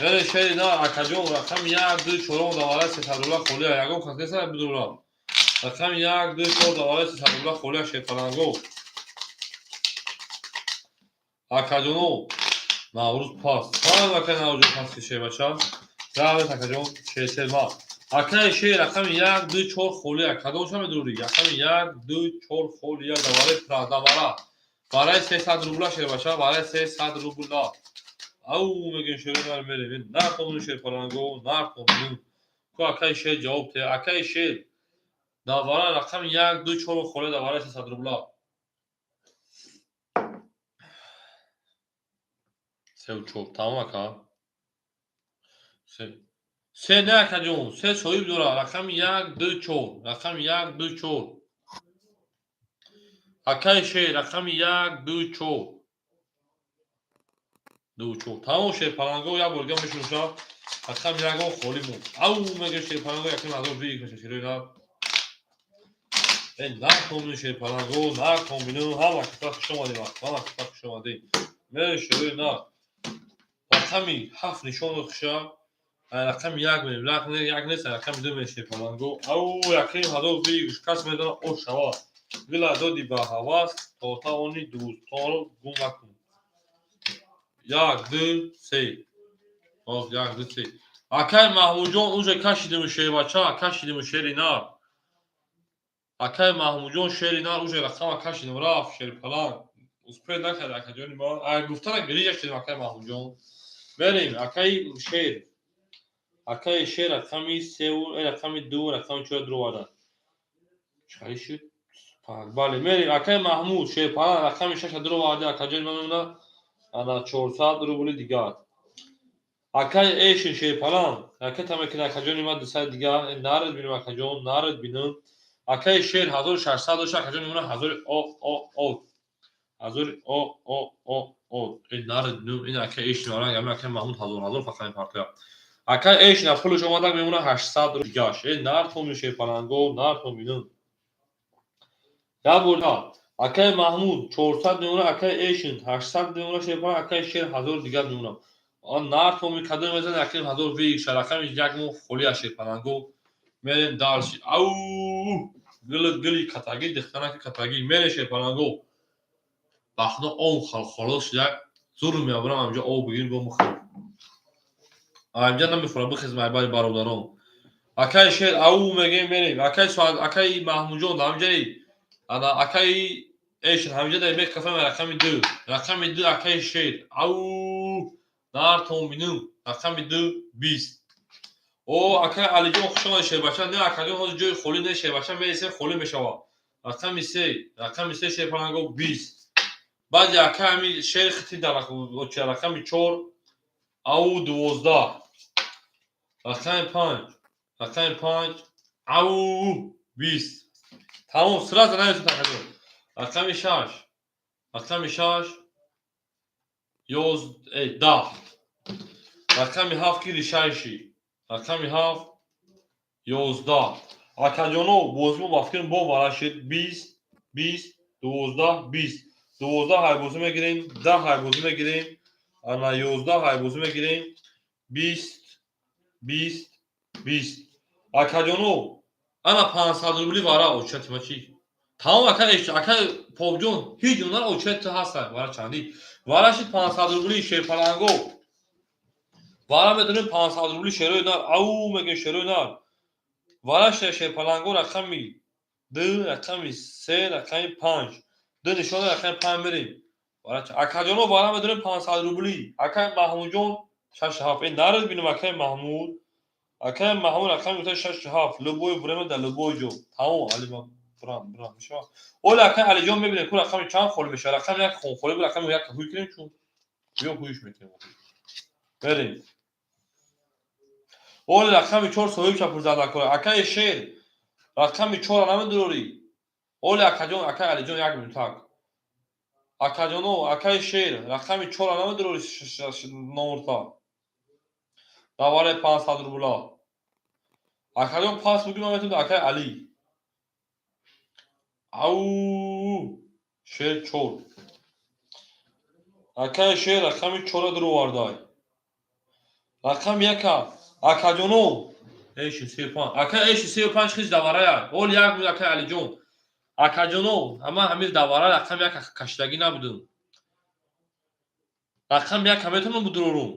мере шери нар акаҷон рақами 1 2 4 мудавара 300 рубла холия ягон кас нест бидурам рақами 1 2 4 мудавара 300 рубла холия шерпаланго акаҷоно наврӯз паст акай наврӯз пасти шербача равет акаҷон шерсерма акай шер рақами 1 2 4 холия кадомша медурӣ рақами 1 2 4 холия давараи прадамара барои 300 рубла шербача барои 300 рубла ау мегем шеруи нар мерем нартонун шерпаланго нартонун ку акай шер ҷавоб те акай шер давара рақами 1 2 4 холия давараи 300 рубла сев чоп тамом ака се не акаҷон се соҳиб дора рақами 1 2 4 рақами 1 2 4 акай шер рақами 1 2 4 2 4 тамом шерпаланго як бор дига мешуша рақами ягон холӣ монд ау мегем шерпаланго яким ҳазор бигир меша шеруи нар нартонун шерпаланго нартонбинӯ ҳама киса хуш омадем ҳама киса хуш омадем мере шеруи нар рақами 7 нишон хуша рақами 1 мерем як нест рақами 2 мешер паланго ау яким ҳазор бигир кас медона ош шава гила доди ба ҳавас тота они дӯстонро гум накун 1 2 3 1 2 3 акай маҳмуҷон уже кашидему шербача кашидему шери нар акай маҳмуҷон шери нар уже рақама кашидем рафт шерпаланг успеҳ накард акаҷони ма гуфтана гирижа шидем акай маҳмуҷон мерем акай шер рақами 3 рақами 2 рақами 4 дурвада чӣ шуд бале мерем акай маҳмуд шерпаланг рақами 6 дурвади акаҷони ма мемона ана 400 рубли дигар акай эшин шерпаланг ракета мекунад акаҷони ма 200 дигар нарид бинем акаҷон нарид бинем акай шер 1600 доша акаҷони мемона 1000 нарид бинем ин акай эшин варан ями акай маҳмуд 1000 фақат мепартояд акай эшин пулш омадаг мемона 800 рубли дигаш нартон шерпаланго нартон бинем як бор акай маҳмуд 400 мемона акай эшин 800 мемона шерпаланг акай шер 1000 дигар мемона нартон кадом мезанад яким ҳазор бигиша рақами як мо холия шерпаланго мерем дарши ау гили катагӣ дихтанаки катагӣ мере шерпаланго ба худо об халос шуда зурм меобарам амҷо об бигирем бо мухор амҷа намефурам бихезм айбари бародарон акай шер ау мегем мерем акай маҳмуҷон амҷаи ана акай эшин ҳамҷада мекафем рақами 2 рақами 2 акай шер ау нартон бинем рақами 2 20 о акай алиҷон хушомад шербача не акаҷон ҳозир ҷои холӣ не шербача мерисем холӣ мешавад رقم 3 رقم 3 شیر پلنگو 20 بعد رقم شیر خطی در رقم 4 او 12 رقم 5 رقم 5 او 20 تمام sıra زنه تو تکجون رقم 6 رقم 6 10 رقم 7 گیری 6 رقم 7 11 اکجونو بوزمو بافکن با ورشید 20 20 12 20 12 های بوزو میگیریم 10 های بوزو میگیریم انا 11 های بوزو میگیریم 20 20 20 اکجونو انا 500 روبلی وارا اوچت مچی تمام اکا پوبجون هیچ اونار اوچت هست وارا چندی واراشید 500 روبلی شیر پلنگو وارا میدونیم 500 روبلی شیروی نار او میگه شیروی نار وارا شیر پلنگو رقمی 2 رقمی 3 رقمی 5 دو نشان رقم 5 بریم اکا جانو وارا میدونیم 500 روبلی اکا محمود جون 6 7 این نارد بینم اکا محمود رقم میشه 6 7 لوبوی برم در لوبوی جو تمام علی برام میشه اول اکا علی جون میبینه کو رقم چند خول میشه رقم یک خون خول رقم یک هوی کنیم چون بیا هویش میکنیم بریم اول رقم 4 سوی چپور زده کنه اکا شیر رقم 4 نام ضروری اول اکا جون اکا علی جون یک منطق اکا جونو اکا شیر رقم 4 نام ضروری نورتا دواره 500 روبلا اکا جون پاس بگیم میتونم اکا علی او شیر 4 اکا شیر رقم 4 درو واردای رقم 1 اکا جونو ایش 35 اکا ایش 35 خیز دواره یا اول یک بود اکا علی جون اکا جونو اما همیز دواره رقم 1 کشتگی نبودم رقم 1 همیتونم بدرورم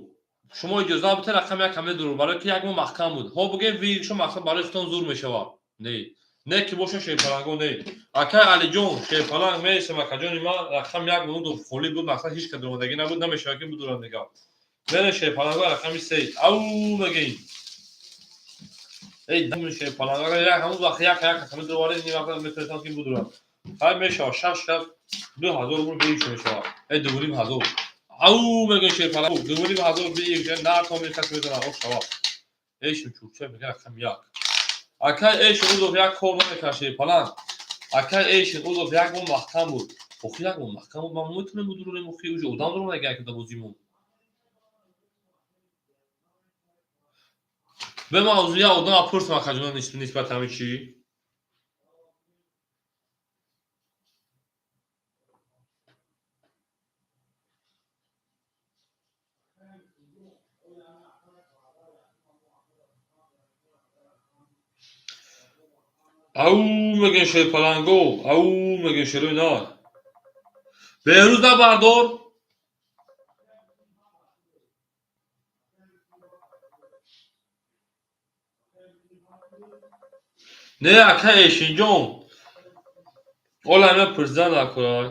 شما اجازه بده رقم 1 همه درور برای که یک محکم بود ها بگیم وی شما مقصد برای استون زور میشه نه که باشه شیر پلنگو نه اکا علی جون شیر پلنگ میشه اکا جون ما رقم 1 بود دو خالی بود مقصد هیچ کدوم دیگه نبود نمیشه که بدورن نگاه بره شیر پلنگو رقم 3 او میگین ای دم شیر پلنگو یک همون وقت یک همه دوباره این وقت میتونن که بدورن های میشه 6 2000 رو بگیم میشه ای دوباره 1000 او میگه شیر پلنگو دوباره 1000 بگیم نه تو میخواد بدون او شوا ایش چوچه میگه رقم 1 اکا ایش او دو یک کار نمیکنه شیر پلنگ اکا ایش او دو یک اون محکم بود اخی یک اون محکم بود ما میتونیم بدوریم اخی اوج ادام رو نگه که بازیمون به موضوع ادام پرس ما کجا نسبت همین چی او میگه شیر پلنگو او میگه شیر نار بهروز نه بردار نه اکا ایشین جون اولا همه پرزن نکنای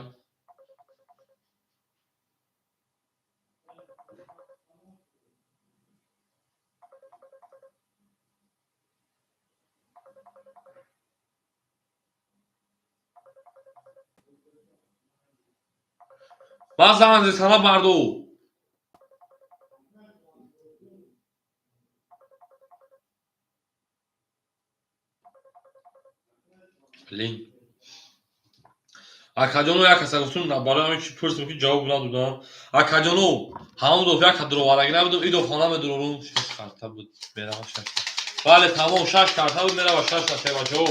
من زمان زیستانه بردو لین اکا جانو یک کسا گفتون برای همین چی پرس میکنی جواب ندادم اکا جانو همون دو یک درو وارگی نبودم ای دو خانه درورون 6 کارتا بود میره و 6 بله تمام 6 کارتا بود میره و 6 تا بچو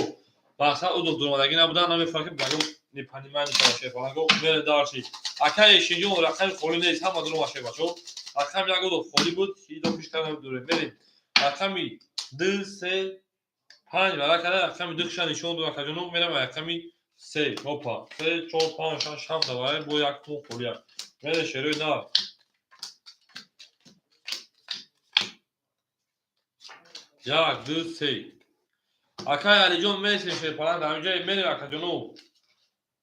مثلا او دو وارگی نبودن نمیفهمم بگم نیپانی من چه فلانگو میره دارچی اکا ایشینجو رقم خولی نیست هم درو باشه بچو رقم یک دو خولی بود ای دو پیش کردم دوره بریم رقمی 2 3 5 برای کنه رقمی دو کشان نشون دو اکا جانو میره و رقمی 3 هوپا 3 4 5 6 7 دوباره با یک تو خولی میره شروع نار یک دو سه اکای علی جون میشه شیر پلنگ در اینجا میره اکا جانو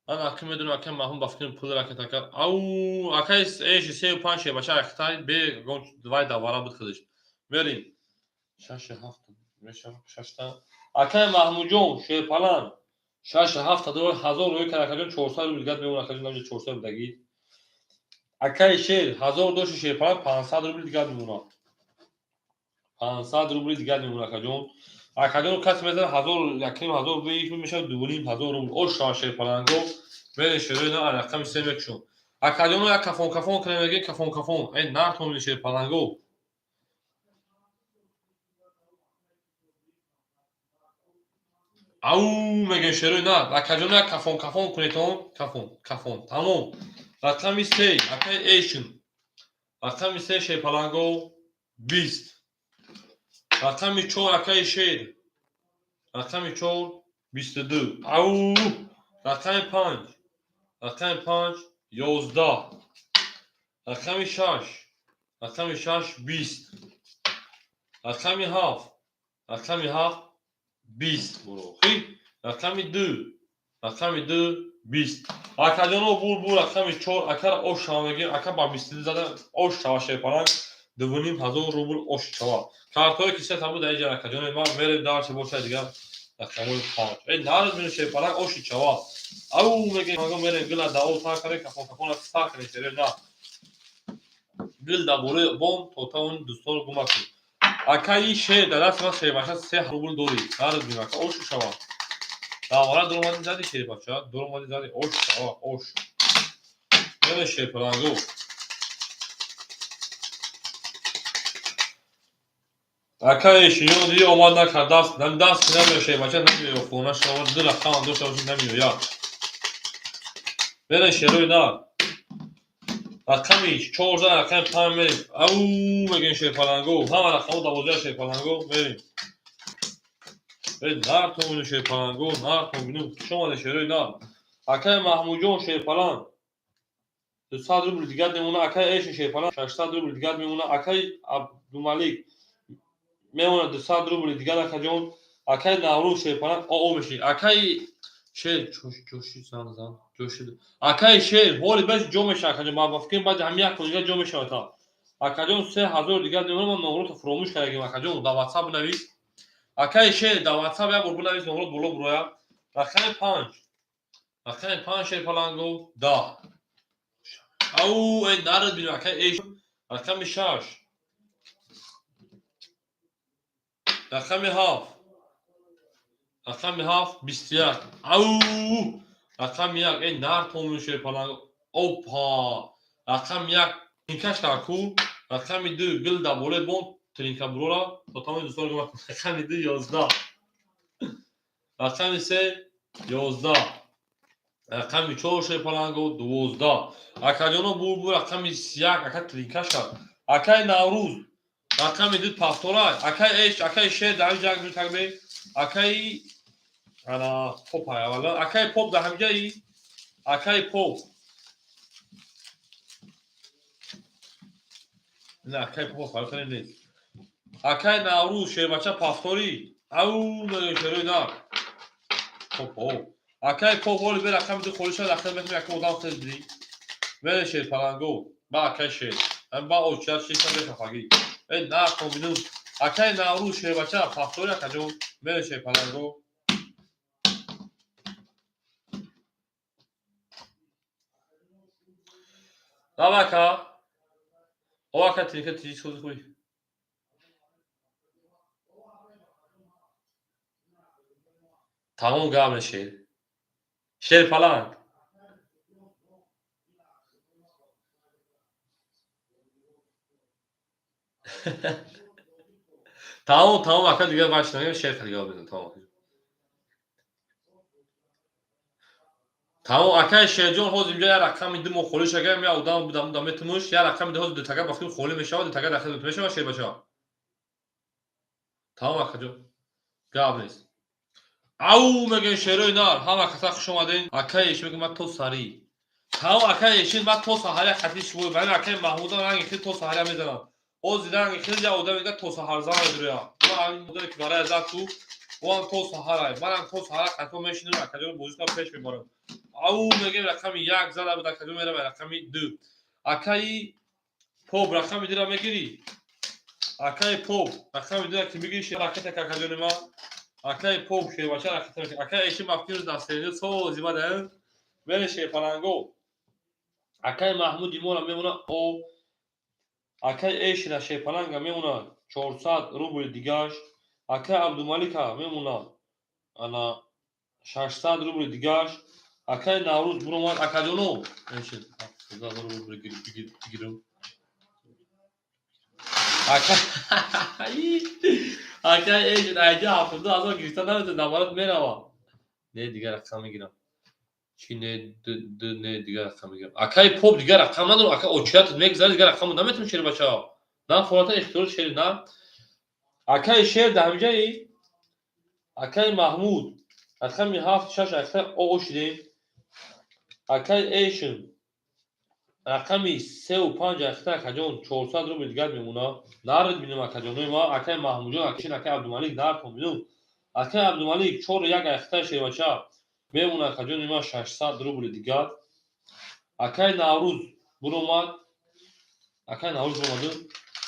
من اکا میدونم اکا محمود بافکن پول رکت اکا او اکای ایش 3 و 5 باشه اختای به گون دوای دوباره بود خودش بریم 6 7 میشه 6 تا اکای محمود جون شیر پلنگ 6 7 دلار 1000 روی کرکجون 400 روبل دیگه میمونه کجون نمیشه 400 بدگی اکای شیر 1000 دوش شیر پران 500 روبل دیگه میمونه 500 روبل دیگه میمونه کجون اکجون کس میذاره 1000 یکیم 1000 روبل میشه دوبلیم 1000 روبل او شیر پرانگو به شروع نه رقم 3 میکشون اکجون یک کفون کنه میگه کفون این نه تو میشه پرانگو او میگه شروع نه اکجون یک کفون کنیتون کفون تمام رقم 3 اکای ایشون رقم 3 شیر پرانگو 20 رقم 4 اکای شیر رقم 4 22 او رقم 5 11 رقم 6 20 رقم 7 20 برو خیلی رقم 2 20 اکادونو بول رقم 4 اکر اوش شامگی اکر با 20 زده اوش شاشه پران دوونیم 1000 روبل اوش چوا کارتوی که سه تابو در جا اکادونو ما میره دار چه باشه دیگه رقم 5 این نار میشه پران اوش چوا او میگه ماگو میره گلا داو تا کاره کفون تا کنه چه نه گل دا بوره بوم تو تا اون دوستور گما کن اکای شه دست ما شه باشه 3 روبل دوری نار میگه اوش چوا داورا دورمانی زدی شیر بچا دورمانی زدی اوش یه شیر پرانگو اکای شیون دیگه اومد نکرد دست نمیشه بچا نمیشه خونه شما دل خان دو تا نمیشه یا بره شیروی دار رقمی 14 رقم 5 میریم او میگن شیر پرانگو همه رقم 12 شیر پرانگو میریم نار تو شیر پرانگو نار تو بینو شما شیروی دار اکای محمود جون شیر پران 200 روبل دیگه میمونه اکای ایش شیر پران 600 روبل دیگه میمونه اکای عبدالملک میمونه 200 روبل دیگه اکجون اکای نوروز شیر پران او میشه اکای شیر جوشی زن جوشی اکای شیر هولی بس جو میشه اکجون ما فکر بعد هم یک دیگه جو میشه تا اکجون 3000 دیگه میمونه ما نوروز فراموش کردیم اکجون دا واتساپ نویس اکای شیر دا واتساپ یا برو نویس نوروز بلو برویا رقم 5 شیر پرانگو دا او این دارد بینو اکای ایش رقم 6 رقم 7 21 او رقم 1 این نار تو میشه پلنگ اوپا رقم 1 تینکش کاکو رقم 2 گل دا بوله بون ترینکا برورا تو تمام دوستان گفت رقم 2 11 رقم 3 11 رقم 4 شه پلنگو 12 اکادونو بول رقم 1 اکا ترینکش اکای نوروز رقم 2 پافتورا اکای ایش اکای شه در جنگ رو تگبه اکای انا پوپ های اولا اکای پوپ در همجا ای اکای پوپ نه اکای پوپ فرق نیست اکای نوروز شه بچه پافتوری او شروع دار پوپ اکای پوپ ولی به رقم 2 خورش رقم میتونی اکا مدام خیلی دی ولی شه پلنگو با اکای شه با اوچار شه کنه شفاگی این نه کمبینو اکای نوروز شه بچه پافتوری اکا جون ولی شه پلنگو لاباکا او اکا تینکه تیجی چوزی خوی تمام گام شیر پلنگ تمام اکا دیگه باش نمیم شیر دیگه بزن تمام اکای شیر جون حوز اینجا یه رقم دو مخولی شگه یا اودام بودم دامتموش یه رقم ده حوز دو تگه بافیم خولی میشه و دو تگه داخل میشه و شیر باشه تمام اکا جون گام نیست او میگن شیروی نار هم اکا خوش اومدین اکایش میگه من تو ساری تمام اکایش من تو سهاری خطیش بود من اکای محمود رنگ که تو سهاری میزنم او زیدن خیلی اودام میگه تو سهار زن دریا ما همین مدل که برای ازت تو وان تو سهارای منم تو سهار خطو میشینم اکا جون بوزیتا پیش میبرم او میگه رقم 1 زده بود اکا جون میره رقم 2 اکای پوب رقم 2 را میگیری اکای پوب رقم 2 که میگیری راکت اکا جون ما Akay pop şey başa akay eşim bakıyoruz derslerinde so zimaden böyle şey falan go. Akay Mahmud imona memuna o akay eşine şey falan ga memuna 400 ruble digaş. Akay Abdülmalika memuna ana 600 ruble digaş. Akay Navruz Bruman akadono. Eşit. Burada ruble girim. Akay eşit ayca hafızda az o Gürcistan'da da davarat merhaba. Ne diğer akşamı girem. Şimdi ne diğer akşamı girem. Akay pop diğer akşamı da akay o çat ne güzel diğer akşamı da metin şeri başa. Dan forata istiyor şeri na. Akay şer damcayı. Akay Mahmud. Akay mi haft şaş akay o şide. Akay eşin. رقمی 3 و 5 اختر کجان 400 رو دیگر میمونه نارد بینم کجان ما اکای محمود اکشن اکای عبدالملک نار کنم اکای عبدالملک 4 و 1 اختر شیوچا میمونه کجان ما 600 رو دیگر اکای نوروز برومد اکای نوروز برومد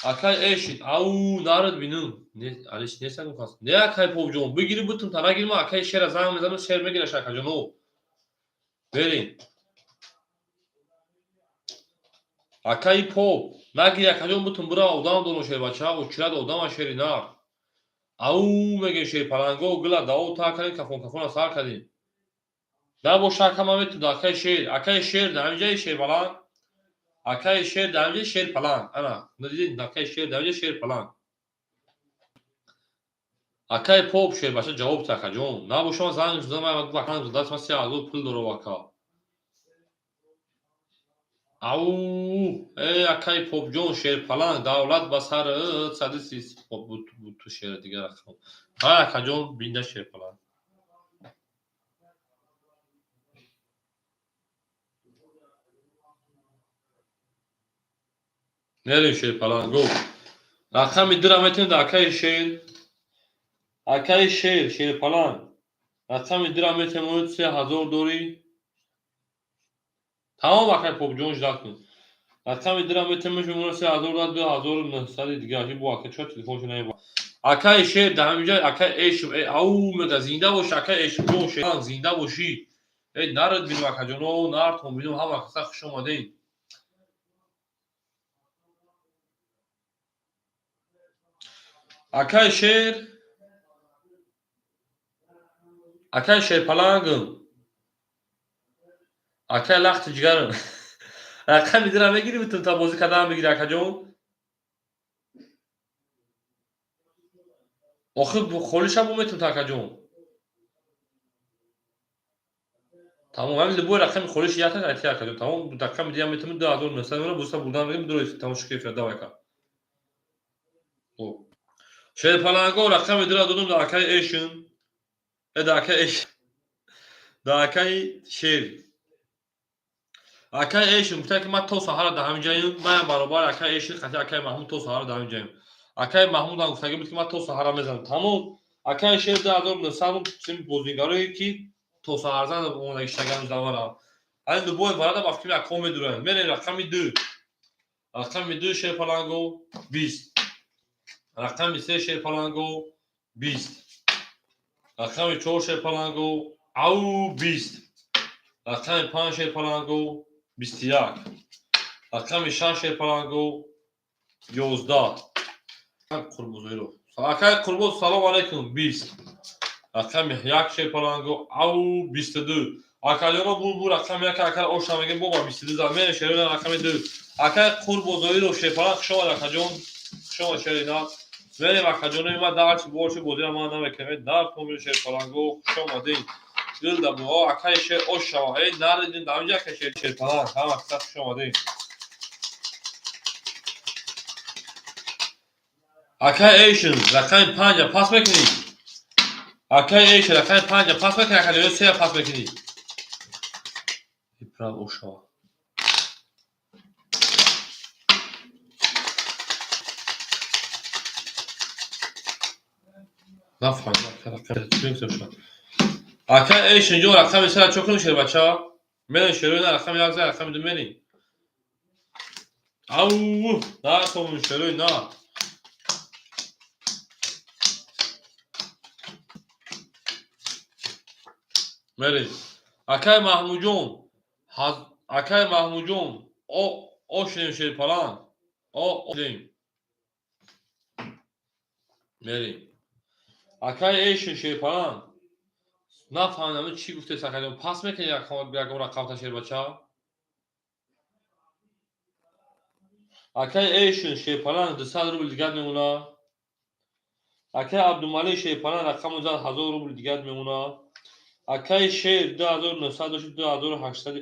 اکای eşit au نارد بینم ne aliş ne sen kas ne akay povcum bugiri butum tana girme akay şere zaman mezanı şerme gire şaka cano verin Akay pop. Magi akajom butun bura odam dono şey bacha o çira da odam şeri nar. Au mege şey palango gla da o ta kalin kafon asar kadin. Da bo şaka mamet da akay şer da amca şey balan. Akay şer da amca şer palan. Ana ne dedin da akay şer da amca şer palan. Akay pop şey bacha cevap takacom. Na bo şoma zan zaman bakan da tasma azo pul doro vaka. Au, akay popjon şer falan davlat basarı sadisiz bu şer diğer akşam. Ha akajon binde şer falan. Nereye şer falan go. Akşam idrametin de akay şer falan. Akşam idrametin mu 3000 dori. Tamam akay popjon jaktın. Akşam idrametin mu 3000 da 2900 diğer bu akay çok telefon şuna bak. Akay şer daha önce akay eşim au mega zinda boş akay eşim jo şer zinda boşi narad bil makajono nar tom bilim hava kısa kış olmadı. Akay şer palangım. Akay laht cigarım. Akay midrame giri bütün tabozu kadar mı giri akajon? Oxu bu xolişa bu metin takajon. Tamam hem de bu rakam xoliş yata ati akajon. Tamam bu dakika diyametimi daha doğru mesela bu buradan verim duruyor. Tamam şu keyfe davaka. O. Şer palango rakam idra dodum da akay eşin. Da akay eş. Da akay şer. Akay eşim mütaki ma to sahara da hamcayım. Ben barabar akay eşin kati akay Mahmud to sahara da hamcayım. Akay Mahmud da gustagi bitki ma to sahara mezan. Tamam. Akay şer da ador sanım şimdi bozingaroy ki to saharzan da ona işlegan zavara. Hani de boy varada bakayım ya kome duran. Mene rakami 2. Rakami 2 şer palango 20. Rakami 3 şer palango 20. Rakami 4 şer palango au 20. Rakami 5 şer palango 21. Rakami 6 şer palango 11. Kurbuzuyru. Akay kurboz salam aleyküm 20. Rakami 1 şer palango au 22. Akayona bu rakami akay o şamege baba 22 zamene şerine rakami 2. Akay kurbuzuyru şer palang şoma akajon şoma şerina. Veli akajonı ma dağıç borçu bozuya ma na beklemet dar komün şer palango şoma değil. Gılda bu o akay şer o şama naredin daha önce akay şer palang tamam kısa şoma değil. Akay eşin rakam 5 pas bekleyin. Akay eşin rakam 5 pas bekleyin akay 3 pas bekleyin. İpra o şama. Ne fayda rakam tutmuyor şu an. Akay eşin jo rakam mesela çok konuşuyor baça. Ben şerine rakam yazdı rakam demeni. Au daha komün şerine. بریم. Akay Mahmudjon Akay Mahmudjon o şirin falan. O şirin. بریم. Akay şirin falan. نفهمیدم چی گفته سکندم پس میکنی یک رقم تشکیل بچه اکای ایشون شیپالان 200 روبل دیگر میمونه اکای عبدالمالی شیپالان رقم 1000 روبل دیگر میمونه اکای شیر 2900 و 2800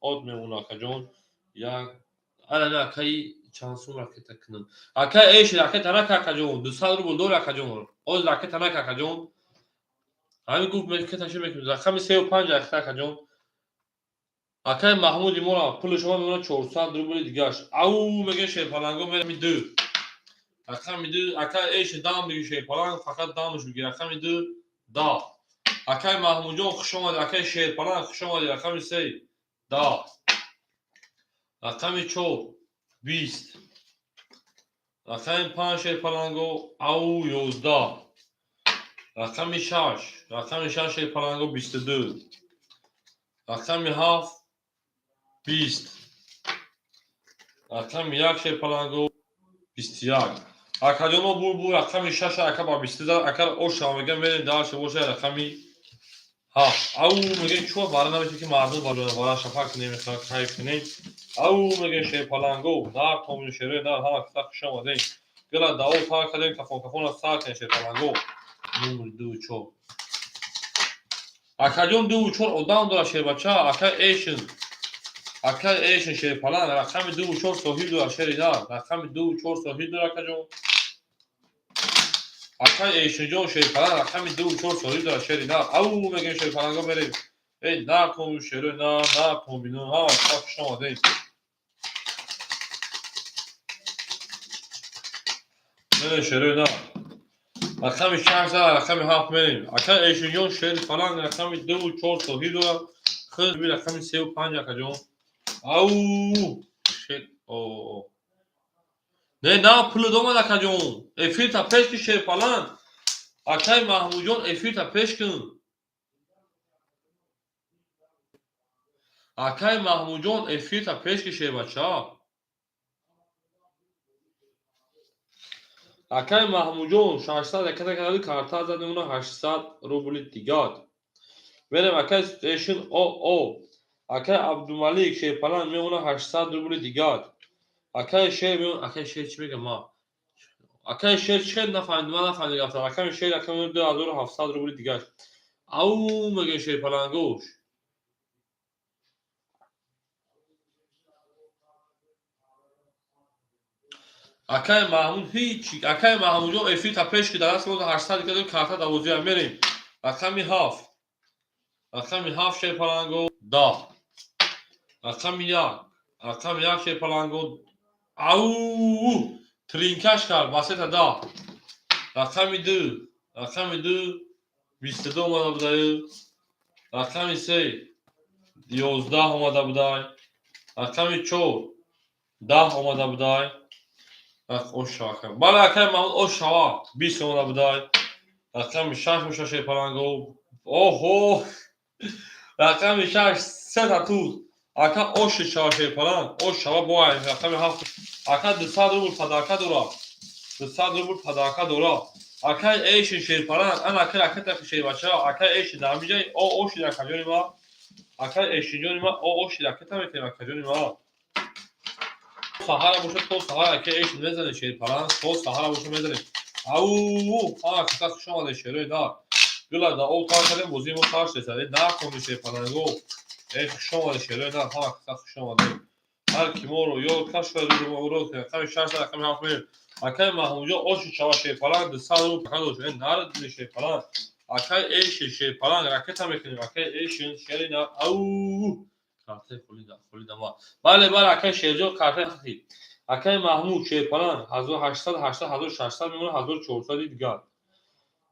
آد میمونه اکا جون یک نه اکای چند سوم رکت کنم اکای ایش رکت تنک اکا جون 200 روبل دور اکا جون از رکت تنک اکا جون همین گفت میکنه تشکیل میکنه رقم 35 اکا جون Akay Mahmud imora pul شما میمونه 400 روبل دیگهش او میگه شیپالنگو میدو اکا میدو اکا ایش دام میگه شیپالنگ فقط دامش میگیره اکا میدو دا اکای محمود جان خوش اومد اکای شیپالنگ خوش اومد اکا میسی دا اکا میچو 20 اکا 5 شیپالنگو او 11 اکا میشاش اکا میشاش شیپالنگو 22 اکا میهاف 20 اکا میاک شیپالنگو 21 اکادیوم بول رقمی 6 اکا با 20 اکا اوشا میگه بریم دارش باشه رقمی ها او میگه چو بارا نمیشه که مردم بارا شفاک نمیخواد کیف کنی او میگه شیپالنگو نه تومون شره نه ها کتا شما دین گلا داو تا کدیم کفون از ساعت شیپالنگو نمر دو چو اکادیوم دو چور اودان داره شیر بچه اکا ایشن شیپالنگ رقمی دو چور صحیح داره شری دار رقمی دو چور صحیح داره کجون Akay eşinjon şeypalan akami du çor soru da şeri na au megen şeypalan بریم ای na komu şeri na kombinu ha bak şoma değil ne şeri na akami şarja akami haf بریم akay eşinjon şeri falan akami du çor soru da kız bir akami sev panja kajon au şey o ne pulu doma da kajon efil ta peşki şey falan Akay Mahmudjon efil ta peşkin Akay Mahmudjon efil ta peşki şey bacha Akay Mahmudjon 600 yakada kadar karta zaten ona 800 روبل دیگاد بریم akay station o akay Abdülmalik şey falan میمونه 800 روبل دیگاد akay şey میمونه akay şey چی میگم ما akay şey چقدر نفهمیدم گفتم akay şey akay 2700 روبل دیگه او میگه şey falan گوش Akay Mahmud hiç Akay Mahmudjon efil ta peşki درست بود 800 kadar karta davuzya بریم akami haf şey falan da akami yak şey falan au trinkaş kar baseta da akami du 22 اومده بودای akami se 11 اومده بودای akami 4 10 اومده بودای o şaka. Bana akay Mahmud o şava 20 اومده بودای akami 6 میشه şey falan oho akami 6 سه تا توز اکا اوش شاشه falan o şava bu ay akami hafta aka 200 روبل صداقت دورا 200 روبل صداقت دورا akay eşin şey falan ana akay akata şey başa akay eşin damıcay o oş da kajoni ma akay eşin joni ma o oş da akata mekema kajoni ma Sahara boşa to Sahara akay eşin mezene şey falan to Sahara boşa mezene au ha kısa şoma da şöyle da Gula da o taraftan bozayım o tarz desene ne yapmış şey falan go şoma da şöyle da ha kısa şoma da her kim oru yol kaç verir oru akay şarsa akay hafta Akay Mahmudjo o şu çava şey falan da sağ kadar şey nerede şey falan Akay eşin şey falan raket amekini akay eşin şerina au karte خولida ma bale akay şerjo karte xi akay Mahmud şey falan 1800 1600 میمونه 1400 دیگه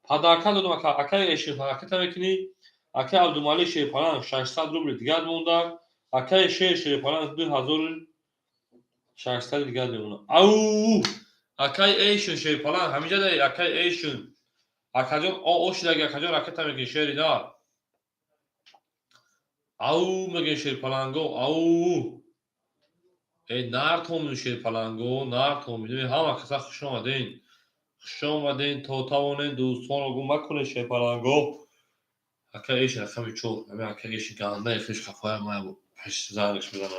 پاداکا دادم akay eşin raket amekini akay Abdülmalik şey falan 600 روبل دیگه مونده akay şey falan 2600 دیگه میمونه au akay eşin şey falan hamica da akay eşin akajon o oş da akajon raket amekini şerina Au میگه شیرپلنگو او. ای نرتون شیرپلنگو نرتون میدونی همه کسا خوش آمدین. خوش آمدین تا تاونین دوستان رو گم کنه شیرپلنگو. اکا ایش رقمی چور. همه اکا ایش گنده خیش کفای ما بود. پشت زنگش میزنم.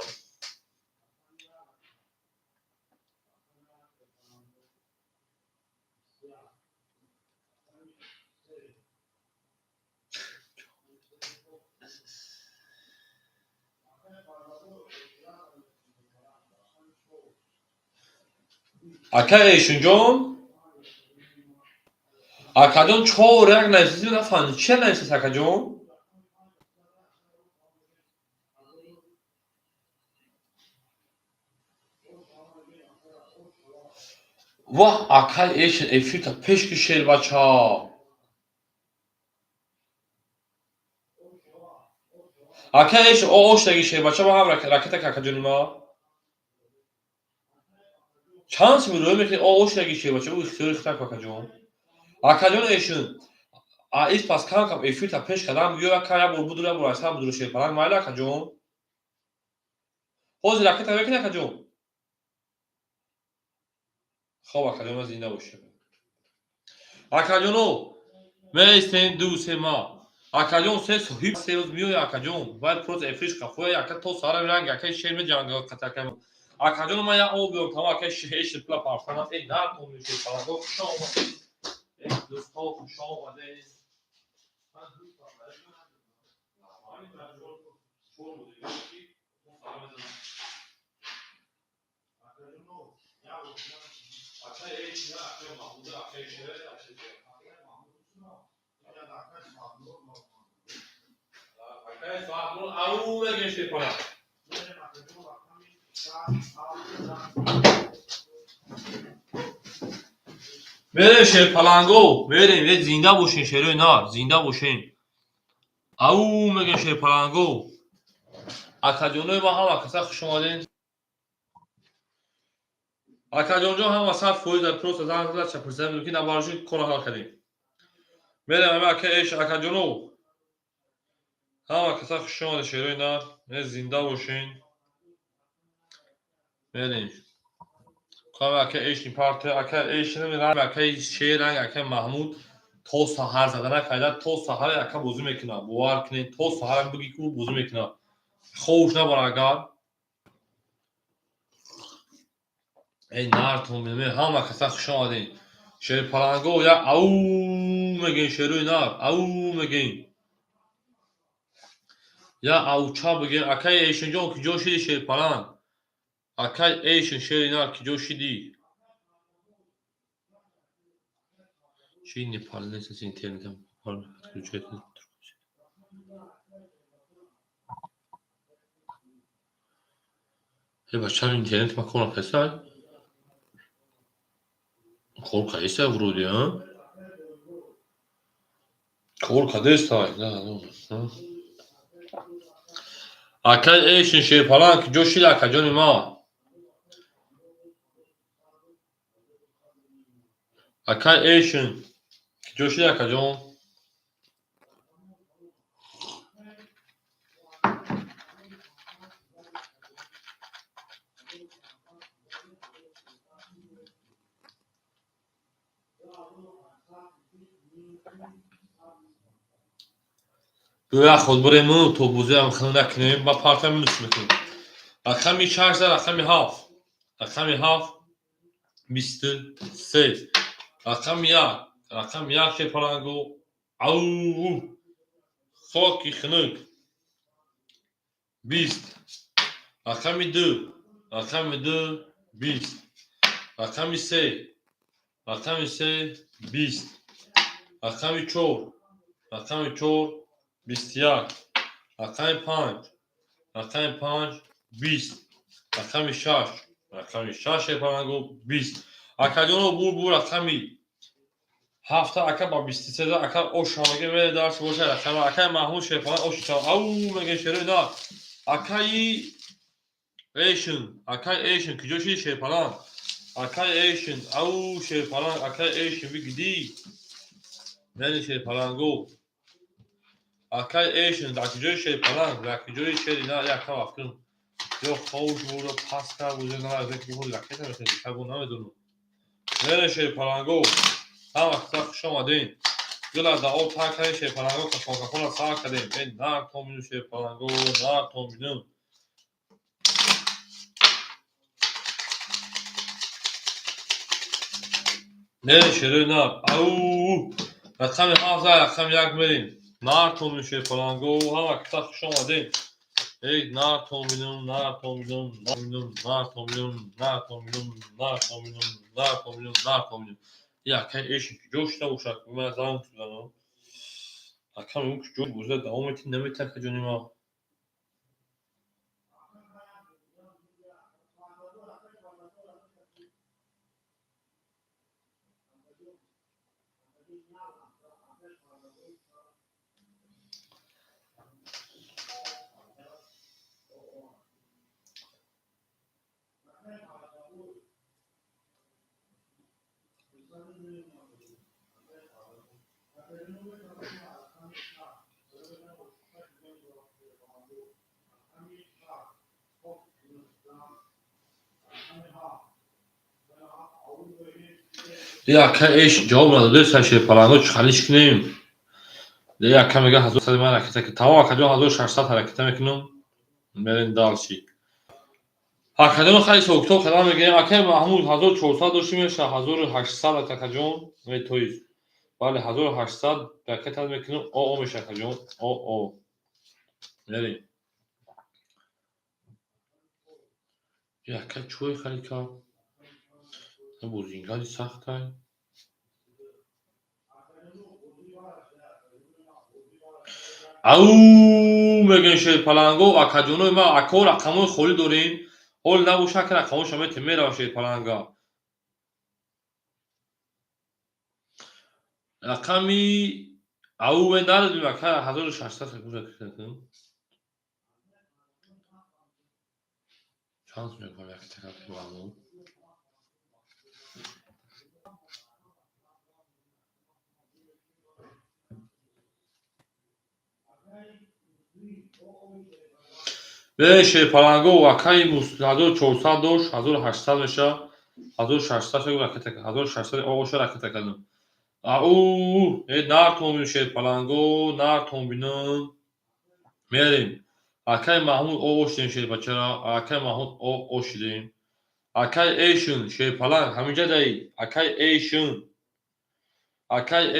اکا ایشون جون. اکا جون چور یک نشستی نفهمید چه نشست اکا جون؟ واه اکا ایشون افیتا پشک شیر بچه ها. اکا ایشون او اوشتگی شیر بچه با هم راکت اکا جون ما. چانس میروه میکنی او اوشتگی شیر بچه او اختیار اختیار اکا جون. اکا جون ایشون. ایست پس کانکم افیتا پشک کدام بیو اکا یا بول بودو یا بول اصلا بودو شیرپلنگ مایل اکا جون. حوزی راکت اکا اکا جون. خواب اکا جون زنده باشه. اکا جونو میستین دوست ما. اکا جون سه صحیح سیوز میوی اکا جون. باید پروز افریش کفوی اکا تو سارا میرنگ اکا شیر می جانگا کتا کم. اکا جون ما یا او بیوم تمام اکا شیر پلا پارسانا ای نار کنی شیر پلنگو خوش آمدید. ای دوستا خوش آمدید. او میگه شیر پلنگ. بریم شیرپلنگو بریم یه زنده باشین شیروی نار زنده باشین. او میگه شیرپلنگو. اکا جونوی ما هم اکسا خوش آمدین. اکا جون هم واسه فوی در پروس زن زد چپرسه میگی نبارشی کنه حال کردیم. بریم همه اکا ایش اکا جونو. هم اکسا خوش آمدین شیروی نار یه زنده باشین. بریم کام اکا ایش این پارت اکا ایش نمیدونم اکا شیرنگ اکا محمود تو سحر زدن کایده تو سحر اکا بوزی میکنه بوار کنه تو سحر بگی کو بوزی میکنه خوش نبارگار. ای نارتون میمه همه کسا خوش آمدین. شیرپلنگو یا او میگین شیروی نار او میگین یا او چا بگین اکای ایشون جون که جوشیدی شیرپلنگ اکای ایشون شیری نار که جوشیدی چی نیپال نیست از اینترنت هم ای بچه هم اینترنت ما کنه پسر کول کایسته ورودی ها کول کدیسته نه اکای ایشون شیرپلنگ که جوشیدی اکا جون ما اکای ایشون که جوشیدی اکا جون. بیا خود بریم تو بوزی هم خیلی نکنیم با پارتم میلوس میکنیم. رقمی 4 رقمی هاف رقمی هاف 23 رقم یک شیرپلنگو او خاکی خنک 20 رقمی 2 20 رقمی 3 20 رقمی 4 21 رقمی 5 20 رقمی 6 شیرپلنگو 20 اکا جونو بور رقمی هفته اکا با 23 اکا او شامگه میره دارش باشه رقم اکا محمود شیرپلنگ او شتا او میگه شیروی دار اکای ایشون که جوشی شیرپلنگ اکای ایشون او شیرپلنگ اکای ایشون بگیدی میره شیرپلنگو Akay eşin dakıcı şey falan. Dakıcı şey ne yakta bakın. Yok havuç burada pasta bu yüzden ki bu laketa mesela tabu ne medunu. Nere şey falan go. Tamam tak şoma deyin. Gıla da o takay şey falan go kafana sağ kadeyim. Ben nar tomunu şey falan go nar tomunu. Nere şey ne? Au. Rakam hafıza rakam yak verin. Nar tomunu şey falan go hava tak şoma deyin. Ey nar tomunu nar tomunu nar tomunu nar tomunu nar tomunu nar tomunu nar tomunu. Ya kan eşin ki coşta uşak ben zaman tutan. Akşam yok çok burada devam etin demek takacağım ha. Ya kan eş cevabına da sen şey falan o çalışk neyim? Ya kan mega hazır sadece hareket ki tamam akacağım hazır şartsat hareket etmek merin dalşi. Hakikaten خیلی سوکتو خدام میگیم اکه محمود 1400 داشتیم یا 1800 تکجون و تویز بله 1800 بکت از میکنیم او میشه کجون او نری یا که چوی خیلی که بوزینگانی سخت های او میگن شه پلنگو اکجونو ما اکو رقمو خوری داریم اول نبوشه که رقمو شما تیمی را شه پلنگا رقمی او ندادیم که 1600 کردیم şans mı yapalım tekrar var mı? به şey پلنگو وکای موس 1400 دوش 1800 میشه 1600 شو راکت 1600 آقا راکت کردم او نار تومین şey پلنگو نار تومینم میریم akay mahmud o şidin şey bachara akay mahmud o şidin akay Asian şey falan hamice dayı akay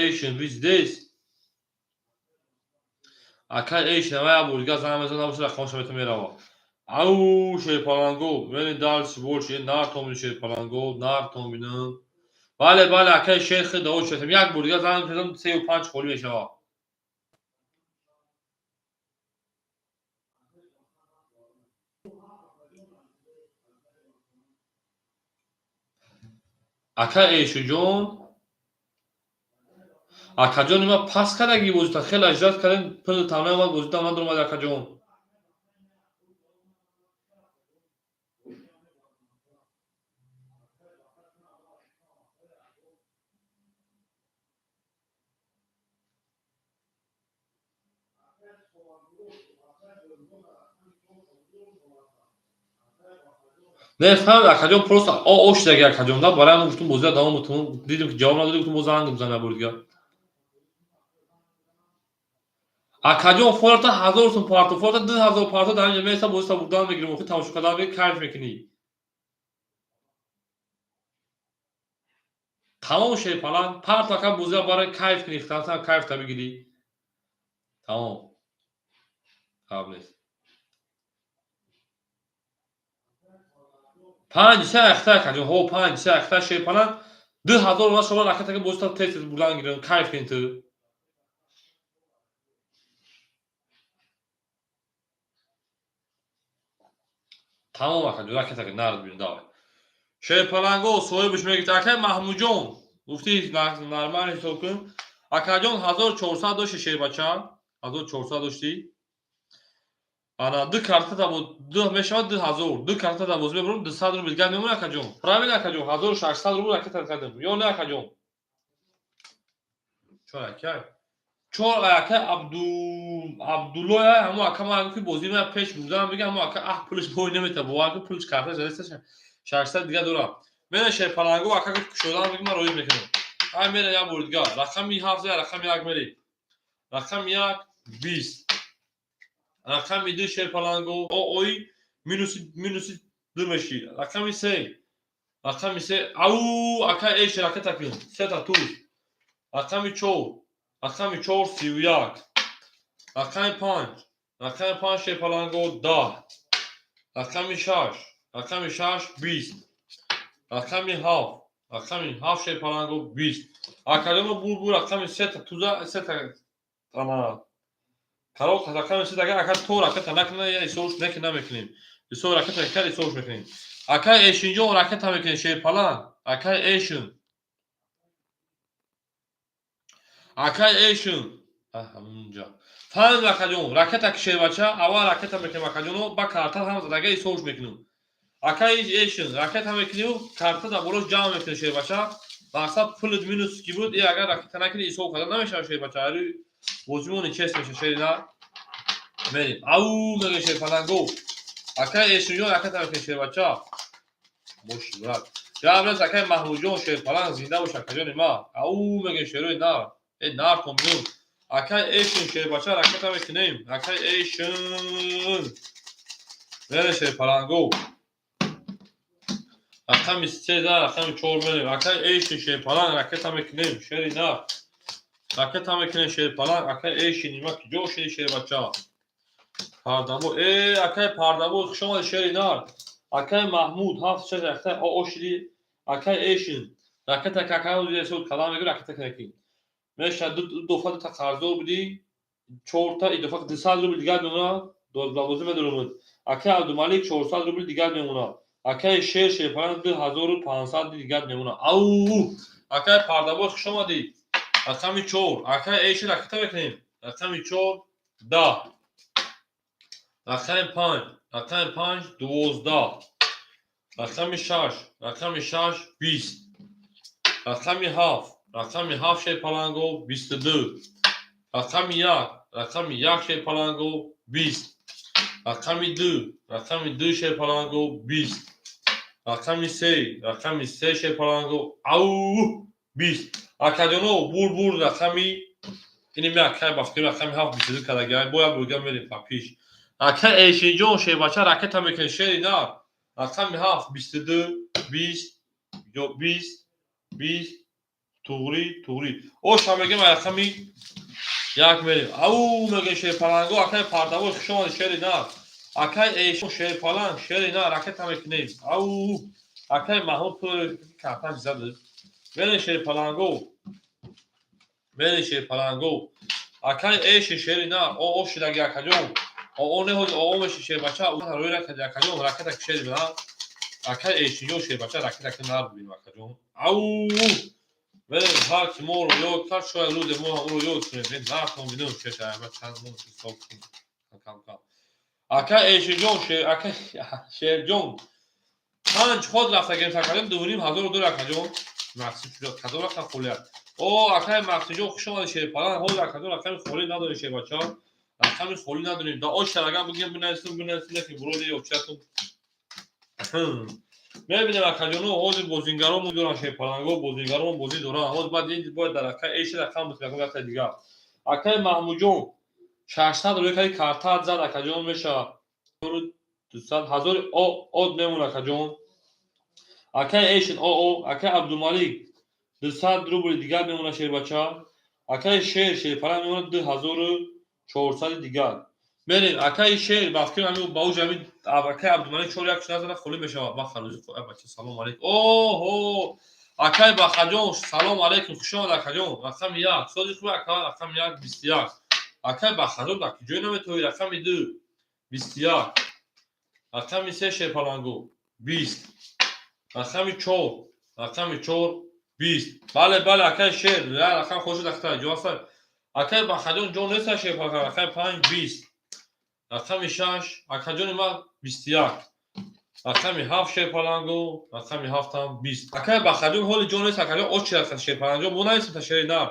Asian biz this akay Asian veya burga sana mesela bu sıra konuşmete merhaba au şey palango beni dals bol şey nar tomin şey palango nar tominin bale akay şeyh da o şetem yak burga sana mesela 35 خلی میشه akay Asian جون акаҷони ма пас кардаги бозита хеле аҷрат кардем пил тамнаи омад бозита омад омад акаҷон не фаҳмед акаҷон просто о шидаги акаҷон да барои ҳамин гуфтум бозида давом бутун дидим ки ҷавоб надоди гуфтум боз занг бизана бурдига акаҷон форта 1000 сум парто форта 2000 парто дар инҷа меса бозита бурдан мегирем охи тамошо кардан мегирем кайф мекунӣ тамом шепалан парто ака бозида барои кайф кунӣ хитанса кайфта бигирӣ тамом хаб нест 5 ахта акаҷон ҳо 5 ахта шепалан 2000 ва шумо ракетаки бозита тест бурдан гирем кайф кунӣ ту тамом акаҷон ракетаки нард бин давай шепаланго соҳибаш мегӯяд акай маҳмудҷон гуфти нормал ҳисоб кун акаҷон 1400 дошти шебача 1400 дошти ана ду картата буд ду мешавад 2000 ду картата боз мебурам 200 рубл гап мемона акаҷон правил акаҷон 1600 рубл ракета кардем ё не акаҷон чор акай 4 ака Абдуллоя ҳамон ака ман ки бозӣ ман пеш будам бигам ҳамон ака пулиш бой намета бовар ки пулиш карта ҷалиса 600 дига дорам. Мена шерпаланго ака кушодан бигам роӣ мекунам. Ай мена я бор дига рақами 7 рақами 1 мери. Рақами 1 20. Рақами 2 шерпаланго ой минус 2 меши. Рақами 3 ау ака эш ракета кин сета туш. Рақами 4 31. Рақами 5 шерпаланго 10. Рақами 6 20. Рақами 7 шерпаланго 20. Академо бу рақами сета туза сета ана каро рақами сета ака то ракета накна я исош некна мекунем. Исо ракета кар исош мекунем. Ака эшинҷо ракета мекунем шерпалан. Ака эшин ҳамунҷа. Фан акаҷон ракета ки шербача аввал ракета мекунем акаҷоно ба карта ҳам задага исош мекунем. Ака эшин ракета мекунем карта да болош ҷамъ мекунем шербача. Мақсад пулит минус ки буд и агар ракета накунем исош карда намешава шербача. Ари бозимони чест меша шерина. Мерим. Ау мегем шерпаланго. Ака эшинҷо ракета мекунем шербача. Бош брат. Ҷабраз ака маҳмуҷон шерпалан зинда бош акаҷони ма. Ау мегем шерои нар. Нар комбинон. Ака эшин шербача ракета мекунем. Ака эшин. Мерем шерпаланго. Рақами 3 рақами 4 мерем. Ака эшин шерпалан ракета мекунем. Шери нар. Ракета мекунем шерпалан. Ака эшин нима ки ҷо шери шербача. Пардамо ака пардамо шумо шери нар. Ака Маҳмуд 7 шер ракета ошиди. Ака эшин ракета какао десот калам мегӯ ракета кекин. Меша дуфа та қарздор будӣ 4 та идофа 200 рубл дигар мемона дозбозӣ медорумад. Ака Абдумалик 400 рубл дигар мемона. Ака шер шерпалан 2500 дигар мемона. Ау ака пардабош хуш омадӣ. Рақами 4 ака эши ракета мекунем. Рақами 4 10. Рақами 5 12. Рақами 6 20. Рақами 7 шерпаланго 22. Рақами 1 шерпаланго 20. Рақами 2 шерпаланго 20. Рақами 3 шерпаланго ау 20. Акаҷоно бур рақами ини ака бафтир рақами 7 22 кадагай бояд бургам мерем па пиш. Ака эшинҷон шербача ракета мекунем шери нар. Рақами 7 22 20 туғри. Оша мегем рақами 1 мерем. Ау мегем шерпаланго ака пардавош хушома шери нар. Ака эшин шерпалан шери нар ракета мекунем. Ау ака Маҳмуд пур карта зад. Мерем шерпаланго. Ака эшин шери нар ошидаги акаҷон. Оне ҳози овомеши шербача рӯи акаҷон ракета ки шери нар. Ака эшинҷо шербача ракета ки нар бубинем акаҷон. Ау мерем ҳар ки моро ёд кард шояд рӯзе мо ҳамонро ёд кунем. Нар комбинон шеша чанд мо ҳисоб кам. Ака эшинҷон ака шерҷон 5 ход рафта гирифта кардем 2500 дор акаҷон. Мақсид шуд кадом рақам холият. Ака мақсидҷон хуш омади шерпалан ҳози акаҷон рақами холӣ надорем шербача. Рақами холӣ надорем. Да ошарага бигем бинависем ки буроди обчиятон. мебинем акаҷоно ҳозир бозингаромон доран шерпаланго бозингаромон бозӣ доран ҳоз бояд дар ака эши рақам мекунем акаи дигар. Акаи Маҳмуҷон 600 рӯи кари картаат зад акаҷон мешавад 200 1000 од мемон акаҷон. Акаи эшин акаи Абдумалик 200 рубли дигар мемона шербача. Акаи шер шерпалан мемонад 2400 дигар. мерем акаи шер бафкир ҳамин ба уҷ ҳамин акаи Абдумалик 4 як назара холӣ мешавад. бахалӯзи бача салом алейкум. Оҳо акаи бахаҷон салом алейкум хуш омад акаҷон. рақами 1 сози хуби ака рақами 1 21. акаи бахаҷон дар ки ҷой наметавӣ. рақами 2 21. рақами 3 шерпаланго 20. рақами 4 20. бале акаи шер рақам хошуд акта ҷоаста. акаи бахаҷон ҷон неста шерпаланго рақами 5 20. рақами 6 акаҷони ма 21. рақами 7 шерпаланго рақами 7 20. акаи бахаҷон ҳоли ҷон нест акаҷон очи рақам шерпаланҷо мо нависем та шери нар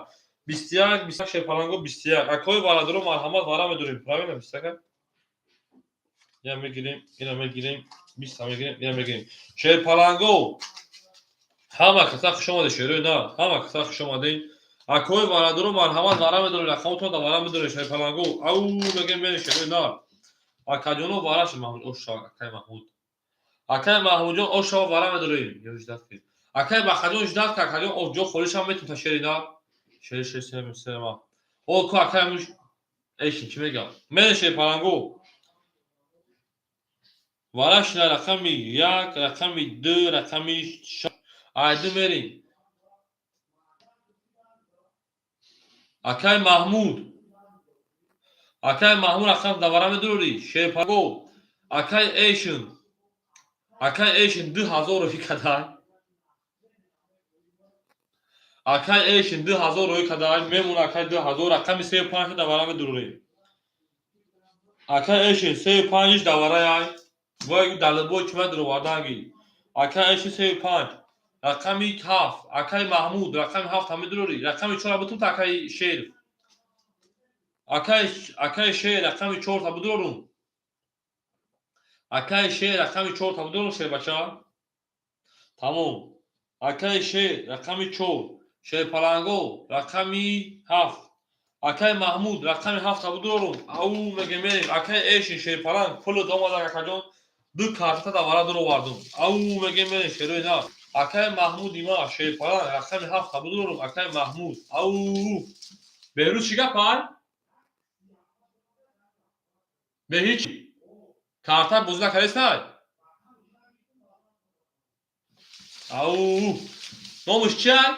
21, 21 шерпаланго 21. Акои варадро марҳамат вара медорем. Правильно 21. Я мегирем, ина мегирем, 20 мегирем, ина мегирем. Шерпаланго ҳама каса хуш омадед шерои на. Ҳама каса хуш омадед. Акои варадро марҳамат вара медорем. Рақамтон да вара медорем шерпаланго. Ау мегем мери шерои на. Акаҷоно вараш Маҳмуд оша акай Маҳмуд. Акай Маҳмудҷон оша вара медорем. Ё 18. Акай Бахаҷон 18 ка акаҷон оҷо холишам метунта шери на. Шери сема. О ко акай муш эшин чӣ мегам? Мери шерпаланго. Вараш на рақами 1, рақами 2, рақами 6. Айду мерим. Акай Маҳмуд. Акай Маҳмуд рақам да вара медорӣ. Шерпаланго. Акай эшин. Акай эшин 2000 роҳи кадай. Акай эшин 2000 роҳи кадай. Мемона акай 2000 рақами 35 да вара медорӣ. Акай эшин 35 да вара яй. Вай далбой чима дроварданги. Акай эшин 35. Рақами 7. Акай Маҳмуд рақами 7 медорӣ. Рақами 4 бутун акай шер. Акай шер рақами 4 та будорум. Акай шер рақами 4 та будорум шербача. Тамом. Акай шер рақами 4. Шерпаланго рақами 7. Акай Маҳмуд рақами 7 та будорум. Ау мегем мерем. Акай эшин шерпаланг пулу домада акаҷон 2 карта да вара дуровардум. Ау мегем мерем шерои на. Акай Маҳмуд има шерпаланг рақами 7 та будорум. Акай Маҳмуд. Ау берӯ чӣ гапай? Бе ҳеҷ карта бозӣ накардестай? Ау номиш чиай?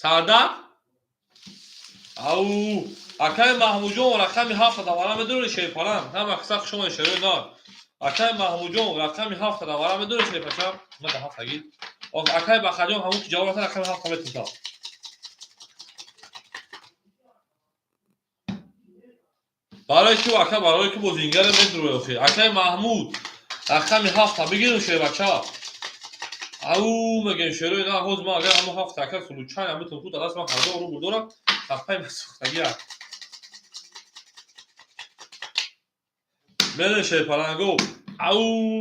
Сардак? Ау акай Маҳмудҷон рақами 7 да вара медорӣ шерпаланг. Ҳама қиса хуш омадед шерои на. Акай Маҳмудҷон рақами 7 да вара медорӣ шерпача. Мада 7 гид. Акай Бахаҷон ҳамон ки ҷавоб рақами 7 метунта. барои ки акай барои ки бозингаро медурӯй охи. Акай Маҳмуд рақами 7 бигирем шербача. Ау мегем шерои на ҳоз ма агар ҳамон 7 акай сулучайн метун ту даст ман ҳардо рӯ бурдорам. Сафай масухтагия. Мерем шерпаланго. Ау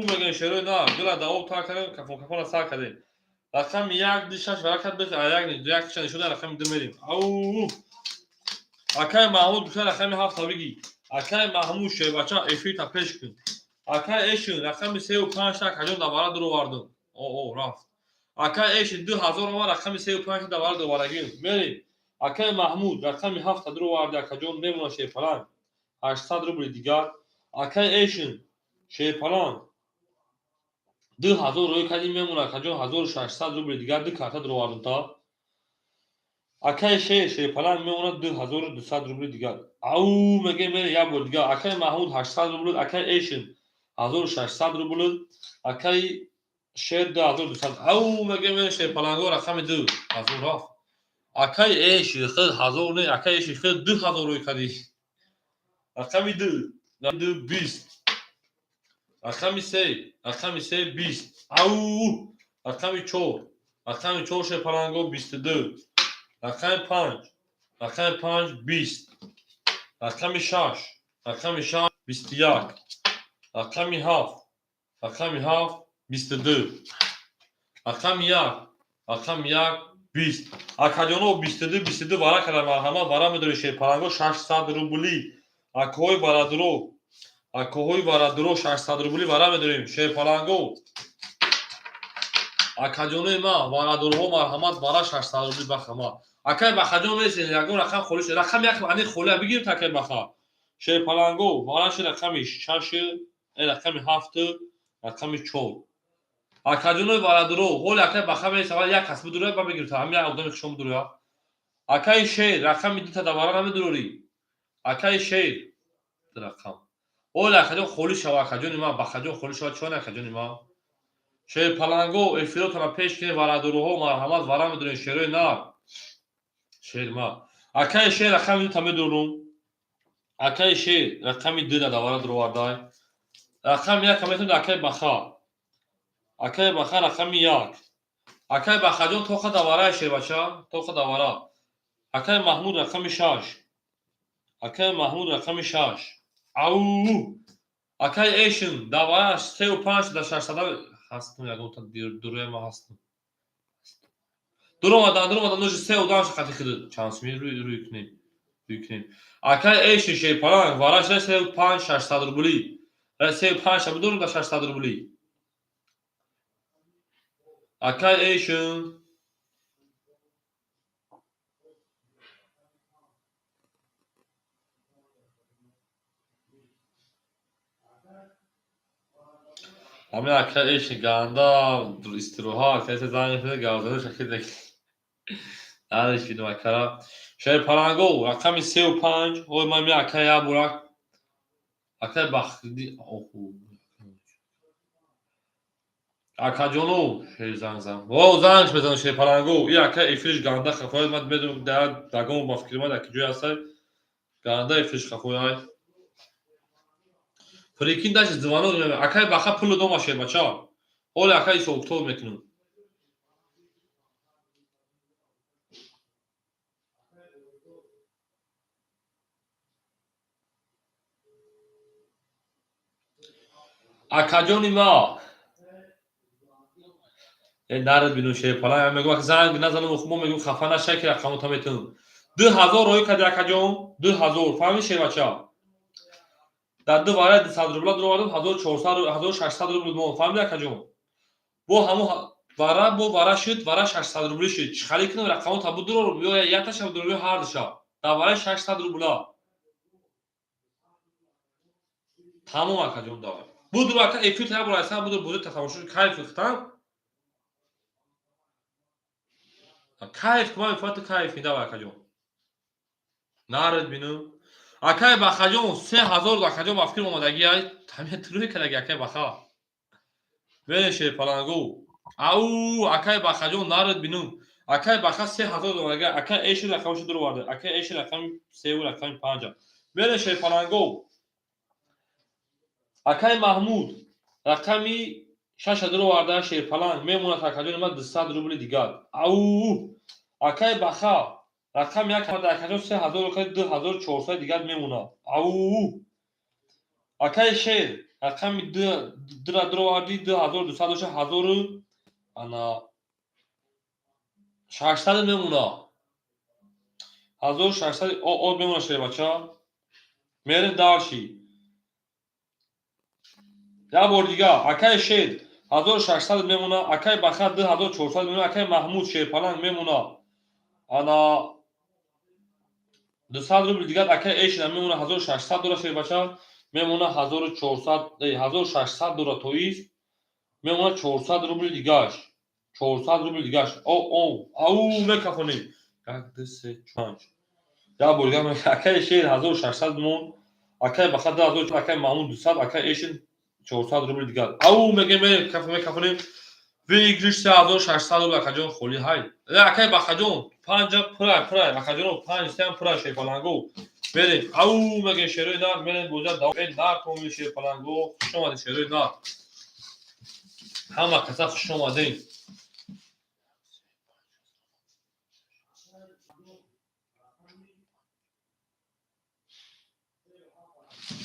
мегем шерои на гила давоб та кардем кафона сар кардем. Рақами 1 2 6 вара кард бех 1 2 1 чанд шуда рақами 2 мерем. Ау акай Маҳмуд гуфта рақами 7 бигӣ. Акай Маҳмуд шербача эфита пеш кун. Акай эшин рақами 35 та акаҷон да вара дуровардум. рафт. Акай эшин 2000 ова рақами 35 да вара дуроварагим. Мерем. Акай Маҳмуд рақами 7 дуроварди акаҷон мемона шерпаланг 800 рубли дигар. Акай эшин шерпаланг 2000 роҳи кадим мемона акаҷон 1600 рубли дигар 2 карта дуровардум та. Акай шер шерпаланг мемона 2200 рубли дигар. Ау мегем мерем як бор дигар. Акай Маҳмуд 800 рубли, акай эшин 1600 рубли, акай шер 2200. Ау мегем мерем шерпаланго рақами 2 1000 рафт. Акай эшин хел 1000 не, акай эшин хел 2000 роҳи кади. Рақами 2 20. Рақами 3 20. Ау рақами 4 шерпаланго 22. Рақами 5 20. Рақами 6 21. Рақами 7 22. Рақами 1 20. Акаҷоно 22 вара карда марҳамат вара медорӣ шерпаланго 600 рубли. Акоҳои варадуро 600 рубли вара медорем шерпаланго. Акаҷонои ма варадурҳо марҳамат вара 600 рубли бахама. Акай Бахаҷон месен ягон рақам холиш рақам як ани холия бигирем такай баха. Шерпаланго вараш рақами 6 рақами 7 рақами 4. Акаҷонои варадуро ҳоли акай баха месен вали як кас будурӯя ба бигир та ҳам як одами хушом будурӯя. Акай шер рақами 2 та да вара намедурӣ. Акай шер рақам ҳоли акаҷон холиш шава акаҷони ма Бахаҷон холиш шава чӣ акаҷони ма. Шерпаланго эфиротона пеш кини варадурӯҳо марҳамат вара медорем шерои на. Шерма. Акай шер рақами 2 та медурум. Акай шер рақами 2 да вара дуровардай. Рақами 1 метон акай баха. Акай баха рақами 1. Акай Бахаҷон тоқа да вара шербача, тоқа да вара. акаи Маҳмуд рақами 6. Акаи Маҳмуд рақами 6. Ау! Акаи Эшин давараш 35 да 600 ҳастум ягонта дуруя ма ҳастум. Дуромадан нӯши 32 хати хидид. Чансми рӯй кунем. Акаи Эшин шепаланг вараш 35 600 рубли. 35 будурум да 600 рубли. Акаи Эшин ҳамин акаи Эшин ганда истироҳат касе занг мезанад гавзаду шакил нариш видум акара шепаланго рақами 35 ой ман ми акаи ябурак акаи бахтиди оҳу акаҷону занг занг мезанам шепаланго и акаи эфириш ганда хафояд ман медум дагон ба фикримад аки ҷой ҳастай ганда эфириш хафояд Прикинь дашт звонок меме акаи баха пулу дома шебача оли акаи соктор мекунум акаҷони ма нарад бину шепаланг мегӯяд занг назанам мо мегӯем хафа нашай ки рақамота метунам 2000 рои кади акаҷон 2000 фаҳми шебача дар ду вараи 200 рубла дуровардам 1400 1600 рубл мон фаҳмиди акаҷон бо ҳамон вара бо вара шуд вара 600 рубли шуд чӣ халӣ кунам рақамота бу дурорум ё якташа дурорум ё ҳардуша дар вараи 600 рубла тамом акаҷон давай буdur ака эфир та бурайсан буdur буdur та тамошо кайф ихтам кайф кумам фати кайф давай акаҷон нарад бину акаи бахаҷон 3000 акаҷон ба фикрм омадагӣ ай тамият рӯй кадаги акаи баха бе шепалангу ау акаи бахаҷон нарад бину акаи баха 3000 омадагӣ акаи Эшин рақамашо дуроварда акаи Эшин рақами 3 рақами 5 бе шепалангу акаи Маҳмуд рақами 6 дуроварда шепаланг мемонад акаҷони ман 200 рубли дигар ау акаи баха рақами як акаҷон 3000 акаи 2400 дигар мемонад ау акаи Шер рақами 2 дуроварди 2200 доша 1000 ана 600 мемонад 1600 од мемонад шебача мерем далши як бор дигар акаи Шер 1600 мемонад акаи баха 2400 мемонад акаи Маҳмуд шепаланг мемонад ана 200 рубли дигар акаи Эшин мемонад 1600 дора шебача мемонад 1400 1600 дора тоис мемонад 400 рубли дигаш 400 рубли дигаш ау мекафонем 1 2 3 4 як бор дигар акаи Шер 1600 мон акаи баха 2000 акаи Маҳмуд 200 акаи Эшин 400 рубли дигар ау мекафонем вигриш 3600 рубли акаҷон холи ҳай акаи бахаҷон 5 пурай акаҷоно 5 сем пурай шепалангу берем ау мегем шерои нар мерем бозар давом нар комил шепалангу хуш омадед шерои нар ҳама каса хуш омадем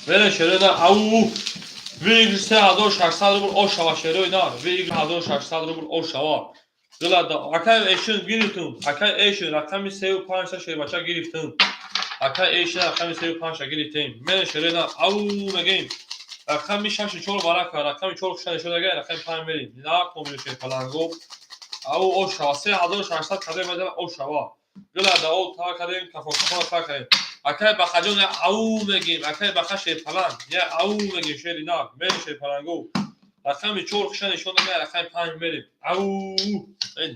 берем шерои нар ау вигриш 3600 рубл ошава шерои нар вигриш 1600 рубл ошава гилада акаи Эшин гирифтум акаи Эшин рақами 35 шебача гирифтум акаи Эшин рақами 35 гирифтем мерем шерои нар ау мегем рақами 64 барака рақами 4 хуша нишодага рақами 5 мерем на комил шепалангу ау ошава 3600 кадем мезан ошава гилада ол та кадем кафон та кадем акаи бахаҷон ау мегем акаи баха шепаланг я ау мегем шери нар мерем шепалангу рақами 4 хуша нишодага рақами 5 мерем ау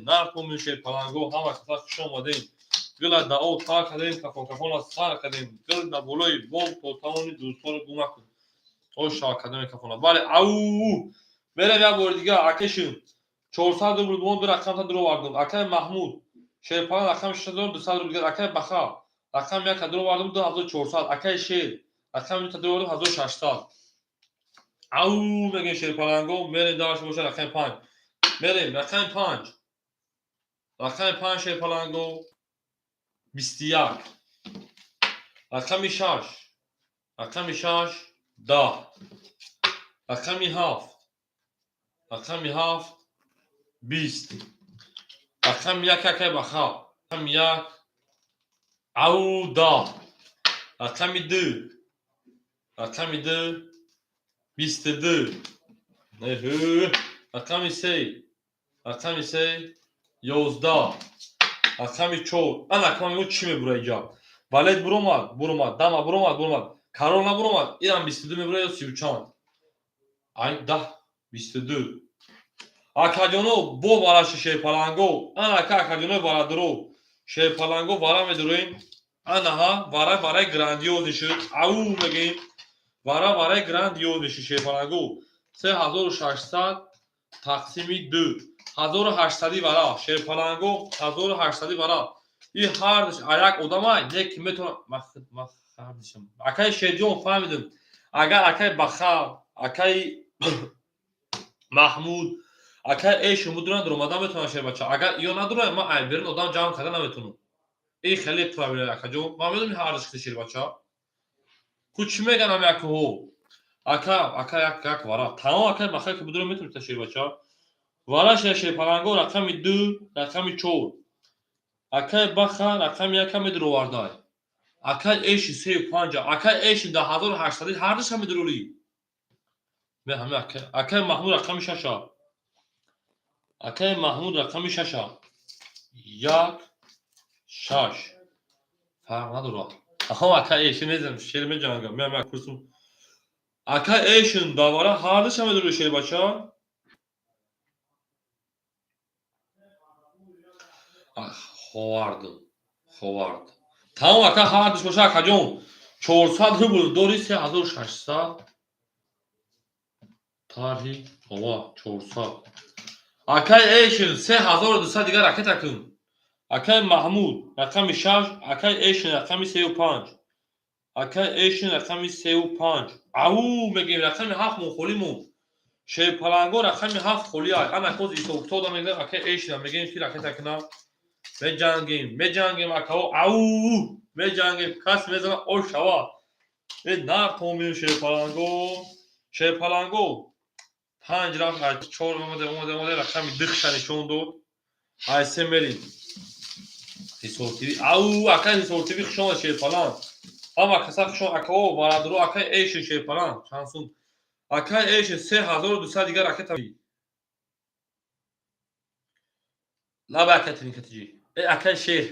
нар комил шепалангу ҳама каса хуш омадем гилада ол та кадем кафон сар кадем гилада болои бом то тамоми дӯсторо гума кун ошава кадем кафона бале ау мерем як бори дигар акашин 400 рубл мон ду рақамта дуровардум акаи Маҳмуд шепаланг рақами 6200 рубл дигар акаи баха рақами як дуровардум 2400 акаи Шер рақами та дуровардум 1600 ау мегем шепалангу мерем даваш боша рақами 5 мерем рақами 5 шепалангу 21 رقم 6 رقم 6 10 رقم 7 رقم 7 20 رقم 1 که بخواه رقم 1 او 10 رقم 2 رقم 2 22 رقم 3 رقم 3 11 رقم 4 انا رقم چی میبره اینجا ولید برومد دما برومد کارول نبرومد اینم 22 میبره یا 34 ای 10 22 акаҷоно бо вараша шепаланго ана ка акаҷоно варадро шепаланго вара медурем анаҳа вара вараи грандиоз нишуд ау мегем вара вараи грандиоз нишуд шепаланго 3600 тақсими 2 1800 вара шепаланго 1800 вара и ҳардаш аяк одамай не ки метавона махардишам акаи шерҷон фаҳмидим агар акаи бахав акаи маҳмуд акай эши мудуна дуромада метавонад шебача агар ё надура ма айберин одам ҷамъ карда наметунам ин хеле правила акаҷон ма медонам ин ҳардаш кида шербача ку чӣ меганам якҳо ака як вара тамом акай махай ки мудура метавонад кида шербача вара шепаланго рақами 2 рақами 4 акай баха рақами яка медуро вардай акай эши 35 акай эши 10800 ҳардаша медуроли ме ҳаме акай маҳмуд рақами 6 акай маҳмуд рақами 6 1 6 фарқ надорад аҳо акай эши мезанам шер меҷангам меам як курсум акай эшин давара ҳардаша медуроли шербача ховард тамом акай ҳардаш боша акаҷон 400 рубл дори 3600 тарҳи ова 400 акай эшин 3200 дигар ракета кун акай маҳмуд рақами 6 акай эшин рақами 35 акай эшин рақами 35 ау мегем рақами 7 монхолимон шепаланго рақами 7 холиай ана коз исофтода мегем акай эшин мегем ки ракета кунам меҷангем акао ау меҷангем кас мезана ошава э нар томин шепаланго 5 рафт 4 омаде рақами дихша нишон дод ай се мерин ҳисобтиви ау акай ҳисобтиви хушон шепалан ама каса хушон акао варадро акай эши шепалан чансун акай эши 3200 дигар ракета лаба акатини катиҷи э акай шер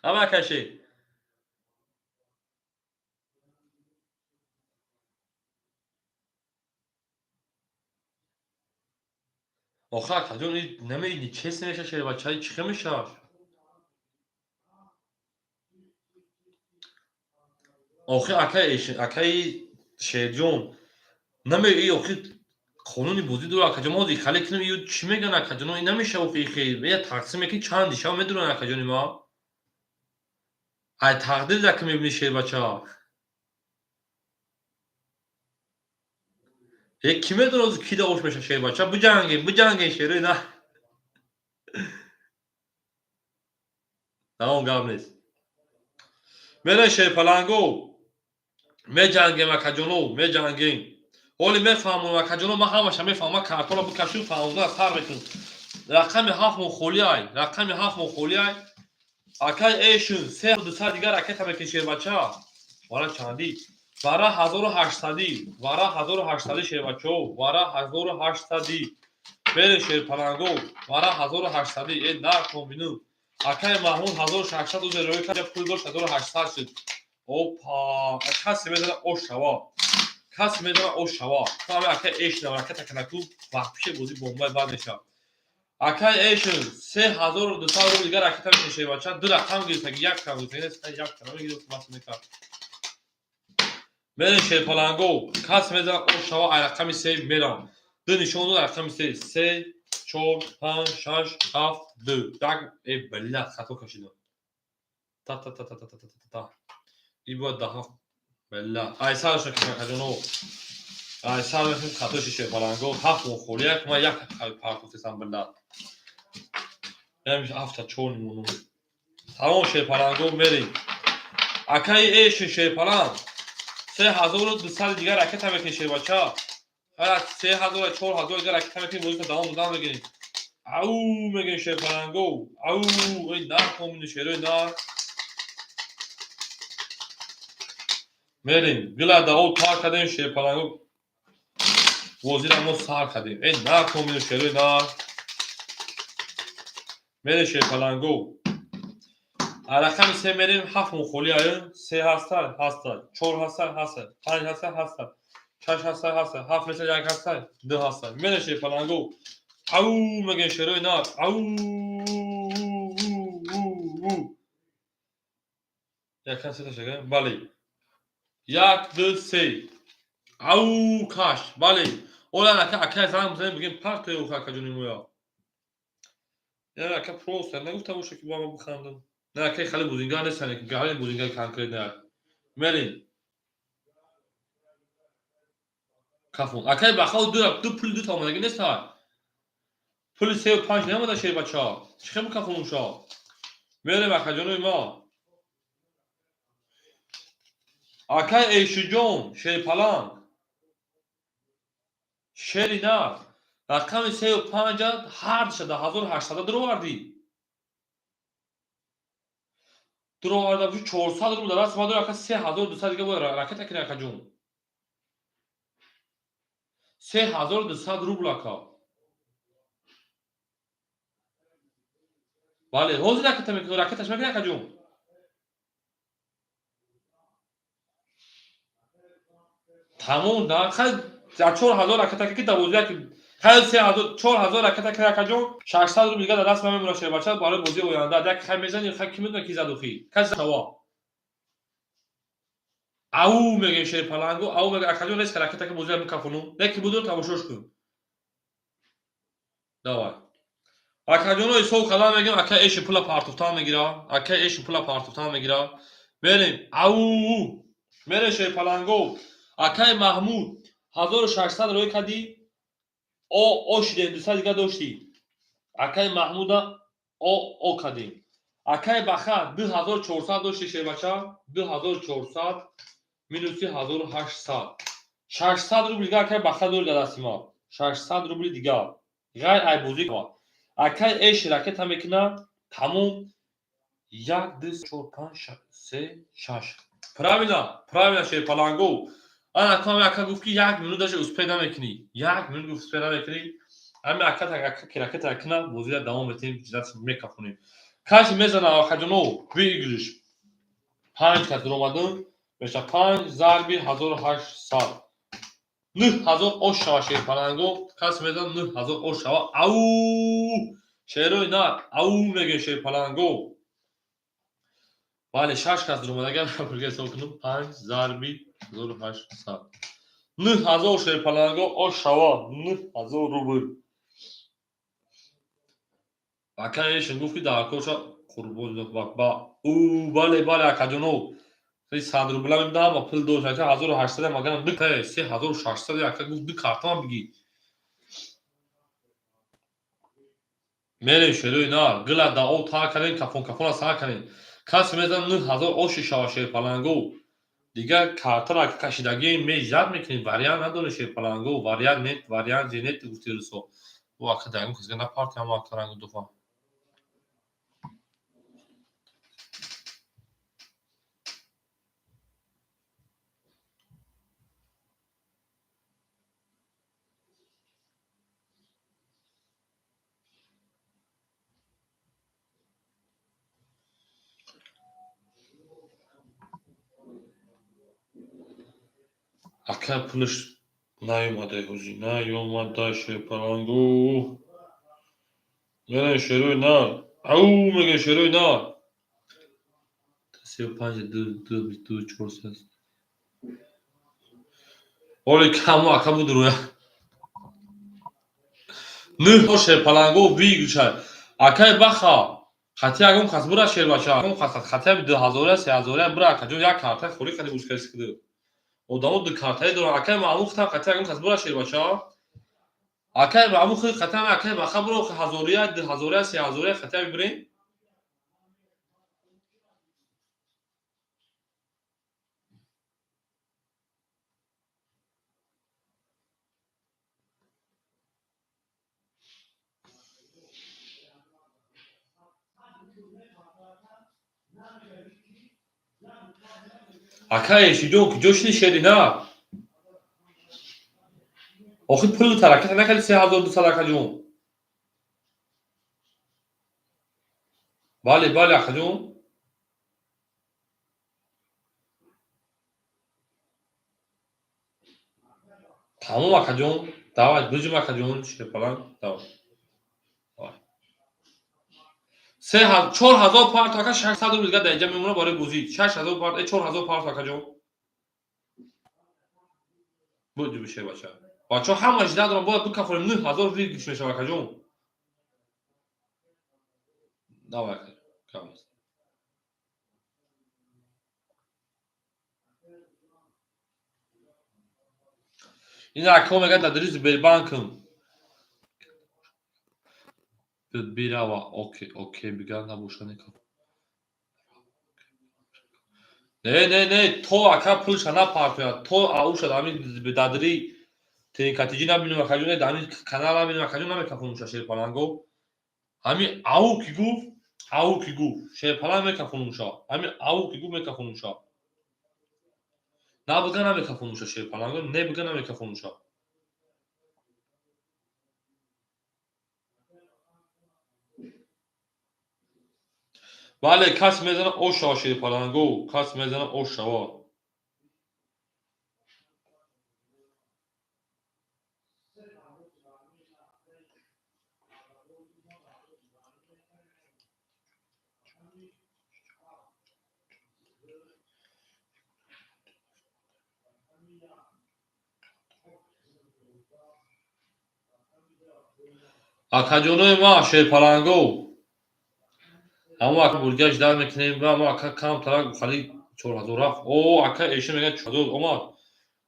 ама акай шер охир акаҷон намеидни чес меша шербачаи чихе мешавад охир акаи шерҷон намеи охир қонуни бозӣ дора акаҷон ҳозир хале кинам ё чӣ меган акаҷон ин намешава охир хел я тақсиме ки чанд ишава медонад акаҷони ма ай тақдир дака мебини шербача е ки медонад озир кида ош меша шербача биҷангем шере на он гап нест мере шепаланго меҷангем акаҷоно меҷангем ҳоли мефаҳмам акаҷоно ма ҳамаша мефаҳмам картона бикашу фаҳмода сар мекун рақами 7 монхолиай рақами 7 монхолиай акай эшин 3200 дигар ракета мекин шербача вара чанди вара 1800 вара 1800 шербачо вара 1800 бере шепаланго вара 1800 э нар комбину акай маҳмуд 1600 узе роика ҷа пул дошт 1800 шуд опа касе медона ош шава фаҳме акай эшин ракета канаку вақтпише бозӣ бомбай бад мешав акай эшин 3200 рубл дигар ракета мекин шербача ду рақам гирифтаги як рақам гирифтаги як рақам мегирифт мас мекард мере шепаланго кас мезана ош шава ай рақами 3 мерам ду нишон дод рақами 3 3 4 5 6 7 2 так э блядь хато кашидам та и бояд даҳа блядь ай сарашон киша акаҷоно ай сарашон хатоши шепаланго 7 монхолиак ма як партофтесам блядь Benim hafta çoğun bunu. Tamam şey parango verin. Akay şey paran. 3200 دیگر رکت هم بکشه بچا. هر 3000 4000 دیگر رکت هم بکشه دوام بگیرید. او میگه شه پلنگو. او ای نه کومین شهر نه. بریم. گلا او تا کدیم شه پلنگو. وزیرمو سار کدیم. ای نه کومین شهر نه. میره شه پلنگو. رقم 3 میریم 7 مخولی آیون 3 هستن 4 هستن 5 هستن 6 هستن 7 مثل یک هستن 2 هستن میره شه پلنگو. او میگه شروع نار او یک کسی تا شکر بله 1 2 3 او کاش بله اولا اکه زنگ بزنیم بگیم پرت او کاکا جونی مویا یعنی اکه پروست نگفتم باشه که با ما بخندم نه اکه خیلی بوزینگا نیستن که خیلی بوزینگا کنکری نه میریم کافون اکه بخواه دو پول دو تا آمدگی نیست ها پول 3 و 5 نموده شه بچه ها چه خیلی کافون شا میریم اکه جونی ما اکه ایشو جون شه پلان شری نه رقم 3 و 5 هر شده 1800 درو وردی درو ورده 400 رو در دست ما داره 3200 دیگه بود راکت کنه که جون 3200 روبل کا بله روز راکت میکنه راکتش میکنه که جون تمام نه خیلی 4000 راکت که دوزده که خیلی 3000 4000 راکت که جون 600 روبل دیگه در دست ما میمونه شه بچا برای بازی آینده یک خیلی میزنی خیلی کی میدونه کی زد و کی کسی سوا او میگه شه پلنگو او میگه اکادیو نیست که راکت که بازی میکافونو یکی بودو تماشاش کن давай акадионои сов калам мегем ака эши пула партуфтан мегира ака эши пула партуфтан мегира берем ау мере ше паланго акай маҳмуд 1600 рой кади о шиде 200 дига дошти акай маҳмуда о кадим акай баха 2400 дошти шебача 2400 минуси 1800 600 рубл дига акай баха дори дар дасти мо 600 рубли дига гайр айбузӣ ва акай эши ракета мекуна тамом 1 2 4 5 3 6 правильно ше паланго ана кам ака гуфт ки 1 минут даше успе намекунӣ 1 минут гуфт успе намекунӣ ами ака ки ракета куна бозида давом метем ҷидат мекафонем каши мезана акаҷоно вигриш 5 кас ромадун меша 5 зарби 1800 9000 ош шава ше паланго кас мезан 9000 ош шава ау шерои нар ау меге ше паланго бале 6 кас ромадагар бурга ҳисоб кунум 5 зарби 1800 9000 ше паланго ош шава 9000 рубл ака эшин гуфти даҳкоша қурбон ба у бале акаҷоно 100 рубла мидам ва пул дош ака 1800 магарам ду 3600 ака гуфт ду картон биги мере шерои нар гила да о та кален кафон сар кален кас мезан 9000 оши шава ше паланго дига картара кашидаги меҷад мекунем вариант надоре ше паланго вариант нет гуфти русо бо ака дагон касга на партия ма таранго дуфа ака пулаш наёмада ҳози наёмада ше паланго мере шерои нар ау меге шерои нар 35 2 400 оли камо ака буд рӯя нӯҳо ше паланго вигуша акай баха хати ягон кас бура шербача ягон кас хати 2000 3000 бура акаҷон як карта хори кади бускаси куду одамо ду картаи доран акай маълум хата хати ягон кас бура шербача Akay ba amu khil khatam akay ba khabro hazoriyat hazoriyat se hazoriyat khatam bibrin. Akay shijon joshni sherina. Oxi pul tarakat nakali 3200 akajon. Bale akajon. Tamam akajon. Davat bujum akajon şey falan. Tamam. 4000 پارت آکا 600 روزگار در اینجا میمونه برای بازی 6000 پارت 4000 پارت آکا جون بود بشه بچه هم اجدا دارم باید تو کفر 9000 روز گوش میشه آکا جون نه آکا کام این اکو میگه تدریس بل بانکم بیراوا اوکی بگم نبوشانه کن نه تو اکا پول شنا پارت تو اوش دامی به تدری تین کاتیجی نبینم آکا جون دامی کانال نبینم آکا جون نمیکافم میشه پلنگو همین او کی گفت شی پلا میکافونوشا همین او کی گفت میکافونوشا نه بگه نمیکافونوشا شی پلا نه بگه نمیکافونوشا بله کس میزنه او شاشی پلنگو کس میزنه او شوا آکاجونوی ما شی پلنگو اما اکا برگشت در میکنیم و اما اکا کم ترک خالی 4000 رفت او اکا ایشه میگه 4000 اومد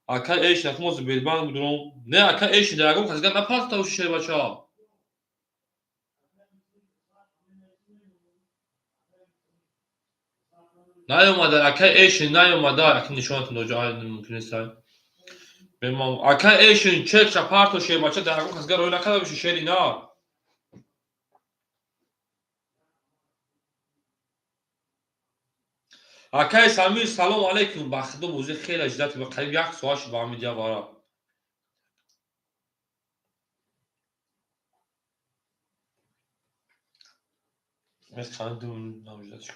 اکا ایش نتموز بیلبان بدونم نه اکا ایش درگم خزگان نپاس تاوش شی بچه ها نیومده اکا ایش نیومده اکا نشانتون دو جای ممکنه سای بمام اکا ایش چک شپارتو شی بچه درگم خزگان روی نکده بشه شیری نه اکای سمیر سلام علیکم بخدا موزه خیلی اجدت به قریب 1 ساعت شد با هم دیگه وارا مثل خندون نموجدت شد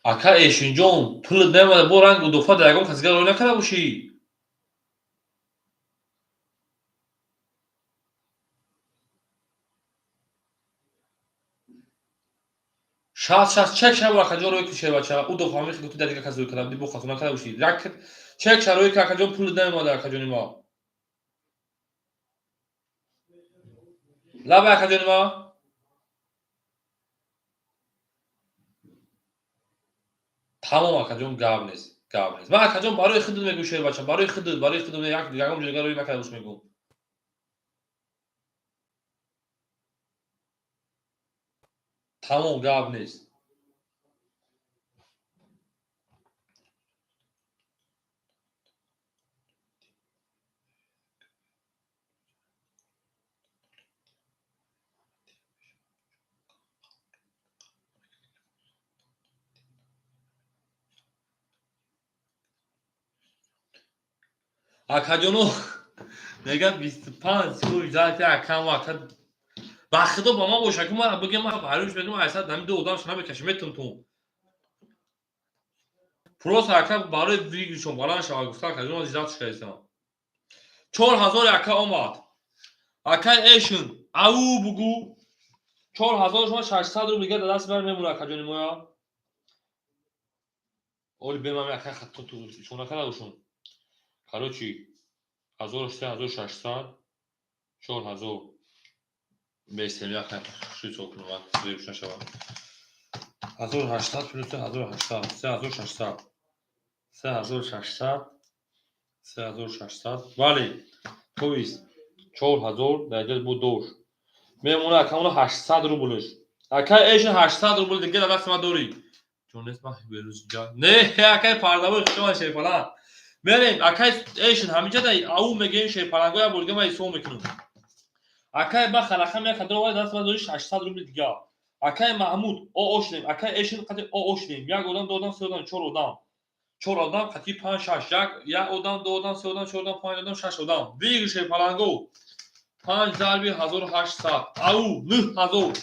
اکا ایشون جون پول نمیده بو رنگ و دفعه درگم خزگاه روی نکده باشی شاید چک شب و اکا جون روی کشه بچه او دفعه همی خیلی تو دیگه کسی روی کدم دی بو خطو نکده باشی چک شب روی که اکا جون پول نمیده اکا جونی ما لبه اکا جونی ما تمام اکا جون گاب نیست من اکا جون برای خودت میگو شیر بچه برای خودت یک دیگه جلگه روی نکده باش میگو تمام گاب نیست اکا جونو میگه 25 روی ذاتی اکا و اکا بخدا با ما باشه که ما بگم ما هروش بگم اصلا نمی دو دام شنا بکشم تو پروس اکا برای ویگشون بالان شما گفتن که اون زیاد شکایتم 4000 اکا اومد اکا ایشون او بگو 4000 شما 600 رو میگه دست بر میمونه اکا جونی مویا оли бемами ака хатто чуна кадашун короче 1600 4000 бестем ака шуц окнова зебшна шава 1800 плюс 1800 3600 3600 3600 вале то есть 4000 дар буд дош мемона акамона 800 рублеш ака эшин 800 рубл диге дар даст ма дорӣ ҷонес ма берӯзҷа не акай пардавои шума шефалан мерем акай эшин ҳамиҷа дай ау мегем шефалангоя бургама ҳисоб мекунем акай ба харахам як кадро даст ма дорӣ 800 рубл дига акай маҳмуд о ошлем акай эшин қати о ошлем як одам додам се одам чор одам қати 5 6 як одам додам се одам 4 одам 5 одам 6 одам виг шефаланго 5 дарби 1800 ау 9000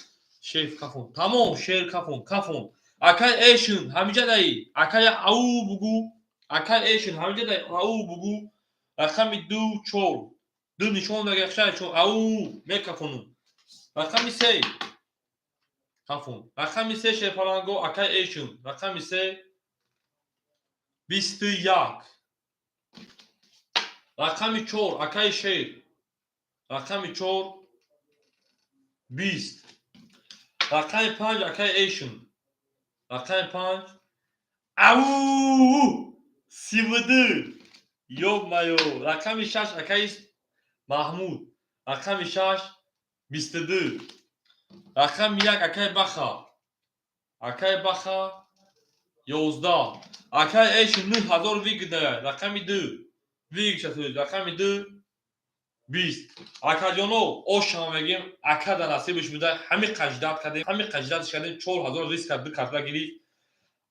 шеф кафон тамом шер кафон акай эшин ҳамиҷа дай акай ау бугу акай эшин ҳамиҷа дай ау бугу рақами 2 4 ду нишон дагахшай чо ау мекафонум рақами 3 кафон рақами 3 шефаланго акай эшин рақами 3 21 рақами 4 акай шер рақами 4 20 рақами 5 акай эшин рақами 5 ау 32 ёбмаё рақами 6 акай маҳмуд рақами 6 22 рақами 1 акай баха 11 акай эшин 9000 виг дай рақами 2 виг шатуд рақами 2 20 акаҷоно ошама мегем ака да насибиш буда ҳами қаҷдат кардем 4000 риск кард ду карта гирифт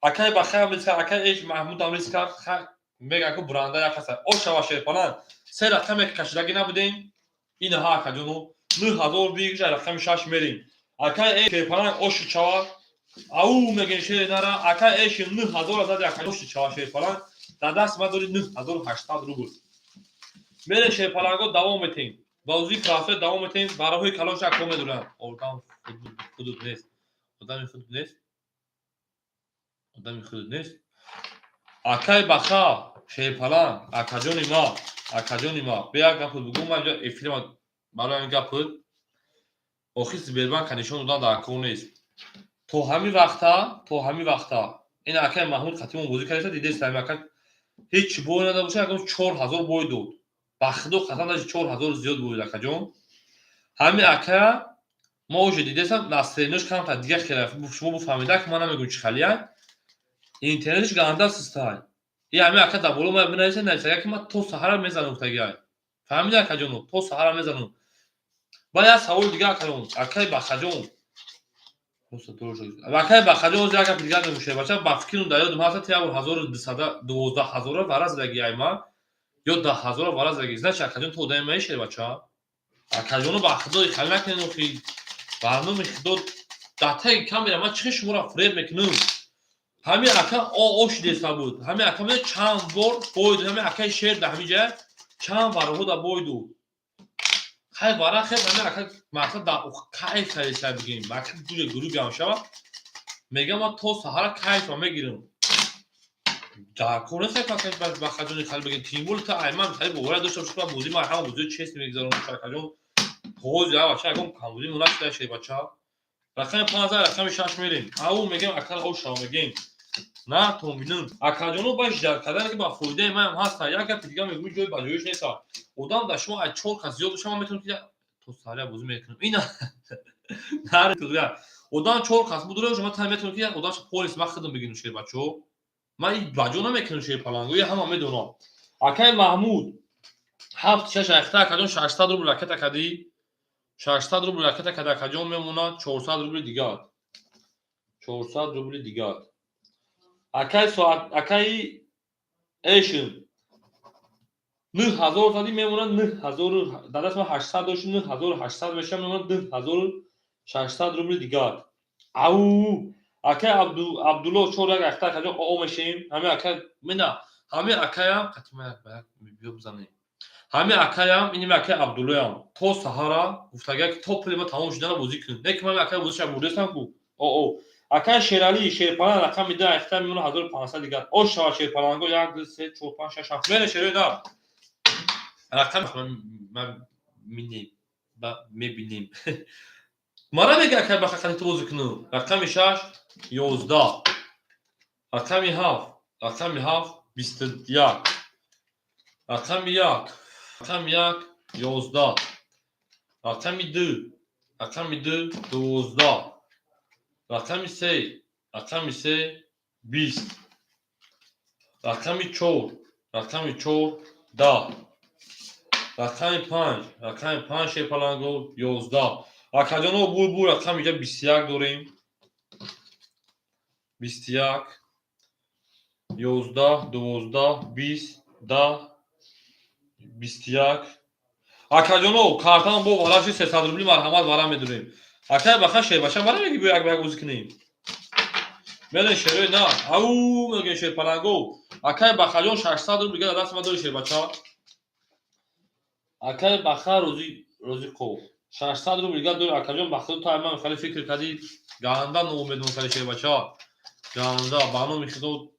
акай баха ҳам риск кард акай эш маҳмуд ҳам риск кард мега ку буранда як ҳаст ошава шефалан се рақаме кашидаги набудем ина ҳа акаҷоно 9000 виг рақами 6 мерем акай эш шефалан оши чава ау мегем шери нара акай эш 9000 зади акай оши чава шефалан дар даст ма дори 9800 рубл мере шефаланго давом метем бозии профет давом метем бароҳи калоша кор медорам одам худуд нест одами худуд нест акай баха шефалан акаҷони ма бея гапуд бугум ма инҷо эфирма бароям гапуд охир Сбербанка нишон додан дар акаунт нест то ҳамин вақта ин акай маҳмуд қатимон бозӣ карда дидест ҳамин ака ҳеҷ бой нада боша ягон 4000 бой дод ба худо қасам дашт 4000 зиёд буд акаҷон ҳамин ака мо уже дидесам насренош камтар дига хела шумо буфаҳмида ки ман намегӯям чӣ халияй интернетиш ганда систай и ҳамин ака дар боло ма бинависа нависага ки ман то саҳара мезанам тагиай фаҳмида акаҷоно то саҳара мезанам ба як саволи дига акаҷон акай бахаҷон акай бахаҷон як гапи дига мегӯшед бача ба фикрам дар ёдам ҳаст я 12000 вараз дагиай ма ё 10000 вараз даги значи акаҷон то одами маишед бача акаҷоно ба худои хали накунед ки барноми худо датаги камера ман чихи шуморо фреб мекунам ҳамин ака ош деста буд ҳамин ака ме чанд бор бой дод ҳамин акаи шер да ҳамин ҷая чанд вараҳо да бой дод хай вара хел ҳамин ака мақсад да кайф сариса бигирем ака гуҷа гурӯби ҳам шава мегам ман то саҳара кайфа мегирам дар кор нест акаҷон ба хаҷони хали бигем тимбол та ай ман хали бовара доштам шука бозӣ ма ҳама бозиҳо чест мегзарам акаҷон ҳоз я бача ягон камбудӣ мунашида шед бача рақами 5000 рақами 6 мерем ау мегем ака ошава мегем на то бинам акаҷоно ба жар кардане ки ба фоидаи маям ҳаста як гапи дига мегӯи ҷои ба ҷоиш неста одам дар шумо ай 4 кас зиёд боша ман метавонам ки то саҳара бозӣ мекунам ина одам 4 кас буд ро ман тан метавонам ки одам полис ма хидм бигирам шед бачаҳо ман баҷо намекунам шед паланго я ҳама медонам акай маҳмуд 76 ахта акаҷон 600 рубл ракета кади 600 рубл ракета кади акаҷон мемонад 400 рубли дигар 400 рубли дигар акай соат акай эшин 9000 зади мемонад 9000 дар даст ма 800 дошт 9800 меша мемонад 9600 рубли дигар ау акай абдулло 4 ахта акаҷон оо мешем ҳамин акай мина ҳамин акаям қатима як биё бизанем ҳамин акаям ин акай абдуллоям то саҳара гуфтага ки то пули ма тамом шудана бозӣ кунем не ки ман акай бозиша бурдестам ку او اکای شیرالی شیرپلنگ رقم 2 اختر میمونه 1500 دیگه او شوا شیرپلنگو 1 2 3 4 5 6 7 بله شیرالی دا رقم من میبینیم مرا میگه اکای بخا خالی تو بازی کنو رقم 6 11 رقم 7 رقم 7 21 رقم 1 رقم 1 11 رقم 2 رقم 2 12 رقم 3 رقم 3 20 رقم 4 رقم 4 10 رقم 5 رقم 5 شیرپلنگو 11 اکاجانو بول رقم اینجا 21 داریم 21 11 12 20 10 21 اکاجانو کارتان بو بالاشی 300 روبلی مرحمت وارا میدونیم اکای بخا شیر باشه وارا میگی بیا یک بازی کنیم بله شیر نه او میگه شیرپلنگو اکای بخا جون 600 روبلی دیگه دست ما داره شیر بچا اکای بخا روزی کو 600 روبلی دیگه داره اکاجون بخا تو من خیلی فکر کردی گاندا نو میدون خیلی شیر بچا گاندا بانو میخدو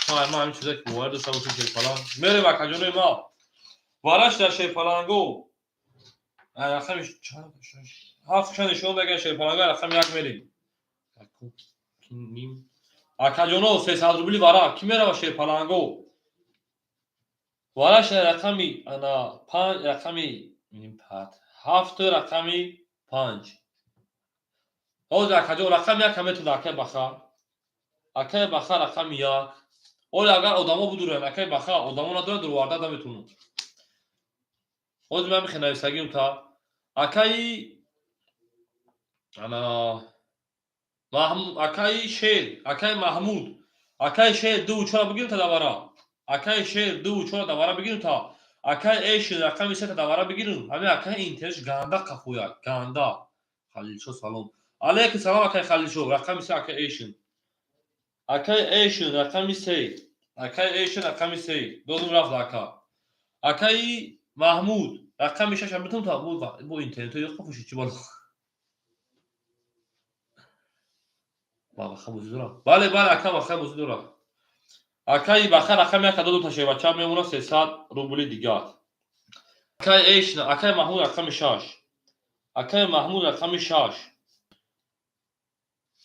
تو ما همین چیزا که وارد سوار شیرپلنگ میره اکاجون ما واراش در شیرپلنگو رقم هفت شده شما بگن شیرپلنگو رقم 1 میریم اکاجونو 300 روبلی وارا کی میره با شیرپلنگو واراش رقمی انا 5 رقمی میریم پات 7 رقمی 5 اوز اکاجو رقم 1 همه تو داکه بخا اکای بخا رقم 1 اول اگر آدمو بدورن اکای بخا آدمو نداره دور وارد دمتونو اوز من میخنای سگیم تا اکای انا اکای شیر اکای محمود اکای شیر دو چرا بگیریم تا دوارا اکای شیر دو چرا دوارا بگیریم تا اکای ایش رقم 3 تا دوارا بگیریم همین اکای اینترش گاندا کفویا گاندا خلیل شو سلام علیک سلام اکای خلیل شو رقم 3 اکای ایش اکای ایش رقم 3 اکای ایش رقم 3 دو نمبر رفت اکا اکای محمود رقم 6 هم بتون تا بو اینترنت یو کفوشی چی بالا بابا خبوزی دارم بله اکا خبوزی دارم اکای بخا رقم 1 دو تا شی بچا میمونه 300 روبلی دیگه اکای ایش اکای محمود رقم 6 اکای محمود رقم 6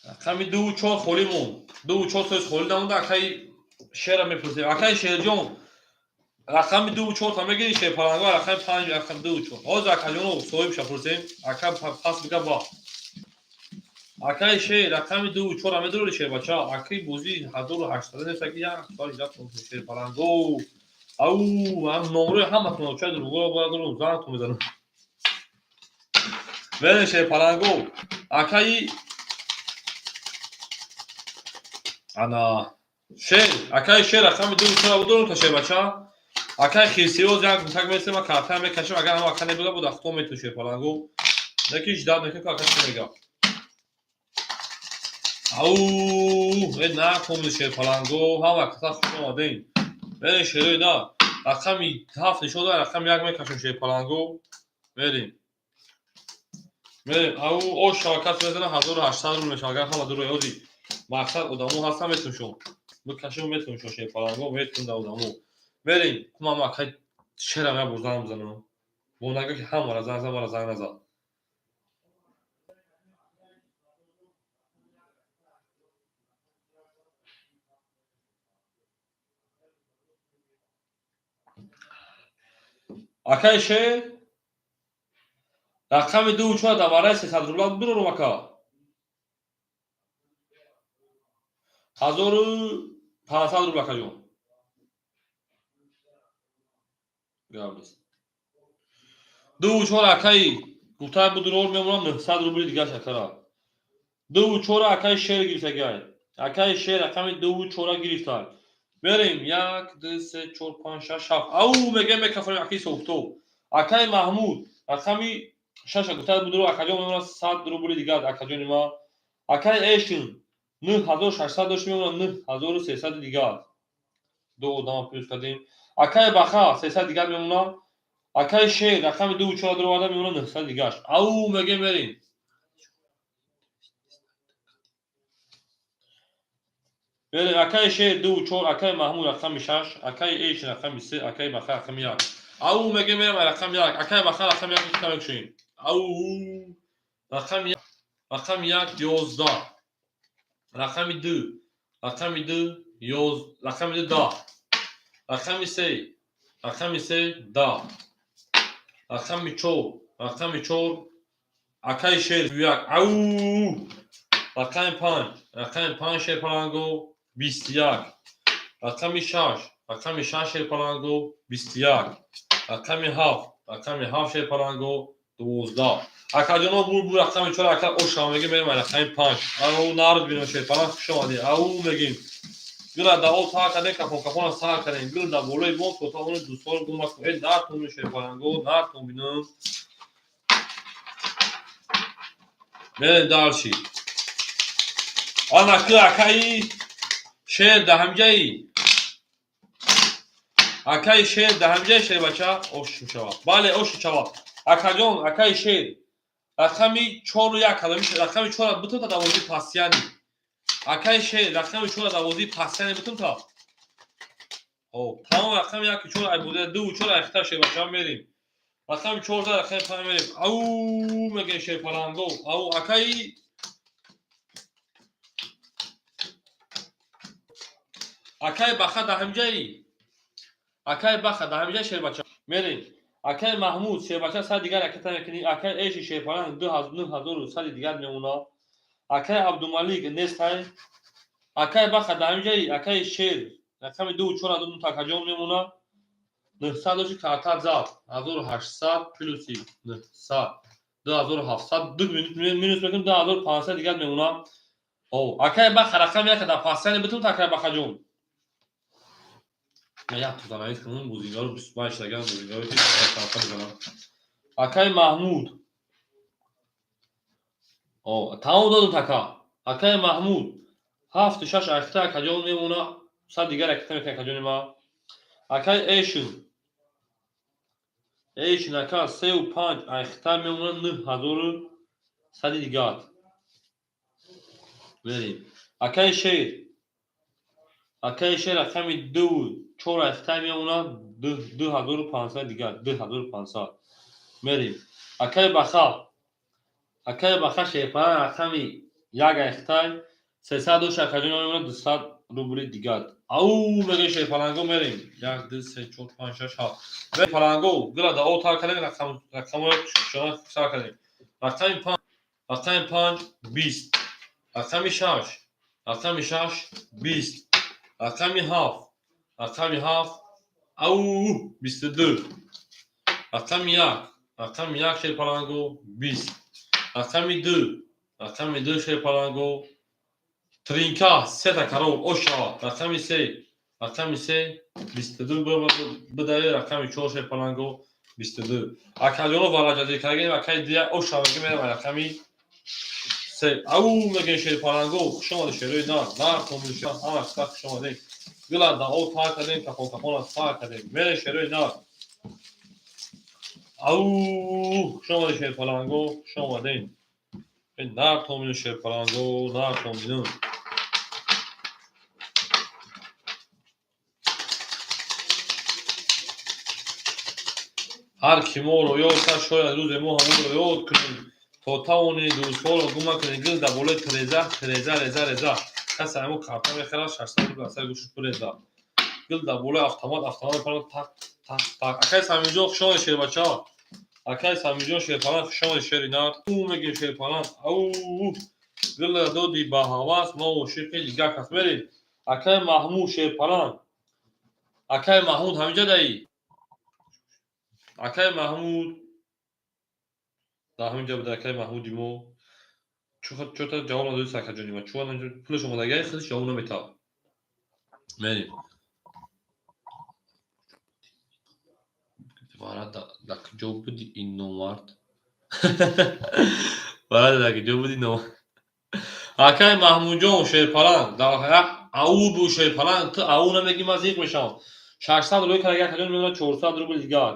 رقم 2 4 خولیمون 2 4 تا خولی دامون اکای شیر میپرسیم اکای شیر جون رقم 2 4 تا میگیری شیرپلنگو رقم 5 رقم 2 4 اوز اکاجونو صاحب شپرسیم اکا پاس میگه با اکای شیر رقم 2 4 هم دور شیر بچا اکای بوزی 1800 نیست که یا سال ایجاد شیرپلنگو او هم نمره همتون چه درو باید درو زنتون میزنم بله شیرپلنگو اکای انا شیر اکای شیر رقم 2 4 دور تا شیر بچا اکای خیسیوز یک تک میسه ما کارتا میکشم اگر هم اکا نبوده بود اختو میتون شیرپلنگو نکیش داد نکه که کسی میگه او این نه کم شیرپلنگو هم اکتا خوب آمدین بله شیروی نه رقم 7 نشون داره رقم 1 میکشم شیرپلنگو بریم او شبکت بزنه 1800 رو نشه اگر هم دور یادی مقصد ادامو هستم میتون شون بکشم میتون شون شیرپلنگو میتون ادامو بریم کما ما که شیرم بردم بزنم بو نگه که هم را زنگ نزد اکای شیر رقم 2 4 دواره 300 روبل برو رو مکا 1500 روبل کجون گابلس 2 4 اکای گفتم بدرور میمونم 900 روبل دیگه شکرا 2 4 اکای شیر گرفته گای اکای شیر رقم 2 4 گرفته بریم 1 2 3 4 5 6 7 او میگه میکفریم اکی سوختو اکای محمود رقمی 6 گفتم بدرور اکاجون میمونم 100 روبل دیگه اکاجون ما اکای ایشون 9600 داشت میمونم 9300 دیگه دو آدم پیش کردیم اکای بخا 300 دیگه میمونم اکای شیر رقم 2 4 درو میمونم 900 دیگه او میگه بریم بریم اکای شیر 2 4 اکای محمود رقم 6 اکای ایش رقم 3 اکای بخر رقم 1 او میگه میرم رقم 1 اکای بخر رقم 1 کم شوین او رقم 1 رقم 1 11 رقم 2 رقم 2 11 رقم 2 10 رقم 3 رقم 3 10 رقم 4 رقم 4 اکای شیر 1 او رقم 5 رقم 5 شیر پلنگو 21 رقم 6 رقم 6 شیر پلنگو 21 رقم 7 رقم 7 شیر پلنگو 12 اکا جانو بول رقم 4 اکا او شما میگه میرم رقم 5 او نارد بینو شیر پلنگ شما دی او میگیم گلا دا او تا کده کپون سال کردیم گل دا بولای بون تو تا اون دو سال گم کو ای دار تو شیر پلنگو نار تو بینو میره دارشی آن که اکای شیر دهمجایی اکای شیر دهمجای شیر بچه اوش میشوه بله اوش میشوه اکا جان اکای شیر رقمی 4 و 1 کلمه رقمی 4 بتون تا دوازی پاسیانی اکای شیر رقمی 4 دوازی پاسیانی بتون تا او تمام رقمی 1 4 ای بوده 2 و 4 اختر شیر بچه میریم رقم 14 رقم 5 میریم او میگه شیر پلنگو او اکای بخا دهمجایی اکای بخا دهمجای شیر بچه میریم اکای محمود شیر بچه سر دیگر اکتا میکنی اکای ایشی شیر پلنگ 2000 سال دیگر میمونه اکای عبدالملیک نیست های اکای بخا دهمجایی اکای شیر رقم 2 و 4 دو تا کجا میمونه 900 کارتا زاد 1800 پلوسی 900 2700 2 مینوس میکنیم 2500 دیگر میمونه او اکای بخا رقم یک در پاسیانی بتون تا اکای بخا جون یا تو تنهاییت کنون بوزینگاه رو 25 لگن بوزینگاه رو که طرفا بزنم اکای محمود او تمام دادم تکا اکای محمود 7 6 اکتا کجا میمونه صد دیگر اکتا میکنه کجا ما اکای ایشون اکا 3 و 5 اکتا میمونه 9000 صد دیگر بریم اکای شیر رقم 2 4 اکتا میمونه 2500 دیگر 2500 بریم اکای بخا شیر پلنگ رقمی 1 اکتا 300 کجا میمونه 200 روبل دیگر او میگه شیر پلنگو میریم 1 2 3 4 5 6 7 بریم پلنگو گلا دا او تا کردیم رقم رو شما سر کردیم رقم 5 20 رقم 6 20 رقم 7 او 22 رقم 1 شیر پلنگو 20 رقم 2 شیر پلنگو ترینکا 3 تا کرو اوشا رقم 3 22 بده رقم 4 شیر پلنگو 22 اکاجونو والاجازی کردیم اکای دیگه اوشا میگه میرم رقمی 3 او میگه شیر پلنگو شما شیروی نه تو میشه همه سخت شما دی گلا دا او تا کردیم کپون سا کردیم میره شیروی نه او شما شیر پلنگو شما دی نه تو میشه شیر پلنگو نه تو میشه هر کی ما رو یاد کرد شاید روز ما همون رو یاد کنیم تا توانی دوستان رو گم کنیم گل در بالای تریزه کسی همون کارتا میخره 600 روبل اثر گوشش پریزه گل در بالای автомат پلنگ تک اکای سامیجو شما شیر بچه ها اکای سامیجو شیر پلنگ شما شیر نار او میگیم شیر پلنگ او گل دادی با حواس ما و شیر خیلی گه کس بریم اکای محمود شیر پلنگ اکای محمود همینجا دایی اکای محمود در همینجا بوده اکای محمودی مو چوتا جواب ندادی سرکت جانی ما چون اینجا پولش اومدگه خودش جواب نمیتا مریم وارد دک جو بودی این نوارد وارد دک جو بودی نو اکای محمود جون شیر پلنگ در حق او بو شیر پلنگ تو او نمیگی من زیق میشم 600 روبل کرده کجا میمونه 400 روبل دیگر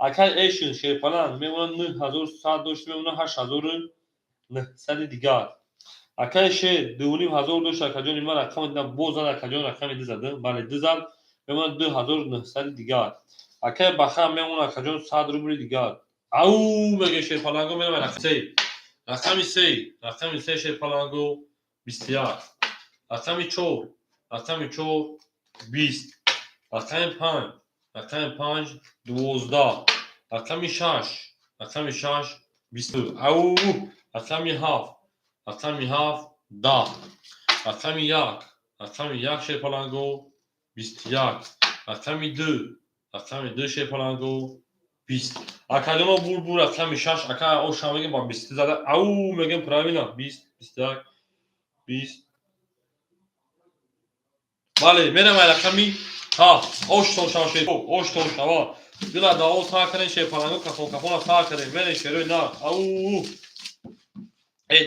اکای ایشون شیر پلنگ میمونه 9100 داشت میمونه 8900 دیگر Akay şey devunیم هزار دو شکجون من رقم دیدم بوزن رقم رقم دی زدم بله دی زد به من 2900 دیگر akay بخم میمون رقم 100 روبل دیگر او مگه şey پالانگو میرم رقم 3 رقم 3 şey پالانگو 21 رقم 4 رقم 4 20 رقم 5 رقم 5 12 رقم 6 رقم 6 20 او رقم 7 رقم 7 10 رقم 1 رقم 1 şey پالانگو 21 رقم 2 رقم 2 şey پالانگو 20 akademo bu رقم 6 aka o şamı با 20 زده او میگم правильно 20 21 20 بله میرم رقمی ها oshton شاشه oshton شوا دلا داو تا کنه şey پالانگو کافون تا کنه میره شروع نه او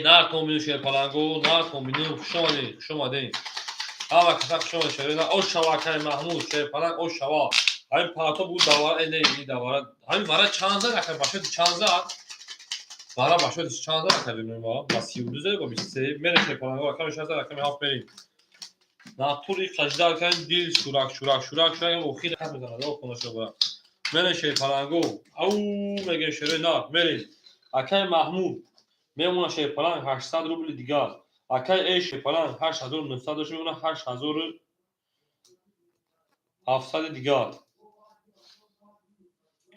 nar kombinu şey پالانگو nar kombinu شما دین ama kısak şöyle şöyle o şavakay Mahmud şey falan o şava hani pato bu davara elde iyi davara hani vara çanza rakam başa çanza vara başa çanza rakam bilmiyorum ama basi düze bu bir şey mene şey falan rakam şanza rakam hafif verin naturi kaçdarken dil şurak o khir hat mezana o konuşuyor mene şey falan go au mege şöyle na verin akay Mahmud میمونه şey falan 800 روبل دیگر akay eş falan 8900 داشته میمونه 8700 دیگر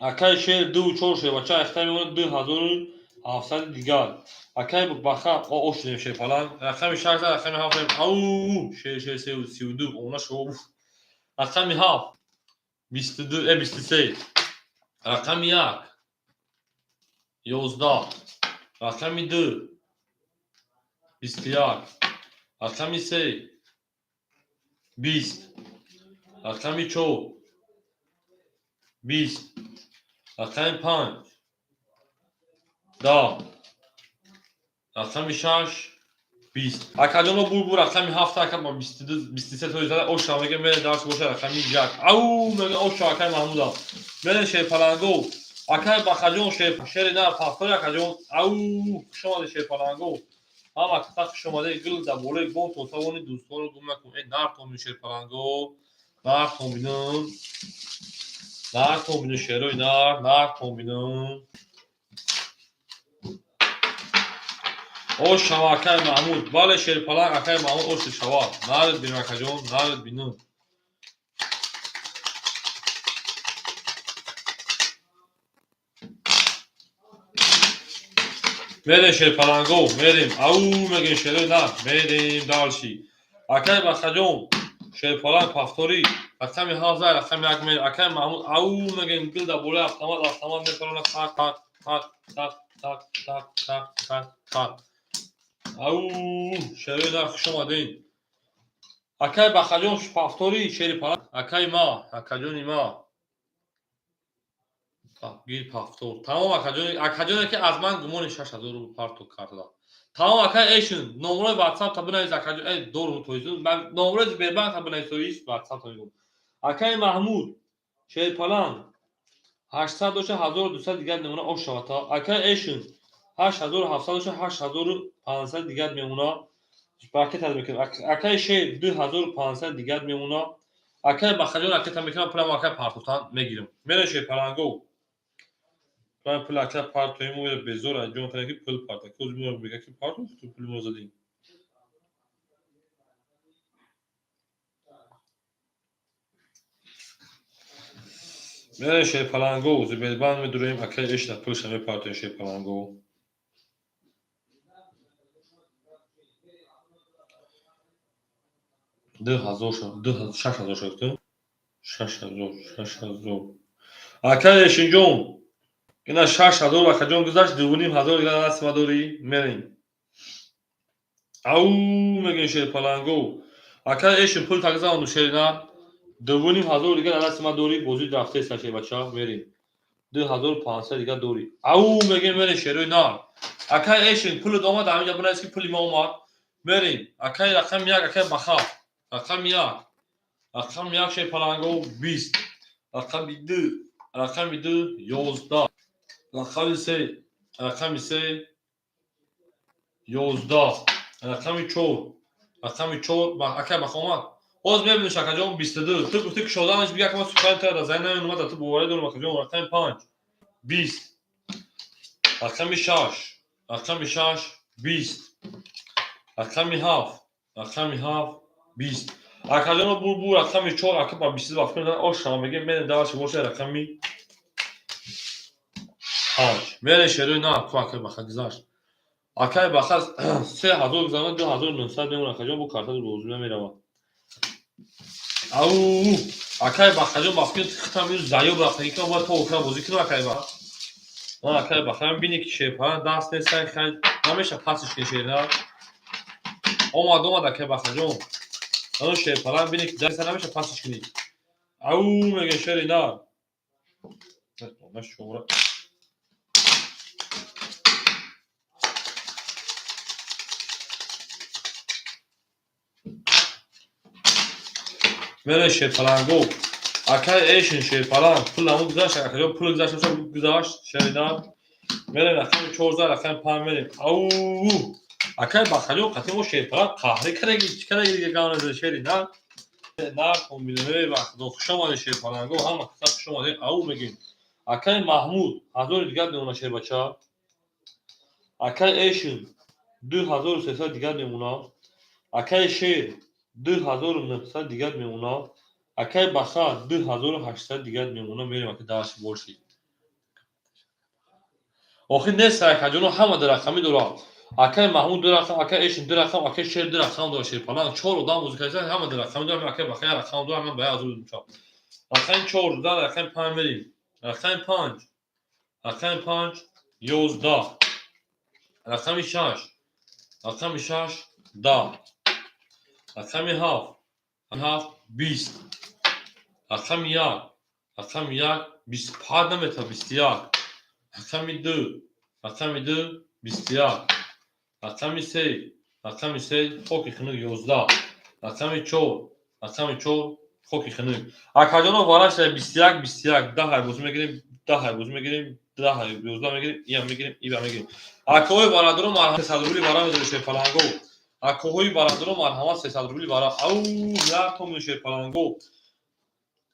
akay şey دو چور şey بچه اختر میمونه 2700 دیگر akay بخا o oş şey falan رقم 6 رقم 7 او şey 32 ona şov رقم 7 22 23 رقم 1 11 رقم 2 21 رقم 3 20 رقم 4 20 رقم 5 10 رقم 6 20 akademo bu رقم 7 akad با 22 23 تا زده o şamege mene ders boşa رقم 1 au mene o şakay Mahmuda mene şey palango akay bakajon şey şerina paftor akajon au şoma şey palango ama kısak şoma de gül da böyle bon to savoni dostonu gumma ku nar kombinu şey palango nar kombinu şeroy nar kombinu o şavakay Mahmud bale şey palan akay Mahmud o şey şava nar bin akajon nar binu میریم şey palango میریم او میگه شروع نه میریم دالشی akay بخجون şey falan پافتوری رقم 11 رقم 1 میره akay Mahmud او میگه گل دا بوله автомат میکنه tak او شروع نه خوش اومدین akay بخجون پافتوری شری falan akay ما akajoni ما گیر پافتور تمام акаҷоне ки аз ман гумони 6000 рубл парток карда тамом акай эшин номерои ватсап та бинавис акаҷо дорум тоизун ман номерои сбербанк та бинависоиш ватсап та мегум акай Маҳмуд шерпалан 800 доша 1200 дигар мемона ош шавата акай эшин 8700 доша 8500 дигар мемона пакет аз мекунам акай шер 2500 дигар мемона акай бахаҷон акета мекунам пулам акай партофтан мегирам мера шерпаланго من پول اکلا پارت توی موی بزور انجام کنه که پول پارت کوز میگم میگه که پارت تو پول موزدی میره شی پلنگو زبیلبان میدوریم اکلا ایش نه پولش نمی پارت شی پلنگو ده هزار شد 6000 شد 6000 اکلا ایشینجون اینا 6000 اکجون گذاشت دوونیم هزار دیگه دست ما داری میریم او میگن شیر پلنگو اکا ایشون پول تاگزا اونو شیرنا دوونیم هزار دیگه دست ما داری بازی رفته است چه بچا میریم 2500 دیگه داری او میگن میره شیروی نه اکا ایشون پول دوما دام اینجا بناس که پولی ما اومد میریم اکا رقم 1 اکا بخا رقم 1 رقم 1 شیر پلنگو 20 رقم 2 رقم 2 11 رقم 3 11 рақами 4 рақами 4 ба ака ба хомад боз мебиниш акаҷон 22 ту гуфти ки шоданаш бига ки ма сухани тара зайн намеомада ту боварӣ дорум акаҷон рақами 5 20 рақами 6 рақами 6 20 рақами 7 рақами 7 20 акаҷоно бу рақами 4 ака ба 22 ба фикр ошама мегем мене даваши боша рақами 5 мене шерӯи на ту ака баха гузашт акай баха 3000 гузарона 2900 мемон акаҷон бу карта розуя меравад ау акай бахаҷон ба фикр хитам ин заёб рафтагӣ ки омад то охира бозӣ кунам акай баха ма акай баха бини ки шепара даст нестай хай намеша пасиш кешена омад акай бахаҷон ано шепара бини ки даст намеша пасиш кунӣ ау мега шери на шора мене шепаранго акай эшин шепаран пуламу гузашт акаҷон пул гузашт шерида мене рақами 14 рақами 5 менем ау акай бахаҷон қатъи мо шепаран қаҳрӣ кардаги чӣ кардаги дига гавназа шери на комбинае вақт до хуш омаде шепаранго ҳама каса хуш омаде ау мегем акай маҳмуд 1000 дига мемона шербача акай эшин 2300 дига мемона акай шер 2900 дига мемона акай баха 2800 дига мемона мерем ака даваши боши охир нест акаҷоно ҳама ду рақами дорад акай маҳмуд ду рақам акай эшин ду рақам акай шер ду рақам дорад шерпалан 4 одам бозӣ кардан ҳама ду рақами дорад акай баха як рақам дорад ман ба 1000 дуча рақами 4 дан рақами 5 мерем рақами 5 рақами 5 11 рақами 6 рақами 6 10 рақами 7 7 20 рақами 1 рақами 1 25 наметавад 21 рақами 2 рақами 2 21 рақами 3 рақами 3 хоки хунук 11 рақами 4 рақами 4 хоки хунук акаҷоно вараш 21 21 10 бозӣ мегирем 10 бозӣ мегирем 10 11 мегирем ия мегирем ива мегирем акаҳои барадоро марҳамат 300 рубли бара медоре шерпаланго акаҳои барадоро марҳамат 300 рубли бара ау як том шерпаланго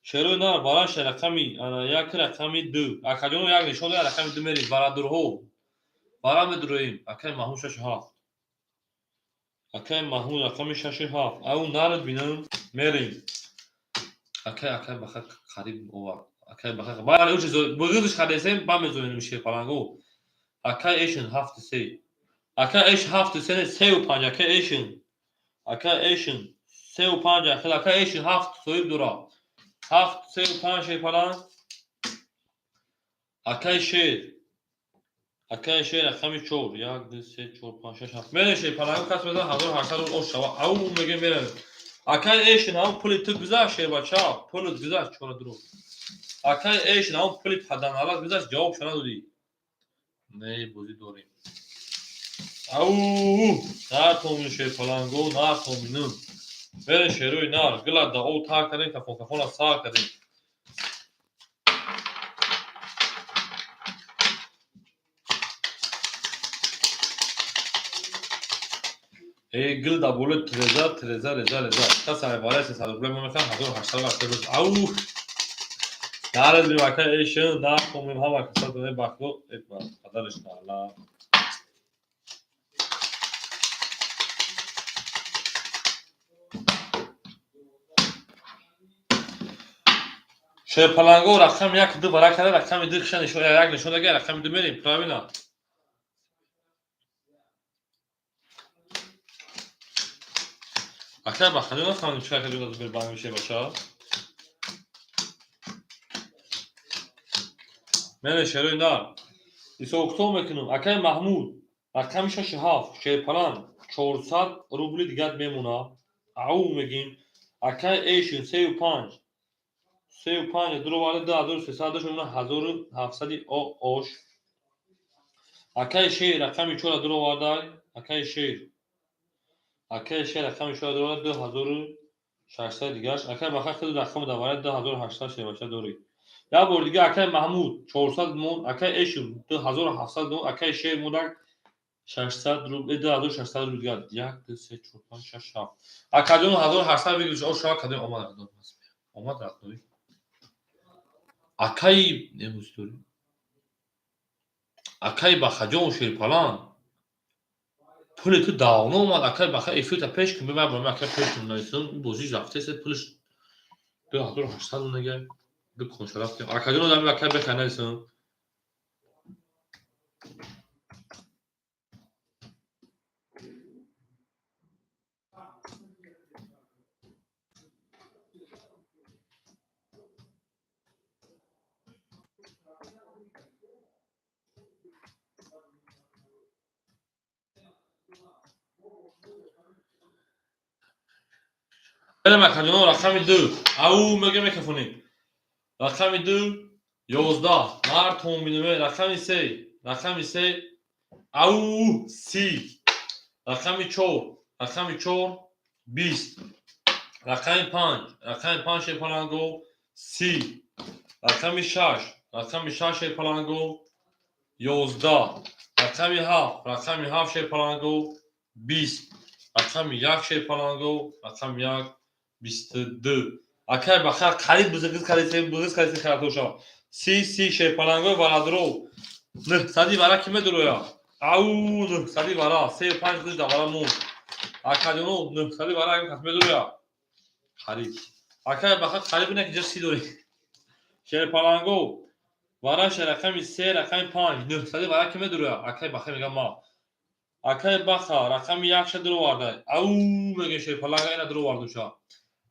шерӯи нар бараш рақами як рақами 2 акаҷоно як нишон дар рақами 2 мерем барадорҳо бара медороем акай маҳмуд 67 акай маҳмуд рақами 67 ау нард бинам мерем акай баха қариб овард акай баха бале уч бузургиш хадесем ба мезонем шерпаланго акай эшин 73 акай эш 73 35 акай эшин 35 акай эшин 7 соҳиб дорад 7 35 шерпалан акай шер рақами 4 1 2 3 4 5 6 7 мене шерпаланго кас мезан 1800 ош шава ау мегем мерем акай эшин ам пули ту гузашт шербача пулут гузашт чора дуро акай эшин ам пули паданалат гузашт ҷавоб шона додӣ не бозӣ дорем ау нар томин шерпаланго нар томинун бере шерӯи нар гила да о тар кардем кафона сар кардем гил да боло треза каса варай 300 рубли мемехам 1800 ау нарад бим акай эшин нар томин ҳама каса доне бахло эба қадариш таъла шерпаланго рақами 1 2 бара карда рақами 2 киша нишон як нишон дага рақами 2 мерем правильно акай бахаҷон нафаҳмидем чӣ акаҷон дазу бер банг меше бача мене шерӯи нар исоухто мекунам акай маҳмуд рақами 67 шерпалан 400 рубли дигар мемона ау мегим акай эшин 35 35 дуроварда 2300 дош мемона 1700 ош акай шер рақами 4 дуроварда акай шер рақами 4 дуроварда 2600 дигаш акай баха худ рақам даварад 2800 шербача дорӣ як бор дига акай маҳмуд 400 мон акай эшин 2700 мон акай шер мудаг 600 рубл 2600 рубл دیگر 1 2 3 4 5 6 7 акадон 1800 بگیرش او شما کدام آمد رفتاری акай نمی‌دونی акай با خجون شیر پلان پول تو داونو اومد акай با خجون افیت پیش کن ببر با акай پیش کن نیستون بازی رفته است پولش 2800 نگه دو کنشرافت акадон دارم акай بخنه نیستون برم акадон رقم 2 او میگه میکفونی رقم 2 11 مار توم بینه رقم 3 رقم 3 او 30 رقم 4 رقم 4 20 رقم 5 رقم 5 پلانگو 30 رقم 6 رقم 6 پلانگو 11 رقم 7 رقم 7 پلانگو 20 رقم 1 پلانگو رقم 1 22 акай бахар қариб бузагиз харатоша 30 паланго варадро 900 бара ки медуроя ау 900 бара 35 душ давара мун акадоно 900 бара ки медуроя қариб акай бахар қариб не ки ҷаси дори шер паланго вара шер рақами 3 рақами 5 900 бара ки медуроя акай бахар мегам ма акай бахар рақами 1 шер дуро варда ау мега шер паланга ина дуро вардоша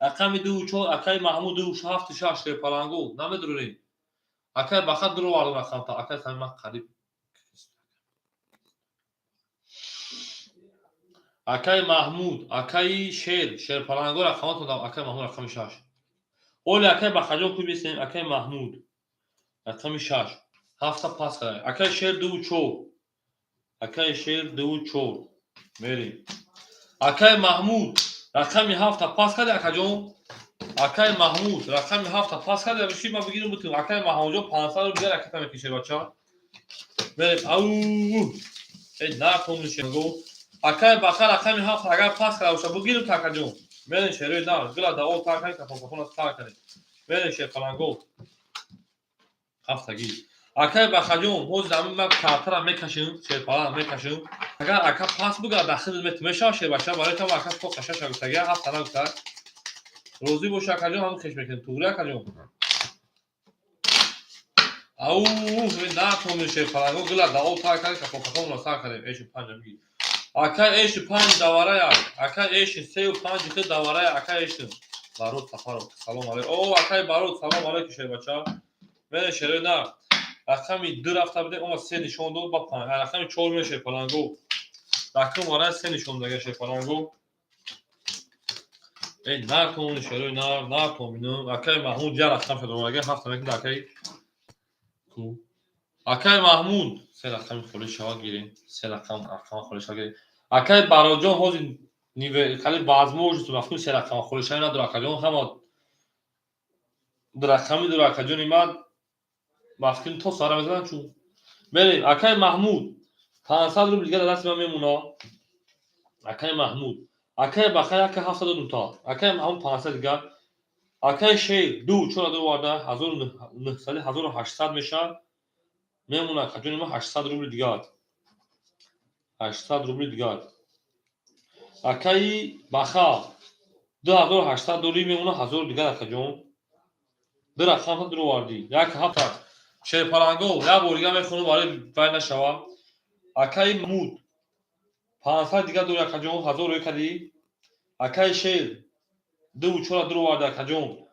аками 2 4 акай маҳмуд 2 7 6 паланго намедурӣ акай бахат дуро варда рақамта акай сама қариб акай маҳмуд акай шер паланго рақаматон дам акай маҳмуд рақами 6 оли акай бахаҷон ку бисем акай маҳмуд рақами 6 ҳафта пас кара акай шер 2 4 акай шер 2 4 мерим акай маҳмуд рақами 7 пас када акаҷон акай маҳмуд рақами 7 пас када биши ма бигирим бутим акай маҳмуд 500 рубл гара ката мекише бача мерим ау эй на комишенго акай бахар рақами 7 агар пас када боша бигирим такаҷон мерим шерой на гила давол такай кафона такай мерим шер паланго ҳафтаги акай бахаҷон ҳоз замин ма картара мекашим шер палан мекашим агар ака пас буга дахил метмеша шер баша барои тама ака ко каша шагутаги ҳафта нагута розӣ боша акаҷон ҳам хеш мекунем тугра акаҷон ау на томи шер паланго гила давол такай кафона такай эши 5 бигир акай эши 5 даварая акай эши 3 5 ки даварая акай эши барот сафаро салом алейкум о акай барот салом алейкум шер бача мене шерой на рақами 2 рафта биде ома 3 нишон дод ба 5 рақами 4 меше паланго рақам вара 3 нишон дага ше паланго эй на кон шерой на помину акай маҳмуд я рақам шад омага ҳафта мекун акай ку акай маҳмуд 3 рақами холи шава гирем 3 рақам холи шава гирем акай бароҷон ҳози ниве хали базмоҷ ту мафкун 3 рақам холи шава надор акаҷон ҳама рақами дор акаҷони ман мафкин то сара мезанам чун берем акай маҳмуд 500 рубл дига даст ман мемуна акай маҳмуд акай бахай ака 7 додум то акай маҳмуд 500 дига акай шер 2 4 дор варда 1900 1800 меша мемуна акаҷони ман 800 рубл дига 800 рубл дига акай баха 2800 дори мемуна 1000 дига акаҷон ду рақам дор варди як ҳафта шер паланго я борига мехунам барои бай нашава акай муд 500 дига дор акаҷон 1000 кади акай шер 2 4 дор варда акаҷон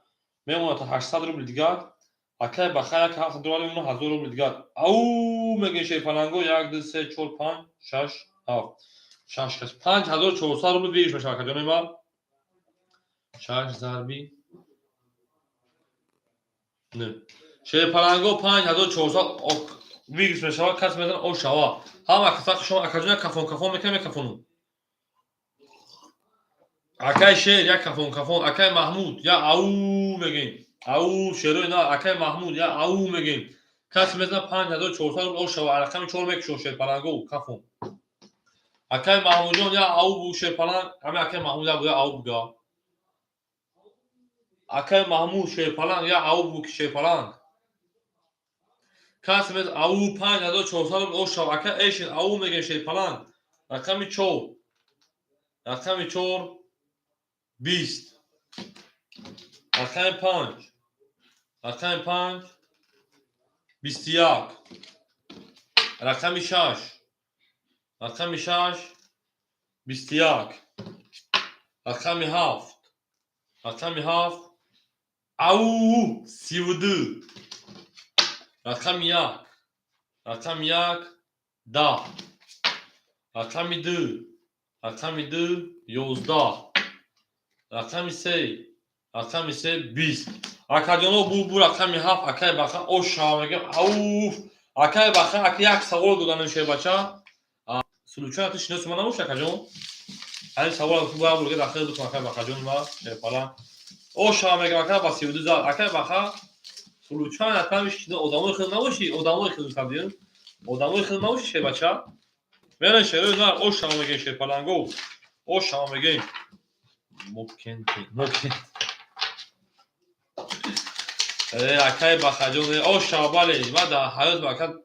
мемуна та 800 рубл дига акай баха як ҳафта дор варда мемуна 1000 рубл дига ау мега шер паланго 1 2 3 4 5 6 7 5400 рубл бигиш мешава акаҷони ма 6 зарби не шер паланго 5400 бигиш мешава кас мезан о шава ҳама каса шумо акаҷон кафон мекафонум акай шер як кафон акай маҳмуд я ау мегем ау шерой на акай маҳмуд я ау мегем кас мезан 5400 о шава рақами 4 мекушо шер паланго кафон Akay Mahmudjon ya av bu şey falan. Ama Akay Mahmud ya bu ya av bu ya. Akay Mahmud şey falan ya av bu şey falan. Kasmet av 5400 o şav Akay eşin av megen şey falan. Rakami çor. Rakami çor 20. Rakami 5. Rakami 5 21. Rakami 6. Rakami 6 21. Rakami 7. Rakami 7 au 32. Rakami 1. Rakami 1 10. Rakami 2. Rakami 2 11. Rakami 3. Rakami 3 20. Akadyono bu rakami 7 akay baxa o şamege au akay baxa ak yak savol dodanın şey bacha. Suluçan atış ne sumana o şakajon. Hani savol bu burge daxil bu akay baxajon va şey falan. O şamege baxa basiyordu za akay baxa Suluçan atmış ki odamı kılmamış odamı kılmamış. Odamı kılmamış şey bacha. Veren şey öyle o şamege şey falan go. O şamege mokente mokente. Akay baxajon o şabale va da hayat bakat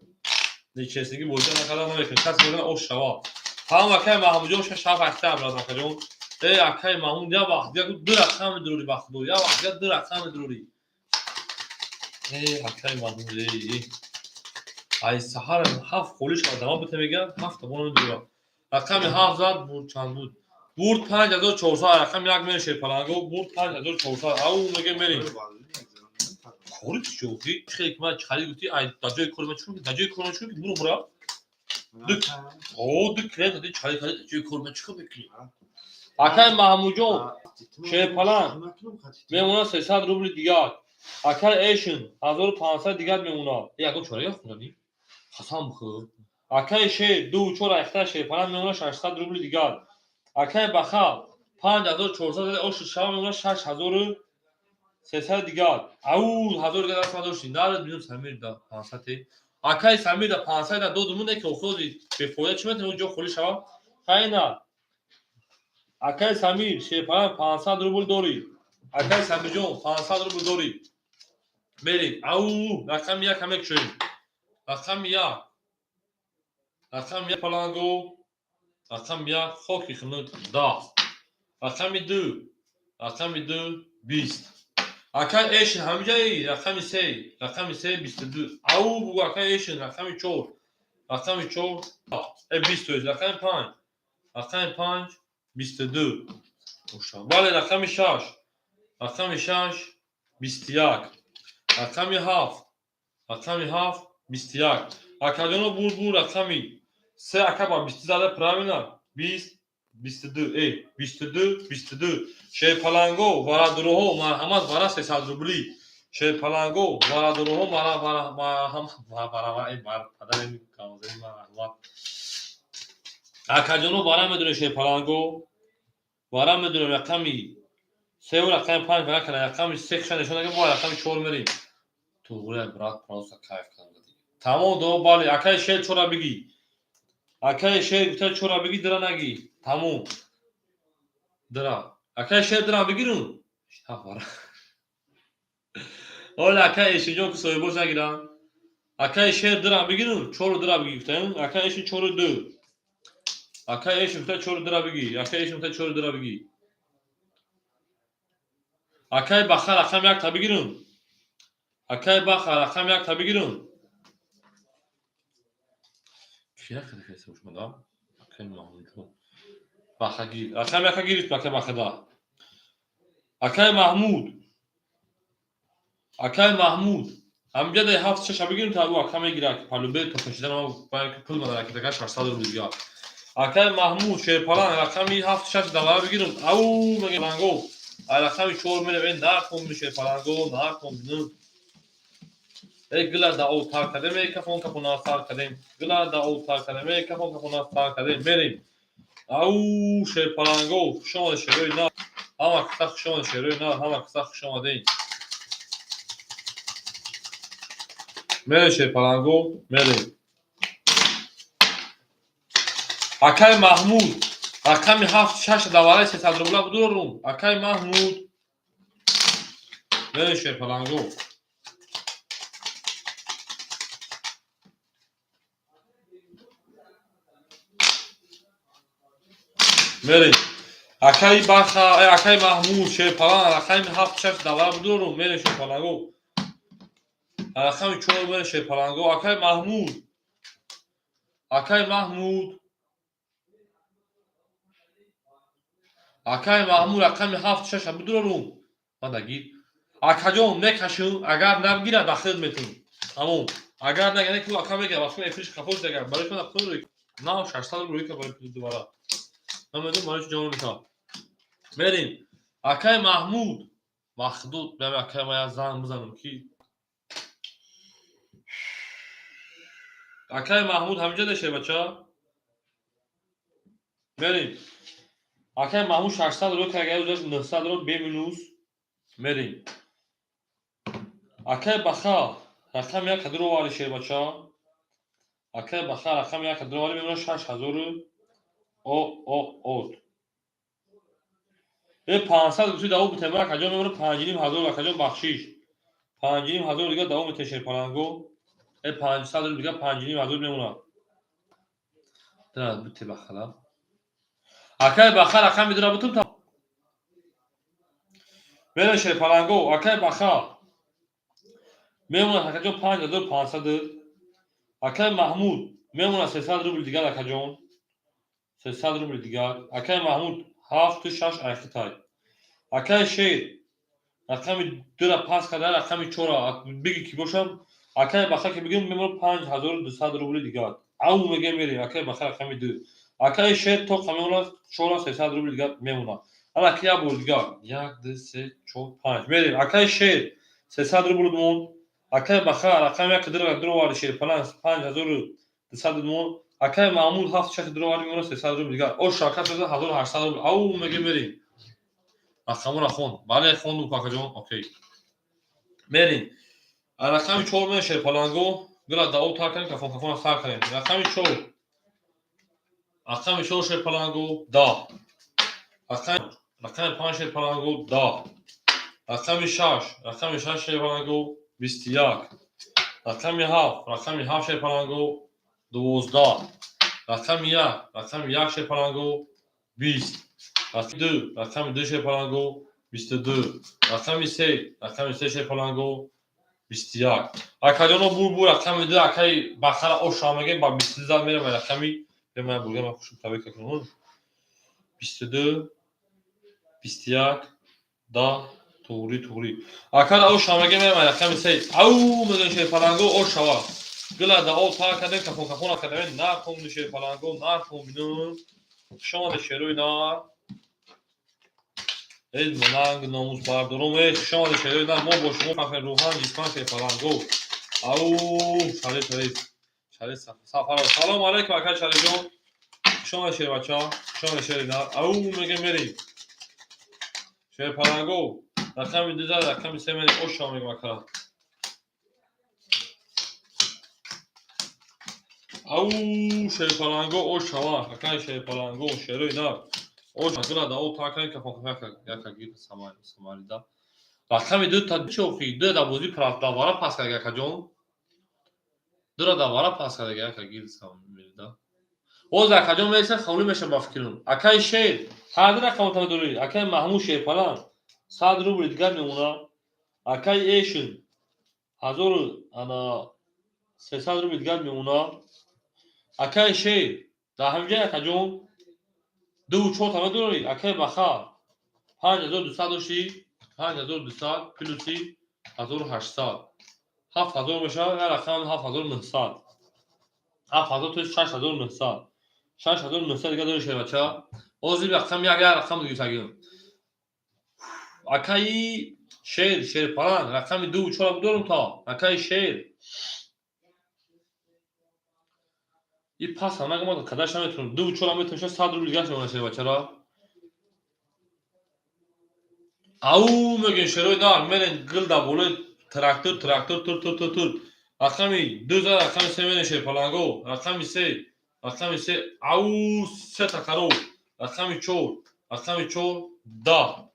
نشستگی بودن نکردم نمیکنه کس بودن او شوا هم اکای محمودجان شب اکتا ابراز نکردم اکای محمود یا وقت یا دو رقم دروری وقت دو یا وقت یا دو رقم دروری اکای محمود ای سحر هفت خولش آدم بته میگن هفت بونم دورا رقم هفت زد بود چند بود برد 5400 رقم یک میلیون شیپلانگو برد 5400 او میگه بریم خورد شوخی خیلی من خالی گفتی ای دجای کورما چون دجای کورما چون برو برا Dük. O dük kredi çay kredi çay kurma çıkıp bekliyor. Akay Mahmudjon şey falan. Memuna 300 rubl digar. Akay eşin 1500 digar memuna. Ya çora yok mu ni? Hasan bu. Akay şey du çora ihta şey falan memuna 600 rubl digar. Akay baxa 5400 o şişa memuna 6000 300 digar. Au 1000 digar asma şindar bizim Samir da 500 Akay Samir da 500 da dodumunda ki oxozi به فویا چی میتونه اونجا خالی شوا خینا اکای سمیر شیپان 500 روبل دوری اکای سمیر جون 500 روبل دوری بریم او رقم یک کمک شویم رقم یک پلانگو رقم یک خوکی خنود 10 رقم دو 20 اکای ایشن همجایی رقم 3 22 او بگو اکای ایشن رقم 4 20 رقم 5 رقم 5 22 بله رقم 6 21 رقم 7 21 اکادیونو بور رقمی 3 اکابا 20 زده پرامینا 20 22 şey palango varadroho marhamat vara 300 rubli şey palango varadroho marhamat padarim kavzem marhamat akadyono vara medune şey palango vara medune rakami سه و رقم 5 و رقم 3 نشون داده با رقم 4 میریم تو گوره برات پروسا کیف کنه تمام دو بالی اکای شیر چورا بگی اکای شیر گفت چورا بگی درا نگی تمام درا اکای شیر درا بگیرون اشتباه اول اکای شیجون که سوی boş نگیرن اکای شیر درا بگیرون چور درا بگی گفتن اکای شیر چور دو اکای شیر گفت چور درا بگی اکای شیر گفت چور درا بگی اکای بخار رقم یک تا بگیرون اکای بخار رقم یک تا بگیرون کیا خیلی خوش مدام اکای محمود بخگیر رقم یک گیرید اکای بخدا اکای محمود همجا ده هفت شش بگیریم تا او اکای میگیره که پلوبه تو کشیدن ما باید پول مداره که دیگه 600 روبل دیگه اکای محمود شیرپلان رقمی هفت شش دوباره بگیریم او میگه لانگو رقمی 4 میره این در کن میشه پلانگو در کن بنو گلا دا او تار کدیم کفون کفون استار کدیم گلا دا او تار کدیم کفون کفون استار کدیم بریم او شیرپلانگو شما شیروی نه همه کسا شما شیروی نه همه کسا شما دین میره شیرپلانگو میریم Акай Маҳмуд рақами 7-6 давараи 300 рубла будорум. Акай Маҳмуд мерем шерпаланго. мерем акай Баха акай Маҳмуд шерпалан рақами 7-6 давара будорум. Мерем шерпаланго. Рақами 4 мерем шерпаланго. Акай Маҳмуд акай Маҳмуд акай Маҳмуд рақами 7-6 будорум. Мадагир акаҷон мекашум агар нагира дахил метун. Тамом. Агар нагира ки ака мегира вақти эфиш капош дага барои шуна пулри на 600 рубли ка барои дувара. Намеду мариш ҷон мета. Мерим акай Маҳмуд махдуд бем акай мая зан мизанам ки акай Маҳмуд ҳамҷа деше бача. Мерим акай Маҳмуд 600 рубли ка агар 900 рубли беминус. Мерим акай Баха рақами 1 кадро вали шербача. Акай Баха рақами 1 кадро вали мемона 6000 от. Е 500 гуси давом бутема акаҷон мемона 5500 акаҷон бахшиш. 5500 дига давом мете шерпаланго. Е 500 рубли дига 5500 мемона. Дара бути бахала. Акай Баха рақами дара бутум та. Мерем шерпаланго акай Баха мемона акаҷон 5500. Акай Маҳмуд мемона 300 рубли дигар акаҷон. 300 рубли дигар. Акай Маҳмуд 7-6 айхитай. Акай Шер рақами 2 пас када рақами 4 биги ки бошам. Акай Баха ки бигем мемона 5200 рубли дигар. Ав меге мери акай Баха рақами 2. Акай Шер то мемона 4300 рубли дигар мемона. Ана ки я бул дигар 1 2 3 4 5 мерим. Акай Шер 300 рубли мон. Акай Баха рақами 1 кадро вали шер паланс 5200 мон. Акай Маҳмуд 7-6 дровари мемона 300 рубли дигар. О шаркат шуда 1800 рубли. Ав меге мерим. Рақамура хон. Бале хонду пакаҷон. Окей. Мерим. Рақами 4 меша шерпаланго. Гула даво таркани кафон кафона сар карем. Рақами 4. Рақами 4 шерпаланго 10. Рақами 5 шерпаланго 10. Рақами 6. Рақами 6 шерпаланго 21. Рақами 7 шерпаланго 12. Рақами 1 шерпаланго 20. Рақами 2 шерпаланго 22. Рақами 3 шерпаланго 21. Акаҷоно бур рақами 2 акай Бахара ошамаге ба 22 зад мерам рақами бемая бургама хушуб табека кунун. 22 21 да тугри. Акара ошамаге мерам рақами 3. Ав меген шерпаланго ошава. Гула да ол та кадем кафон академ на ком шерпаланго на комбинун. Шома де шеруй на ед мананг номус бардорум е шома де шеруй на мо бо шумо фахр руҳан ҷисман шерпаланго. Ау шариф сафар салом алейкум акай шарифҷон. Шома де шер бача шома де шеруй на ау меге мерим шерпаланго рақами 2 рақами 3 мерим ошама мегам акара. Ау шерпаланго ошава акай шерпаланго шеруй на ошагула да ол такай кафон яка гир самарида. Рақами 2 та чофи 2 да бози давара пас карда акаҷон. 2 давара пас карда яка гир самарида. Оз акаҷон меса хавли меша ба фикрун. Акай Шер ҳар рақам та дори. Акай Маҳмуд шерпалан 100 рубли дигар мемона. Акай Эшин 1300 рубли дигар мемона. Акай Шер да ҳамҷа акаҷон 2-4 тама дори. Акай Баха 5200 дошти 5200 плюси 1800 7000 меша рақам 7900. 7000 то 6900. 6900 дига дори шербача. Ози рақам як рақам дига тагирам. Акай Шер шерпалан рақами 2-4 дорум та. Акай Шер и пас ҳамаga мо кадаш наметавонам 2-4 метавонам 100 рубли дигар шавона шербачара. Ау меген шерои дар мерен гил да болои трактор тур. Рақами 2 рақами 3 мерен шерпаланго. Рақами 3 рақами 3 ау 3 такарор рақами 4 рақами 4 10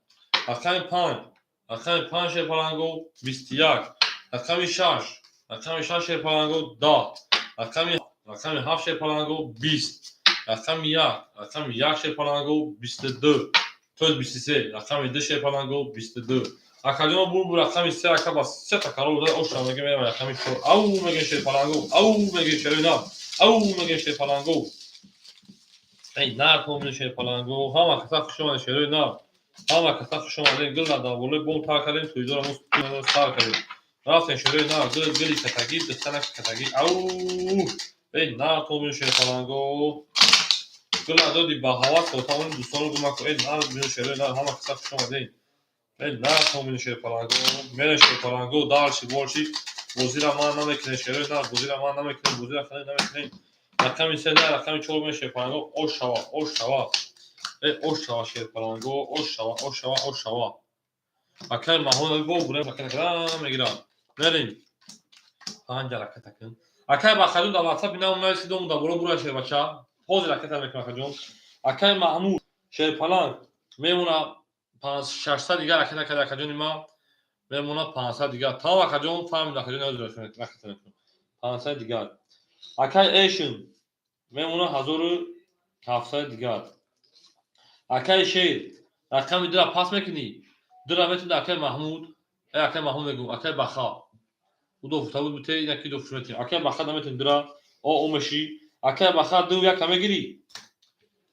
рақами 5 рақами 5 шерпаланго 21 рақами 6 рақами 6 шерпаланго 10 рақами 7 шерпаланго 20 рақами 1 рақами 1 шерпаланго 22 то 23 рақами 2 шерпаланго 22 академа бу рақами 3 рака ба 3 такарор да оша мега мера рақами 4 ау мега шерпаланго ау мега шерина ау мега шерпаланго ای نه تومین شیرپالنگو همه کسا خوش اومده شیروی نه همه کسا خوش اومده گل نداره بول تار کردیم توی دورم سار کردیم رفتن شیروی نه گلی کتگی دستنک کتگی او ای نه تومین شیرپالنگو گل ندادی با هوا تا اون دوستان رو گمه کن ای نه تومین شیروی نه همه کسا خوش اومده ای نه تومین شیرپالنگو میره شیرپالنگو دارشی بولشی بوزیر ما نمیکنه شیروی نه بوزیر ما نمیکنه بوزیر خیلی نمیکنه رقمی 3 رقمی 4 میشه شیرپالنگو اوشاوا اوشاوا شیرپالنگو اوشاوا اکل ماهون گو بریم مکان میگیرم بریم پنج حرکت کن اکل با خودم در واتساپ اینا اون میسی دوم در برو شیر بچا پوز حرکت میکنه خودم اکل محمود شیرپالنگ میمونه 500 دیگه حرکت کرده خودم ما میمونه 500 دیگه تا خودم فهم خودم نمیذاره حرکت کنه 500 دیگه اکل ایشون میمونه 1700 دیگه اکل شیر رقم دو پاس میکنی دو را میتونی اکل محمود اکل محمود میگم اکل بخا او دو فوتبال بوده یکی دو فوتبال اکل بخا نمیتونی دو را او مشی اکل بخا دو یک کمی گیری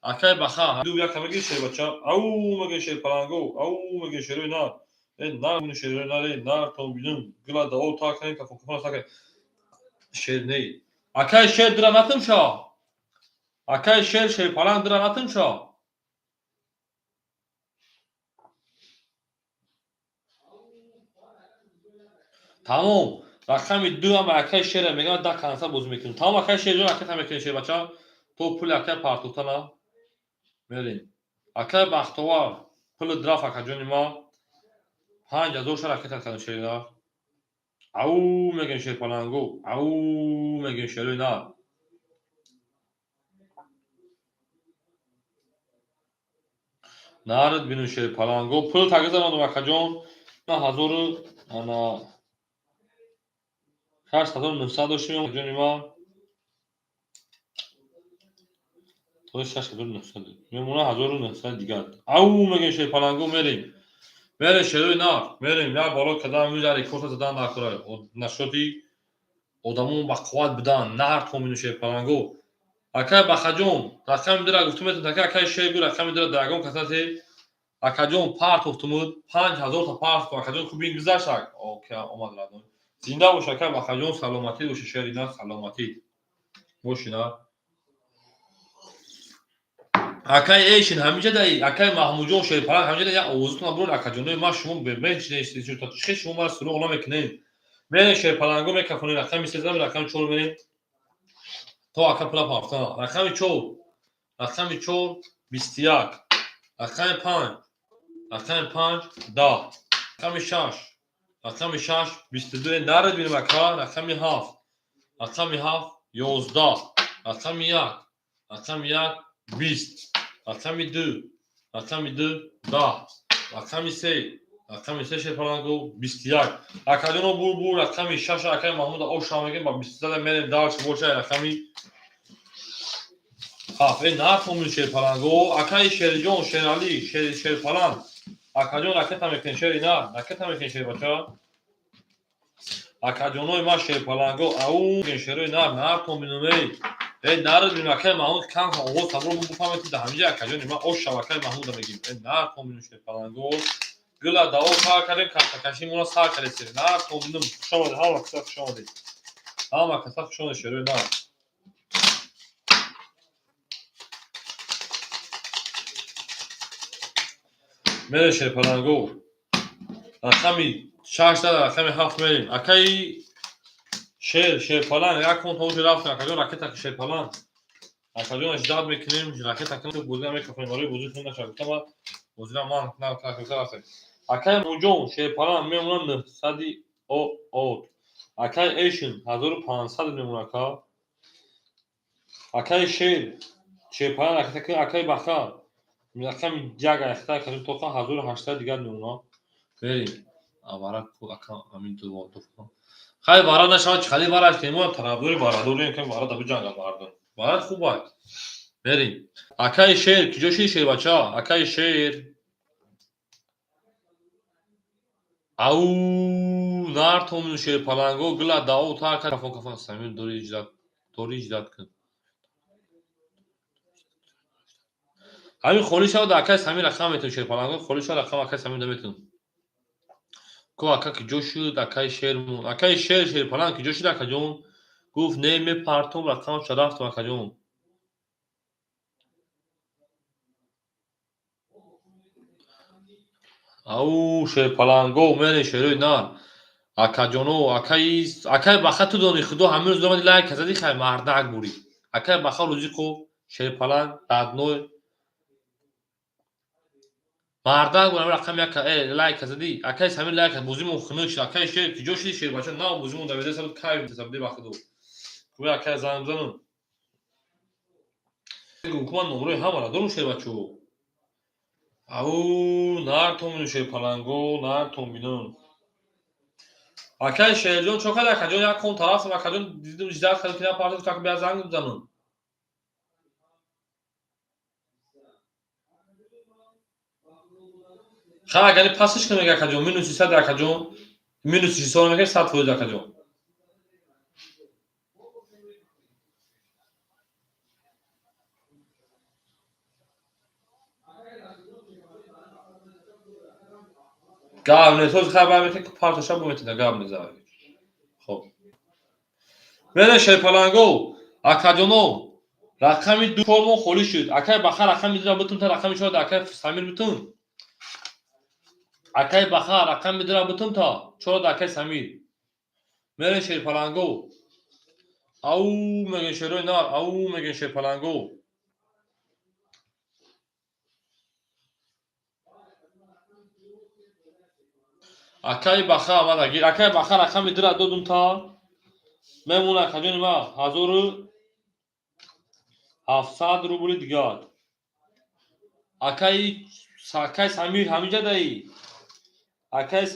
اکل بخا دو یک کمی گیری شیر بچه او مگه شیر پلنگو او مگه شیر نه نه من شیر نه تو بیدم گلا داو تا کنی کفو کفو ساکن شیر نی اکل شیر دو را نتم شا اکل شیر پلنگ دو را نتم شا تمام رقم دو هم اکای شیر میگم ده کنسل بازی میکنیم تمام اکای شیر جون اکای هم میکنیم شیر بچه تو پول اکای پارتوتانا میریم اکای بختوار پول دراف اکای جونی ما 5000 شر اکای تکنیم شیر نه او میگن شیر پلنگو او میگن شیر نه نارد بینو شیر پلنگو پول تاگه زمان اکای جون ما 1000 انا 6900 داشتیم جونی ما تو 6900 میمونه 1900 دیگه او میگن شیر پلنگو میریم میره شروع نه میریم یا بالا کدام میذاری کورت زدن نکنه نشدی آدمون با قوت بدن نه هر تومین شیرپلنگو اکای بخجون رقم دیره گفتم میتونم که اکای شیگو رقم دیره درگون کساتی اکجون پارت افتمود 5000 تا پارت اکجون خوب این گذشت اوکی اومد لادون زنده باشه اکای بخجون سلامتی باشه شهری نه سلامتی باشه نه اکای ایشین همیشه دایی اکای محمود جون شیرپلنگ همیشه دایی اوزتون برون اکجون ما شما به بنچ نیست تا چه شما ما سلو اونا میکنین میرین شیرپلنگو میکفونین رقم میسازم رقم 4 میرین تو اکا پلا پافتنا رقم 4 رقم 4 21 رقم 5 رقم 5 10 رقم 6 رقم 6 22 نرد بینم اکا رقم 7 رقم 7 11 رقم 1 رقم 1 20 رقم 2 رقم 2 10 رقم 3 رقم 3 شیرپلنگو 21 اکادونو بول رقم 6 اکای محمود اوشا میگه با 23 میریم دارش بولشه رقمی خافه نه تومین شیرپلنگو اکای شیرجون شیرالی شیرپلنگ اکادون رکت هم میکنه شیری نه رکت هم میکنه شیر بچه اکادونوی ما شیرپلنگو او شیروی نه تومینو می ای نرد بین اکای محمود کم کن اوه تمرو مون بفهمید ده همیشه اکادونی ما اوشا اکای محمود میگیم ای نه تومین شیرپلنگو گلا داو کار کردیم کشیم اونا سر کردیم سری نه تومینم شما ده ها کسا شما ده ها کسا شما شیروی نه میره شیرپلنگو رقمی 6 داده رقمی 7 میریم اکای شیرپلنگ یک کن تا رفتیم اکادون رکت شیرپلنگ اکادون اجداد میکنیم رکت اکادون تو بوزی هم میکنیم برای بوزی تون نشد اما بوزی ما نه کسا رفتیم اکای موجون شیرپلنگ میمونن 900 او اکای ایشن 1500 میمونه اکا Акай шер шерпалан акай баха рақами ҷага яхта кардем тоқа 1800 дигар меона берем авара ака амин ду хай вара нашавад чхали вараш темо тарафдори варадорем ки вара даби ҷанга мардум вара хуб аст берем акай шер киҷо ши шер бача акай шер ау нартом шерпаланго гила дао та кафон самин дори иҷдат кун ҳамин холи шавад акай самин рақам метун шерпаланго холи шавад рақам акай самин дометун ко ака киҷо шуд акай шер мун акай шер шерпаланг киҷо шуд акаҷон гуфт не мепартум рақамша рафтум акаҷон ау шерпаланго мере шерои нар акаҷоно акай баха ту дони худо ҳамин рӯз омади лайк казади хай мардак бурӣ акай баха рӯзи ко шерпаланг дадной мардак бур ҳамин рақам як лайк казади акай ҳамин лайк бозимон хунук шуд акай шер киҷо шуди шербача нав бозимон давида сабуд кайф сабди ба худо куи акай занг бизанам гукуман номраи ҳамара дорум шербачо ау нартон шерпаланго нартон бинам акай шерҷон чо кард акаҷон як кон тарафтам акаҷон дидум иҷдат кардам ки напартам гуфтам бия занг бизанам хай агари пасш кунем акаҷон минус 300 акаҷон минус 600 мекунем 100% акаҷон гап несоз хай баметен ки парташа бометен гап мезавад хоб мене шерпаланго акаҷоно рақами душормон холӣ шуд акай баха рақами дира бутун та рақами чор акай самир бутун акай баха рақами дира бутун та чор акай самир мере шерпаланго ау меген шерои нар ау меген шерпаланго акай баха амада гир акай баха рақами дира додум та мемона акаҷони ма 1700 рубли дигар акай самир ҳамиҷа даи акай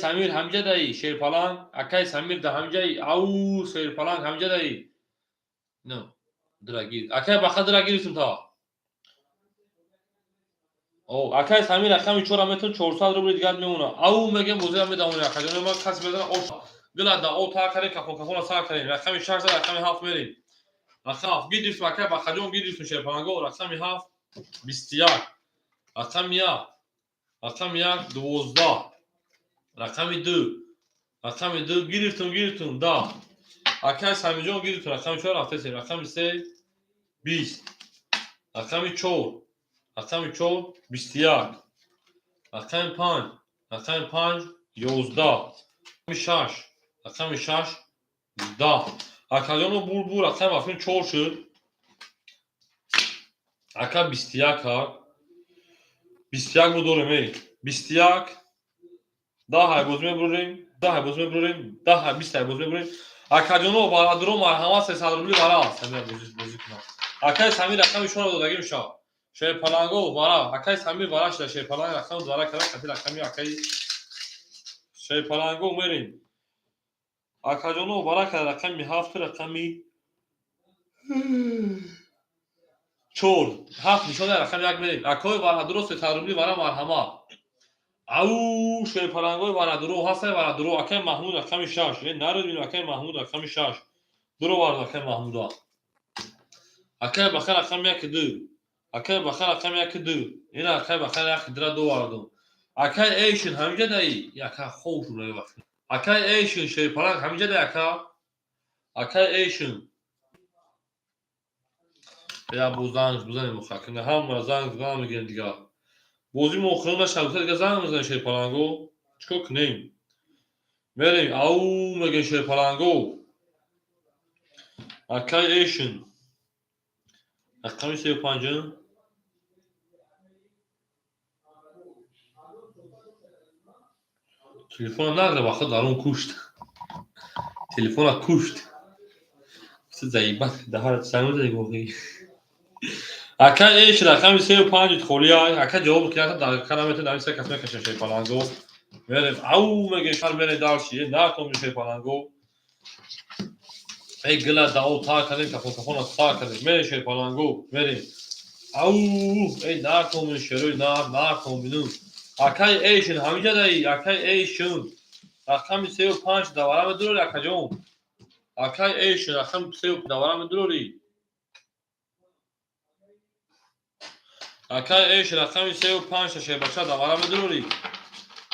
самир ҳамиҷа даи шерпаланг акай самир да ҳамиҷаи ау шерпаланг ҳамиҷа даи но дира гир акай баха дира гирифтум та о акай самир рақами чора метон 400 рубли дигар мемона ау мегем бозиам медамони акаҷони ма кас медана о гила да о та карем кафона сар карем рақами 600 рақами 7 мерем рақам гирифтум акай бахаҷон гирифтум шерпаланго рақами 7 21 рақами 1 рақами 1 12 рақами 2 гирифтум 10 акай самиҷон гирифтум рақами 4 рафтесем рақами 3 20 рақами 4 21 рақами 5 11 рақами 6 10 акаҷоно бур рақами мафин 4 шуд ака 21 кард 21 будорем 21 10 ҳай боз мебурем 10 ҳай 20 ҳай боз мебурем акаҷоно барадуро марҳамат 300 рубли бара самир бозӣ кунам акай самир рақами шумо додагӣ мешавад шерпаланго бара акай самир бара шуда шерпаланг рақами бара кара кати рақами акай шерпаланго мерем акаҷоно бара кара рақами 7 рақами 4 7 нишони рақами 1 мерем акои барадуро 300 рубли бара марҳамат ау шерпалангои барадуро ҳастай барадуро акай маҳмуд рақами 6 нарӯд бинем акай маҳмуд рақами 6 дуро бард акай маҳмуда акай баха рақами 1 акай баха рақами 1 ин акай баха як дира ду бардум акай эйшин ҳамиҷа даи яка хоб шуда вақт акай эйшин шерпаланг ҳамиҷа даи акай эйшин я бо занг бизанем мухакина ҳама занг бизанам мегирем дигар бозӣ мохирон нашад дигар занг мезанем шерпаланго чикор кунем мерем ау мегем шерпаланго акай эйшин рақами 35 телефона награ баха дарун кушт телефона кушт زیبا دهات سنوده گویی. اکا ایش رقم 35 ادخالی های اکا جواب کردن در کلمات نویسه کسمه کشن شی پلنگو میریم او میگه شر میره دارشی نکن شی پلنگو ای گلا داو تا کردیم کفون تا کردیم میره شی پلنگو میریم او ای نکن شروع نکن بینو اکا ایشن همیشه دایی اکا ایشن رقم 35 دوارم دور اکا جون اکا ایشن رقم 35 دوارم دوری اکا ایش رقم 35 شی باشه دوارم دوری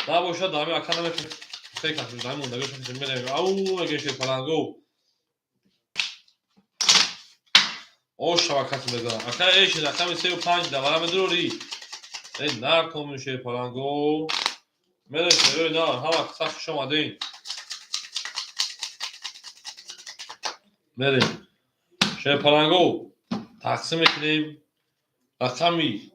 نباشه دامی اکا نمیشه فکر کنم دامی موندگی شده میره او میگه شی پلنگو او شبکت میذارم اکا ایش رقم 35 دوارم دوری این نکن شی پلنگو میره شروع نه همه سخت شما دین میریم شی پلنگو تقسیم کنیم رقمی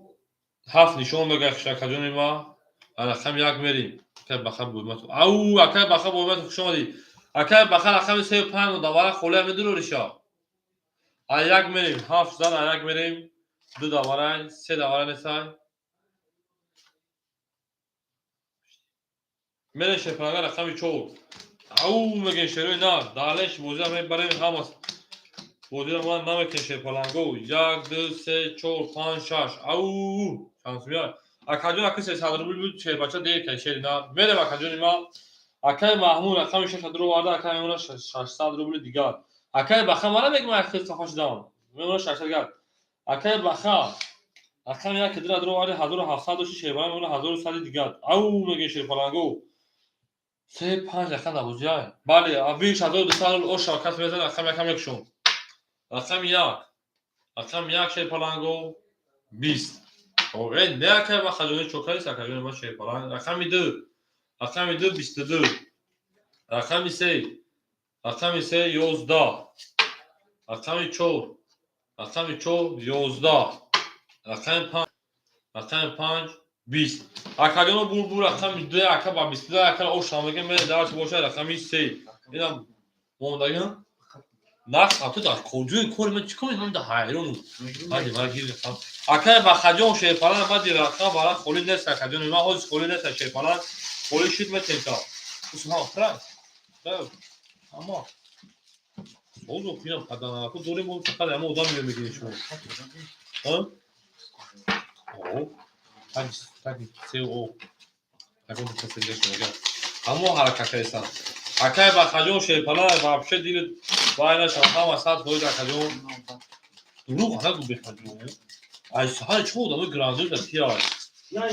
7 نشون بگه شکجون ما رقم 1 میریم که بخیر بودمت او اکای بخیر بودمت خوش اومدی اکای بخیر رقم 35 دوباره خوله میدونی شا یک میریم 7 زن یک میریم 2 دوباره 3 دوباره نسای میره شفاگا رقم 4 او میگه شروع نه دالش بوزا میبریم همس بودی ما نمیکنه شفالانگو 1 2 3 4 5 6 او شانس میاد اکاجون اکه 300 روبل بود چه بچا دیگه که شیر نه میره اکاجون ما اکای محمود رقم 600 رو وارد اکای اون 600 روبل دیگه اکای بخا مرا میگم اخیر صفحش دام میمونه 600 گرد اکای بخا رقم یک درا درو وارد 1700 شی شیبان اون 1100 دیگه او میگه شیر فلانگو 3 5 رقم نبوزیای بله ابیش 1200 او شاکت میزنه رقم یکم یکشون رقم 1 رقم 1 شیر فلانگو 20 اوه نه که با خجونه چوکای سکجونه ما شیر فلانگ رقم 2 رقم 2 22 رقم 3 رقم 3 11 رقم 4 رقم 4 11 رقم 5 رقم 5 20 اکادیون بور رقم 2 اکا با 22 اکا او شامگه می دارت باشه رقم 3 اینم موندگان نقص تو در کجای کور من چیکار میکنم در حیرون هادی ما گیر گفتم اکا با خجون شیپالان بعد رقم برای خولی نیست اکادیون ما از خولی نیست شیپالان خولی شید متنتا اسمها فرانک اما اوضو فیلم پدانا تو دوری مون فقط اما odam میگیری شما ها او tak se o tak on se sende میگه اما حرکت ایسان اکای با خجون شیپالا вообще دیل واینا شما وسط خود خجون دروغ هنگو بخجون ای سال چود اما گراندو دستیار یا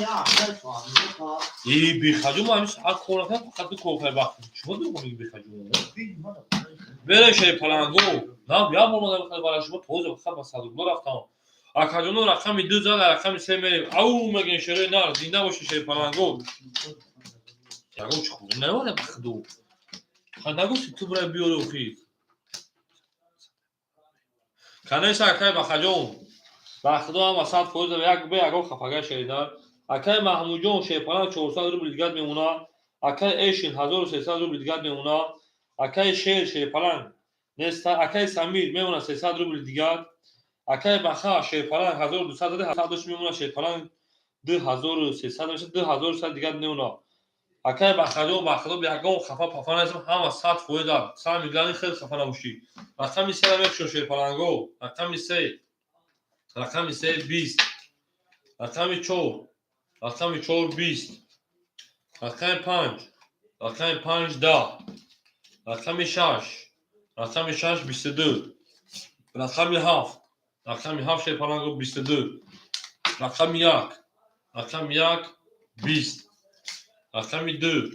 ای بخجون ما همیشه از خورده فقط تو کوفه وقت چود دروغ میگی بخجون بره شیپالانگو نه بیا مامان دارم برای شما توضیح بخوام با $100 رفتم اکادیون رقم 2 زن رقم 3 میریم او مگه شروع نه زنده باشه شیپالانگو یاگو چخون نه ولی بخدو خندگو تو برای بیارو خیز کنه اکای بخجون بخدو هم وسط خود یک به یاگو خفگه شیدار اکای محمود جون شیپالان 400 روبل دیگه میمونه اکای ایشین 1300 روبل دیگه میمونه اکای شیر شیپالان نیست اکای سمیر میمونه 300 روبل دیگه اکای بخا شیپالان 1200 داده 700 میمونه شیپالان 2300 میشه 2100 دیگه میمونه اکای بخدو یاگو خفا پافانیزم هم وسط خود دار سال میگن خیلی خفا نباشی رقم 3 رو یک شیپالانگو رقم 3 رقم 3 20 رقم 4 رقم 4 20 رقم 5 رقم 5 10 رقم 6 رقم 6 22 رقم 7 رقم 7 شیپالانگو 22 رقم 1 رقم 1 20 رقم 2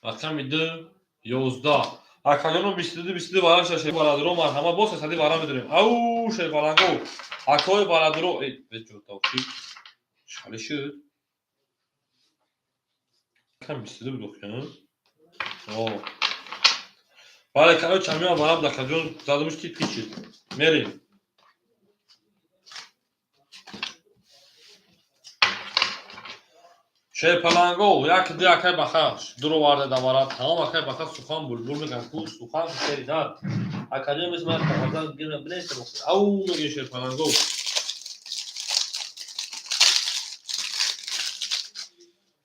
رقم 2 11 اکانون 22 برای شیپالانگو مرحمت باشه صدی برای میدونیم او شیپالانگو اکای بالادرو ای وجود توفیق شاله شد کم 22 بخونم اوه بله کنار چمی ها برام در کجون زدمش که پیچید میریم шепаланго як ди акай бахаш дуро варда давара тамом акай баха сухан булбул меган ку сухан серидад академ из ман тавазан гина блест ау меге шепаланго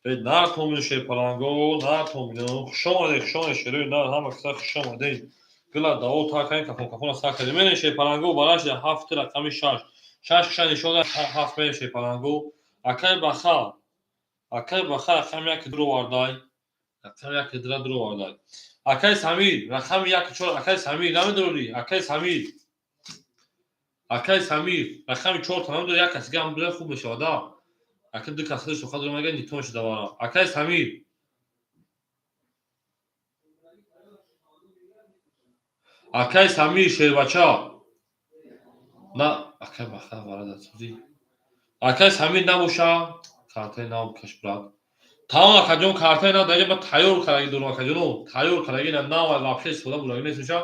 на томин шепаланго на томин шома шеру на ҳама киса шома де гила дао такай кафон сакади мене шепаланго бараш ҳафт рақами 6 киша нишода ҳафт мене шепаланго акай баха рақами як дуро вардай рақами як дра дуро вардай акай самир рақами як чор акай самир намедори акай самир рақами 4 намедори як касига ҳам бира хуб мешавада акай ду касида суха дуро мага нито мешада вара акай самир шербача на акай баха варада сузи акай самир набоша картай нав каш брат тамом акаҷон картай нав даҷа ба тайёр караги дурум акаҷоно тайёр караги на нав вапше истифода булаги несуша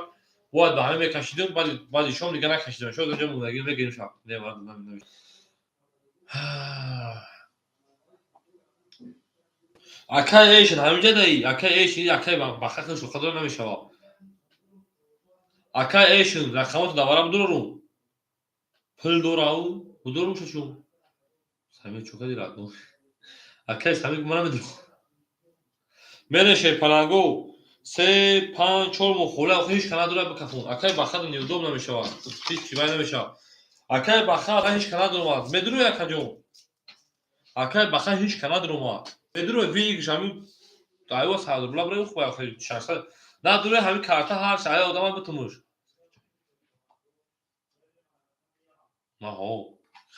бояд ба ҳамин мекашидим баъди шом дига накашидем шояд даҷа мулаги мегирим шаб не вард намин акай эшин ҳаминҷа даи акай эшин акай баха хел шуха дора намешава акай эшин рақамото давара будурорум пул дорау будурум шашум самир чука дирад акай самир гумана медуру мене шепаланго 3 5 4 мохола ҳеҷ кана дора бикафун акай баха неудоб намешава ҳеҷ чивай намешава акай баха ҳеҷ кана дурумад медуру акаҷон акай баха ҳеҷ кана дурумад медуру виг шами айва саду бла бра хуб ахи шанса на дуре ҳами карта ҳар шай одама битумуш маҳо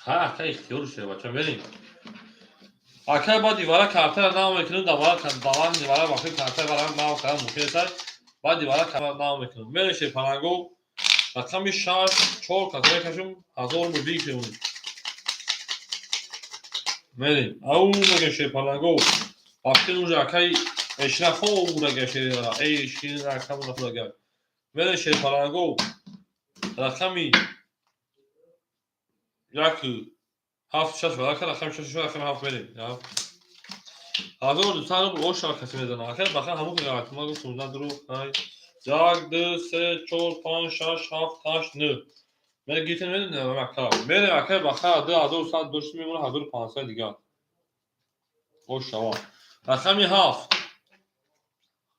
ха акай ихтиёр шуд бача берем акай ба дивара карта нав мекунем давара даван дивара вақти карта вара нав кара мумкин аст ба дивара карта нав мекунем мене шепаланго рақами 6 4 карта мекашем 1000 мубик шемонем мерем ау меге шепаланго вақти нуҷа акай эшина хора гашера эшина рақамона хора гаш мене шепаланго рақами як 7 вара рақами 6 рақами 7 мерем 1200 рубл ош каси мезана акай баха ҳамун гават ма гуфтум на дуру ай 1 2 3 4 5 6 7 8 9 мере гитен медонам акай мере акай баха 2100 дошт мемона 1500 дига ош шава рақами 7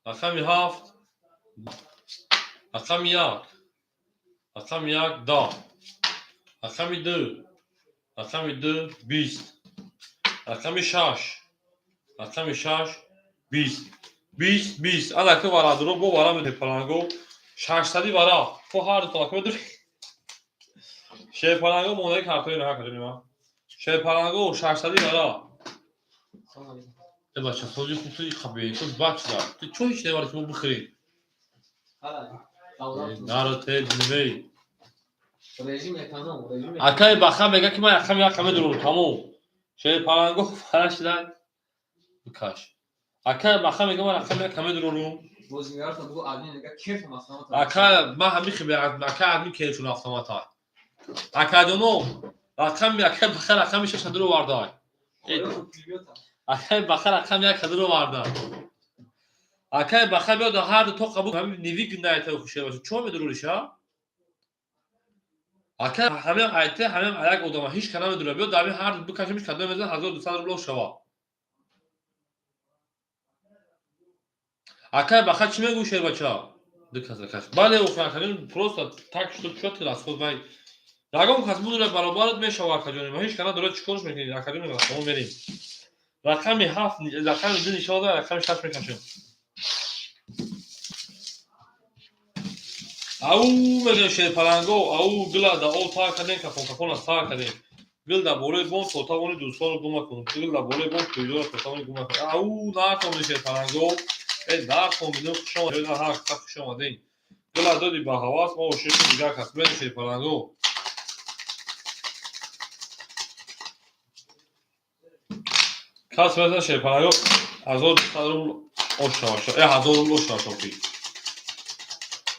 рақами 7 рақами 1 рақами 1 10 рақами 2 рақами 2 20 рақами 6 рақами 6 20 20 20 адаки вара дуро бо вара шепаланго 600 вара фо ҳар то акмедур шепаланго монаи картои наҳа каҷонима шепаланго 600 вара е бача соҷи хубтуи хабе то бача то чо ҳеҷ неварад ки мо бихӯрем наро те динвей акай баха мега ки ман рақами як медурам тамом шепаланго вара шидан бикаш акай баха мега ман рақами як медурам акай ман ҳамин хиби акай админ кефун автомата акаҷоно рақами акай баха рақами 600 ро вардай акай баха рақами 100 ро вардай акай баха биёд ҳар ду то қабул ҳамин невик найтаи хушер баша чо медуруриша акай ҳамин айта ҳамин як одама ҳеҷ кана медура биёд ҳамин ҳар ду бикашемиш кадом мезан 1200 рубл шава акай баха чӣ мегӯ шербача дикасакаш бале уфакарин просто так что чо ти расход вай ягон кас будура баробарат мешава акаҷони ма ҳеҷ кана дора чикорш мекунед акаҷони мо мерем рақами 7 рақами 2 нишода рақами 6 мекашем ау мегем шепаланго ау гила да ол та кадем кафон та кадем гил да боле бон сотавони дӯстону гума кунем гил да боле бон тӯйдора сотавони гума кунем ау наатони шепаланго нархон бинӯ хушом ҳақ та хушом адем гила доди ба ҳавас мо шиши дига кас мене шепаланго кас мезан шепаланго 1200 рубл ош шаваша 1000 рубл ош шаваша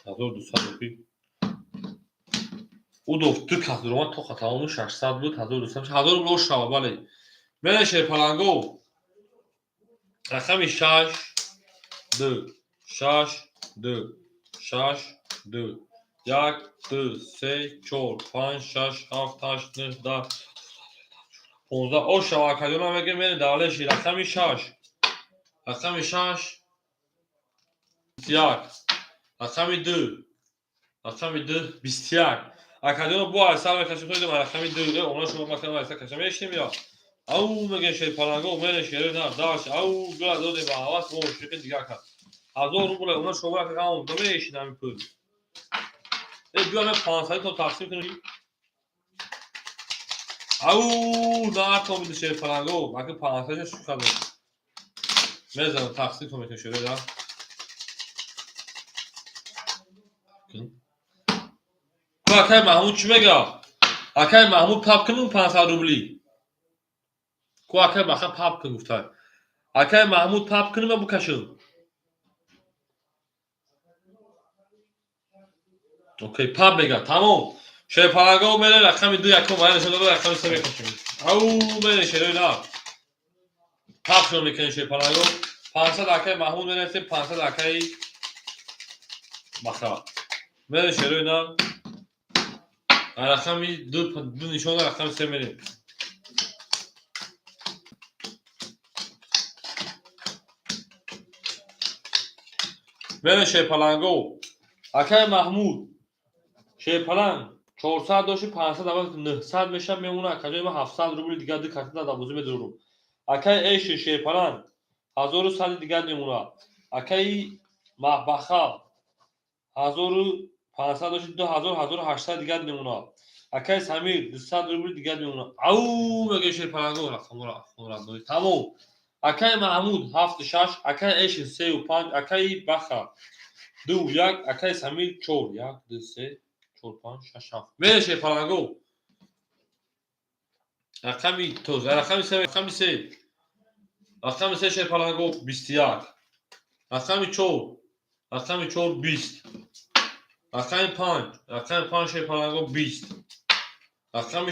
1200 рубл удов ту кас дуромад то хатамону 600 буд 1200 1000 рубл ош шава бале мене шепаланго رقم 6 2 6 2 6 2 1 2 3 4 5 6 7 8 9 10 15 اوشا آکادیون میگه من دالشی رقم 6 رقم 6 21 رقم 2 رقم 2 21 آکادیون bu اصلا کسی توی رقم 2 اونا شما مثلا اصلا کسی میشیم یا او میگه شی پالانگو من شیره نه داش او گلا داده با حواس و شکل دیگه کرد هزار روبل اونا شما که همون دو میشینم پول بیا من 500 تا تقسیم کنیم او نه تو میشه شی پالانگو مگه 500 شو کرد میذارم تقسیم کنم که شده دا اکای محمود چی میگه اکای محمود پاپ کنون 500 روبلی کو اکای بخا پاپ کن گفتن اکای محمود پاپ کنیم ابو کشون اوکی پاپ بگه تمام شی پالانگو میره رقم 2 یکم باید شده رقم 3 بکشیم او میره شده نه پاپ شون میکنه شی پالانگو 500 اکای محمود میره 500 اکای بخا میره شده نه رقم 2 نشون رقم 3 میره میره شی پالانگو اکای محمود شی پالانگ 400 داشت 500 اول 900 میشه میمونه اکای ما 700 روبل دیگه دی کارت داده بوزه میدورم اکای ایش شی پالانگ 1100 دیگه میمونه اکای مخبخا 1500 داشت 2000 1800 دیگه میمونه اکای سمیر 200 روبل دیگه میمونه او میگه شی پالانگو رقم تمام اکای محمود 76 اکای ایش 35 اکای بخا 2 1 اکای سمیر 4 1 2 3 4 5 6 7 میره شی پالانگو رقمی تو رقمی 3 رقمی 3 شی پالانگو 21 رقمی 4 رقمی 4 20 رقمی 5 شی پالانگو 20 رقمی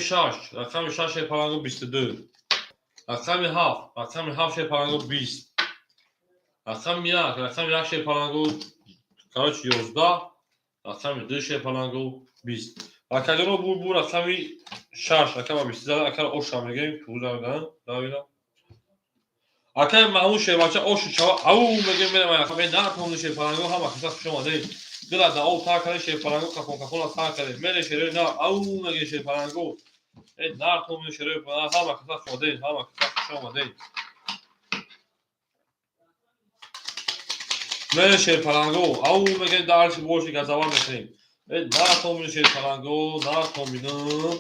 6 شی پالانگو 22 رقمی 7 شی پالانگو 20 رقمی 1 شی پالانگو کاش 11 رقمی 2 شی پالانگو 20 اکادیون bu رقمی 6 اکا 20 اکا اوشا میگیم تو زدن داویدا اکا محمود شی بچه اوش شوا او میگیم میرم رقم نه تو شی پالانگو هم اکا شما دی گلا دا او تا کار شی پالانگو کافون تا کار میره شری نه او میگه شی پالانگو نه تو شری پالانگو هم اکا شما دی هم اکا شما دی میره شی پالانگو او میگه دارش بوشی گزاوار میکنیم نه تو شی پالانگو نه تو میدم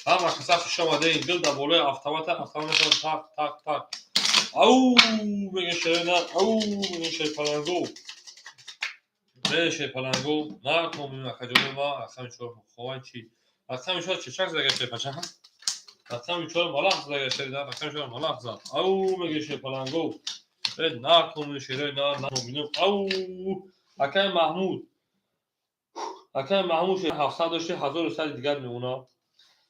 هم اکا شما دی گل دا بوله افتابات تاک تاک تاک او میگه شری نه او میگه شی پالانگو میره شی پالانگو نه تو میدم اکا جلو ما اصلا چور خوان چی اصلا چور چه چک زگه شی پچه اصلا چور ملاح زگه شی نه اصلا چور ملاح زد او میگه شی پالانگو نه تو میدم شری نه تو میدم او اکای محمود شی 700 داشته 1100 دیگر میمونه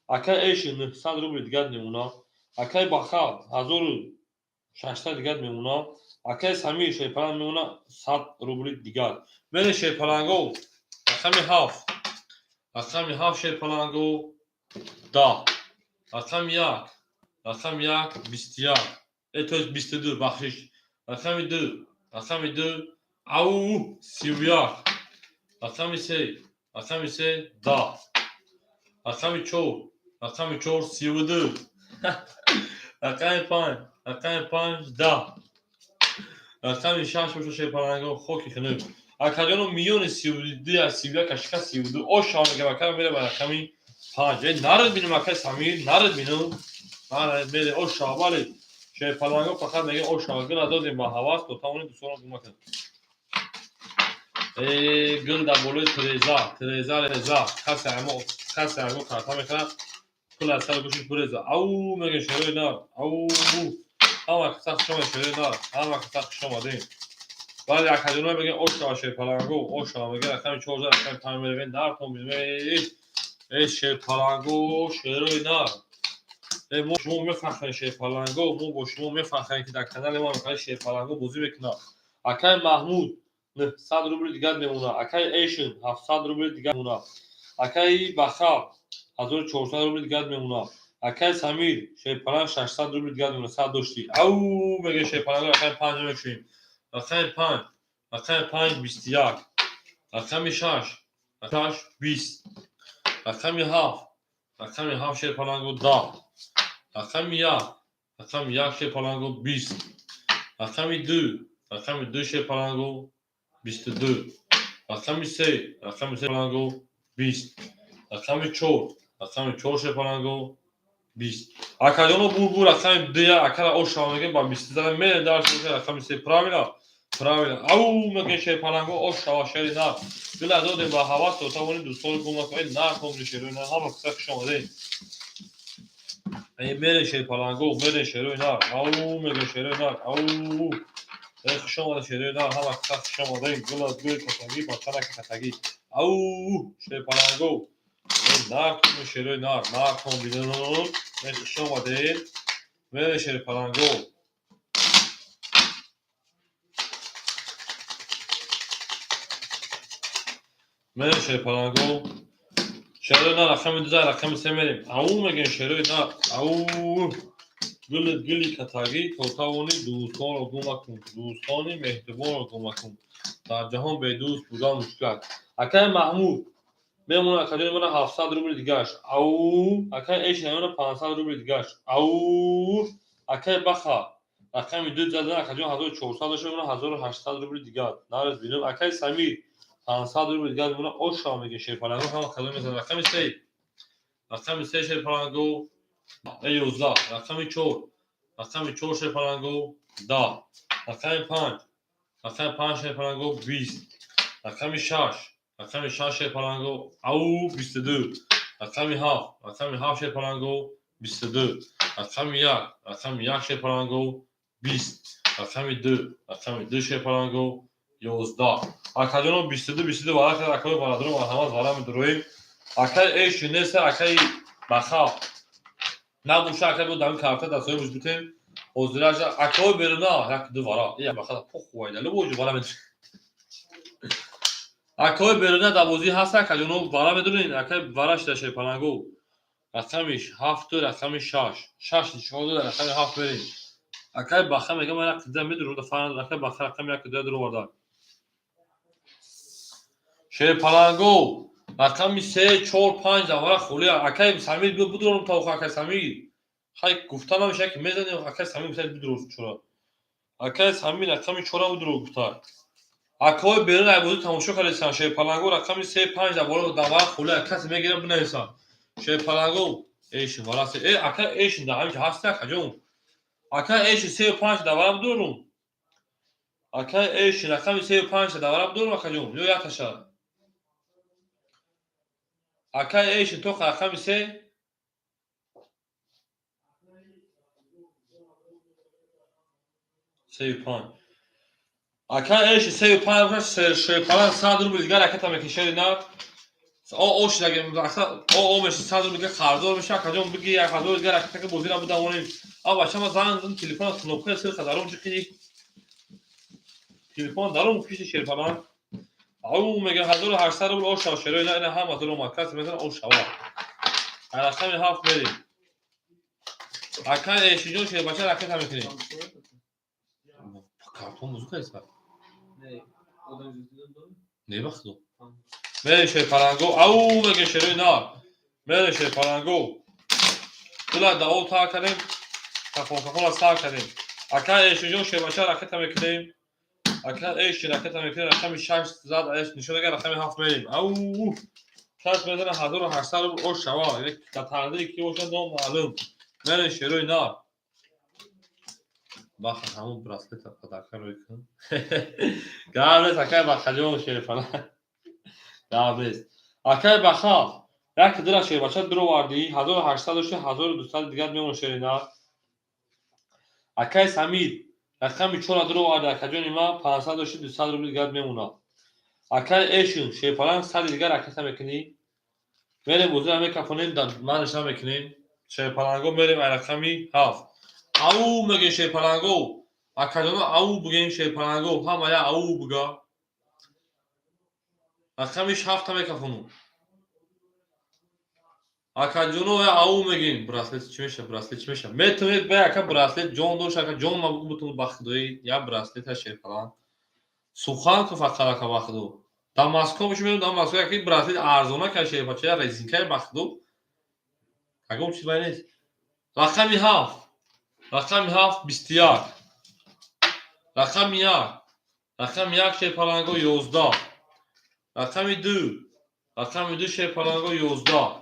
اکای ایش 900 روبل دیگر میمونه اکای بخا 1600 دیگر میمونه اکای سمیر شی پالانگ میمونه 100 روبل دیگر میره شی پالانگو رقم 7 شی پالانگو 10 رقم 1 21 اتوش 22 بخشش رقم 2 او 31 رقم 3 10 رقم 4 32 رقم 5 10 رقم 6 باشه شی پالانگو خوکی کنه اکادیون میون 32 از 31 کشکا 32 او شام میگه وکر میره به رقمی 5 نرد بینم اکای سمیر نرد بینم نرد میره او شابالی شی پالانگو فقط میگه او شاگل ندادیم با حواس تو تمام دوستان رو مکن گل در بولوی تریزا کسی ارمو کارتا میکنه کل از سر گوشی پریزا او میگه شروع نار او همه کسا شما شروع نار همه کسا شما دیم ولی اکادیون میگه اوشا شی پالانگو اوشا میگه رقم 14 رقم 5 میگه نار تو میگه ای شی پالانگو شروع نار ما شما میفهمین شیف پالانگو ما با شما میفهمیم که در کانال ما میخوای شیف پالانگو بازی بکنه اکای محمود 900 روبل دیگه میمونه اکای ایشن 700 روبل دیگه میمونه اکای بخا 1400 روبل دیگه میمونه اکای سمیر شیف پالانگ 600 روبل دیگه میمونه 100 داشتی او میگه شیف پالانگو اکای 5 میشیم اکای 5 اکای 5 21 اکای 6 اکای 20 اکای 7 اکای 7 شیف پالانگو 10 اکای 1 اکای 1 شیف پالانگو 20 اکای 2 شیف پالانگو 22 اکای 3 پالانگو 20 اکای 4 شیف پالانگو 20 акадоно бур аками дия акара ошамаге ба 20 зада мен дарс аками се правила ау маге ше паланго ошава шери на дила доде ба ҳавас то тавони дӯстон гума ко на комли шери на ҳама кса шомаде ай мере ше паланго мере шери на ау маге шери на ау эх шома шери на ҳама кса шомаде дила дӯ катаги ба тана катаги ау ше паланго нарком шери на нарком бидон эх шомаде мере ше паланго мере ше паланго شروع نه رقم 2 رقم 3 میریم او میگن شروع نه او گلی کتاگی تو توانی دوستان رو گم کن دوستانی مهربان رو گم کن در جهان به دوست بودن مشکل اکای محمود میمونه اکای من 700 روبل دیگهش او اکای ایش من 500 روبل دیگهش او اکای بخا رقم 2 زدن اکای 1400 داشت من 1800 روبل دیگه نارز بینم اکای سمیر 500 روبل دیگه میمونه اوشا میگه شیر پالانگو هم کدوم میزنه رقم 3 شیر پالانگو 11 رقم 4 شیر پالانگو 10 رقم 5 شیر پالانگو 20 رقم 6 شیر پالانگو او 22 رقم 7 شیر پالانگو 22 رقم 1 شیر پالانگو 20 رقم 2 شیر پالانگو 11 акаҷоно 22 варақи акаи барадарум марҳамат вара медуроем акаи эши неса акаи баха набуша акаи бо дами карта дастори мужбитем ҳозираша акаи беруна як ду вара я баха похвайда лубоҷу вара медур акаи беруна давози ҳаст акаҷоно вара медурин акаи вараш да шей палангу рақамиш 7 рақами 6 чиқоду рақами 7 берин акаи баха мегам як да медуру да фаран акаи баха рақами як да дурварда شیر پالانگو رقمی 3 4 5 دوره خولی اکای سمیر بیا بدرون تا اکای سمیر خای گفتن نمیشه که میزنیم اکای سمیر میشه بدرون چرا اکای سمیر رقمی 4 بدرون گفتا اکای بیرون عبودی تماشا کردن شیر پالانگو رقمی 3 5 دوره خولی کسی میگیره بنویسن شیر پالانگو ایش وراس ای اکای ایش دهمی که هست کجون اکای ایش 3 5 دوره بدرون اکای ایش رقمی 3 5 دوره بدرون کجون یو یاتشا акай эши то рақами 3 5 акай эши 3 5 шей палан 100 рубл дига ракета мекишади на о ош даге о меш 100 рубл дига қардор меша акаҷон биги 1000 дига ракета ки бозира будамонем а бачама зан телефон кнопка сир қадарум чиқини телефон дарум пиши шей палан او میگه 1800 روبل اوشا شروع نه هم از رو مارکت میزنه اوشا رقم 7 بریم اکای ایشیجون شه بچه رکت هم میکنیم کارتون موزیک است نه بخدو میره شه پالانگو او میگه شروع نه میره شه پالانگو دلا داو تا کردیم کافون سال کردیم اکای ایشیجون شه بچه رکت هم میکنیم اکر ایش رکت هم میکنه رقم 6 زد ایش نشون اگر رقم 7 میریم او کس بزنه 1800 روبل او شوا یک تطرده کی باشه دو معلوم من شروع نار باخ همون براسلت قدر روی کن قابلت اکای بخجون شیر فلان قابلت اکای بخا یک درا شیر بچه درو واردی 1800 و 1200 دیگر میمونه شیر نار اکای سمیر رقمی 4 درو وارد اکاجون ما 500 و 200 روبل دیگر میمونه اکای ایشون شیر پالان 100 دیگر رکت میکنی میره بوزه همه کفونین من نشان میکنیم شیپالانگو میریم رقمی 7 او میگه شیپالانگو اکاجونو او بگیم شیپالانگو همه یا او بگا رقمیش 7 هم کفونو اکاجونو یا او میگیم براسلت چی میشه براسلت چی میشه میتونید به اکا براسلت جون دوش اکا جون ما بگو بتون بخدوی یا براسلت شیپالان سوخان که فقط اکا بخدو داماسکو بشه میرم داماسکو یکی براسلت ارزونه که شیپاچه یا ریزینکه بخدو اگه چیز باید نیست رقمی 7 رقمی 7 21 رقم 1 رقم 1 شیپالانگو 11 رقم 2 رقم 2 شیپالانگو 11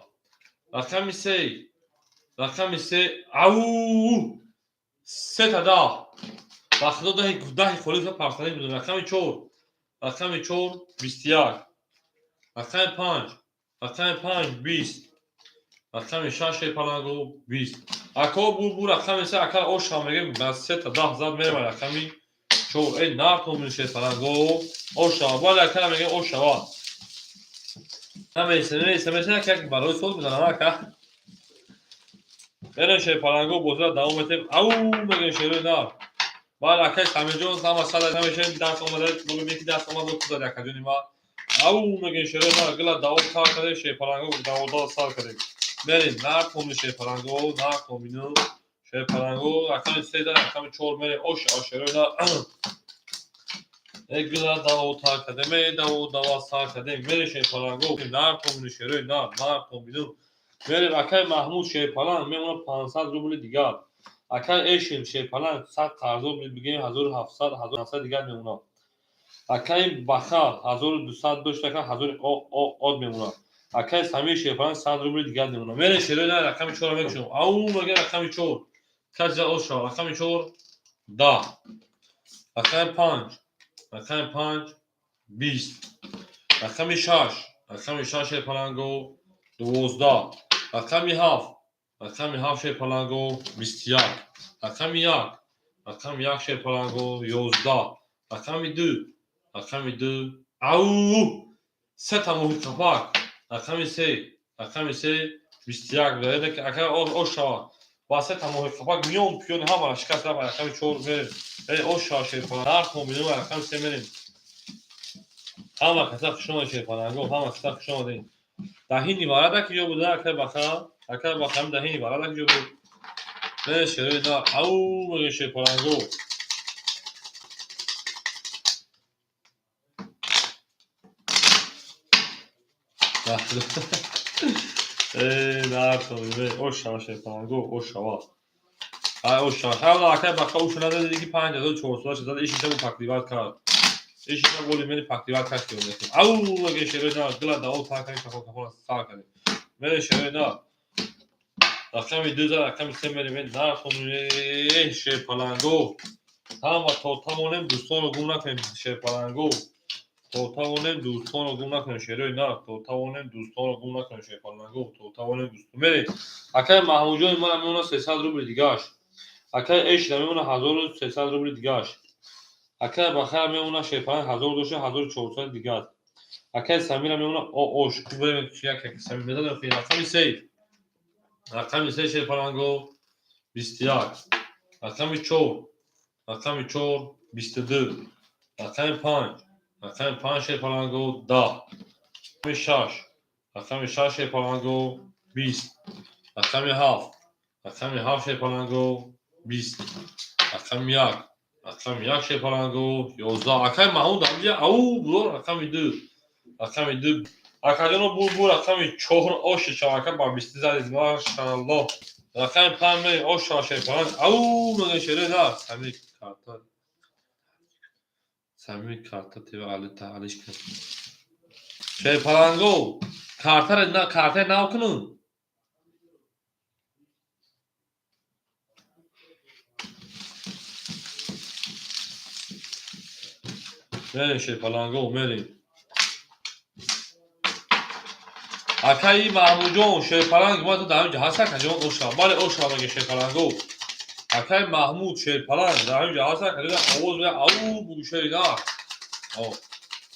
رقم 3 رقم 3 او 3 تا 10 وقتا ده خلیفه پرسنل بدون رقم 4 رقم 4 21 رقم 5 رقم 5 20 رقم 6 شیپالانگو 20 اکا بو رقم 3 اکا اوش هم میگه بس 3 تا 10 زد میره رقمی چو ای ناتو شیپالانگو اوشا بالا اکا میگه اوشا نمیشه که برای سول میزنم اکا برای شیپالانگو بزرگ دوام میتیم او میگه شیروی نار بالا اکا سامی جون ساما سالا نمیشه دست اومده بگم یکی دست اومده تو داد اکا جونی ما او میگه شیروی نار گلا دوام سال کرده شیپالانگو دوام سال کرده بریم ناتو شیپالانگو ناتو مینو شیپالانگو اکا سه داره اکا چور میره اوشا شیروی نار Egla dao ta kademe dao sa kadem mere şepalango nar tomunu şere nar tomunu mere akay mahmud şepalan me ona 500 ruble digar akay eşim şepalan 100 qarzo bigem 1700 1700 digar me ona akay baxa 1200 taka 1000 od me ona akay sami şepalan 100 ruble digar me ona mere şere nar akam çora mekşum au maga akam çor kaza o şa akam çor da akay 5 رقم 5 20 رقم 6 رقم 6 شیپالانگو 12 رقم 7 رقم 7 شیپالانگو 21 رقم 1 رقم 1 شیپالانگو 11 رقم 2 رقم 2 او 3 تا محیط کپاک رقم 3 رقم 3 21 داره که اگر اوشا با 3 تا محیط کپاک میون پیون هم شکست رقم 4 بریم اوشا شیپالانگو هر کومبینو رقم 3 بریم همه کسا شما شیپالانگو همه کسا شما دین دهینی وارد که جو بوده اکر بخم دهینی وارد که جو بود نه شروع دا او مگه شیپالانگو نه تویه او شما شیپالانگو او شما او شما حالا اکر بخم او شما داده دیگه 5400 شده ایشی شما پاکلیوات کرد ایشی شما بولی منی پاکلیوات کرد که بودیم او مگه شروع دا گلا دا او تا کنی کفا سا کنی مگه شروع دا رقم 2 رقم 3 میلیمتر در خونه شیپالانگو هم و توتامونم دوستان رو گم نکنیم شیپالانگو توتامونم دوستان رو گم نکنیم شیروی نه توتامونم دوستان رو گم نکنیم شیپالانگو توتامونم دوستان میری اکای محمود جان من میمونه 300 روبل دیگه‌اش اکای اش میمونه 1300 روبل دیگه‌اش اکای بخیر میمونه شیپالان 1200 دیگه اکای سمیر میمونه اوش خوبه چیا که سمیر میداد خیلی رقم 3 رقم 3 شیپالانگو 21 رقم 4 رقم 4 22 رقم 5 رقم 5 شیپالانگو 10 رقم 6 رقم 6 شیپالانگو 20 رقم 7 رقم 7 شیپالانگو 20 رقم 1 رقم 1 شیپالانگو 11 رقم محمود همجا او بلو رقم 2 رقم 2 اکادونو بو رقم 4 اوش شاکا با 20 زد ماشاءالله رقم 5 اوش شیپالانگ او مگه شده نه Samimi karta TV alışkın. Şepalango karta ne okunun? Ne şepalango merin. Akay Mahmudjon şepalang ma to daha önce hasa kajon oşa. Bale oşa mege şepalango. Akay Mahmud şepalang daha önce hasa kajon oğuz ve au bu şeyler. Oh.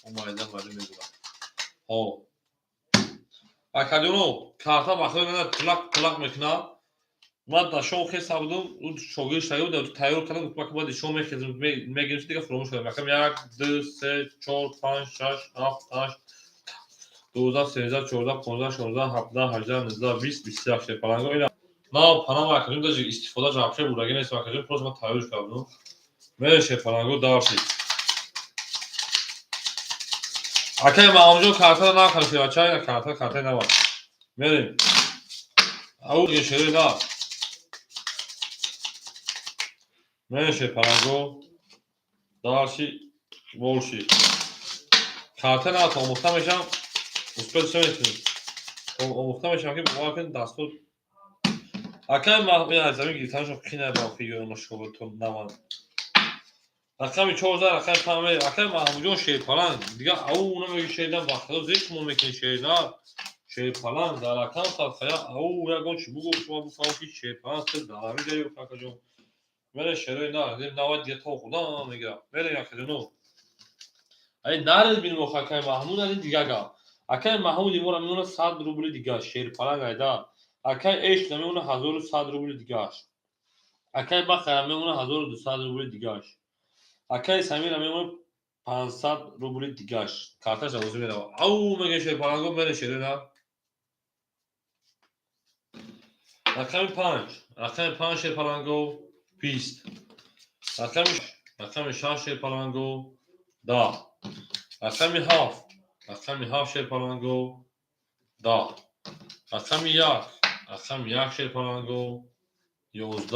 اومدم ولی میدونم ها اکادونو کارتا بخواه نه تلق میکنه من در شام خیلی بودم اون شاگرد شده بود تو تیار کردم گفتم که بعد شام میگیرم دیگه فراموش کردم رقم 1 2 3 4 5 6 7 8 12 13 14 15 16 17 18 19 20 21 şey falan öyle. Ne panam akıcım da istifade yapıyor burada gene istifade akıcım prosma tayyor kaldım. Böyle şey falan go darsi. Akay mamjo kartda ne kartı açay kartda ne var? Verin. Au geçeri ne? Böyle şey falan go darsi bolşi. Kartda ne atam muhtemelen uspel söyledim. O muhtemelen ki bu vakit dastur Akay mahmi az زمین گیتارش رو کی نبافی یا مشکل تو نمان. Akay 14 akay tamam akay mahmujon şey falan diye au ona bir şeyden bakıyor zek mu mekin şeyler şey falan da akay tatlıya au ya gonç bu bu sanki şey falan siz daha bir yok akacım. Böyle şeyler ne dedim navad diye tokudan ne gel. Böyle yakacım o. Ay nerede benim o akay mahmud ali diye ga. Akay mahmud imora minona 100 ruble diye şey falan gayda. Akay eş nemiona 1100 ruble diye. Akay bakar memuna 1200 ruble دیگه akay samir memuna 500 ruble دیگه kartaş avuzu mere au mege şey falan go mere şeyler ha akay 5 şey falan go pist akay 6 şey falan go da akay half şey falan go da akay yak şey falan go 11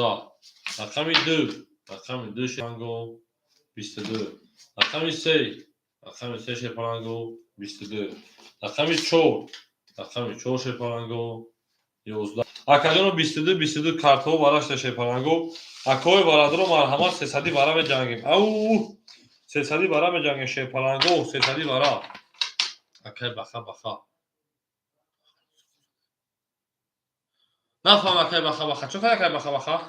akay 2 şey falan go 22 رقم 3 şey falan go 22 رقم 4 şey falan go 11 akadon 22 kartı varaşta şey falan go akoy varadro marhamat sesadi vara me jangim au sesadi vara me jangim şey falan go sesadi vara akay baka nafam akay baka çok akay baka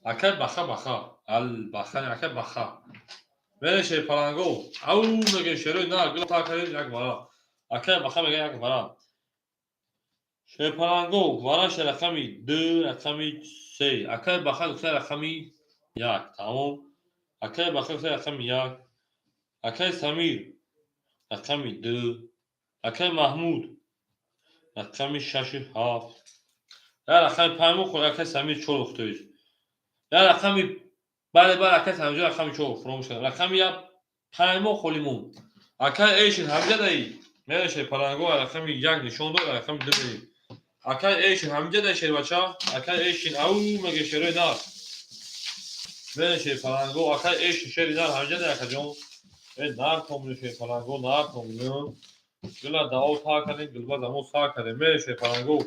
akay baka al baka akay baka Böyle şey falan go. Au mege şöyle ne gül takayı yak vara. Akay baka mege yak vara. Şey falan go. Vara şey rakami 2 rakami 3. Akay baka güzel rakami yak tamam. Akay baka güzel rakami yak. Akay Samir rakami 2. Akay Mahmud rakami 6 7. Ya rakami paymo khod akay Samir 4 اختیش. Ya rakami بله akay Samir rakami 4 فراموش کردم. rakami ya پایمو خلیمون akay ایشین همجا دایی میشه پلنگو رقم 1 نشون داد رقم 2 بریم akay ایشین همجا دایی شیر بچا akay ایشین او مگه شیروی نار میشه پلنگو akay ایشین شیری نار همجا دایی akay جون نار تومنو شیر پلنگو نار تومنو گلا داو تا کردیم گلبا زمو سا کردیم میشه پلنگو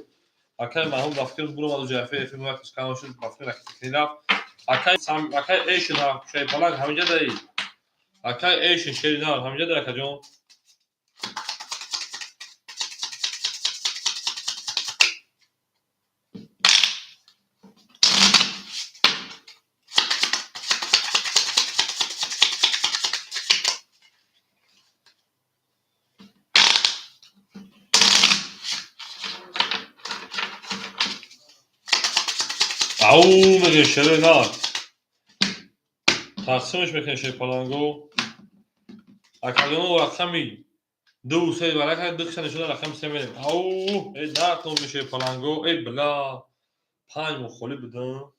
akay mahum رفتیم برو مالو جعفه فیلم وقتش کانو شد رفتیم رفتیم akay ایشین شیر پلنگ همجا دایی akay ایشین شیری نار همجا دایی akay جون او مگه شیروی نار تقسیمش بکن شیر پلنگو akadonu رقمی 2 3 برای که 2 نشون رقم 3 میریم او ای در تو میشه پلنگو ای بلا 5 مخالی بدم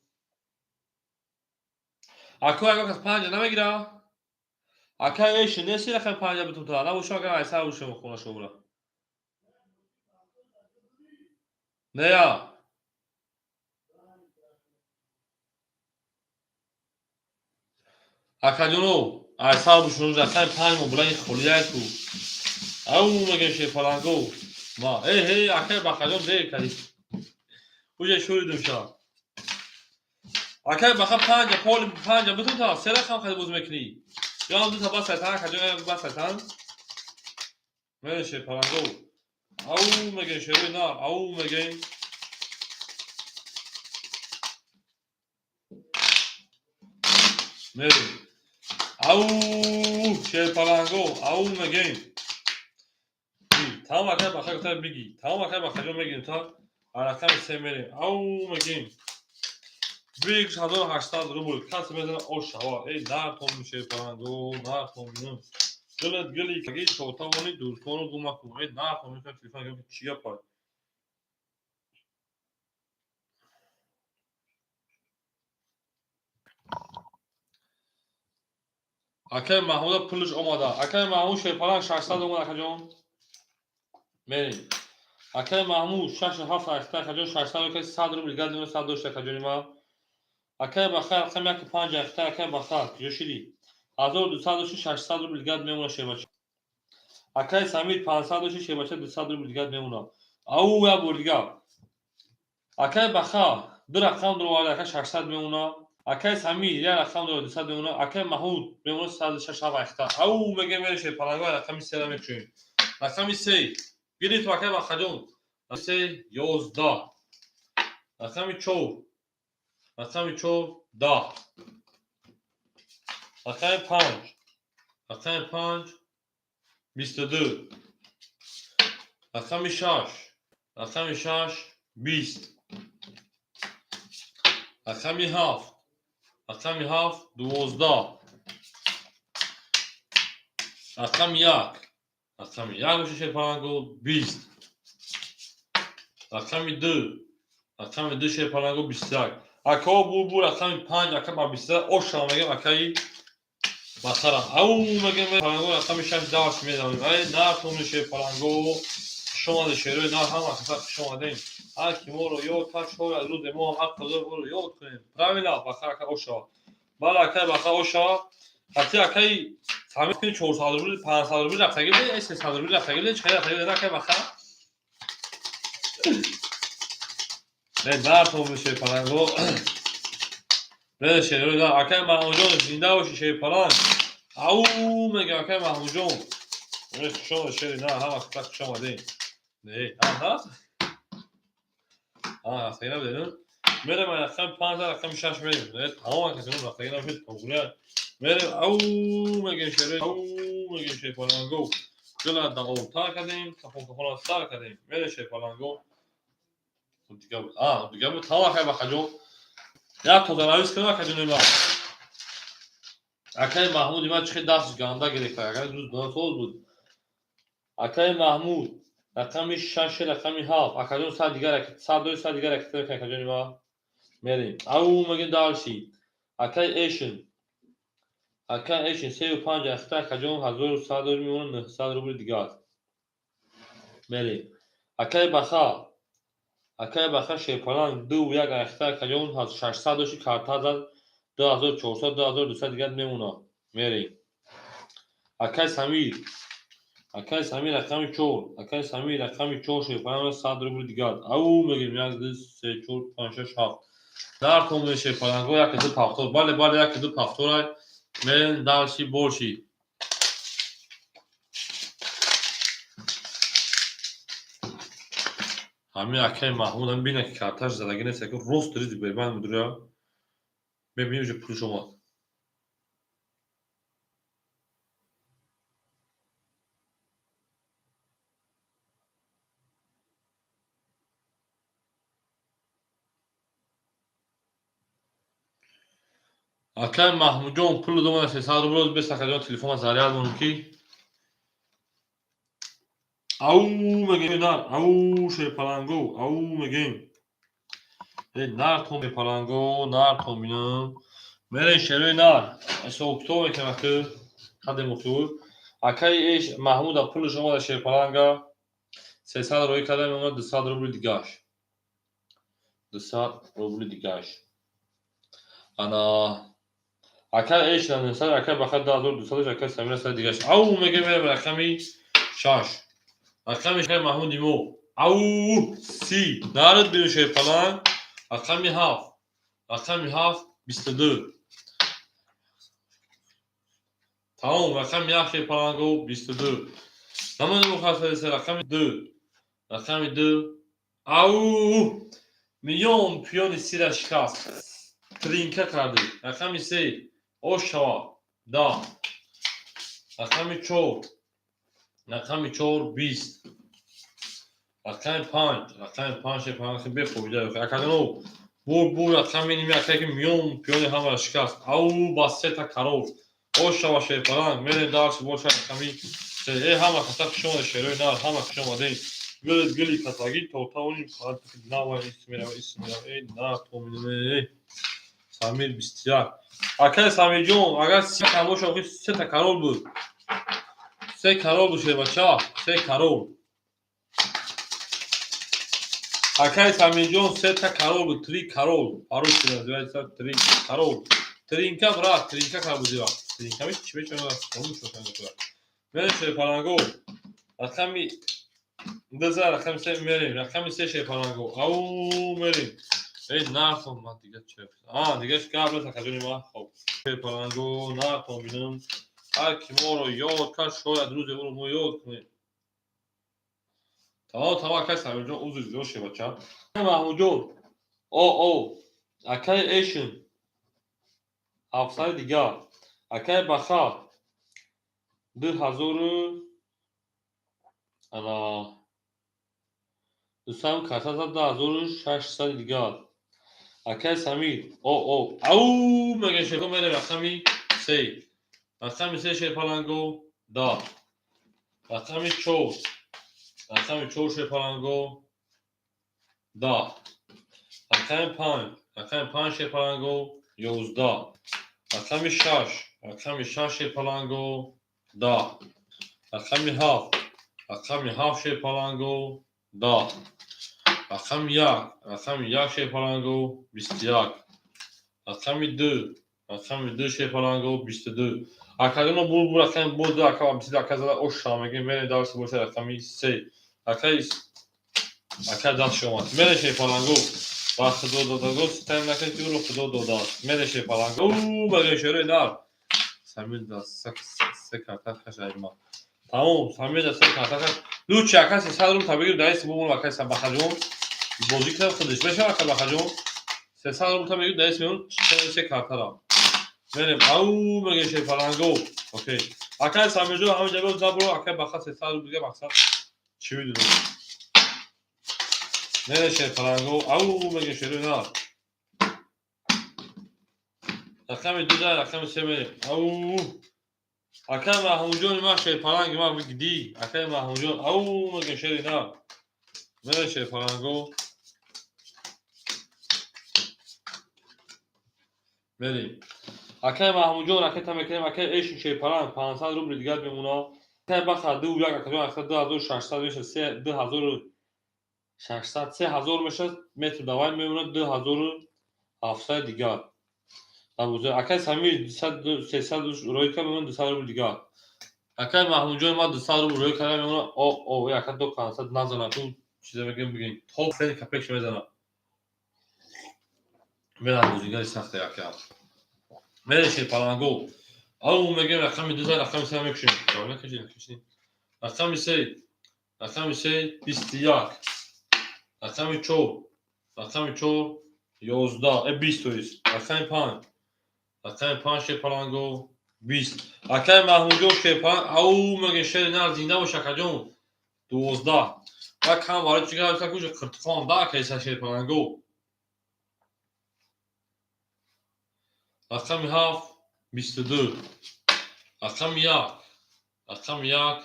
اکو از 5 نمیگیره اکا ایش نسی رقم 5 بتون تا نه وشو اگر ایسا وشو مخونه شو برا نه یا akadonu ایسا وشو رقم 5 مبلای خلیه کو او مگه شه پلنگو ما ای هی اکا بخدون ده کدی وجه شوری دوشا اکا بخ 5 پول 5 بتون تا سه رقم خد بوز میکنی یا دو تا بس تا کجا بس تا میشه پلنگو او مگه شوری نه او مگه میری او شه پلنگو او مگه تمام اکا بخ تا بگی تمام اکا بخ جو میگیم تا رقم 3 میریم او مگه 1800 روبل کسی بزنه او شوا ای نرتون میشه پرنگو نرتون میشه گلی که شوتا ونی دوستان رو دوما کنه ای نرتون میشه تلفن که چیا پای اکه محمود پولش اومده اکه محمود شیپالان 600 اومده اکه جون بریم اکه محمود 67 اکه جون 600 که 100 روبل گاد 100 دوست اکه جون ما اکه بخیر رقم یک 5 اکه بخیر جوشیدی 1200 روبل گاد میمونه شیباچه اکه سمیر 500 شیباچه 200 روبل گاد میمونه او یا بردیگا اکه بخیر دو رقم دو اکه 600 میمونه اکه سمیر یا رقم دو 200 میمونه اکه محمود میمونه 167 او میگه میشه پلنگا رقم 3 میچین رقم 3 گیری تو اکه بخیر جون 3 11 رقم 4 رقم 4 10 رقم 5 رقم 5 22 رقم 6 رقم 6 20 رقم 7 رقم 7 12 رقم 1 رقم 1 میشه پلنگو 20 رقم 2 رقم 2 شه پلنگو 21 اکا بو رقم 5 اکا با 20 او شما میگم اکای بخرم او میگم پلنگو رقم 6 داش میدم ای نه تو میشه پلنگو شما ده شروع نه هم اکا شما دیم هر کی ما رو یاد تا شو از روز ما هم حق رو یاد کنیم پرامیلا بخر اکا او شما بالا اکا بخر او شما حتی اکای سامی کنی 400 روبل 500 روبل رفت گیره 300 روبل رفت گیره چه رفت گیره اکا بخر نه تو میشه پلنگو نه شروع نه اکا محمود جان زنده باشی شه پلنگ او میگه اکا محمود جان نه شما شروع نه هم اکا شما دیم نه نه خیلی بدون میرم رقم 5 رقم 6 میریم نه تمام کسیم رقم اینا فیت کنم میریم او میگه شروع او میگه شه پلنگو جلا داغو تا کردیم کپون سال کردیم میره شه پلنگو دیگه بود دیگه بود تمام که بخجو یا تو دراویز کنم که جنوبا اکای محمود ما چه دست گنده گرفته اگر روز دو سال بود اکای محمود رقم 6 رقم 7 اکادون سال دیگر 102 سال دیگر اکتر که جنوبا میریم او میگه دالشی اکای ایشن 35 اکتر که جون 1100 میمونه 900 روبل دیگر میریم اکای بخا شیپالان دو و یک اکتر که جون 600 کارتا زد 2400 2200 دیگر میمونه میریم اکای سمیر رقم 4 اکای سمیر رقم 4 شیپالان 100 روبل دیگر او میگیم 1 2 3 4 5 6 7 در تو میشه پلنگو یک دو پافتور باله یک دو پافتور من دالشی بولشی همین اکای محمود هم بینه که کارتاش زدگی نیست که روست ریزی بیرون مدره ببینیم چه پول شما اکای محمود جون پول دومن 300 روبل بس اکای تلفن زریاد مون کی او میگیم نه او شه پلنگو او میگیم نار تو می پلنگو نار تو مینم میره شروع نار اس اکتبر که وقتی قدم اکتبر اکای ایش محمود پول شما شه پلنگا 300 روی کردم اومد 200 روبل دیگهش 200 روبل دیگهش انا اکای ایش نمیشه اکای بخاطر 2200 اکای سمیر سر دیگهش او میگه میره رقمی 6 رقمی که محمود ایمو او سی نارد بیرون شه پلنگ رقمی 7 رقمی 7 22 تمام رقم 1 شه پلنگو 22 نمونه مخاطره سر رقم 2 رقم 2 او میلیون پیون سیر شکست ترینکه کردی رقم 3 اوشوا 10 رقم 4 رقم 4 20 رقم 5 شه پلنگ بخوبیده اکادنو بور از هم می‌نیم یک که میون پیون هم را شکست او با سه تا کرول او شوا شیپران میره دارش باشه کمی ای همه خطر شما شروع نه همه شما دی گلی کتاگی تو اونیم کارت نه و اسم ای نه تو می‌نیم سامیر بسیار اکل سامیر جون اگر سه کموش آخه سه تا کرول بود سه کرول بشه بچه سه کرول اکل سامیر جون سه تا کرول بود تری کرول آروش называется تری کرول ترینکا برات ترینکا کابوزیرا ترینکا میشه چی بچه اون شو کنه میشه پالانگو رقمی 2000 رقم سه میریم رقم سه شه پالانگو او میریم ای نه خب من دیگه چه دیگه قبل تکجونی ما خب پالانگو نه تو میدونم هر کی ما رو یاد کاش شاید روز اون رو ما یاد کنیم تا کس همه جان اوزو زیوشه بچه محمود جون او اکای ایشون افسر دیگه اکای بخا 2000 انا دوستم کسا زد 2600 دیگه اکای سمیر او مگه شکو میره رقمی سی رقمی سی شه پالانگو دا رقمی چور شه پالانگو دا رقم 5 شه پالانگو 11 رقم 6 شه پالانگو دا رقم 7 شه پالانگو دا رقم 1 شه پالانگو 21 رقم 2 شه پالانگو 22 اکادونو بول رقم بود اکا بیست اکازا اوش شامگی میره دارس باشه رقمی 3 اکا دست شما میره شه پالانگو وقت دو سیستم نکنید که رو دو میره شه پالانگو بگه شروع دار سمیر دست سه کارتر خشای ما تمام سمیر دست سه کارتر لوچ اکا 300 رو تبگیر دایس بمون وکای سم بخجون بازی کرد خودش بشه وکا بخجون 300 رو تبگیر دایس میون سه کارتر میریم او مگه شه پالانگو اوکی اکا سمیر جو همه جگه زبرو اکا بخا 300 رو دیگه مقصد چی میدونم میره شه پالانگو او مگه شروع نه رقم 2 رقم 3 میریم او اکا محمود جون ما شه پالانگ ما بگدی اکا محمود جون او مگه شروع نه میره شه پالانگو بریم اکا محمود جون اکا تا میکنیم اکا ایش شه پالانگ 500 روبل دیگر بمونا اکا بخا دو یک اکا 2600 میشه 2600 3000 میشه متر دوام میمونه 2700 دیگر اکا سمیر 300 روی که میمونه 200 روبل دیگر اکا محمود جون ما 200 روبل روی که میمونه او اکا دو کانسد نزنه تو چیزا بگیم تو خیلی کپکش میزنه میرم بازیگری سخته اکا میره شه پالانگو او میگه رقم 2 رقم 3 میکشیم جامعه کشیم رقم 3 21 رقم 4 11 20 است رقم 5 شه پالانگو 20 رقم محمود جو شه پالانگ او میگه شه نه زنده و شکجون 12 و کم وارد چیکار است کوچه خرطخان دا کیسه شه پالانگو رقم 7 22 رقم 1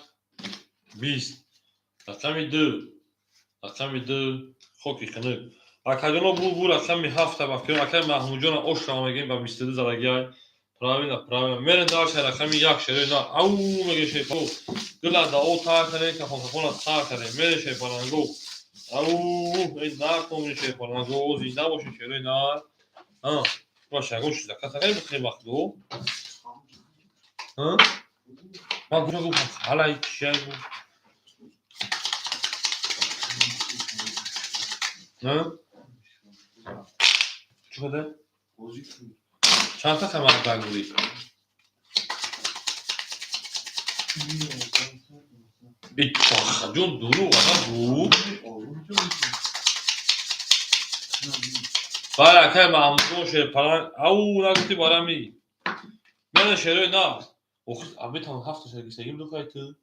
20 رقم 2 خوکی کنه اکادونو بول رقم 7 تبکر اکا محمود جون اوش میگیم با 22 زدگی правильно میرن داشت رقم 1 شروع نه او میگه شه پو گلا دا او تا کنه که خون تا کنه میره شه پالانگو او این نه کوم شه پالانگو زنده باشه شروع نه باشه گوش زکات خیلی خیلی وقت دو ما گفتم حالا چی چی شده؟ چند تا خمر بگویی؟ ایچ جون دورو بود بله که محمود شه پلان او نگفتی بارم می من شروع نه امی تا هفت شده سگیم دو خواهی تو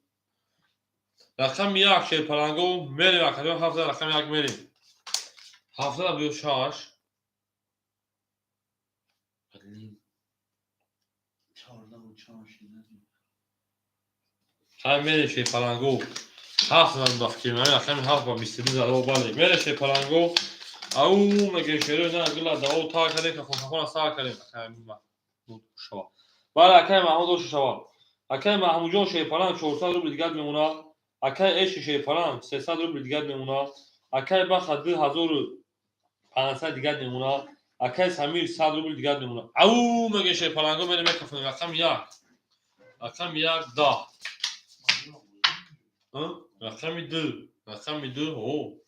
رقم 1 شه پلانگو میریم اکادون 7 رقم 1 میریم 7 بیو شاش همین میره شی پلنگو 7 انداخت که من همین 7 با 22 زده و بالا میره شی پلنگو او میگه شروع نه گلا داو تا کردی که خون سال کردیم همین بود شوا بالا اکای محمود و شوا اکای محمود جون شی پلنگ 400 روبل دیگه میمونه اکای اش شی پلنگ 300 روبل دیگه میمونه اکای با 2500 دیگه میمونه اکای سمیر 100 روبل دیگه میمونه او میگه شی پلنگو میره میکفن رقم 1 رقم 1 10 رقم 2 او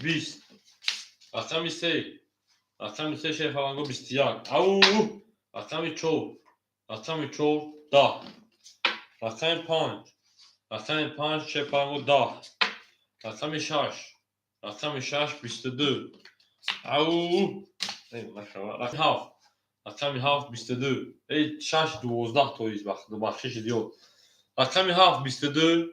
20 رقم 3 رقم 3 شی پلنگو 21 او رقم 4 رقم 4 10 رقم 5 رقم 5 شی پلنگو 10 رقم 6 رقم 6 22 او رقم 7 رقم 7 22 ای 6 12 تویز بخشش دیو رقم 7 22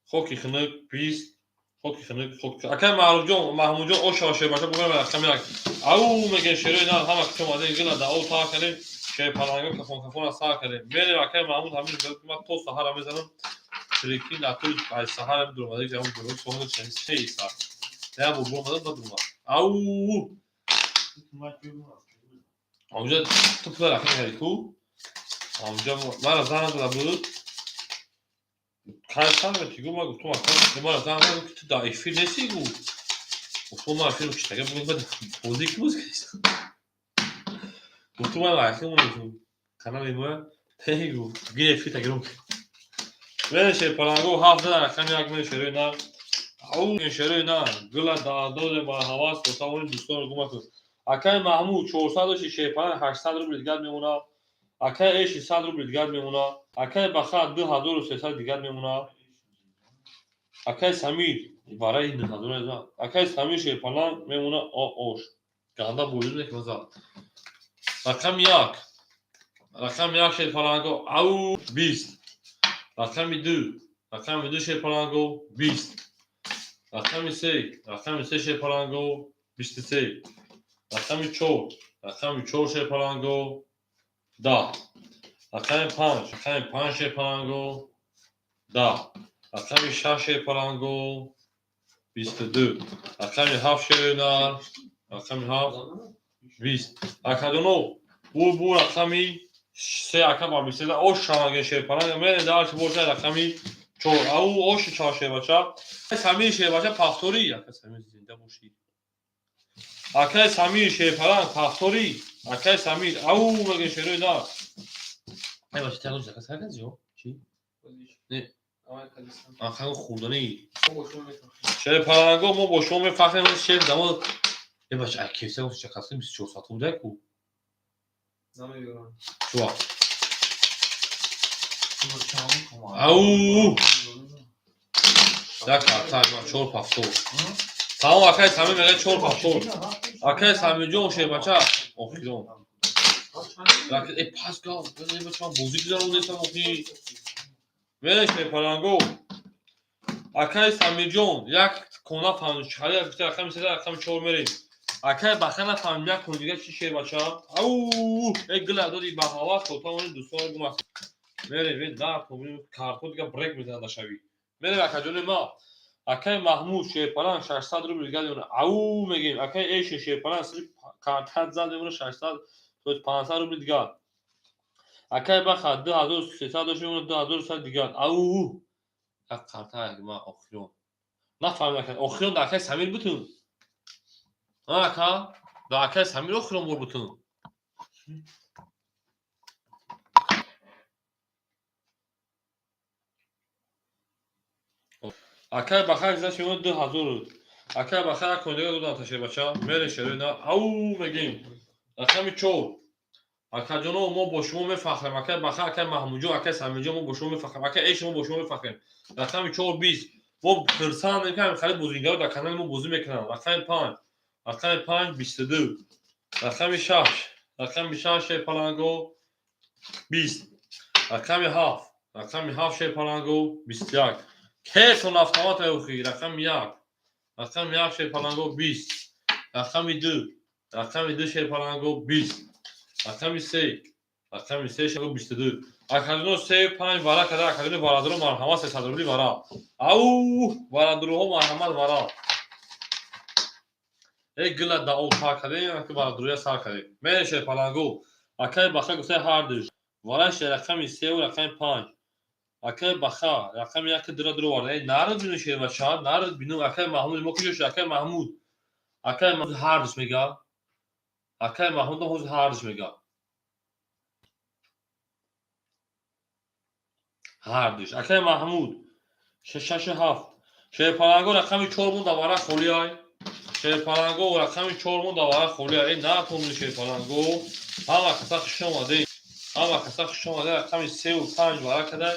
خوکی خنک 20 خوکی خنک خوک اکا معروف جون محمود جون او شاشه باشه بگم رقم 1 او میگه شروع نه هم که اومده گلا دا او تا کنه شی پلنگو کفون سا کنه میره اکا محمود همین ما تو سحر میزنم تریکی ناتوی از سحر درآمده که اون درست سوال چنین سه ساعت نه بابا اومد دادم او اونجا تو پلا رفتن کو اونجا من زنم بود کارسان و تیگو ما گفتم اصلا ما زنم که تو دایفی نسی گو گفتم ما فیلم که تاگه بگم بعد بودی که موزیک است گفتم ما لایک اون کانال ما تیگو گیره فی تاگه رو ولش پلنگو هفت در رقم یک میشه روی نه او شروع نه گلا داد با حواس و تاون دوستان گم کن اکای محمود 406 800 روبل دیگر میمونه اکای اش 100 روبل دیگر میمونه اکای بخا 2300 دیگر میمونه اکای سمیر برای 2000 اکای سمیر شه پلان میمونه اوش گندا بوده که مزا رقم 1 رقم 1 شه پلانگو او 20 رقم 2 شه پلانگو 20 رقم 3 شه پلنگو 23 رقم 4 شه پلنگو 10 رقم 5 شه پلنگو 10 رقم 6 شه پلنگو 22 رقم 7 شه نار رقم 7 20 رقم بو رقمی 3 رقم با 23 او شامگه شه پلنگو من دار چه برده رقمی 4 او اوش 4 شه بچا سمیر شه بچا پاختوری یا سمیر زنده باشی اکای سمیر شه پلنگ پاختوری اکای سمیر او مگه شروع نه ای باشه تاگو زکا سرکز جو چی نه آخه خوردنی شه پلنگو ما با شما فخر شه دما ای باشه اکیسه اون چه خاصی 24 ساعت بوده کو نمیدونم شو او یک کارت ما چور پافتور تمام اکای سمیر میگه چور پافتور اکای سمیر جون شه بچا اوکیدون راکت ای پاس گاو بزنیم بچه‌ها موزیک بزنم نیستم اوکی ولش کن پلنگو اکای سمیر جون یک کونا فهمید چخالی از بیشتر رقم 3 رقم 4 میریم اکای بخنا فهمید یک کون دیگه چی شه بچه‌ها او ای گلا دادی با هوا تو اون دوستان گم میریم وی دا پومیم کارتون دیگه بریک میزنه داشوی میریم اکای جون ما اکای محمود شه پلنگ 600 روبل دیگه میونه او میگیم اکای ایش شه پلنگ صرف کارت زد میونه 600 تو 500 روبل دیگه اکای بخا 2300 میونه 2100 دیگه او یک کارت ما اخیرون نفهمیدم که اخیرون در اکای سمیر بتون اکا در اکای سمیر اخیرون بور بتون اکای بخا ازش میونه 2000 اکای بخا کنده دو داتشه بچا میره شروع نه او میگیم رقم 4 اکا جونو ما با شما میفخرم اکا بخا اکا محمود جو اکا سمیر جو ما با شما میفخرم اکا ای شما با شما میفخرم رقم 4 20 ما خرسان میکنیم خیلی بزرگا در کانال ما بازی میکنن رقم 5 22 رقم 6 پلنگو 20 رقم 7 پلنگو 21 که تو نفتمات اوخی رقم 1 پلنگو 20 رقم 2 پلنگو 20 رقم 3 رقم 3 شو 22 اکاجون 3 5 وارا کدا اکاجون وارادرو مرحمت 300 روبلی وارا او وارادرو مرحمت وارا گلا دا اول تا کدی که وارادرویا سر کدی میشه پلنگو اکای بخا گفته هاردش وارش رقم 3 و رقم 5 اکای بخا رقم 1 درو وارد نارد بینو شیر و شاد نارد بینو اکای محمود مکوش اکای محمود هاردش میگه اکای محمود هوز هاردش میگه هاردش اکای محمود شش هفت شه پلنگو رقم 4 مون دوباره خولیای شه پلنگو رقم 4 مون دوباره خولیای نه تو میشه پلنگو همه کسا شما دی همه کسا شما دی رقم 3 و 5 وارا کده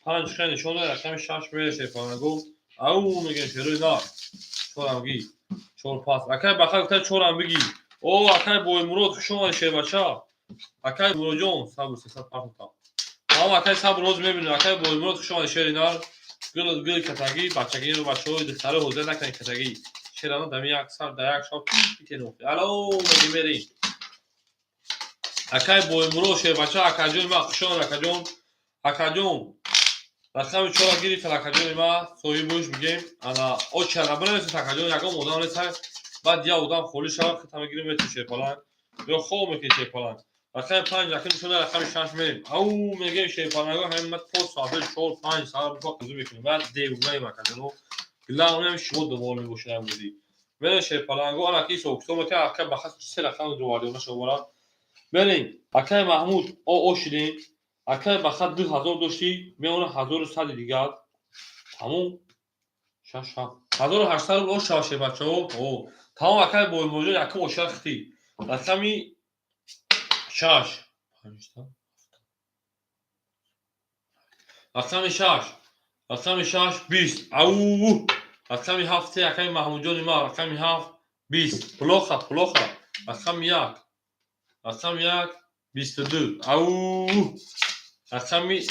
5 خیلی شده رقم 6 میشه پلنگو او میگه شروع نه چورمگی چور پاس اکای بخا گفته چورم بگی او اکای بوی مرود شما شه بچا اکای مرجون صبر 300 تا همه اکای صبر روز میبینید اکای بوی مرود شما شه اینا گل کتگی بچگی رو بچه‌های دختره حوزه نکنید کتگی شیرانو دمی اکثر در یک شاب پیتی نوخته الو میگی میرین اکای بوی مرو شه بچه اکاجون ما خشون اکاجون رقم 4 گیری اکاجون ما سوی بوش میگیم انا او چرا برنس اکاجون یکم مودام نیست بعد یا اودام خولی شب ختم گیریم میشه پلان یا خو میکشه پلان رقم 5 رقم شده رقم 6 میریم او میگه شه پلان همت پست صافه 4 5 سال با کزو میکنیم بعد دیوونه مکانو گلا اونم شو دوباره میگوشه بودی ولش پلانگو انا کی سوکتو که اکا بخاطر سه رقم دوباره اون شو برا بریم اکای محمود او شدیم اکای بخاطر 2000 داشتی میونه 1100 دیگه تموم شش 1800 رو شاشه بچه او تمام اکای بول موجود یکم اوشختی رقمی شش 5 تا رقمی شش رقمی شش 20 او رقمی هفته اکای محمود جان ما رقمی هفت 20 پلوخا رقم 1 رقم 1 22 او رقمی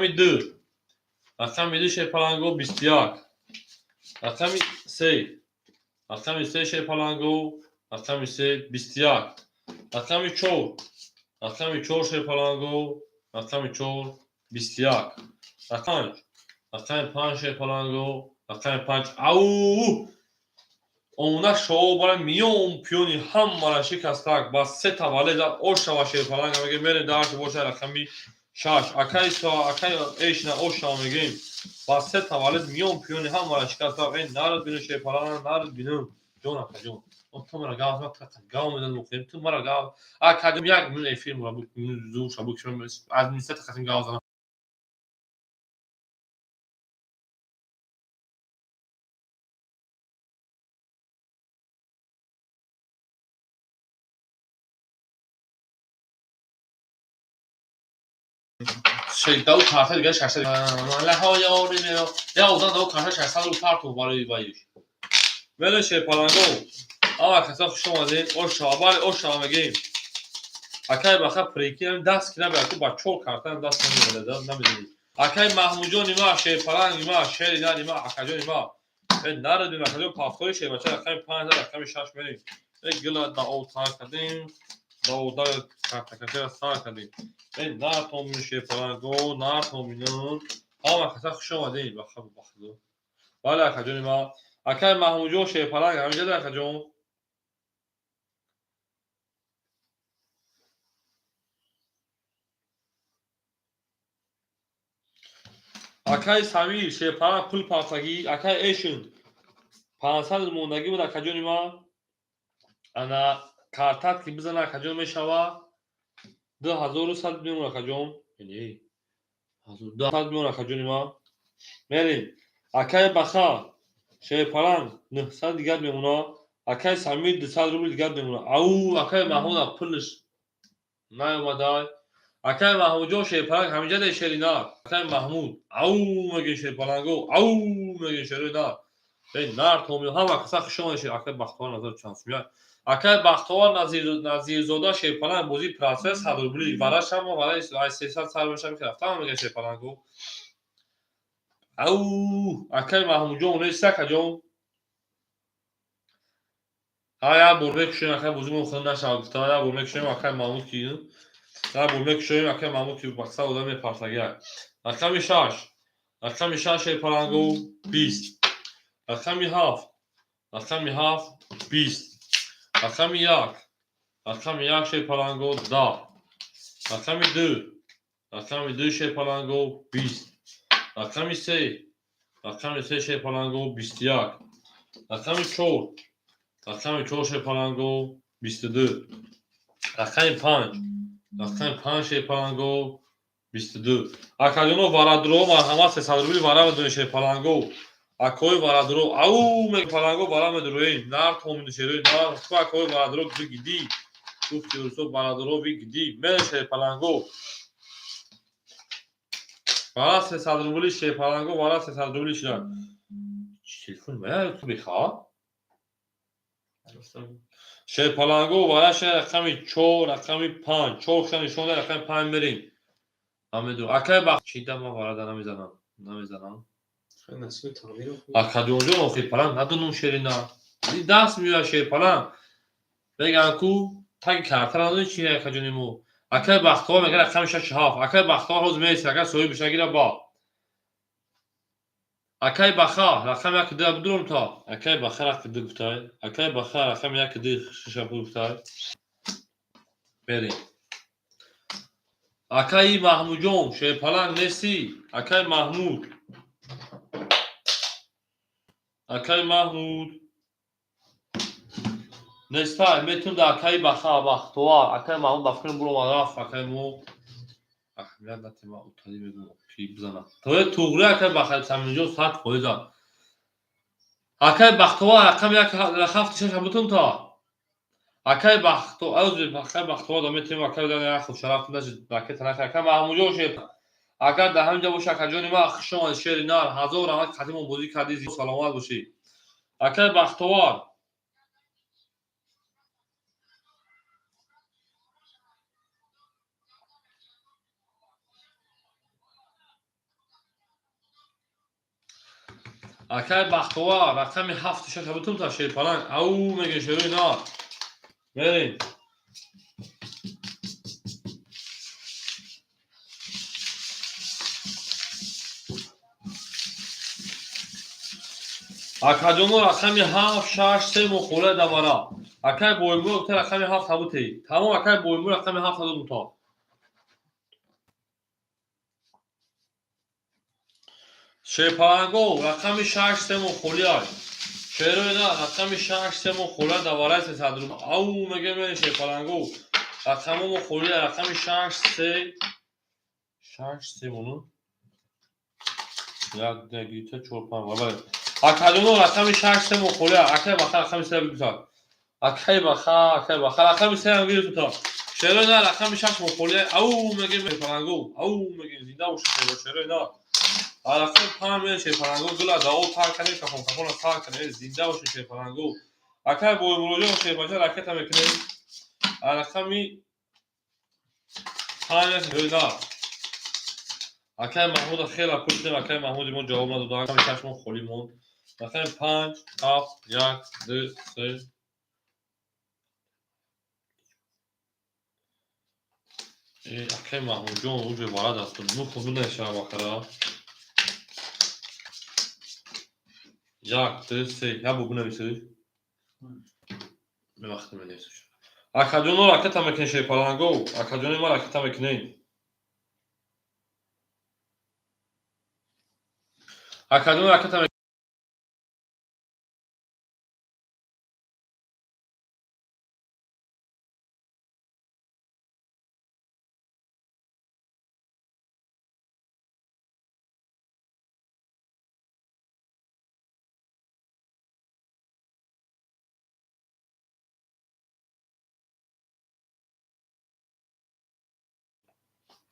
2 رقمی 2 شه پلنگو 21 رقمی 3 رقمی 3 شه پلنگو رقمی 3 21 رقمی 4 رقمی 4 شه پلنگو رقمی 4 21 رقمی 5 شه پلنگو رقمی 5 او اونها شو برای میون پیونی هم مراشی کستاک با سه تولد اوشا و شیرپلنگ میگه میره داشت باشه رقمی شش اکای سا اکای ایش نه اوشا میگیم با سه تولد میون پیونی هم مراشی کستاک این نارد بینو شیرپلنگ نارد بینو جون اکا جون تو مرا گاز ما تک گاو میدن مخیم تو مرا گاو اکا جون یک من فیلم را بود زور شبک شما از نیست تک گاز شیطان کارت دیگه 600 لا یا اون دو کارت 600 رو کارت رو بالای وایش ولش پلنگو آقا کسا خوش اومدین او شابال او شامگیم اکای بخا پریکی دست کنه به با چول کارتن دست نمیده نمیدونی اکای محمود جون ما شه پلنگ ما شری دادی ما اکاجون ما به نرد ما کجا پاسخوی شه بچا اکای 5 رقم 6 بریم گلا دا او تا کردیم دا کارت کارت سال کردیم این نه تو میشه پلنگو نه تو مینون آقا کسا خوش اومدین بخا بخدو ولی اکاجون ما اکای محمود جون شه پلنگ همینجا در اکاجون اکای سمیر شه پلنگ پول پاسگی اکای ایشون 500 موندگی بود اکاجون ما انا کارتات که بزنه اکاجون میشوه 2100 میمونه اکاجون یعنی 2100 میمونه اکاجون ما میریم اکای بخا شه پلنگ 900 دیگر میمونه اکای سمیر 200 روبل دیگر میمونه او اکای محمود پولش نیومده اکای محمود جو شه پلنگ همینجا ده شرینا اکای محمود او میگه شه پلنگو او میگه شرینا به نار تومی ها و کسا خشون شه اکای بختوان نظر چانس میاد اکای بختوان نظیر زودا شه پلنگ بوزی پراسس هدروبلی وراش هم برای 300 سال بشه که رفتم میگه شه پلنگو او اکای محمود جو نیست اکا جو ҳая бурмек шуем акай бозимон хӯн нашав гуфта ҳая бурмек шуем акай маҳмуд ки ҳая бурмек шуем акай маҳмуд ки бақса ода мепарсагия рақами 6 рақами 6 палангу 20 рақами 7 рақами 7 20 рақами 1 рақами 1 палангу 10 рақами 2 рақами 2 палангу 20 рақами 3 рақами 3 палангу 21 рақами 4 рақами 4 палангу 22 рақами 5 рақами 5 палангу 22 акадёно варадро марҳамат 300 рубли вара медонишем палангу акои варадро ау мег палангу вара медроем нар томидошерой нар ту акои варадро гиди гуфти урсо варадро гиди меше палангу вара 300 рубли ше палангу вара 300 рубли шida телефон мая ту беха ше палангу вара ше рақами 4 рақами 5 4 ша нишон дар рақами 5 мерим амеду акай бах чида ма вара намезанам خیلی مسئول تعمیر خوب. акадёнҷон охи паланг надонум шерина даст меояд шер паланг беган ку таги картар надони чи акаҷони мо акай бахтовар мега рақами 67 акай бахтовар ҳоз меси акай соҳиб бишагира ба акай баха рақами 1 будурум то акай баха рақами 2 гуфтай акай баха рақами 1 шиша гуфтай берем акай маҳмуҷон шер паланг неси акай маҳмуд акай маҳмуд нестай метун да акай баха бахтовар акай маҳмуд ба фикрм буромад рафт акай мо аҳамият натема утали мегум ки бизана toe туғри акай баха саминҷо 100% акай бахтовар рақами 1 бутун то акай бахтовар да метавонем акай дар хушараф дашт ракета нака акай маҳмуҷон шер агар дар ҳамин ҷо боша акаҷони ма хушомад шери нар ҳазор раҳмат қадимон бозӣ карди саломат бошӣ акай бахтовар акай бахтовар рақами 7 бутун то шер паланг ау мегӯ шеруи нар мерем акаҷоно рақами 7 6 3 мухола давара акай боимбо гуфта рақами 7 ҳабутӣ тамом акай боимбо рақами 7 додум то шерпаланго рақами 6 3 мухолиай шеруи на рақами 6 3 мухола давара 300 рубл ау мегем шерпаланго рақамо мухолиай рақами 6 3 мону як дагита 4 5 вабар акадоно рақами 6 3 мухолиай акай баха рақами 3 бигузар акай баха рақами 3 бигузар то шеруи на рақами 6 мухолиай ау мегем шерпаланго ау мегем зинда боша шеруи на рақами 5 мегем шерпаланго гула дао тар канем кафона тар канем зинда боша шерпаланго акай боимуроҷон шерпаланго ракета мекунем рақами 5 шеруи на акай маҳмуда хела пул дидем акай маҳмуди мо ҷавоб надода рақами 6 мо холӣ монд рақами 5 7 1 2 3 акай маҳмудҷон уҷе варад аст ну хуб нешава бахара 1 2 3 я бубу нависӣ мевақти менависӣ акаҷоно ракета мекунем шерпаланго акаҷони ма ракета мекунем акаҷоно ракета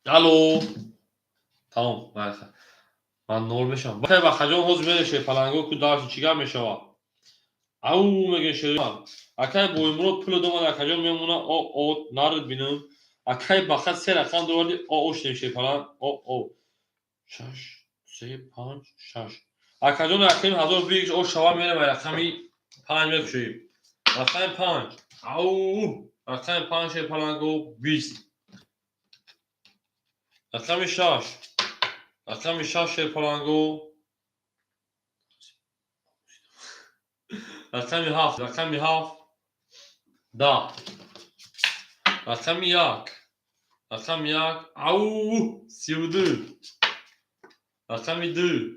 алло тамом байха ман нол мешавам акай бахаҷон ҳоз мере шерпаланго ку дарси чигар мешавад ау мегем шерӯ акай боимро пуло домад акаҷон мемона о нард бинам акай баха 3 рақам доварди о шидем шерпаланг о 6 3 5 6 акаҷон рақами 1000 бигиш о шава мерем рақами 5 мекушоем رقم 5 او رقم 5 پلنگو 20 رقم 6 رقم 6 پلنگو رقم 7 رقم 7 10 رقم 1 رقم 1 او 32 رقم 2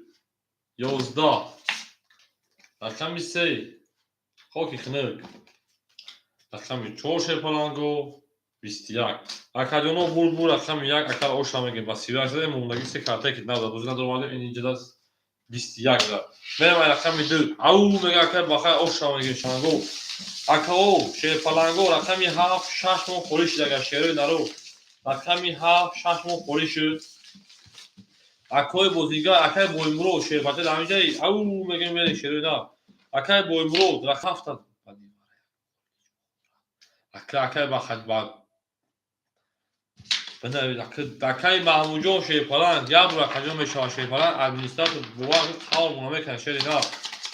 11 رقم 3 خاکی خنک رقم 4 پلنگو 21 акаҷоно бур рақами 1 акар оша мегем ба 31 задем мондаги се карта ки надад бозӣ надормадем ин инҷа даст 21 зад мерам ай рақами 2 ау мега акар бахай оша мегем шанго акао шер паланго рақами 7 6 мон холӣ шуд агар шерои наро рақами 7 6 мон холӣ шуд акаои бозингар акай боимурод шербача дар ҳаминҷаи ау мегем мерем шерои на акай боимурод рақам 7 акай бахадбад акай маҳмуҷон шерпаланг як бур акаҷон мешавад шерпаланг администратор бовар қавл муна мекунад шери на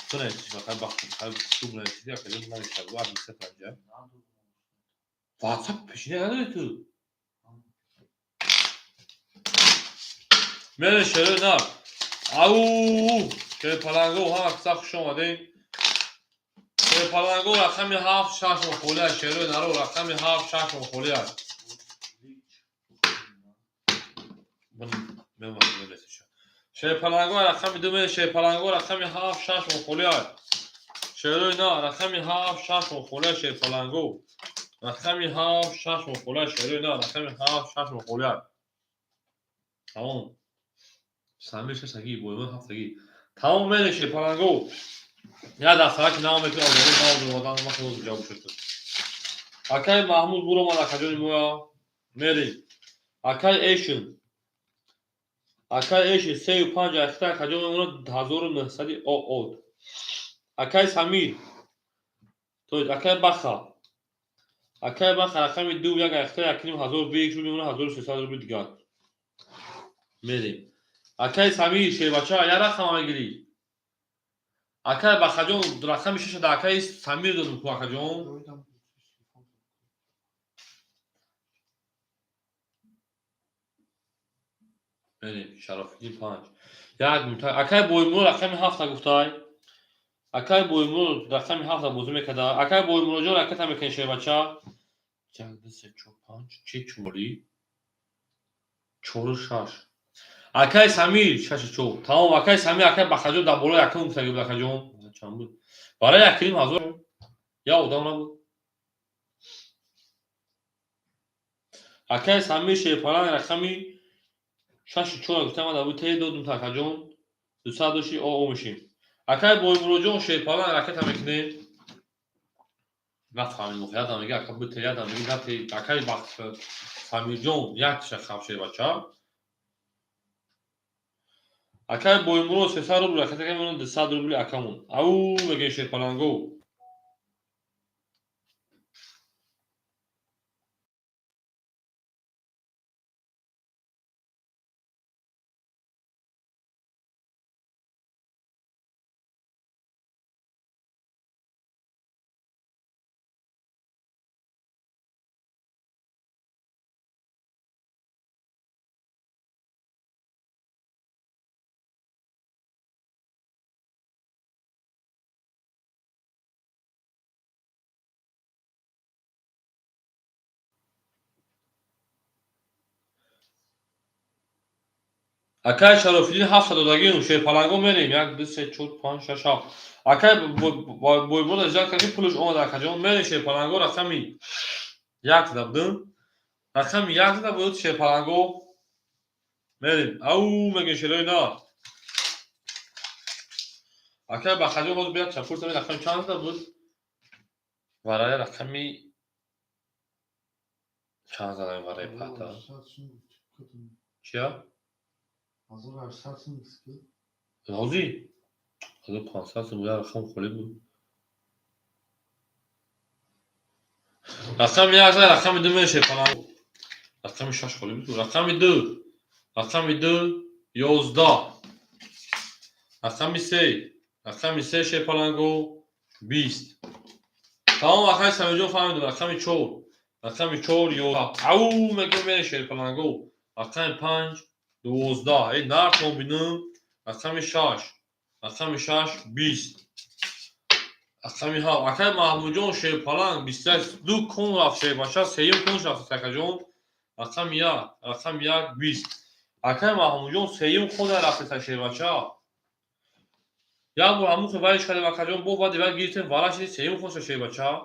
тунай акай бахад суб несиди акаҷон намешавад бо администратор ҷа ватсап пешина надори ту мере шерои на ау шерпаланго ҳама қиса хуш омадем шерпаланго рақами 7 6 мохолия шерои наро рақами 7 6 мохолия шерпаланго рақами 2 шерпаланго рақами 7 6 мохолия шерои на рақами 7 6 мохолия шерпаланго рақами 7 6 мохолия шерои на рақами 7 6 мохолия тамом самир шасаги боимон ҳафтаги тамом мере шерпаланго я дафтараки навом мекунам навом махлоз ҷавоб шуд акай маҳмуд буромад акаҷони моя мерем акай эшин акай эши 35 ахта акаҷон мемонад 1900 од акай самир то акай баха рақами 2 як ахта якним 1000 бек шуд мемонад 1300 рубли дигар мерем акай самир шербача як рақама мегирӣ акай бахаҷон рақами 6 да акай самир додум ку акаҷон мерем шарофиддин 5 як минута акай боимурод рақами 7 гуфтай акай боимурод рақами 7 бозӣ мекарда акай боимуроҷон ракета мекунӣ шербача 1 2 3 4 5 чи чори 4 6 акай самир 64 тамом акай самир акай бахаҷон дар болои якум гуфтаги буд акаҷон чанд буд барои якним 1000 я одам набуд акай самир шерпаланг рақами 64 гуфтам дар буд те додум акаҷон 200 доши оо мешим акай боимуроҷон шерпаланг ракета мекунем нафаҳмид мухоятам мега акай буд теядам мега акай самирҷон як шахаб шербача акай боимурод 300 рубли ракета мемонад 200 рубли акамон ау мегем шерпаланго акай шарофиддин 7 додагиум шерпаланго мерем 1 2 3 4 5 6 7 акай боимурод ажак карди пулш омад акаҷон мерем шерпаланго рақами 1 дабдум рақами 1 да буд шерпаланго мерем ау мегем шерои на акай бахаҷон ҳозир биёд чапурта мед рақами чанд да буд вараи рақами чанд задем вараи пата чия 1800 розӣ 1500 сум як рақам холӣ буд рақами 1 зад рақами 2 мешед паланго рақами 6 холӣ буд рақами 2 11 рақами 3 шепаланго 20 تمام آخر سمیجون فهمیدم رقم 4 رقم 4 یا او میگه میره شیر پلنگو رقم 5 12 ای نرتون بینم رقم 6 رقم 6 20 رقم ها رقم محمود جون شیر پلنگ 22 کون رفت شیر باشه سیم کون رفت تکجون رقم 1 رقم 1 20 رقم محمود جون سیم کون رفت شیر باشه یا بر همون که وارش کرده و کجون بو و دیگر گیرتن وارش سیم کون شیر باشه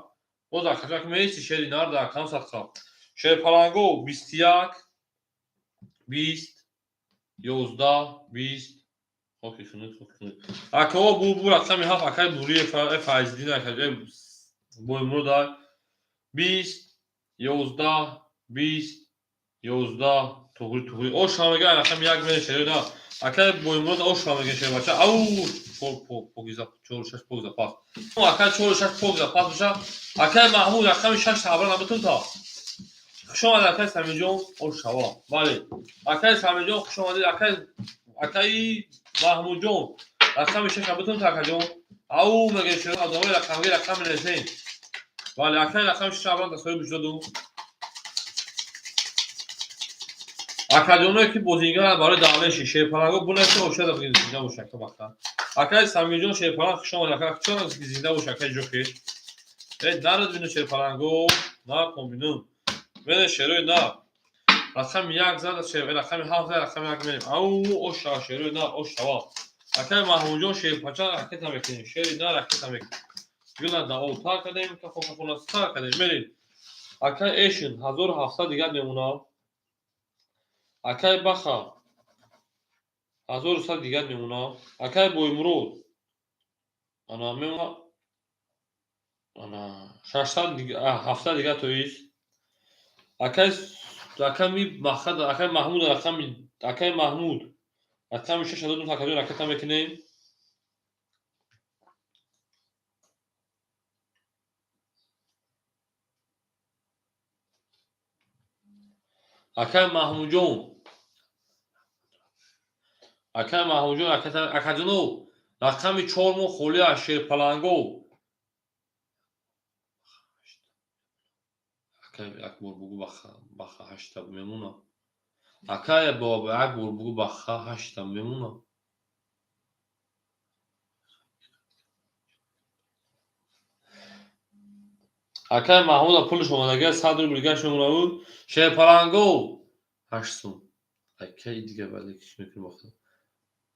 باز کجا که میسی شیر نار در کام ساخت شیر پلنگو 21 20 11 20 اوکی شنو اکو بو رقم هفت اکای بوری فایزدین اکای بو امرو دار 20 11 20 11 توغری او شامگه رقم یک میره شده دا اکای بو امرو او شامگه شده بچه او پوگیزا چور شش پوگیزا پاس او اکای چور شش پوگیزا پاس بچه اکای محمود رقم 6 صبر نبتون تا شما اکای سمیجون او شوا بله اکای سمیجون شما دید اکای محمود جون رقم 6 بتون تا کجون او مگه شده ادامه رقم نشین ولی اکای رقم 6 عبارت تصویر بجدو اکادیونه که بوزینگر برای دعوه شیشه پلنگو بونه که اوشه دا بگید زنده باشه که بخدا اکای سمیجون شیر پلنگ شما اکای چرا زنده باشه اکای جوخی نرد بینو شیر پلنگو نه کمبینون بینه شیروی نه رقم 1 زد شیر رقم 7 زد رقم 1 میریم او شیروی نه او شوا اکای محمود جون شیر پچا رکت هم میکنیم شیری نه رکت هم میکنیم گلا دا او تا کردیم که خوب خوب تا کردیم میریم اکای ایشن 1700 دیگه میمونه اکای بخا 1100 دیگه میمونه اکای بویمرود انا میمونه انا 600 دیگه 700 دیگه تویش اکای رقمی مخد اکای محمود رقمی اکای محمود رقم 6 دادون تا کجا رکت هم میکنیم اکای محمود جون اکای محمود جون اکادونو رقم 4 مو خولی از شیر پلنگو اکای اکبر بگو بخا 8 میمونه اکای بابا اکبر بگو بخا 8 میمونه اکای محمود پولش اومدگه 100 روبل گشت میمونه بود شیر پلنگو 8 سوم اکای دیگه بعد کش میکنه بخدا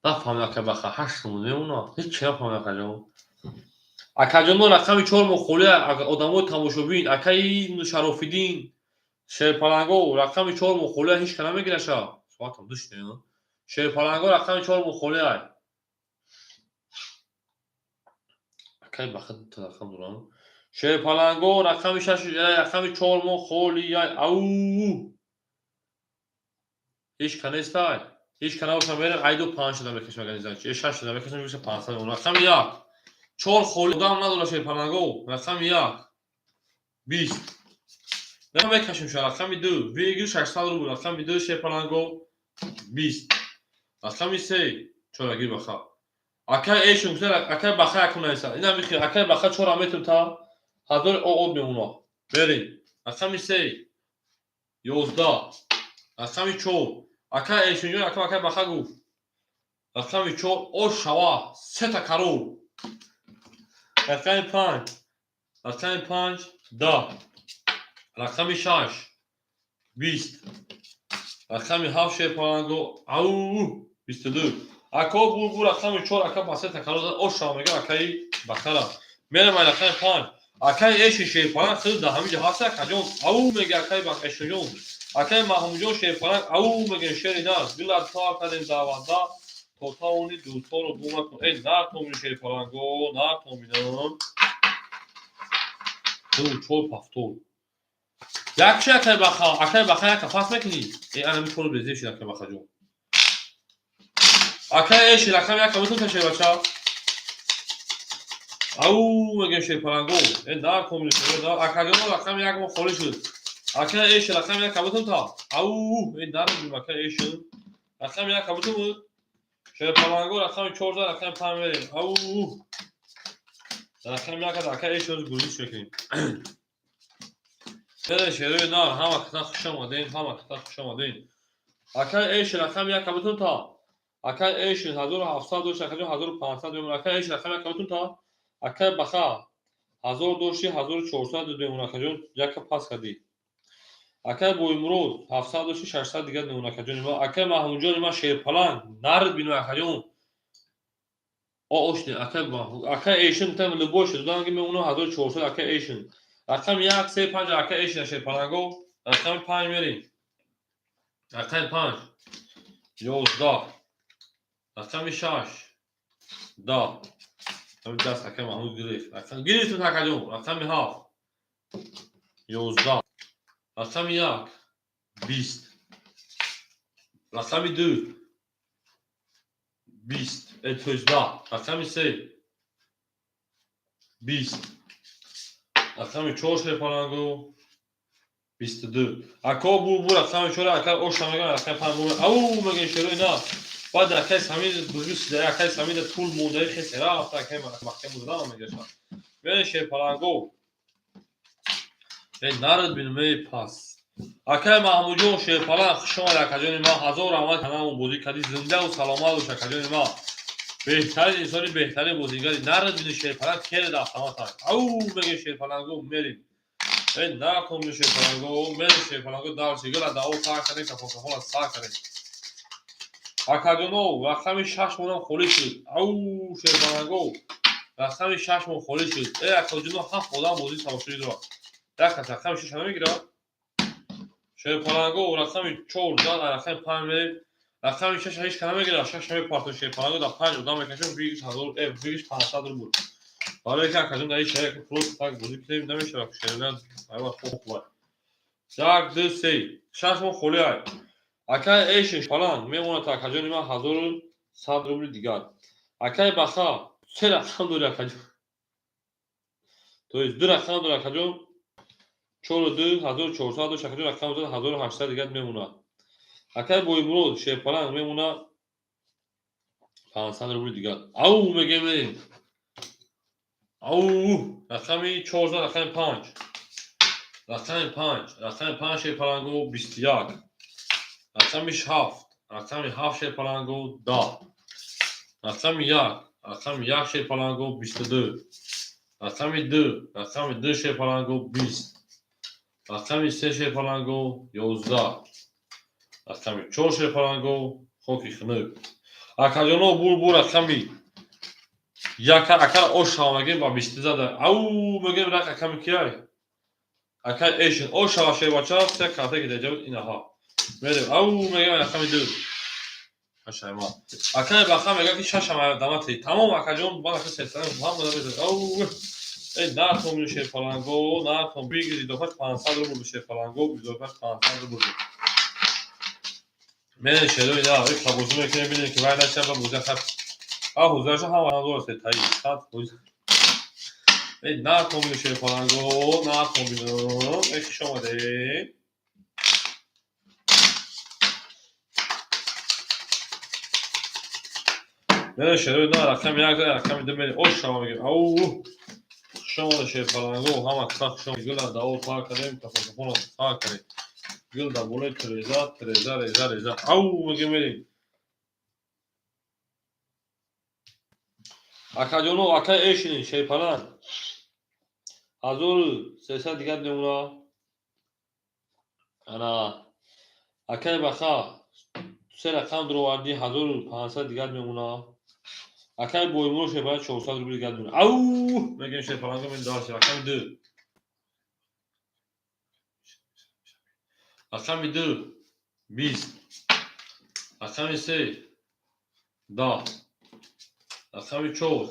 نفهم اکای بخا 8 سوم میمونه هیچ چی نفهم اکای اکاجونو رقم 4 مخولی آدمو تماشابین اکای شرافیدین شیر پلنگو رقم 4 مخولی هیچ کنه میگیره شا سواتم داشته نه شیر پلنگو رقم 4 مخولی اکای بخد تا رقم دوران شیر پلنگو رقم 6 رقم 4 مخولی او هیچ کنه استای هیچ کنه واسه میره ایدو 5 شده بکش مگه نیست 6 شده بکش میشه 500 اون رقم 1 4 خولی دام نداره شیر پلنگو رقم 1 20 نه بکشیم شو رقم 2 ویگو 600 رو رقم 2 شیر پلنگو 20 رقم 3 چرا گیر بخا اکای ایشون سر اکای بخا کنه ایسا اینا میخواد اکای بخا 4 متر تا حاضر او میمونه بریم رقم 3 11 رقم 4 اکای ایشون اکای بخا گفت رقم 4 او شوا 3 تا کرو رقم 5 رقم 5 10 رقم 6 20 رقم 7 شیر پلنگو او 22 اکا بو رقم 4 اکا پاسه تکرار او شامگه اکای بخرا میره من رقم 5 اکای ایش شیر پلنگ خود ده همین جهات کجون او میگه اکای بخ اشجون اکای محمود جون شیر پلنگ او میگه شیر ناز بلا تا کردن داواندا تا اونی دو تا رو بوما کن ای نه تو شیر پلنگو نه تو میدونم تو چول پافتول یک شی اکای بخا یک پاس میکنی ای انا میتونم بزیش اکای بخا جون اکای ایش رقم 1 کمتون تشه بچا او میگه شیر پلنگو این دار کومل شده اکادیون رقم 1 مو خولی شد اکای ایش رقم 1 کمتون تا او این دار بود اکای ایش رقم 1 کمتون بود شیر پلنگو رقم 14 رقم 5 میریم او رقم یک دکه ایش روز گروهش بکنیم. بله شیروی نار همه کتا خوش آمدین همه کتا خوش آمدین. اکه ایش رقم یک کبتون تا اکه ایش 1700 دوش اکه 1500 بمون اکه ایش رقم یک کبتون تا اکه بخا 1000 دوشی 1400 بمون اکه جون یک پاس کردی. اکه بوی مرود 700 دوشی 600 دیگه بمون اکه جون ما اکه محمود جون ما شیر پلان نرد بینو اکه جون اوشنی اکه ایشن تم لبوش دادن که میمونو 1400 اکه ایشن رقم 1 3 5 اکه ایشن شیر پلانگو رقم 5 میریم رقم 5 11 رقم 6 10 همین دست رقم محمود گرفت رقم گرفت تو تکجون رقم 7 11 رقم 1 20 رقم 2 20 18 رقم 3 20 رقم 4 شیر پلانگو 22 اکا بو رقم 4 اکا اوش میگن رقم 5 او میگن شروع نه بعد اکا همین بروس ده اکا همین طول مونده خیلی رفت اکا محکم بودن میگه ببین شیر پلانگو این نرد بینم پاس اکا محمود جون شیر پلنگ شما در کجای ما 1000 رحمت کنم بودی کدی زنده و سلامت و کجای ما بهترین انسانی بهترین بازیگری نرد بین شیر پلنگ خیلی دفتمات او میگه شیر پلنگو میریم این نکن میشه پلنگو میشه پلنگو دار سیگار داو تا کنه که فوتبال سا کنه اکادونو رقم 6 مونم خالی شد او شیر پلنگو رقم 6 مون خالی شد ای اکادونو هم خدا بازی تماشایی داره یک رقم 6 نمیگیره شیر پلنگو رقم 4 داد رقم 5 میره رقم 6 هیچ کنه میگیره 6 می پارتو شیر پلنگو دا 5 ادام میکشم بیش 1000 بیش 500 بود حالا یک اکادون دایی شیر پروت تاک بازی کنیم نمیشه شیرن ایوا خوب یک دو سه شش مون خالی های اکای ایشش پلان میمونه تا کجا ما 1100 روبل دیگر اکای بخا سه رقم دو رقم تو دو رقم دو رقم 42 1400 و شکل رقم 1800 دیگر میمونه اکای بوی مرود شه پلان میمونه 500 روبل دیگر او میگه میریم او رقمی 14 رقم 5 رقم 5 شه پلانگو 21 رقمش 7 رقم 7 شیر پلنگو 10 رقم 1 شیر پلنگو 22 رقم 2 شیر پلنگو 20 رقم 3 شیر پلنگو 11 رقم 4 شیر پلنگو خوکی خنوب اکاجانو بور رقمی یک اکا اوش همگیم با 20 زده او میگیم رقم کیای اکا ایشن اوش شیر بچا سه کارته که دیجا اینها میریم او میگم رقم 2 شما اکای بخا میگه که شش هم داماتی تمام اکاجون بالا که سیستم هم بوده او ای نه تو میشه پلنگو نه تو بگیری دو 500 رو بشه پلنگو دو 500 رو بده من شروع اینا یک تابوزو میکنه ببینید که وای نشه با بوزه خط حوزهش هم درست تایی خط حوزه ای نه تو میشه پلنگو نه تو بینو یک شما ده من شروع اینا رقم یک رقم دو میری اوش شما میگه او شما شیر پلنگو هم اکثر شما گل داو تا کنیم تا فوتبال تا کنیم گل دا بوله تریزا او میگه میریم اکاجونو اکا ایشین شیر پلنگ 1300 دیگر نمونه انا اکای بخا سه رقم درو وردی 1500 دیگر میمونه اکای بویمو شه باید 400 روبل دیگر میمونه او میگم شه پلنگو من داشت رقم 2 رقم 2 20 رقم 3 10 رقم 4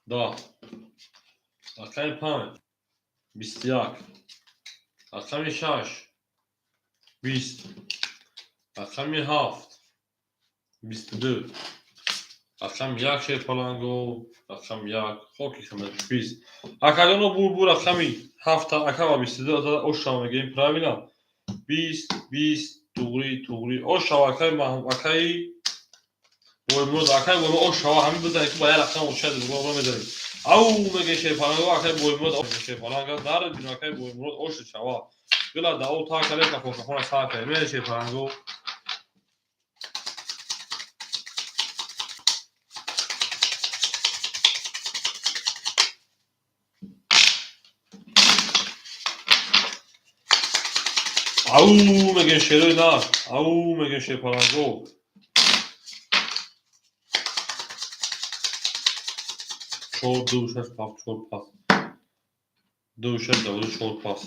10 رقم 5 21 رقم 6 20 رقم 7 22 رقم 1 شیر پلنگو رقم 1 خوکی خمت 20 اکادونو بور رقمی 7 اکا و 22 داده او شما میگیم پراوینا 20 توغری او شما اکای محمود اکای بوی مرود اکای بوی او شما همین بزنید که باید رقم او شد رو میداریم Au mege şeyparango akay boymurod oş şeyparango dar bino akay boymurod oş çava. Gila da o ta kale kafona sağ kale mege şeyparango. Au mege şeyler na. Au mege şeyparango. Çor duşaş paf çor pas. Duşaş da olur çor pas.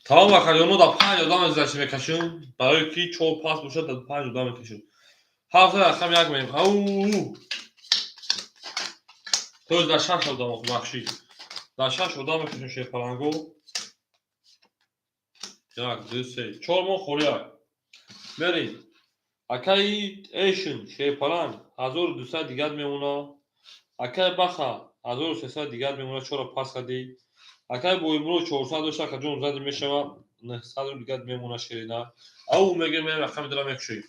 Tamam akayonu da 5 adam özdeşi bekaşın. برای کی çor pas duşa da 5 adam bekaşın. Hafta raqam یک می‌ریم. او تو در 6 آدم بخشی. در 6 آدم می‌کشن şeyparango. یک دو سه 4 مون خوریک. بریم. اکای ایشون şeyparan 1200 دیگر میمونه. اکای بخا 1300 دیگر میمونه چرا پاس کردی؟ اکای بویمرو 400 داشت که جون زدی میشوه 900 دیگر میمونه شیرینا. او میگه من رقم دارم میکشی.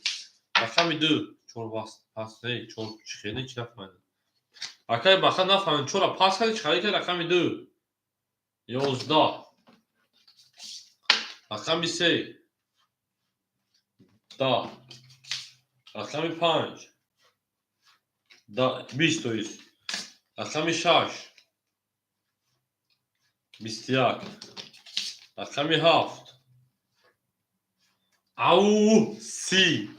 رقم 2 چور پاس نه چور چخینه چی نفهمیدم. اکای بخا نفهمید چرا پاس کردی چخری که رقم 2 11 رقم 3 10 رقم 5 20 تویست رقم 6 21 رقم 7 او 30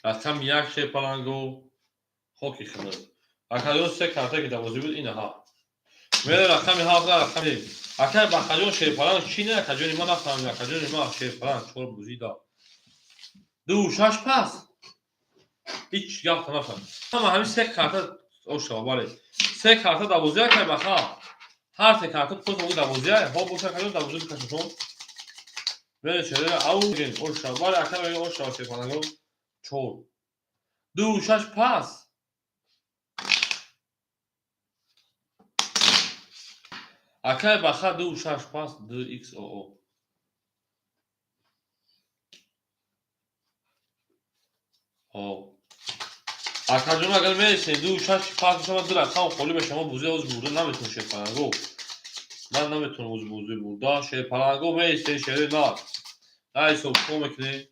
رقم 1 şeyparango خوکی خنده اکایون 3 کارته که دوازی بود اینه ها میره رقم 7 رقم اکای بخجون şeyparan چینه اکجونی ما نفهمید اکجونی ما şeyparan چور بوزی دا دو شش پس هیچ یافت نفهم اما همین 3 کارته او شواره 3 کارته دوازی که بخا هر 3 کارته پوز او دوازی ها بوشه کجون دوازی کشون میره چه او گین او شواره اکای او شواره şeyparango چور دو شش پس اکای بخا دو شش پس دو ایکس او او اکجون اگر میشه دو شش پس شما در رقم خالی به شما بوزی از بوده نمیتونه şeyparango من نمیتونم از بوزی بوده şeyparango میشه شری نه نه سو میکنی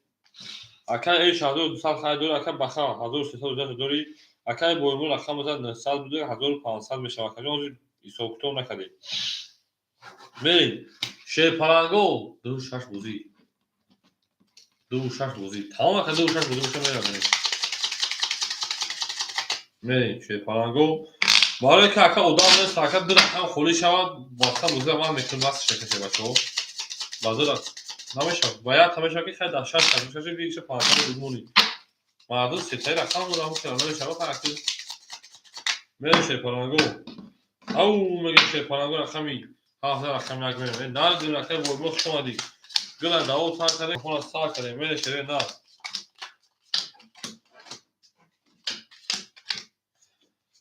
اکای ای شادو 200 خرید داره اکای بخا 1300 داری اکای بویمو رقم زد 900 بوده 1500 میشه اکجون ایسوکتو نکردی بریم şeyparango دو شش بوزی دو شش بوزی تمام اکای دو شش بوزی میشه میرم میریم şeyparango برای که اکا ادام نیست اکا در رقم خالی شود باقی بوزی من میتونم بس شکشه بچه‌ها بازار نمیشه باید همیشه که خیلی داشت شده بیش 500 بدمونی مردم ستای رقم رو هم کنار نمیشه با فرقی میره şeyparango او میگه şeyparango رقمی هفته رقم یک میره نه دو رقم بود شما دی گل داو تا کرده خلاص سا کرده میره شده نه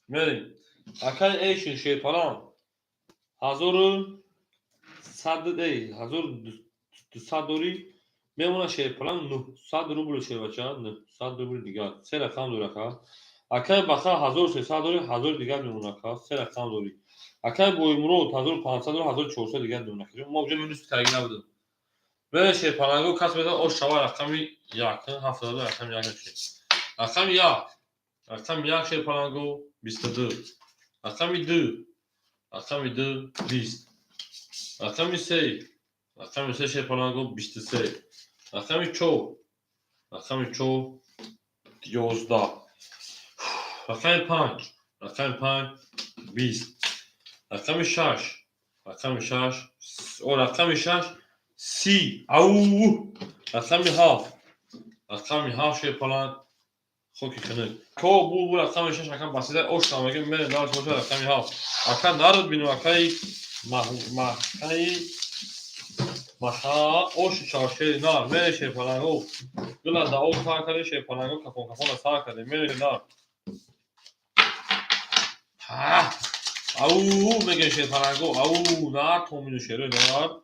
میره اکای ایشون şeyparan 1100 دی 1200 دوری میمونه şeyparan 900 روبل شه بچه 900 روبل دیگر سه رقم دو رقم اکای بخا 1300 دوری 1000 دیگر میمونه که سه رقم دوری اکای بویمرو 1500 دوری 1400 دیگر میمونه که ما اونجا میونست ترگی نبوده میره şeyparango کس بده او شوا رقمی یکن 70 رقم یک میشه رقم یک رقم یک şeyparango 22 رقم 2 رقم 2 20 رقم 3 رقم 3 şeyparango 23 رقم 4 رقم 4 11 رقم 5 رقم 5 20 رقم 6 رقم 6 او رقم 6 30 او رقم 7 رقم 7 şeyparan خوکی کنه که بو رقم 6 رقم بسیده اوش نامگه میره دارش باشه رقم 7 اکا نارد بینو اکای مخا اوش چارشه نار میره şeyparango گلا دا او سا کرده şeyparango کپون سا کرده میره نار او میگه şeyparango او نار تو مینو شیره نار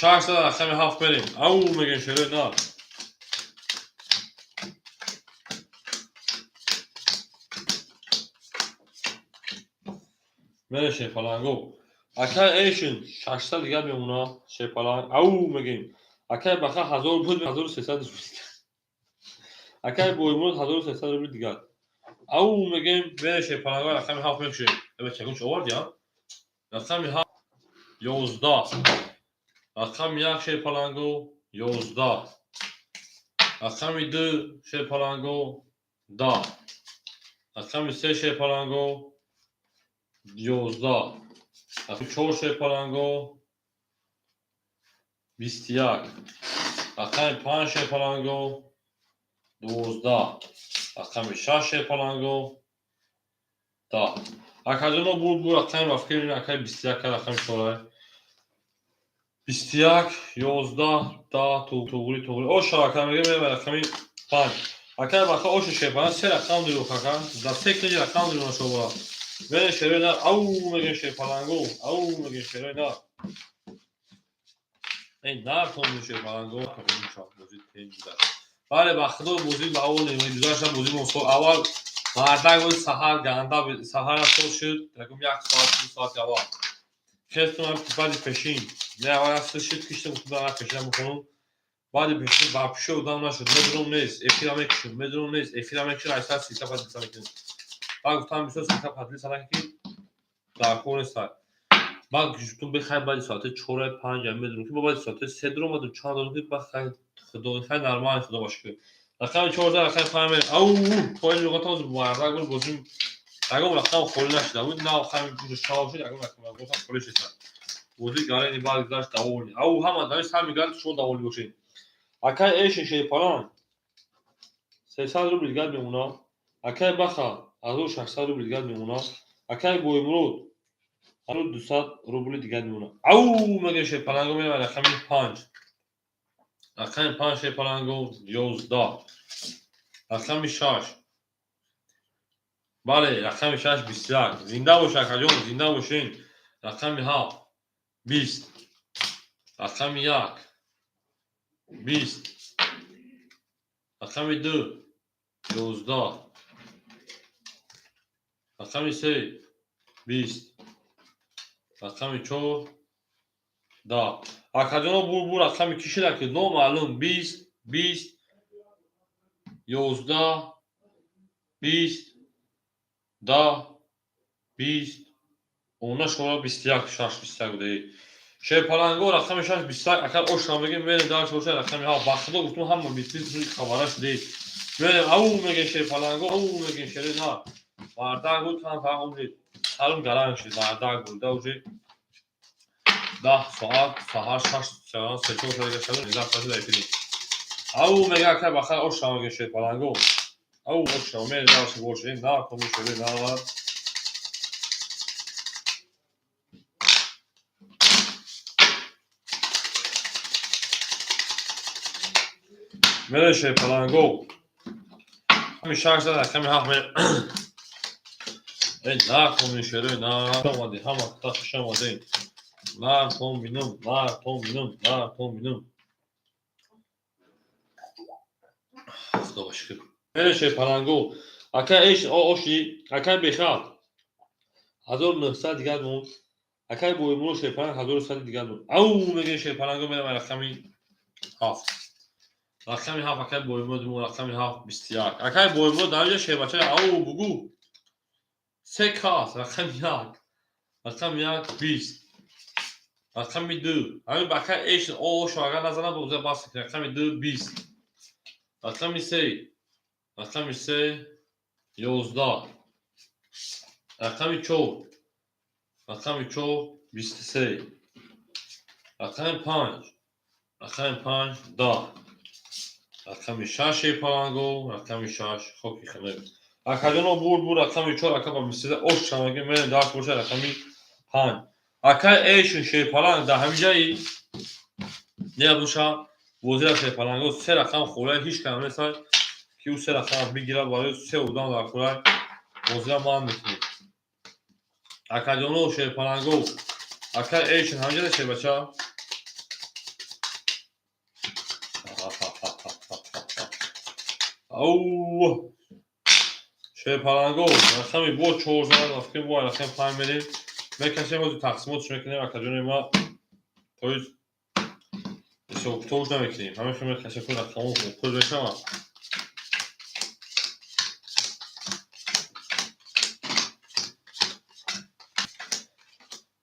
شش زد رقم 7 بریم. او میگن شروع نه. بره شیپالانگو. اگر ایشون 600 دیگر میمونه شیپالانگ. او میگیم. اگر بخواه 1000 بود 1300 روپیه. اگر بویمون 1300 روپیه دیگر. او میگیم بره شیپالانگو رقم 7 میشه. به چگون چه آورد یا؟ رقم 7 11. رقم 1 شیپالانگو 11. رقم 2 شیپالانگو 10. رقم 3 شیپالانگو 11. رقم 4 شیپالانگو 21. رقم 5 شیپالانگو 12. رقم 6 شیپالانگو 10. اکادونا بود رقم رفت کنیم اکای 21 رقم شورای 21 11 10 توغولی او شراکه میگه میره رقم 5 اکای بخا اوش شیپالانگ سه رقم دیرو خاکن در سه کلی رقم دیرو نشو بره شروع نه او میگه شیپالانگو او میگه شروع نه این نه تون شیپالانگو کدوم چاپ بازی تیم بوده بله بخدا بازی با اول میگذاشتم بازی مصور اول مردک بود سحر گنده سحر صبح شد رقم 1 ساعت 2 ساعت اول شستم بعد پیشین نه اول از شد کشتم خدا پیشم بکنم بعد پیشین واپس بودم نشد مدرون نیست افیرام کشم مدرون نیست افیرام کشم اساس سیتا بعد سال کنم بعد گفتم میشه سیتا پادلی سال کی در خون است بعد گفتم بخیر بعد ساعت 4 5 مدرون که بعد ساعت 3 درو مدرون 4 درو که بخیر خدا خیر نرمال خدا باشه رقم 14 رقم فهمید او پایین لغت از مردک بود بازی اگه رقم خالی نشده بود نه آخر روش شاب شد اگه رقم خالی شد بودی گاره این بعد داشت داولی او هم داشت هم میگن شو داولی باشین اکای ایش شیپالان 300 روبل دیگر میمونه اکای بخا از 600 روبل دیگر میمونه اکای بویمرود از 200 روبل دیگر میمونه او میگه شیپالانگو میره رقم 5 رقم 5 شیپالانگو 11 رقم 6 بله رقم 6 21 زنده باشه کجون زنده باشین رقم 7 20 رقم 1 20 رقم 2 11 رقم 3 20 رقم 4 10 اکادونا بور رقم کشیده که نو معلوم 20 20 11 20 10 20 اونا شما 21 6 21 بوده شیپالانگو رقم 6 21 اگر اوش میگه میره داشت باشه رقم ها بخدا گفتم هم 20 20 خبرش دید میره او میگه شیپالانگو او میگه شری نه مردک بود هم فهم دید سرم گرم شد مردک بود دوجی 10 ساعت سهر 6 ساعت 3 4 ساعت شد 10 ساعت دیگه او میگه که بخدا اوش میگه شیپالانگو او اوش میگه داشت باشه نه کوم شری نه میره شیپالانگو همین شخص زد کمی حق میره ای نه کوم شری نه اومدی هم تاخش اومدی نه کوم بینم نه کوم بینم نه کوم بینم خدا باشه میره شیپالانگو اکا ایش اوشی اکا بخواد 1900 دیگر مون اکا بویمرو شیپالانگ 1100 دیگر مون او میگه شیپالانگو میره رقمی 7 رقمی 7 اکا بویمرو رقمی 7 21 اکا بویمرو در شیپاچه او بگو سه کاس رقم 1 رقم 1 20 رقم 2 همین بکر ایش او شاگرد نزنه دوزه باست رقم 2 20 رقم 3 رقم 3 11 رقم 4 رقم 4 23 رقم 5 رقم 5 10 رقم 6 شیپالانگو رقم 6 خوکی خنه اکادونا بور رقم 4 رقم 23 اوش شماگه من داشت باشه رقم 5 اکا ایشون شیپالانگ در همین جایی نه بوشا وزیر شیپالانگو سه رقم خوره هیچ کم نیست که او سه رقم بگیره برای سه اودان در خوره وزیر ما هم میکنیم اکادونا شیپالانگو اکا ایشون همین جایی بچه اوه شیپالانگو رقمی با 4 رقم با رقم 5 میدیم میکشیم و تقسیماتش میکنیم اکاجون ما توی توش نمیکنیم همه شما میکشیم که رقم خوب بشم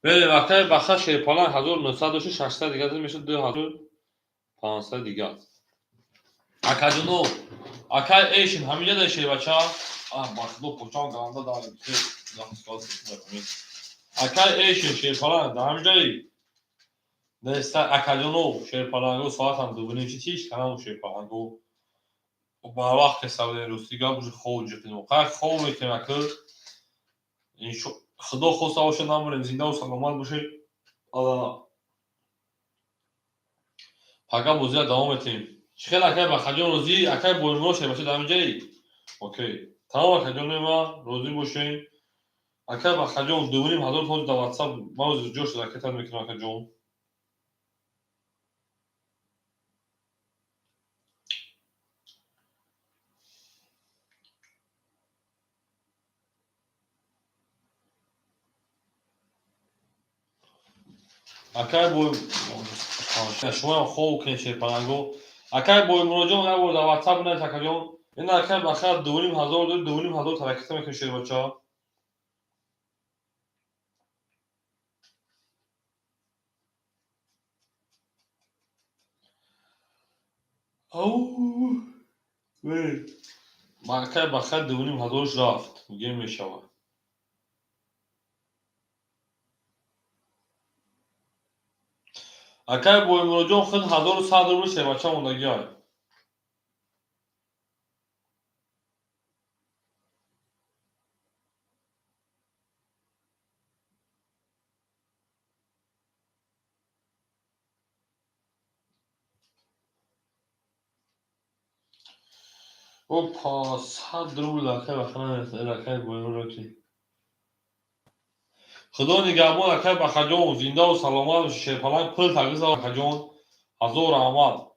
بریم وقتی بخش شیپالان 1906 دیگه میشه 2500 دیگه اکاجونو اکای ایشین همینجا داشته بچه مخلوق پوچان گرانده داریم که اکای ایشین شیپالان در همینجایی دسته اکاجونو شیپالانگو ساعت هم دوبینیم چی تیش کنم شیپالانگو با وقت سوال روستی گاه بوشه خوب جفتیم قرار خوب میکنیم اکل خدا خواسته باشه نمونیم زنده و سلامت باشه پاکا بوزی دوام میتیم چخیل اکای بخجان روزی اکای بولمو شه باشه در همینجایی اوکی تمام اکاجون ما روزی باشیم اکای بخجان دوبینیم هزار توز در واتساپ ما جوش در کتاب میکنیم اکاجون اکای بول شما هم خوب کنید شیپالانگو اکای بول مروجون نبود در واتساپ نه اکاجون این اکای بخجان دوبینیم هزار دو دوبینیم هزار ترکیت میکنیم شیر بچه ها اوه وی اکای بخجان دوبینیم هزارش رفت میگه میشود اکای بول مروجون خود 1100 روبل شیر بچه ها موندگی های اوپا 100 روبل اکای بخجان اکای بول مروجون خدا نگهبان اکای بخجان زنده و سلامت باشه شیپالانگ پل تغییز اکاجون هزار رحمت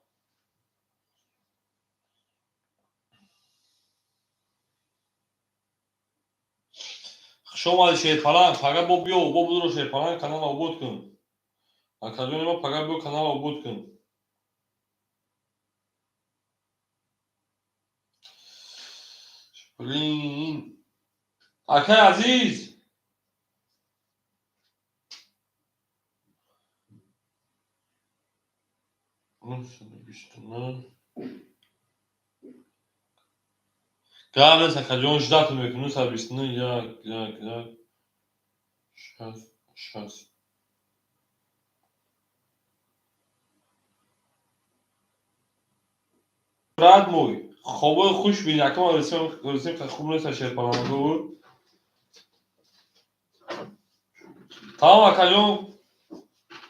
شما شیپالانگ پاگا با بیو با بدرو شیپالانگ کانال آبود کن اکاجون ما پاگا بیو کانال آبود کن بلین اکای عزیز قبل اکاجون 18 تا میکنه سر 29 یک شست رد موی خوبه خوش بین یکم رسیم که خوب نیست شیپالانگ بود تمام اکاجون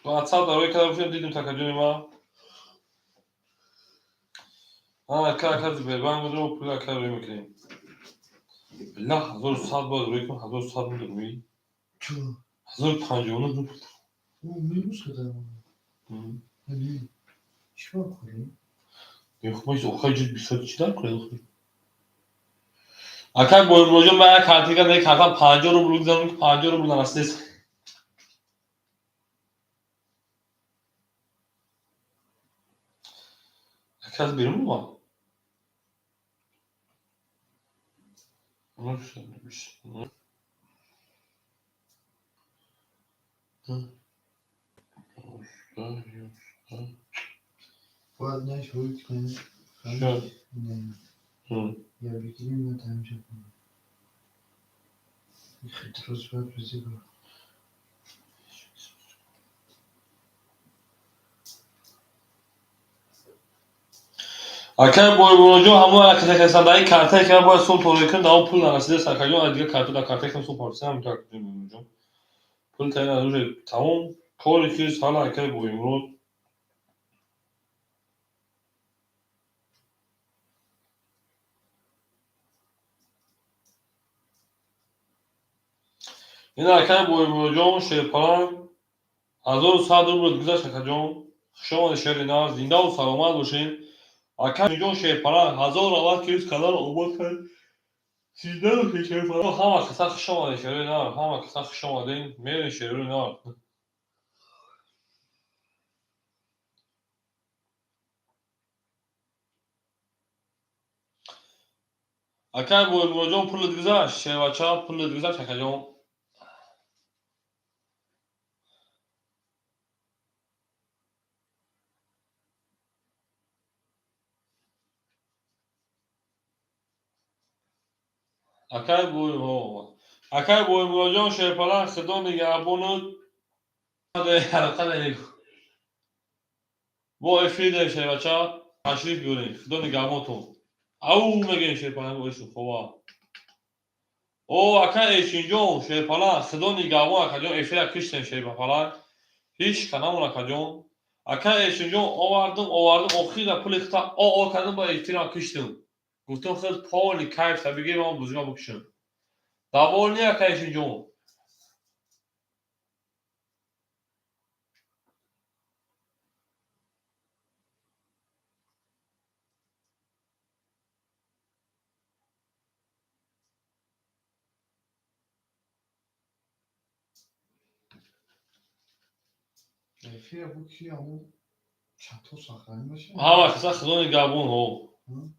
واتساپ داره کدام شد دیدیم اکاجون ما اکای زبربان بدرو پول اکای روی میکنیم بالله 1100 باید روی کن 1100 میدونی تو 1059 روبل او میروز که دارم ولی چیکار کنیم خب ایش اوخای جد 20 چی دار کنه اکای بول مروجون من کارتی که نه کارتم 50 روبل بگذارم که 50 روبل نرسید اکای بیرون ما باید نشوید کنیم شد نه یا بگیریم یا تمشه کنیم خیلی روز باید بزی برو اکای بول مروجون همون حرکت که صندلی کارتی که باید سول توری کن داو پول نرسیده سرکاجون دیگه کارت دا کارتی که سول پارسی هم تا کنیم پول تاین از روی تمام کاری که حالا اکای بول مروج این اکای بول مروجون شیپالانگ 1100 روبل گذاشت اکاجون شما شهر ناز زنده و سلامت باشین Akan milyon şey para. Hazır olan kez kadar olmakın. Sizden de şey para. Hama kısa kışamadı şöyle ne var? Hama kısa kışamadı. Merin şöyle ne var? Akan bu milyon pulu güzel. Şey var çağ pulu güzel çakacağım. Akan bu Akan bu milyon şey para. Xidon ya bunu de harika değil. Bu efide şey var çağ. Aşırı görün. Xidon ya moto. Au megen şey para bu işin kova. O akan eşinjon şey para. Xidon ya bu akajon efide kışten şey para. Hiç kanamına akajon. Akan eşinjon o vardım okuyla pul ikta o kadın bu efide akıştım. Gutun xil Pauli kayf tabii ki ben buzuna bakışım. Davol niye akan eşinjon? Efir bu ki ama çatı saklanmış. Hava kısa Xidon ya bu o. Hı?